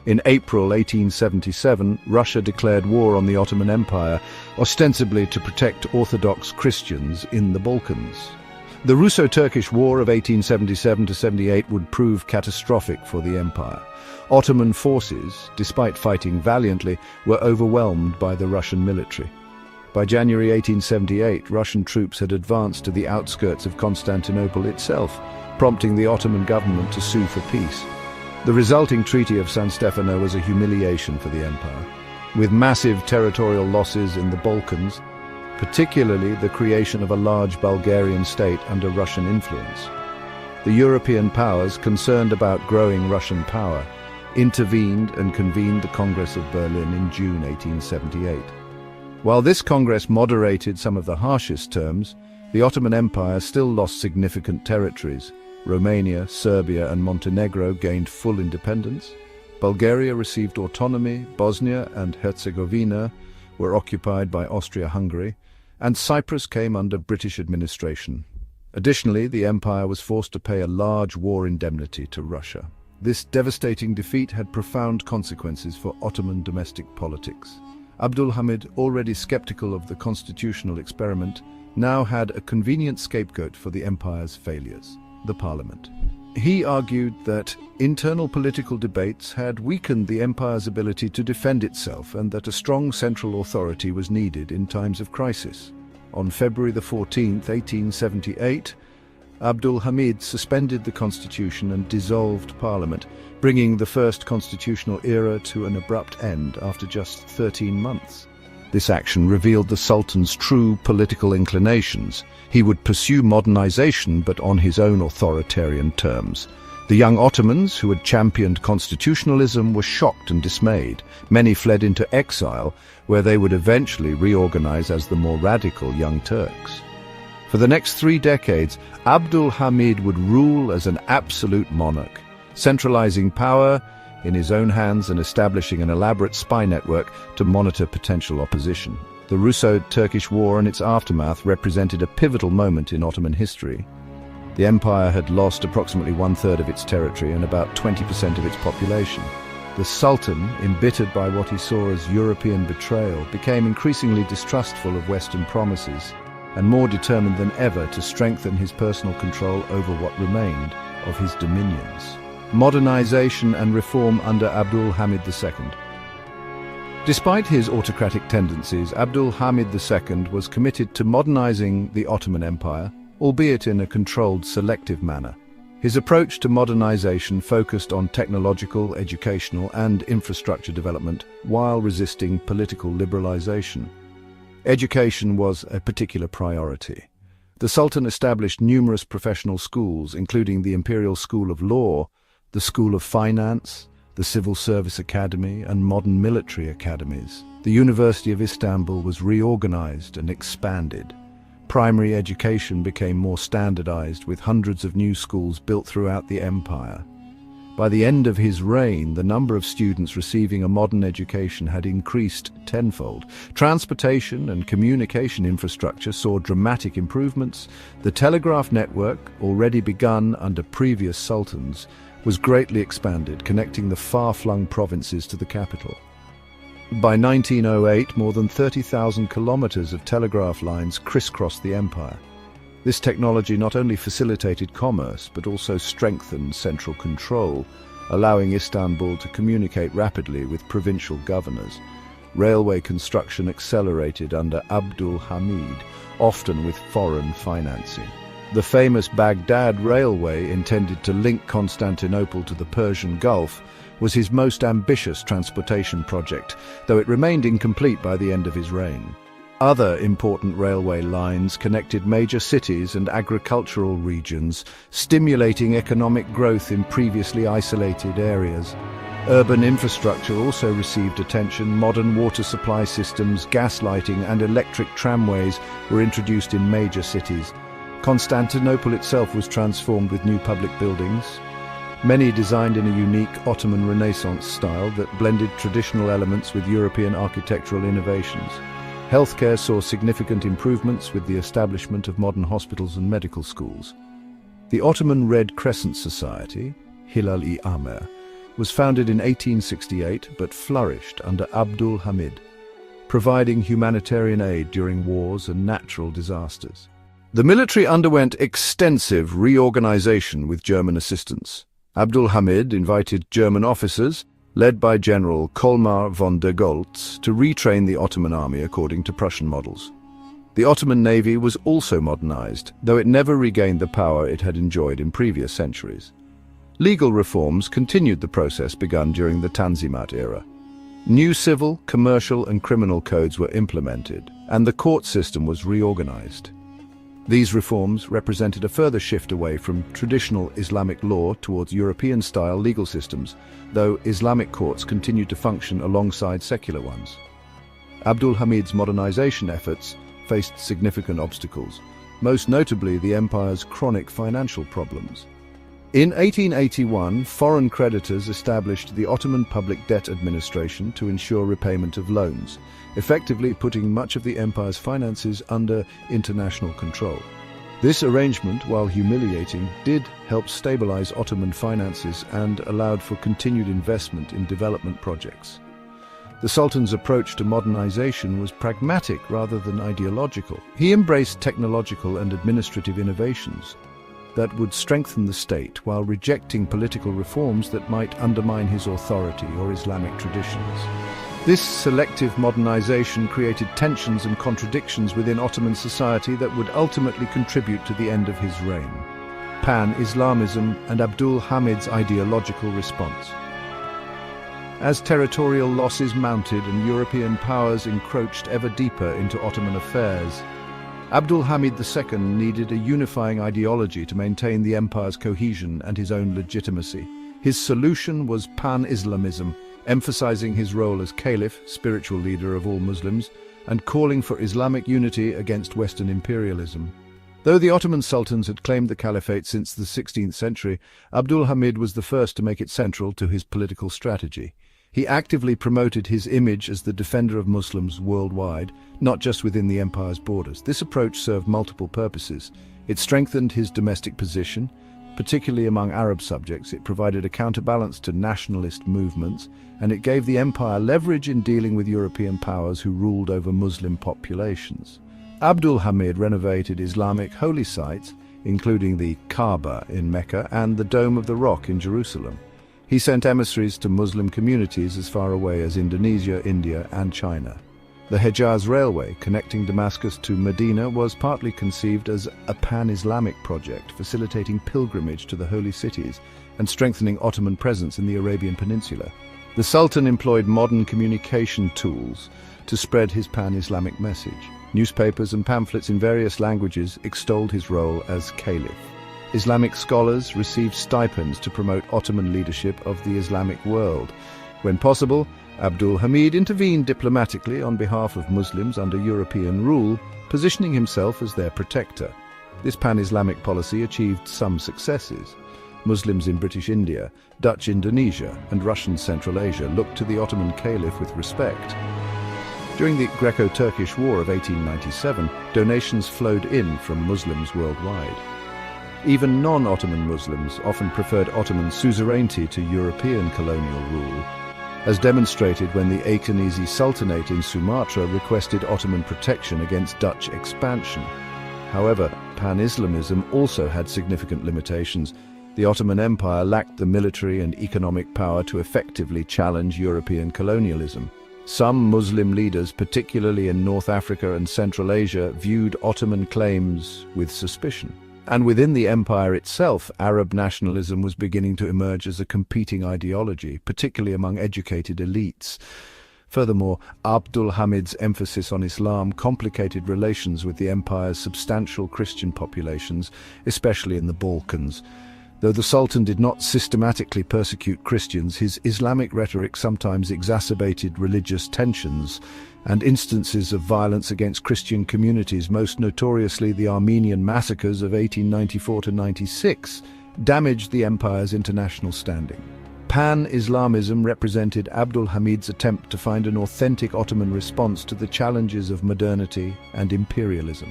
In April 1877, Russia declared war on the Ottoman Empire, ostensibly to protect Orthodox Christians in the Balkans. The Russo-Turkish War of 1877–78 would prove catastrophic for the empire. Ottoman forces, despite fighting valiantly, were overwhelmed by the Russian military. By January 1878, Russian troops had advanced to the outskirts of Constantinople itself, prompting the Ottoman government to sue for peace. The resulting Treaty of San Stefano was a humiliation for the empire, with massive territorial losses in the Balkans, particularly the creation of a large Bulgarian state under Russian influence. The European powers, concerned about growing Russian power, intervened and convened the Congress of Berlin in June 1878. While this Congress moderated some of the harshest terms, the Ottoman Empire still lost significant territories. Romania, Serbia and Montenegro gained full independence. Bulgaria received autonomy, Bosnia and Herzegovina were occupied by Austria-Hungary, and Cyprus came under British administration. Additionally, the empire was forced to pay a large war indemnity to Russia. This devastating defeat had profound consequences for Ottoman domestic politics. Abdul Hamid, already skeptical of the constitutional experiment, now had a convenient scapegoat for the empire's failures: the parliament. He argued that internal political debates had weakened the empire's ability to defend itself and that a strong central authority was needed in times of crisis. On February 14, 1878, Abdul Hamid suspended the constitution and dissolved parliament, bringing the first constitutional era to an abrupt end after just 13 months. This action revealed the Sultan's true political inclinations. He would pursue modernization, but on his own authoritarian terms. The young Ottomans, who had championed constitutionalism, were shocked and dismayed. Many fled into exile, where they would eventually reorganize as the more radical Young Turks. For the next 3 decades, Abdul Hamid would rule as an absolute monarch, centralizing power in his own hands and establishing an elaborate spy network to monitor potential opposition. The Russo-Turkish War and its aftermath represented a pivotal moment in Ottoman history. The empire had lost approximately 1/3 of its territory and about 20% of its population. The Sultan, embittered by what he saw as European betrayal, became increasingly distrustful of Western promises and more determined than ever to strengthen his personal control over what remained of his dominions. Modernization and reform under Abdul Hamid II. Despite his autocratic tendencies, Abdul Hamid II was committed to modernizing the Ottoman Empire, albeit in a controlled, selective manner. His approach to modernization focused on technological, educational, and infrastructure development while resisting political liberalization. Education was a particular priority. The Sultan established numerous professional schools, including the Imperial School of Law, the School of Finance, the Civil Service Academy, and modern military academies. The University of Istanbul was reorganized and expanded. Primary education became more standardized, with hundreds of new schools built throughout the empire. By the end of his reign, the number of students receiving a modern education had increased tenfold. Transportation and communication infrastructure saw dramatic improvements. The telegraph network, already begun under previous sultans, was greatly expanded, connecting the far-flung provinces to the capital. By 1908, more than 30,000 kilometers of telegraph lines crisscrossed the empire. This technology not only facilitated commerce, but also strengthened central control, allowing Istanbul to communicate rapidly with provincial governors. Railway construction accelerated under Abdul Hamid, often with foreign financing. The famous Baghdad Railway, intended to link Constantinople to the Persian Gulf, was his most ambitious transportation project, though it remained incomplete by the end of his reign. Other important railway lines connected major cities and agricultural regions, stimulating economic growth in previously isolated areas. Urban infrastructure also received attention. Modern water supply systems, gas lighting, and electric tramways were introduced in major cities. Constantinople itself was transformed with new public buildings, many designed in a unique Ottoman Renaissance style that blended traditional elements with European architectural innovations. Healthcare saw significant improvements with the establishment of modern hospitals and medical schools. The Ottoman Red Crescent Society, Hilal-i-Ahmer, was founded in 1868 but flourished under Abdul Hamid, providing humanitarian aid during wars and natural disasters. The military underwent extensive reorganization with German assistance. Abdul Hamid invited German officers, led by General Colmar von der Goltz, to retrain the Ottoman army according to Prussian models. The Ottoman navy was also modernized, though it never regained the power it had enjoyed in previous centuries. Legal reforms continued the process begun during the Tanzimat era. New civil, commercial, and criminal codes were implemented, and the court system was reorganized. These reforms represented a further shift away from traditional Islamic law towards European-style legal systems, though Islamic courts continued to function alongside secular ones. Abdul Hamid's modernization efforts faced significant obstacles, most notably the empire's chronic financial problems. In 1881, foreign creditors established the Ottoman Public Debt Administration to ensure repayment of loans, effectively putting much of the empire's finances under international control. This arrangement, while humiliating, did help stabilize Ottoman finances and allowed for continued investment in development projects. The Sultan's approach to modernization was pragmatic rather than ideological. He embraced technological and administrative innovations that would strengthen the state while rejecting political reforms that might undermine his authority or Islamic traditions. This selective modernization created tensions and contradictions within Ottoman society that would ultimately contribute to the end of his reign. Pan-Islamism and Abdul Hamid's ideological response. As territorial losses mounted and European powers encroached ever deeper into Ottoman affairs, Abdul Hamid II needed a unifying ideology to maintain the empire's cohesion and his own legitimacy. His solution was pan-Islamism, emphasizing his role as caliph, spiritual leader of all Muslims, and calling for Islamic unity against Western imperialism. Though the Ottoman sultans had claimed the caliphate since the 16th century, Abdul Hamid was the first to make it central to his political strategy. He actively promoted his image as the defender of Muslims worldwide, not just within the empire's borders. This approach served multiple purposes. It strengthened his domestic position, particularly among Arab subjects. It provided a counterbalance to nationalist movements, and it gave the empire leverage in dealing with European powers who ruled over Muslim populations. Abdul Hamid renovated Islamic holy sites, including the Kaaba in Mecca and the Dome of the Rock in Jerusalem. He sent emissaries to Muslim communities as far away as Indonesia, India, and China. The Hejaz Railway, connecting Damascus to Medina, was partly conceived as a pan-Islamic project, facilitating pilgrimage to the holy cities and strengthening Ottoman presence in the Arabian Peninsula. The Sultan employed modern communication tools to spread his pan-Islamic message. Newspapers and pamphlets in various languages extolled his role as caliph. Islamic scholars received stipends to promote Ottoman leadership of the Islamic world. When possible, Abdul Hamid intervened diplomatically on behalf of Muslims under European rule, positioning himself as their protector. This pan-Islamic policy achieved some successes. Muslims in British India, Dutch Indonesia, and Russian Central Asia looked to the Ottoman Caliph with respect. During the Greco-Turkish War of 1897, donations flowed in from Muslims worldwide. Even non-Ottoman Muslims often preferred Ottoman suzerainty to European colonial rule. as demonstrated when the Akhenezi Sultanate in Sumatra requested Ottoman protection against Dutch expansion. However, pan-Islamism also had significant limitations. The Ottoman Empire lacked the military and economic power to effectively challenge European colonialism. Some Muslim leaders, particularly in North Africa and Central Asia, viewed Ottoman claims with suspicion. And within the empire itself, Arab nationalism was beginning to emerge as a competing ideology, particularly among educated elites. Furthermore, Abdul Hamid's emphasis on Islam complicated relations with the empire's substantial Christian populations, especially in the Balkans. Though the Sultan did not systematically persecute Christians, his Islamic rhetoric sometimes exacerbated religious tensions, and instances of violence against Christian communities, most notoriously the Armenian massacres of 1894–96, damaged the empire's international standing. Pan-Islamism represented Abdul Hamid's attempt to find an authentic Ottoman response to the challenges of modernity and imperialism.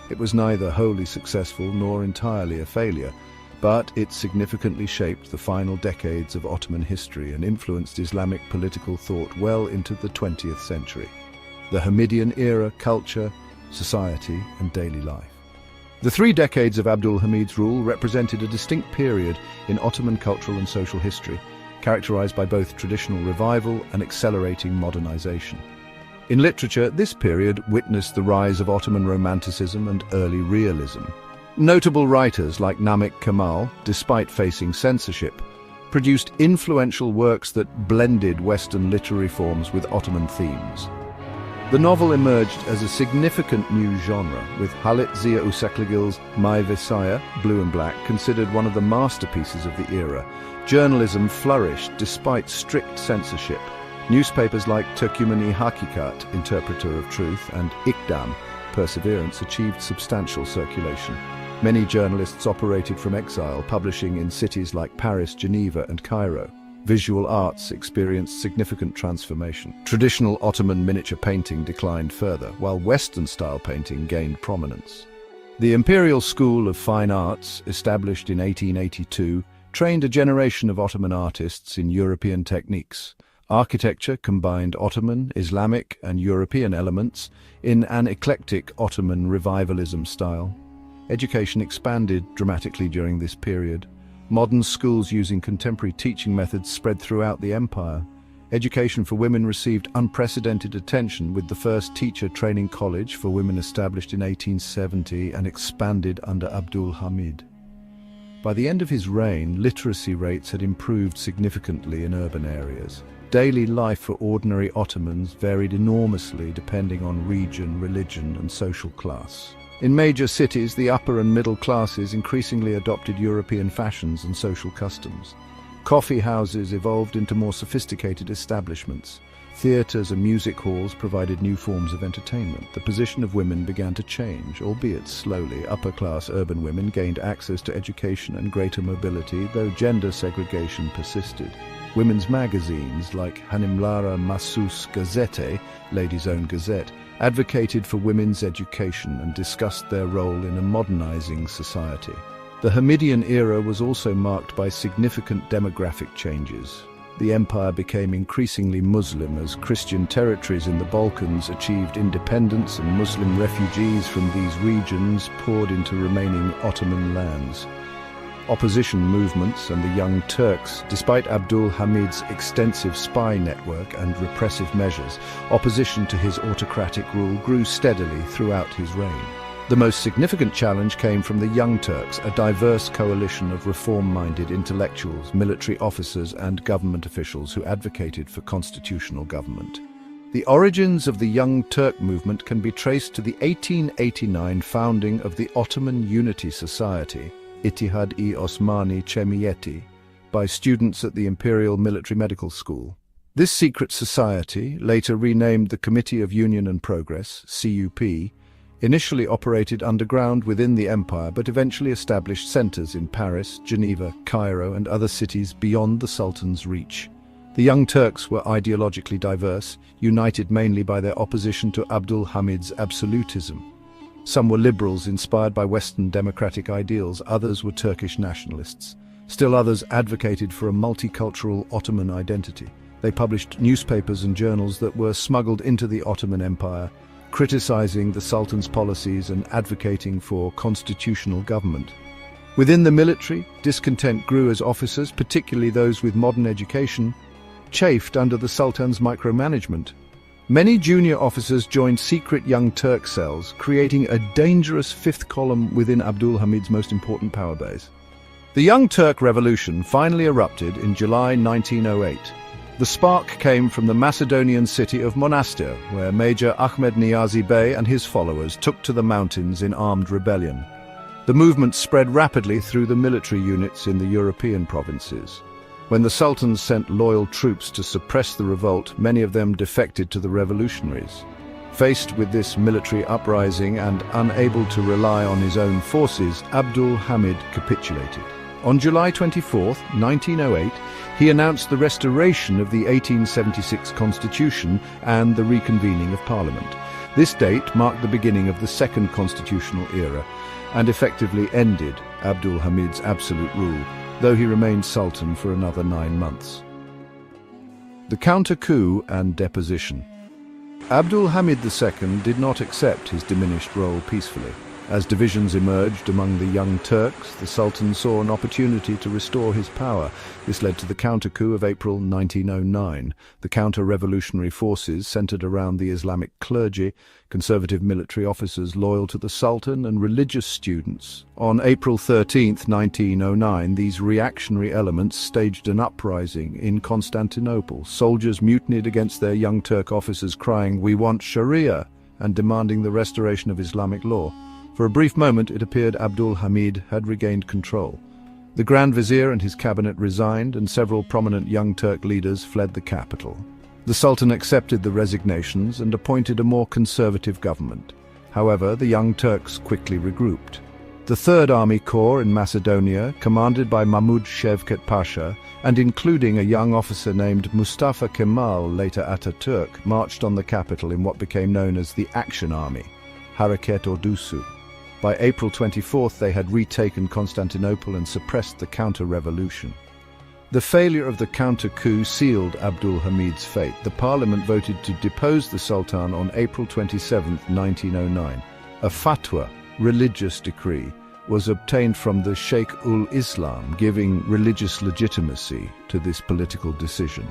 It was neither wholly successful nor entirely a failure, but it significantly shaped the final decades of Ottoman history and influenced Islamic political thought well into the 20th century. The Hamidian era, culture, society, and daily life. The 3 decades of Abdul Hamid's rule represented a distinct period in Ottoman cultural and social history, characterized by both traditional revival and accelerating modernization. In literature, this period witnessed the rise of Ottoman Romanticism and early realism. Notable writers like Namik Kemal, despite facing censorship, produced influential works that blended Western literary forms with Ottoman themes. The novel emerged as a significant new genre, with Halit Ziya Usaklagil's My Visaya, Blue and Black, considered one of the masterpieces of the era. Journalism flourished despite strict censorship. Newspapers like Turkmeni Hakikat, Interpreter of Truth, and Ikdam, Perseverance, achieved substantial circulation. Many journalists operated from exile, publishing in cities like Paris, Geneva, and Cairo. Visual arts experienced significant transformation. Traditional Ottoman miniature painting declined further, while Western-style painting gained prominence. The Imperial School of Fine Arts, established in 1882, trained a generation of Ottoman artists in European techniques. Architecture combined Ottoman, Islamic, and European elements in an eclectic Ottoman revivalism style. Education expanded dramatically during this period. Modern schools using contemporary teaching methods spread throughout the empire. Education for women received unprecedented attention, with the first teacher training college for women established in 1870 and expanded under Abdul Hamid. By the end of his reign, literacy rates had improved significantly in urban areas. Daily life for ordinary Ottomans varied enormously depending on region, religion, and social class. In major cities, the upper and middle classes increasingly adopted European fashions and social customs. Coffee houses evolved into more sophisticated establishments. Theatres and music halls provided new forms of entertainment. The position of women began to change, albeit slowly. Upper-class urban women gained access to education and greater mobility, though gender segregation persisted. Women's magazines like Hanimlara Mahsus Gazete, Ladies' Own Gazette, advocated for women's education and discussed their role in a modernizing society. The Hamidian era was also marked by significant demographic changes. The empire became increasingly Muslim as Christian territories in the Balkans achieved independence and Muslim refugees from these regions poured into remaining Ottoman lands. Opposition movements and the Young Turks, despite Abdul Hamid's extensive spy network and repressive measures, opposition to his autocratic rule grew steadily throughout his reign. The most significant challenge came from the Young Turks, a diverse coalition of reform-minded intellectuals, military officers, and government officials who advocated for constitutional government. The origins of the Young Turk movement can be traced to the 1889 founding of the Ottoman Unity Society, Ittihad-i Osmani Cemiyeti, by students at the Imperial Military Medical School. This secret society, later renamed the Committee of Union and Progress, CUP, initially operated underground within the empire but eventually established centers in Paris, Geneva, Cairo, and other cities beyond the Sultan's reach. The Young Turks were ideologically diverse, united mainly by their opposition to Abdul Hamid's absolutism. Some were liberals inspired by Western democratic ideals, others were Turkish nationalists. Still others advocated for a multicultural Ottoman identity. They published newspapers and journals that were smuggled into the Ottoman Empire, criticizing the Sultan's policies and advocating for constitutional government. Within the military, discontent grew as officers, particularly those with modern education, chafed under the Sultan's micromanagement. Many junior officers joined secret Young Turk cells, creating a dangerous fifth column within Abdul Hamid's most important power base. The Young Turk Revolution finally erupted in July 1908. The spark came from the Macedonian city of Monastir, where Major Ahmed Niazi Bey and his followers took to the mountains in armed rebellion. The movement spread rapidly through the military units in the European provinces. When the Sultan sent loyal troops to suppress the revolt, many of them defected to the revolutionaries. Faced with this military uprising and unable to rely on his own forces, Abdul Hamid capitulated. On July 24, 1908, he announced the restoration of the 1876 constitution and the reconvening of Parliament. This date marked the beginning of the second constitutional era and effectively ended Abdul Hamid's absolute rule, though he remained Sultan for another 9 months. The counter-coup and deposition. Abdul Hamid II did not accept his diminished role peacefully. As divisions emerged among the Young Turks, the Sultan saw an opportunity to restore his power. This led to the counter-coup of April 1909. The counter-revolutionary forces centered around the Islamic clergy, conservative military officers loyal to the Sultan, and religious students. On April 13, 1909, these reactionary elements staged an uprising in Constantinople. Soldiers mutinied against their Young Turk officers, crying, "We want Sharia," and demanding the restoration of Islamic law. For a brief moment, it appeared Abdul Hamid had regained control. The Grand Vizier and his cabinet resigned, and several prominent Young Turk leaders fled the capital. The Sultan accepted the resignations and appointed a more conservative government. However, the Young Turks quickly regrouped. The Third Army Corps in Macedonia, commanded by Mahmud Shevket Pasha, and including a young officer named Mustafa Kemal, later Ataturk, marched on the capital in what became known as the Action Army, Hareket Ordusu. By April 24th, they had retaken Constantinople and suppressed the counter-revolution. The failure of the counter-coup sealed Abdul Hamid's fate. The parliament voted to depose the Sultan on April 27, 1909. A fatwa, religious decree, was obtained from the Sheikh-ul-Islam, giving religious legitimacy to this political decision.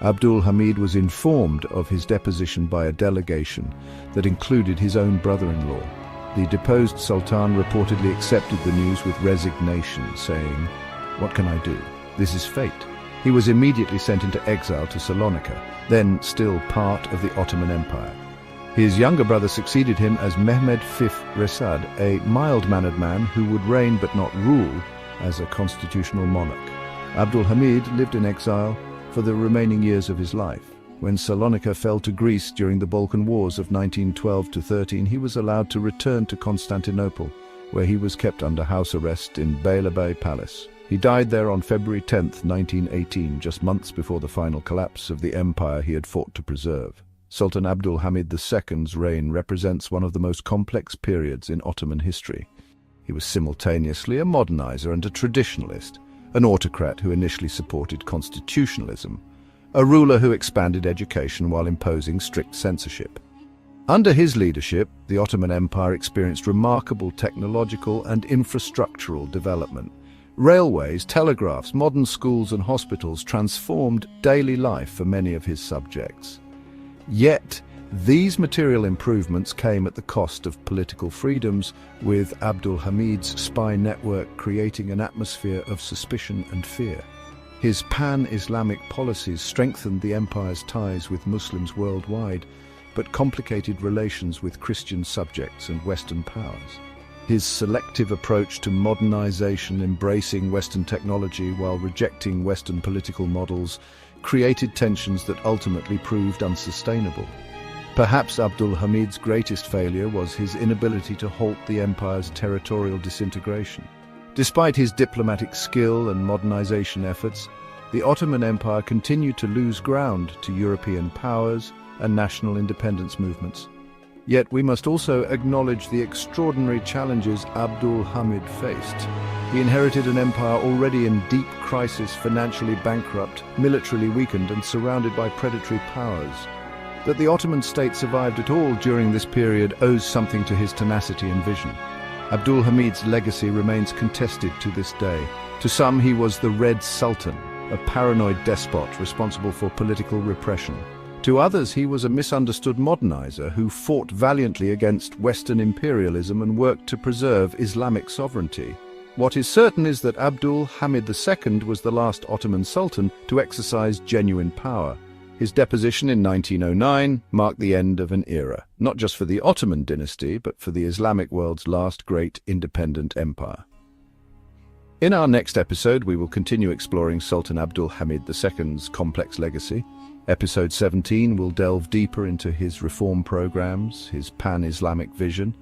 Abdul Hamid was informed of his deposition by a delegation that included his own brother-in-law. The deposed Sultan reportedly accepted the news with resignation, saying, "What can I do? This is fate." He was immediately sent into exile to Salonika, then still part of the Ottoman Empire. His younger brother succeeded him as Mehmed V Resad, a mild-mannered man who would reign but not rule as a constitutional monarch. Abdul Hamid lived in exile for the remaining years of his life. When Salonika fell to Greece during the Balkan Wars of 1912-13, he was allowed to return to Constantinople, where he was kept under house arrest in Beylerbey Palace. He died there on February 10, 1918, just months before the final collapse of the empire he had fought to preserve. Sultan Abdul Hamid II's reign represents one of the most complex periods in Ottoman history. He was simultaneously a modernizer and a traditionalist, an autocrat who initially supported constitutionalism, a ruler who expanded education while imposing strict censorship. Under his leadership, the Ottoman Empire experienced remarkable technological and infrastructural development. Railways, telegraphs, modern schools and hospitals transformed daily life for many of his subjects. Yet, these material improvements came at the cost of political freedoms, with Abdul Hamid's spy network creating an atmosphere of suspicion and fear. His pan-Islamic policies strengthened the empire's ties with Muslims worldwide, but complicated relations with Christian subjects and Western powers. His selective approach to modernization, embracing Western technology while rejecting Western political models, created tensions that ultimately proved unsustainable. Perhaps Abdul Hamid's greatest failure was his inability to halt the empire's territorial disintegration. Despite his diplomatic skill and modernization efforts, the Ottoman Empire continued to lose ground to European powers and national independence movements. Yet we must also acknowledge the extraordinary challenges Abdul Hamid faced. He inherited an empire already in deep crisis, financially bankrupt, militarily weakened, and surrounded by predatory powers. That the Ottoman state survived at all during this period owes something to his tenacity and vision. Abdul Hamid's legacy remains contested to this day. To some, he was the Red Sultan, a paranoid despot responsible for political repression. To others, he was a misunderstood modernizer who fought valiantly against Western imperialism and worked to preserve Islamic sovereignty. What is certain is that Abdul Hamid II was the last Ottoman Sultan to exercise genuine power. His deposition in 1909 marked the end of an era, not just for the Ottoman dynasty, but for the Islamic world's last great independent empire. In our next episode, we will continue exploring Sultan Abdul Hamid II's complex legacy. Episode 17 will delve deeper into his reform programs, his pan-Islamic vision,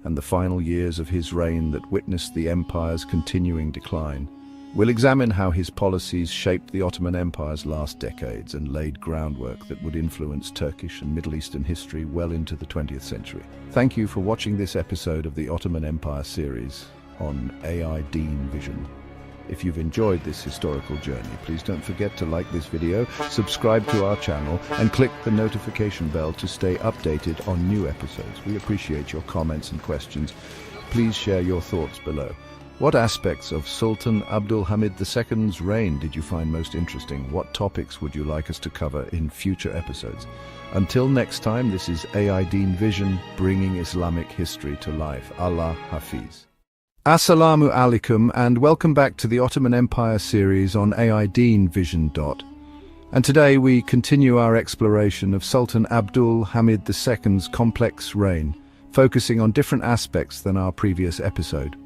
and the final years of his reign that witnessed the empire's continuing decline. We'll examine how his policies shaped the Ottoman Empire's last decades and laid groundwork that would influence Turkish and Middle Eastern history well into the 20th century. Thank you for watching this episode of the Ottoman Empire series on AI Deen Vision. If you've enjoyed this historical journey, please don't forget to like this video, subscribe to our channel, and click the notification bell to stay updated on new episodes. We appreciate your comments and questions. Please share your thoughts below. What aspects of Sultan Abdul Hamid II's reign did you find most interesting? What topics would you like us to cover in future episodes? Until next time, this is AI Deen Vision, bringing Islamic history to life. Allah Hafiz. Assalamu alaikum and welcome back to the Ottoman Empire series on AI Deen Vision. And today we continue our exploration of Sultan Abdul Hamid II's complex reign, focusing on different aspects than our previous episode.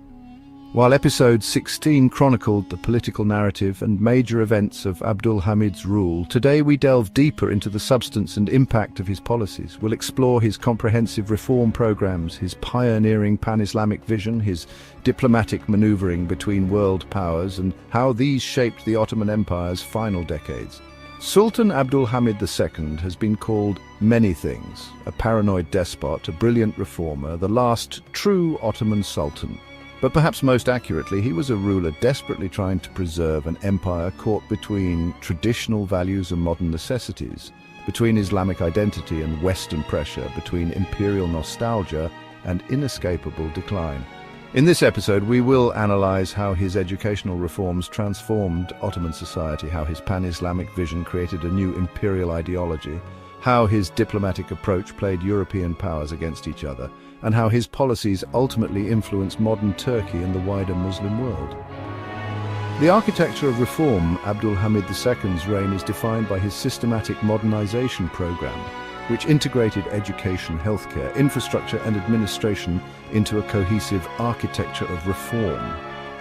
While episode 16 chronicled the political narrative and major events of Abdul Hamid's rule, today we delve deeper into the substance and impact of his policies. We'll explore his comprehensive reform programs, his pioneering pan-Islamic vision, his diplomatic maneuvering between world powers, and how these shaped the Ottoman Empire's final decades. Sultan Abdul Hamid II has been called many things: a paranoid despot, a brilliant reformer, the last true Ottoman Sultan. But perhaps most accurately, he was a ruler desperately trying to preserve an empire caught between traditional values and modern necessities, between Islamic identity and Western pressure, between imperial nostalgia and inescapable decline. In this episode, we will analyze how his educational reforms transformed Ottoman society, how his pan-Islamic vision created a new imperial ideology, how his diplomatic approach played European powers against each other, and how his policies ultimately influenced modern Turkey and the wider Muslim world. The architecture of reform, Abdul Hamid II's reign is defined by his systematic modernization program, which integrated education, healthcare, infrastructure and administration into a cohesive architecture of reform.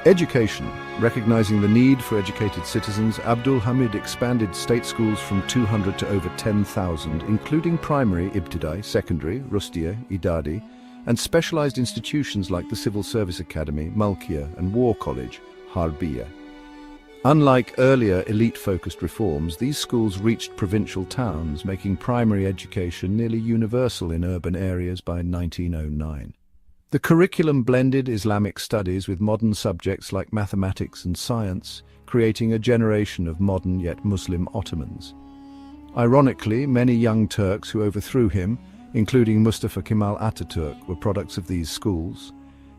Education. Recognizing the need for educated citizens, Abdul Hamid expanded state schools from 200 to over 10,000, including primary, ibtidai, secondary, rustiya, idadi, and specialized institutions like the Civil Service Academy, Malkiya, and War College, Harbiya. Unlike earlier elite-focused reforms, these schools reached provincial towns, making primary education nearly universal in urban areas by 1909. The curriculum blended Islamic studies with modern subjects like mathematics and science, creating a generation of modern yet Muslim Ottomans. Ironically, many young Turks who overthrew him, including Mustafa Kemal Ataturk, were products of these schools.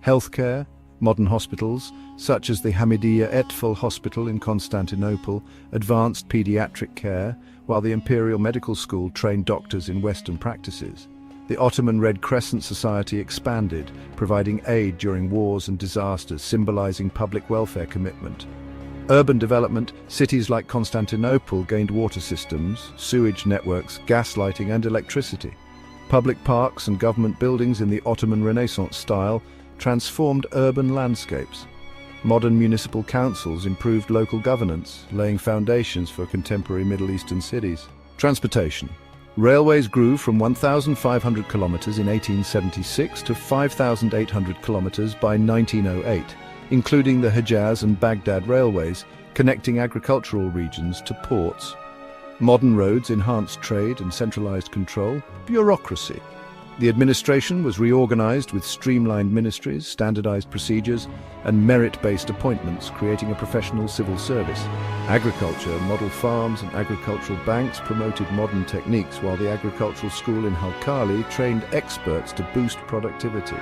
Healthcare, modern hospitals, such as the Hamidiyya Etfal Hospital in Constantinople, advanced pediatric care, while the Imperial Medical School trained doctors in Western practices. The Ottoman Red Crescent Society expanded, providing aid during wars and disasters, symbolizing public welfare commitment. Urban development, cities like Constantinople gained water systems, sewage networks, gas lighting and electricity. Public parks and government buildings in the Ottoman Renaissance style transformed urban landscapes. Modern municipal councils improved local governance, laying foundations for contemporary Middle Eastern cities. Transportation. Railways grew from 1,500 kilometers in 1876 to 5,800 kilometers by 1908, including the Hejaz and Baghdad railways, connecting agricultural regions to ports. Modern roads enhanced trade and centralized control. Bureaucracy. The administration was reorganized with streamlined ministries, standardized procedures, and merit-based appointments, creating a professional civil service. Agriculture, model farms, and agricultural banks promoted modern techniques, while the agricultural school in Halkali trained experts to boost productivity.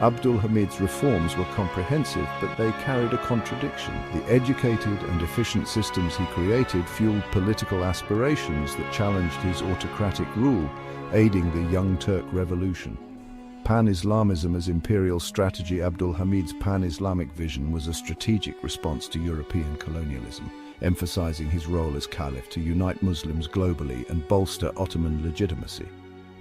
Abdul Hamid's reforms were comprehensive, but they carried a contradiction. The educated and efficient systems he created fueled political aspirations that challenged his autocratic rule, aiding the Young Turk Revolution. Pan-Islamism as imperial strategy. Abdul Hamid's pan-Islamic vision was a strategic response to European colonialism, emphasizing his role as caliph to unite Muslims globally and bolster Ottoman legitimacy.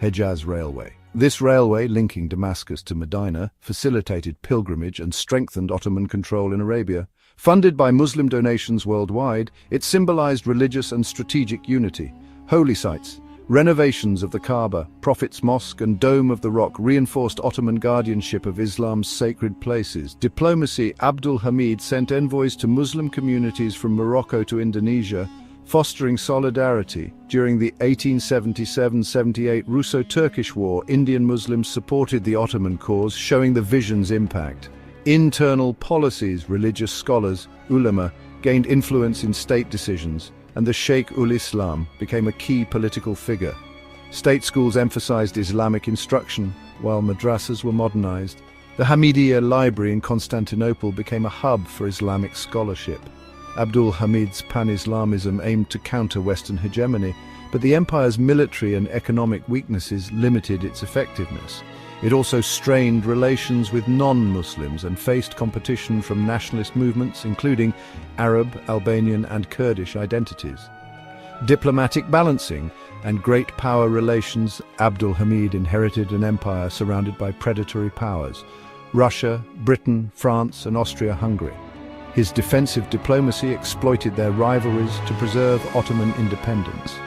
Hejaz Railway. This railway, linking Damascus to Medina, facilitated pilgrimage and strengthened Ottoman control in Arabia. Funded by Muslim donations worldwide, it symbolized religious and strategic unity. Holy sites, renovations of the Kaaba, Prophet's Mosque, and Dome of the Rock reinforced Ottoman guardianship of Islam's sacred places. Diplomacy. Abdul Hamid sent envoys to Muslim communities from Morocco to Indonesia, fostering solidarity. During the 1877-78 Russo-Turkish War, Indian Muslims supported the Ottoman cause, showing the vision's impact. Internal policies. Religious scholars, ulama, gained influence in state decisions, and the Sheikh-ul-Islam became a key political figure. State schools emphasized Islamic instruction, while madrasas were modernized. The Hamidiyya Library in Constantinople became a hub for Islamic scholarship. Abdul Hamid's pan-Islamism aimed to counter Western hegemony, but the empire's military and economic weaknesses limited its effectiveness. It also strained relations with non-Muslims and faced competition from nationalist movements, including Arab, Albanian, and Kurdish identities. Diplomatic balancing and great power relations. Abdul Hamid inherited an empire surrounded by predatory powers: Russia, Britain, France, and Austria-Hungary. His defensive diplomacy exploited their rivalries to preserve Ottoman independence.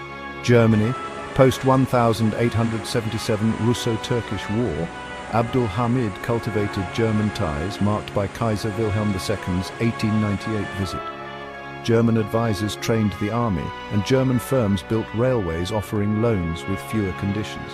Germany. Post-1877 Russo-Turkish War, Abdul Hamid cultivated German ties marked by Kaiser Wilhelm II's 1898 visit. German advisors trained the army, and German firms built railways offering loans with fewer conditions.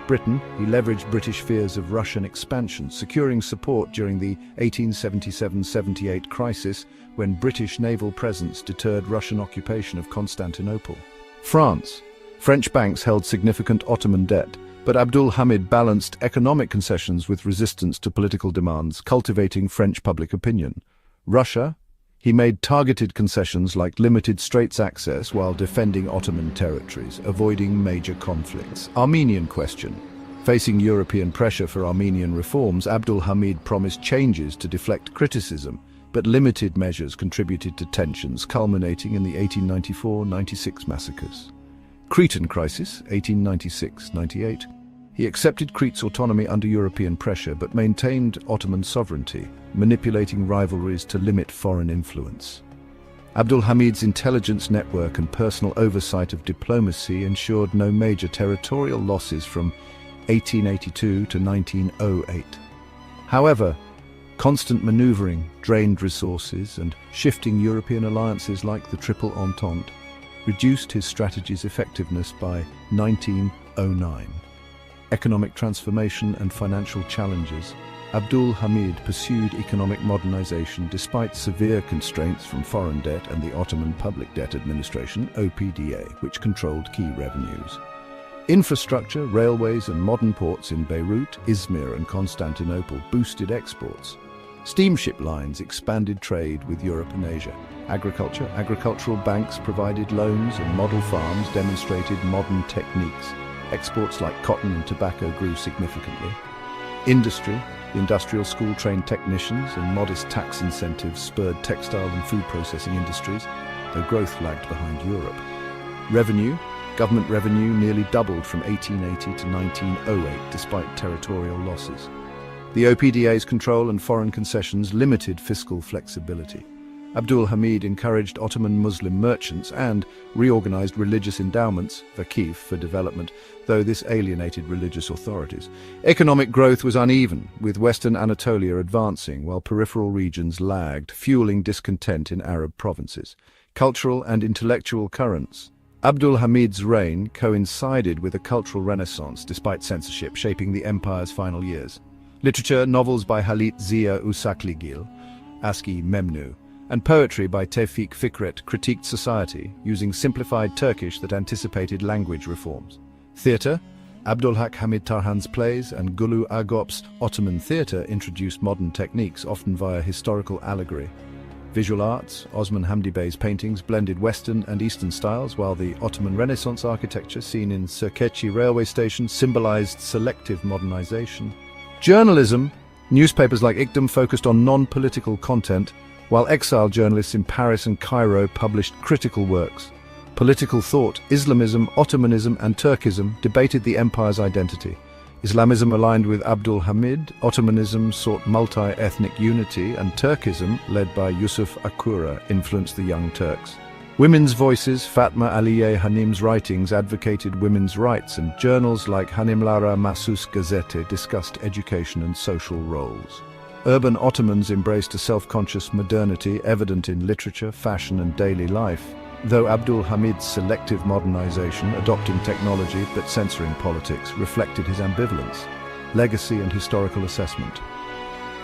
Britain. He leveraged British fears of Russian expansion, securing support during the 1877-78 crisis when British naval presence deterred Russian occupation of Constantinople. France. French banks held significant Ottoman debt, but Abdul Hamid balanced economic concessions with resistance to political demands, cultivating French public opinion. Russia. He made targeted concessions like limited straits access while defending Ottoman territories, avoiding major conflicts. Armenian question. Facing European pressure for Armenian reforms, Abdul Hamid promised changes to deflect criticism, but limited measures contributed to tensions, culminating in the 1894-96 massacres. Cretan crisis, 1896-98. He accepted Crete's autonomy under European pressure, but maintained Ottoman sovereignty, manipulating rivalries to limit foreign influence. Abdul Hamid's intelligence network and personal oversight of diplomacy ensured no major territorial losses from 1882 to 1908. However, constant maneuvering, drained resources, and shifting European alliances like the Triple Entente reduced his strategy's effectiveness by 1909. Economic transformation and financial challenges. Abdul Hamid pursued economic modernization despite severe constraints from foreign debt and the Ottoman Public Debt Administration, OPDA, which controlled key revenues. Infrastructure, railways, and modern ports in Beirut, Izmir, and Constantinople boosted exports. Steamship lines expanded trade with Europe and Asia. Agriculture, agricultural banks provided loans, and model farms demonstrated modern techniques. Exports like cotton and tobacco grew significantly. Industry, the industrial school trained technicians, and modest tax incentives spurred textile and food processing industries, though growth lagged behind Europe. Revenue, government revenue nearly doubled from 1880 to 1908 despite territorial losses. The OPDA's control and foreign concessions limited fiscal flexibility. Abdul Hamid encouraged Ottoman Muslim merchants and reorganized religious endowments, vakif, for development, though this alienated religious authorities. Economic growth was uneven, with Western Anatolia advancing while peripheral regions lagged, fueling discontent in Arab provinces. Cultural and intellectual currents. Abdul Hamid's reign coincided with a cultural renaissance despite censorship shaping the empire's final years. Literature, novels by Halit Ziya Usakligil, Aski Memnu, and poetry by Tevfik Fikret critiqued society using simplified Turkish that anticipated language reforms. Theatre, Abdülhak Hamid Tarhan's plays and Gulu Agop's Ottoman theatre introduced modern techniques, often via historical allegory. Visual arts, Osman Hamdi Bey's paintings blended Western and Eastern styles, while the Ottoman Renaissance architecture seen in Sirkeci railway station symbolized selective modernization. Journalism, newspapers like Ikdam focused on non-political content, while exiled journalists in Paris and Cairo published critical works. Political thought, Islamism, Ottomanism and Turkism debated the empire's identity. Islamism aligned with Abdul Hamid, Ottomanism sought multi-ethnic unity, and Turkism, led by Yusuf Akura, influenced the Young Turks. Women's voices, Fatma Aliye Hanim's writings advocated women's rights, and journals like Hanimlara Mahsus Gazete discussed education and social roles. Urban Ottomans embraced a self-conscious modernity evident in literature, fashion and daily life, though Abdul Hamid's selective modernization, adopting technology but censoring politics, reflected his ambivalence. Legacy and historical assessment.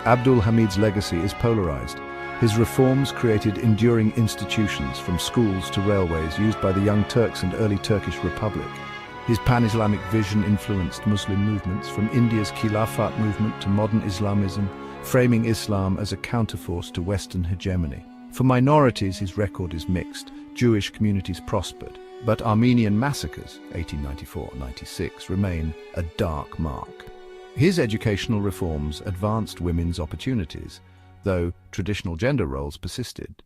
Abdul Hamid's legacy is polarized. His reforms created enduring institutions, from schools to railways, used by the Young Turks and early Turkish Republic. His pan-Islamic vision influenced Muslim movements, from India's Khilafat movement to modern Islamism, framing Islam as a counterforce to Western hegemony. For minorities, his record is mixed. Jewish communities prospered, but Armenian massacres, 1894-96, remain a dark mark. His educational reforms advanced women's opportunities, though traditional gender roles persisted.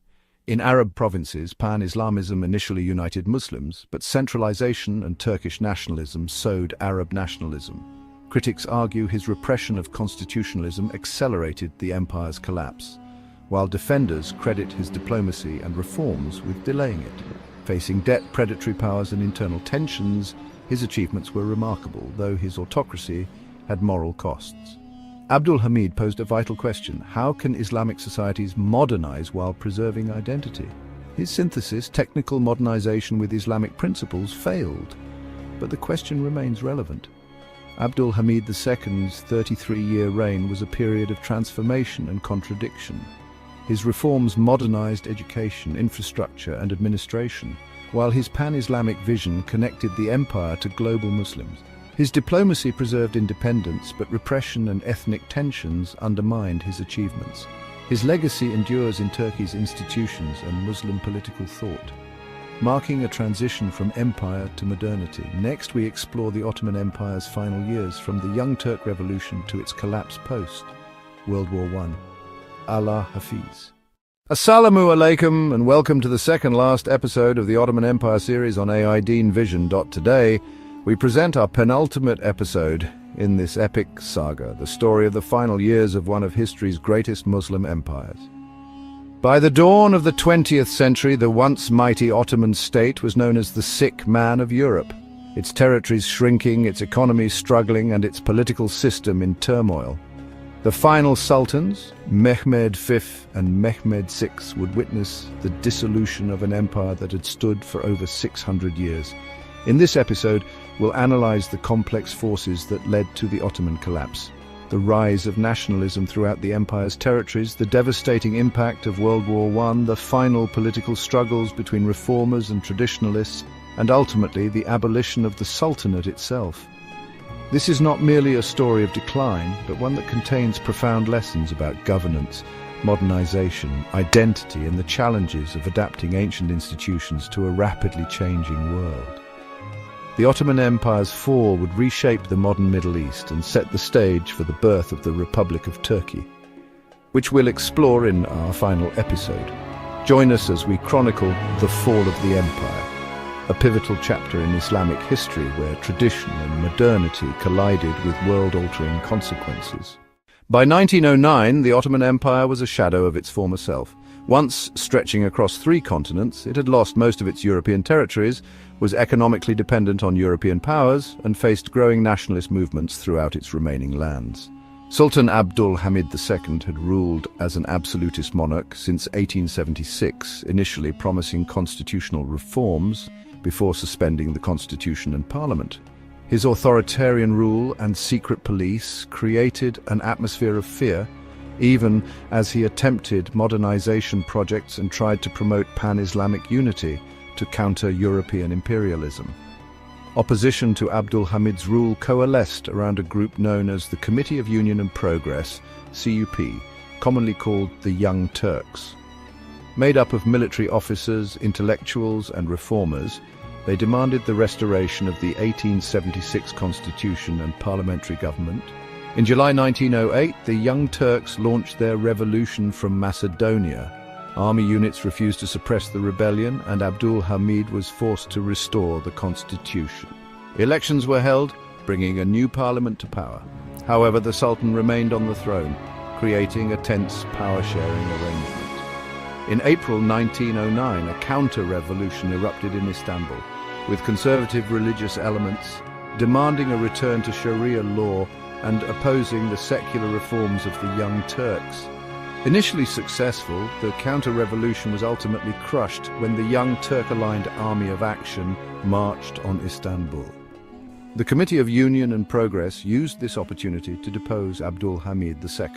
In Arab provinces, pan-Islamism initially united Muslims, but centralization and Turkish nationalism sowed Arab nationalism. Critics argue his repression of constitutionalism accelerated the empire's collapse, while defenders credit his diplomacy and reforms with delaying it. Facing debt, predatory powers and internal tensions, his achievements were remarkable, though his autocracy had moral costs. Abdul Hamid posed a vital question: how can Islamic societies modernize while preserving identity? His synthesis, technical modernization with Islamic principles, failed, but the question remains relevant. Abdul Hamid II's 33-year reign was a period of transformation and contradiction. His reforms modernized education, infrastructure and administration, while his pan-Islamic vision connected the empire to global Muslims. His diplomacy preserved independence, but repression and ethnic tensions undermined his achievements. His legacy endures in Turkey's institutions and Muslim political thought, marking a transition from empire to modernity. Next, we explore the Ottoman Empire's final years, from the Young Turk Revolution to its collapse post-World War I. Allah Hafiz. Assalamu alaikum and welcome to the second last episode of the Ottoman Empire series on AI Deen Vision. Today, we present our penultimate episode in this epic saga, the story of the final years of one of history's greatest Muslim empires. By the dawn of the 20th century, the once mighty Ottoman state was known as the sick man of Europe, its territories shrinking, its economy struggling, and its political system in turmoil. The final sultans, Mehmed V and Mehmed VI, would witness the dissolution of an empire that had stood for over 600 years. In this episode, we'll analyze the complex forces that led to the Ottoman collapse, the rise of nationalism throughout the empire's territories, the devastating impact of World War I, the final political struggles between reformers and traditionalists, and ultimately the abolition of the Sultanate itself. This is not merely a story of decline, but one that contains profound lessons about governance, modernization, identity, and the challenges of adapting ancient institutions to a rapidly changing world. The Ottoman Empire's fall would reshape the modern Middle East and set the stage for the birth of the Republic of Turkey, which we'll explore in our final episode. Join us as we chronicle the fall of the empire, a pivotal chapter in Islamic history where tradition and modernity collided with world-altering consequences. By 1909, the Ottoman Empire was a shadow of its former self. Once stretching across 3 continents, it had lost most of its European territories, was economically dependent on European powers, and faced growing nationalist movements throughout its remaining lands. Sultan Abdul Hamid II had ruled as an absolutist monarch since 1876, initially promising constitutional reforms, before suspending the constitution and parliament. His authoritarian rule and secret police created an atmosphere of fear, even as he attempted modernization projects and tried to promote pan-Islamic unity to counter European imperialism. Opposition to Abdul Hamid's rule coalesced around a group known as the Committee of Union and Progress, CUP, commonly called the Young Turks. Made up of military officers, intellectuals and reformers, they demanded the restoration of the 1876 constitution and parliamentary government. In July 1908, the Young Turks launched their revolution from Macedonia. Army units refused to suppress the rebellion, and Abdul Hamid was forced to restore the constitution. Elections were held, bringing a new parliament to power. However, the Sultan remained on the throne, creating a tense power-sharing arrangement. In April 1909, a counter-revolution erupted in Istanbul, with conservative religious elements demanding a return to Sharia law and opposing the secular reforms of the Young Turks. Initially successful, the counter-revolution was ultimately crushed when the Young Turk-aligned Army of Action marched on Istanbul. The Committee of Union and Progress used this opportunity to depose Abdul Hamid II.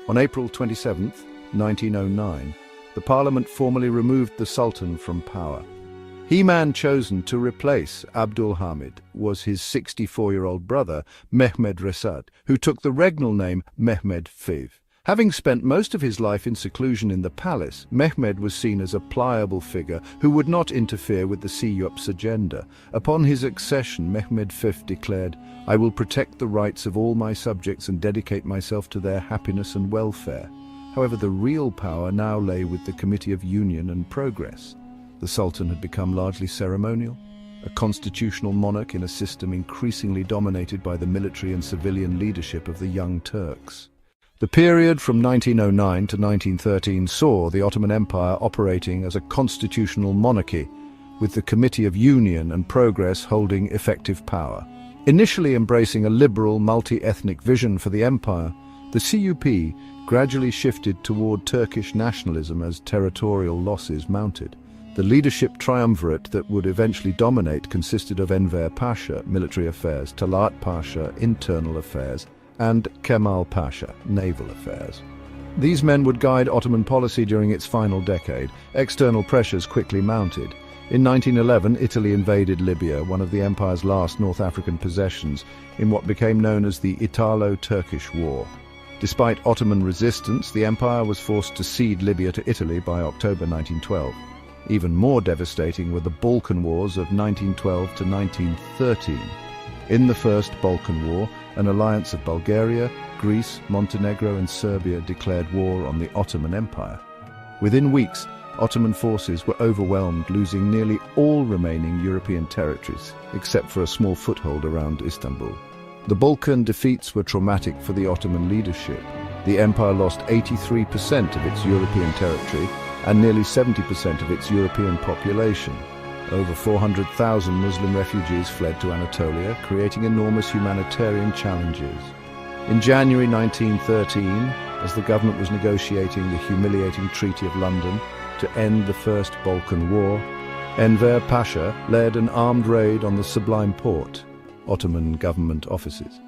On April 27, 1909, the parliament formally removed the Sultan from power. The man chosen to replace Abdul Hamid was his 64-year-old brother, Mehmed, who took the regnal name Mehmed V. Having spent most of his life in seclusion in the palace, Mehmed was seen as a pliable figure who would not interfere with the CUP's agenda. Upon his accession, Mehmed V declared, "I will protect the rights of all my subjects and dedicate myself to their happiness and welfare." However, the real power now lay with the Committee of Union and Progress. The Sultan had become largely ceremonial, a constitutional monarch in a system increasingly dominated by the military and civilian leadership of the Young Turks. The period from 1909 to 1913 saw the Ottoman Empire operating as a constitutional monarchy, with the Committee of Union and Progress holding effective power. Initially embracing a liberal, multi-ethnic vision for the empire, the CUP gradually shifted toward Turkish nationalism as territorial losses mounted. The leadership triumvirate that would eventually dominate consisted of Enver Pasha, military affairs, Talat Pasha, internal affairs, and Kemal Pasha, naval affairs. These men would guide Ottoman policy during its final decade. External pressures quickly mounted. In 1911, Italy invaded Libya, one of the empire's last North African possessions, in what became known as the Italo-Turkish War. Despite Ottoman resistance, the empire was forced to cede Libya to Italy by October 1912. Even more devastating were the Balkan Wars of 1912 to 1913. In the First Balkan War, an alliance of Bulgaria, Greece, Montenegro and Serbia declared war on the Ottoman Empire. Within weeks, Ottoman forces were overwhelmed, losing nearly all remaining European territories, except for a small foothold around Istanbul. The Balkan defeats were traumatic for the Ottoman leadership. The empire lost 83% of its European territory and nearly 70% of its European population. Over 400,000 Muslim refugees fled to Anatolia, creating enormous humanitarian challenges. In January 1913, as the government was negotiating the humiliating Treaty of London to end the First Balkan War, Enver Pasha led an armed raid on the Sublime Porte, Ottoman government offices.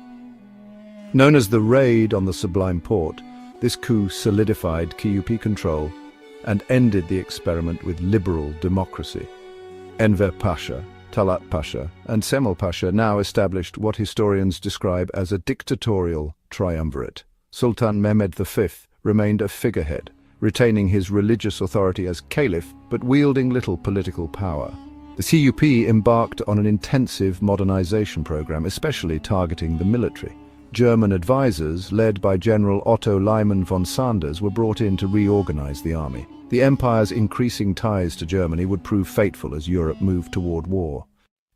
Known as the Raid on the Sublime Porte, this coup solidified CUP control and ended the experiment with liberal democracy. Enver Pasha, Talat Pasha, and Kemal Pasha now established what historians describe as a dictatorial triumvirate. Sultan Mehmed V remained a figurehead, retaining his religious authority as caliph but wielding little political power. The CUP embarked on an intensive modernization program, especially targeting the military. German advisors, led by General Otto Liman von Sanders, were brought in to reorganize the army. The empire's increasing ties to Germany would prove fateful as Europe moved toward war.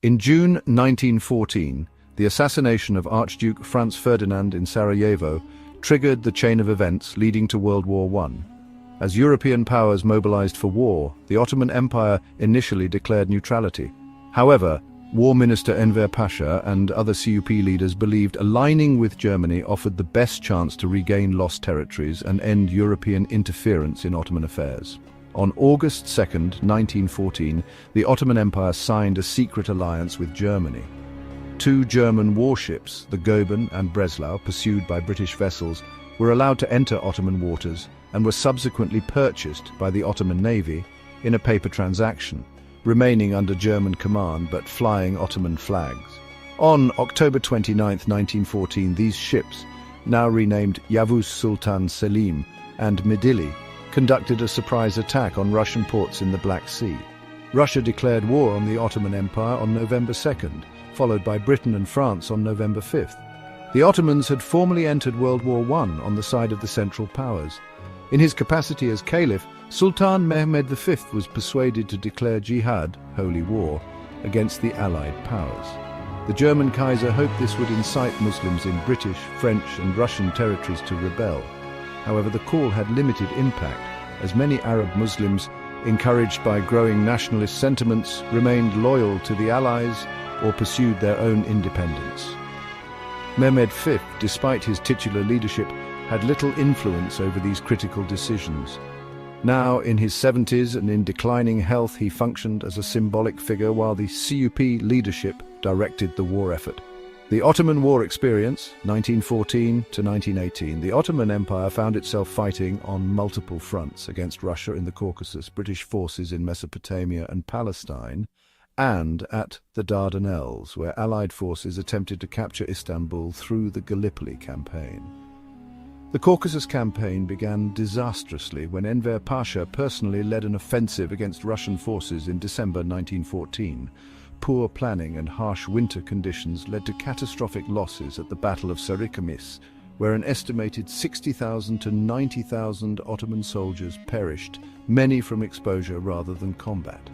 In June 1914, the assassination of Archduke Franz Ferdinand in Sarajevo triggered the chain of events leading to World War I. As European powers mobilized for war, the Ottoman Empire initially declared neutrality. However, War Minister Enver Pasha and other CUP leaders believed aligning with Germany offered the best chance to regain lost territories and end European interference in Ottoman affairs. On August 2nd, 1914, the Ottoman Empire signed a secret alliance with Germany. Two German warships, the Goeben and Breslau, pursued by British vessels, were allowed to enter Ottoman waters and were subsequently purchased by the Ottoman Navy in a paper transaction, remaining under German command but flying Ottoman flags. On October 29, 1914, these ships, now renamed Yavuz Sultan Selim and Midilli, conducted a surprise attack on Russian ports in the Black Sea. Russia declared war on the Ottoman Empire on November 2nd, followed by Britain and France on November 5th. The Ottomans had formally entered World War I on the side of the Central Powers. In his capacity as caliph, Sultan Mehmed V was persuaded to declare jihad, holy war, against the Allied powers. The German Kaiser hoped this would incite Muslims in British, French and Russian territories to rebel. However, the call had limited impact, as many Arab Muslims, encouraged by growing nationalist sentiments, remained loyal to the Allies or pursued their own independence. Mehmed V, despite his titular leadership, had little influence over these critical decisions. Now, in his 70s and in declining health, he functioned as a symbolic figure while the CUP leadership directed the war effort. The Ottoman War experience, 1914 to 1918, the Ottoman Empire found itself fighting on multiple fronts against Russia in the Caucasus, British forces in Mesopotamia and Palestine, and at the Dardanelles, where Allied forces attempted to capture Istanbul through the Gallipoli campaign. The Caucasus campaign began disastrously when Enver Pasha personally led an offensive against Russian forces in December 1914. Poor planning and harsh winter conditions led to catastrophic losses at the Battle of Sarıkamış, where an estimated 60,000 to 90,000 Ottoman soldiers perished, many from exposure rather than combat.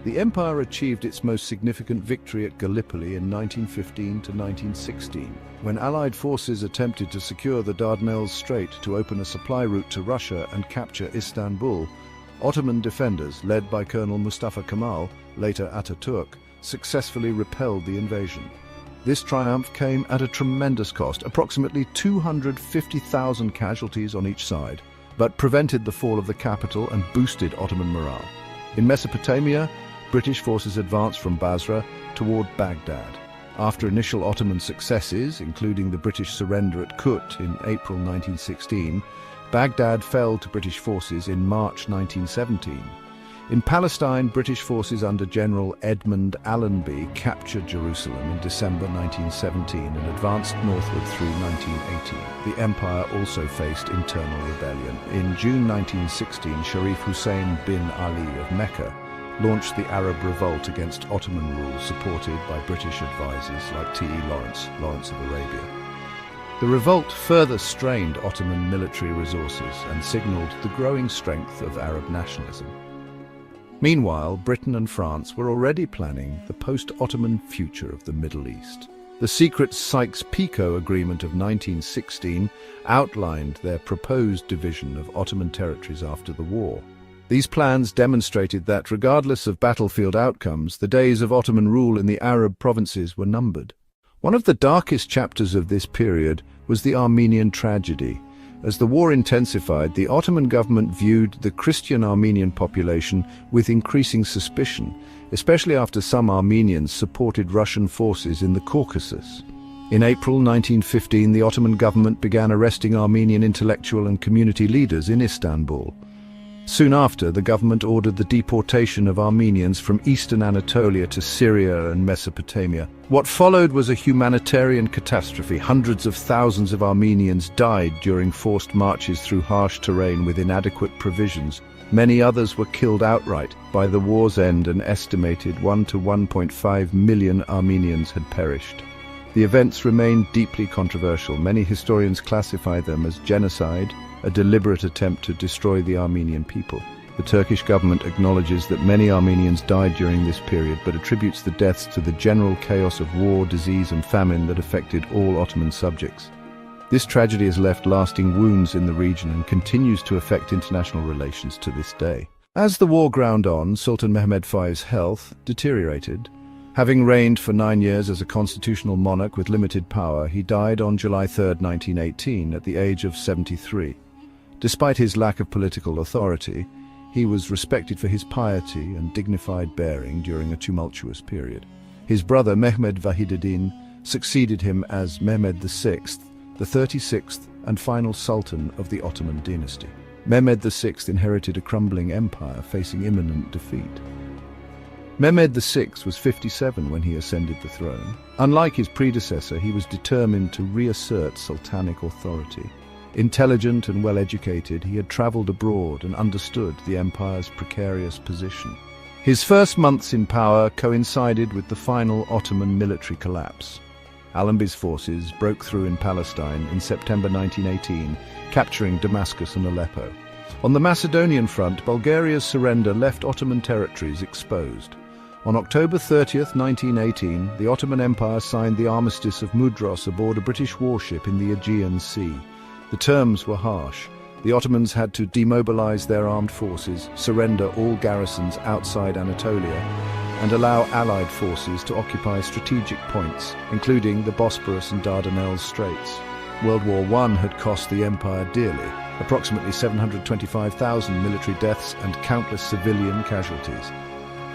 The empire achieved its most significant victory at Gallipoli in 1915 to 1916, when Allied forces attempted to secure the Dardanelles Strait to open a supply route to Russia and capture Istanbul. Ottoman defenders, led by Colonel Mustafa Kemal, later Ataturk, successfully repelled the invasion. This triumph came at a tremendous cost, approximately 250,000 casualties on each side, but prevented the fall of the capital and boosted Ottoman morale. In Mesopotamia, British forces advanced from Basra toward Baghdad. After initial Ottoman successes, including the British surrender at Kut in April 1916, Baghdad fell to British forces in March 1917. In Palestine, British forces under General Edmund Allenby captured Jerusalem in December 1917 and advanced northward through 1918. The empire also faced internal rebellion. In June 1916, Sharif Hussein bin Ali of Mecca launched the Arab Revolt against Ottoman rule, supported by British advisors like T.E. Lawrence of Arabia. The revolt further strained Ottoman military resources and signaled the growing strength of Arab nationalism. Meanwhile, Britain and France were already planning the post-Ottoman future of the Middle East. The secret Sykes-Picot Agreement of 1916 outlined their proposed division of Ottoman territories after the war. These plans demonstrated that, regardless of battlefield outcomes, the days of Ottoman rule in the Arab provinces were numbered. One of the darkest chapters of this period was the Armenian tragedy. As the war intensified, the Ottoman government viewed the Christian Armenian population with increasing suspicion, especially after some Armenians supported Russian forces in the Caucasus. In April 1915, the Ottoman government began arresting Armenian intellectual and community leaders in Istanbul. Soon after, the government ordered the deportation of Armenians from eastern Anatolia to Syria and Mesopotamia. What followed was a humanitarian catastrophe. Hundreds of thousands of Armenians died during forced marches through harsh terrain with inadequate provisions. Many others were killed outright. By the war's end, an estimated 1 to 1.5 million Armenians had perished. The events remained deeply controversial. Many historians classify them as genocide, a deliberate attempt to destroy the Armenian people. The Turkish government acknowledges that many Armenians died during this period, but attributes the deaths to the general chaos of war, disease and famine that affected all Ottoman subjects. This tragedy has left lasting wounds in the region and continues to affect international relations to this day. As the war ground on, Sultan Mehmed V's health deteriorated. Having reigned for 9 years as a constitutional monarch with limited power, he died on July 3, 1918, at the age of 73. Despite his lack of political authority, He was respected for his piety and dignified bearing during a tumultuous period. His brother Mehmed Vahiduddin succeeded him as Mehmed VI, the 36th and final Sultan of the Ottoman dynasty. Mehmed VI inherited a crumbling empire facing imminent defeat. Mehmed VI was 57 when he ascended the throne. Unlike his predecessor, he was determined to reassert sultanic authority. Intelligent and well-educated, he had travelled abroad and understood the empire's precarious position. His first months in power coincided with the final Ottoman military collapse. Allenby's forces broke through in Palestine in September 1918, capturing Damascus and Aleppo. On the Macedonian front, Bulgaria's surrender left Ottoman territories exposed. On October 30th, 1918, the Ottoman Empire signed the Armistice of Mudros aboard a British warship in the Aegean Sea. The terms were harsh. The Ottomans had to demobilize their armed forces, surrender all garrisons outside Anatolia, and allow Allied forces to occupy strategic points, including the Bosporus and Dardanelles Straits. World War I had cost the empire dearly, approximately 725,000 military deaths and countless civilian casualties.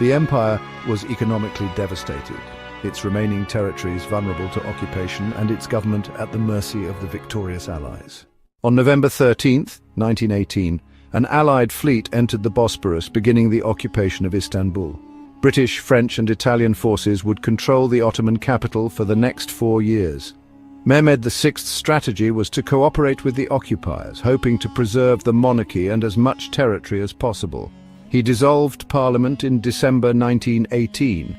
The empire was economically devastated, its remaining territories vulnerable to occupation and its government at the mercy of the victorious Allies. On November 13, 1918, an Allied fleet entered the Bosporus, beginning the occupation of Istanbul. British, French and Italian forces would control the Ottoman capital for the next 4 years. Mehmed VI's strategy was to cooperate with the occupiers, hoping to preserve the monarchy and as much territory as possible. He dissolved parliament in December 1918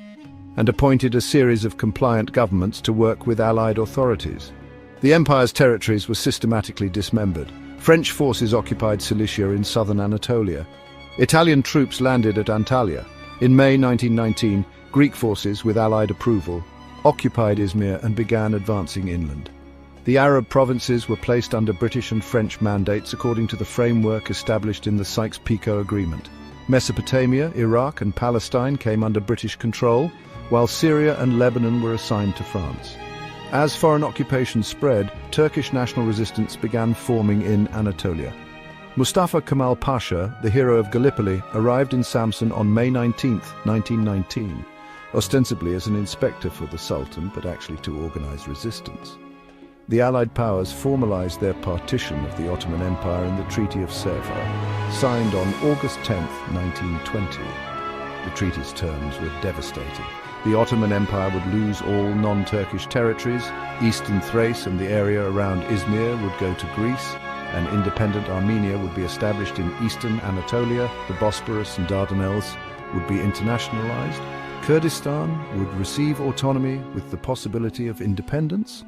and appointed a series of compliant governments to work with Allied authorities. The empire's territories were systematically dismembered. French forces occupied Cilicia in southern Anatolia. Italian troops landed at Antalya. In May 1919, Greek forces, with Allied approval, occupied Izmir and began advancing inland. The Arab provinces were placed under British and French mandates according to the framework established in the Sykes-Picot Agreement. Mesopotamia, Iraq and Palestine came under British control, while Syria and Lebanon were assigned to France. As foreign occupation spread, Turkish national resistance began forming in Anatolia. Mustafa Kemal Pasha, the hero of Gallipoli, arrived in Samsun on May 19, 1919, ostensibly as an inspector for the Sultan, but actually to organize resistance. The Allied powers formalized their partition of the Ottoman Empire in the Treaty of Sefer, signed on August 10, 1920. The treaty's terms were devastating. The Ottoman Empire would lose all non-Turkish territories, eastern Thrace and the area around Izmir would go to Greece, and independent Armenia would be established in eastern Anatolia, the Bosporus and Dardanelles would be internationalized, Kurdistan would receive autonomy with the possibility of independence,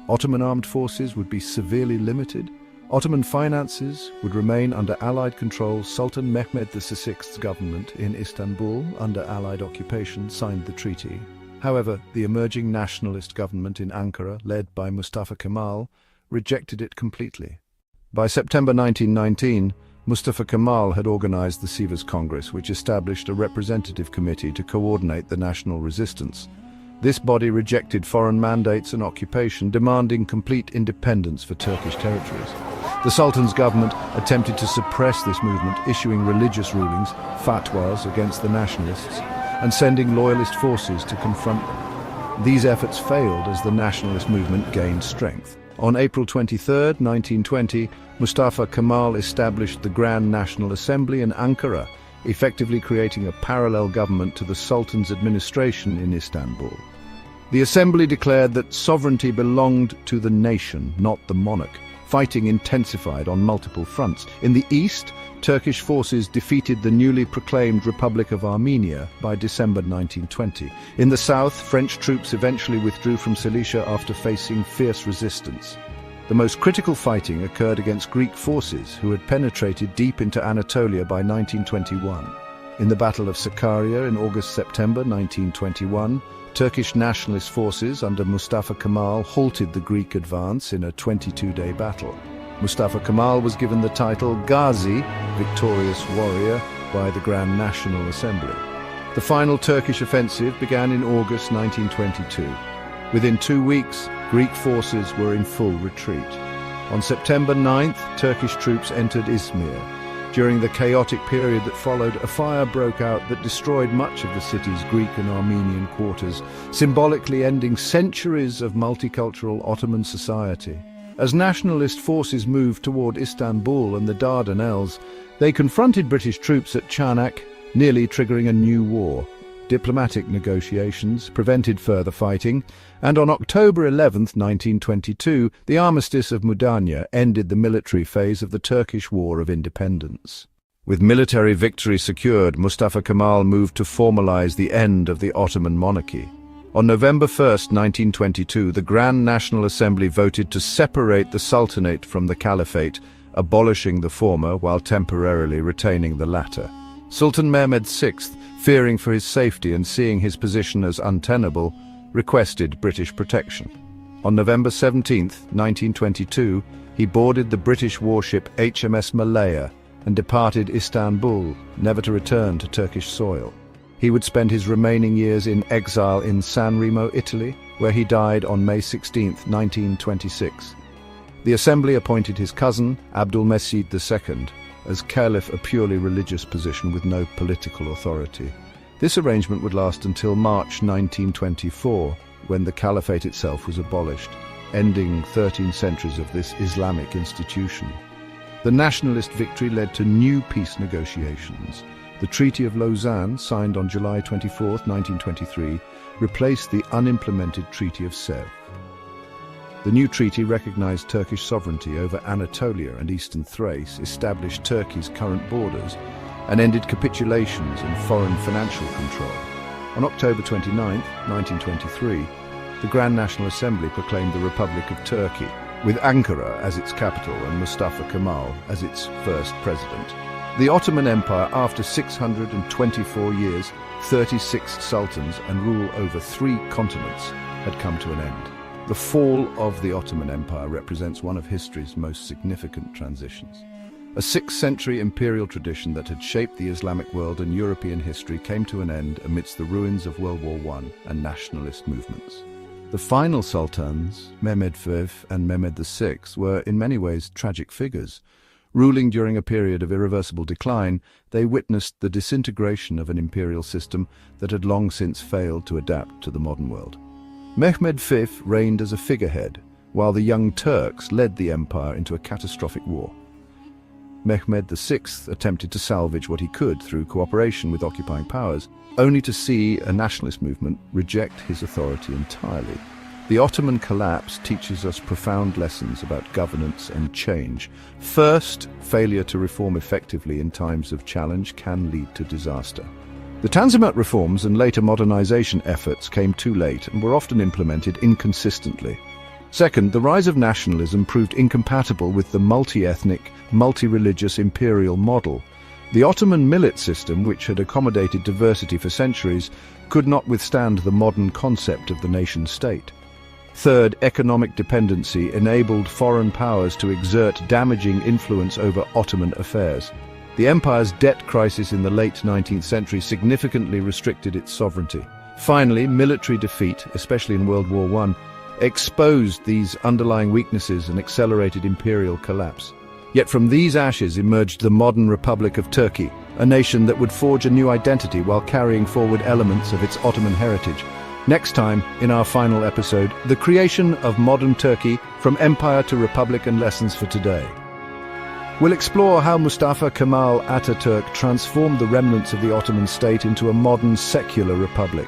Ottoman armed forces would be severely limited, Ottoman finances would remain under Allied control. Sultan Mehmed VI's government in Istanbul, under Allied occupation, signed the treaty. However, the emerging nationalist government in Ankara, led by Mustafa Kemal, rejected it completely. By September 1919, Mustafa Kemal had organized the Sivas Congress, which established a representative committee to coordinate the national resistance. This body rejected foreign mandates and occupation, demanding complete independence for Turkish territories. The Sultan's government attempted to suppress this movement, issuing religious rulings, fatwas, against the nationalists, and sending loyalist forces to confront them. These efforts failed as the nationalist movement gained strength. On April 23, 1920, Mustafa Kemal established the Grand National Assembly in Ankara, effectively creating a parallel government to the Sultan's administration in Istanbul. The assembly declared that sovereignty belonged to the nation, not the monarch. Fighting intensified on multiple fronts. In the east, Turkish forces defeated the newly proclaimed Republic of Armenia by December 1920. In the south, French troops eventually withdrew from Cilicia after facing fierce resistance. The most critical fighting occurred against Greek forces, who had penetrated deep into Anatolia by 1921. In the Battle of Sakarya in August-September 1921, Turkish nationalist forces under Mustafa Kemal halted the Greek advance in a 22-day battle. Mustafa Kemal was given the title Ghazi, victorious warrior, by the Grand National Assembly. The final Turkish offensive began in August 1922. Within 2 weeks, Greek forces were in full retreat. On September 9th, Turkish troops entered Izmir. During the chaotic period that followed, a fire broke out that destroyed much of the city's Greek and Armenian quarters, symbolically ending centuries of multicultural Ottoman society. As nationalist forces moved toward Istanbul and the Dardanelles, they confronted British troops at Çanak, nearly triggering a new war. Diplomatic negotiations prevented further fighting, and on October 11, 1922, the Armistice of Mudanya ended the military phase of the Turkish War of Independence. With military victory secured, Mustafa Kemal moved to formalize the end of the Ottoman monarchy. On November 1, 1922, the Grand National Assembly voted to separate the Sultanate from the Caliphate, abolishing the former while temporarily retaining the latter. Sultan Mehmed VI, fearing for his safety and seeing his position as untenable, requested British protection. On November 17, 1922, he boarded the British warship HMS Malaya and departed Istanbul, never to return to Turkish soil. He would spend his remaining years in exile in San Remo, Italy, where he died on May 16, 1926. The assembly appointed his cousin, Abdul II, as caliph, a purely religious position with no political authority. This arrangement would last until March 1924, when the caliphate itself was abolished, ending 13 centuries of this Islamic institution. The nationalist victory led to new peace negotiations. The Treaty of Lausanne, signed on July 24, 1923, replaced the unimplemented Treaty of Sèvres. The new treaty recognized Turkish sovereignty over Anatolia and eastern Thrace, established Turkey's current borders, and ended capitulations and foreign financial control. On October 29, 1923, the Grand National Assembly proclaimed the Republic of Turkey, with Ankara as its capital and Mustafa Kemal as its first president. The Ottoman Empire, after 624 years, 36 sultans, and rule over 3 continents, had come to an end. The fall of the Ottoman Empire represents one of history's most significant transitions. A 6th-century imperial tradition that had shaped the Islamic world and European history came to an end amidst the ruins of World War I and nationalist movements. The final sultans, Mehmed V and Mehmed VI, were in many ways tragic figures. Ruling during a period of irreversible decline, they witnessed the disintegration of an imperial system that had long since failed to adapt to the modern world. Mehmed V reigned as a figurehead, while the Young Turks led the empire into a catastrophic war. Mehmed VI attempted to salvage what he could through cooperation with occupying powers, only to see a nationalist movement reject his authority entirely. The Ottoman collapse teaches us profound lessons about governance and change. First, failure to reform effectively in times of challenge can lead to disaster. The Tanzimat reforms and later modernization efforts came too late and were often implemented inconsistently. Second, the rise of nationalism proved incompatible with the multi-ethnic, multi-religious imperial model. The Ottoman millet system, which had accommodated diversity for centuries, could not withstand the modern concept of the nation-state. Third, economic dependency enabled foreign powers to exert damaging influence over Ottoman affairs. The empire's debt crisis in the late 19th century significantly restricted its sovereignty. Finally, military defeat, especially in World War I, exposed these underlying weaknesses and accelerated imperial collapse. Yet from these ashes emerged the modern Republic of Turkey, a nation that would forge a new identity while carrying forward elements of its Ottoman heritage. Next time, in our final episode, the creation of modern Turkey, from empire to republic and lessons for today. We'll explore how Mustafa Kemal Ataturk transformed the remnants of the Ottoman state into a modern secular republic.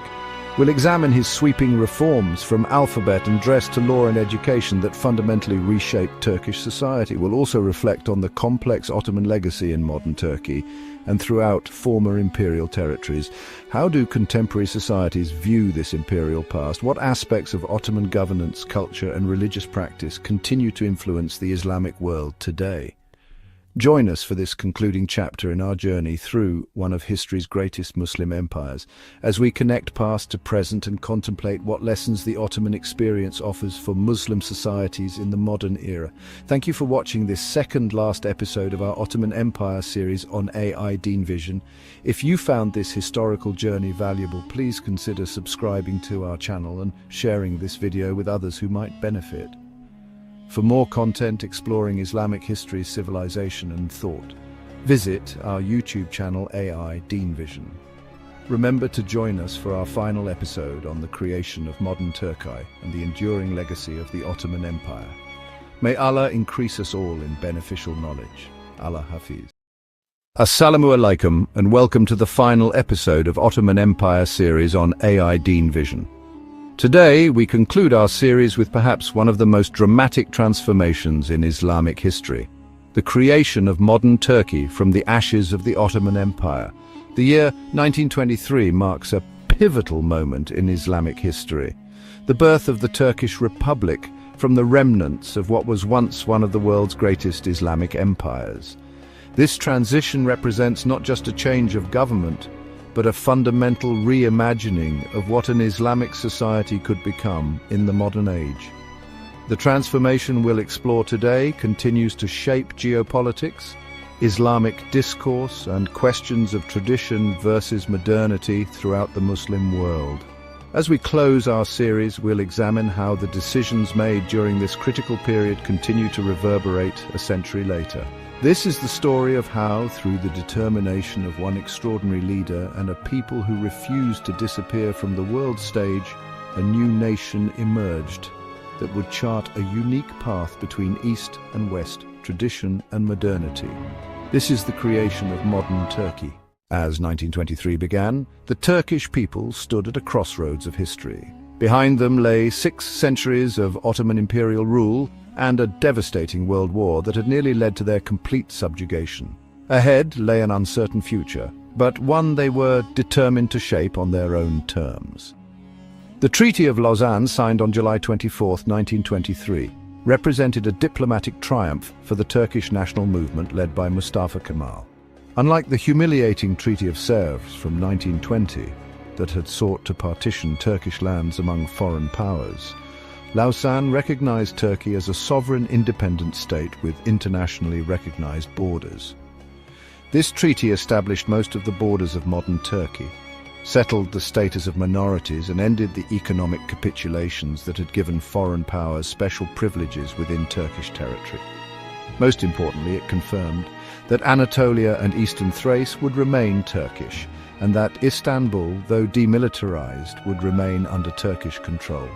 We'll examine his sweeping reforms from alphabet and dress to law and education that fundamentally reshaped Turkish society. We'll also reflect on the complex Ottoman legacy in modern Turkey and throughout former imperial territories. How do contemporary societies view this imperial past? What aspects of Ottoman governance, culture, and religious practice continue to influence the Islamic world today? Join us for this concluding chapter in our journey through one of history's greatest Muslim empires, as we connect past to present and contemplate what lessons the Ottoman experience offers for Muslim societies in the modern era. Thank you for watching this second-last episode of our Ottoman Empire series on AI Deen Vision. If you found this historical journey valuable, please consider subscribing to our channel and sharing this video with others who might benefit. For more content exploring Islamic history, civilization, and thought, visit our YouTube channel AI Deen Vision. Remember to join us for our final episode on the creation of modern Turkey and the enduring legacy of the Ottoman Empire. May Allah increase us all in beneficial knowledge. Allah Hafiz. Assalamu alaikum and welcome to the final episode of Ottoman Empire series on AI Deen Vision. Today we conclude our series with perhaps one of the most dramatic transformations in Islamic history, the creation of modern Turkey from the ashes of the Ottoman Empire. The year 1923 marks a pivotal moment in Islamic history, the birth of the Turkish Republic from the remnants of what was once one of the world's greatest Islamic empires. This transition represents not just a change of government, but a fundamental reimagining of what an Islamic society could become in the modern age. The transformation we'll explore today continues to shape geopolitics, Islamic discourse, and questions of tradition versus modernity throughout the Muslim world. As we close our series, we'll examine how the decisions made during this critical period continue to reverberate a century later. This is the story of how, through the determination of one extraordinary leader and a people who refused to disappear from the world stage, a new nation emerged that would chart a unique path between East and West, tradition and modernity. This is the creation of modern Turkey. As 1923 began, the Turkish people stood at a crossroads of history. Behind them lay 6 centuries of Ottoman Imperial rule and a devastating world war that had nearly led to their complete subjugation. Ahead lay an uncertain future, but one they were determined to shape on their own terms. The Treaty of Lausanne, signed on July 24, 1923, represented a diplomatic triumph for the Turkish national movement led by Mustafa Kemal. Unlike the humiliating Treaty of Sèvres from 1920 that had sought to partition Turkish lands among foreign powers, Lausanne recognized Turkey as a sovereign independent state with internationally recognized borders. This treaty established most of the borders of modern Turkey, settled the status of minorities, and ended the economic capitulations that had given foreign powers special privileges within Turkish territory. Most importantly, it confirmed that Anatolia and Eastern Thrace would remain Turkish, and that Istanbul, though demilitarized, would remain under Turkish control.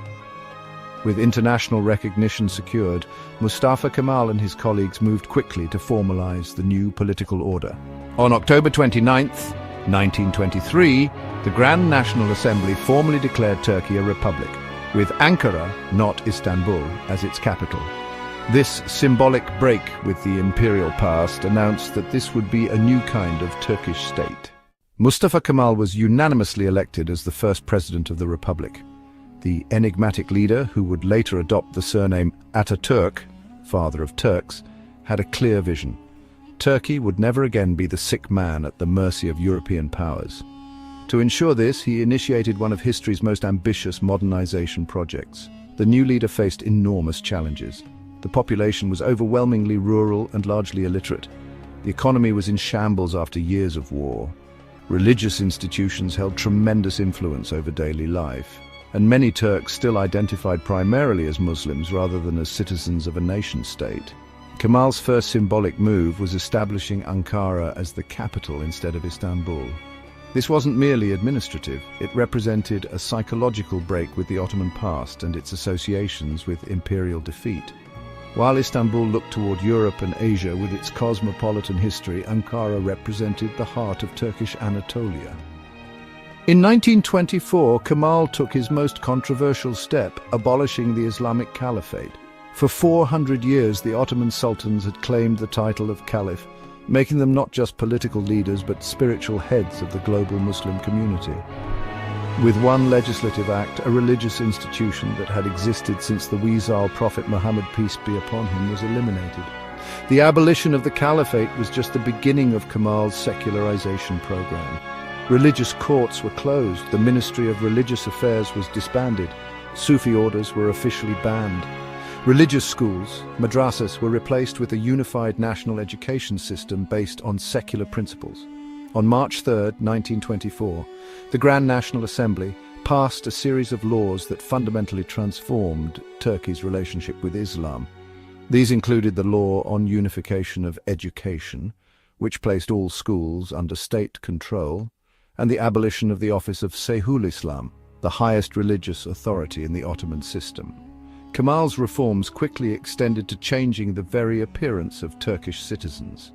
With international recognition secured, Mustafa Kemal and his colleagues moved quickly to formalize the new political order. On October 29, 1923, the Grand National Assembly formally declared Turkey a republic, with Ankara, not Istanbul, as its capital. This symbolic break with the imperial past announced that this would be a new kind of Turkish state. Mustafa Kemal was unanimously elected as the first president of the republic. The enigmatic leader, who would later adopt the surname Atatürk, father of Turks, had a clear vision. Turkey would never again be the sick man at the mercy of European powers. To ensure this, he initiated one of history's most ambitious modernization projects. The new leader faced enormous challenges. The population was overwhelmingly rural and largely illiterate. The economy was in shambles after years of war. Religious institutions held tremendous influence over daily life, and many Turks still identified primarily as Muslims rather than as citizens of a nation-state. Kemal's first symbolic move was establishing Ankara as the capital instead of Istanbul. This wasn't merely administrative, it represented a psychological break with the Ottoman past and its associations with imperial defeat. While Istanbul looked toward Europe and Asia with its cosmopolitan history, Ankara represented the heart of Turkish Anatolia. In 1924, Kemal took his most controversial step, abolishing the Islamic Caliphate. For 400 years, the Ottoman sultans had claimed the title of Caliph, making them not just political leaders but spiritual heads of the global Muslim community. With one legislative act, a religious institution that had existed since the Weasal Prophet Muhammad, peace be upon him, was eliminated. The abolition of the Caliphate was just the beginning of Kemal's secularization program. Religious courts were closed, the Ministry of Religious Affairs was disbanded, Sufi orders were officially banned. Religious schools, madrasas, were replaced with a unified national education system based on secular principles. On March 3, 1924, the Grand National Assembly passed a series of laws that fundamentally transformed Turkey's relationship with Islam. These included the law on unification of education, which placed all schools under state control, and the abolition of the office of Seyhul Islam, the highest religious authority in the Ottoman system. Kemal's reforms quickly extended to changing the very appearance of Turkish citizens.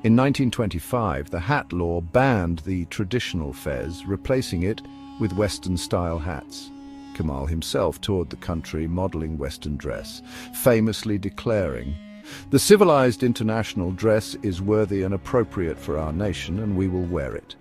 In 1925, the hat law banned the traditional fez, replacing it with Western-style hats. Kemal himself toured the country modeling Western dress, famously declaring, "The civilized international dress is worthy and appropriate for our nation, and we will wear it."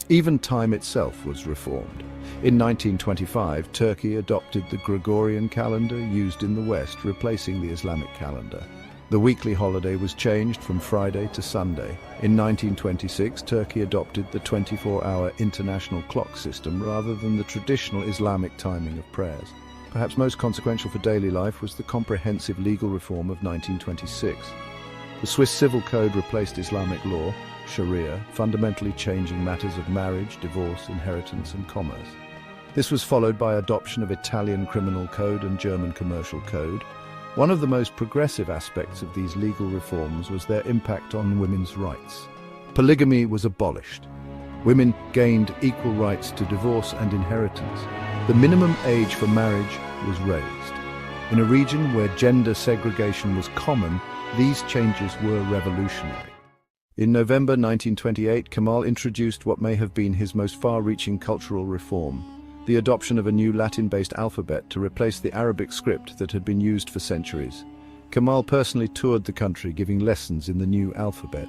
Even time itself was reformed. In 1925, Turkey adopted the Gregorian calendar used in the West, replacing the Islamic calendar. The weekly holiday was changed from Friday to Sunday. In 1926, Turkey adopted the 24-hour international clock system rather than the traditional Islamic timing of prayers. Perhaps most consequential for daily life was the comprehensive legal reform of 1926. The Swiss Civil Code replaced Islamic law, Sharia, fundamentally changing matters of marriage, divorce, inheritance, and commerce. This was followed by adoption of Italian Criminal Code and German Commercial Code. One of the most progressive aspects of these legal reforms was their impact on women's rights. Polygamy was abolished. Women gained equal rights to divorce and inheritance. The minimum age for marriage was raised. In a region where gender segregation was common, these changes were revolutionary. In November 1928, Kemal introduced what may have been his most far-reaching cultural reform, the adoption of a new Latin-based alphabet to replace the Arabic script that had been used for centuries. Kemal personally toured the country giving lessons in the new alphabet,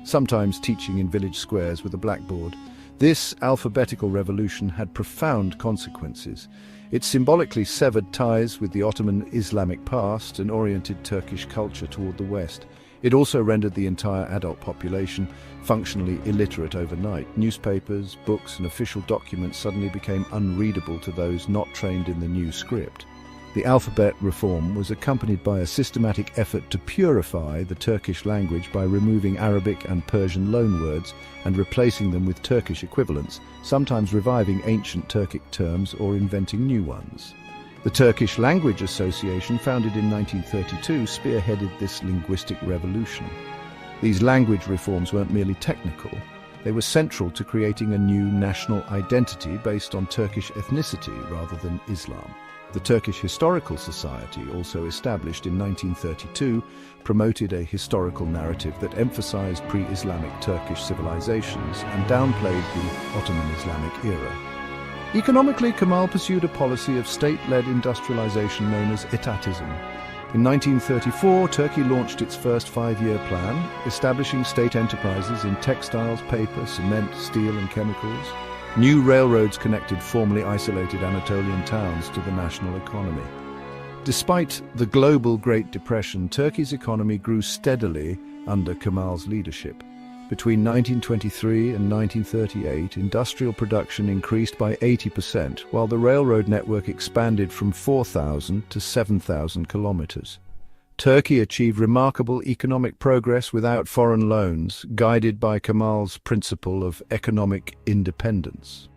sometimes teaching in village squares with a blackboard. This alphabetical revolution had profound consequences. It symbolically severed ties with the Ottoman Islamic past and oriented Turkish culture toward the West. It also rendered the entire adult population functionally illiterate overnight. Newspapers, books, and official documents suddenly became unreadable to those not trained in the new script. The alphabet reform was accompanied by a systematic effort to purify the Turkish language by removing Arabic and Persian loanwords and replacing them with Turkish equivalents, sometimes reviving ancient Turkic terms or inventing new ones. The Turkish Language Association, founded in 1932, spearheaded this linguistic revolution. These language reforms weren't merely technical, they were central to creating a new national identity based on Turkish ethnicity rather than Islam. The Turkish Historical Society, also established in 1932, promoted a historical narrative that emphasized pre-Islamic Turkish civilizations and downplayed the Ottoman Islamic era. Economically, Kemal pursued a policy of state-led industrialization known as etatism. In 1934, Turkey launched its first five-year plan, establishing state enterprises in textiles, paper, cement, steel, and chemicals. New railroads connected formerly isolated Anatolian towns to the national economy. Despite the global Great Depression, Turkey's economy grew steadily under Kemal's leadership. Between 1923 and 1938, industrial production increased by 80%, while the railroad network expanded from 4,000 to 7,000 kilometers. Turkey achieved remarkable economic progress without foreign loans, guided by Kemal's principle of economic independence.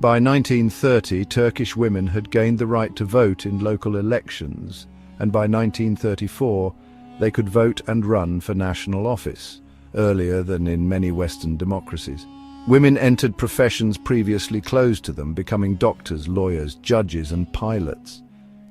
By 1930, Turkish women had gained the right to vote in local elections, and by 1934, they could vote and run for national office, earlier than in many Western democracies. Women entered professions previously closed to them, becoming doctors, lawyers, judges, and pilots.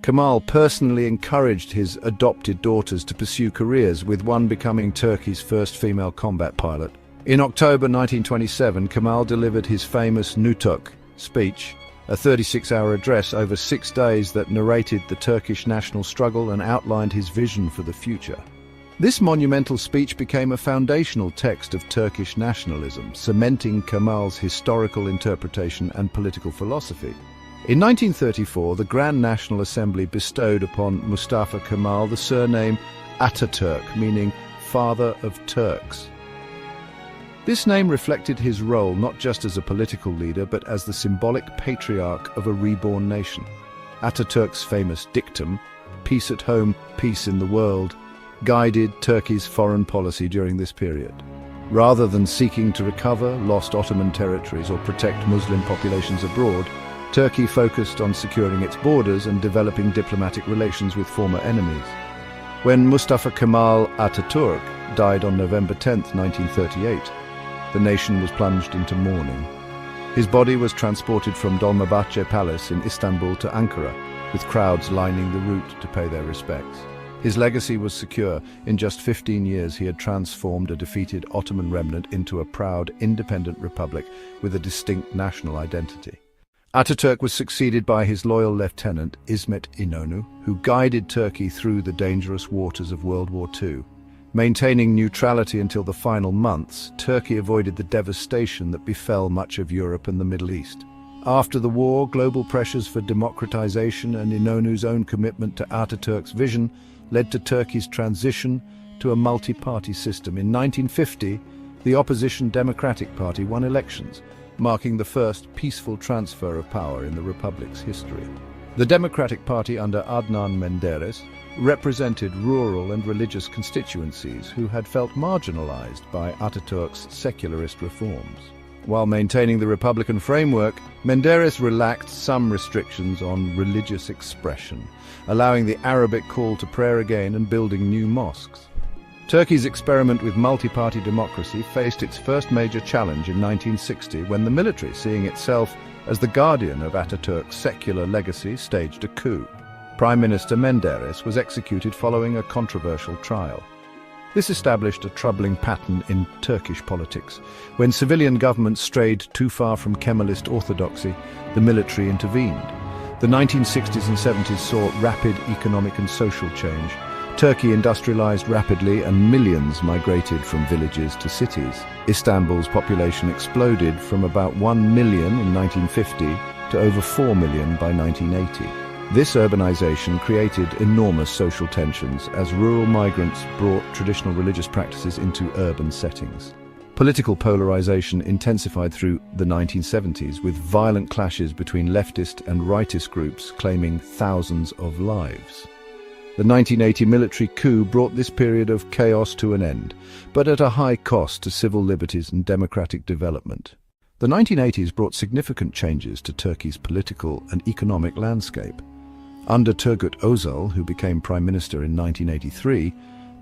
Kemal personally encouraged his adopted daughters to pursue careers, with one becoming Turkey's first female combat pilot. In October 1927, Kemal delivered his famous Nutuk speech, a 36-hour address over 6 days that narrated the Turkish national struggle and outlined his vision for the future. This monumental speech became a foundational text of Turkish nationalism, cementing Kemal's historical interpretation and political philosophy. In 1934, the Grand National Assembly bestowed upon Mustafa Kemal the surname Ataturk, meaning Father of Turks. This name reflected his role not just as a political leader, but as the symbolic patriarch of a reborn nation. Ataturk's famous dictum, "Peace at home, peace in the world," guided Turkey's foreign policy during this period. Rather than seeking to recover lost Ottoman territories or protect Muslim populations abroad, Turkey focused on securing its borders and developing diplomatic relations with former enemies. When Mustafa Kemal Ataturk died on November 10, 1938. The nation was plunged into mourning. His body was transported from Dolmabahce Palace in Istanbul to Ankara, with crowds lining the route to pay their respects. His legacy was secure. In just 15 years, he had transformed a defeated Ottoman remnant into a proud, independent republic with a distinct national identity. Ataturk was succeeded by his loyal lieutenant, İsmet İnönü, who guided Turkey through the dangerous waters of World War II. Maintaining neutrality until the final months, Turkey avoided the devastation that befell much of Europe and the Middle East. After the war, global pressures for democratization and İnönü's own commitment to Ataturk's vision led to Turkey's transition to a multi-party system. In 1950, the opposition Democratic Party won elections, marking the first peaceful transfer of power in the Republic's history. The Democratic Party under Adnan Menderes represented rural and religious constituencies who had felt marginalized by Ataturk's secularist reforms. While maintaining the republican framework, Menderes relaxed some restrictions on religious expression, allowing the Arabic call to prayer again and building new mosques. Turkey's experiment with multi-party democracy faced its first major challenge in 1960 when the military, seeing itself as the guardian of Ataturk's secular legacy, staged a coup. Prime Minister Menderes was executed following a controversial trial. This established a troubling pattern in Turkish politics. When civilian governments strayed too far from Kemalist orthodoxy, the military intervened. The 1960s and 70s saw rapid economic and social change. Turkey industrialized rapidly and millions migrated from villages to cities. Istanbul's population exploded from about 1 million in 1950 to over 4 million by 1980. This urbanization created enormous social tensions as rural migrants brought traditional religious practices into urban settings. Political polarization intensified through the 1970s, with violent clashes between leftist and rightist groups claiming thousands of lives. The 1980 military coup brought this period of chaos to an end, but at a high cost to civil liberties and democratic development. The 1980s brought significant changes to Turkey's political and economic landscape. Under Turgut Özal, who became prime minister in 1983,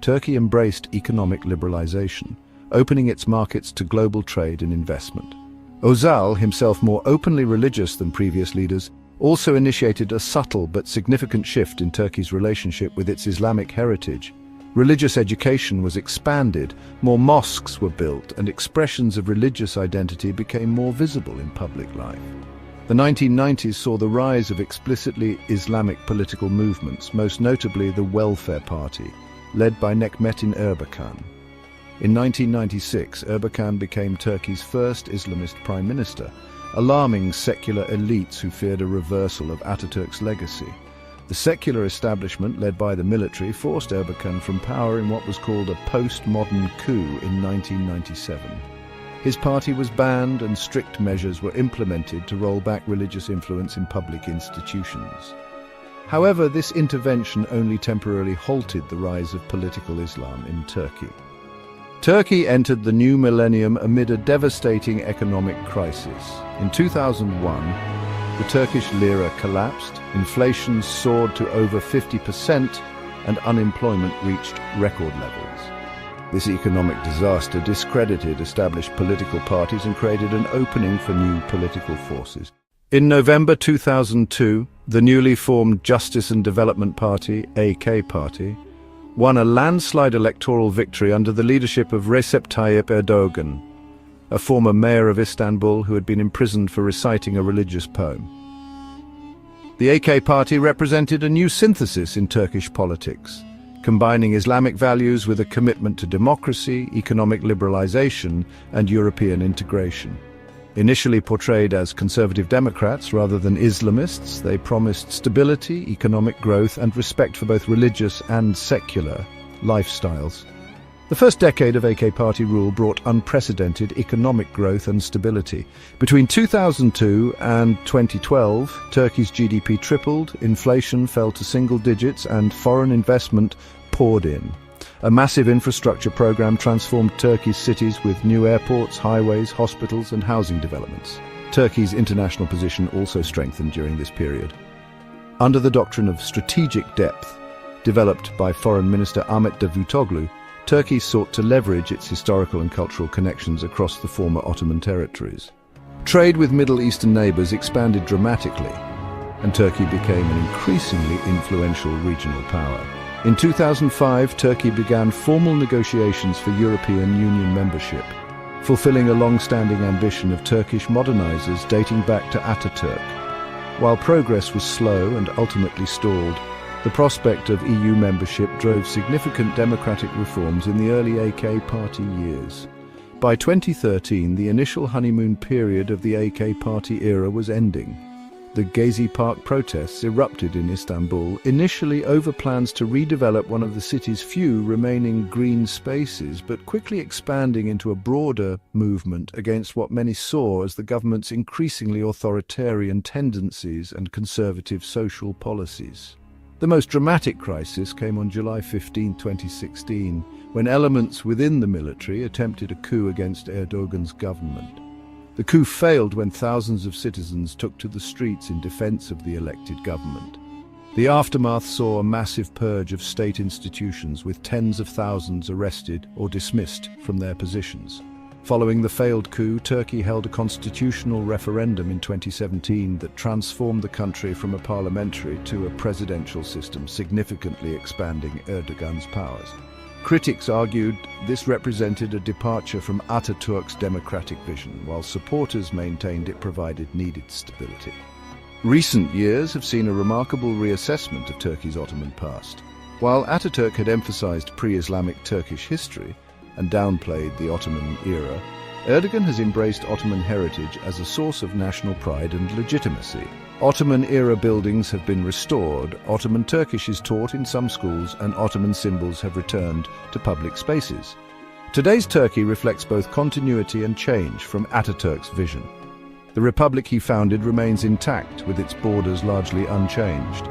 Turkey embraced economic liberalization, opening its markets to global trade and investment. Özal, himself more openly religious than previous leaders, also initiated a subtle but significant shift in Turkey's relationship with its Islamic heritage. Religious education was expanded, more mosques were built, and expressions of religious identity became more visible in public life. The 1990s saw the rise of explicitly Islamic political movements, most notably the Welfare Party, led by Necmettin Erbakan. In 1996, Erbakan became Turkey's first Islamist prime minister, alarming secular elites who feared a reversal of Ataturk's legacy. The secular establishment, led by the military, forced Erbakan from power in what was called a post-modern coup in 1997. His party was banned and strict measures were implemented to roll back religious influence in public institutions. However, this intervention only temporarily halted the rise of political Islam in Turkey. Turkey entered the new millennium amid a devastating economic crisis. In 2001, the Turkish lira collapsed, inflation soared to over 50%, and unemployment reached record levels. This economic disaster discredited established political parties and created an opening for new political forces. In November 2002, the newly formed Justice and Development Party, AK Party, won a landslide electoral victory under the leadership of Recep Tayyip Erdogan, a former mayor of Istanbul who had been imprisoned for reciting a religious poem. The AK Party represented a new synthesis in Turkish politics, combining Islamic values with a commitment to democracy, economic liberalization, and European integration. Initially portrayed as conservative Democrats rather than Islamists, they promised stability, economic growth, and respect for both religious and secular lifestyles. The first decade of AK Party rule brought unprecedented economic growth and stability. Between 2002 and 2012, Turkey's GDP tripled, inflation fell to single digits, and foreign investment poured in. A massive infrastructure program transformed Turkey's cities with new airports, highways, hospitals, and housing developments. Turkey's international position also strengthened during this period. Under the doctrine of strategic depth, developed by Foreign Minister Ahmet Davutoglu, Turkey sought to leverage its historical and cultural connections across the former Ottoman territories. Trade with Middle Eastern neighbors expanded dramatically, and Turkey became an increasingly influential regional power. In 2005, Turkey began formal negotiations for European Union membership, fulfilling a long-standing ambition of Turkish modernizers dating back to Ataturk. While progress was slow and ultimately stalled, the prospect of EU membership drove significant democratic reforms in the early AK Party years. By 2013, the initial honeymoon period of the AK Party era was ending. The Gezi Park protests erupted in Istanbul, initially over plans to redevelop one of the city's few remaining green spaces, but quickly expanding into a broader movement against what many saw as the government's increasingly authoritarian tendencies and conservative social policies. The most dramatic crisis came on July 15, 2016, when elements within the military attempted a coup against Erdogan's government. The coup failed when thousands of citizens took to the streets in defense of the elected government. The aftermath saw a massive purge of state institutions, with tens of thousands arrested or dismissed from their positions. Following the failed coup, Turkey held a constitutional referendum in 2017 that transformed the country from a parliamentary to a presidential system, significantly expanding Erdogan's powers. Critics argued this represented a departure from Ataturk's democratic vision, while supporters maintained it provided needed stability. Recent years have seen a remarkable reassessment of Turkey's Ottoman past. While Ataturk had emphasized pre-Islamic Turkish history and downplayed the Ottoman era, Erdogan has embraced Ottoman heritage as a source of national pride and legitimacy. Ottoman-era buildings have been restored, Ottoman Turkish is taught in some schools, and Ottoman symbols have returned to public spaces. Today's Turkey reflects both continuity and change from Ataturk's vision. The republic he founded remains intact, with its borders largely unchanged.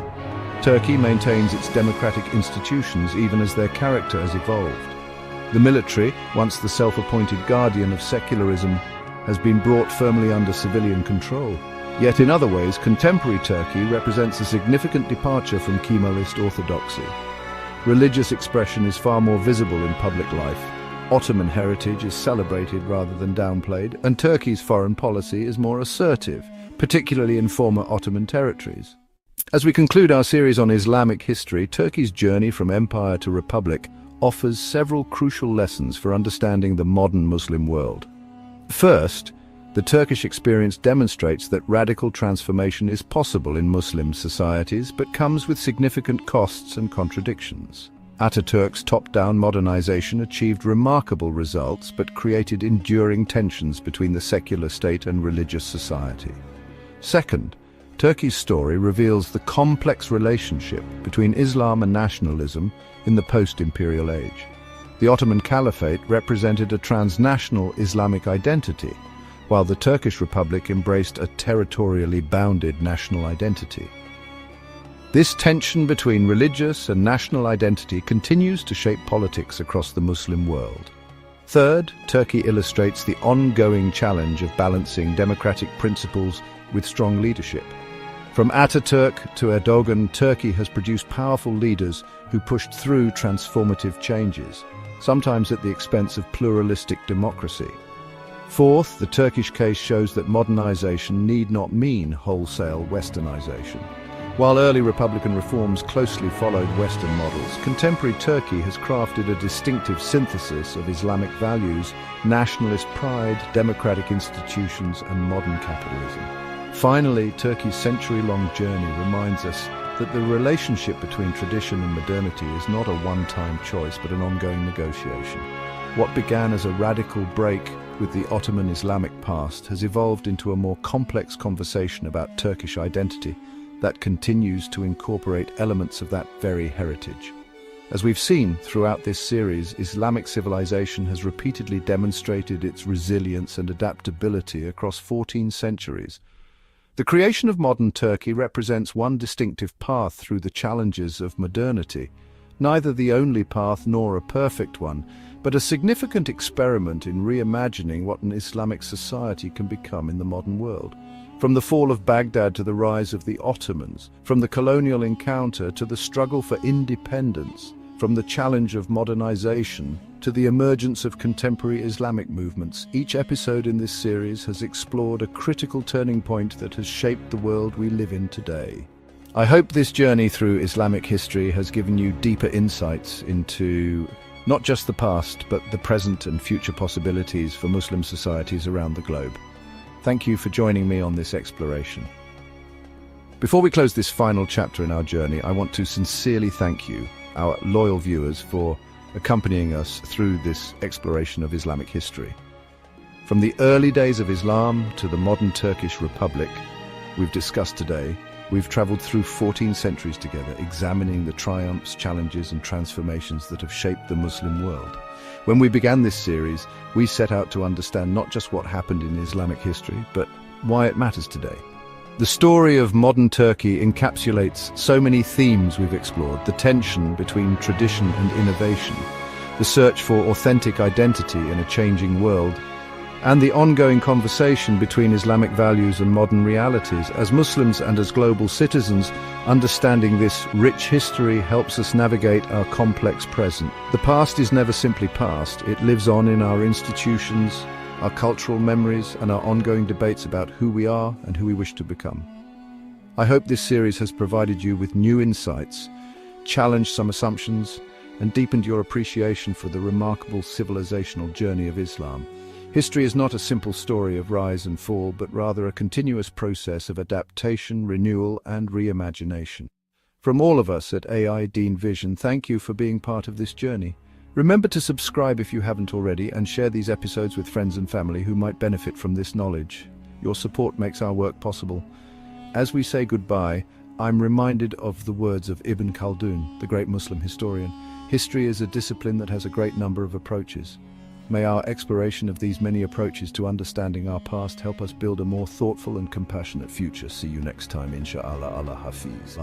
Turkey maintains its democratic institutions even as their character has evolved. The military, once the self-appointed guardian of secularism, has been brought firmly under civilian control. Yet in other ways, contemporary Turkey represents a significant departure from Kemalist orthodoxy. Religious expression is far more visible in public life. Ottoman heritage is celebrated rather than downplayed, and Turkey's foreign policy is more assertive, particularly in former Ottoman territories. As we conclude our series on Islamic history, Turkey's journey from empire to republic offers several crucial lessons for understanding the modern Muslim world. First, the Turkish experience demonstrates that radical transformation is possible in Muslim societies, but comes with significant costs and contradictions. Ataturk's top-down modernization achieved remarkable results, but created enduring tensions between the secular state and religious society. Second, Turkey's story reveals the complex relationship between Islam and nationalism in the post-imperial age. The Ottoman Caliphate represented a transnational Islamic identity, while the Turkish Republic embraced a territorially bounded national identity. This tension between religious and national identity continues to shape politics across the Muslim world. Third, Turkey illustrates the ongoing challenge of balancing democratic principles with strong leadership. From Ataturk to Erdogan, Turkey has produced powerful leaders who pushed through transformative changes, sometimes at the expense of pluralistic democracy. Fourth, the Turkish case shows that modernization need not mean wholesale westernization. While early republican reforms closely followed Western models, contemporary Turkey has crafted a distinctive synthesis of Islamic values, nationalist pride, democratic institutions, and modern capitalism. Finally, Turkey's century-long journey reminds us that the relationship between tradition and modernity is not a one-time choice, but an ongoing negotiation. What began as a radical break with the Ottoman Islamic past has evolved into a more complex conversation about Turkish identity that continues to incorporate elements of that very heritage. As we've seen throughout this series, Islamic civilization has repeatedly demonstrated its resilience and adaptability across 14 centuries. The creation of modern Turkey represents one distinctive path through the challenges of modernity, neither the only path nor a perfect one, but a significant experiment in reimagining what an Islamic society can become in the modern world. From the fall of Baghdad to the rise of the Ottomans, from the colonial encounter to the struggle for independence, From the challenge of modernization to the emergence of contemporary Islamic movements, each episode in this series has explored a critical turning point that has shaped the world we live in today. I hope this journey through Islamic history has given you deeper insights into not just the past, but the present and future possibilities for Muslim societies around the globe. Thank you for joining me on this exploration. Before we close this final chapter in our journey, I want to sincerely thank you, our loyal viewers, for accompanying us through this exploration of Islamic history. From the early days of Islam to the modern Turkish Republic we've discussed today, we've traveled through 14 centuries together, examining the triumphs, challenges, and transformations that have shaped the Muslim world. When we began this series, we set out to understand not just what happened in Islamic history, but why it matters today. The story of modern Turkey encapsulates so many themes we've explored: the tension between tradition and innovation, the search for authentic identity in a changing world, and the ongoing conversation between Islamic values and modern realities. As Muslims and as global citizens, understanding this rich history helps us navigate our complex present. The past is never simply past. It lives on in our institutions, our cultural memories, and our ongoing debates about who we are and who we wish to become. I hope this series has provided you with new insights, challenged some assumptions, and deepened your appreciation for the remarkable civilizational journey of Islam. History is not a simple story of rise and fall, but rather a continuous process of adaptation, renewal, and reimagination. From all of us at AI Deen Vision, thank you for being part of this journey. Remember to subscribe if you haven't already, and share these episodes with friends and family who might benefit from this knowledge. Your support makes our work possible. As we say goodbye, I'm reminded of the words of Ibn Khaldun, the great Muslim historian. History is a discipline that has a great number of approaches. May our exploration of these many approaches to understanding our past help us build a more thoughtful and compassionate future. See you next time, inshallah. Allah Hafiz.